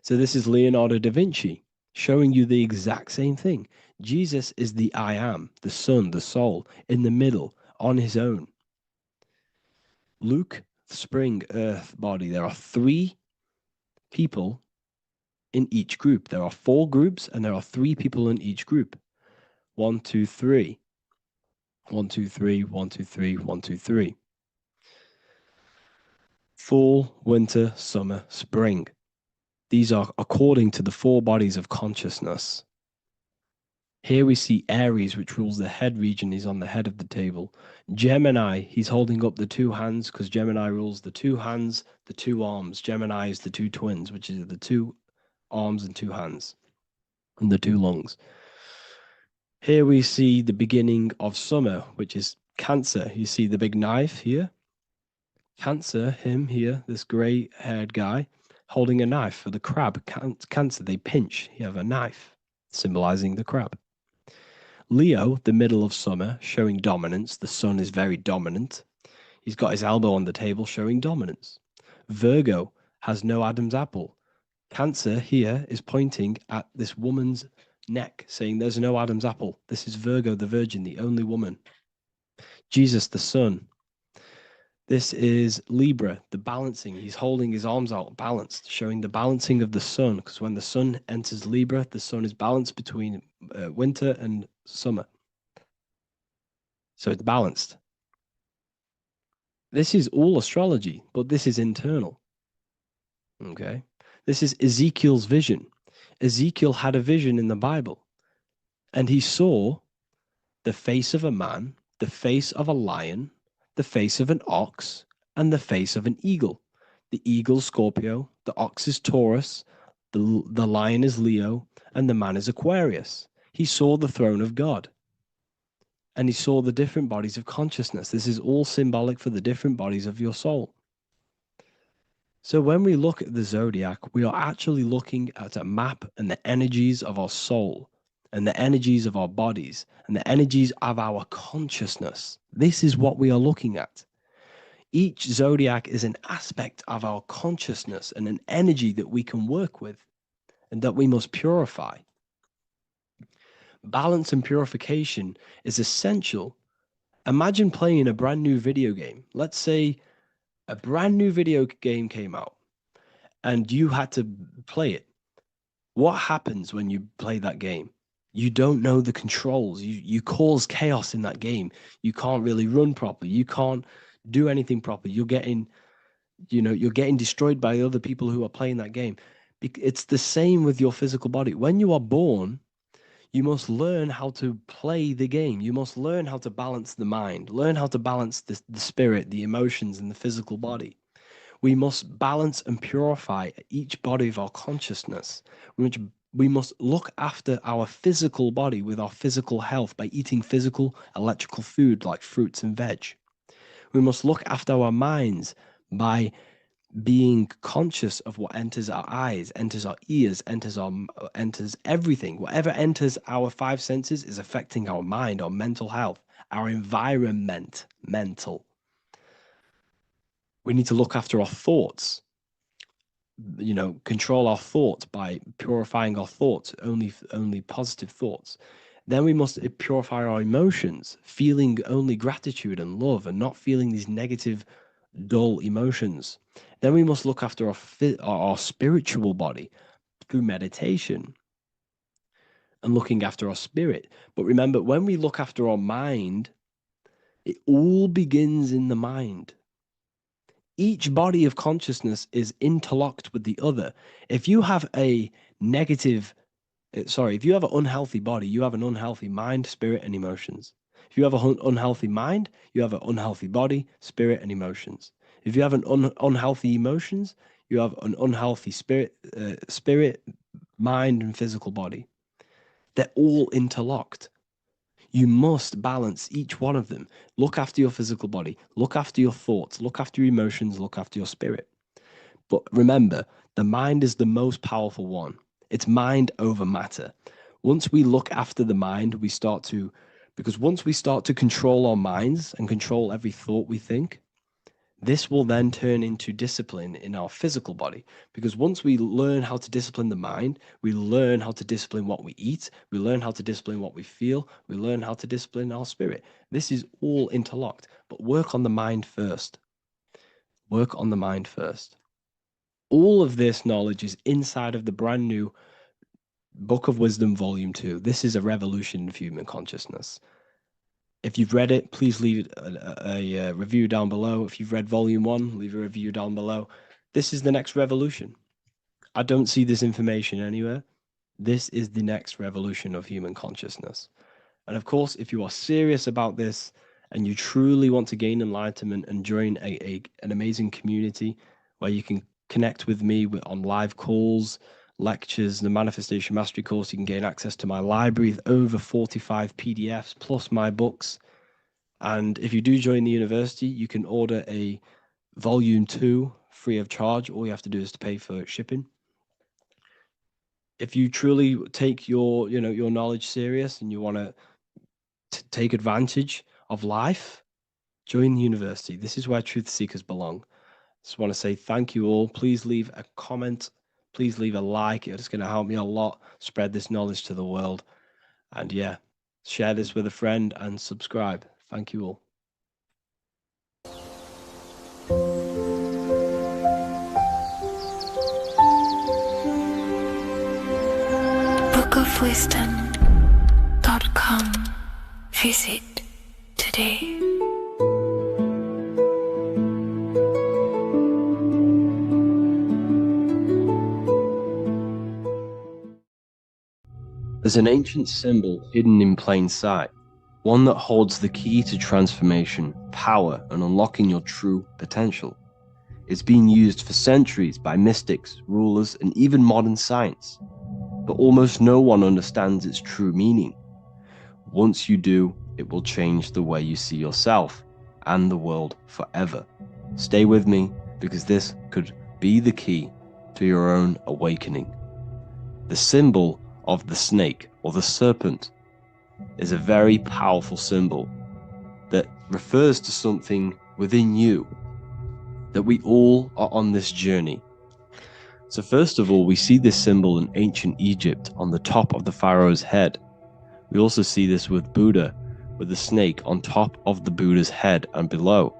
So this is Leonardo da Vinci showing you the exact same thing. Jesus is the I am, the sun, the soul, in the middle, on his own. Luke, spring, earth, body. There are 3 people in each group. There are 4 groups, and there are 3 people in each group. 1, 2, 3. 1, 2, 3, 1, 2, 3, 1, 2, 3. fall, winter, summer, spring. These are according to the 4 bodies of consciousness. Here we see Aries, which rules the head region. He's on the head of the table. Gemini, he's holding up the 2 hands because Gemini rules the 2 hands, the 2 arms. Gemini is the 2 twins, which is the 2 arms and 2 hands, and the 2 lungs. Here we see the beginning of summer, which is Cancer. You see the big knife here. Cancer, him here, this grey-haired guy, holding a knife for the crab. Cancer, they pinch. You have a knife, symbolizing the crab. Leo, the middle of summer, showing dominance. The sun is very dominant. He's got his elbow on the table, showing dominance. Virgo has no Adam's apple. Cancer here is pointing at this woman's neck, saying there's no Adam's apple. This is Virgo, the virgin, the only woman. Jesus, the sun. This is Libra, the balancing. He's holding his arms out, balanced, showing the balancing of the sun, because when the sun enters Libra, the sun is balanced between winter and summer. So it's balanced. This is all astrology, but this is internal. Okay? This is Ezekiel's vision. Ezekiel had a vision in the Bible, and he saw the face of a man, the face of a lion, the face of an ox, and the face of an eagle. The eagle, Scorpio, the ox is Taurus, the lion is Leo, and the man is Aquarius. He saw the throne of God, and he saw the different bodies of consciousness. This is all symbolic for the different bodies of your soul. So when we look at the zodiac, we are actually looking at a map and the energies of our soul, and the energies of our bodies, and the energies of our consciousness. This is what we are looking at. Each zodiac is an aspect of our consciousness and an energy that we can work with and that we must purify. Balance and purification is essential. Imagine playing a brand new video game. Let's say a brand new video game came out and you had to play it. What happens when you play that game? You don't know the controls. You cause chaos in that game. You can't really run properly. You can't do anything properly. You're getting destroyed by other people who are playing that game. It's the same with your physical body. When you are born, you must learn how to play the game. You must learn how to balance the mind, learn how to balance the spirit, the emotions, and the physical body. We must balance and purify each body of our consciousness, which we must look after our physical body with our physical health by eating physical, electrical food like fruits and veg. We must look after our minds by being conscious of what enters our eyes, enters our ears, enters everything. Whatever enters our 5 senses is affecting our mind, our mental health, our environment, mental. We need to look after our thoughts. Control our thoughts by purifying our thoughts, only positive thoughts. Then we must purify our emotions, feeling only gratitude and love and not feeling these negative, dull emotions. Then we must look after our spiritual body through meditation and looking after our spirit. But remember, when we look after our mind, it all begins in the mind. Each body of consciousness is interlocked with the other. If you have an unhealthy body, you have an unhealthy mind, spirit, and emotions. If you have an unhealthy mind, you have an unhealthy body, spirit, and emotions. If you have an unhealthy emotions, you have an unhealthy spirit, mind, and physical body. They're all interlocked. You must balance each one of them. Look after your physical body. Look after your thoughts. Look after your emotions. Look after your spirit. But remember, the mind is the most powerful one. It's mind over matter. Once we look after the mind, because once we start to control our minds and control every thought we think, this will then turn into discipline in our physical body. Because once we learn how to discipline the mind, we learn how to discipline what we eat, we learn how to discipline what we feel, we learn how to discipline our spirit. This is all interlocked, but work on the mind first. Work on the mind first. All of this knowledge is inside of the brand new Book of Wisdom, Volume 2. This is a revolution in human consciousness. If you've read it, please leave a review down below. If you've read volume 1, leave a review down below. This is the next revolution. I don't see this information anywhere. This is the next revolution of human consciousness. And of course, if you are serious about this and you truly want to gain enlightenment and join an amazing community where you can connect with me on live calls, lectures, the Manifestation Mastery course, you can gain access to my library with over 45 PDFs plus my books. And if you do join the university, you can order a volume 2 free of charge. All you have to do is to pay for shipping. If you truly take your knowledge serious and you want to take advantage of life, join the university. This is where truth seekers belong. Just want to say thank you all. Please leave a comment. Please leave a like. It's going to help me a lot spread this knowledge to the world. And yeah, share this with a friend and subscribe. Thank you all. bookofwisdom.com. Visit today. There's an ancient symbol hidden in plain sight, one that holds the key to transformation, power, and unlocking your true potential. It's been used for centuries by mystics, rulers, and even modern science, but almost no one understands its true meaning. Once you do, it will change the way you see yourself and the world forever. Stay with me, because this could be the key to your own awakening. The symbol of the snake or the serpent is a very powerful symbol that refers to something within you, that we all are on this journey. So first of all, we see this symbol in ancient Egypt on the top of the pharaoh's head. We also see this with Buddha, with the snake on top of the Buddha's head and below.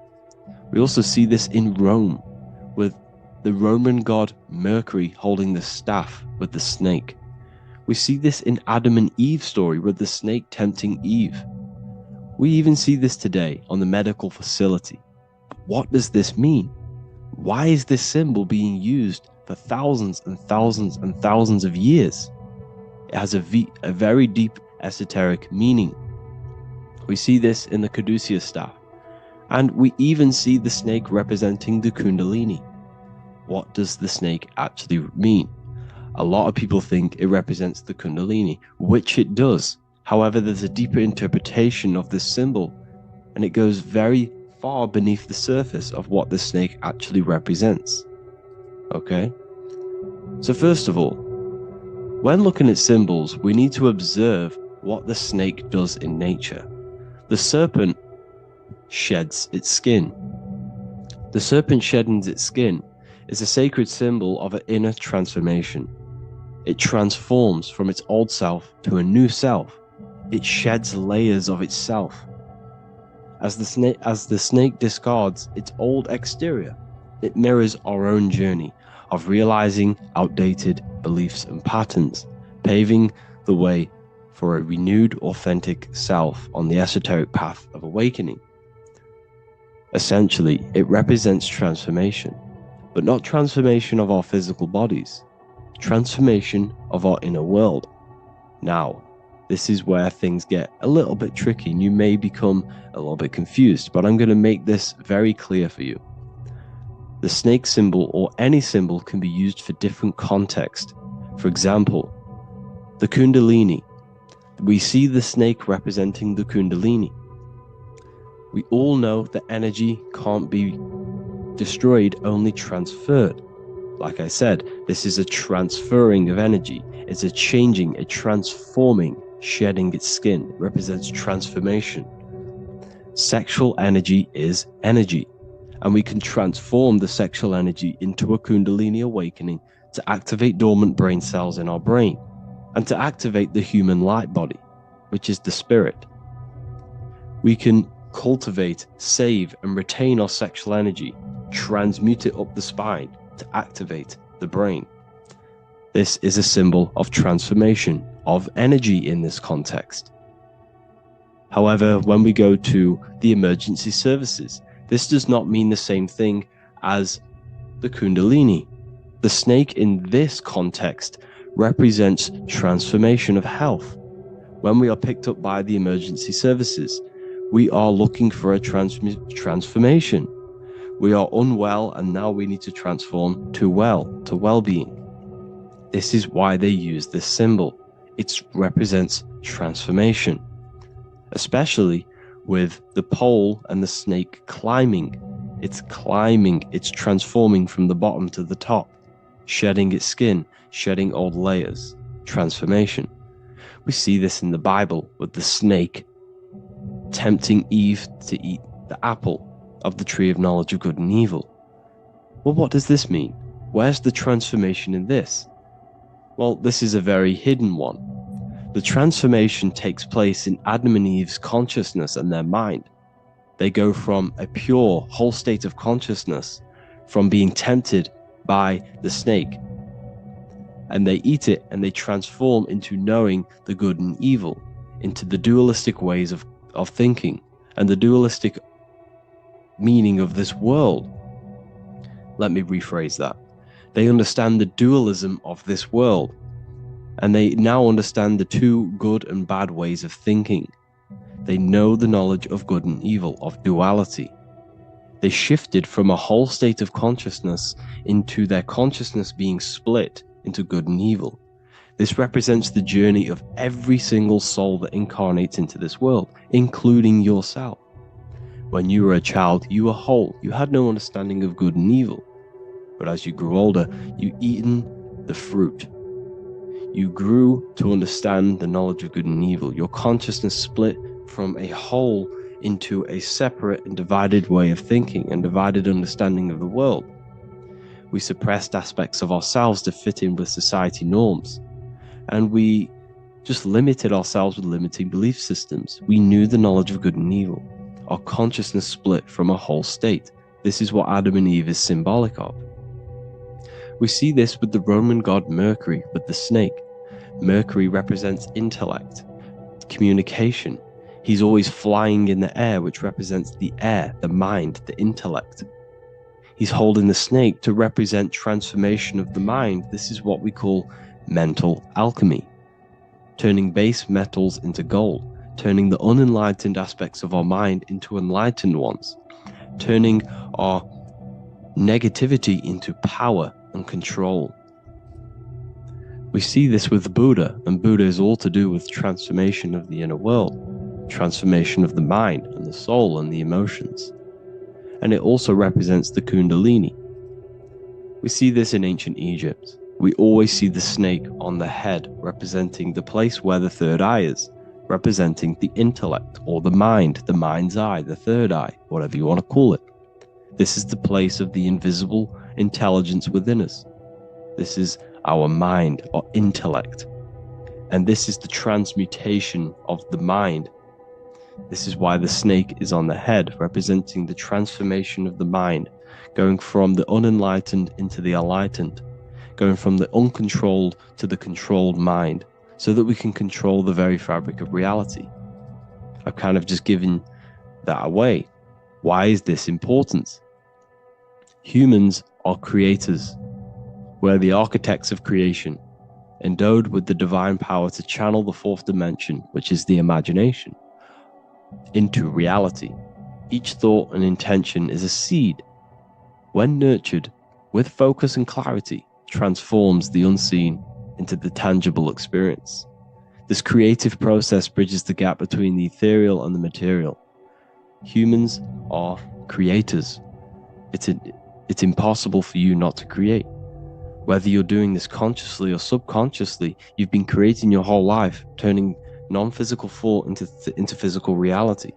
We also see this in Rome, with the Roman god Mercury holding the staff with the snake. We see this in Adam and Eve's story with the snake tempting Eve. We even see this today on the medical facility. But what does this mean? Why is this symbol being used for thousands and thousands and thousands of years? It has a very deep esoteric meaning. We see this in the caduceus staff, and we even see the snake representing the Kundalini. What does the snake actually mean? A lot of people think it represents the Kundalini, which it does. However, there's a deeper interpretation of this symbol, and it goes very far beneath the surface of what the snake actually represents. Okay? So first of all, when looking at symbols, we need to observe what the snake does in nature. The serpent sheds its skin. The serpent shedding its skin is a sacred symbol of an inner transformation. It transforms from its old self to a new self. It sheds layers of itself. As the snake discards its old exterior, it mirrors our own journey of realizing outdated beliefs and patterns, paving the way for a renewed, authentic self on the esoteric path of awakening. Essentially, it represents transformation, but not transformation of our physical bodies, transformation of our inner world. Now, this is where things get a little bit tricky and you may become a little bit confused, but I'm going to make this very clear for you. The snake symbol or any symbol can be used for different context. For example, the Kundalini. We see the snake representing the Kundalini. We all know that energy can't be destroyed, only transferred. Like I said, this is a transferring of energy. It's a changing, a transforming, shedding its skin. It represents transformation. Sexual energy is energy, and we can transform the sexual energy into a Kundalini awakening to activate dormant brain cells in our brain, and to activate the human light body, which is the spirit. We can cultivate, save, and retain our sexual energy, transmute it up the spine to activate the brain. This is a symbol of transformation, of energy in this context. However, when we go to the emergency services, this does not mean the same thing as the Kundalini. The snake in this context represents transformation of health. When we are picked up by the emergency services, we are looking for a transformation. We are unwell and now we need to transform to well-being. This is why they use this symbol. It represents transformation, especially with the pole and the snake climbing. It's climbing, it's transforming from the bottom to the top, shedding its skin, shedding old layers, transformation. We see this in the Bible with the snake tempting Eve to eat the apple of the tree of knowledge of good and evil. Well, what does this mean? Where's the transformation in this? Well, this is a very hidden one. The transformation takes place in Adam and Eve's consciousness and their mind. They go from a pure, whole state of consciousness, from being tempted by the snake, and they eat it and they transform into knowing the good and evil, into the dualistic ways of thinking and the dualistic meaning of this world. Let me rephrase that. They understand the dualism of this world, and they now understand the two good and bad ways of thinking. They know the knowledge of good and evil, of duality. They shifted from a whole state of consciousness into their consciousness being split into good and evil. This represents the journey of every single soul that incarnates into this world, including yourself. When you were a child, you were whole. You had no understanding of good and evil. But as you grew older, you eaten the fruit. You grew to understand the knowledge of good and evil. Your consciousness split from a whole into a separate and divided way of thinking and divided understanding of the world. We suppressed aspects of ourselves to fit in with society norms. And we just limited ourselves with limiting belief systems. We knew the knowledge of good and evil. Our consciousness split from a whole state. This is what Adam and Eve is symbolic of. We see this with the Roman god Mercury, with the snake. Mercury represents intellect, communication. He's always flying in the air, which represents the air, the mind, the intellect. He's holding the snake to represent transformation of the mind. This is what we call mental alchemy, turning base metals into gold, turning the unenlightened aspects of our mind into enlightened ones, turning our negativity into power and control. We see this with Buddha, and Buddha is all to do with transformation of the inner world, transformation of the mind and the soul and the emotions. And it also represents the Kundalini. We see this in ancient Egypt. We always see the snake on the head, representing the place where the third eye is, representing the intellect or the mind's eye, the third eye, whatever you want to call it. This is the place of the invisible intelligence within us. This is our mind or intellect. And this is the transmutation of the mind. This is why the snake is on the head, representing the transformation of the mind, going from the unenlightened into the enlightened, going from the uncontrolled to the controlled mind, so that we can control the very fabric of reality. I've kind of just given that away. Why is this important? Humans are creators. We're the architects of creation, endowed with the divine power to channel the fourth dimension, which is the imagination, into reality. Each thought and intention is a seed. When nurtured with focus and clarity, transforms the unseen into the tangible experience. This creative process bridges the gap between the ethereal and the material. Humans are creators. It's impossible for you not to create. Whether you're doing this consciously or subconsciously, you've been creating your whole life, turning non-physical thought into physical reality.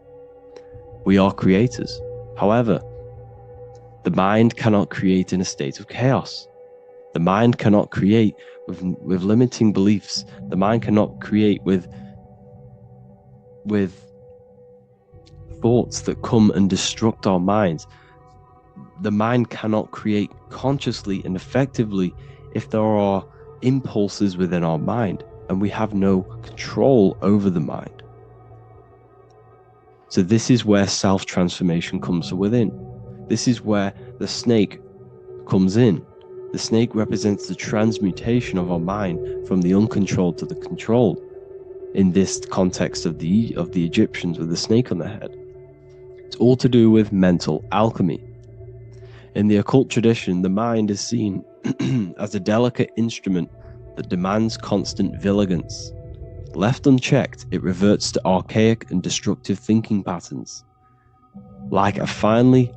We are creators. However, the mind cannot create in a state of chaos. The mind cannot create with limiting beliefs. The mind cannot create with thoughts that come and destruct our minds. The mind cannot create consciously and effectively if there are impulses within our mind and we have no control over the mind. So this is where self-transformation comes from within. This is where the snake comes in. The snake represents the transmutation of our mind from the uncontrolled to the controlled. In this context of the Egyptians with the snake on their head. It's all to do with mental alchemy. In the occult tradition, the mind is seen as a delicate instrument that demands constant vigilance. Left unchecked, it reverts to archaic and destructive thinking patterns. Like a finely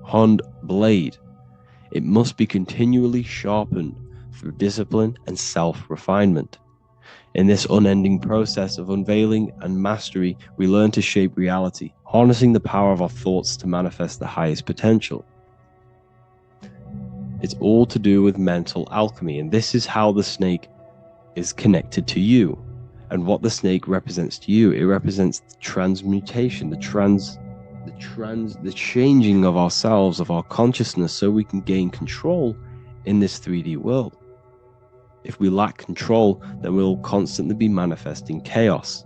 honed blade, it must be continually sharpened through discipline and self-refinement. In this unending process of unveiling and mastery, we learn to shape reality, harnessing the power of our thoughts to manifest the highest potential. It's all to do with mental alchemy, and this is how the snake is connected to you. And what the snake represents to you, it represents the transmutation, the changing of ourselves, of our consciousness, so we can gain control in this 3D world. If we lack control, then we'll constantly be manifesting chaos.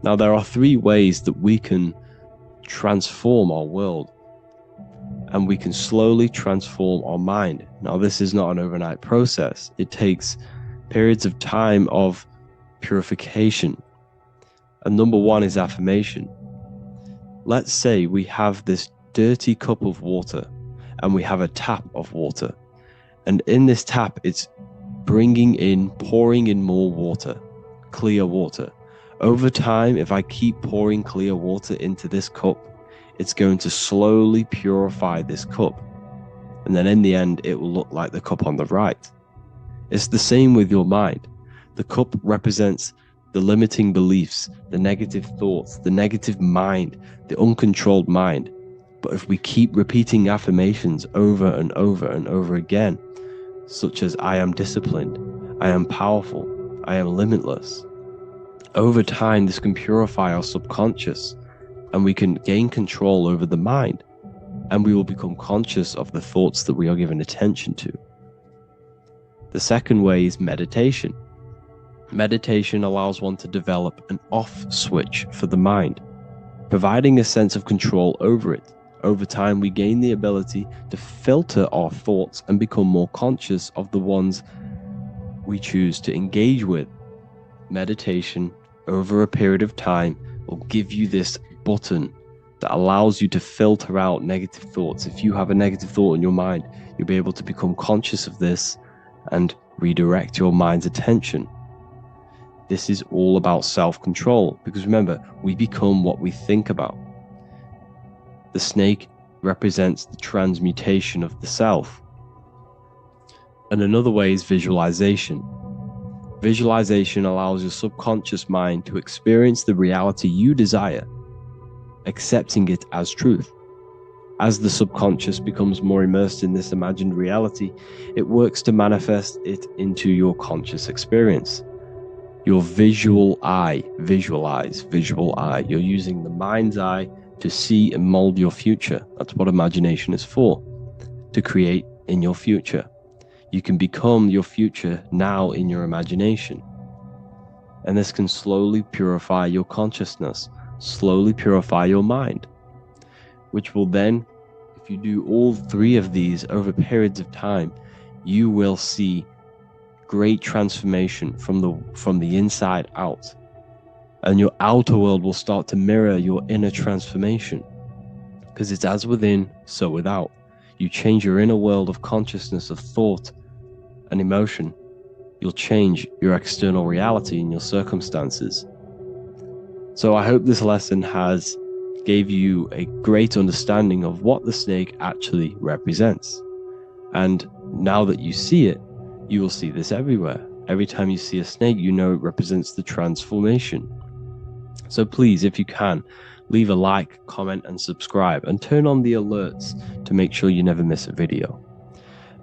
Now, there are 3 ways that we can transform our world, and we can slowly transform our mind. Now, this is not an overnight process. It takes periods of time of purification. And number 1 is affirmation. Let's say we have this dirty cup of water, and we have a tap of water. And in this tap, it's pouring in more water, clear water. Over time, if I keep pouring clear water into this cup, it's going to slowly purify this cup. And then in the end, it will look like the cup on the right. It's the same with your mind. The cup represents the limiting beliefs, the negative thoughts, the negative mind, the uncontrolled mind. But if we keep repeating affirmations over and over and over again, such as I am disciplined, I am powerful, I am limitless, over time this can purify our subconscious, and we can gain control over the mind, and we will become conscious of the thoughts that we are giving attention to. The second way is meditation. Meditation allows one to develop an off switch for the mind, providing a sense of control over it. Over time, we gain the ability to filter our thoughts and become more conscious of the ones we choose to engage with. Meditation, over a period of time, will give you this button that allows you to filter out negative thoughts. If you have a negative thought in your mind, you'll be able to become conscious of this and redirect your mind's attention. This is all about self-control, because remember, we become what we think about. The snake represents the transmutation of the self. And another way is visualization. Visualization allows your subconscious mind to experience the reality you desire, accepting it as truth. As the subconscious becomes more immersed in this imagined reality, it works to manifest it into your conscious experience. Your visual eye, visual eye. You're using the mind's eye to see and mold your future. That's what imagination is for, to create in your future. You can become your future now in your imagination. And this can slowly purify your consciousness, slowly purify your mind, which will then, if you do all 3 of these over periods of time, you will see great transformation from the inside out. And your outer world will start to mirror your inner transformation, because it's as within, so without. You change your inner world of consciousness, of thought and emotion, you'll change your external reality and your circumstances. So I hope this lesson has gave you a great understanding of what the snake actually represents. And now that you see it, you will see this everywhere. Every time you see a snake, you know it represents the transformation. So please, if you can, leave a like, comment, and subscribe, and turn on the alerts to make sure you never miss a video.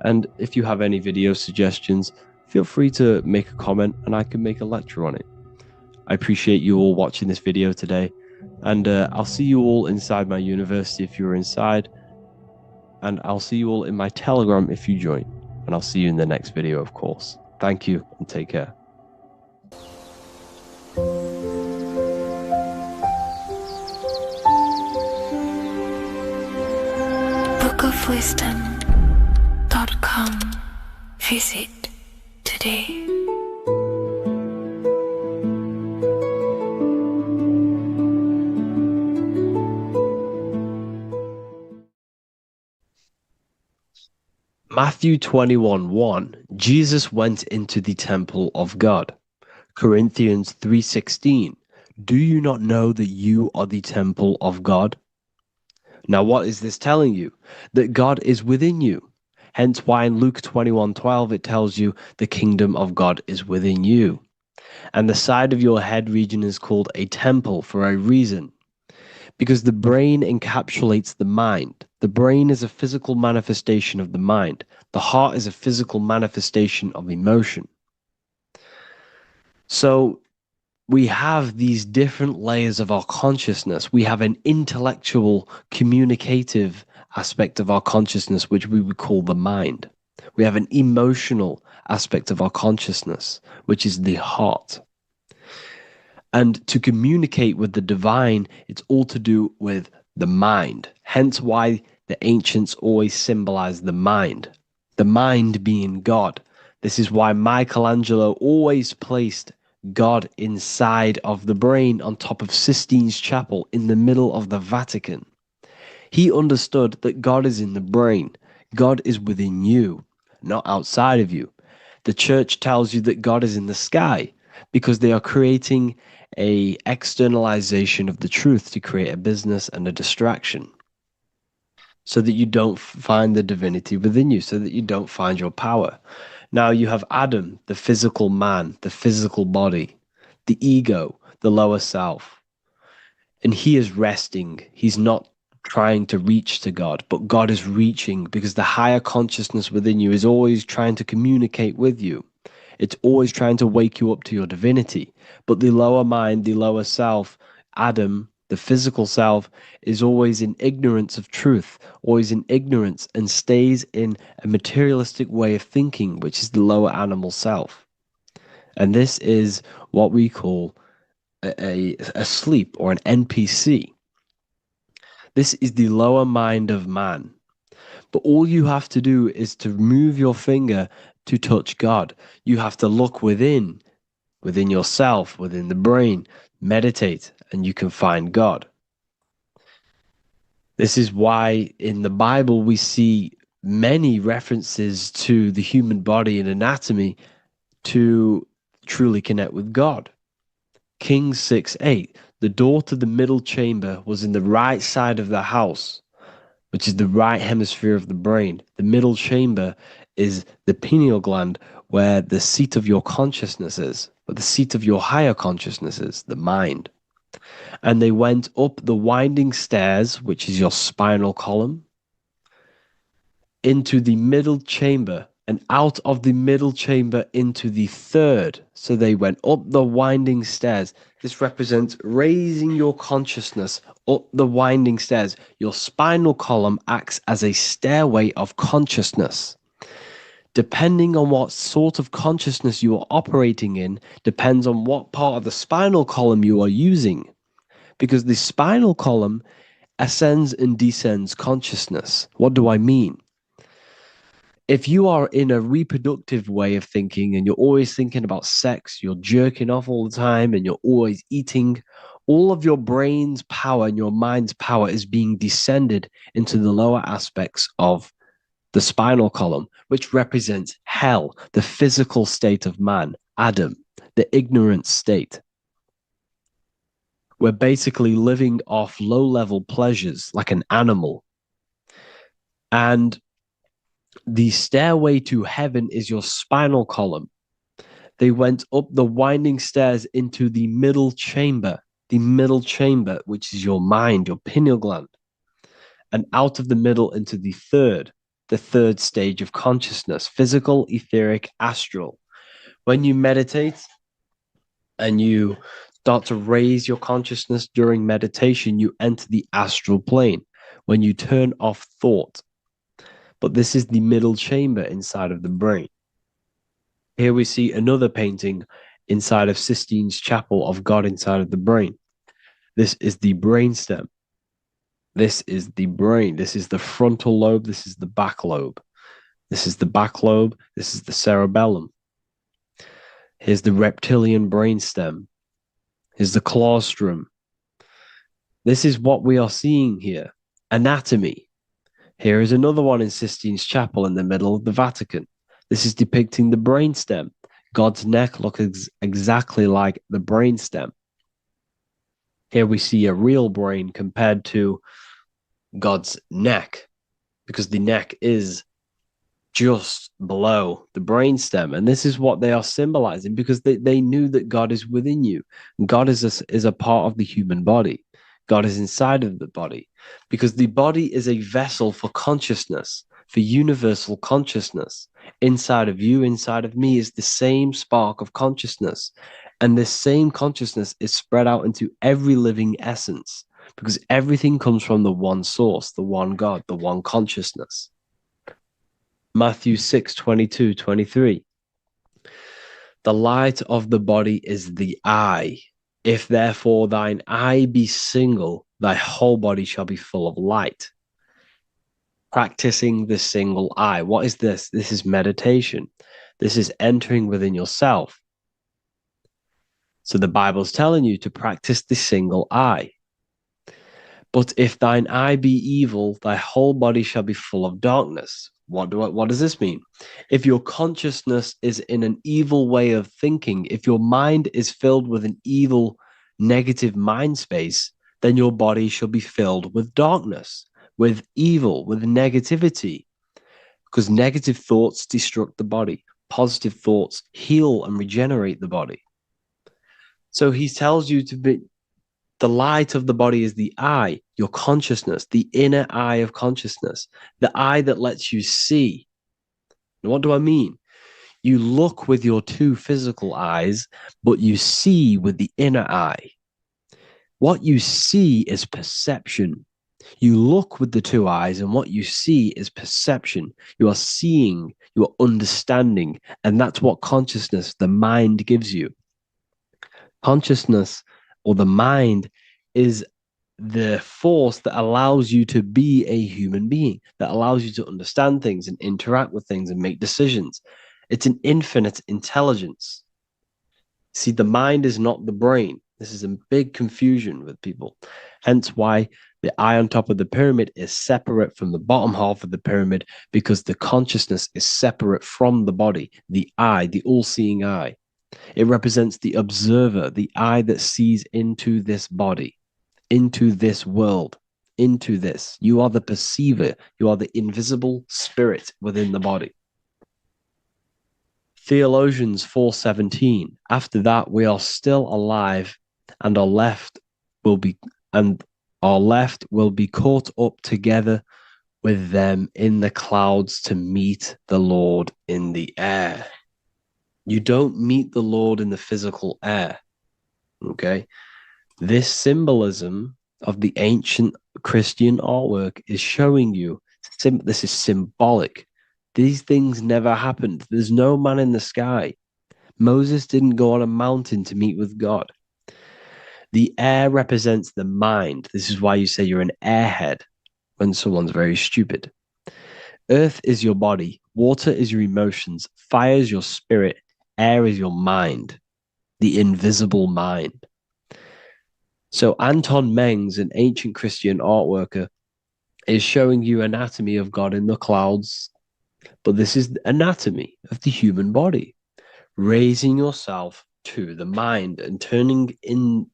And if you have any video suggestions, feel free to make a comment and I can make a lecture on it. I appreciate you all watching this video today, and I'll see you all inside my university if you're inside, and I'll see you all in my Telegram if you join, and I'll see you in the next video, of course. Thank you and take care. bookofwisdom.com. Visit today. Matthew 21:1, Jesus went into the temple of God. Corinthians 3:16, do you not know that you are the temple of God? Now what is this telling you? That God is within you. Hence why in Luke 21:12 it tells you the kingdom of God is within you. And the side of your head region is called a temple for a reason. Because the brain encapsulates the mind. The brain is a physical manifestation of the mind. The heart is a physical manifestation of emotion. So we have these different layers of our consciousness. We have an intellectual, communicative aspect of our consciousness, which we would call the mind. We have an emotional aspect of our consciousness, which is the heart. And to communicate with the divine, it's all to do with the mind. Hence why the ancients always symbolize the mind being God. This is why Michelangelo always placed God inside of the brain on top of Sistine Chapel in the middle of the Vatican. He understood that God is in the brain. God is within you, not outside of you. The church tells you that God is in the sky because they are creating a externalization of the truth to create a business and a distraction so that you don't find the divinity within you, so that you don't find your power. Now you have Adam, the physical man, the physical body, the ego, the lower self. And he is resting. He's not trying to reach to God, but God is reaching because the higher consciousness within you is always trying to communicate with you. It's always trying to wake you up to your divinity. But the lower mind, the lower self, Adam, the physical self, is always in ignorance of truth, always in ignorance, and stays in a materialistic way of thinking, which is the lower animal self. And this is what we call a sleep or an NPC. This is the lower mind of man. But all you have to do is to move your finger to touch God. You have to look within yourself, within the brain, meditate, and you can find God. This is why in the Bible we see many references to the human body and anatomy to truly connect with God. Kings 6:8, the door to the middle chamber was in the right side of the house, which is the right hemisphere of the brain. The middle chamber is the pineal gland, where the seat of your consciousness is, where the seat of your higher consciousness is, the mind. And they went up the winding stairs, which is your spinal column, into the middle chamber, and out of the middle chamber into the third. So they went up the winding stairs. This represents raising your consciousness up the winding stairs. Your spinal column acts as a stairway of consciousness. Depending on what sort of consciousness you are operating in, depends on what part of the spinal column you are using. Because the spinal column ascends and descends consciousness. What do I mean? If you are in a reproductive way of thinking and you're always thinking about sex, you're jerking off all the time and you're always eating, all of your brain's power and your mind's power is being descended into the lower aspects of the spinal column, which represents hell, the physical state of man, Adam, the ignorant state. We're basically living off low-level pleasures like an animal. And the stairway to heaven is your spinal column. They went up the winding stairs into the middle chamber, which is your mind, your pineal gland, and out of the middle into the third stage of consciousness, physical, etheric, astral. When you meditate and you start to raise your consciousness during meditation, you enter the astral plane when you turn off thought. But this is the middle chamber inside of the brain. Here we see another painting inside of Sistine's Chapel of God inside of the brain. This is the brainstem. This is the brain. This is the frontal lobe. This is the back lobe. This is the back lobe. This is the cerebellum. Here's the reptilian brainstem. Here's the claustrum. This is what we are seeing here. Anatomy. Here is another one in Sistine Chapel in the middle of the Vatican. This is depicting the brainstem. God's neck looks exactly like the brainstem. Here we see a real brain compared to God's neck, because the neck is just below the brainstem. And this is what they are symbolizing, because they knew that God is within you. God is a part of the human body. God is inside of the body, because the body is a vessel for consciousness, for universal consciousness. Inside of you, inside of me, is the same spark of consciousness. And this same consciousness is spread out into every living essence, because everything comes from the one source, the one God, the one consciousness. Matthew 6:22-23. The light of the body is the eye. If therefore thine eye be single, thy whole body shall be full of light. Practicing the single eye. What is this? This is meditation. This is entering within yourself. So the Bible's telling you to practice the single eye. But if thine eye be evil, thy whole body shall be full of darkness. What does this mean? If your consciousness is in an evil way of thinking, if your mind is filled with an evil, negative mind space, then your body shall be filled with darkness, with evil, with negativity. Because negative thoughts destruct the body. Positive thoughts heal and regenerate the body. So he tells you to be, the light of the body is the eye, your consciousness, the inner eye of consciousness, the eye that lets you see. And what do I mean? You look with your two physical eyes, but you see with the inner eye. What you see is perception. You look with the two eyes, and what you see is perception. You are seeing, you are understanding, and that's what consciousness, the mind, gives you. Consciousness, or the mind, is the force that allows you to be a human being, that allows you to understand things and interact with things and make decisions. It's an infinite intelligence. See, the mind is not the brain. This is a big confusion with people. Hence why the eye on top of the pyramid is separate from the bottom half of the pyramid, because the consciousness is separate from the body, the eye, the all-seeing eye. It represents the observer, the eye that sees into this body, into this world, into this. You are the perceiver. You are the invisible spirit within the body. Theologians 4:17. After that, we are still alive, and our left will be caught up together with them in the clouds to meet the Lord in the air. You don't meet the Lord in the physical air. Okay? This symbolism of the ancient Christian artwork is showing you this is symbolic. These things never happened. There's no man in the sky. Moses didn't go on a mountain to meet with God. The air represents the mind. This is why you say you're an airhead when someone's very stupid. Earth is your body. Water is your emotions. Fire is your spirit. Air is your mind, the invisible mind. So Anton Mengs, an ancient Christian art worker, is showing you anatomy of God in the clouds. But this is the anatomy of the human body, raising yourself to the mind and turning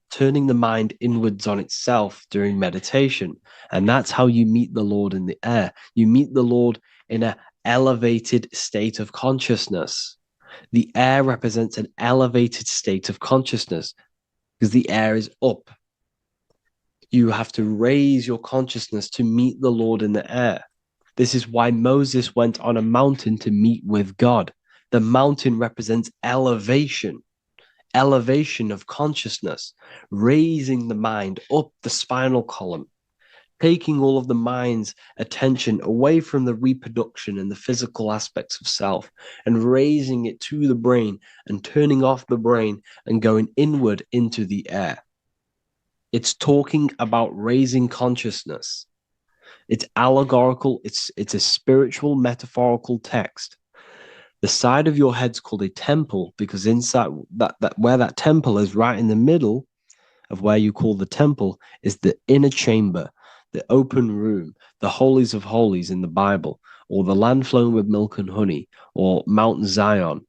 the mind inwards on itself during meditation. And that's how you meet the Lord in the air. You meet the Lord in an elevated state of consciousness. The air represents an elevated state of consciousness because the air is up. You have to raise your consciousness to meet the Lord in the air. This is why Moses went on a mountain to meet with God. The mountain represents elevation of consciousness, raising the mind up the spinal column, taking all of the mind's attention away from the reproduction and the physical aspects of self and raising it to the brain and turning off the brain and going inward into the air. It's talking about raising consciousness. It's allegorical. It's a spiritual, metaphorical text. The side of your head's called a temple because inside that where that temple is, right in the middle of where you call the temple, is the inner chamber, the open room, the holies of holies in the Bible, or the land flowing with milk and honey, or Mount Zion.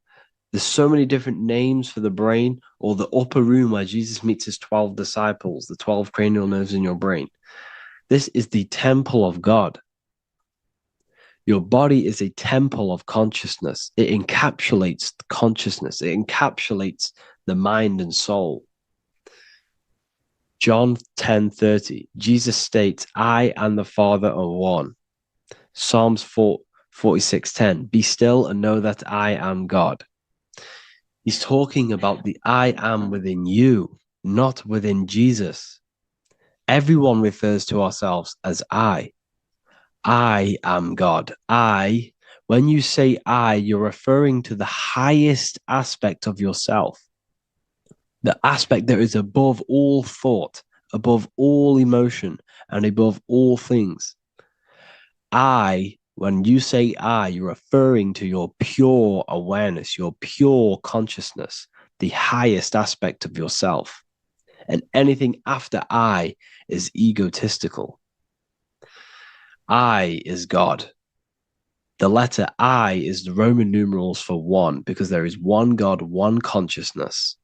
There's so many different names for the brain, or the upper room where Jesus meets his 12 disciples, the 12 cranial nerves in your brain. This is the temple of God. Your body is a temple of consciousness. It encapsulates the consciousness. It encapsulates the mind and soul. John 10:30, Jesus states, I and the Father are one. Psalms 46:10, be still and know that I am God. He's talking about the I am within you, not within Jesus. Everyone refers to ourselves as I. I am God. When you say I, you're referring to the highest aspect of yourself. The aspect that is above all thought, above all emotion, and above all things. When you say I, you're referring to your pure awareness, your pure consciousness, the highest aspect of yourself. And anything after I is egotistical. I is God. The letter I is the Roman numerals for one, because there is one God, one consciousness.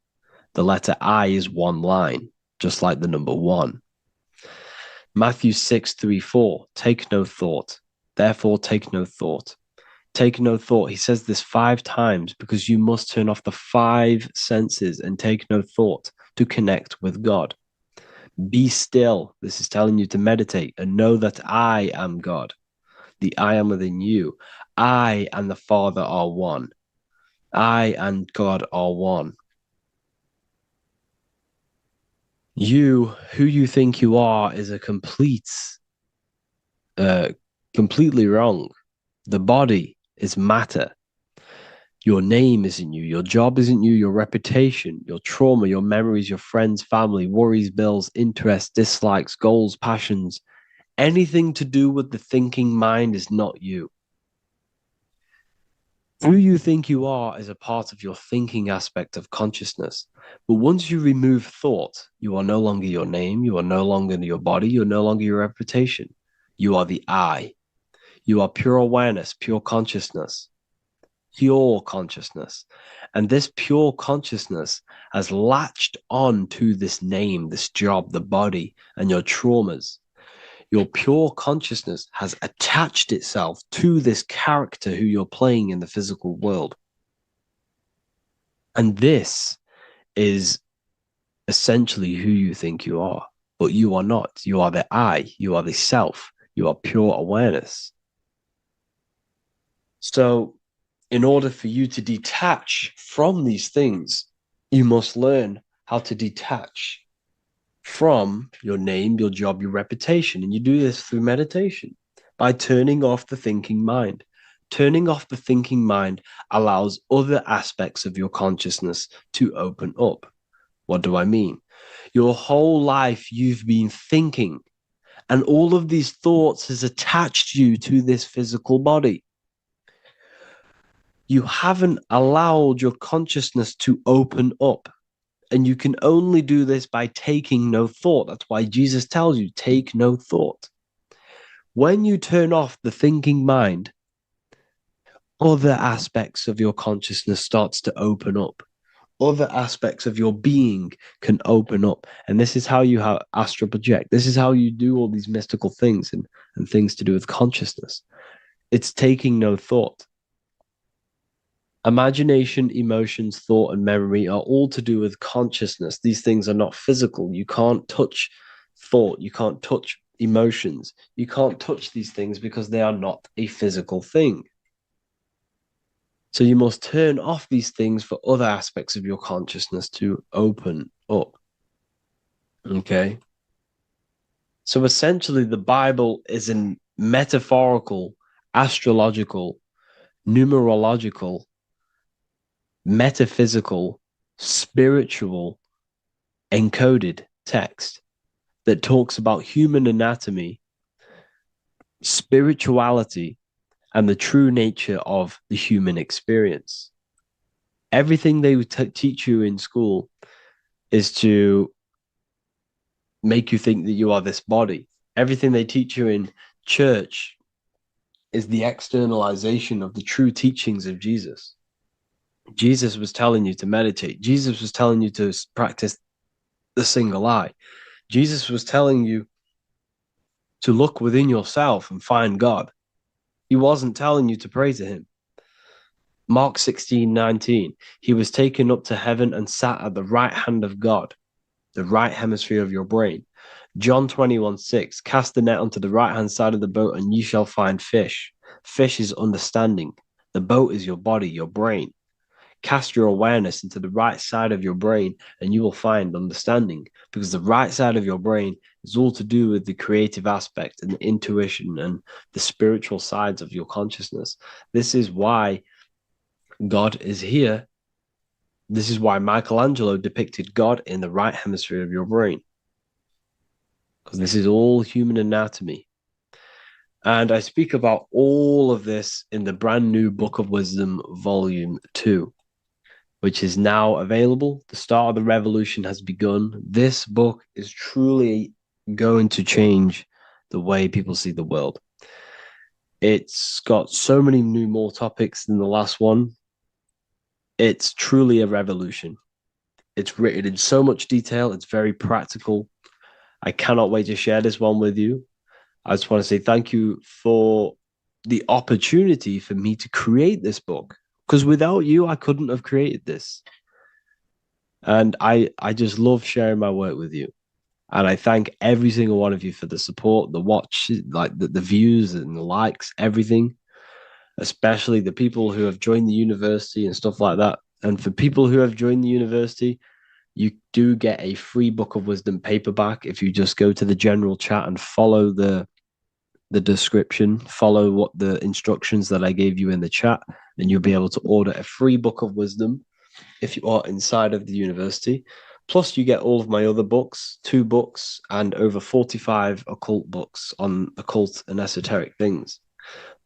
The letter I is one line, just like the number one. Matthew 6:3-4, take no thought. Therefore, take no thought. Take no thought. He says this 5 times because you must turn off the 5 senses and take no thought to connect with God. Be still. This is telling you to meditate and know that I am God. The I am within you. I and the Father are one. I and God are one. You, who you think you are, is a completely wrong. The body is matter. Your name isn't you. Your job isn't you. Your reputation, your trauma, your memories, your friends, family, worries, bills, interests, dislikes, goals, passions. Anything to do with the thinking mind is not you. Who you think you are is a part of your thinking aspect of consciousness. But once you remove thought, you are no longer your name. You are no longer your body. You're no longer your reputation. You are the I. You are pure awareness, pure consciousness. Pure consciousness. And this pure consciousness has latched on to this name, this job, the body, and your traumas. Your pure consciousness has attached itself to this character who you're playing in the physical world. And this is essentially who you think you are, but you are not. You are the I, you are the self, you are pure awareness. So in order for you to detach from these things, you must learn how to detach from your name, your job, your reputation. And you do this through meditation by turning off the thinking mind. Turning off the thinking mind allows other aspects of your consciousness to open up. What do I mean? Your whole life you've been thinking, and all of these thoughts has attached you to this physical body. You haven't allowed your consciousness to open up. And you can only do this by taking no thought. That's why Jesus tells you, take no thought. When you turn off the thinking mind, other aspects of your consciousness starts to open up. Other aspects of your being can open up. And this is how you astral project. This is how you do all these mystical things and things to do with consciousness. It's taking no thought. Imagination, emotions, thought, and memory are all to do with consciousness. These things are not physical. You can't touch thought. You can't touch emotions. You can't touch these things because they are not a physical thing. So you must turn off these things for other aspects of your consciousness to open up. Okay? So essentially, the Bible is a metaphorical, astrological, numerological, metaphysical, spiritual, encoded text that talks about human anatomy spirituality and the true nature of the human experience. Everything they would teach you in school is to make you think that you are this body. Everything they teach you in church is the externalization of the true teachings of Jesus. Jesus was telling you to meditate. Jesus was telling you to practice the single eye. Jesus was telling you to look within yourself and find God. He wasn't telling you to pray to him. Mark 16:19, he was taken up to heaven and sat at the right hand of God, the right hemisphere of your brain. John 21:6, cast the net onto the right-hand side of the boat and you shall find fish. Fish is understanding. The boat is your body, your brain. Cast your awareness into the right side of your brain and you will find understanding, because the right side of your brain is all to do with the creative aspect and the intuition and the spiritual sides of your consciousness. This is why God is here. This is why Michelangelo depicted God in the right hemisphere of your brain, because this is all human anatomy. And I speak about all of this in the brand new Book of Wisdom, Volume 2, which is now available. The start of the revolution has begun. This book is truly going to change the way people see the world. It's got so many more topics than the last one. It's truly a revolution. It's written in so much detail. It's very practical. I cannot wait to share this one with you. I just want to say thank you for the opportunity for me to create this book, because without you, I couldn't have created this. And I just love sharing my work with you. And I thank every single one of you for the support, the watch, like the views and the likes, everything, especially the people who have joined the university and stuff like that. And for people who have joined the university, you do get a free Book of Wisdom paperback if you just go to the general chat and follow the description, follow what the instructions that I gave you in the chat, and you'll be able to order a free Book of Wisdom if you are inside of the university. Plus, you get all of my other books, 2 books, and over 45 occult books on occult and esoteric things.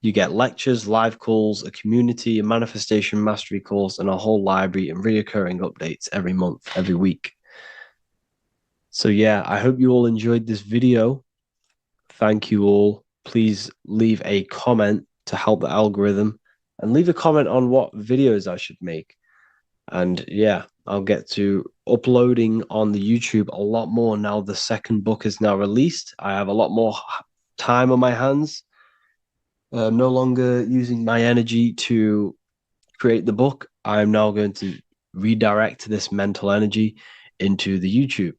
You get lectures, live calls, a community, a manifestation mastery course, and a whole library and reoccurring updates every month, every week. So yeah, I hope you all enjoyed this video. Thank you all. Please leave a comment to help the algorithm, and leave a comment on what videos I should make. And yeah, I'll get to uploading on the YouTube a lot more now. The second book is now released. I have a lot more time on my hands. No longer using my energy to create the book. I'm now going to redirect this mental energy into the YouTube.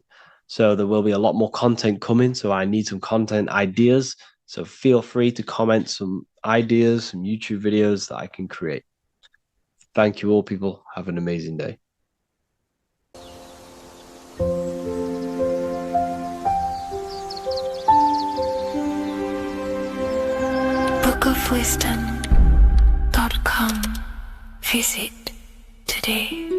So there will be a lot more content coming. So I need some content ideas. So feel free to comment some ideas, some YouTube videos that I can create. Thank you all, people. Have an amazing day. bookofwisdom.com. Visit today.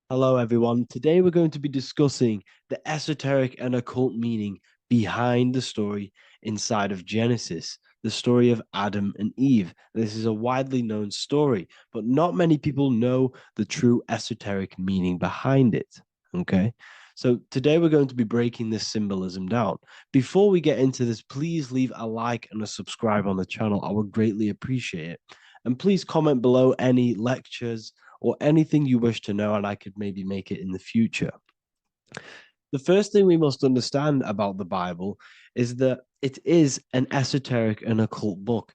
Hello, everyone. Today we're going to be discussing the esoteric and occult meaning behind the story inside of Genesis, the story of Adam and Eve. This is a widely known story, but not many people know the true esoteric meaning behind it. Okay, so today we're going to be breaking this symbolism down. Before we get into this, please leave a like and a subscribe on the channel. I would greatly appreciate it. And please comment below any lectures or anything you wish to know, and I could maybe make it in the future. The first thing we must understand about the Bible is that it is an esoteric and occult book.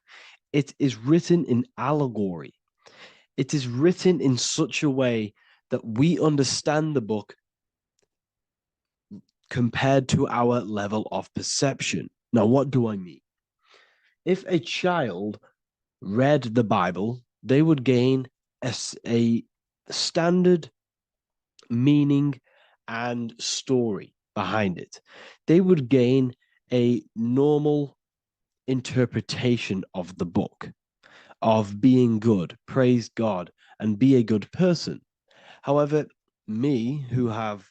It is written in allegory. It is written in such a way that we understand the book compared to our level of perception. Now, what do I mean? If a child read the Bible, they would gain a standard meaning and story behind it. They would gain a normal interpretation of the book, of being good, praise God, and be a good person. However, me, who have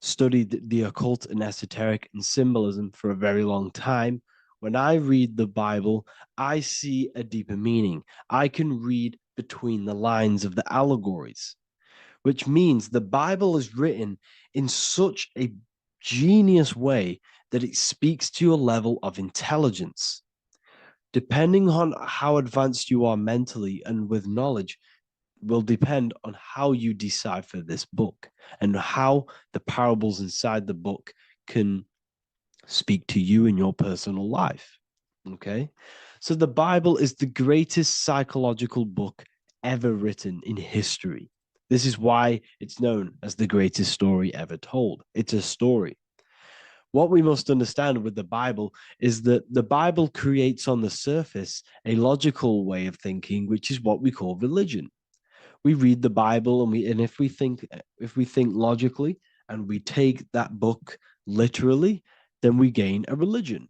studied the occult and esoteric and symbolism for a very long time, when I read the Bible, I see a deeper meaning. I can read between the lines of the allegories, which means the Bible is written in such a genius way that it speaks to your level of intelligence. Depending on how advanced you are mentally and with knowledge, will depend on how you decipher this book and how the parables inside the book can speak to you in your personal life. Okay? So the Bible is the greatest psychological book ever written in history. This is why it's known as the greatest story ever told. It's a story. What we must understand with the Bible is that the Bible creates on the surface a logical way of thinking, which is what we call religion. We read the Bible and if we think logically and we take that book literally, then we gain a religion.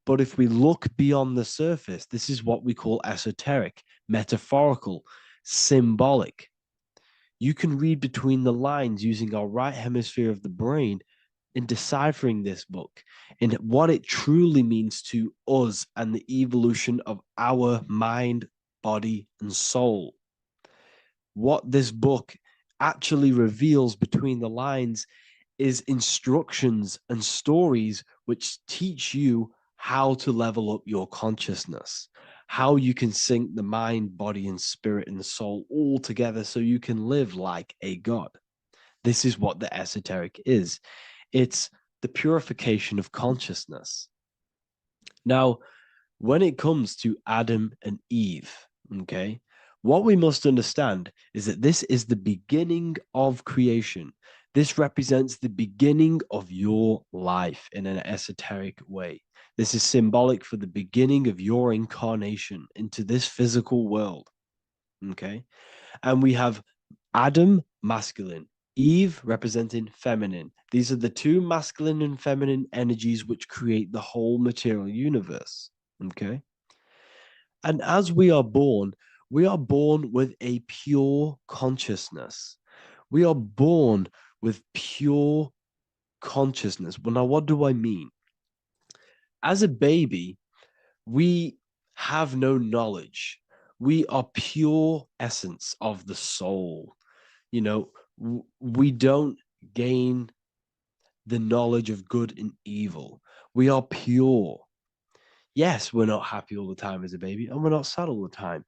But if we look beyond the surface, this is what we call esoteric, metaphorical, symbolic. You can read between the lines using our right hemisphere of the brain in deciphering this book and what it truly means to us and the evolution of our mind, body, and soul. What this book actually reveals between the lines is instructions and stories which teach you how to level up your consciousness, how you can sync the mind, body, and spirit and the soul all together so you can live like a god. This is what the esoteric is. It's the purification of consciousness. Now, when it comes to Adam and Eve, okay, what we must understand is that this is the beginning of creation. This represents the beginning of your life in an esoteric way. This is symbolic for the beginning of your incarnation into this physical world. Okay. And we have Adam, masculine, Eve representing feminine. These are the two masculine and feminine energies which create the whole material universe. Okay. And as we are born with a pure consciousness. We are born with pure consciousness. Well, now, what do I mean? As a baby, we have no knowledge. We are pure essence of the soul. You know, we don't gain the knowledge of good and evil. We are pure. Yes, we're not happy all the time as a baby, and we're not sad all the time,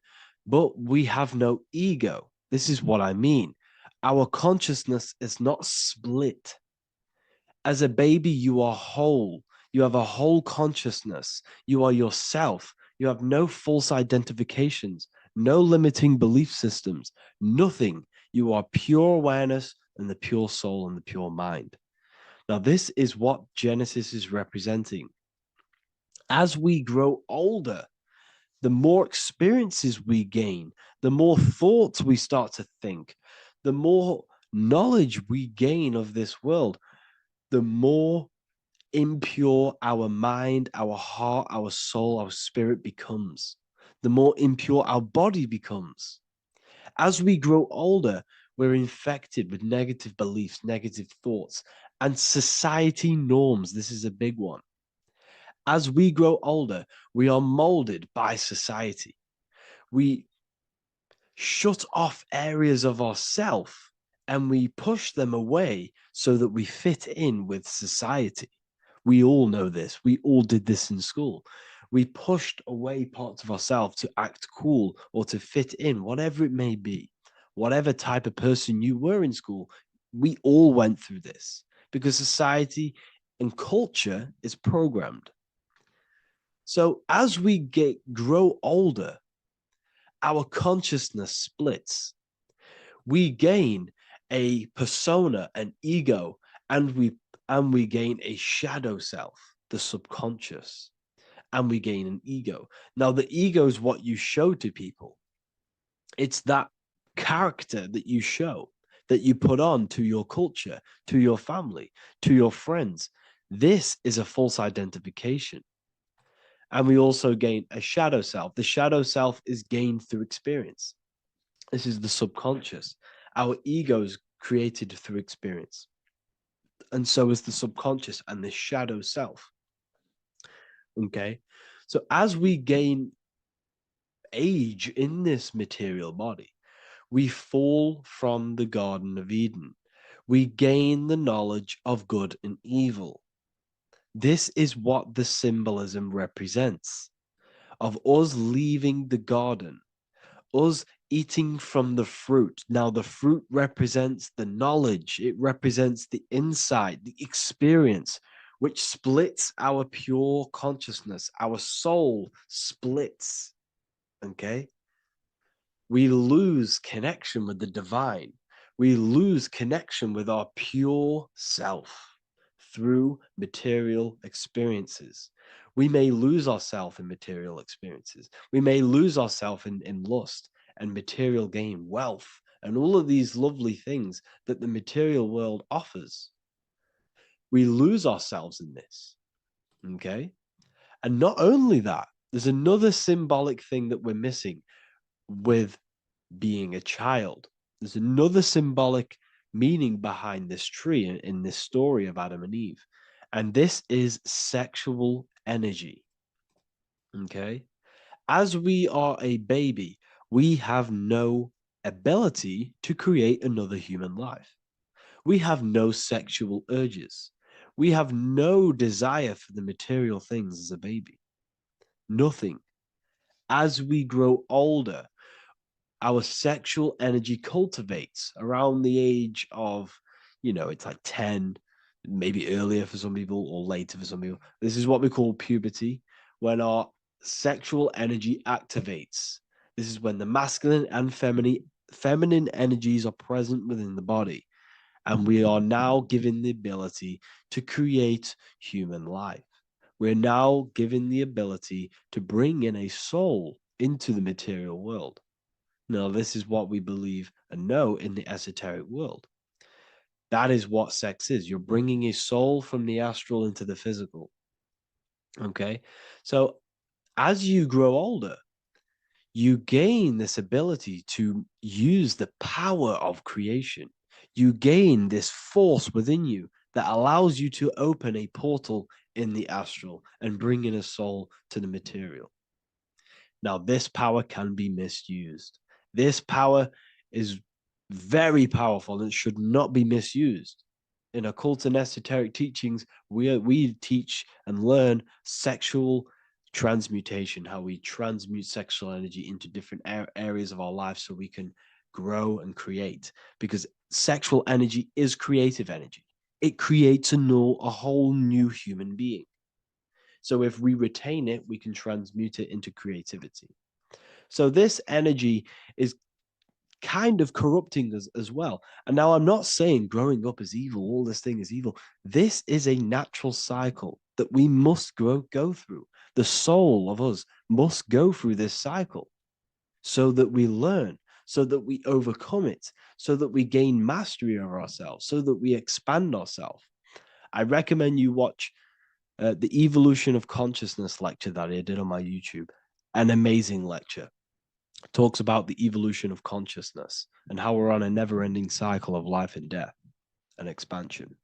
but we have no ego. This is what I mean. Our consciousness is not split. As a baby, you are whole. You have a whole consciousness. You are yourself. You have no false identifications, no limiting belief systems, nothing. You are pure awareness and the pure soul and the pure mind. Now, this is what Genesis is representing. As we grow older, the more experiences we gain, the more thoughts we start to think, the more knowledge we gain of this world, the more impure our mind, our heart, our soul, our spirit becomes, the more impure our body becomes. As we grow older, we're infected with negative beliefs, negative thoughts, and society norms. This is a big one. As we grow older, we are molded by society. We shut off areas of ourself and we push them away so that we fit in with society. We all know this. We all did this in school. We pushed away parts of ourselves to act cool or to fit in, whatever it may be. Whatever type of person you were in school, we all went through this because society and culture is programmed. So as we grow older, our consciousness splits. We gain a persona, an ego, and we gain a shadow self, the subconscious, and we gain an ego. Now, the ego is what you show to people. It's that character that you show, that you put on to your culture, to your family, to your friends. This is a false identification. And we also gain a shadow self. The shadow self is gained through experience. This is the subconscious. Our ego is created through experience. And so is the subconscious and the shadow self. Okay. So as we gain age in this material body, we fall from the Garden of Eden. We gain the knowledge of good and evil. This is what the symbolism represents of us leaving the garden, us eating from the fruit. Now, the fruit represents the knowledge, it represents the insight, the experience, which splits our pure consciousness. Our soul splits. Okay? We lose connection with the divine. We lose connection with our pure self through material experiences. We may lose ourselves in material experiences. We may lose ourselves in lust and material gain, wealth, and all of these lovely things that the material world offers. We lose ourselves in this. Okay? And not only that, there's another symbolic thing that we're missing with being a child. There's another symbolic meaning behind this tree in this story of Adam and Eve. And this is sexual energy. Okay? As we are a baby, we have no ability to create another human life. We have no sexual urges. We have no desire for the material things as a baby. Nothing. As we grow older, our sexual energy cultivates around the age of, it's like 10, maybe earlier for some people or later for some people. This is what we call puberty, when our sexual energy activates. This is when the masculine and feminine energies are present within the body. And we are now given the ability to create human life. We're now given the ability to bring in a soul into the material world. Now, this is what we believe and know in the esoteric world. That is what sex is. You're bringing a soul from the astral into the physical. Okay? So as you grow older, you gain this ability to use the power of creation. You gain this force within you that allows you to open a portal in the astral and bring in a soul to the material. Now, this power can be misused. This power is very powerful and should not be misused. In occult and esoteric teachings, we teach and learn sexual transmutation, how we transmute sexual energy into different areas of our life so we can grow and create. Because sexual energy is creative energy. It creates a whole new human being. So if we retain it, we can transmute it into creativity. So this energy is kind of corrupting us as well. And now I'm not saying growing up is evil, all this thing is evil. This is a natural cycle that we must go through. The soul of us must go through this cycle so that we learn, so that we overcome it, so that we gain mastery over ourselves, so that we expand ourselves. I recommend you watch the Evolution of Consciousness lecture that I did on my YouTube. An amazing lecture. It talks about the evolution of consciousness and how we're on a never-ending cycle of life and death and expansion.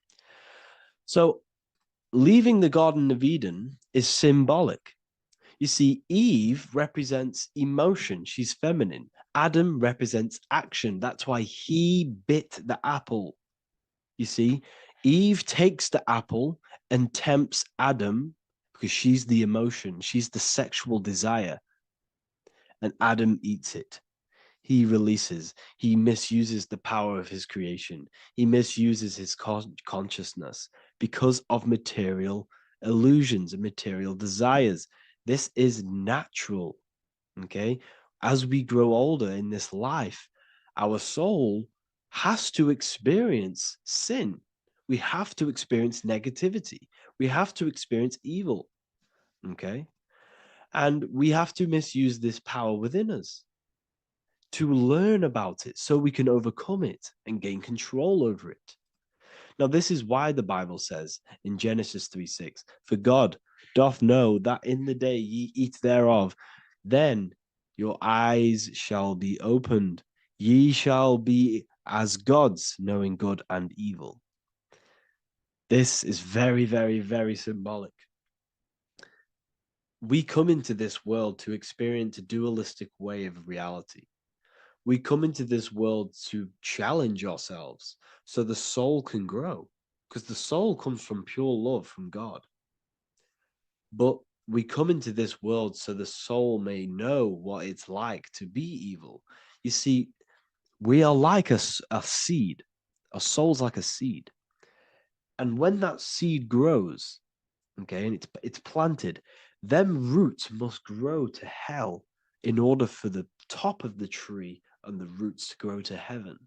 So leaving the Garden of Eden is symbolic. You see, Eve represents emotion. She's feminine. Adam represents action. That's why he bit the apple. You see, Eve takes the apple and tempts Adam because she's the emotion. She's the sexual desire. And Adam eats it. He releases. He misuses the power of his creation. He misuses his consciousness because of material illusions and material desires. This is natural, okay? As we grow older in this life, our soul has to experience sin. We have to experience negativity. We have to experience evil, okay? And we have to misuse this power within us to learn about it so we can overcome it and gain control over it. Now, this is why the Bible says in Genesis 3:6, "For God doth know that in the day ye eat thereof, then your eyes shall be opened, Ye shall be as gods, knowing good and evil. This is very, very, very symbolic. We come into this world to experience a dualistic way of reality. We come into this world to challenge ourselves so the soul can grow, because the soul comes from pure love from God. But we come into this world so the soul may know what it's like to be evil. You see, we are like a seed. Our soul's like a seed. And when that seed grows, okay, and it's planted, them roots must grow to hell in order for the top of the tree and the roots to grow to heaven.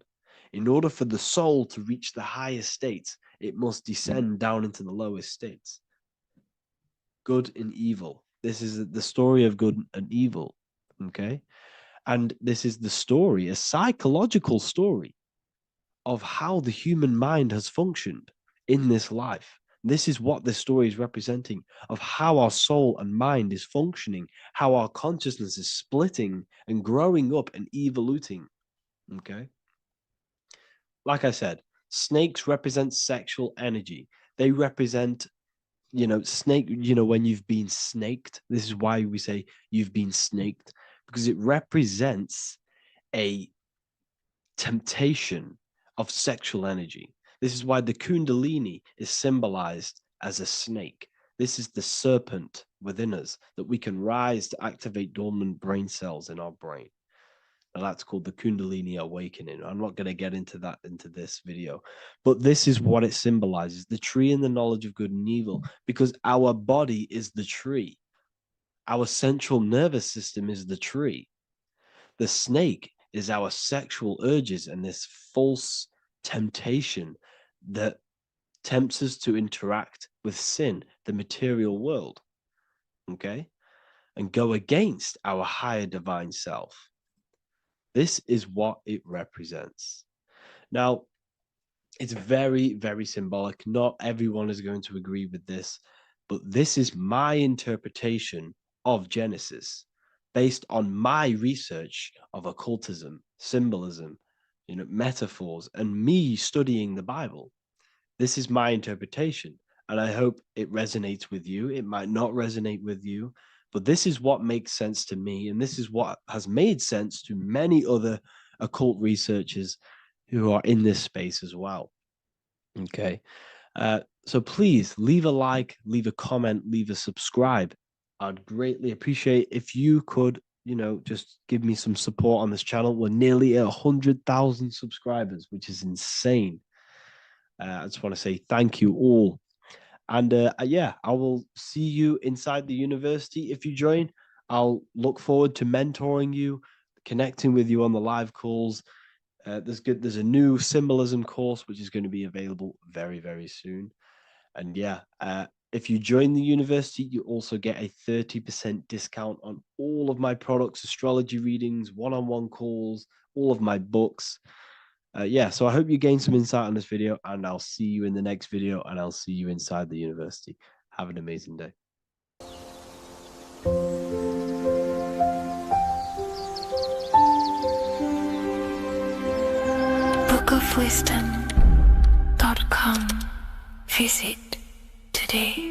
In order for the soul to reach the highest states, it must descend down into the lowest states. Good and evil. This is the story of good and evil, okay? And this is the story, a psychological story of how the human mind has functioned in this life. This is what this story is representing, of how our soul and mind is functioning, how our consciousness is splitting and growing up and evoluting. Okay. Like I said, snakes represent sexual energy. They represent, snake, when you've been snaked. This is why we say you've been snaked, because it represents a temptation of sexual energy. This is why the Kundalini is symbolized as a snake. This is the serpent within us that we can rise to activate dormant brain cells in our brain. Now that's called the Kundalini awakening. I'm not going to get into that into this video, but this is what it symbolizes, the tree and the knowledge of good and evil, because our body is the tree. Our central nervous system is the tree. The snake is our sexual urges and this false temptation that tempts us to interact with sin, the material world, okay, and go against our higher divine self. This is what it represents. Now, it's very, very symbolic. Not everyone is going to agree with this, but this is my interpretation of Genesis based on my research of occultism, symbolism, metaphors, and me studying the Bible. This is my interpretation, and I hope it resonates with you. It might not resonate with you, but this is what makes sense to me, and this is what has made sense to many other occult researchers who are in this space as well. Okay, so please leave a like, leave a comment, leave a subscribe. I'd greatly appreciate if you could, just give me some support on this channel. We're nearly at 100,000 subscribers, which is insane. I just want to say thank you all. And yeah, I will see you inside the university. If you join, I'll look forward to mentoring you, connecting with you on the live calls. There's a new symbolism course, which is going to be available very, very soon. And yeah, if you join the university, you also get a 30% discount on all of my products, astrology readings, one-on-one calls, all of my books. Yeah, so I hope you gain some insight on this video, and I'll see you in the next video, and I'll see you inside the university. Have an amazing day. bookofwisdom.com. Visit today.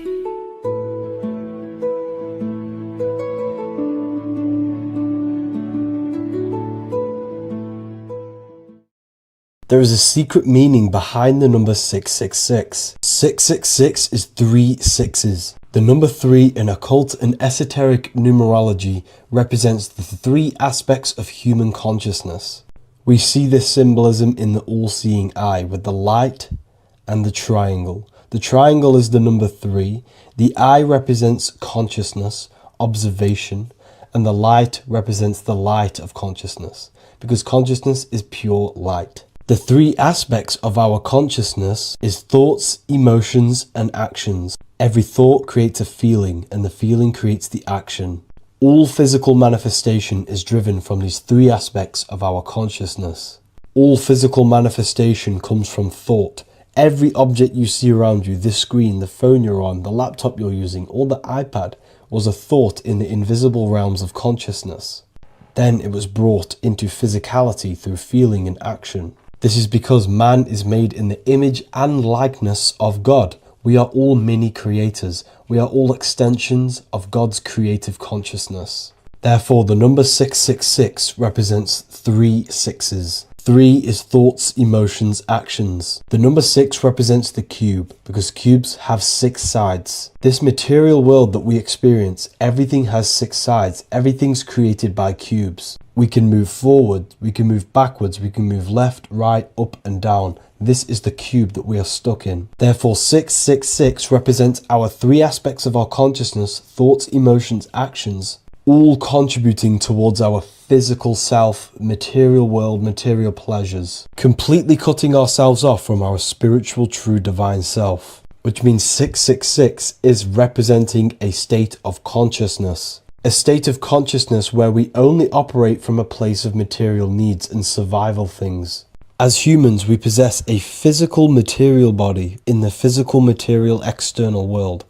There is a secret meaning behind the number 666. 666 is 3 sixes. The number 3 in occult and esoteric numerology represents the 3 aspects of human consciousness. We see this symbolism in the all-seeing eye with the light and the triangle. The triangle is the number 3. The eye represents consciousness, observation, and the light represents the light of consciousness, because consciousness is pure light. The 3 aspects of our consciousness is thoughts, emotions, and actions. Every thought creates a feeling, and the feeling creates the action. All physical manifestation is driven from these 3 aspects of our consciousness. All physical manifestation comes from thought. Every object you see around you, this screen, the phone you're on, the laptop you're using, or the iPad, was a thought in the invisible realms of consciousness. Then it was brought into physicality through feeling and action. This is because man is made in the image and likeness of God. We are all mini creators. We are all extensions of God's creative consciousness. Therefore, the number 666 represents 3 sixes. 3 is thoughts, emotions, actions. The number 6 represents the cube, because cubes have 6 sides. This material world that we experience, everything has 6 sides. Everything's created by cubes. We can move forward, we can move backwards, we can move left, right, up and down. This is the cube that we are stuck in. Therefore, 666 represents our 3 aspects of our consciousness, thoughts, emotions, actions, all contributing towards our physical self, material world, material pleasures, completely cutting ourselves off from our spiritual, true, divine self, which means 666 is representing a state of consciousness. A state of consciousness where we only operate from a place of material needs and survival things. As humans, we possess a physical material body in the physical material external world,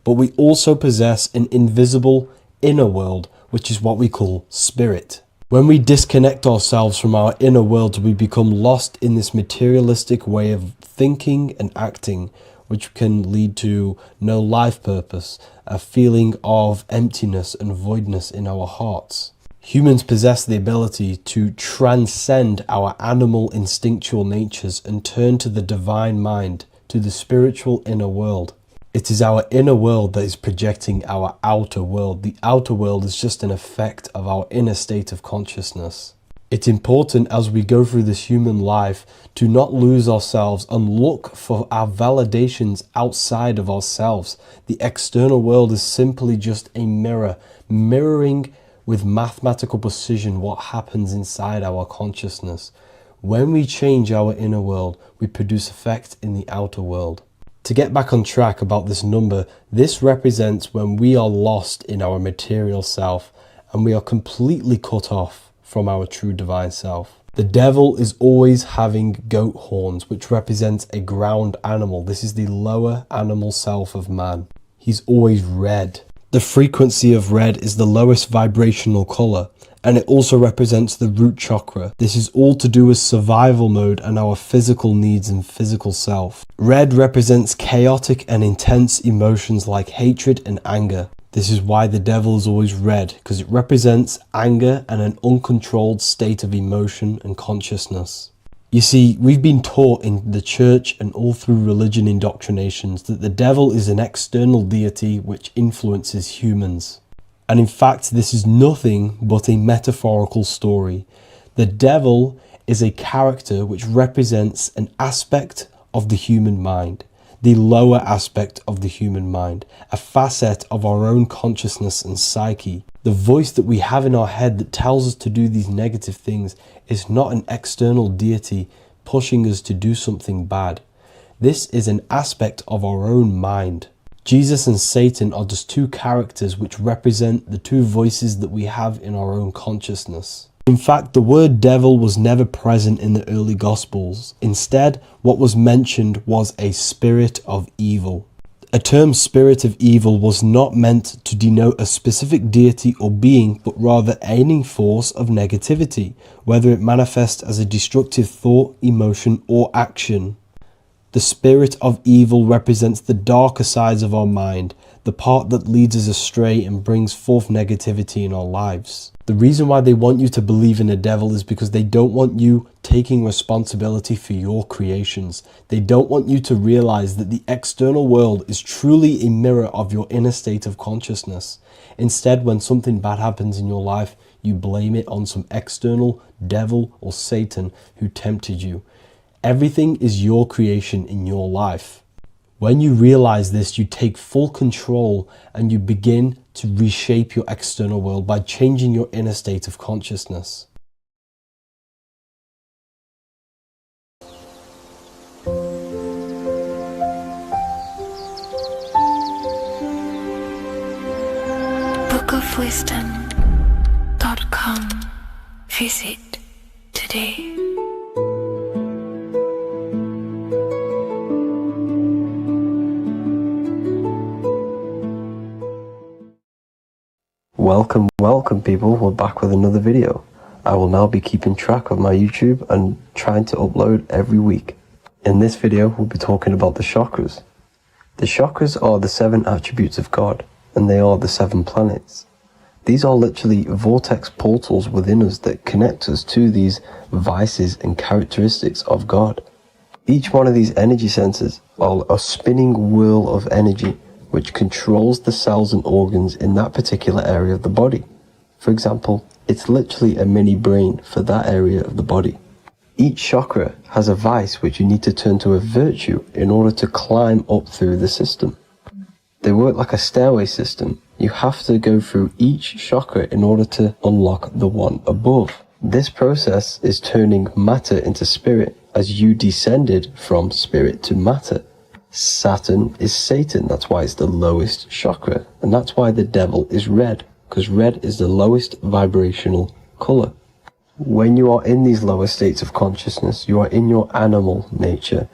but we also possess an invisible inner world, which is what we call spirit. When we disconnect ourselves from our inner world, we become lost in this materialistic way of thinking and acting, which can lead to no life purpose, a feeling of emptiness and voidness in our hearts. Humans possess the ability to transcend our animal instinctual natures and turn to the divine mind, to the spiritual inner world. It is our inner world that is projecting our outer world. The outer world is just an effect of our inner state of consciousness. It's important as we go through this human life to not lose ourselves and look for our validations outside of ourselves. The external world is simply just a mirror, mirroring with mathematical precision what happens inside our consciousness. When we change our inner world, we produce effect in the outer world. To get back on track about this number, this represents when we are lost in our material self and we are completely cut off from our true divine self. The devil is always having goat horns, which represents a ground animal. This is the lower animal self of man. He's always red. The frequency of red is the lowest vibrational color, and it also represents the root chakra. This is all to do with survival mode and our physical needs and physical self. Red represents chaotic and intense emotions like hatred and anger. This is why the devil is always red, because it represents anger and an uncontrolled state of emotion and consciousness. You see, we've been taught in the church and all through religion indoctrinations that the devil is an external deity which influences humans. And in fact, this is nothing but a metaphorical story. The devil is a character which represents an aspect of the human mind, the lower aspect of the human mind, a facet of our own consciousness and psyche. The voice that we have in our head that tells us to do these negative things is not an external deity pushing us to do something bad. This is an aspect of our own mind. Jesus and Satan are just 2 characters which represent the 2 voices that we have in our own consciousness. In fact, the word devil was never present in the early Gospels. Instead, what was mentioned was a spirit of evil. A term spirit of evil was not meant to denote a specific deity or being, but rather any force of negativity, whether it manifests as a destructive thought, emotion, or action. The spirit of evil represents the darker sides of our mind, the part that leads us astray and brings forth negativity in our lives. The reason why they want you to believe in a devil is because they don't want you taking responsibility for your creations. They don't want you to realize that the external world is truly a mirror of your inner state of consciousness. Instead, when something bad happens in your life, you blame it on some external devil or Satan who tempted you. Everything is your creation in your life. When you realize this, you take full control and you begin to reshape your external world by changing your inner state of consciousness. bookofwisdom.com. Visit today. Welcome people, we're back with another video. I will now be keeping track of my YouTube and trying to upload every week. In this video, we'll be talking about the chakras. The chakras are the 7 attributes of God, and they are the 7 planets. These are literally vortex portals within us that connect us to these vices and characteristics of God. Each one of these energy centers are a spinning whirl of energy which controls the cells and organs in that particular area of the body. For example, it's literally a mini brain for that area of the body. Each chakra has a vice which you need to turn to a virtue in order to climb up through the system. They work like a stairway system. You have to go through each chakra in order to unlock the one above. This process is turning matter into spirit as you descended from spirit to matter. Saturn is Satan, that's why it's the lowest chakra, and that's why the devil is red, because red is the lowest vibrational color. When you are in these lower states of consciousness, you are in your animal nature.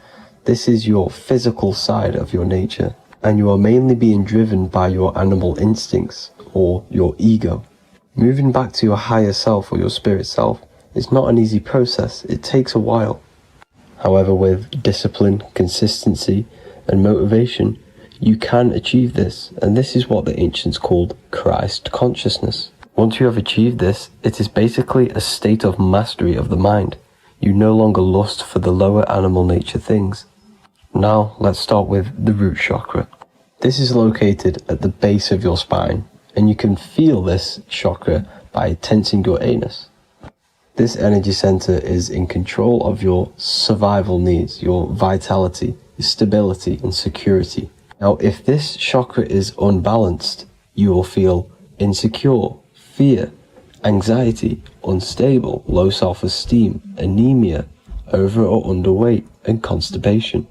This is your physical side of your nature, and you are mainly being driven by your animal instincts or your ego. Moving back to your higher self or your spirit self is not an easy process. It takes a while. However, with discipline, consistency, and motivation, you can achieve this, and this is what the ancients called Christ consciousness. Once you have achieved this, it is basically a state of mastery of the mind. You no longer lust for the lower animal nature things. Now, let's start with the root chakra. This is located at the base of your spine, and you can feel this chakra by tensing your anus. This energy center is in control of your survival needs, your vitality, stability, and security. Now, if this chakra is unbalanced, you will feel insecure, fear, anxiety, unstable, low self-esteem, anemia, over or underweight, and constipation.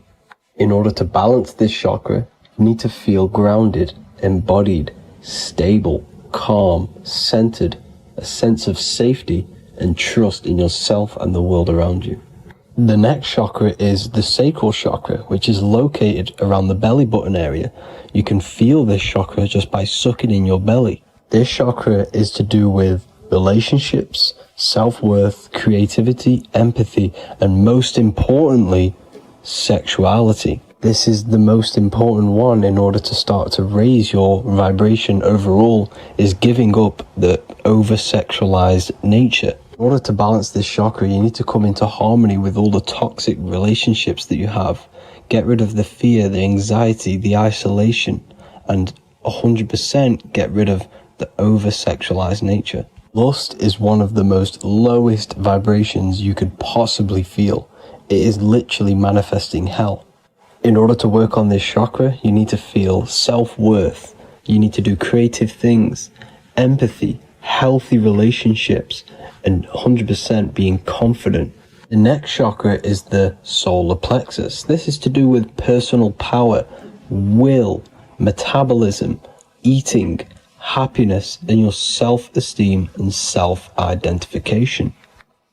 In order to balance this chakra, you need to feel grounded, embodied, stable, calm, centered, a sense of safety, and trust in yourself and the world around you. The next chakra is the sacral chakra, which is located around the belly button area. You can feel this chakra just by sucking in your belly. This chakra is to do with relationships, self-worth, creativity, empathy, and most importantly, sexuality. This is the most important one in order to start to raise your vibration overall, is giving up the over-sexualized nature. In order to balance this chakra, you need to come into harmony with all the toxic relationships that you have. Get rid of the fear, the anxiety, the isolation, and 100% get rid of the over-sexualized nature. Lust is one of the most lowest vibrations you could possibly feel. It is literally manifesting hell. In order to work on this chakra, you need to feel self-worth. You need to do creative things, empathy, healthy relationships, and 100% being confident. The next chakra is the solar plexus. This is to do with personal power, will, metabolism, eating, happiness, and your self-esteem and self-identification.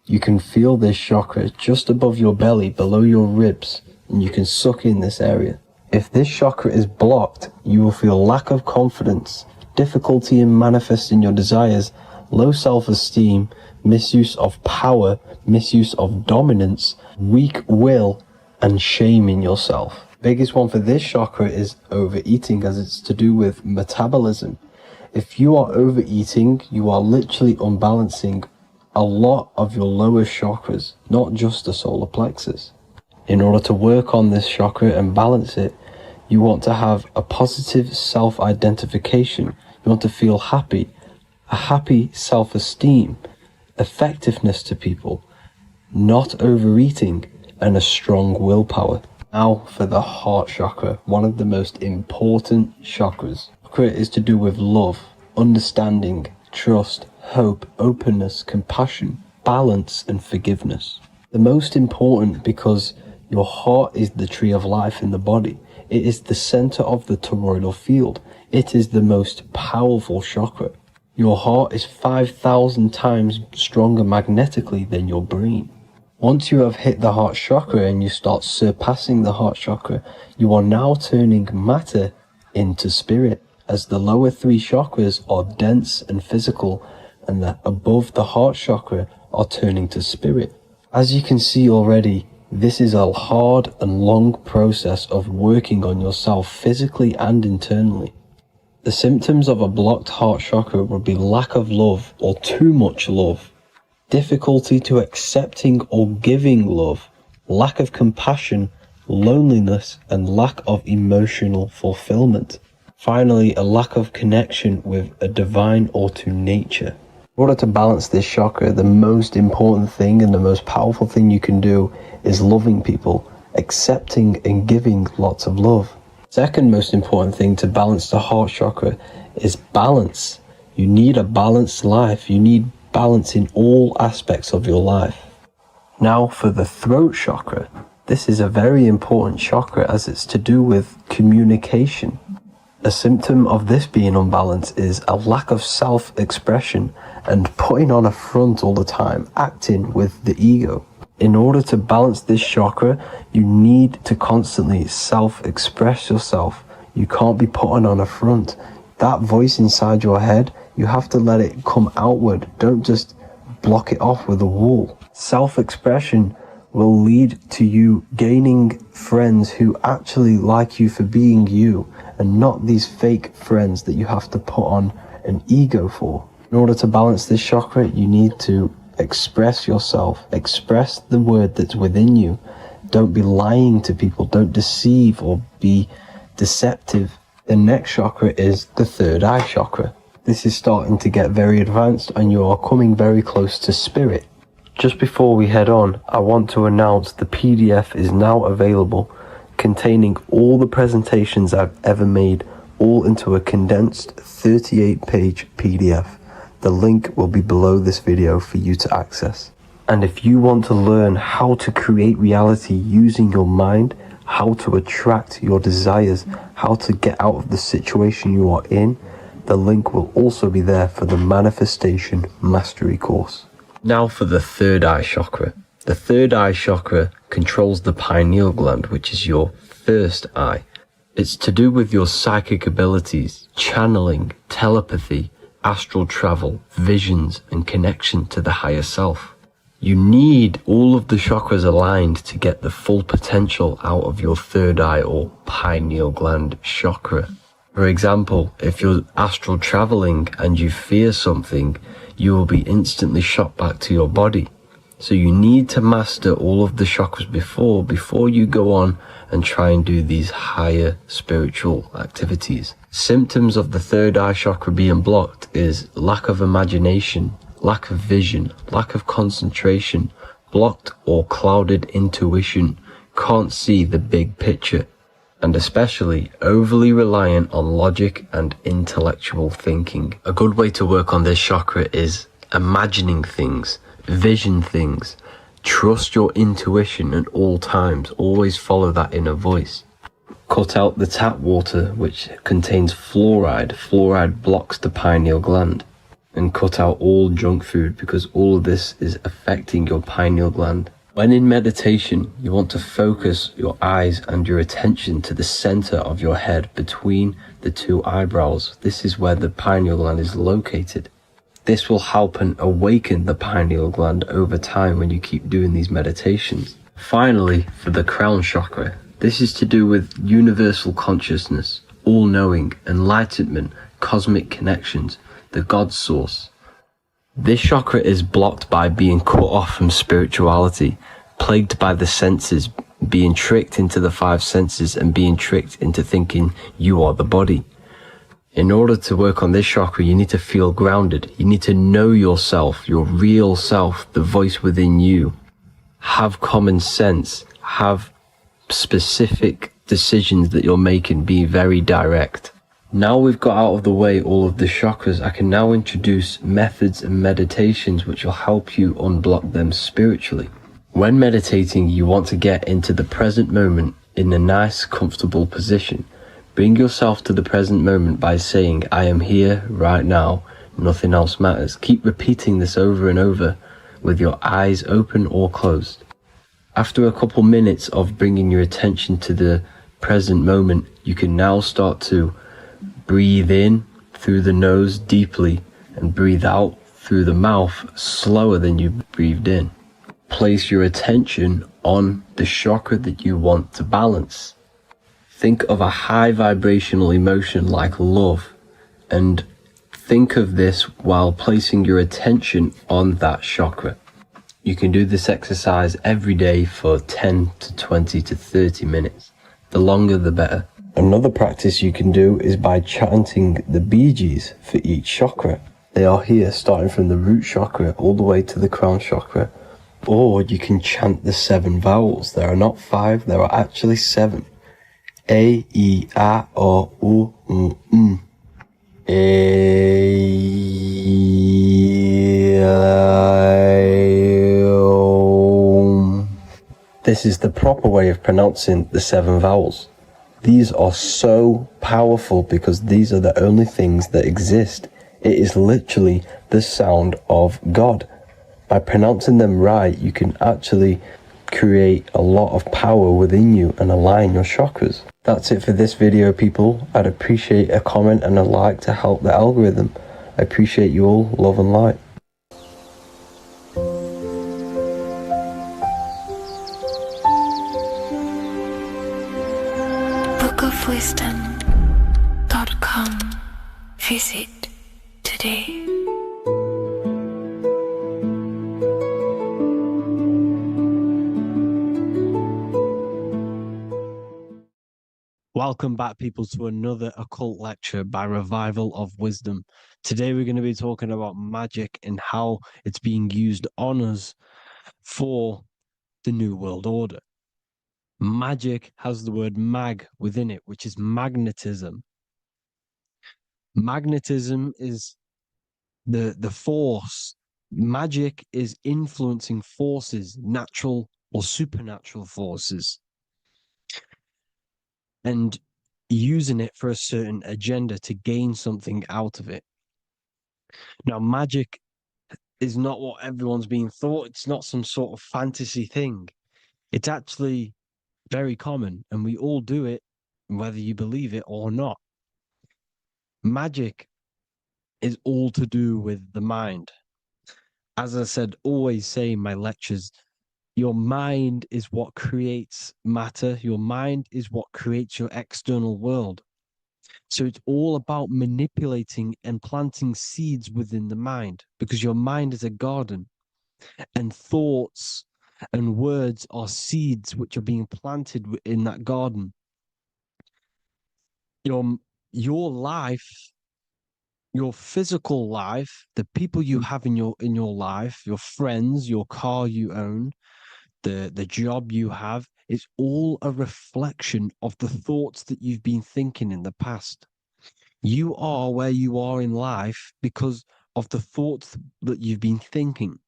You can feel this chakra just above your belly, below your ribs, and you can suck in this area. If this chakra is blocked, you will feel lack of confidence, difficulty in manifesting your desires, low self-esteem, misuse of power, misuse of dominance, weak will, and shame in yourself. Biggest one for this chakra is overeating, as it's to do with metabolism. If you are overeating, you are literally unbalancing a lot of your lower chakras, not just the solar plexus. In order to work on this chakra and balance it, you want to have a positive self-identification. You want to feel happy, a happy self-esteem, effectiveness to people, not overeating, and a strong willpower. Now for the heart chakra, one of the most important chakras. Chakra is to do with love, understanding, trust, hope, openness, compassion, balance, and forgiveness. The most important because your heart is the tree of life in the body. It is the center of the toroidal field. It is the most powerful chakra. Your heart is 5,000 times stronger magnetically than your brain. Once you have hit the heart chakra and you start surpassing the heart chakra, you are now turning matter into spirit, as the lower 3 chakras are dense and physical, and the above the heart chakra are turning to spirit. As you can see already, this is a hard and long process of working on yourself physically and internally. The symptoms of a blocked heart chakra would be lack of love or too much love, difficulty to accepting or giving love, lack of compassion, loneliness, and lack of emotional fulfillment. Finally, a lack of connection with a divine or to nature. In order to balance this chakra, the most important thing and the most powerful thing you can do is loving people, accepting and giving lots of love. Second most important thing to balance the heart chakra is balance. You need a balanced life. You need balance in all aspects of your life. Now for the throat chakra. This is a very important chakra as it's to do with communication. A symptom of this being unbalanced is a lack of self-expression and putting on a front all the time, acting with the ego. In order to balance this chakra, you need to constantly self-express yourself. You can't be putting on a front. That voice inside your head, you have to let it come outward. Don't just block it off with a wall. Self-expression will lead to you gaining friends who actually like you for being you, and not these fake friends that you have to put on an ego for. In order to balance this chakra, you need to express yourself, express the word that's within you. Don't be lying to people, don't deceive or be deceptive. The next chakra is the third eye chakra. This is starting to get very advanced and you are coming very close to spirit. Just before we head on, I want to announce the PDF is now available, containing all the presentations I've ever made, all into a condensed 38-page PDF. The link will be below this video for you to access. And if you want to learn how to create reality using your mind, how to attract your desires, how to get out of the situation you are in, the link will also be there for the Manifestation Mastery course. Now for the third eye chakra. The third eye chakra controls the pineal gland, which is your first eye. It's to do with your psychic abilities, channeling, telepathy, astral travel, visions, and connection to the higher self. You need all of the chakras aligned to get the full potential out of your third eye or pineal gland chakra. For example, if you're astral traveling and you fear something, you will be instantly shot back to your body. So you need to master all of the chakras before you go on and try and do these higher spiritual activities. Symptoms of the third eye chakra being blocked is lack of imagination, lack of vision, lack of concentration, blocked or clouded intuition, can't see the big picture, and especially overly reliant on logic and intellectual thinking. A good way to work on this chakra is imagining things, vision things, trust your intuition at all times, always follow that inner voice. Cut out the tap water which contains fluoride. Fluoride blocks the pineal gland. And cut out all junk food because all of this is affecting your pineal gland. When in meditation, you want to focus your eyes and your attention to the center of your head between the two eyebrows. This is where the pineal gland is located. This will help and awaken the pineal gland over time when you keep doing these meditations. Finally, for the crown chakra, this is to do with universal consciousness, all-knowing, enlightenment, cosmic connections, the God source. This chakra is blocked by being cut off from spirituality, plagued by the senses, being tricked into the 5 senses and being tricked into thinking you are the body. In order to work on this chakra, you need to feel grounded. You need to know yourself, your real self, the voice within you. Have common sense, have specific decisions that you're making, be very direct. Now we've got out of the way all of the chakras, I can now introduce methods and meditations which will help you unblock them spiritually. When meditating, you want to get into the present moment in a nice, comfortable position. Bring yourself to the present moment by saying, I am here right now, nothing else matters. Keep repeating this over and over with your eyes open or closed. After a couple minutes of bringing your attention to the present moment, you can now start to Breathe in through the nose deeply and breathe out through the mouth slower than you breathed in. Place your attention on the chakra that you want to balance. Think of a high vibrational emotion like love, and think of this while placing your attention on that chakra. You can do this exercise every day for 10 to 20 to 30 minutes. The longer the better. Another practice you can do is by chanting the Bijis for each chakra. They are here starting from the root chakra all the way to the crown chakra. Or you can chant the 7 vowels. There are not 5, there are actually 7. A, I, A, O, U, M. This is the proper way of pronouncing the 7 vowels. These are so powerful because these are the only things that exist. It is literally the sound of God. By pronouncing them right, you can actually create a lot of power within you and align your chakras. That's it for this video, people. I'd appreciate a comment and a like to help the algorithm. I appreciate you all. Love and light. bookofwisdom.com. Visit today. Welcome back, people, to another occult lecture by Revival of Wisdom. Today we're going to be talking about magic and how it's being used on us for the New World Order. Magic has the word mag within it, which is magnetism. Magnetism is the force. Magic is influencing forces, natural or supernatural forces, and using it for a certain agenda to gain something out of it. Now, magic is not what everyone's being thought. It's not some sort of fantasy thing. It's actually very common, and we all do it, whether you believe it or not. Magic is all to do with the mind. As I said, always say in my lectures, your mind is what creates matter. Your mind is what creates your external world. So it's all about manipulating and planting seeds within the mind, because your mind is a garden, and thoughts and words are seeds which are being planted in that garden. Your life, your physical life, the people you have in your life, your friends, your car you own, the job you have, is all a reflection of the thoughts that you've been thinking in the past. You are where you are in life because of the thoughts that you've been thinking.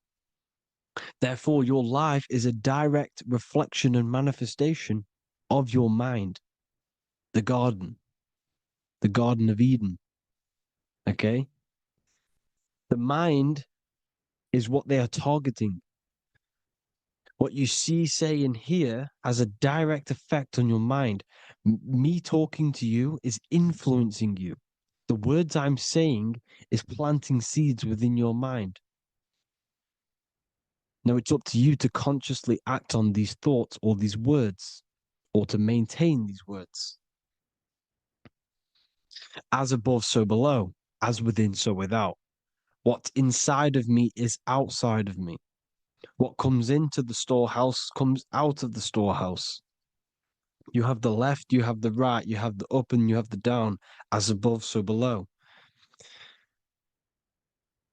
Therefore, your life is a direct reflection and manifestation of your mind, the Garden of Eden. Okay? The mind is what they are targeting. What you see, say, and hear has a direct effect on your mind. Me talking to you is influencing you. The words I'm saying is planting seeds within your mind. Now it's up to you to consciously act on these thoughts or these words, or to maintain these words. As above, so below. As within, so without. What's inside of me is outside of me. What comes into the storehouse comes out of the storehouse. You have the left, you have the right, you have the up, and you have the down. As above, so below.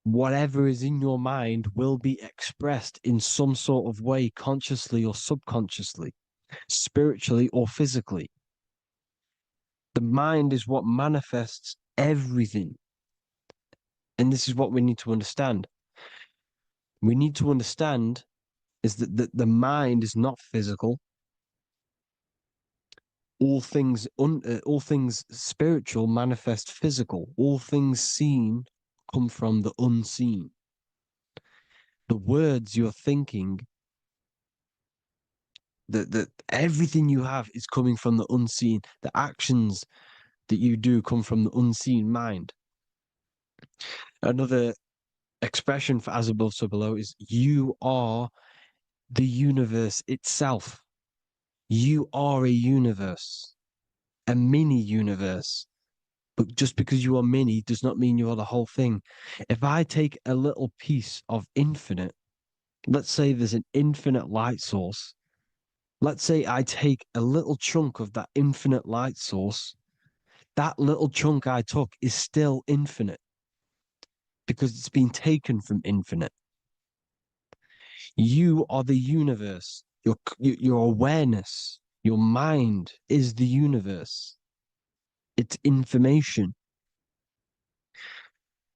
Whatever is in your mind will be expressed in some sort of way, consciously or subconsciously, spiritually or physically. The mind is what manifests everything. And this is what we need to understand. We need to understand is that the mind is not physical. All things spiritual manifest physical. All things seen come from the unseen. The words you're thinking, that everything you have is coming from the unseen. The actions that you do come from the unseen mind. Another expression for as above, so below is you are the universe itself. You are a universe, a mini universe. But just because you are mini does not mean you are the whole thing. If I take a little piece of infinite, let's say there's an infinite light source. Let's say I take a little chunk of that infinite light source. That little chunk I took is still infinite because it's been taken from infinite. You are the universe. Your awareness, your mind is the universe. It's information.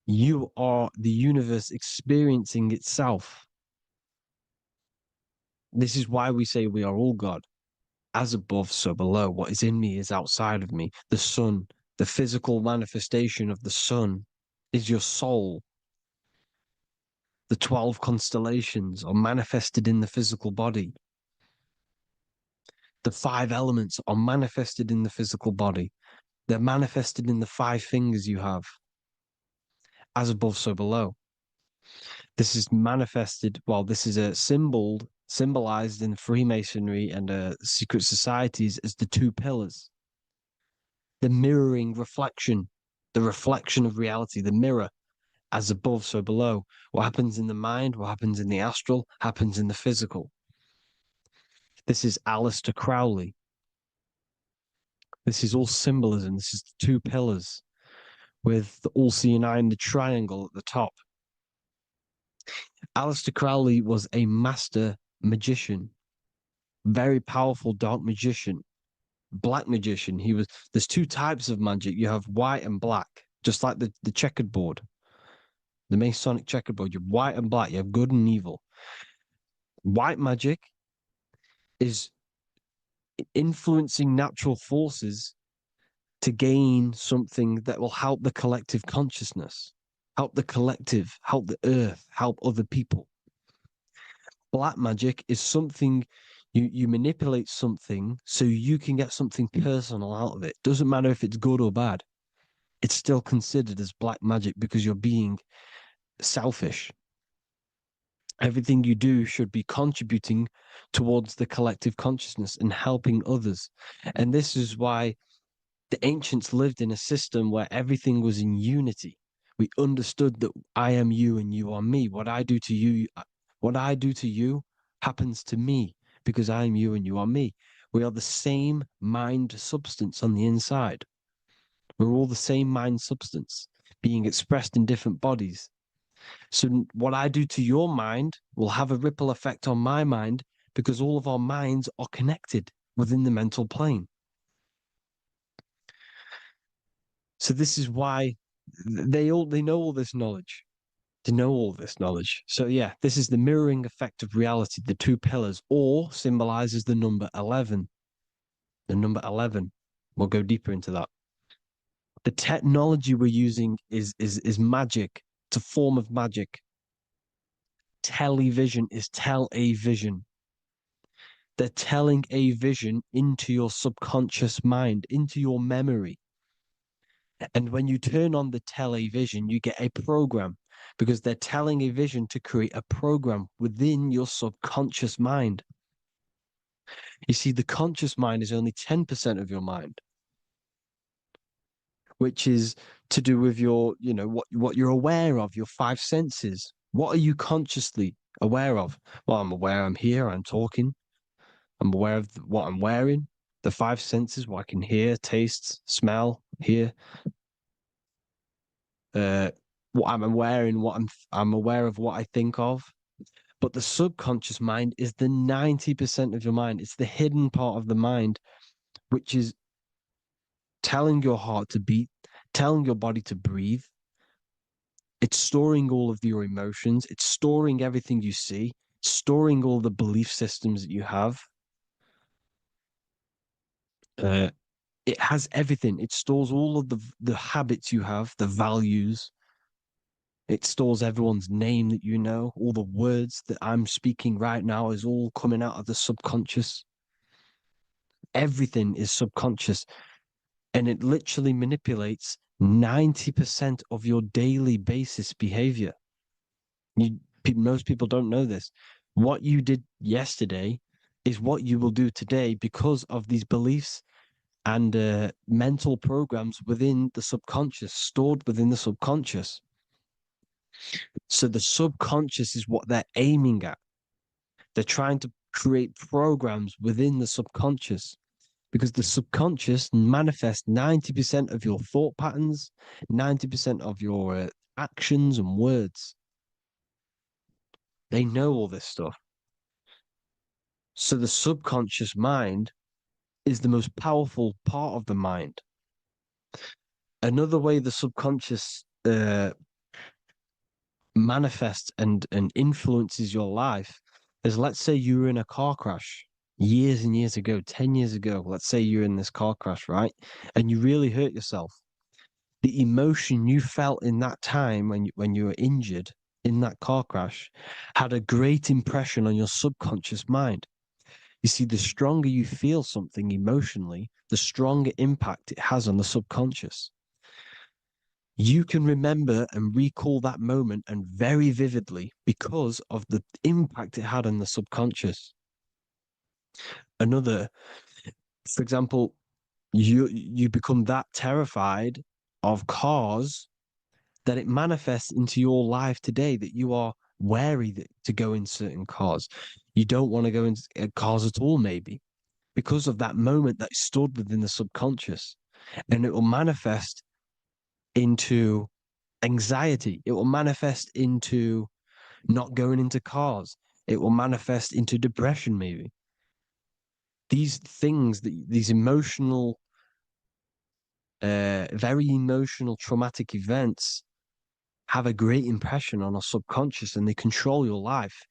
You are the universe experiencing itself. This is why we say we are all God. As above, so below. What is in me is outside of me. The sun, the physical manifestation of the sun is your soul. The 12 constellations are manifested in the physical body. The 5 elements are manifested in the physical body. They're manifested in the 5 fingers you have. As above, so below. This is manifested, well, this is a symbolized in Freemasonry and secret societies as the 2 pillars. The mirroring reflection, the reflection of reality, the mirror, as above, so below. What happens in the mind, what happens in the astral, happens in the physical. This is Aleister Crowley. This is all symbolism. This is the 2 pillars with the all-seeing eye and the triangle at the top. Aleister Crowley was a master magician, very powerful dark magician, black magician. There's 2 types of magic. You have white and black, just like the checkered board, the Masonic checkered board. You have white and black. You have good and evil. White magic is influencing natural forces to gain something that will help the collective consciousness, help the collective, help the earth, help other people. Black magic is something you manipulate something so you can get something personal out of it. Doesn't matter if it's good or bad. It's still considered as black magic because you're being selfish. Everything you do should be contributing towards the collective consciousness and helping others. And this is why the ancients lived in a system where everything was in unity. We understood that I am you and you are me. What I do to you happens to me because I am you and you are me. We are the same mind substance on the inside. We're all the same mind substance being expressed in different bodies. So what I do to your mind will have a ripple effect on my mind because all of our minds are connected within the mental plane. So this is why they know all this knowledge. They know all this knowledge. So yeah, this is the mirroring effect of reality, the 2 pillars, or symbolizes the number 11. The number 11. We'll go deeper into that. The technology we're using is magic. It's a form of magic. Television is tell a vision. They're telling a vision into your subconscious mind, into your memory. And when you turn on the television, you get a program because they're telling a vision to create a program within your subconscious mind. You see, the conscious mind is only 10% of your mind, which is to do with your, what you're aware of, your 5 senses. What are you consciously aware of? Well, I'm aware I'm here, I'm talking. I'm aware of what I'm wearing, the 5 senses, what I can hear, taste, smell, hear. What I'm wearing, I'm aware of what I think of. But the subconscious mind is the 90% of your mind. It's the hidden part of the mind, which is telling your heart to beat, telling your body to breathe. It's storing all of your emotions. It's storing everything you see, storing all the belief systems that you have. It has everything. It stores all of the habits you have, the values. It stores everyone's name that you know. All the words that I'm speaking right now is all coming out of the subconscious. Everything is subconscious. And it literally manipulates 90% of your daily basis behavior. Most people don't know this. What you did yesterday is what you will do today because of these beliefs and mental programs within the subconscious, stored within the subconscious. So the subconscious is what they're aiming at. They're trying to create programs within the subconscious because the subconscious manifests 90% of your thought patterns, 90% of your actions and words. They know all this stuff. So the subconscious mind is the most powerful part of the mind. Another way the subconscious manifests and influences your life is, let's say you were in a car crash years and years ago, 10 years ago. Let's say you're in this car crash, right? And you really hurt yourself. The emotion you felt in that time when you were injured in that car crash had a great impression on your subconscious mind. You see, the stronger you feel something emotionally, the stronger impact it has on the subconscious. You can remember and recall that moment and very vividly because of the impact it had on the subconscious. For example, you become that terrified of cars that it manifests into your life today, that you are wary to go in certain cars. You don't want to go in cars at all, maybe, because of that moment that stood within the subconscious. And it will manifest into anxiety. It will manifest into not going into cars. It will manifest into depression, maybe. These things, these emotional, very emotional, traumatic events have a great impression on our subconscious and they control your life.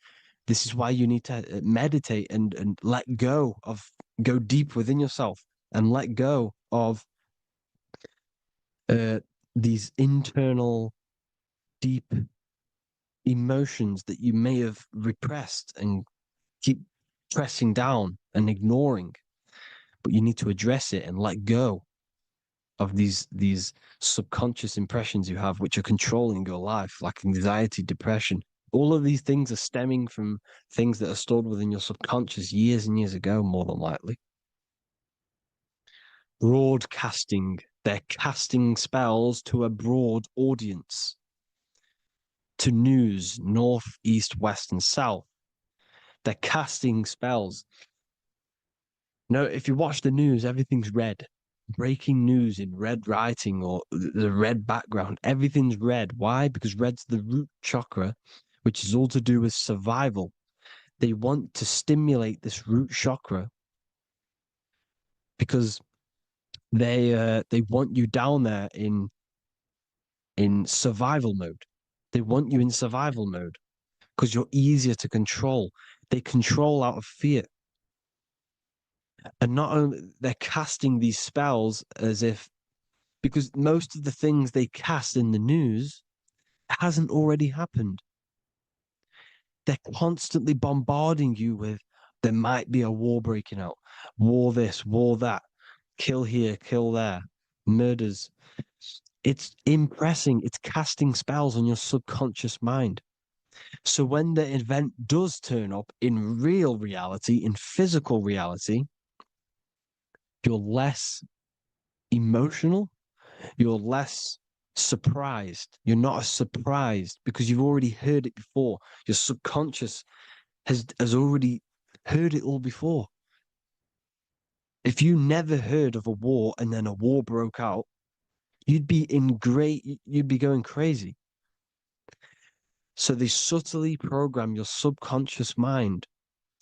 This is why you need to meditate and let go deep within yourself and let go of these internal, deep emotions that you may have repressed and keep pressing down and ignoring. But you need to address it and let go of these subconscious impressions you have, which are controlling your life, like anxiety, depression. All of these things are stemming from things that are stored within your subconscious years and years ago, more than likely. Broadcasting. They're casting spells to a broad audience, to news, north, east, west, and south. They're casting spells. No, if you watch the news, everything's red. Breaking news in red writing or the red background. Everything's red. Why? Because red's the root chakra, which is all to do with survival. They want to stimulate this root chakra because they want you down there in survival mode. They want you in survival mode because you're easier to control. They control out of fear. And not only they're casting these spells as if, because most of the things they cast in the news hasn't already happened. They're constantly bombarding you with, there might be a war breaking out, war this, war that, kill here, kill there, murders. It's impressing, it's casting spells on your subconscious mind. So when the event does turn up in real reality, in physical reality, you're less emotional, you're less surprised. You're not as surprised because you've already heard it before. Your subconscious has already heard it all before. If you never heard of a war and then a war broke out, you'd be going crazy. So they subtly program your subconscious mind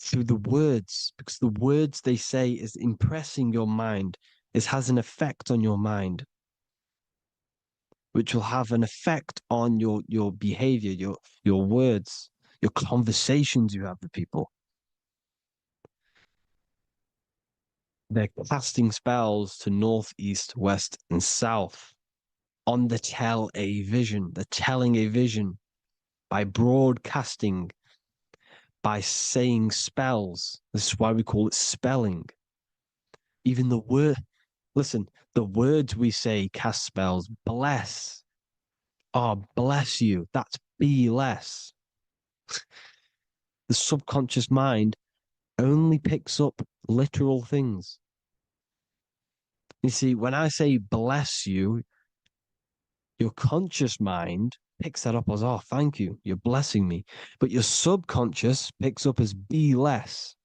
through the words, because the words they say is impressing your mind. It has an effect on your mind, which will have an effect on your behavior, your words, your conversations you have with people. They're casting spells to north, east, west, and south on the tell a vision. They're telling a vision by broadcasting, by saying spells. This is why we call it spelling. Even the word, Listen, the words we say cast spells. Bless. Oh, bless you. That's be less. The subconscious mind only picks up literal things. You see, when I say bless you, your conscious mind picks that up as, oh, thank you, you're blessing me. But your subconscious picks up as be less.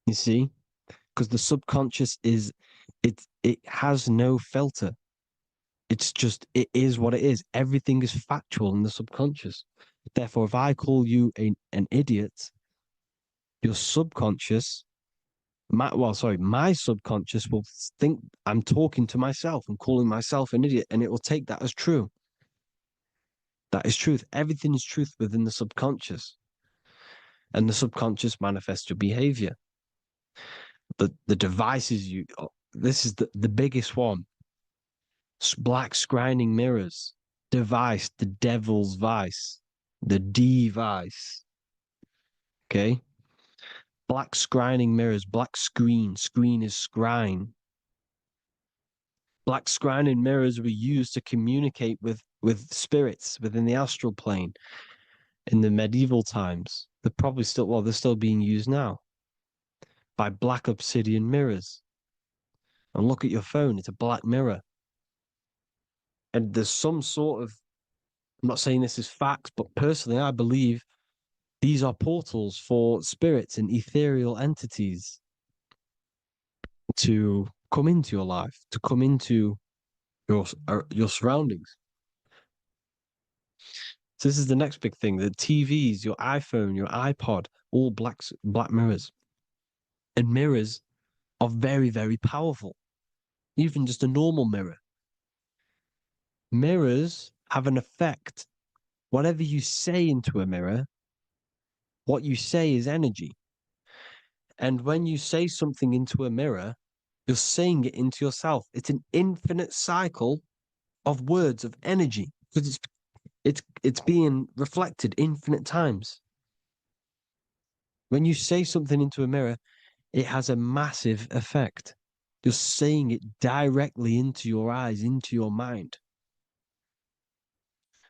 You see? Because the subconscious it has no filter. It's just, it is what it is. Everything is factual in the subconscious. Therefore, if I call you an idiot, your subconscious, my subconscious will think I'm talking to myself and calling myself an idiot, and it will take that as true. That is truth. Everything is truth within the subconscious. And the subconscious manifests your behavior. The devices this is the biggest one. Black scrying mirrors. Device, the devil's vice. The device. Okay? Black scrying mirrors, black screen. Screen is scrying. Black scrying mirrors were used to communicate with spirits within the astral plane in the medieval times. They're probably still, well, they're still being used now by black obsidian mirrors. And look at your phone, it's a black mirror. And there's some sort of, I'm not saying this is facts, but personally, I believe these are portals for spirits and ethereal entities to come into your life, to come into your surroundings. So this is the next big thing. The TVs, your iPhone, your iPod, all black mirrors. And mirrors are very, very powerful. Even just a normal mirror. Mirrors have an effect. Whatever you say into a mirror, what you say is energy. And when you say something into a mirror, you're saying it into yourself. It's an infinite cycle of words of energy because it's being reflected infinite times. When you say something into a mirror, it has a massive effect. You're saying it directly into your eyes, into your mind.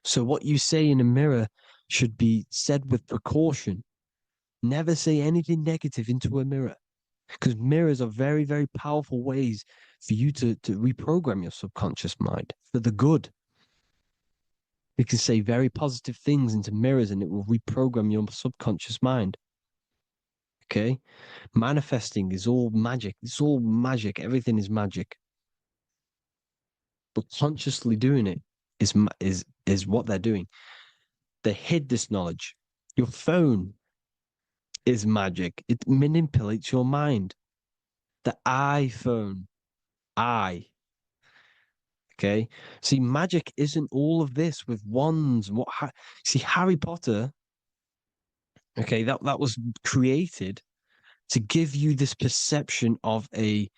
So what you say in a mirror should be said with precaution. Never say anything negative into a mirror, because mirrors are very, very powerful ways for you to reprogram your subconscious mind for the good. You can say very positive things into mirrors and it will reprogram your subconscious mind. Okay? Manifesting is all magic. It's all magic. Everything is magic. But consciously doing it is what they're doing. They hid this knowledge. Your phone is magic. It manipulates your mind. The iPhone. Okay. See, magic isn't all of this with wands. See, Harry Potter, okay, that was created to give you this perception of a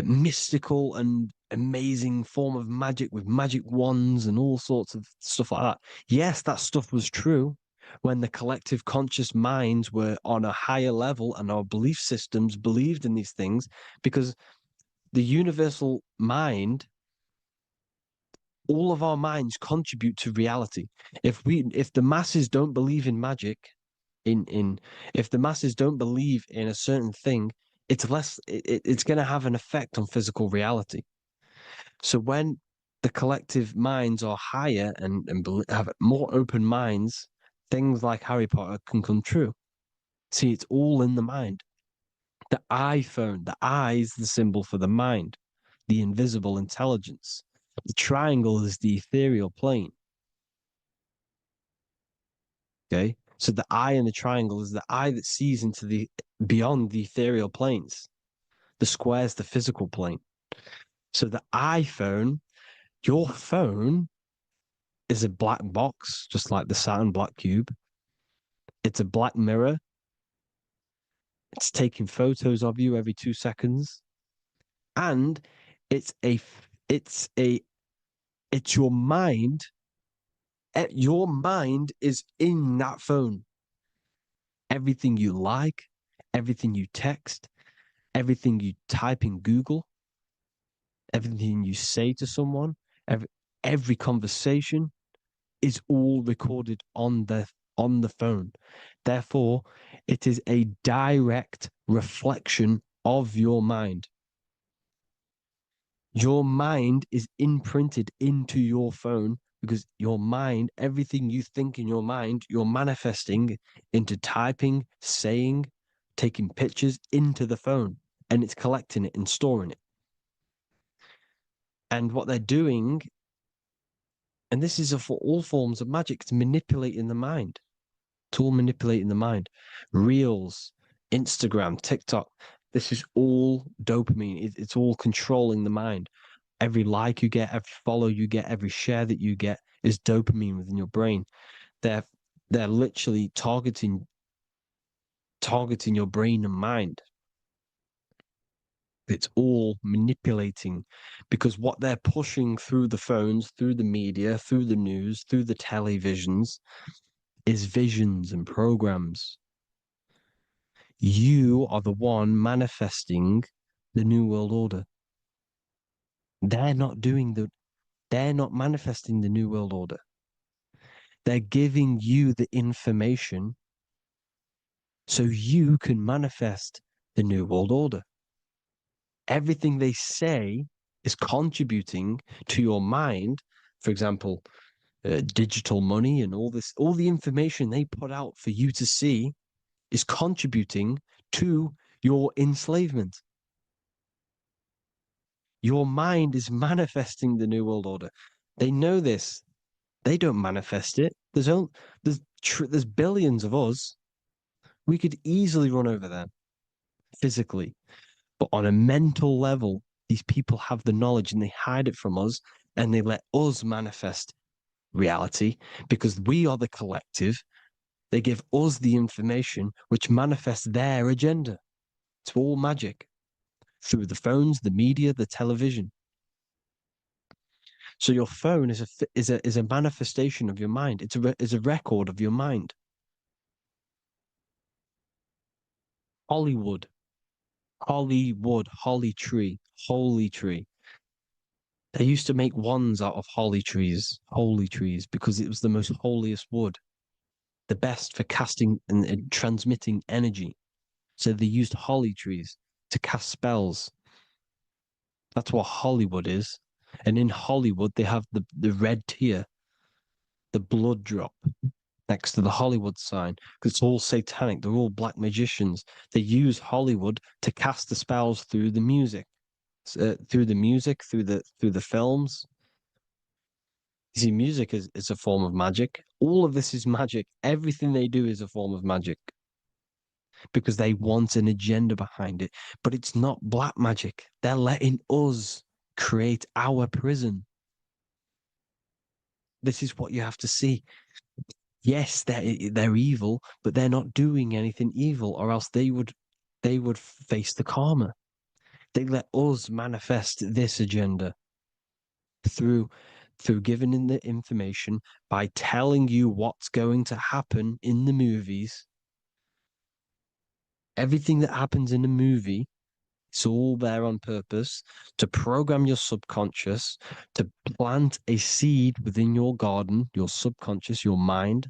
mystical and amazing form of magic with magic wands and all sorts of stuff like that. Yes, that stuff was true when the collective conscious minds were on a higher level and our belief systems believed in these things, because the universal mind, all of our minds contribute to reality. If the masses don't believe in magic, if the masses don't believe in a certain thing, it's going to have an effect on physical reality. So when the collective minds are higher and have more open minds, things like Harry Potter can come true. See, it's all in the mind. The iPhone, the eye is the symbol for the mind, the invisible intelligence. The triangle is the ethereal plane. Okay, so the eye in the triangle is the eye that sees into the beyond the ethereal planes. The square is the physical plane. So the iPhone, your phone, is a black box, just like the Saturn black cube. It's a black mirror. It's taking photos of you every 2 seconds, and it's your mind. Your mind is in that phone. Everything you like, everything you text, everything you type in Google, everything you say to someone, every conversation is all recorded on the phone. Therefore, it is a direct reflection of your mind. Your mind is imprinted into your phone because your mind, everything you think in your mind, you're manifesting into typing, saying, taking pictures into the phone, and it's collecting it and storing it. And what they're doing, and this is for all forms of magic, it's manipulating the mind. It's all manipulating the mind. Reels, Instagram, TikTok, this is all dopamine. It's all controlling the mind. Every like you get, every follow you get, every share that you get is dopamine within your brain. They're literally targeting your brain and mind. It's all manipulating, because what they're pushing through the phones, through the media, through the news, through the televisions is visions and programs. You are the one manifesting the New World Order. They're not manifesting the New World Order. They're giving you the information so you can manifest the New World Order. Everything they say is contributing to your mind. For example, digital money and all the information they put out for you to see is contributing to your enslavement. Your mind is manifesting the New World Order. They know this. They don't manifest it. There's billions of us. We could easily run over them physically. But on a mental level, these people have the knowledge and they hide it from us, and they let us manifest reality because we are the collective. They give us the information which manifests their agenda. It's all magic through the phones, the media, the television. So your phone is a manifestation of your mind. It's a record of your mind. Hollywood, holly tree, holy tree. They used to make wands out of holy trees, because it was the most holiest wood, the best for casting and transmitting energy. So they used holly trees to cast spells. That's what Hollywood is. And in Hollywood, they have the red tear, the blood drop next to the Hollywood sign, because it's all satanic. They're all black magicians. They use Hollywood to cast the spells through the music, through the films. You see, music is a form of magic. All of this is magic. Everything they do is a form of magic because they want an agenda behind it. But it's not black magic. They're letting us create our prison. This is what you have to see. Yes, they're evil, but they're not doing anything evil, or else they would face the karma. They let us manifest this agenda through giving in the information, by telling you what's going to happen in the movies. Everything that happens in a movie, it's all there on purpose to program your subconscious, to plant a seed within your garden, your subconscious, your mind.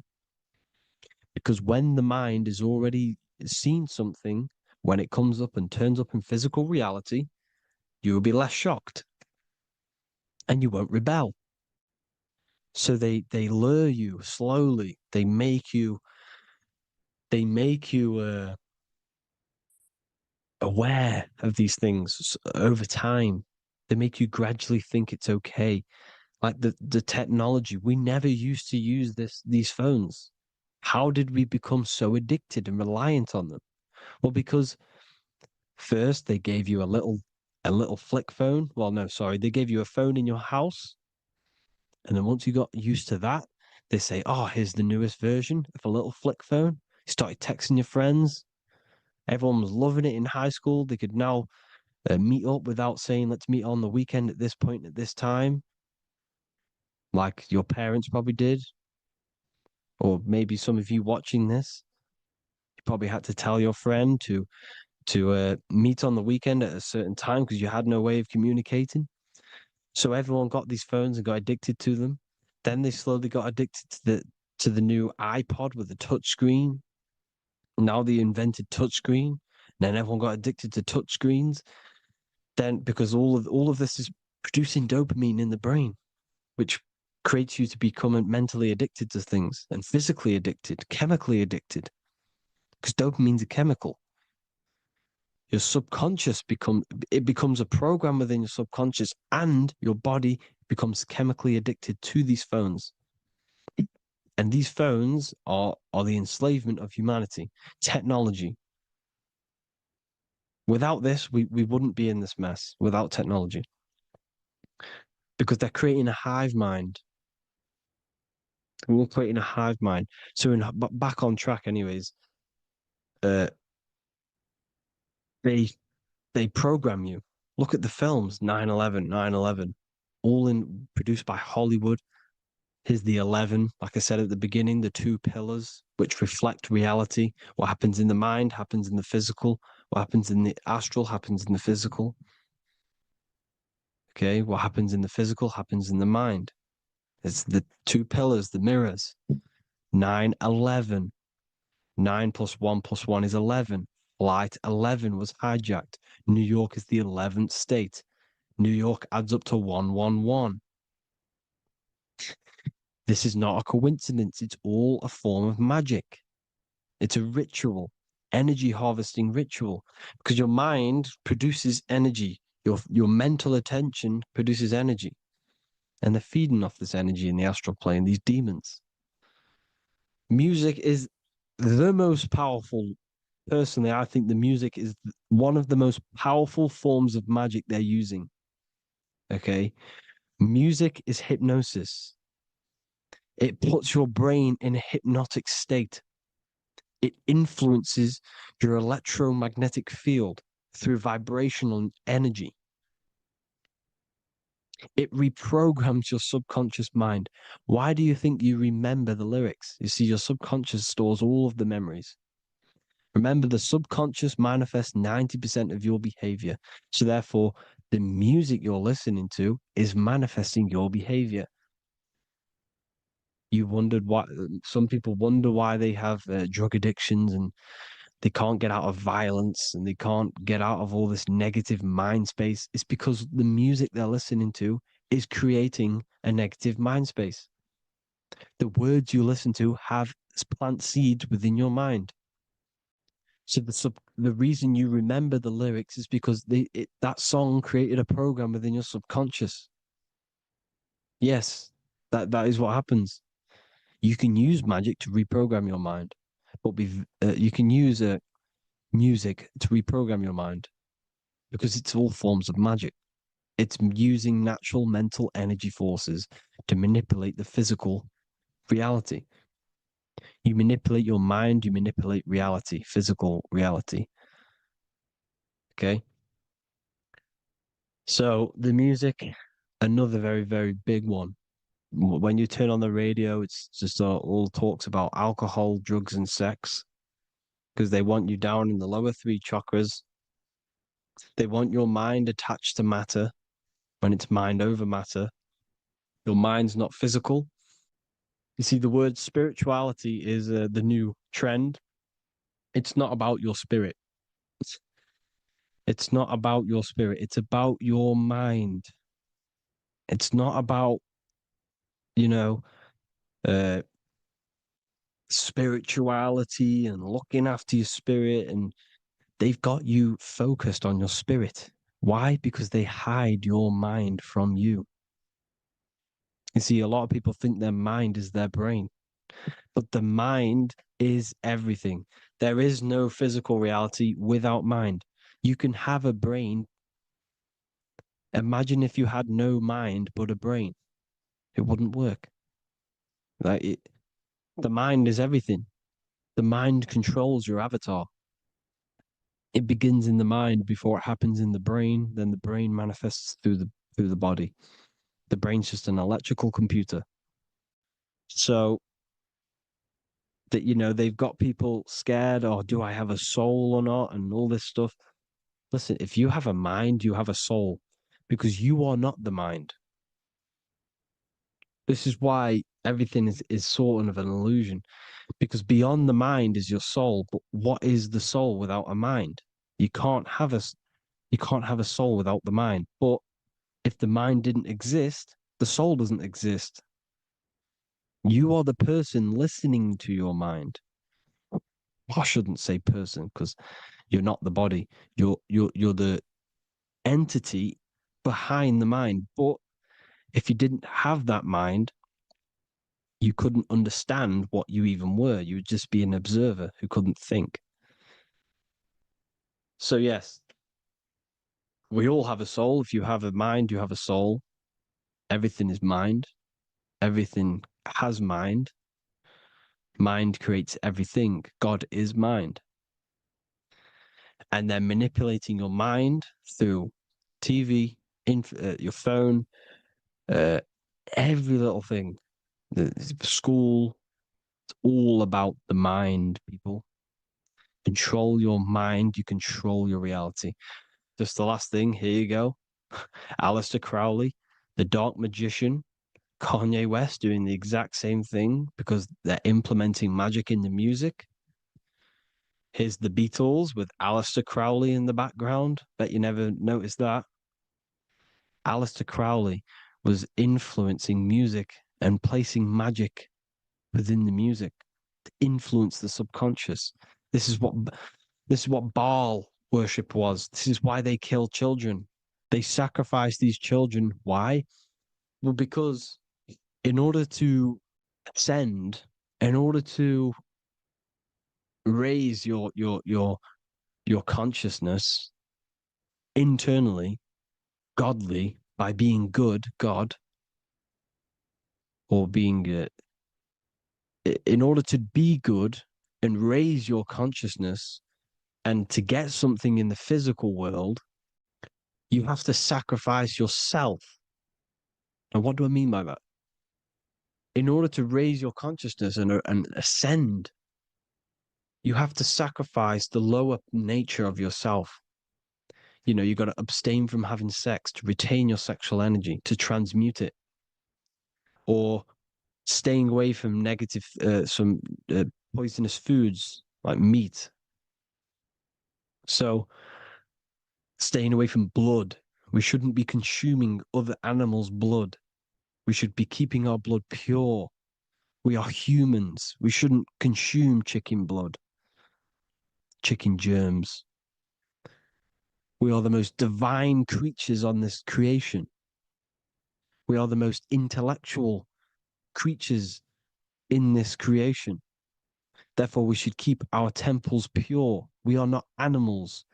Because when the mind is already seen something, when it comes up and turns up in physical reality, you will be less shocked and you won't rebel. So they lure you slowly. They make you aware of these things over time. They make you gradually think it's okay. Like the technology, we never used to use these phones. How did we become so addicted and reliant on them? Well, because first they gave you a little flick phone. Well, no, sorry, they gave you a phone in your house. And then once you got used to that, they say, oh, here's the newest version of a little flick phone. You started texting your friends. Everyone was loving it in high school. They could now meet up without saying, let's meet on the weekend at this point at this time, like your parents probably did. Or maybe some of you watching this, you probably had to tell your friend to meet on the weekend at a certain time because you had no way of communicating. So everyone got these phones and got addicted to them. Then they slowly got addicted to the new iPod with the touch screen. Now they invented touch screen. Then everyone got addicted to touch screens. Then because all of this is producing dopamine in the brain, which creates you to become mentally addicted to things and physically addicted, chemically addicted. Because dopamine's a chemical. Your subconscious becomes a program within your subconscious, and your body becomes chemically addicted to these phones. And these phones are the enslavement of humanity, technology. Without this, we wouldn't be in this mess without technology. Because they're creating a hive mind. We're creating a hive mind. So back on track anyways, they program you. Look at the films, 9/11, 9/11, all produced by Hollywood. Here's the 11, like I said at the beginning, the two pillars which reflect reality. What happens in the mind happens in the physical. What happens in the astral happens in the physical. Okay, what happens in the physical happens in the mind. It's the two pillars, the mirrors. 9/11. 9 plus 1 plus 1 is 11. Flight 11 was hijacked. New York is the 11th state. New York adds up to 111. This is not a coincidence. It's all a form of magic. It's a ritual, energy harvesting ritual, because your mind produces energy. Your mental attention produces energy. And they're feeding off this energy in the astral plane, these demons. Music is the most powerful. Personally, I think the music is one of the most powerful forms of magic they're using. Okay. Music is hypnosis. It puts your brain in a hypnotic state. It influences your electromagnetic field through vibrational energy. It reprograms your subconscious mind. Why do you think you remember the lyrics? You see, your subconscious stores all of the memories. Remember, the subconscious manifests 90% of your behavior. So therefore, the music you're listening to is manifesting your behavior. You wondered why some people wonder why they have drug addictions and they can't get out of violence and they can't get out of all this negative mind space. It's because the music they're listening to is creating a negative mind space. The words you listen to have plant seeds within your mind. So the reason you remember the lyrics is because that song created a program within your subconscious. Yes, that is what happens. You can use magic to reprogram your mind, but you can use music to reprogram your mind because it's all forms of magic. It's using natural mental energy forces to manipulate the physical reality. You manipulate your mind, you manipulate reality, physical reality. Okay. So the music, another very, very big one. When you turn on the radio, it's just all talks about alcohol, drugs, and sex because they want you down in the lower three chakras. They want your mind attached to matter when it's mind over matter. Your mind's not physical. You see, the word spirituality is the new trend. It's not about your spirit. It's not about your spirit. It's about your mind. It's not about, you know, uh, spirituality and looking after your spirit. And they've got you focused on your spirit. Why? Because they hide your mind from you. You see, a lot of people think their mind is their brain, but the mind is everything. There is no physical reality without mind. You can have a brain. Imagine if you had no mind but a brain. It wouldn't work. The mind is everything. The mind controls your avatar. It begins in the mind before it happens in the brain. Then the brain manifests through the body. The brain's just an electrical computer. So that, you know, they've got people scared, or do I have a soul or not, and all this stuff. Listen, if you have a mind, you have a soul, because you are not the mind. This is why everything is sort of an illusion, because beyond the mind is your soul. But what is the soul without a mind? You can't have a soul without the mind. But if the mind didn't exist, the soul doesn't exist. You are the person listening to your mind. I shouldn't say person, because you're not the body. You're the entity behind the mind. But if you didn't have that mind, you couldn't understand what you even were. You would just be an observer who couldn't think. So yes, we all have a soul. If you have a mind, you have a soul. Everything is mind. Everything has mind. Mind creates everything. God is mind. And then manipulating your mind through TV, your phone, every little thing, the school, it's all about the mind, people. Control your mind, you control your reality. Just the last thing, here you go. Aleister Crowley, the Dark Magician, Kanye West doing the exact same thing because they're implementing magic in the music. Here's the Beatles with Aleister Crowley in the background. Bet you never noticed that. Aleister Crowley was influencing music and placing magic within the music to influence the subconscious. This is what Baal worship was. This is why they kill children. They sacrifice these children. Why? Well, because in order to ascend, in order to raise your consciousness internally, godly, by being good, God, or being in order to be good and raise your consciousness and to get something in the physical world, you have to sacrifice yourself. And what do I mean by that? In order to raise your consciousness and ascend, you have to sacrifice the lower nature of yourself. You know, you got to abstain from having sex to retain your sexual energy, to transmute it, or staying away from negative, some poisonous foods like meat. So, staying away from blood. We shouldn't be consuming other animals' blood. We should be keeping our blood pure. We are humans. We shouldn't consume chicken blood, chicken germs. We are the most divine creatures on this creation. We are the most intellectual creatures in this creation. Therefore, we should keep our temples pure. We are not animals.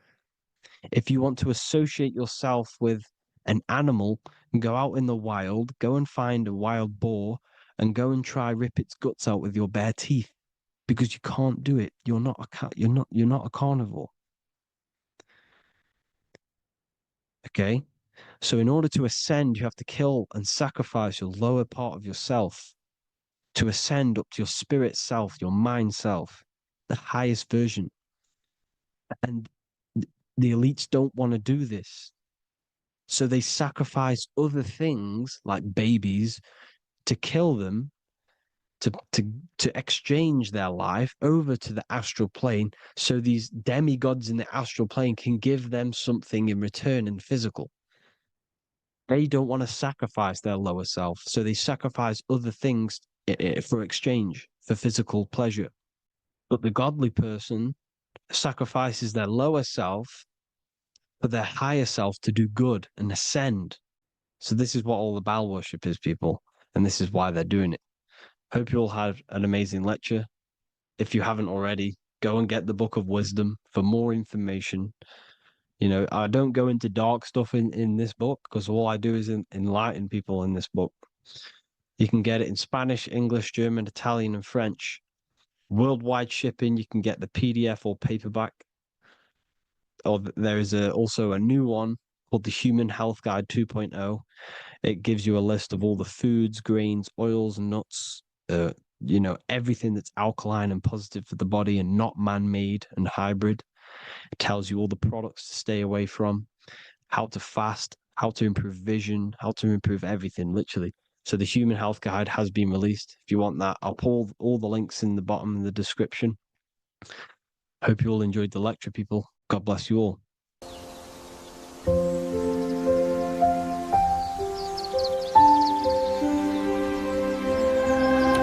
If you want to associate yourself with an animal, go out in the wild, go and find a wild boar and go and try rip its guts out with your bare teeth, because you can't do it. You're not a cat. You're not a carnivore. Okay? So in order to ascend, you have to kill and sacrifice your lower part of yourself to ascend up to your spirit self, your mind self, the highest version. And the elites don't want to do this. So they sacrifice other things like babies to kill them, to exchange their life over to the astral plane, so these demigods in the astral plane can give them something in return in physical. They don't want to sacrifice their lower self, so they sacrifice other things for exchange, for physical pleasure. But the godly person sacrifices their lower self for their higher self to do good and ascend. So this is what all the Baal worship is, people, and this is why they're doing it. Hope you all had an amazing lecture. If you haven't already, go and get the Book of Wisdom for more information. You know, I don't go into dark stuff in this book, because all I do is enlighten people in this book. You can get it in Spanish, English, German, Italian, and French. Worldwide shipping. You can get the PDF or paperback. Or there is also a new one called the Human Health Guide 2.0. It gives you a list of all the foods, grains, oils, and nuts, you know, everything that's alkaline and positive for the body and not man-made and hybrid. It tells you all the products to stay away from, how to fast, how to improve vision, how to improve everything, literally. So the Human Health Guide has been released. If you want that, I'll pull all the links in the bottom of the description. Hope you all enjoyed the lecture, people. God bless you all.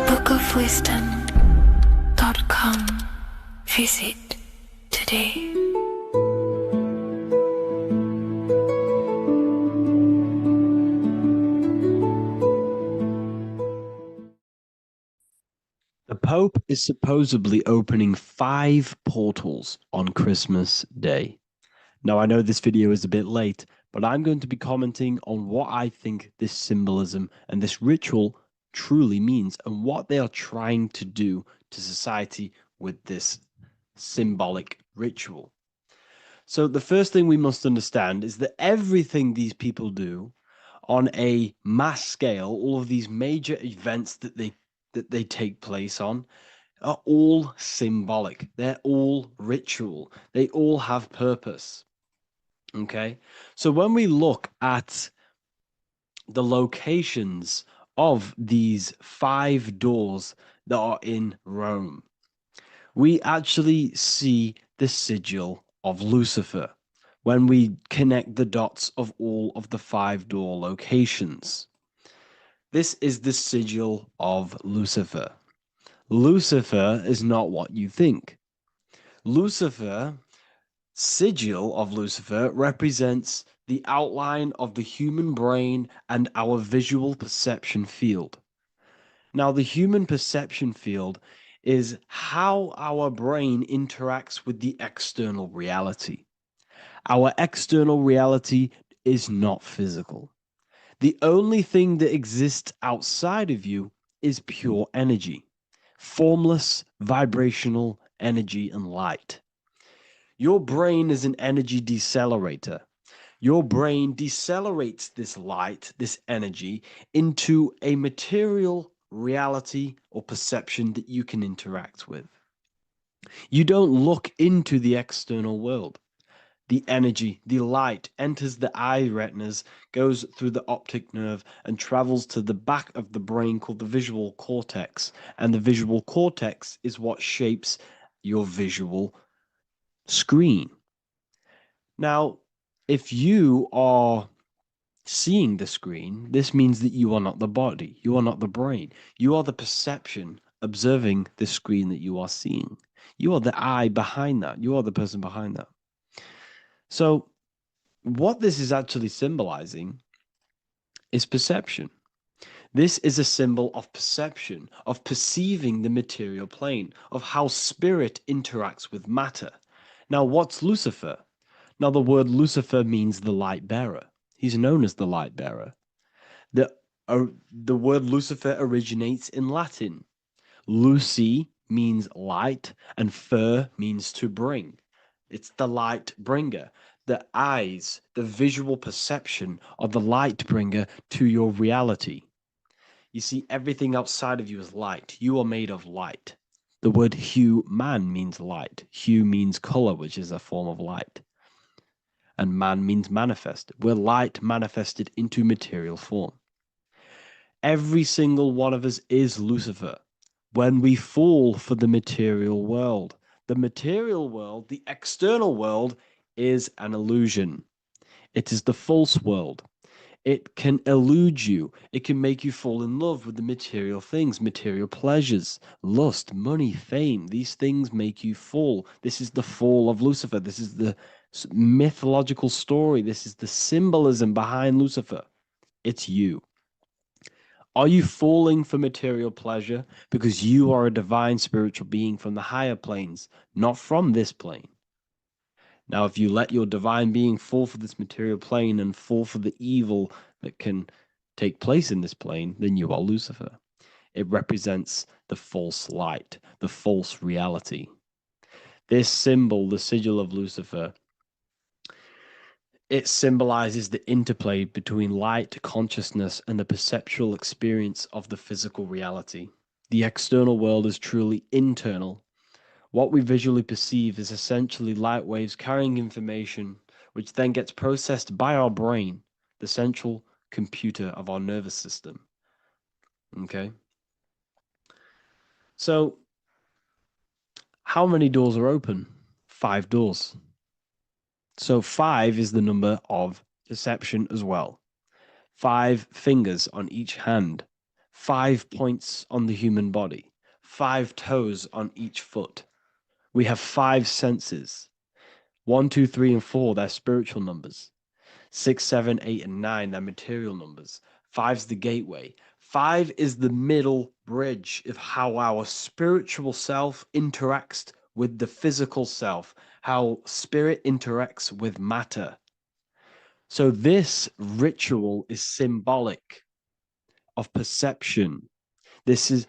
bookofwisdom.com. Visit today. The Pope is supposedly opening 5 portals on Christmas Day. Now, I know this video is a bit late, but I'm going to be commenting on what I think this symbolism and this ritual truly means and what they are trying to do to society with this symbolic ritual. So the first thing we must understand is that everything these people do on a mass scale, all of these major events that they take place on, are all symbolic. They're all ritual. They all have purpose. Okay? So when we look at the locations of these 5 doors that are in Rome, we actually see the sigil of Lucifer when we connect the dots of all of the 5 door locations. This is the sigil of Lucifer. Lucifer is not what you think. Lucifer, sigil of Lucifer, represents the outline of the human brain and our visual perception field. Now, the human perception field is how our brain interacts with the external reality. Our external reality is not physical. The only thing that exists outside of you is pure energy, formless, vibrational energy and light. Your brain is an energy decelerator. Your brain decelerates this light, this energy, into a material reality or perception that you can interact with. You don't look into the external world. The energy, the light, enters the eye retinas, goes through the optic nerve, and travels to the back of the brain called the visual cortex. And the visual cortex is what shapes your visual screen. Now, if you are seeing the screen, this means that you are not the body, you are not the brain, you are the perception observing the screen that you are seeing. You are the eye behind that, you are the person behind that. So, what this is actually symbolizing is perception. This is a symbol of perception, of perceiving the material plane, of how spirit interacts with matter. Now, what's Lucifer? Now, the word Lucifer means the light bearer. He's known as the light bearer. The word Lucifer originates in Latin. Luci means light, and fer means to bring. It's the light bringer. The eyes, the visual perception of the light bringer to your reality. You see, everything outside of you is light. You are made of light. The word hue, man, means light. Hue means color, which is a form of light. And man means manifest. We're light manifested into material form. Every single one of us is Lucifer. When we fall for the material world, the external world, is an illusion. It is the false world. It can elude you. It can make you fall in love with the material things, material pleasures, lust, money, fame. These things make you fall. This is the fall of Lucifer. This is the mythological story. This is the symbolism behind Lucifer. It's you. Are you falling for material pleasure because you are a divine spiritual being from the higher planes, not from this plane? Now, if you let your divine being fall for this material plane and fall for the evil that can take place in this plane, then you are Lucifer. It represents the false light, the false reality. This symbol, the sigil of Lucifer, it symbolizes the interplay between light, consciousness, and the perceptual experience of the physical reality. the external world is truly internal. What we visually perceive is essentially light waves carrying information, which then gets processed by our brain, the central computer of our nervous system. Okay? So, how many doors are open? 5 doors. So 5 is the number of perception as well. 5 fingers on each hand, 5 points on the human body, 5 toes on each foot. We have 5 senses. 1, 2, 3, and 4, they're spiritual numbers. 6, 7, 8, and 9, they're material numbers. 5's the gateway. 5 is the middle bridge of how our spiritual self interacts with the physical self, how spirit interacts with matter. So this ritual is symbolic of perception. This is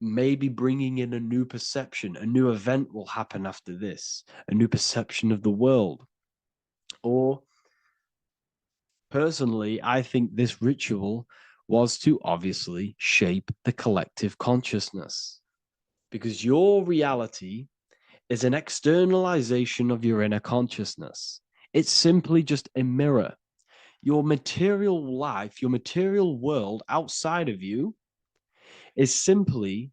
maybe bringing in a new perception. A new event will happen after this, a new perception of the world. Or personally, I think this ritual was to obviously shape the collective consciousness, because your reality is an externalization of your inner consciousness. It's simply just a mirror. Your material life, your material world outside of you is simply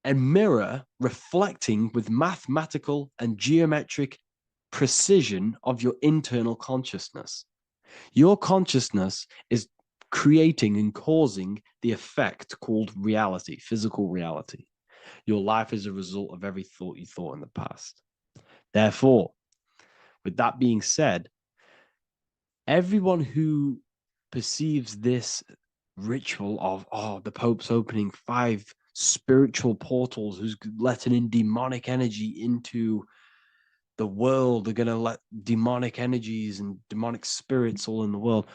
a mirror reflecting with mathematical and geometric precision of your internal consciousness. Your consciousness is creating and causing the effect called reality, physical reality. Your life is a result of every thought you thought in the past. Therefore, with that being said, everyone who perceives this ritual of, oh, the Pope's opening 5 spiritual portals, who's letting in demonic energy into the world, they're going to let demonic energies and demonic spirits all in the world.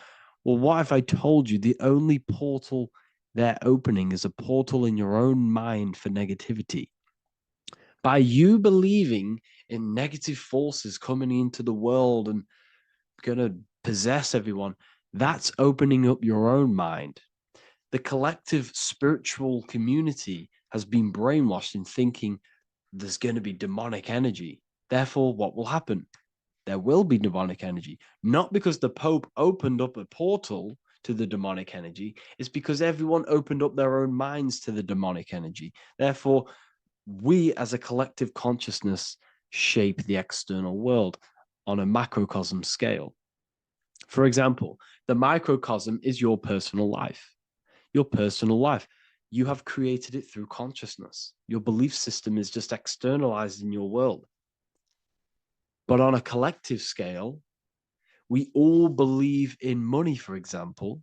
Well, what if I told you the only portal they're opening is a portal in your own mind for negativity? By you believing in negative forces coming into the world and going to possess everyone, that's opening up your own mind. The collective spiritual community has been brainwashed in thinking there's going to be demonic energy. Therefore, what will happen? There will be demonic energy. Not because the Pope opened up a portal to the demonic energy, it's because everyone opened up their own minds to the demonic energy. Therefore, we as a collective consciousness shape the external world on a macrocosm scale. For example, the microcosm is your personal life. Your personal life. You have created it through consciousness. Your belief system is just externalized in your world. But on a collective scale, we all believe in money, for example.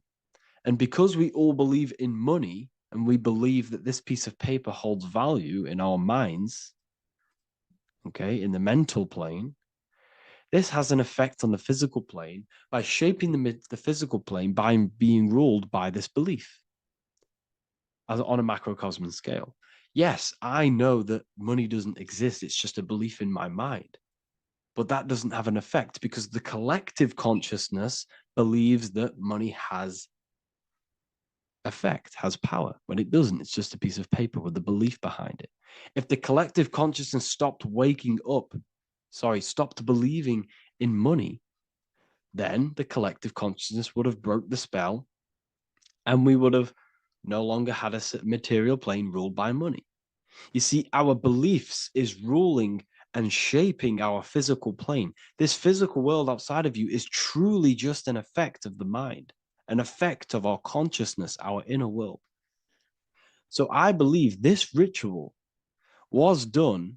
And because we all believe in money, and we believe that this piece of paper holds value in our minds, okay, in the mental plane, this has an effect on the physical plane by shaping the physical plane by being ruled by this belief on a macrocosm scale. Yes, I know that money doesn't exist. It's just a belief in my mind. But that doesn't have an effect because the collective consciousness believes that money has effect, has power. When it doesn't, it's just a piece of paper with a belief behind it. If the collective consciousness stopped stopped believing in money, then the collective consciousness would have broke the spell and we would have no longer had a material plane ruled by money. You see, our beliefs is ruling and shaping our physical plane. This physical world outside of you is truly just an effect of the mind, an effect of our consciousness, our inner world. So I believe this ritual was done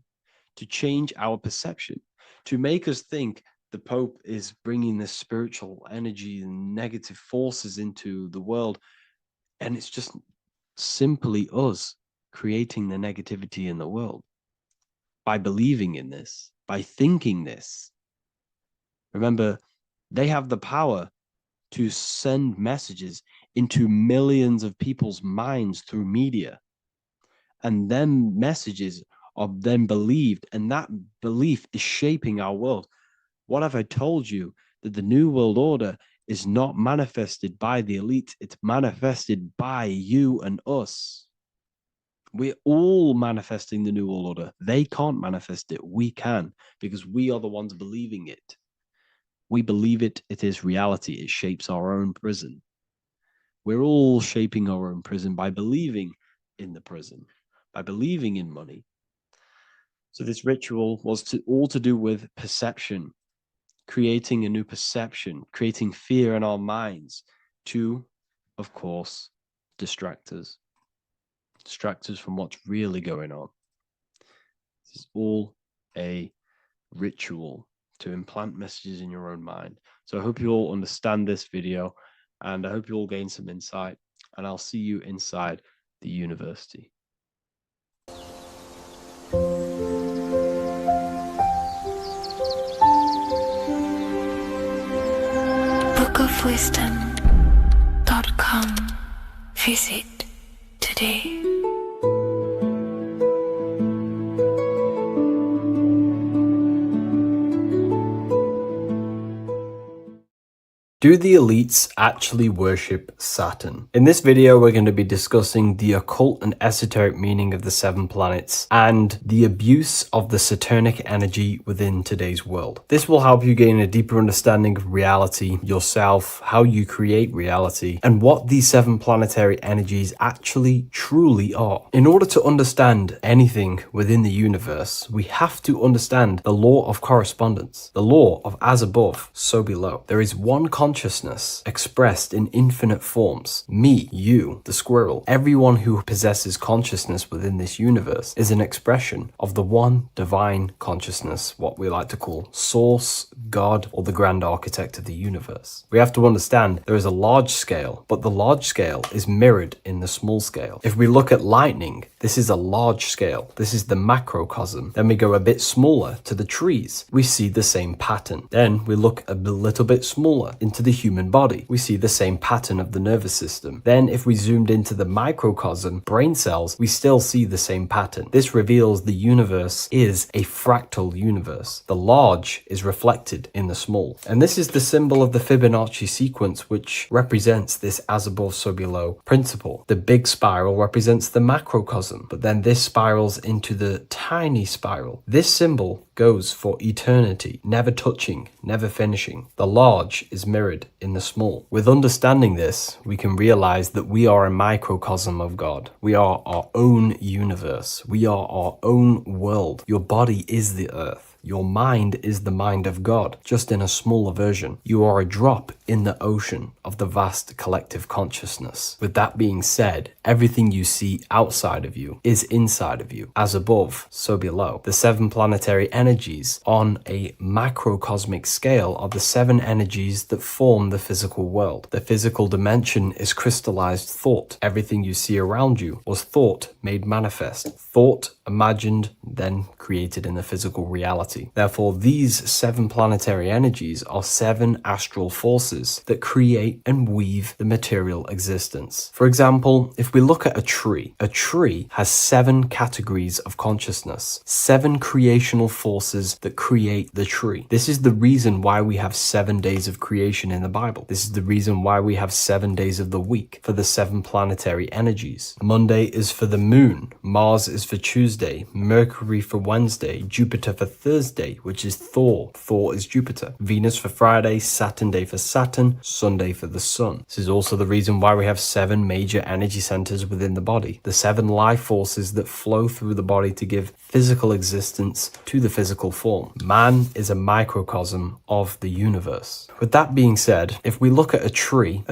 to change our perception, to make us think the Pope is bringing this spiritual energy and negative forces into the world. And it's just simply us creating the negativity in the world by believing in this, by thinking this. Remember, they have the power to send messages into millions of people's minds through media. And then messages are then believed, and that belief is shaping our world. What have I told you? That the New World Order is not manifested by the elite, it's manifested by you and us. We're all manifesting the New World Order. They can't manifest it. We can, because we are the ones believing it. We believe it. It is reality. It shapes our own prison. We're all shaping our own prison by believing in the prison, by believing in money. So this ritual was all to do with perception, creating a new perception, creating fear in our minds to, of course, distract us from what's really going on. This is all a ritual to implant messages in your own mind. So I hope you all understand this video, and I hope you all gain some insight, and I'll see you inside the university. bookofwisdom.com. Visit today. Do the elites actually worship Saturn? In this video, we're going to be discussing the occult and esoteric meaning of the 7 planets and the abuse of the Saturnic energy within today's world. This will help you gain a deeper understanding of reality, yourself, how you create reality, and what these 7 planetary energies actually truly are. In order to understand anything within the universe, we have to understand the law of correspondence, the law of as above, so below. There is one consciousness expressed in infinite forms. Me, you, the squirrel, everyone who possesses consciousness within this universe is an expression of the one divine consciousness, what we like to call Source, God, or the grand architect of the universe. We have to understand there is a large scale, but the large scale is mirrored in the small scale. If we look at lightning, this is a large scale. This is the macrocosm. Then we go a bit smaller to the trees. We see the same pattern. Then we look a little bit smaller into the human body. We see the same pattern of the nervous system. Then if we zoomed into the microcosm, brain cells, we still see the same pattern. This reveals the universe is a fractal universe. The large is reflected in the small. And this is the symbol of the Fibonacci sequence, which represents this as above, so below principle. The big spiral represents the macrocosm, but then this spirals into the tiny spiral. This symbol goes for eternity, never touching, never finishing. The large is mirrored in the small. With understanding this, we can realize that we are a microcosm of God. We are our own universe. We are our own world. Your body is the earth. Your mind is the mind of God, just in a smaller version. You are a drop in the ocean of the vast collective consciousness. With that being said, everything you see outside of you is inside of you. As above, so below. The 7 planetary energies on a macrocosmic scale are the 7 energies that form the physical world. The physical dimension is crystallized thought. Everything you see around you was thought made manifest. Thought imagined, then created in the physical reality. Therefore, these 7 planetary energies are 7 astral forces that create and weave the material existence. For example, if we look at a tree has 7 categories of consciousness, 7 creational forces that create the tree. This is the reason why we have 7 days of creation in the Bible. This is the reason why we have 7 days of the week for the 7 planetary energies. Monday is for the moon, Mars is for Tuesday, Mercury for Wednesday, Jupiter for Thursday, which is Thor. Thor is Jupiter. Venus for Friday, Saturn day for Saturn, Sunday for the sun. This is also the reason why we have 7 major energy centers within the body. The 7 life forces that flow through the body to give physical existence to the physical form. Man is a microcosm of the universe. With that being said, if we look at a tree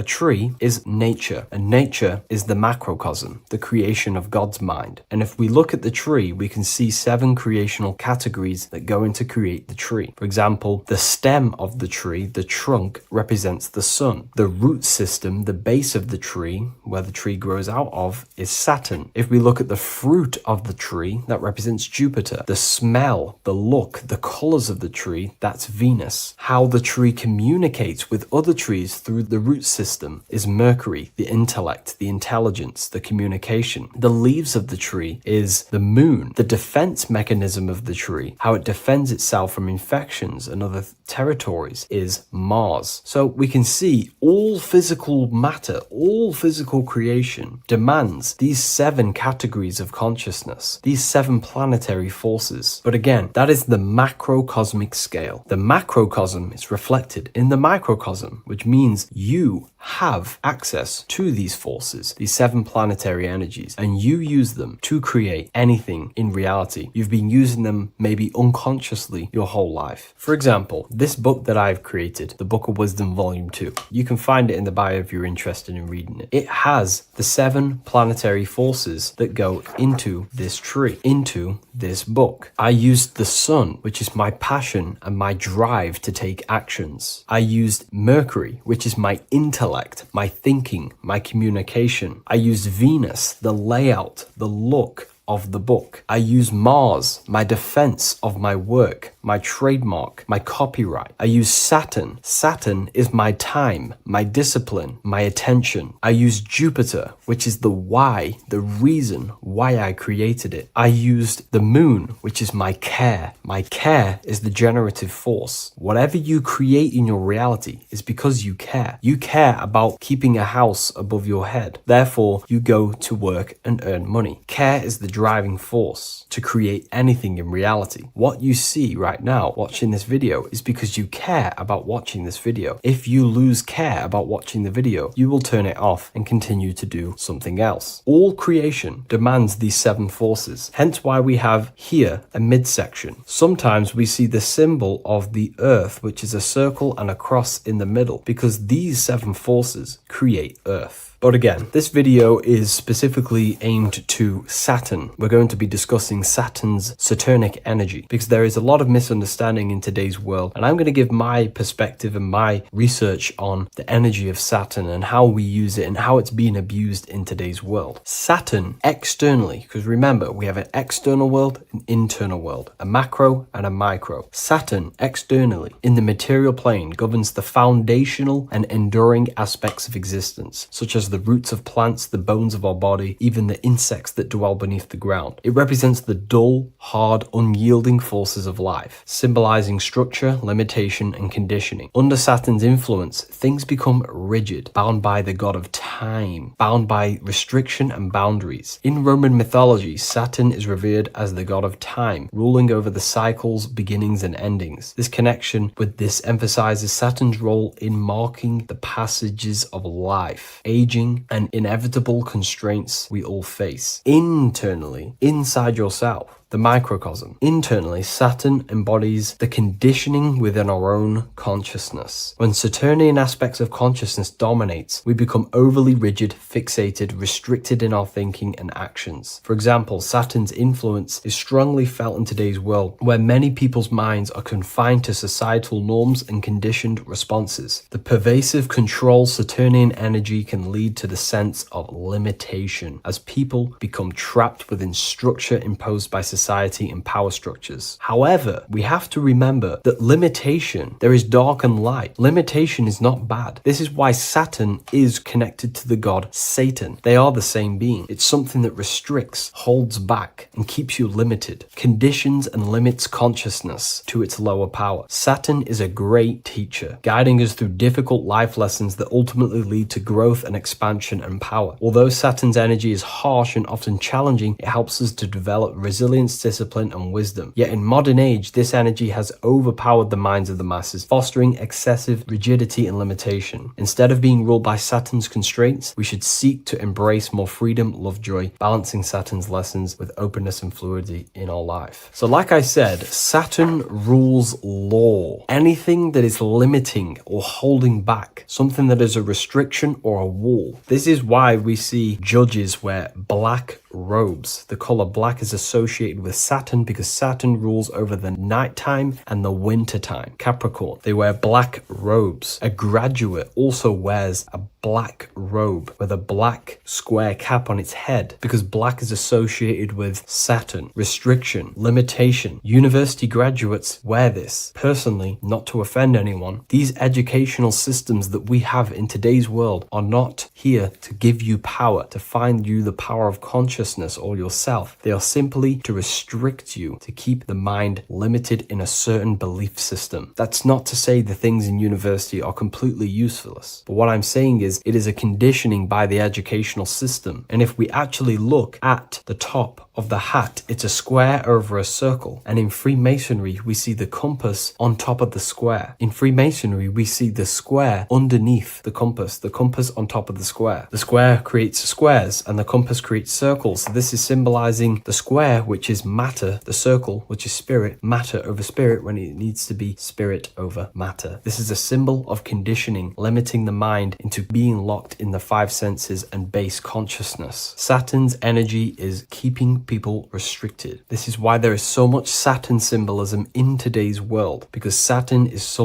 is nature, and nature is the macrocosm, the creation of God's mind. And if we look at the tree, we can see 7 creational categories that go into create the tree. For example, the stem of the tree, the trunk, represents the sun. The root system, the base of the tree, where the tree grows out of, is Saturn. If we look at the fruit of the tree, that represents Jupiter. The smell, the look, the colors of the tree, that's Venus. How the tree communicates with other trees through the root system is Mercury, the intellect, the intelligence, the communication. The leaves of the tree is the moon. The defense mechanism of the tree, how it defends defends itself from infections and other territories is Mars. So we can see all physical matter, all physical creation demands these 7 categories of consciousness, these 7 planetary forces. But again, that is the macrocosmic scale. The macrocosm is reflected in the microcosm, which means you have access to these forces, these 7 planetary energies, and you use them to create anything in reality. You've been using them maybe unconsciously your whole life. For example, this book that I've created, the Book of Wisdom Volume 2, you can find it in the bio if you're interested in reading it. It has the 7 planetary forces that go into this tree, into this book. I used the sun, which is my passion and my drive to take actions. I used Mercury, which is my intellect, my thinking, my communication. I used Venus, the layout, the look of the book. I use Mars, my defense of my work, my trademark, my copyright. I use Saturn. Saturn is my time, my discipline, my attention. I use Jupiter, which is the why, the reason why I created it. I used the moon, which is my care. My care is the generative force. Whatever you create in your reality is because you care. You care about keeping a house above your head. Therefore, you go to work and earn money. Care is the driving force to create anything in reality. What you see right now watching this video is because you care about watching this video. If you lose care about watching the video, you will turn it off and continue to do something else. All creation demands these 7 forces, hence why we have here a midsection. Sometimes we see the symbol of the earth, which is a circle and a cross in the middle, because these 7 forces create earth. But again, this video is specifically aimed to Saturn. We're going to be discussing Saturn's Saturnic energy because there is a lot of misunderstanding in today's world. And I'm going to give my perspective and my research on the energy of Saturn and how we use it and how it's being abused in today's world. Saturn externally, because remember, we have an external world, an internal world, a macro and a micro. Saturn externally in the material plane governs the foundational and enduring aspects of existence, such as the roots of plants, the bones of our body, even the insects that dwell beneath the ground. It represents the dull, hard, unyielding forces of life, symbolizing structure, limitation, and conditioning. Under Saturn's influence, things become rigid, bound by the god of time, bound by restriction and boundaries. In Roman mythology, Saturn is revered as the god of time, ruling over the cycles, beginnings, and endings. This connection with this emphasizes Saturn's role in marking the passages of life, aging, and inevitable constraints we all face. Internally, inside yourself, the microcosm. Internally, Saturn embodies the conditioning within our own consciousness. When Saturnian aspects of consciousness dominates, we become overly rigid, fixated, restricted in our thinking and actions. For example, Saturn's influence is strongly felt in today's world, where many people's minds are confined to societal norms and conditioned responses. The pervasive control Saturnian energy can lead to the sense of limitation, as people become trapped within structure imposed by society and power structures. However, we have to remember that limitation, there is dark and light. Limitation is not bad. This is why Saturn is connected to the god Satan. They are the same being. It's something that restricts, holds back, and keeps you limited, conditions and limits consciousness to its lower power. Saturn is a great teacher, guiding us through difficult life lessons that ultimately lead to growth and expansion and power. Although Saturn's energy is harsh and often challenging, it helps us to develop resilience, discipline, and wisdom. Yet in modern age, this energy has overpowered the minds of the masses, fostering excessive rigidity and limitation. Instead of being ruled by Saturn's constraints, we should seek to embrace more freedom, love, joy, balancing Saturn's lessons with openness and fluidity in our life. So like I said, Saturn rules law. Anything that is limiting or holding back, something that is a restriction or a wall. This is why we see judges wear black robes. The color black is associated with Saturn because Saturn rules over the nighttime and the winter time. Capricorn, they wear black robes. A graduate also wears a black robe with a black square cap on its head, because black is associated with Saturn, restriction, limitation. University graduates wear this. Personally, not to offend anyone, these educational systems that we have in today's world are not here to give you power, to find you the power of consciousness or yourself. They are simply to restrict you, to keep the mind limited in a certain belief system. That's not to say the things in university are completely useless, but what I'm saying is it is a conditioning by the educational system. And if we actually look at the top of the hat, it's a square over a circle. And in Freemasonry, we see the compass on top of the square. In Freemasonry, we see the square underneath the compass on top of the square. The square creates squares and the compass creates circles. So this is symbolizing the square, which is matter, the circle, which is spirit, matter over spirit, when it needs to be spirit over matter. This is a symbol of conditioning, limiting the mind into being locked in the five senses and base consciousness. Saturn's energy is keeping people restricted. This is why there is so much Saturn symbolism in today's world, because Saturn is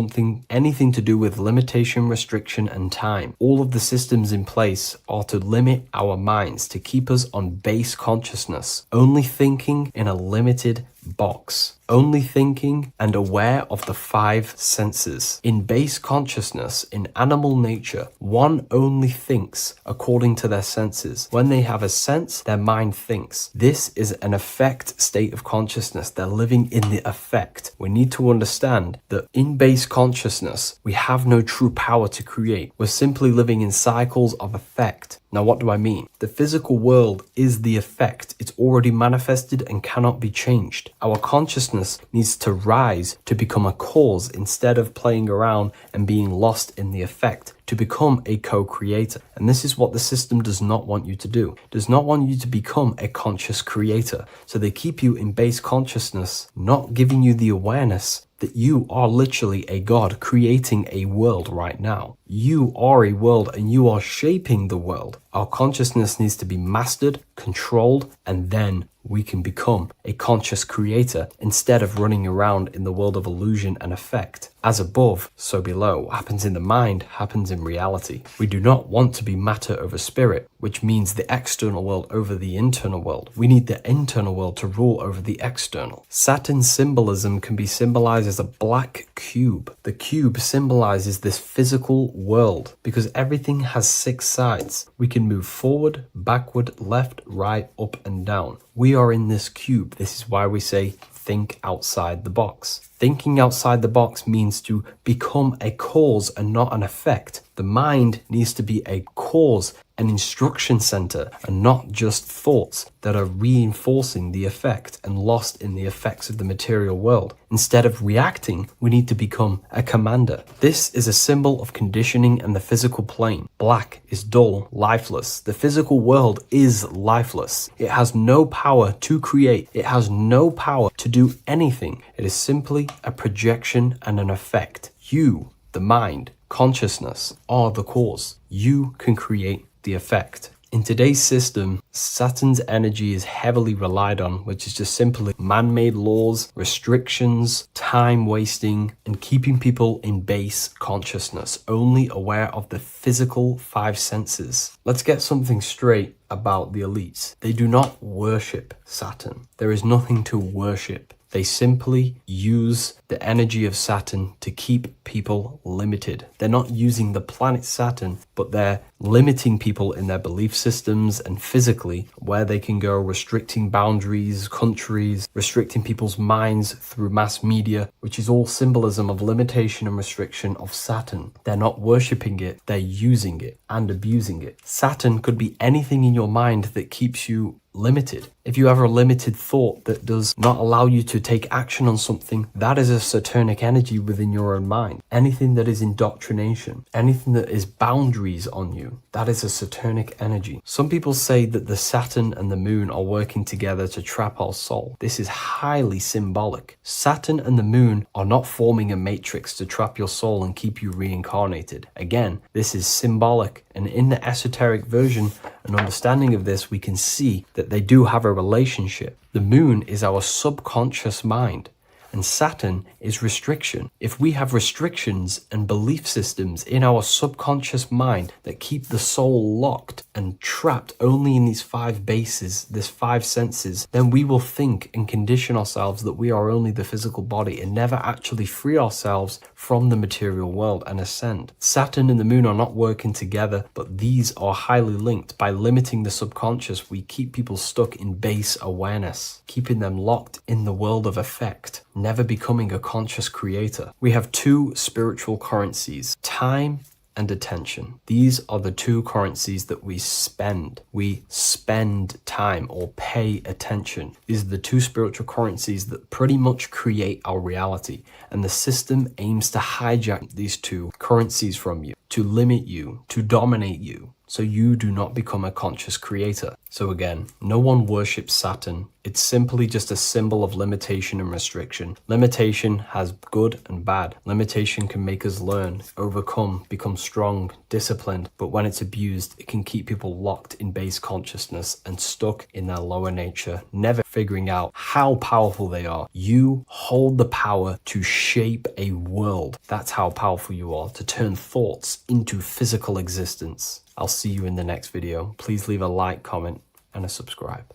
anything to do with limitation, restriction, and time. All of the systems in place are to limit our minds, to keep us on base consciousness, only thinking in a limited box, only thinking and aware of the five senses. In base consciousness, in animal nature, one only thinks according to their senses. When they have a sense, their mind thinks. This is an affect state of consciousness. They're living in the affect. We need to understand that in base consciousness, we have no true power to create. We're simply living in cycles of affect. Now, what do I mean? The physical world is the effect. It's already manifested and cannot be changed. Our consciousness needs to rise to become a cause instead of playing around and being lost in the effect, to become a co-creator. And this is what the system does not want you to do. It does not want you to become a conscious creator. So they keep you in base consciousness, not giving you the awareness that you are literally a god creating a world right now. You are a world and you are shaping the world. Our consciousness needs to be mastered, controlled, and then we can become a conscious creator instead of running around in the world of illusion and effect. As above, so below. What happens in the mind happens in reality. We do not want to be matter over spirit, which means the external world over the internal world. We need the internal world to rule over the external. Saturn symbolism can be symbolized as a black cube. The cube symbolizes this physical world because everything has 6 sides. We can move forward, backward, left, right, up, and down. We are in this cube. This is why we say think outside the box. Thinking outside the box means to become a cause and not an effect. The mind needs to be a cause, an instruction center, and not just thoughts that are reinforcing the effect and lost in the effects of the material world. Instead of reacting, we need to become a commander. This is a symbol of conditioning and the physical plane. Black is dull, lifeless. The physical world is lifeless. It has no power to create. It has no power to do anything. It is simply a projection and an effect. You, the mind, consciousness, are the cause. You can create the effect. In today's system, Saturn's energy is heavily relied on, which is just simply man-made laws, restrictions, time wasting, and keeping people in base consciousness, only aware of the physical 5 senses. Let's get something straight about the elites. They do not worship Saturn. There is nothing to worship. They simply use the energy of Saturn to keep people limited. They're not using the planet Saturn, but they're limiting people in their belief systems and physically where they can go, restricting boundaries, countries, restricting people's minds through mass media, which is all symbolism of limitation and restriction of Saturn. They're not worshipping it, they're using it and abusing it. Saturn could be anything in your mind that keeps you limited. If you have a limited thought that does not allow you to take action on something, that is a Saturnic energy within your own mind. Anything that is indoctrination, anything that is boundaries on you, that is a Saturnic energy. Some people say that the Saturn and the moon are working together to trap our soul. This is highly symbolic. Saturn and the moon are not forming a matrix to trap your soul and keep you reincarnated. Again, this is symbolic, and in the esoteric version and understanding of this, we can see that they do have a relationship. The moon is our subconscious mind. And Saturn is restriction. If we have restrictions and belief systems in our subconscious mind that keep the soul locked and trapped only in these 5 bases, these 5 senses, then we will think and condition ourselves that we are only the physical body and never actually free ourselves from the material world and ascend. Saturn and the moon are not working together, but these are highly linked. By limiting the subconscious, we keep people stuck in base awareness, keeping them locked in the world of effect, never becoming a conscious creator. We have 2 spiritual currencies, time and attention. These are the 2 currencies that we spend. We spend time or pay attention. These are the 2 spiritual currencies that pretty much create our reality. And the system aims to hijack these 2 currencies from you, to limit you, to dominate you, so you do not become a conscious creator. So again, no one worships Saturn. It's simply just a symbol of limitation and restriction. Limitation has good and bad. Limitation can make us learn, overcome, become strong, disciplined, but when it's abused, it can keep people locked in base consciousness and stuck in their lower nature, never figuring out how powerful they are. You hold the power to shape a world. That's how powerful you are, to turn thoughts into physical existence. I'll see you in the next video. Please leave a like, comment, and a subscribe.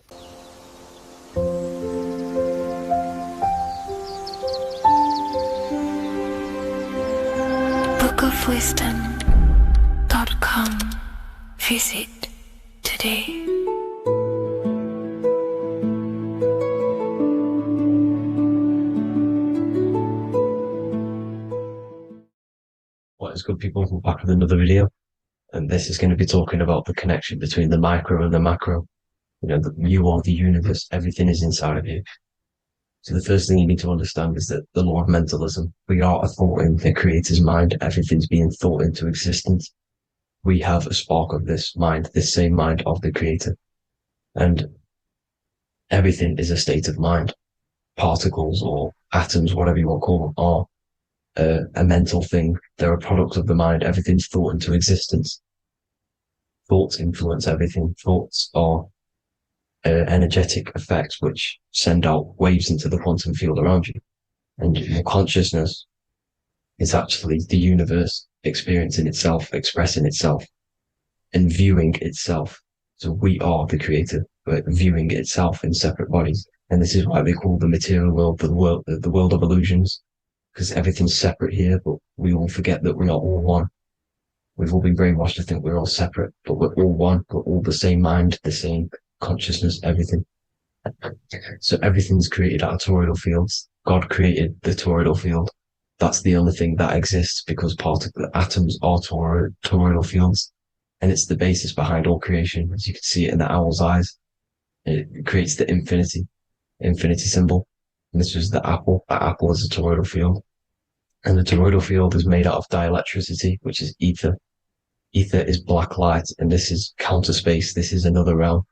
bookofwisdom.com. Visit today. What is good, people? We're back with another video. And this is going to be talking about the connection between the micro and the macro. You know, you are the universe. Everything is inside of you. So the first thing you need to understand is that the law of mentalism, we are a thought in the creator's mind. Everything's being thought into existence. We have a spark of this mind, this same mind of the creator. And everything is a state of mind. Particles or atoms, whatever you want to call them, are a mental thing. They're a product of the mind. Everything's thought into existence. Thoughts influence everything. Thoughts are energetic effects which send out waves into the quantum field around you. And your consciousness is actually the universe experiencing itself, expressing itself, and viewing itself. So we are the creator, but viewing itself in separate bodies. And this is why they call the material world the world of illusions, because everything's separate here, but we all forget that we are all one. We've all been brainwashed to think we're all separate, but we're all one. We're all the same mind, the same consciousness, everything. So everything's created out of toroidal fields. God created the toroidal field. That's the only thing that exists because part of the atoms are toroidal fields. And it's the basis behind all creation. As you can see it in the owl's eyes, it creates the infinity symbol. And this was the apple. That apple is a toroidal field. And the toroidal field is made out of dielectricity, which is ether. Ether is black light, and this is counter space. This is another realm.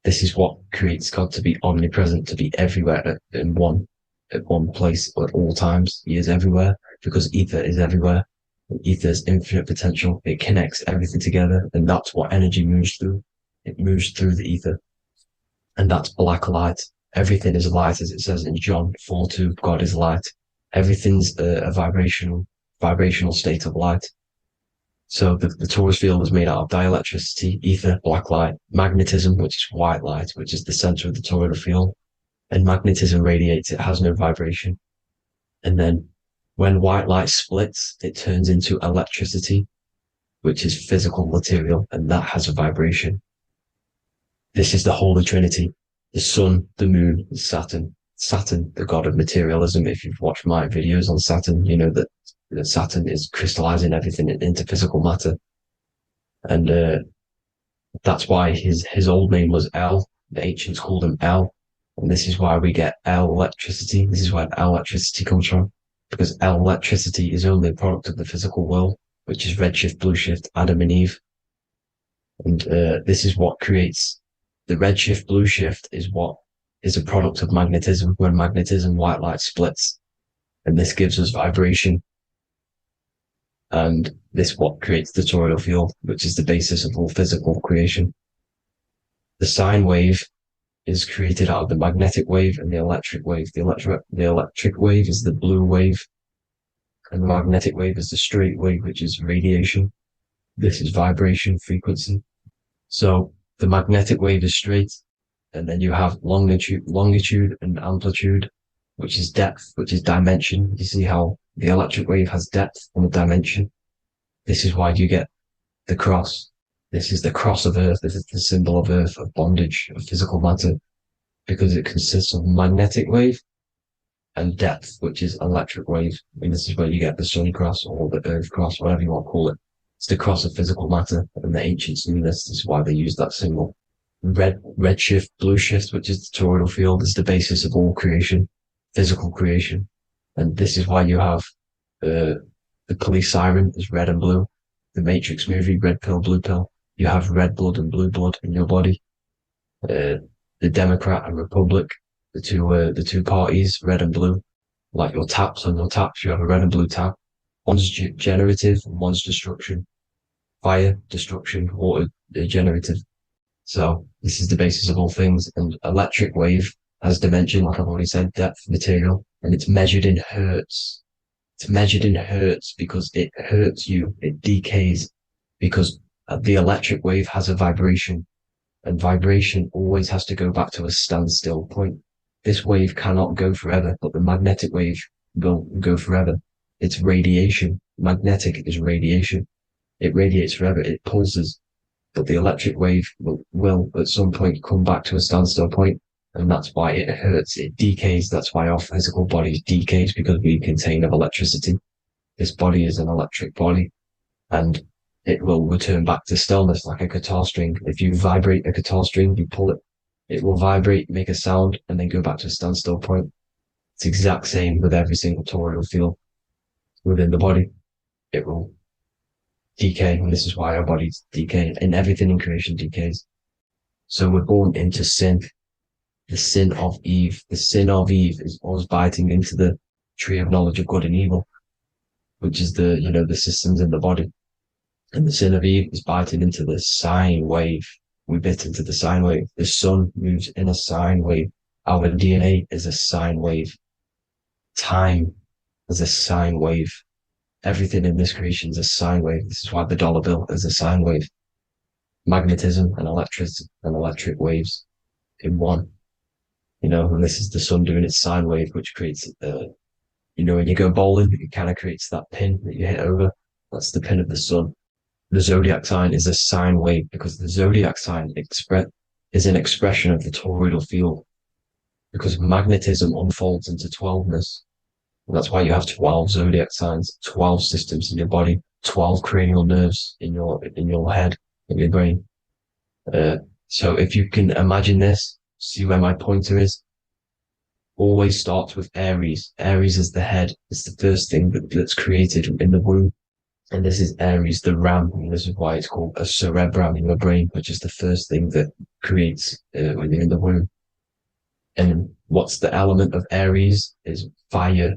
This is what creates God to be omnipresent, to be everywhere at one place at all times. He is everywhere because ether is everywhere. And ether is infinite potential. It connects everything together, and that's what energy moves through. It moves through the ether, and that's black light. Everything is light, as it says in John 4:2. God is light. Everything's a vibrational state of light. So the torus field is made out of dielectricity, ether, black light, magnetism, which is white light, which is the center of the toroidal field. And magnetism radiates, it has no vibration. And then when white light splits, it turns into electricity, which is physical material, and that has a vibration. This is the Holy Trinity, the sun, the moon, and Saturn. Saturn, the god of materialism. If you've watched my videos on Saturn, you know that Saturn is crystallizing everything into physical matter. And that's why his old name was El. The ancients called him El. And this is why we get El electricity. This is where El electricity comes from. Because El electricity is only a product of the physical world, which is redshift, blueshift, Adam and Eve. And this is what creates the redshift, blueshift is what is a product of magnetism. When magnetism, white light splits, and this gives us vibration. And this what creates the toroidal field, which is the basis of all physical creation. The sine wave is created out of the magnetic wave and the electric wave. The electric wave is the blue wave, and the magnetic wave is the straight wave, which is radiation. This is vibration frequency. So the magnetic wave is straight, and then you have longitude and amplitude, which is depth, which is dimension. You see how the electric wave has depth and a dimension. This is why you get the cross. This is the cross of Earth. This is the symbol of Earth, of bondage, of physical matter, because it consists of magnetic wave and depth, which is electric wave. And this is where you get the sun cross or the Earth cross, whatever you want to call it. It's the cross of physical matter, and the ancients knew this. This is why they used that symbol. Red shift, blue shift, which is the toroidal field, is the basis of all creation, physical creation. And this is why you have the police siren is red and blue. The Matrix movie, red pill, blue pill. You have red blood and blue blood in your body. The Democrat and Republic, the two parties, red and blue. Like your taps on your taps, you have a red and blue tap. One's generative, one's destruction. Fire, destruction, water, generative. So this is the basis of all things. And electric wave has dimension, like I've already said, depth, material, and it's measured in hertz. It's measured in hertz because it hurts you. It decays because the electric wave has a vibration, and vibration always has to go back to a standstill point. This wave cannot go forever, but the magnetic wave will go forever. It's radiation. Magnetic is radiation. It radiates forever. It pulses, but the electric wave will at some point come back to a standstill point, and that's why it hurts. It decays. That's why our physical body decays, because we contain of electricity. This body is an electric body, and it will return back to stillness like a guitar string. If you vibrate a guitar string, you pull it, it will vibrate, make a sound, and then go back to a standstill point. It's the exact same with every single toroidal field within the body. It will decay, and this is why our bodies decay, and everything in creation decays. So we're born into sin. The sin of Eve. The sin of Eve is us biting into the tree of knowledge of good and evil, which is the systems in the body. And the sin of Eve is biting into the sine wave. We bit into the sine wave. The sun moves in a sine wave. Our DNA is a sine wave. Time is a sine wave. Everything in this creation is a sine wave. This is why the dollar bill is a sine wave. Magnetism and electric waves in one. And this is the sun doing its sine wave, which creates, when you go bowling, it kind of creates that pin that you hit over. That's the pin of the sun. The zodiac sign is a sine wave because the zodiac sign is an expression of the toroidal field, because magnetism unfolds into 12ness. And that's why you have 12 zodiac signs, 12 systems in your body, 12 cranial nerves in your head, in your brain. So if you can imagine this, see where my pointer is, always starts with Aries. Aries is the head. It's the first thing that's created in the womb. And this is Aries, the ram. And this is why it's called a cerebrum in your brain, which is the first thing that creates when you're in the womb. And what's the element of Aries is fire.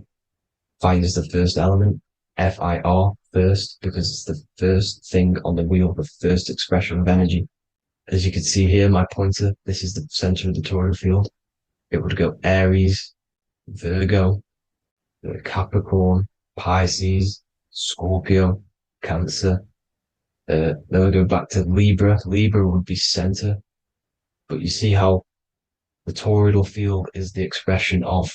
Fire is the first element. Fire, first, because it's the first thing on the wheel, the first expression of energy. As you can see here, my pointer, this is the center of the toroidal field. It would go Aries, Virgo, Capricorn, Pisces, Scorpio, Cancer. Then we'll go back to Libra. Libra would be center. But you see how the toroidal field is the expression of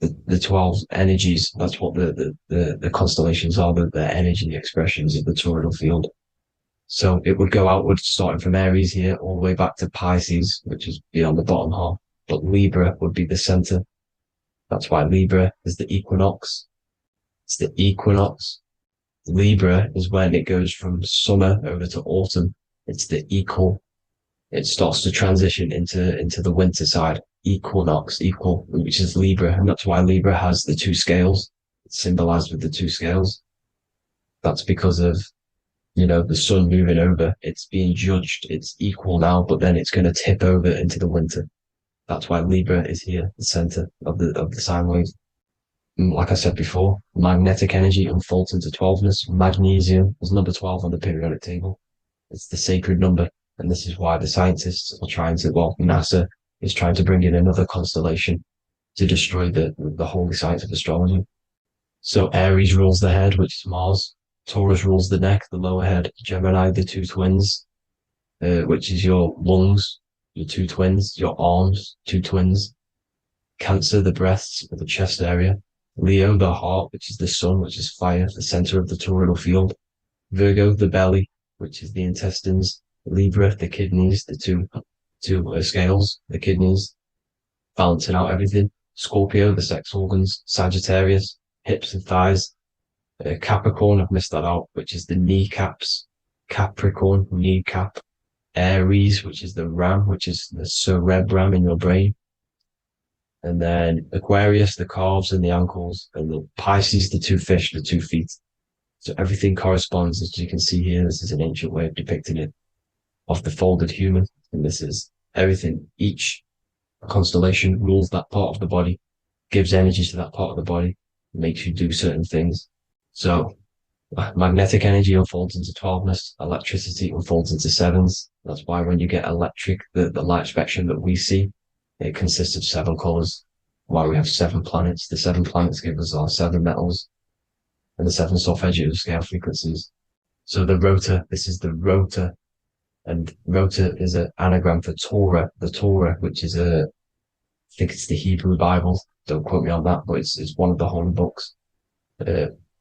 the 12 energies. That's what the constellations are, the energy expressions of the toroidal field. So it would go outwards, starting from Aries here, all the way back to Pisces, which is beyond the bottom half. But Libra would be the center. That's why Libra is the equinox. It's the equinox. Libra is when it goes from summer over to autumn. It's the equal. It starts to transition into the winter side. Equinox, equal, which is Libra. And that's why Libra has the two scales. It's symbolized with the two scales. That's because of, the sun moving over. It's being judged. It's equal now, but then it's going to tip over into the winter. That's why Libra is here, the center of the sine wave. And like I said before, magnetic energy unfolds into 12ness. Magnesium is number 12 on the periodic table. It's the sacred number. And this is why the scientists are trying to, NASA is trying to bring in another constellation to destroy the holy sites of astrology. So Aries rules the head, which is Mars. Taurus rules the neck, the lower head. Gemini, the two twins, which is your lungs, your two twins, your arms, two twins. Cancer, the breasts, or the chest area. Leo, the heart, which is the sun, which is fire, the center of the toroidal field. Virgo, the belly, which is the intestines. Libra, the kidneys, the two scales, the kidneys, balancing out everything. Scorpio, the sex organs. Sagittarius, hips and thighs. Capricorn, I've missed that out, which is the kneecaps. Capricorn, kneecap. Aries, which is the ram, which is the cerebrum in your brain. And then Aquarius, the calves and the ankles. And the Pisces, the two fish, the 2 feet. So everything corresponds, as you can see here. This is an ancient way of depicting it, of the folded human. And this is everything. Each constellation rules that part of the body, gives energy to that part of the body, makes you do certain things. So magnetic energy unfolds into 12ness, electricity unfolds into 7s. That's why when you get electric, the light spectrum that we see, it consists of 7 colors. Why we have 7 planets. The 7 planets give us our 7 metals and the 7 solfeggio scale frequencies. So the rotor, this is the rotor, and rotor is an anagram for Torah. The Torah, which is I think it's the Hebrew Bible. Don't quote me on that, but it's one of the holy books,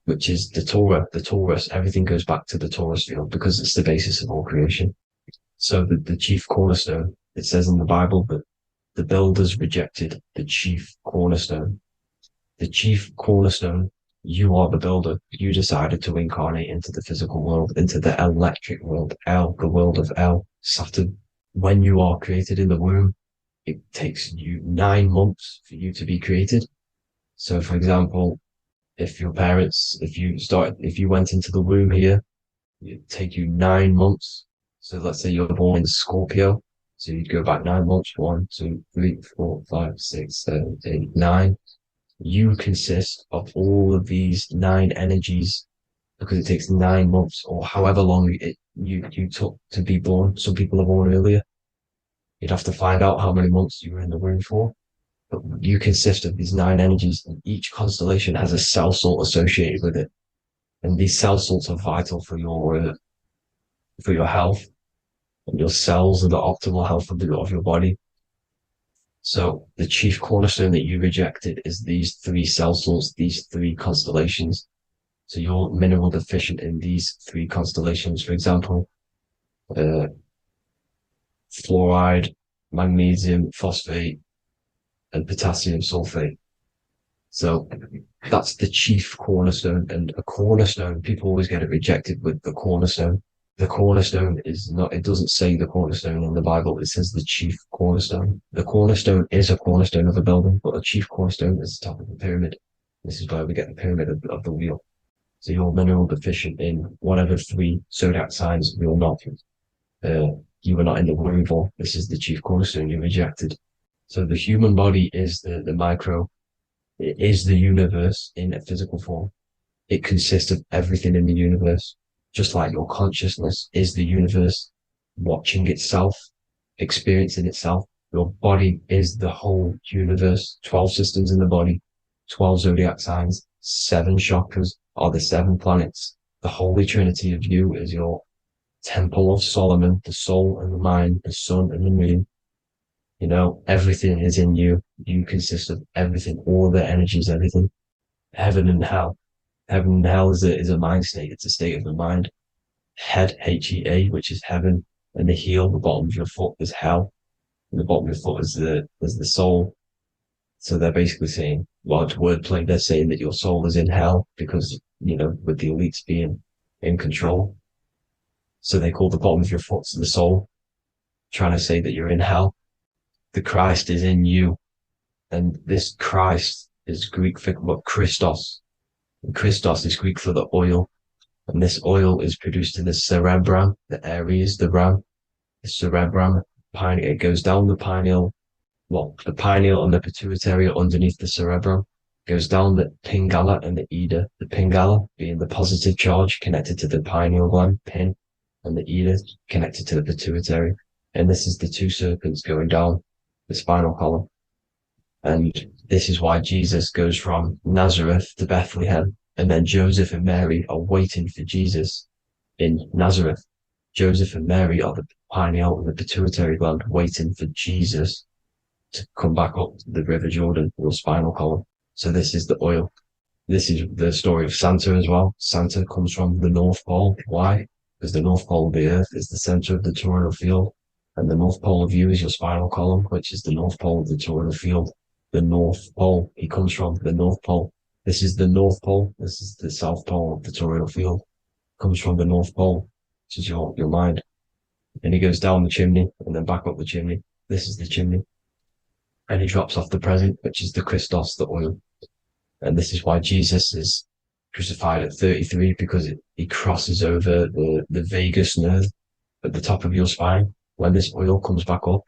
which is the Torah, the Taurus. Everything goes back to the Taurus field because it's the basis of all creation. So the chief cornerstone, it says in the Bible that the builders rejected the chief cornerstone. The chief cornerstone, you are the builder. You decided to incarnate into the physical world, into the electric world, El, the world of El, Saturn. When you are created in the womb, it takes you 9 months for you to be created. So, for example, if your parents, if you went into the womb here, it'd take you 9 months. So let's say you're born in Scorpio. So you'd go back 9 months, 1, 2, 3, 4, 5, 6, 7, 8, 9. You consist of all of these 9 energies because it takes 9 months or however long you took to be born. Some people are born earlier. You'd have to find out how many months you were in the womb for. But you consist of these 9 energies, and each constellation has a cell salt associated with it. And these cell salts are vital for your health. And your cells and the optimal health of your body. So the chief cornerstone that you rejected is these 3 cell salts, these 3 constellations. So you're mineral deficient in these 3 constellations. For example, fluoride, magnesium, phosphate, and potassium sulfate. So that's the chief cornerstone. And a cornerstone, people always get it rejected with the cornerstone. The cornerstone is not, it doesn't say the cornerstone in the Bible, it says the chief cornerstone. The cornerstone is a cornerstone of a building, but a chief cornerstone is the top of the pyramid. This is where we get the pyramid of the wheel. So you're mineral deficient in whatever 3 zodiac signs you're not. You were not in the womb for. This is the chief cornerstone you rejected. So the human body is the micro. It is the universe in a physical form. It consists of everything in the universe. Just like your consciousness is the universe watching itself, experiencing itself. Your body is the whole universe. 12 systems in the body, 12 zodiac signs, 7 chakras are the 7 planets. The Holy Trinity of you is your Temple of Solomon, the soul and the mind, the sun and the moon. You know, everything is in you. You consist of everything, all the energies, everything. Heaven and hell. Heaven and hell is a mind state. It's a state of the mind. Head, H-E-A, which is heaven, and the heel, the bottom of your foot, is hell. And the bottom of your foot is the soul. So they're basically saying, well, it's wordplay. They're saying that your soul is in hell because, you know, with the elites being in control. So they call the bottom of your foot the soul, trying to say that you're in hell. The Christ is in you. And this Christ is Greek for what? Christos. And Christos is Greek for the oil. And this oil is produced in the cerebrum, the Aries, the ram, the cerebrum. It goes down the pineal. Well, the pineal and the pituitary are underneath the cerebrum. Goes down the pingala and the ida. The pingala being the positive charge connected to the pineal gland, pin, and the ida connected to the pituitary. And this is the 2 serpents going down the spinal column. And this is why Jesus goes from Nazareth to Bethlehem, and then Joseph and Mary are waiting for Jesus in Nazareth. Joseph and Mary are the pineal and the pituitary gland waiting for Jesus to come back up the River Jordan, your spinal column. So this is the oil. This is the story of Santa as well. Santa comes from the North Pole. Why? Because the North Pole of the Earth is the center of the toroidal field, and the North Pole of you is your spinal column, which is the North Pole of the toroidal field. The North Pole, he comes from the North Pole. This is the North Pole. This is the South Pole of the toroidal field. Comes from the North Pole, which is your mind. And he goes down the chimney and then back up the chimney. This is the chimney. And he drops off the present, which is the Christos, the oil. And this is why Jesus is crucified at 33, because he crosses over the vagus nerve at the top of your spine. When this oil comes back up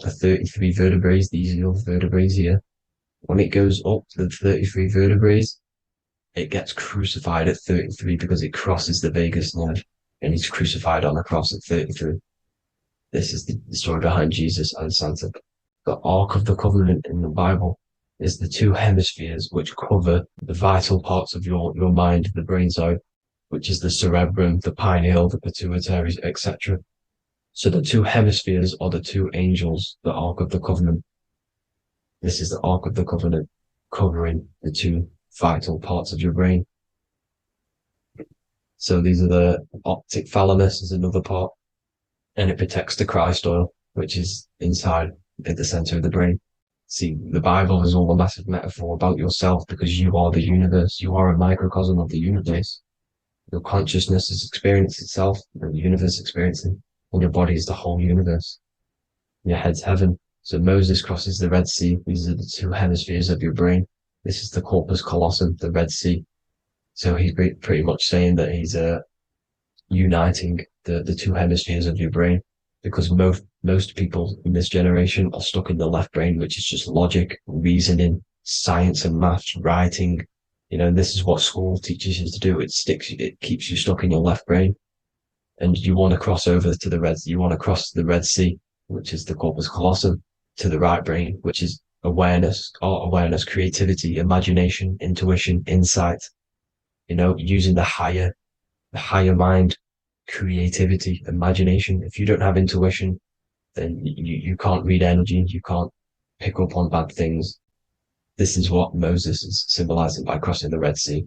the 33 vertebrae, these are your vertebrae here. When it goes up the 33 vertebrae, it gets crucified at 33 because it crosses the vagus nerve, and he's crucified on the cross at 33. This is the story behind Jesus and Santa. The Ark of the Covenant in the Bible is the two hemispheres which cover the vital parts of your mind, the brain side, which is the cerebrum, the pineal, the pituitary, etc. So the two hemispheres are the two angels, the Ark of the Covenant. This is the Ark of the Covenant covering the two vital parts of your brain. So these are the optic thalamus is another part, and it protects the Christ oil, which is inside at the center of the brain. See, the Bible is all a massive metaphor about yourself, because you are the universe. You are a microcosm of the universe. Your consciousness is experiencing itself, and the universe experiencing, and your body is the whole universe. Your head's heaven. So Moses crosses the Red Sea. These are the two hemispheres of your brain. This is the corpus callosum, the Red Sea. So he's pretty much saying that he's uniting the two hemispheres of your brain, because most people in this generation are stuck in the left brain, which is just logic, reasoning, science and maths, writing. You know, this is what school teaches you to do. It keeps you stuck in your left brain. And you want to cross over to you want to cross the Red Sea, which is the corpus callosum, to the right brain, which is awareness, art awareness, creativity, imagination, intuition, insight, you know, using the higher mind, creativity, imagination. If you don't have intuition, then you can't read energy, you can't pick up on bad things. This is what Moses is symbolizing by crossing the Red Sea.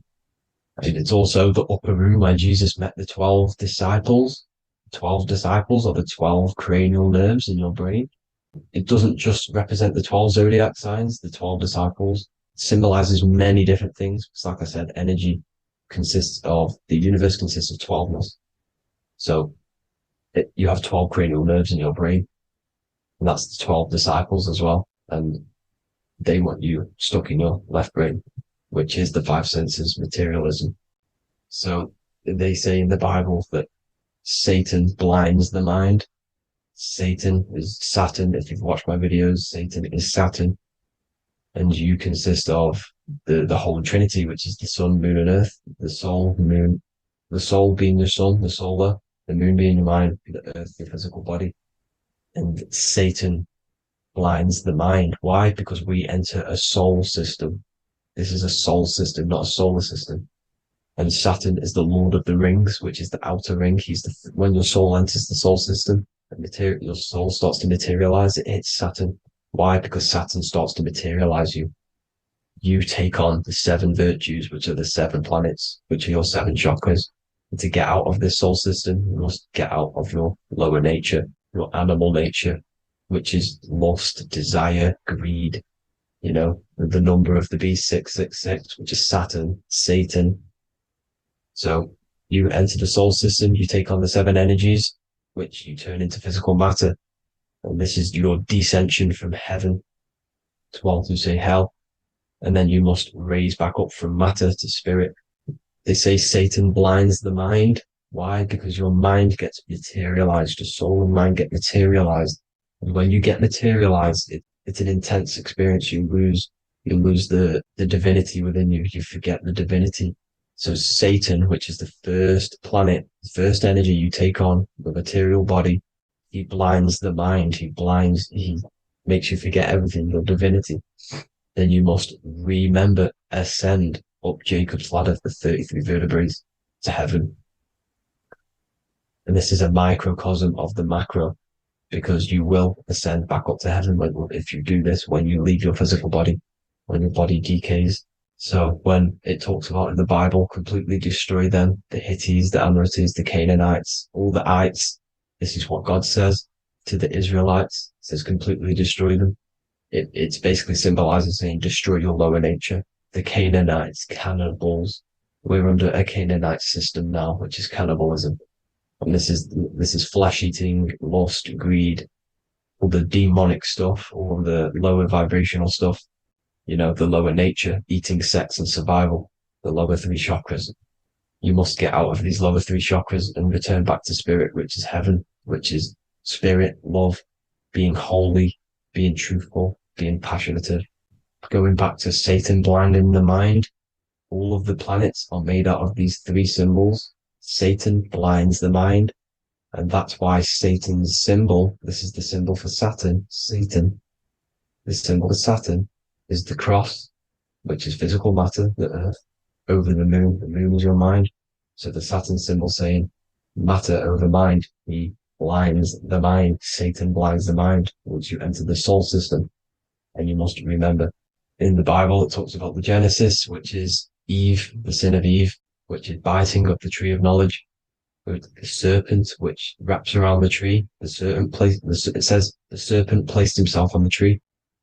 And it's also the upper room where Jesus met the 12 disciples. 12 disciples are the 12 cranial nerves in your brain. It doesn't just represent the 12 zodiac signs. The 12 disciples symbolizes many different things. It's like I said, energy the universe consists of 12ness. So you have 12 cranial nerves in your brain, and that's the 12 disciples as well. And they want you stuck in your left brain, which is the five senses, materialism. So they say in the Bible that Satan blinds the mind. Satan is Saturn. If you've watched my videos, Satan is Saturn. And you consist of the whole Trinity, which is the sun, moon, and earth. The soul, moon, the soul being your sun, the solar, the moon being your mind, the earth, your physical body. And Satan blinds the mind. Why? Because we enter a soul system. This is a soul system, not a solar system. And Saturn is the Lord of the Rings, which is the outer ring. When your soul enters the soul system, your soul starts to materialize. It hits Saturn. Why? Because Saturn starts to materialize you. You take on the 7 virtues, which are the 7 planets, which are your 7 chakras. And to get out of this soul system, you must get out of your lower nature, your animal nature, which is lust, desire, greed. You know, the number of the beast, 666, which is Saturn, Satan. So you enter the soul system, you take on the 7 energies, which you turn into physical matter. And this is your descension from heaven to, well, to say hell. And then you must raise back up from matter to spirit. They say Satan blinds the mind. Why? Because your mind gets materialized. Your soul and mind get materialized. And when you get materialized, it's an intense experience. You lose the divinity within you. You forget the divinity. So Satan, which is the first planet, the first energy you take on, the material body, he blinds the mind. He makes you forget everything, your divinity, then you must remember, ascend up Jacob's ladder, the 33 vertebrae, to heaven. And this is a microcosm of the macro, because you will ascend back up to heaven if you do this, when you leave your physical body, when your body decays. So when it talks about in the Bible, completely destroy them, the Hittites, the Amorites, the Canaanites, all the ites, this is what God says to the Israelites. It says completely destroy them. It's basically symbolizing saying destroy your lower nature. The Canaanites, cannibals. We're under a Canaanite system now, which is cannibalism. And this is flesh eating, lust, greed, all the demonic stuff, all the lower vibrational stuff, you know, the lower nature, eating, sex, and survival, the lower three chakras. You must get out of these lower three chakras and return back to spirit, which is heaven, which is spirit, love, being holy, being truthful, being passionate, going back to Satan blinding the mind. All of the planets are made out of these three symbols. Satan blinds the mind. And that's why Satan's symbol, this is the symbol for Saturn, Satan, the symbol for Saturn is the cross, which is physical matter, the earth, over the moon. The moon is your mind. So the Saturn symbol saying matter over mind. He blinds the mind. Satan blinds the mind once you enter the soul system. And you must remember, in the Bible, it talks about the Genesis, which is Eve, the sin of Eve, which is biting of the tree of knowledge, with the serpent, which wraps around the tree. It says the serpent placed himself on the tree.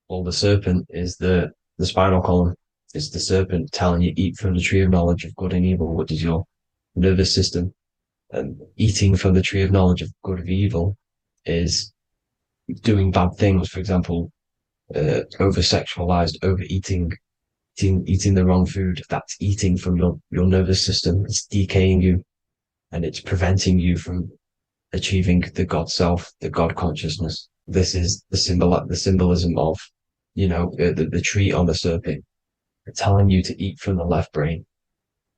Well, the serpent is the spinal column. It's the serpent telling you eat from the tree of knowledge of good and evil, which is your nervous system. And eating from the tree of knowledge of good and evil is doing bad things. For example, over-sexualized, overeating, eating the wrong food. That's eating from your nervous system. It's decaying you, and it's preventing you from achieving the God self, the God consciousness. This is the symbolism of, you know, the tree on the serpent, telling you to eat from the left brain,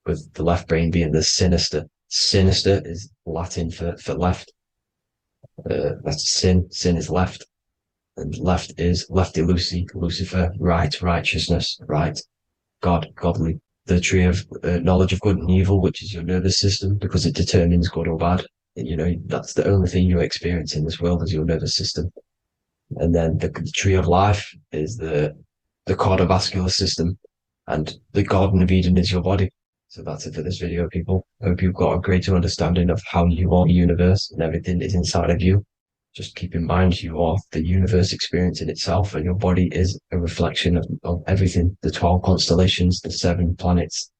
with the left brain being the sinister. Sinister is Latin for left. That's sin. Sin is left. And left is lefty Lucy, Lucifer, right, righteousness, right, God, godly. The tree of knowledge of good and evil, which is your nervous system, because it determines good or bad. You know, that's the only thing you experience in this world is your nervous system. And then the tree of life is the cardiovascular system, and the Garden of Eden is your body. So that's it for this video, people. I hope you've got a greater understanding of how you are the universe and everything is inside of you. Just keep in mind you are the universe experiencing itself, and your body is a reflection of everything. The 12 constellations, the 7 planets,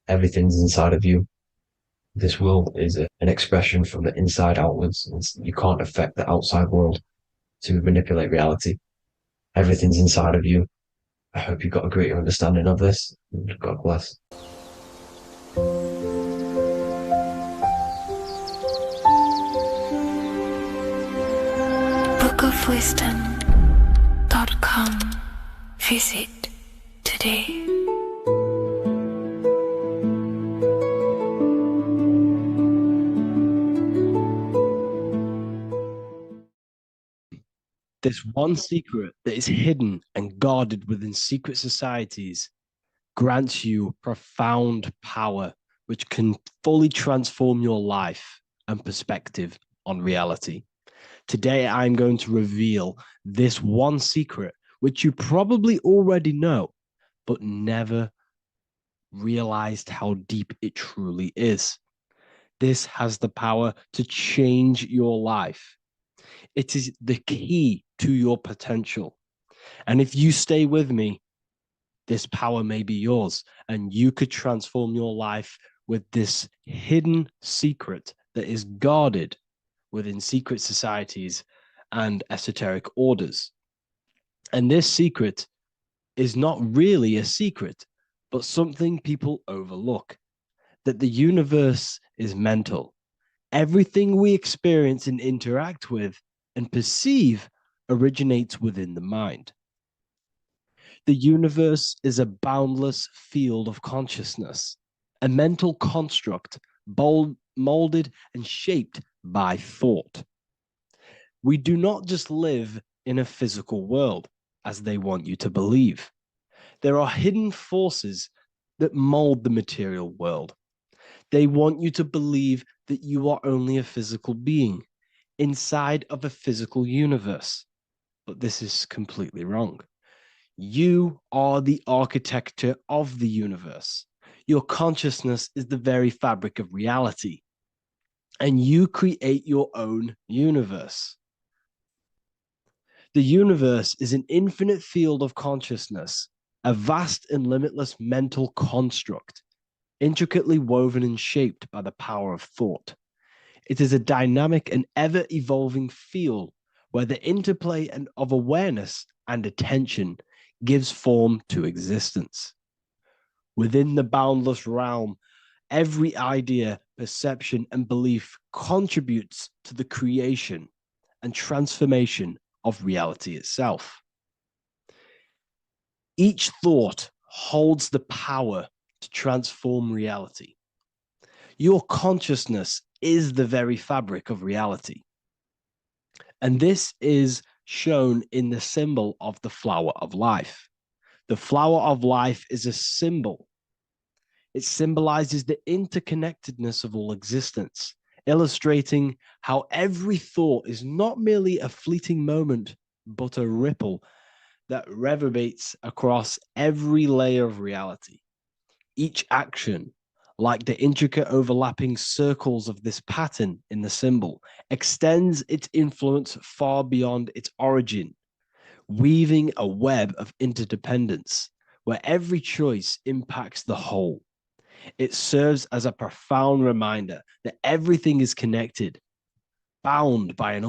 everything's inside of you. This world is an expression from the inside outwards. You can't affect the outside world to manipulate reality. Everything's inside of you. I hope you got a greater understanding of this. God bless. bookofwisdom.com. Visit today. This one secret that is hidden and guarded within secret societies grants you profound power, which can fully transform your life and perspective on reality. Today, I'm going to reveal this one secret, which you probably already know, but never realized how deep it truly is. This has the power to change your life. It is the key to your potential. And if you stay with me, this power may be yours, and you could transform your life with this hidden secret that is guarded within secret societies and esoteric orders. And this secret is not really a secret, but something people overlook, that the universe is mental. Everything we experience and interact with and perceive originates within the mind. The universe is a boundless field of consciousness, a mental construct molded and shaped by thought. We do not just live in a physical world, as they want you to believe. There are hidden forces that mold the material world. They want you to believe that you are only a physical being inside of a physical universe. But this is completely wrong. You are the architecture of the universe. Your consciousness is the very fabric of reality, and you create your own universe. The universe is an infinite field of consciousness, a vast and limitless mental construct, intricately woven and shaped by the power of thought. It is a dynamic and ever-evolving field where the interplay of awareness and attention gives form to existence. Within the boundless realm, every idea, perception, and belief contributes to the creation and transformation of reality itself. Each thought holds the power to transform reality. Your consciousness is the very fabric of reality. And this is shown in the symbol of the flower of life. The flower of life is a symbol. It symbolizes the interconnectedness of all existence, illustrating how every thought is not merely a fleeting moment, but a ripple that reverberates across every layer of reality. Each action, like the intricate overlapping circles of this pattern in the symbol, extends its influence far beyond its origin, weaving a web of interdependence where every choice impacts the whole. It serves as a profound reminder that everything is connected, bound by an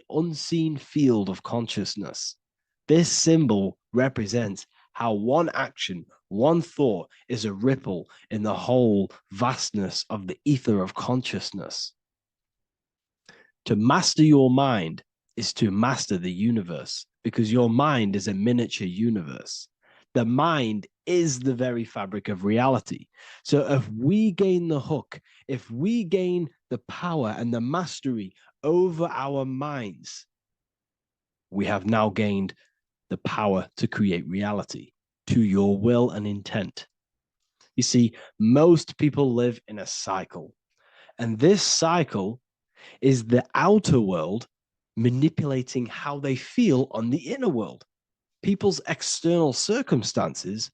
unseen field of consciousness. This symbol represents how one action, one thought is a ripple in the whole vastness of the ether of consciousness. To master your mind is to master the universe, because your mind is a miniature universe. The mind is the very fabric of reality. So if we gain the hook, if we gain the power and the mastery over our minds, we have now gained the power to create reality to your will and intent. You see, most people live in a cycle, and this cycle is the outer world manipulating how they feel on the inner world. People's external circumstances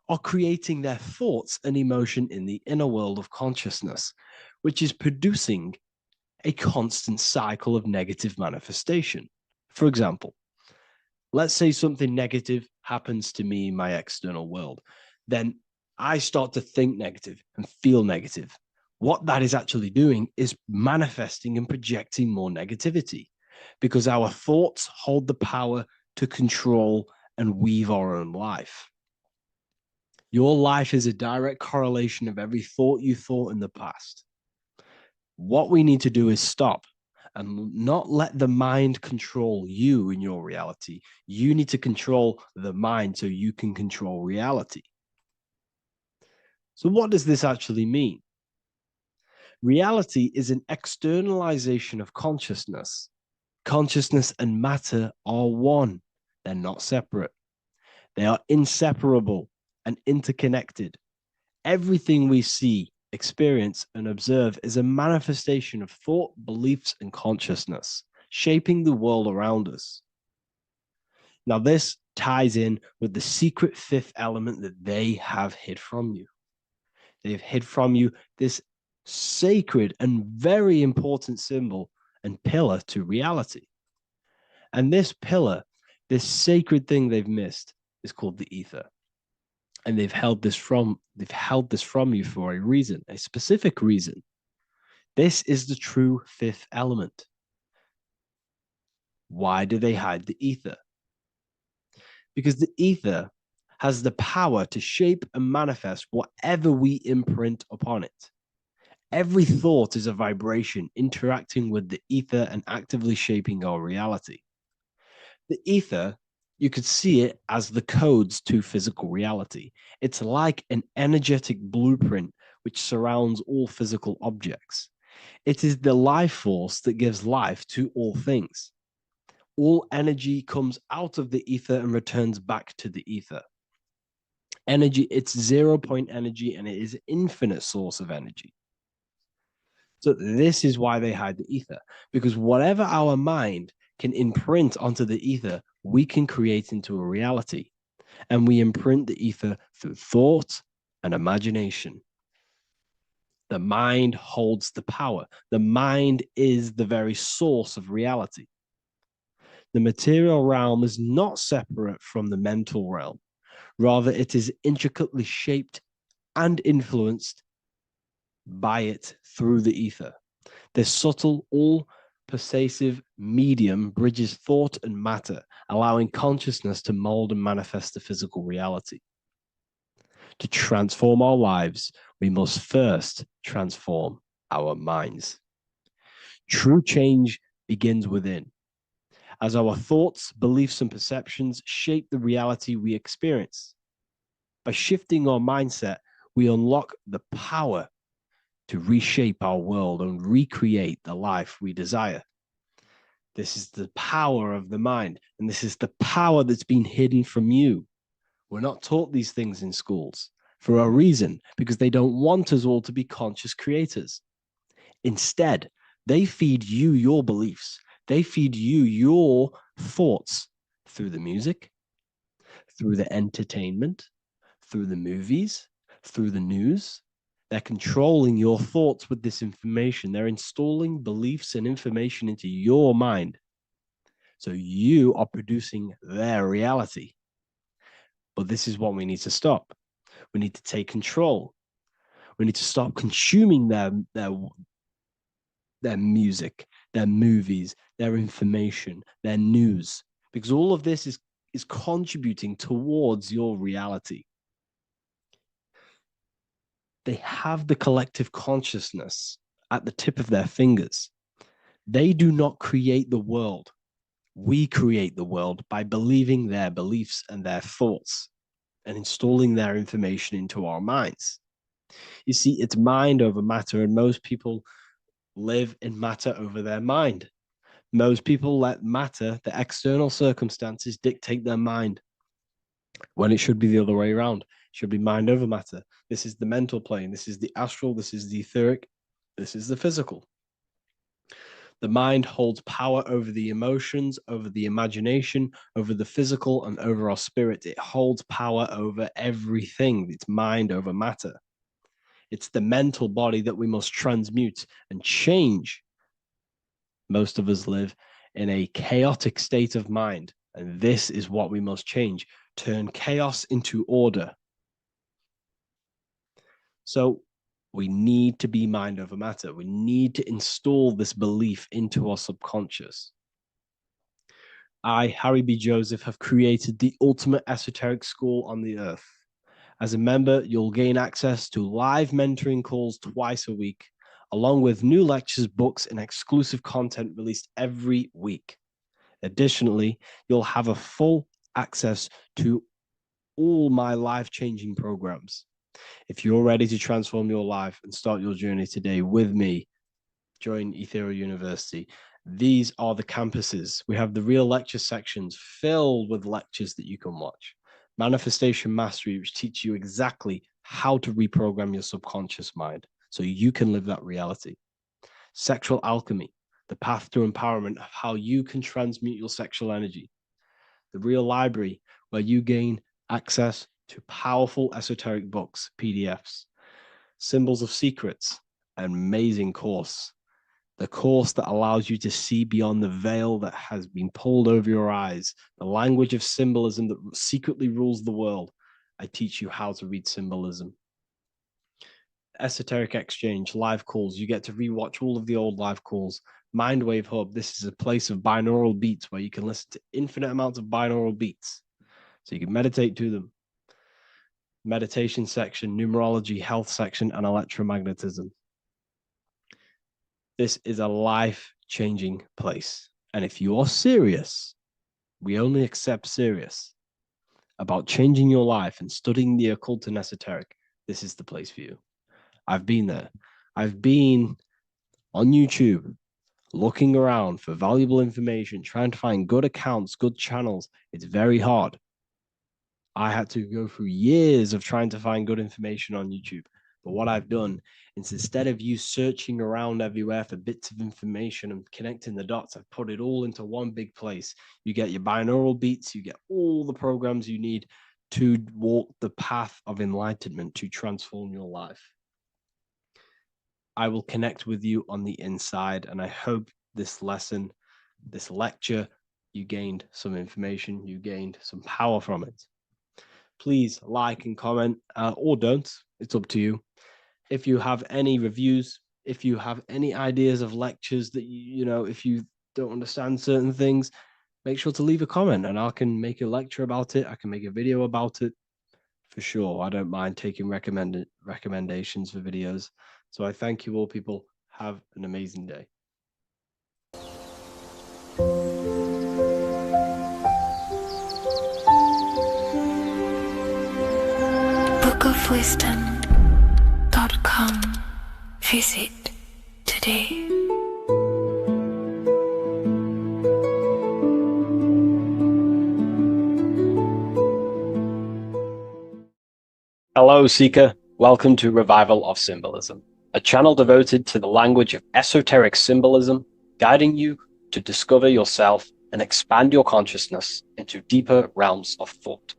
are creating their thoughts and emotion in the inner world of consciousness, which is producing a constant cycle of negative manifestation. For example, let's say something negative happens to me in my external world. Then I start to think negative and feel negative. What that is actually doing is manifesting and projecting more negativity, because our thoughts hold the power to control and weave our own life. Your life is a direct correlation of every thought you thought in the past. What we need to do is stop and not let the mind control you in your reality. You need to control the mind so you can control reality. So what does this actually mean? Reality is an externalization of consciousness. Consciousness and matter are one. They're not separate. They are inseparable and interconnected. Everything we see, experience, and observe is a manifestation of thought, beliefs, and consciousness, shaping the world around us. Now, this ties in with the secret fifth element that they have hid from you. They've hid from you this sacred and very important symbol and pillar to reality. And this pillar, this sacred thing they've missed, is called the ether. And they've held this from you for a reason, a specific reason. This is the true fifth element. Why do they hide the ether? Because the ether has the power to shape and manifest whatever we imprint upon it. Every thought is a vibration interacting with the ether and actively shaping our reality. The ether, you could see it as the codes to physical reality. It's like an energetic blueprint which surrounds all physical objects. It is the life force that gives life to all things. all energy comes out of the ether and returns back to the ether. Energy, it's 0 point energy, and it is infinite source of energy. So this is why they hide the ether, because whatever our mind can imprint onto the ether, we can create into a reality. And we imprint the ether through thought and imagination. The mind holds the power. The mind is the very source of reality. The material realm is not separate from the mental realm. Rather, it is intricately shaped and influenced by it through the ether. This subtle, all-pervasive medium bridges thought and matter, allowing consciousness to mold and manifest the physical reality. To transform our lives, we must first transform our minds. True change begins within, as our thoughts, beliefs, and perceptions shape the reality we experience. By shifting our mindset, we unlock the power to reshape our world and recreate the life we desire. This is the power of the mind, and this is the power that's been hidden from you. We're not taught these things in schools for a reason, because they don't want us all to be conscious creators. Instead, they feed you your beliefs. They feed you your thoughts through the music, through the entertainment, through the movies, through the news. They're controlling your thoughts with this information. They're installing beliefs and information into your mind. So you are producing their reality. But this is what we need to stop. We need to take control. We need to stop consuming their music, their movies, their information, their news, because all of this is contributing towards your reality. They have the collective consciousness at the tip of their fingers. They do not create the world. We create the world by believing their beliefs and their thoughts and installing their information into our minds. You see, it's mind over matter, and most people live in matter over their mind. Most people let matter, the external circumstances, dictate their mind, when it should be the other way around. It should be mind over matter. This is the mental plane. This is the astral. This is the etheric. This is the physical. The mind holds power over the emotions, over the imagination, over the physical, and over our spirit. It holds power over everything. It's mind over matter. It's the mental body that we must transmute and change. Most of us live in a chaotic state of mind, and this is what we must change. Turn chaos into order. So we need to be mind over matter. We need to install this belief into our subconscious. I, Harry B. Joseph, have created the ultimate esoteric school on the earth. As a member, you'll gain access to live mentoring calls twice a week, along with new lectures, books, and exclusive content released every week. Additionally, you'll have a full access to all my life-changing programs. If you're ready to transform your life and start your journey today with me, join Ethereal University. These are the campuses. We have the real lecture sections filled with lectures that you can watch. Manifestation Mastery, which teaches you exactly how to reprogram your subconscious mind so you can live that reality. Sexual Alchemy, the path to empowerment of how you can transmute your sexual energy. The Real Library, where you gain access to powerful esoteric books, PDFs. Symbols of Secrets, an amazing course. The course that allows you to see beyond the veil that has been pulled over your eyes, the language of symbolism that secretly rules the world. I teach you how to read symbolism. Esoteric Exchange, live calls. You get to rewatch all of the old live calls. Mindwave Hub, this is a place of binaural beats where you can listen to infinite amounts of binaural beats. So you can meditate to them. Meditation section, numerology, health section, and electromagnetism. This is a life-changing place. And if you are serious, we only accept serious about changing your life and studying the occult and esoteric, this is the place for you. I've been there. I've been on YouTube. looking around for valuable information, trying to find good accounts, good channels, it's very hard. I had to go through years of trying to find good information on YouTube. But what I've done is, instead of you searching around everywhere for bits of information and connecting the dots, I've put it all into one big place. You get your binaural beats, you get all the programs you need to walk the path of enlightenment to transform your life. I will connect with you on the inside, and I hope this lesson, this lecture, you gained some information, you gained some power from it. Please like and comment, or don't. It's up to you. If you have any reviews, if you have any ideas of lectures that you know, if you don't understand certain things, make sure to leave a comment and I can make a lecture about it. I can make a video about it for sure. I don't mind taking recommendations for videos. So I thank you all, people. Have an amazing day. bookofwisdom.com. Visit today. Hello, Seeker. Welcome to Revival of Symbolism, a channel devoted to the language of esoteric symbolism, guiding you to discover yourself and expand your consciousness into deeper realms of thought.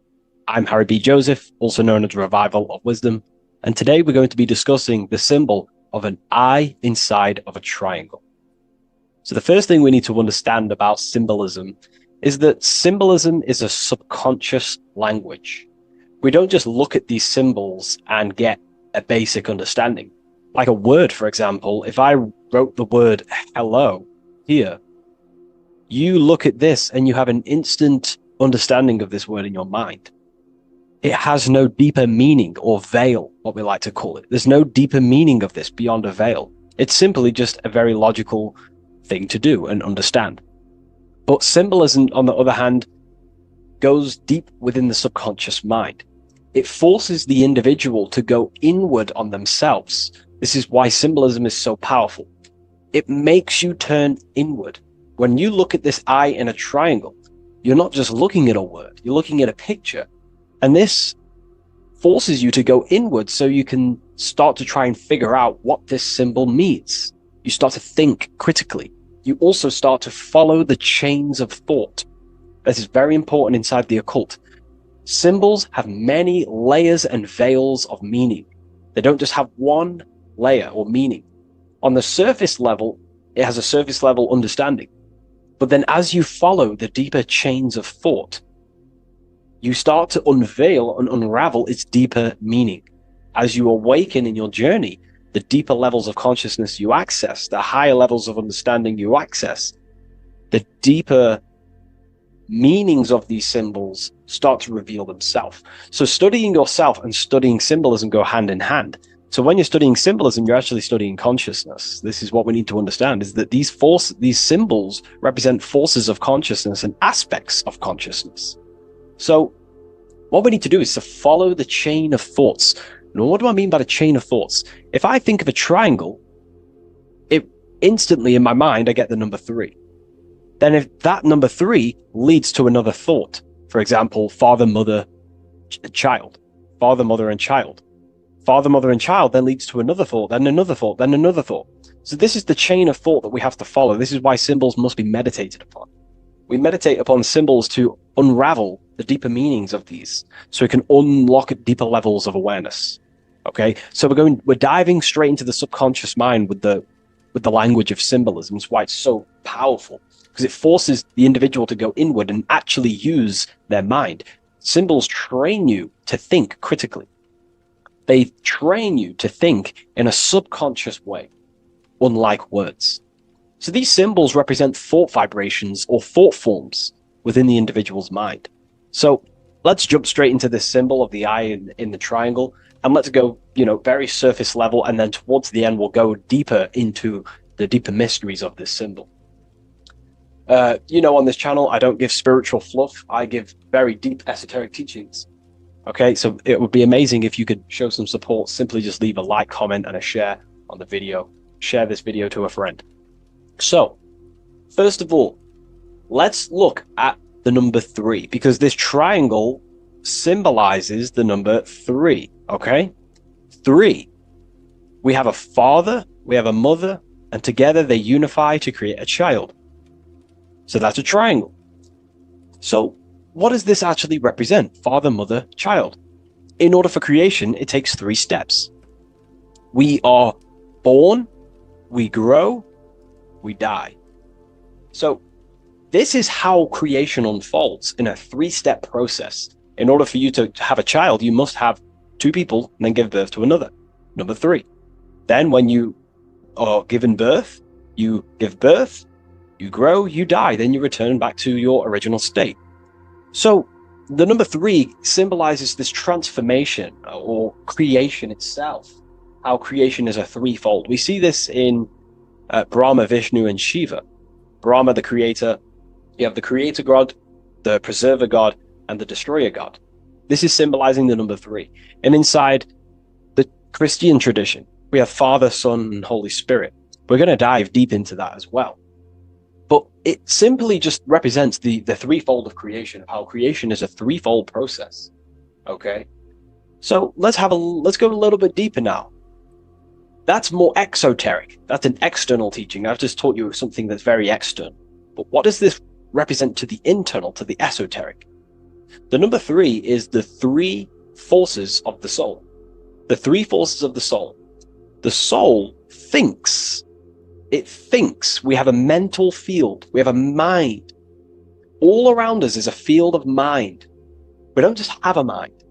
I'm Harry B. Joseph, also known as Revival of Wisdom, and today we're going to be discussing the symbol of an eye inside of a triangle. So the first thing we need to understand about symbolism is that symbolism is a subconscious language. We don't just look at these symbols and get a basic understanding. Like a word, for example, if I wrote the word hello here, you look at this and you have an instant understanding of this word in your mind. It has no deeper meaning, or veil, what we like to call it. There's no deeper meaning of this beyond a veil. It's simply just a very logical thing to do and understand. But symbolism, on the other hand, goes deep within the subconscious mind. It forces the individual to go inward on themselves. This is why symbolism is so powerful. It makes you turn inward. When you look at this eye in a triangle, you're not just looking at a word, you're looking at a picture. And this forces you to go inward so you can start to try and figure out what this symbol means. You start to think critically. You also start to follow the chains of thought. This is very important inside the occult. Symbols have many layers and veils of meaning. They don't just have one layer or meaning. On the surface level, it has a surface level understanding. But then as you follow the deeper chains of thought, you start to unveil and unravel its deeper meaning. As you awaken in your journey, the deeper levels of consciousness you access, the higher levels of understanding you access, the deeper meanings of these symbols start to reveal themselves. So studying yourself and studying symbolism go hand in hand. So when you're studying symbolism, you're actually studying consciousness. This is what we need to understand, is that these symbols represent forces of consciousness and aspects of consciousness. So what we need to do is to follow the chain of thoughts. Now, what do I mean by the chain of thoughts? If I think of a triangle, it instantly in my mind, I get the number 3. Then if that number 3 leads to another thought, for example, father, mother, child, father, mother, and child. Father, mother, and child then leads to another thought, then another thought, then another thought. So this is the chain of thought that we have to follow. This is why symbols must be meditated upon. We meditate upon symbols to unravel the deeper meanings of these, so we can unlock deeper levels of awareness. Okay, so we're diving straight into the subconscious mind with the language of symbolism. It's why it's so powerful, because it forces the individual to go inward and actually use their mind. Symbols train you to think critically. They train you to think in a subconscious way, unlike words. So these symbols represent thought vibrations or thought forms within the individual's mind. So let's jump straight into this symbol of the eye in the triangle, and let's go, very surface level, and then towards the end, we'll go deeper into the deeper mysteries of this symbol. On this channel, I don't give spiritual fluff. I give very deep esoteric teachings. Okay, so it would be amazing if you could show some support. Simply just leave a like, comment, and a share on the video. Share this video to a friend. So First of all, let's look at the number 3, because this triangle symbolizes the number 3, okay? 3. We have a father, we have a mother, and together they unify to create a child. So that's a triangle. So what does this actually represent? Father, mother, child. In order for creation, it takes 3 steps. We are born, we grow, we die. So this is how creation unfolds in a 3-step process. In order for you to have a child, you must have 2 people and then give birth to another. Number 3. Then when you are given birth, you give birth, you grow, you die, then you return back to your original state. So the number 3 symbolizes this transformation or creation itself, how creation is a 3-fold. We see this in Brahma, Vishnu, and Shiva. Brahma, the creator, you have the creator god, the preserver god, and the destroyer god. This is symbolizing the number 3. And inside the Christian tradition, we have Father, Son, and Holy Spirit. We're going to dive deep into that as well. But it simply just represents the 3-fold of creation, of how creation is a 3-fold process. Okay? So let's go a little bit deeper now. That's more exoteric. That's an external teaching. I've just taught you something that's very external. But what does this represent to the internal, to the esoteric? The number 3 is the 3 forces of the soul. The 3 forces of the soul. The soul thinks. It thinks. We have a mental field. We have a mind. All around us is a field of mind. We don't just have a mind.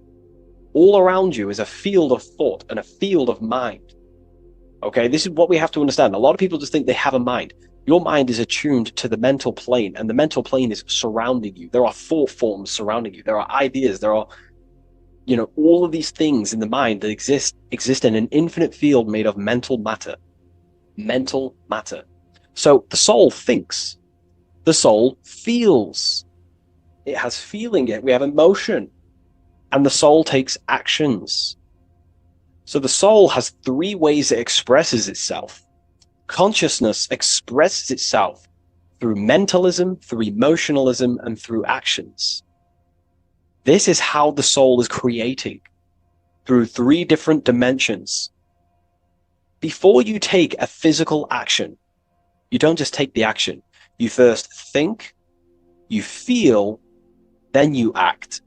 All around you is a field of thought and a field of mind. Okay, this is what we have to understand. A lot of people just think they have a mind. Your mind is attuned to the mental plane, and the mental plane is surrounding you. There are thought forms surrounding you. There are ideas. There are, all of these things in the mind that exist in an infinite field made of mental matter. Mental matter. So the soul thinks. The soul feels. It has feeling. We have emotion. And the soul takes actions. So the soul has 3 ways it expresses itself. Consciousness expresses itself through mentalism, through emotionalism, and through actions. This is how the soul is creating, through 3 different dimensions. Before you take a physical action, you don't just take the action. You first think, you feel, then you act.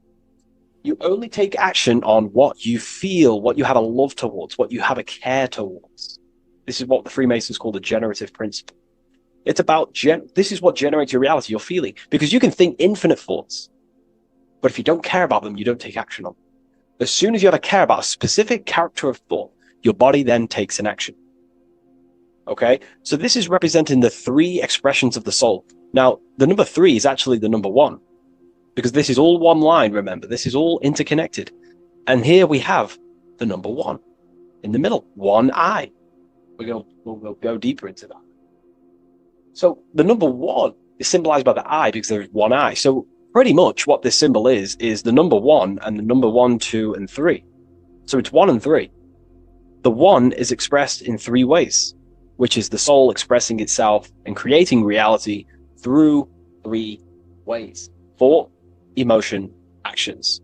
You only take action on what you feel, what you have a love towards, what you have a care towards. This is what the Freemasons call the generative principle. It's about, this is what generates your reality, your feeling. Because you can think infinite thoughts, but if you don't care about them, you don't take action on them. As soon as you have a care about a specific character of thought, your body then takes an action. Okay? So this is representing the 3 expressions of the soul. Now, the number 3 is actually the number 1. Because this is all one line, remember. This is all interconnected. And here we have the number 1 in the middle, one eye. We'll go deeper into that. So the number 1 is symbolized by the eye because there's one eye. So pretty much what this symbol is the number 1 and the number 1, 2, and 3. So it's 1 and 3. The 1 is expressed in 3 ways, which is the soul expressing itself and creating reality through 3 ways. Thought, emotion, actions.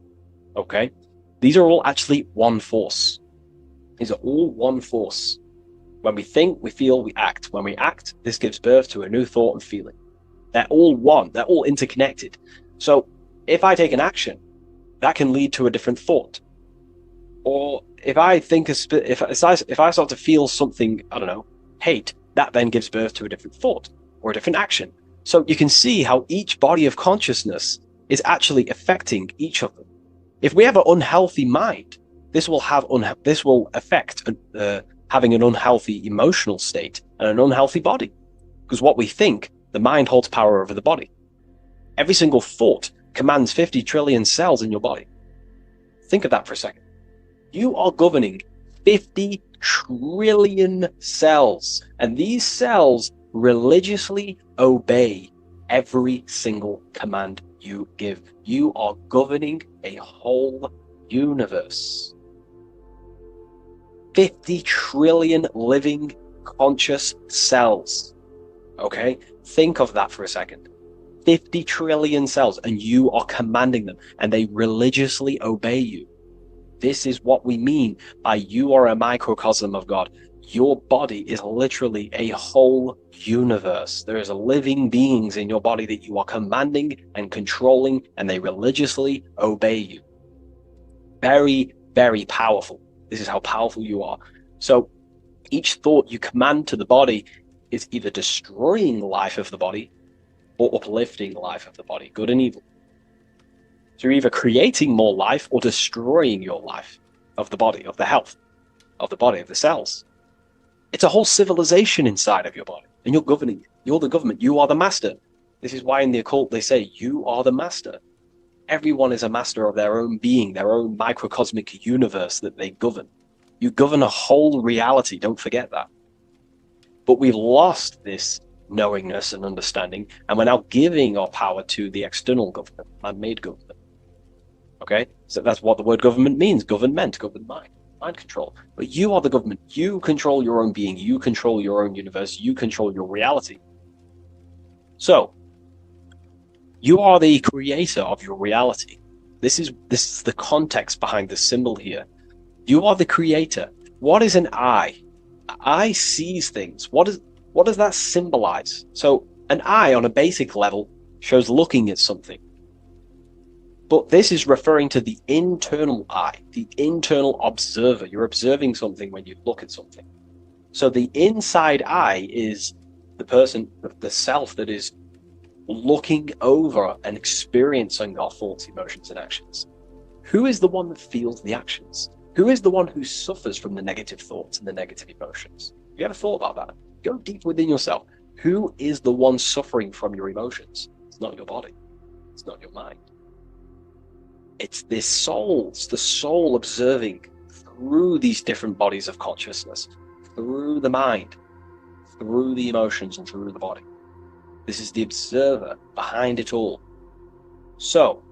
Okay? These are all actually one force. These are all one force. When we think, we feel, we act. When we act, this gives birth to a new thought and feeling. They're all one. They're all interconnected. So if I take an action, that can lead to a different thought. Or if I think, if I start to feel something, I don't know, hate, that then gives birth to a different thought or a different action. So you can see how each body of consciousness is actually affecting each of them. If we have an unhealthy mind, this will affect having an unhealthy emotional state and an unhealthy body. Because what we think, the mind holds power over the body. Every single thought commands 50 trillion cells in your body. Think of that for a second. You are governing 50 trillion cells, and these cells religiously obey every single command you give. You are governing a whole universe. 50 trillion living conscious cells. Okay? Think of that for a second. 50 trillion cells, and you are commanding them, and they religiously obey you. This is what we mean by you are a microcosm of God. Your body is literally a whole universe. There is living beings in your body that you are commanding and controlling, and they religiously obey you. Very, very powerful. This is how powerful you are. So each thought you command to the body is either destroying the life of the body or uplifting the life of the body, good and evil. So you're either creating more life or destroying your life of the body, of the health, of the body, of the cells. It's a whole civilization inside of your body, and you're governing it. You're the government. You are the master. This is why in the occult they say you are the master. Everyone is a master of their own being, their own microcosmic universe that they govern. You govern a whole reality, don't forget that. But we've lost this knowingness and understanding, and we're now giving our power to the external government, man-made government. Okay, so that's what the word government means. Government, govern mind control. But you are the government. You control your own being. You control your own universe. You control your reality. So you are the creator of your reality. This is the context behind the symbol here. You are the creator. What is an eye? An eye sees things. What does that symbolize? So an eye on a basic level shows looking at something. But this is referring to the internal eye, the internal observer. You're observing something when you look at something. So the inside eye is the person, the self that is looking over and experiencing our thoughts, emotions, and actions. Who is the one that feels the actions? Who is the one who suffers from the negative thoughts and the negative emotions? Have you ever thought about that? Go deep within yourself. Who is the one suffering from your emotions? It's not your body. It's not your mind. It's this soul. It's the soul observing through these different bodies of consciousness, through the mind, through the emotions, and through the body. This is the observer behind it all. So,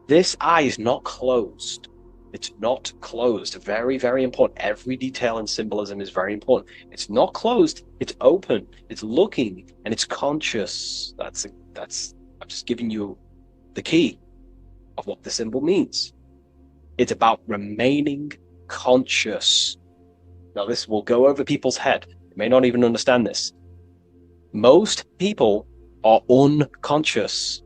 this eye is not closed. It's not closed. Very, very important. Every detail in symbolism is very important. It's not closed. It's open. It's looking, and it's conscious. That's. I'm just giving you the key of what the symbol means. It's about remaining conscious. Now, this will go over people's head. They may not even understand this. Most people are unconscious,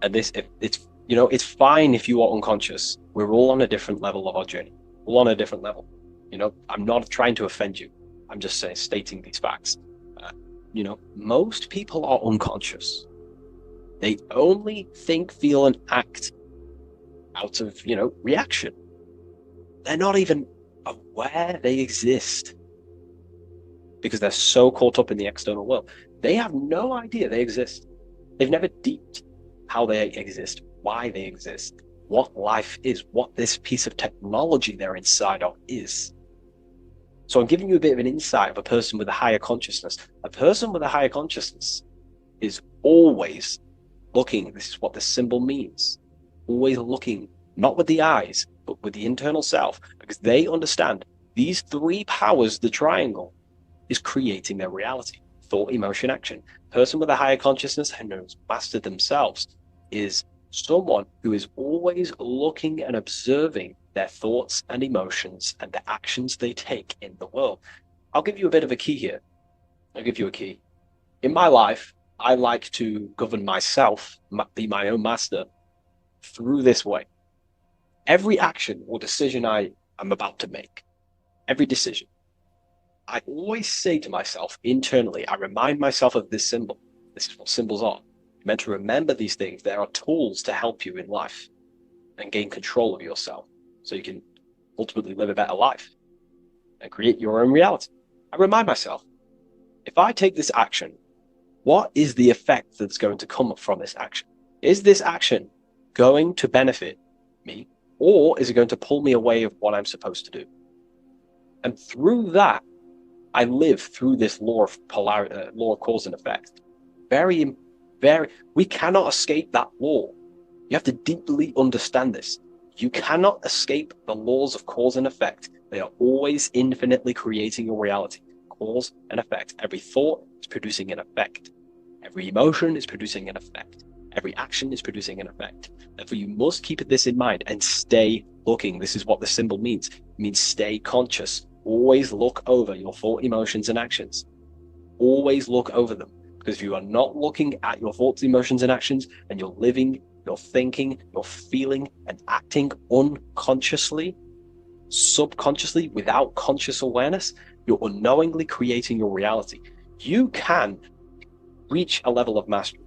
and it's fine if you are unconscious. We're all on a different level of our journey. We're all on a different level. I'm not trying to offend you. I'm just stating these facts. Most people are unconscious. They only think, feel, and act out of, reaction. They're not even aware they exist because they're so caught up in the external world. They have no idea they exist. They've never deeped how they exist, why they exist, what life is, what this piece of technology they're inside of is. So I'm giving you a bit of an insight of a person with a higher consciousness. A person with a higher consciousness is always looking. This is what the symbol means. Always looking, not with the eyes, but with the internal self, because they understand these three powers, the triangle, is creating their reality. Thought, emotion, action. Person with a higher consciousness who knows mastered themselves is someone who is always looking and observing their thoughts and emotions and the actions they take in the world. I'll give you a bit of a key here. I'll give you a key. In my life, I like to govern myself, be my own master, through this way. Every action or decision I am about to make, every decision, I always say to myself internally, I remind myself of this symbol. This is what symbols are. You're meant to remember these things. There are tools to help you in life and gain control of yourself so you can ultimately live a better life and create your own reality. I remind myself, if I take this action, what is the effect that's going to come from this action? Is this action going to benefit me, or is it going to pull me away of what I'm supposed to do? And through that, I live through this law of polarity, law of cause and effect. We cannot escape that law. You have to deeply understand this. You cannot escape the laws of cause and effect. They are always infinitely creating your reality. Cause and effect. Every thought is producing an effect. Every emotion is producing an effect. Every action is producing an effect. Therefore, you must keep this in mind and stay looking. This is what the symbol means. It means stay conscious. Always look over your thought, emotions, and actions. Always look over them. Because if you are not looking at your thoughts, emotions, and actions, and you're living, you're thinking, you're feeling, and acting unconsciously, subconsciously, without conscious awareness, you're unknowingly creating your reality. You can reach a level of mastery.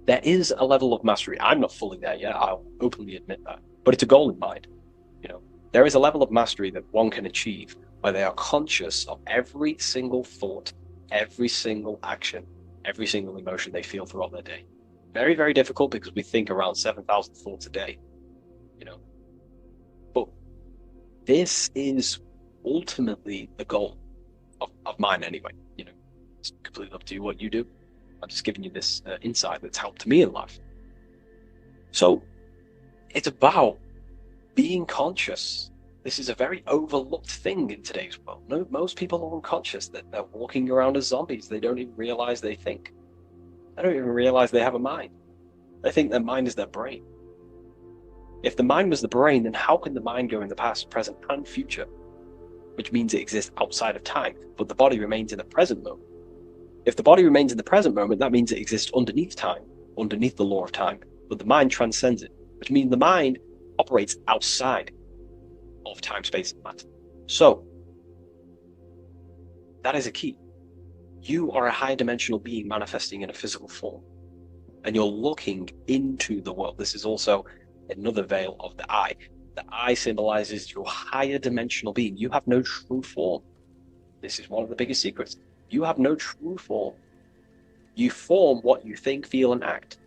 There is a level of mastery. I'm not fully there yet, I'll openly admit that. But it's a goal in mind. There is a level of mastery that one can achieve where they are conscious of every single thought, every single action, every single emotion they feel throughout their day. Very, very difficult because we think around 7,000 thoughts a day, But this is ultimately the goal of mine anyway. It's completely up to you what you do. I'm just giving you this insight that's helped me in life. So it's about being conscious. This is a very overlooked thing in today's world. No, most people are unconscious. They're walking around as zombies. They don't even realize they think. They don't even realize they have a mind. They think their mind is their brain. If the mind was the brain, then how can the mind go in the past, present, and future? Which means it exists outside of time, but the body remains in the present moment. If the body remains in the present moment, that means it exists underneath time, underneath the law of time, but the mind transcends it, which means the mind operates outside of time, space, and matter. So, that is a key. You are a higher dimensional being manifesting in a physical form, and you're looking into the world. This is also another veil of the eye. The eye symbolizes your higher dimensional being. You have no true form. This is one of the biggest secrets. You have no true form. You form what you think, feel, and act.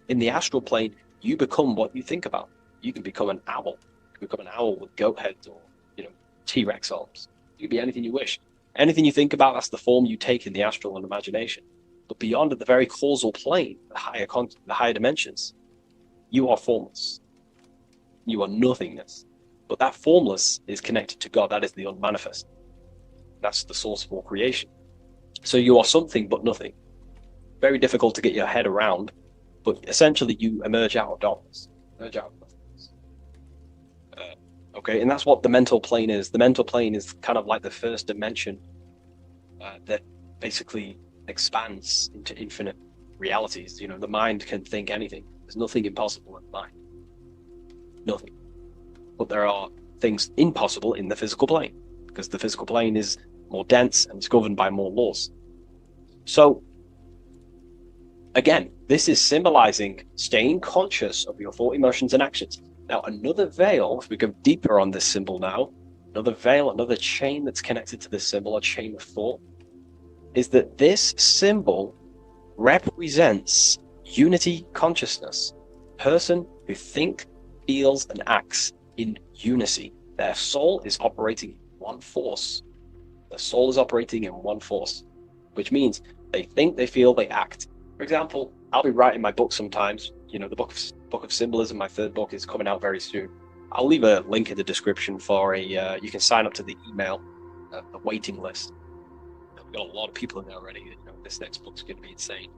In the astral plane, you become what you think about. You can become an owl. You can become an owl with goat heads or, T-Rex arms. You can be anything you wish. Anything you think about, that's the form you take in the astral and imagination. But beyond the very causal plane, the higher dimensions, you are formless. You are nothingness. But that formless is connected to God. That is the unmanifest. That's the source of all creation. So you are something but nothing. Very difficult to get your head around, but essentially you emerge out of darkness. Emerge out of nothingness. Okay, and that's what the mental plane is. The mental plane is kind of like the first dimension that basically expands into infinite realities. The mind can think anything. There's nothing impossible in the mind. Nothing. But there are things impossible in the physical plane, because the physical plane is more dense and it's governed by more laws. So, again, this is symbolizing staying conscious of your thought, emotions, and actions. Now, another veil, if we go deeper on this symbol now, another veil, another chain that's connected to this symbol, a chain of thought, is that this symbol represents unity consciousness. Person who thinks, feels, and acts in unity. Their soul is operating in one force. Their soul is operating in one force, which means they think, they feel, they act. For example, I'll be writing my book sometimes. The book of Symbolism, my third book, is coming out very soon. I'll leave a link in the description for you can sign up to the email, the waiting list. We've got a lot of people in there already. This next book's going to be insane.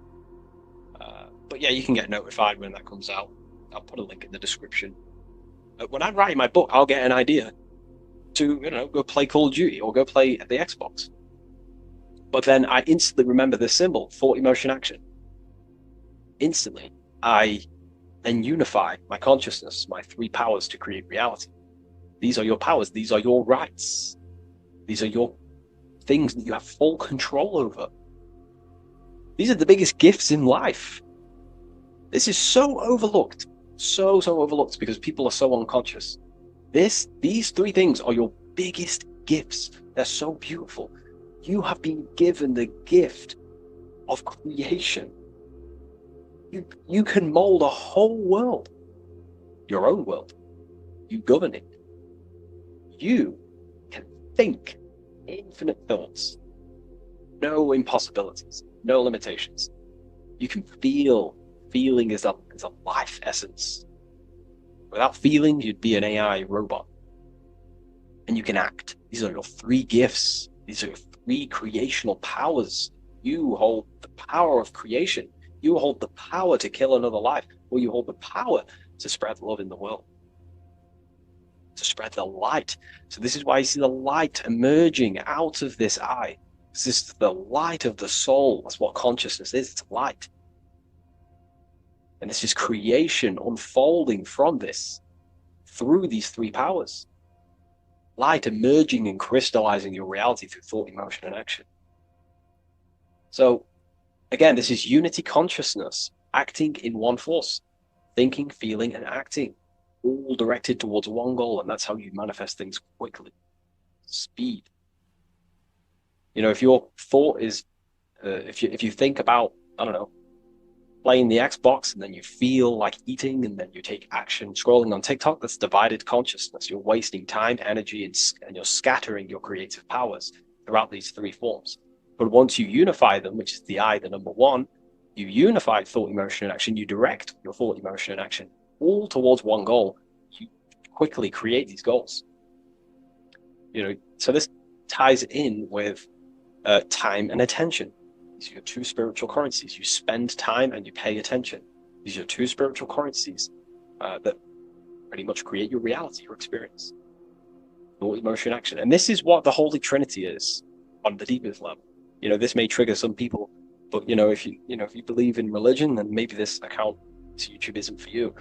But yeah, you can get notified when that comes out. I'll put a link in the description. When I'm writing my book, I'll get an idea to, go play Call of Duty or go play the Xbox. But then I instantly remember this symbol, thought, emotion, action. Instantly, I then unify my consciousness, my three powers to create reality. These are your powers. These are your rights. These are your things that you have full control over. These are the biggest gifts in life. This is so overlooked. So overlooked because people are so unconscious. These three things are your biggest gifts. They're so beautiful. You have been given the gift of creation. You can mold a whole world. Your own world. You govern it. You can think infinite thoughts. No impossibilities. No limitations. You can feel. Feeling is a life essence. Without feeling, you'd be an AI robot. And you can act. These are your three gifts. These are your three creational powers. You hold the power of creation. You hold the power to kill another life, or you hold the power to spread love in the world, to spread the light. So this is why you see the light emerging out of this eye. This is the light of the soul. That's what consciousness is. It's light. And this is creation unfolding from this through these three powers. Light emerging and crystallizing your reality through thought, emotion, and action. So, again, this is unity consciousness acting in one force, thinking, feeling, and acting, all directed towards one goal, and that's how you manifest things quickly. Speed. You know, if your thought is, if you think about, I don't know, playing the Xbox, and then you feel like eating, and then you take action scrolling on TikTok, that's divided consciousness. You're wasting time, energy, and you're scattering your creative powers throughout these three forms. But once you unify them, which is the I, the number one, you unify thought, emotion, and action, you direct your thought, emotion, and action all towards one goal. You quickly create these goals. You know, so this ties in with time and attention. These are your two spiritual currencies. You spend time and you pay attention. These are your two spiritual currencies that pretty much create your reality, your experience. Thought, emotion, action. And this is what the Holy Trinity is on the deepest level. You know, this may trigger some people, but you know, if you believe in religion, then maybe this account to YouTube isn't for you.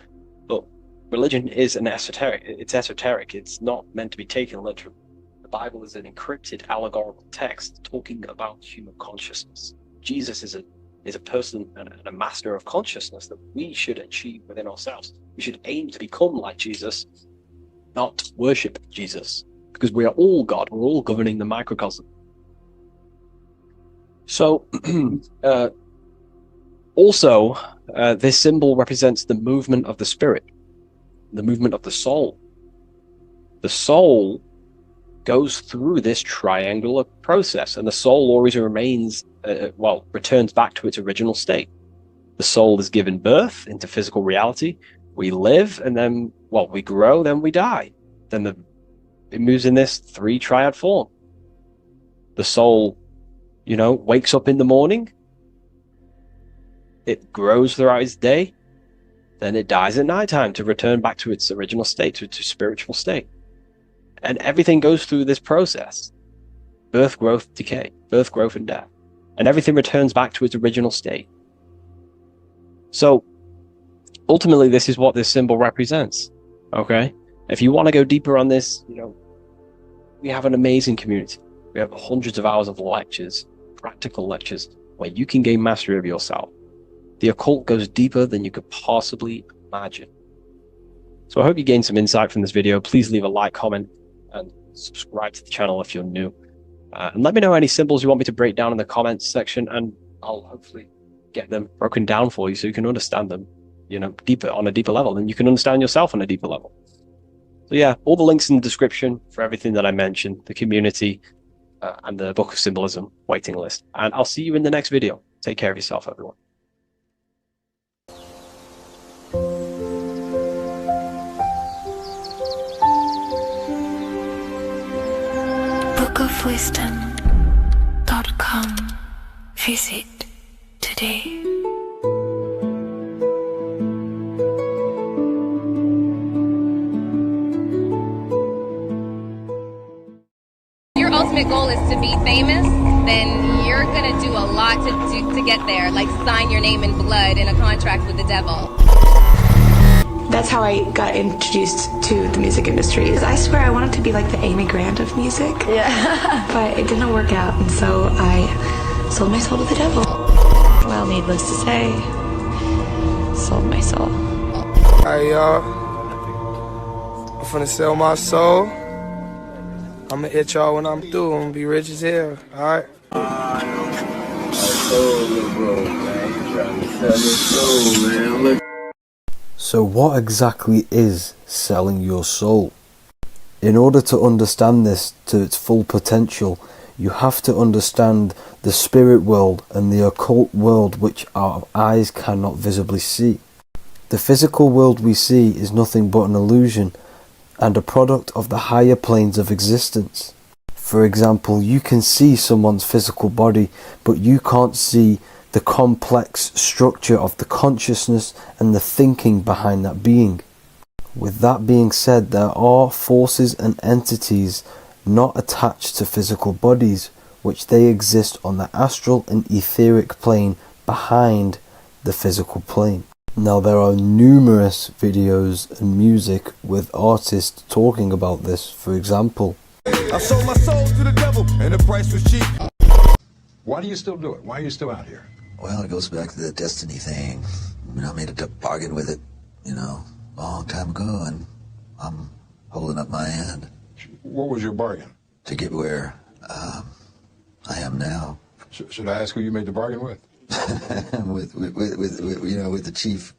But religion is an esoteric. It's esoteric. It's not meant to be taken literally. The Bible is an encrypted allegorical text talking about human consciousness. Jesus is a person and a master of consciousness that we should achieve within ourselves. We should aim to become like Jesus, not worship Jesus, because we are all God. We're all governing the microcosm. So, also, this symbol represents the movement of the spirit, the movement of the soul. The soul goes through this triangular process, and the soul always remains, returns back to its original state. The soul is given birth into physical reality. We live, and then, we grow, then we die. Then it moves in this three triad form. The soul, wakes up in the morning. It grows throughout its day. Then it dies at nighttime to return back to its original state, to its spiritual state. And everything goes through this process. Birth, growth, decay. Birth, growth, and death. And everything returns back to its original state. So, ultimately, this is what this symbol represents. Okay? If you want to go deeper on this, we have an amazing community. We have hundreds of hours of lectures, practical lectures, where you can gain mastery of yourself. The occult goes deeper than you could possibly imagine. So I hope you gained some insight from this video. Please leave a like, comment, and subscribe to the channel if you're new. And let me know any symbols you want me to break down in the comments section, and I'll hopefully get them broken down for you so you can understand them, deeper, on a deeper level, and you can understand yourself on a deeper level. So yeah, all the links in the description for everything that I mentioned, the community, and the Book of Symbolism waiting list. And I'll see you in the next video. Take care of yourself, everyone. bookofwisdom.com. Visit today. Your ultimate goal is to be famous, then you're gonna do a lot to get there, like sign your name in blood in a contract with the devil. That's how I got introduced to the music industry. I swear I wanted to be like the Amy Grant of music. Yeah. But it didn't work out, and so I sold my soul to the devil. Well, needless to say, sold my soul. Alright, y'all. I'm finna sell my soul. I'ma hit y'all when I'm through. I'm gonna be rich as hell, alright? So what exactly is selling your soul? In order to understand this to its full potential, you have to understand the spirit world and the occult world which our eyes cannot visibly see. The physical world we see is nothing but an illusion and a product of the higher planes of existence. For example, you can see someone's physical body, but you can't see the complex structure of the consciousness and the thinking behind that being. With that being said, there are forces and entities not attached to physical bodies, which they exist on the astral and etheric plane behind the physical plane. Now, there are numerous videos and music with artists talking about this. For example, I sold my soul to the devil and the price was cheap. Why do you still do it? Why are you still out here? Well, it goes back to the destiny thing. I mean, I made a bargain with it, you know, a long time ago, and I'm holding up my hand. What was your bargain? To get where I am now. Should I ask who you made the bargain with? with you know, with the chief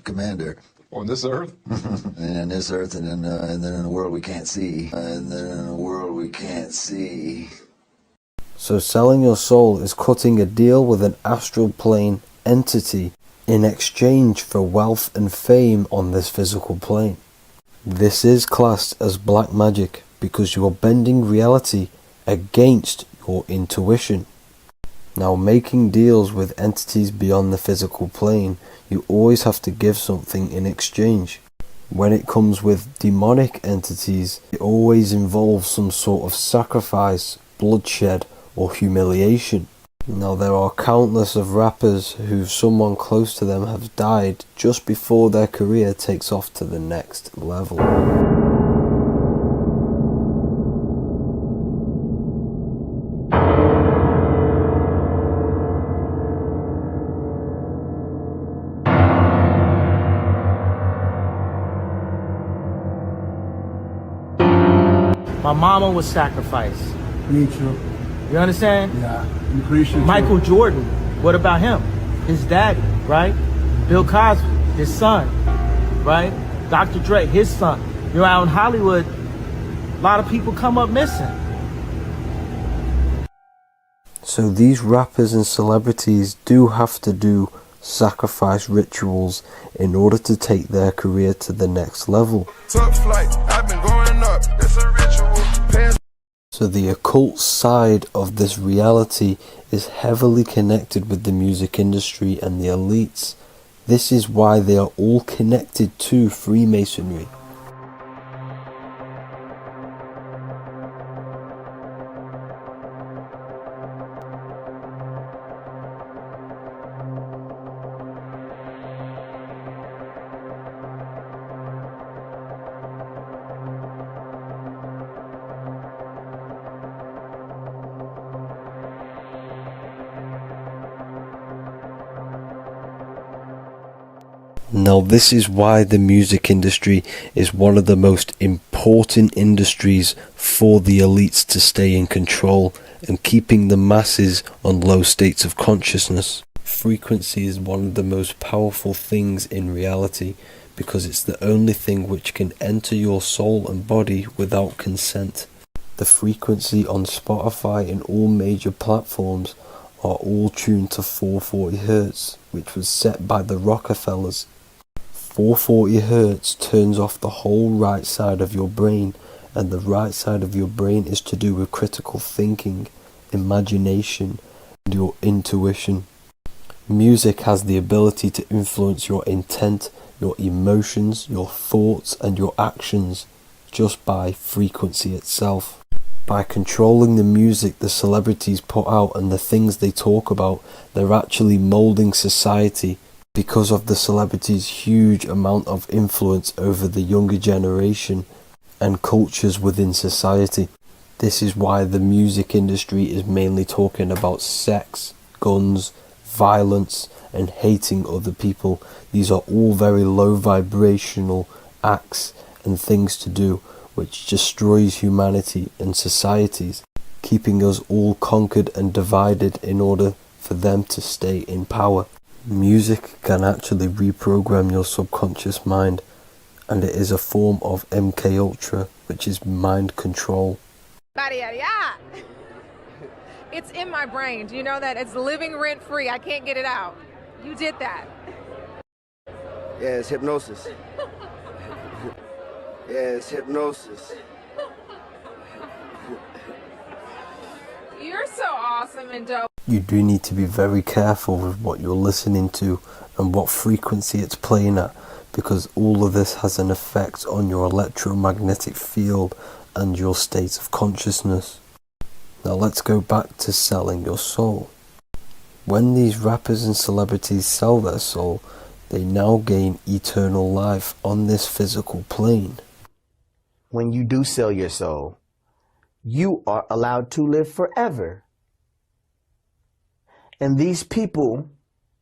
commander. On this earth? And this earth, and then in a world we can't see. And then in a world we can't see. So selling your soul is cutting a deal with an astral plane entity in exchange for wealth and fame on this physical plane. This is classed as black magic because you are bending reality against your intuition. Now, making deals with entities beyond the physical plane, you always have to give something in exchange. When it comes with demonic entities, it always involves some sort of sacrifice, bloodshed, or humiliation. Now, there are countless of rappers who someone close to them have died just before their career takes off to the next level. My mama was sacrificed. Me too. You understand? Yeah, I'm pretty sure. Michael Jordan, what about him? His daddy, right? Bill Cosby, his son, right? Dr. Dre, his son. You know, out in Hollywood, a lot of people come up missing. So these rappers and celebrities do have to do sacrifice rituals in order to take their career to the next level. Top flight, I've been going up, it's a ritual. So the occult side of this reality is heavily connected with the music industry and the elites. This is why they are all connected to Freemasonry. Now, this is why the music industry is one of the most important industries for the elites to stay in control and keeping the masses on low states of consciousness. Frequency is one of the most powerful things in reality because it's the only thing which can enter your soul and body without consent. The frequency on Spotify and all major platforms are all tuned to 440 Hz, which was set by the Rockefellers. 440 Hz turns off the whole right side of your brain, and the right side of your brain is to do with critical thinking, imagination, and your intuition. Music has the ability to influence your intent, your emotions, your thoughts, and your actions just by frequency itself. By controlling the music the celebrities put out and the things they talk about, they're actually molding society because of the celebrities' huge amount of influence over the younger generation and cultures within society. This is why the music industry is mainly talking about sex, guns, violence, and hating other people. These are all very low vibrational acts and things to do which destroys humanity and societies, keeping us all conquered and divided in order for them to stay in power. Music can actually reprogram your subconscious mind, and it is a form of MK Ultra, which is mind control. It's in my brain. Do you know that? It's living rent free. I can't get it out. You did that. Yeah, it's hypnosis. Yeah, it's hypnosis. awesome and dope. You do need to be very careful with what you're listening to and what frequency it's playing at, because all of this has an effect on your electromagnetic field and your state of consciousness. Now let's go back to selling your soul. When these rappers and celebrities sell their soul, they now gain eternal life on this physical plane. When you do sell your soul, you are allowed to live forever. And these people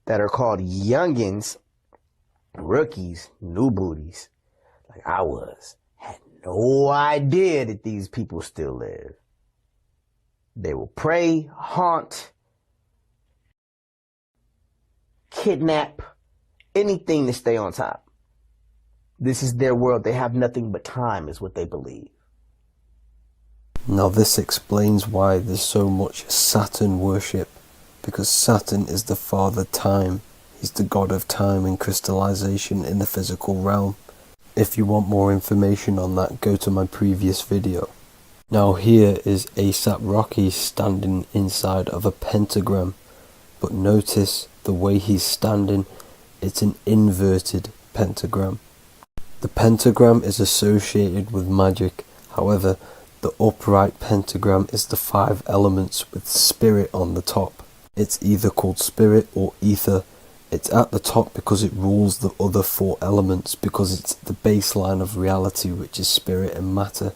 that are called youngins, rookies, new booties, like I was, had no idea that these people still live. They will prey, haunt, kidnap, anything to stay on top. This is their world. They have nothing but time, is what they believe. Now this explains why there's so much Saturn worship, because Saturn is the father time. He's the god of time and crystallization in the physical realm. If you want more information on that, go to my previous video. Now here is ASAP Rocky standing inside of a pentagram, but notice the way he's standing, it's an inverted pentagram. The pentagram is associated with magic, however, the upright pentagram is the 5 elements with spirit on the top. It's either called spirit or ether. It's at the top because it rules the other 4 elements, because it's the baseline of reality, which is spirit and matter.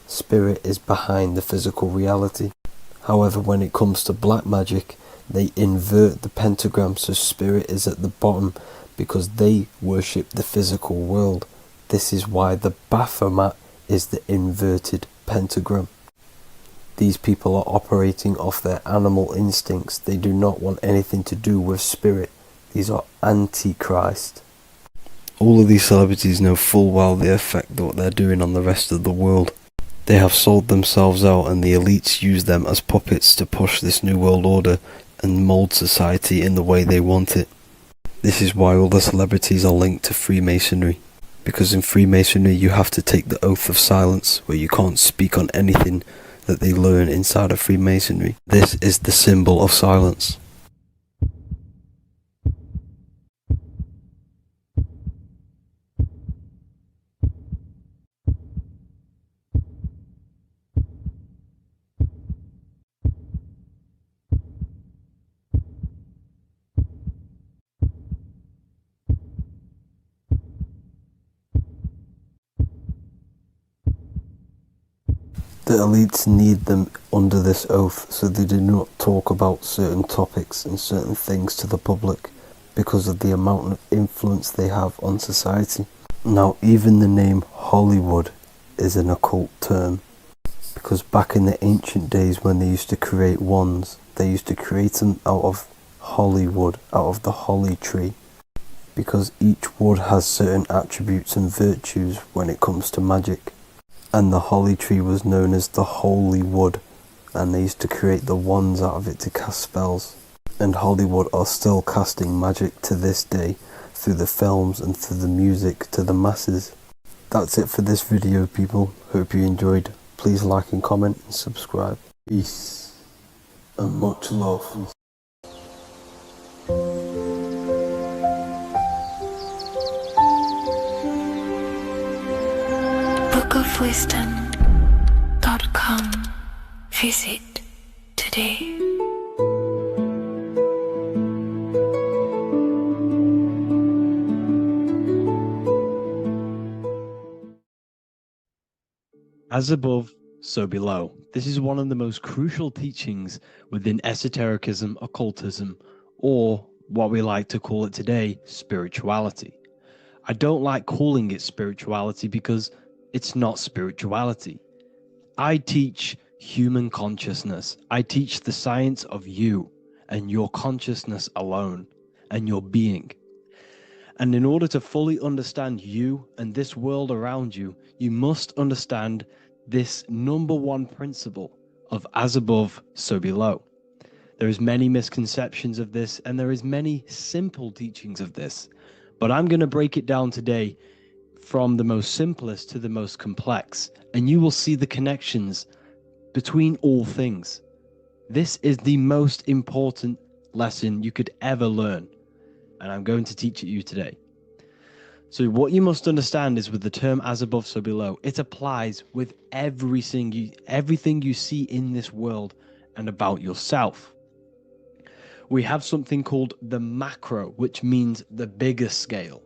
Spirit is behind the physical reality. However, when it comes to black magic, they invert the pentagram, so spirit is at the bottom because they worship the physical world. This is why the Baphomet is the inverted pentagram. These people are operating off their animal instincts. They do not want anything to do with spirit. These are antichrist. All of these celebrities know full well the effect that what they're doing on the rest of the world. They have sold themselves out, and the elites use them as puppets to push this new world order and mold society in the way they want it. This is why all the celebrities are linked to Freemasonry, because in Freemasonry you have to take the oath of silence, where you can't speak on anything that they learn inside of Freemasonry. This is the symbol of silence. The elites need them under this oath, so they do not talk about certain topics and certain things to the public, because of the amount of influence they have on society. Now, even the name Hollywood is an occult term, because back in the ancient days when they used to create wands, they used to create them out of Hollywood, out of the holly tree, because each wood has certain attributes and virtues when it comes to magic. And the holly tree was known as the holy wood, and they used to create the wands out of it to cast spells. And Hollywood are still casting magic to this day through the films and through the music to the masses. That's it for this video, people. Hope you enjoyed. Please like and comment and subscribe. Peace and much love. bookofwisdom.com. Visit today. As above, so below. This is one of the most crucial teachings within esotericism, occultism, or what we like to call it today, spirituality. I don't like calling it spirituality because it's not spirituality. I teach human consciousness. I teach the science of you and your consciousness alone and your being. And in order to fully understand you and this world around you, you must understand this number one principle of as above, so below. There is many misconceptions of this, and there is many simple teachings of this, but I'm going to break it down today from the most simplest to the most complex, and you will see the connections between all things. This is the most important lesson you could ever learn, and I'm going to teach it you today. So what you must understand is with the term as above, so below, it applies with everything you see in this world and about yourself. We have something called the macro, which means the bigger scale.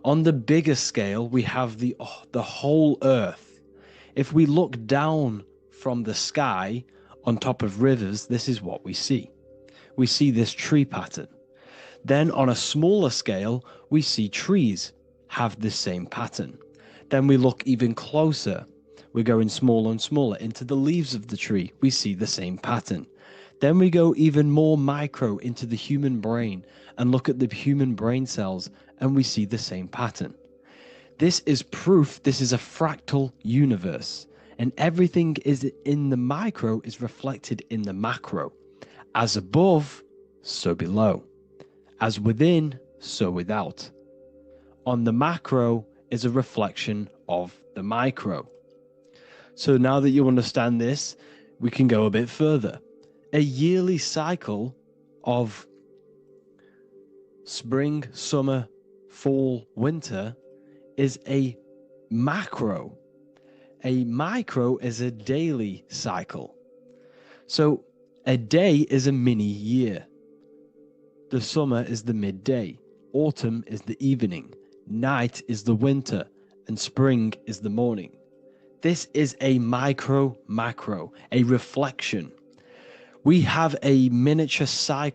On the bigger scale, we have the whole earth. If we look down from the sky on top of rivers, this is what we see. We see this tree pattern. Then on a smaller scale, we see trees have the same pattern. Then we look even closer. We're going smaller and smaller into the leaves of the tree. We see the same pattern. Then we go even more micro into the human brain and look at the human brain cells, and we see the same pattern. This is proof this is a fractal universe, and everything is in the micro is reflected in the macro. As above, so below. As within, so without. On the macro is a reflection of the micro. So now that you understand this, we can go a bit further. A yearly cycle of spring, summer, fall, winter is a macro. A micro is a daily cycle. So a day is a mini year. The summer is the midday. Autumn is the evening. Night is the winter, and spring is the morning. This is a macro, a reflection. We have a miniature cycle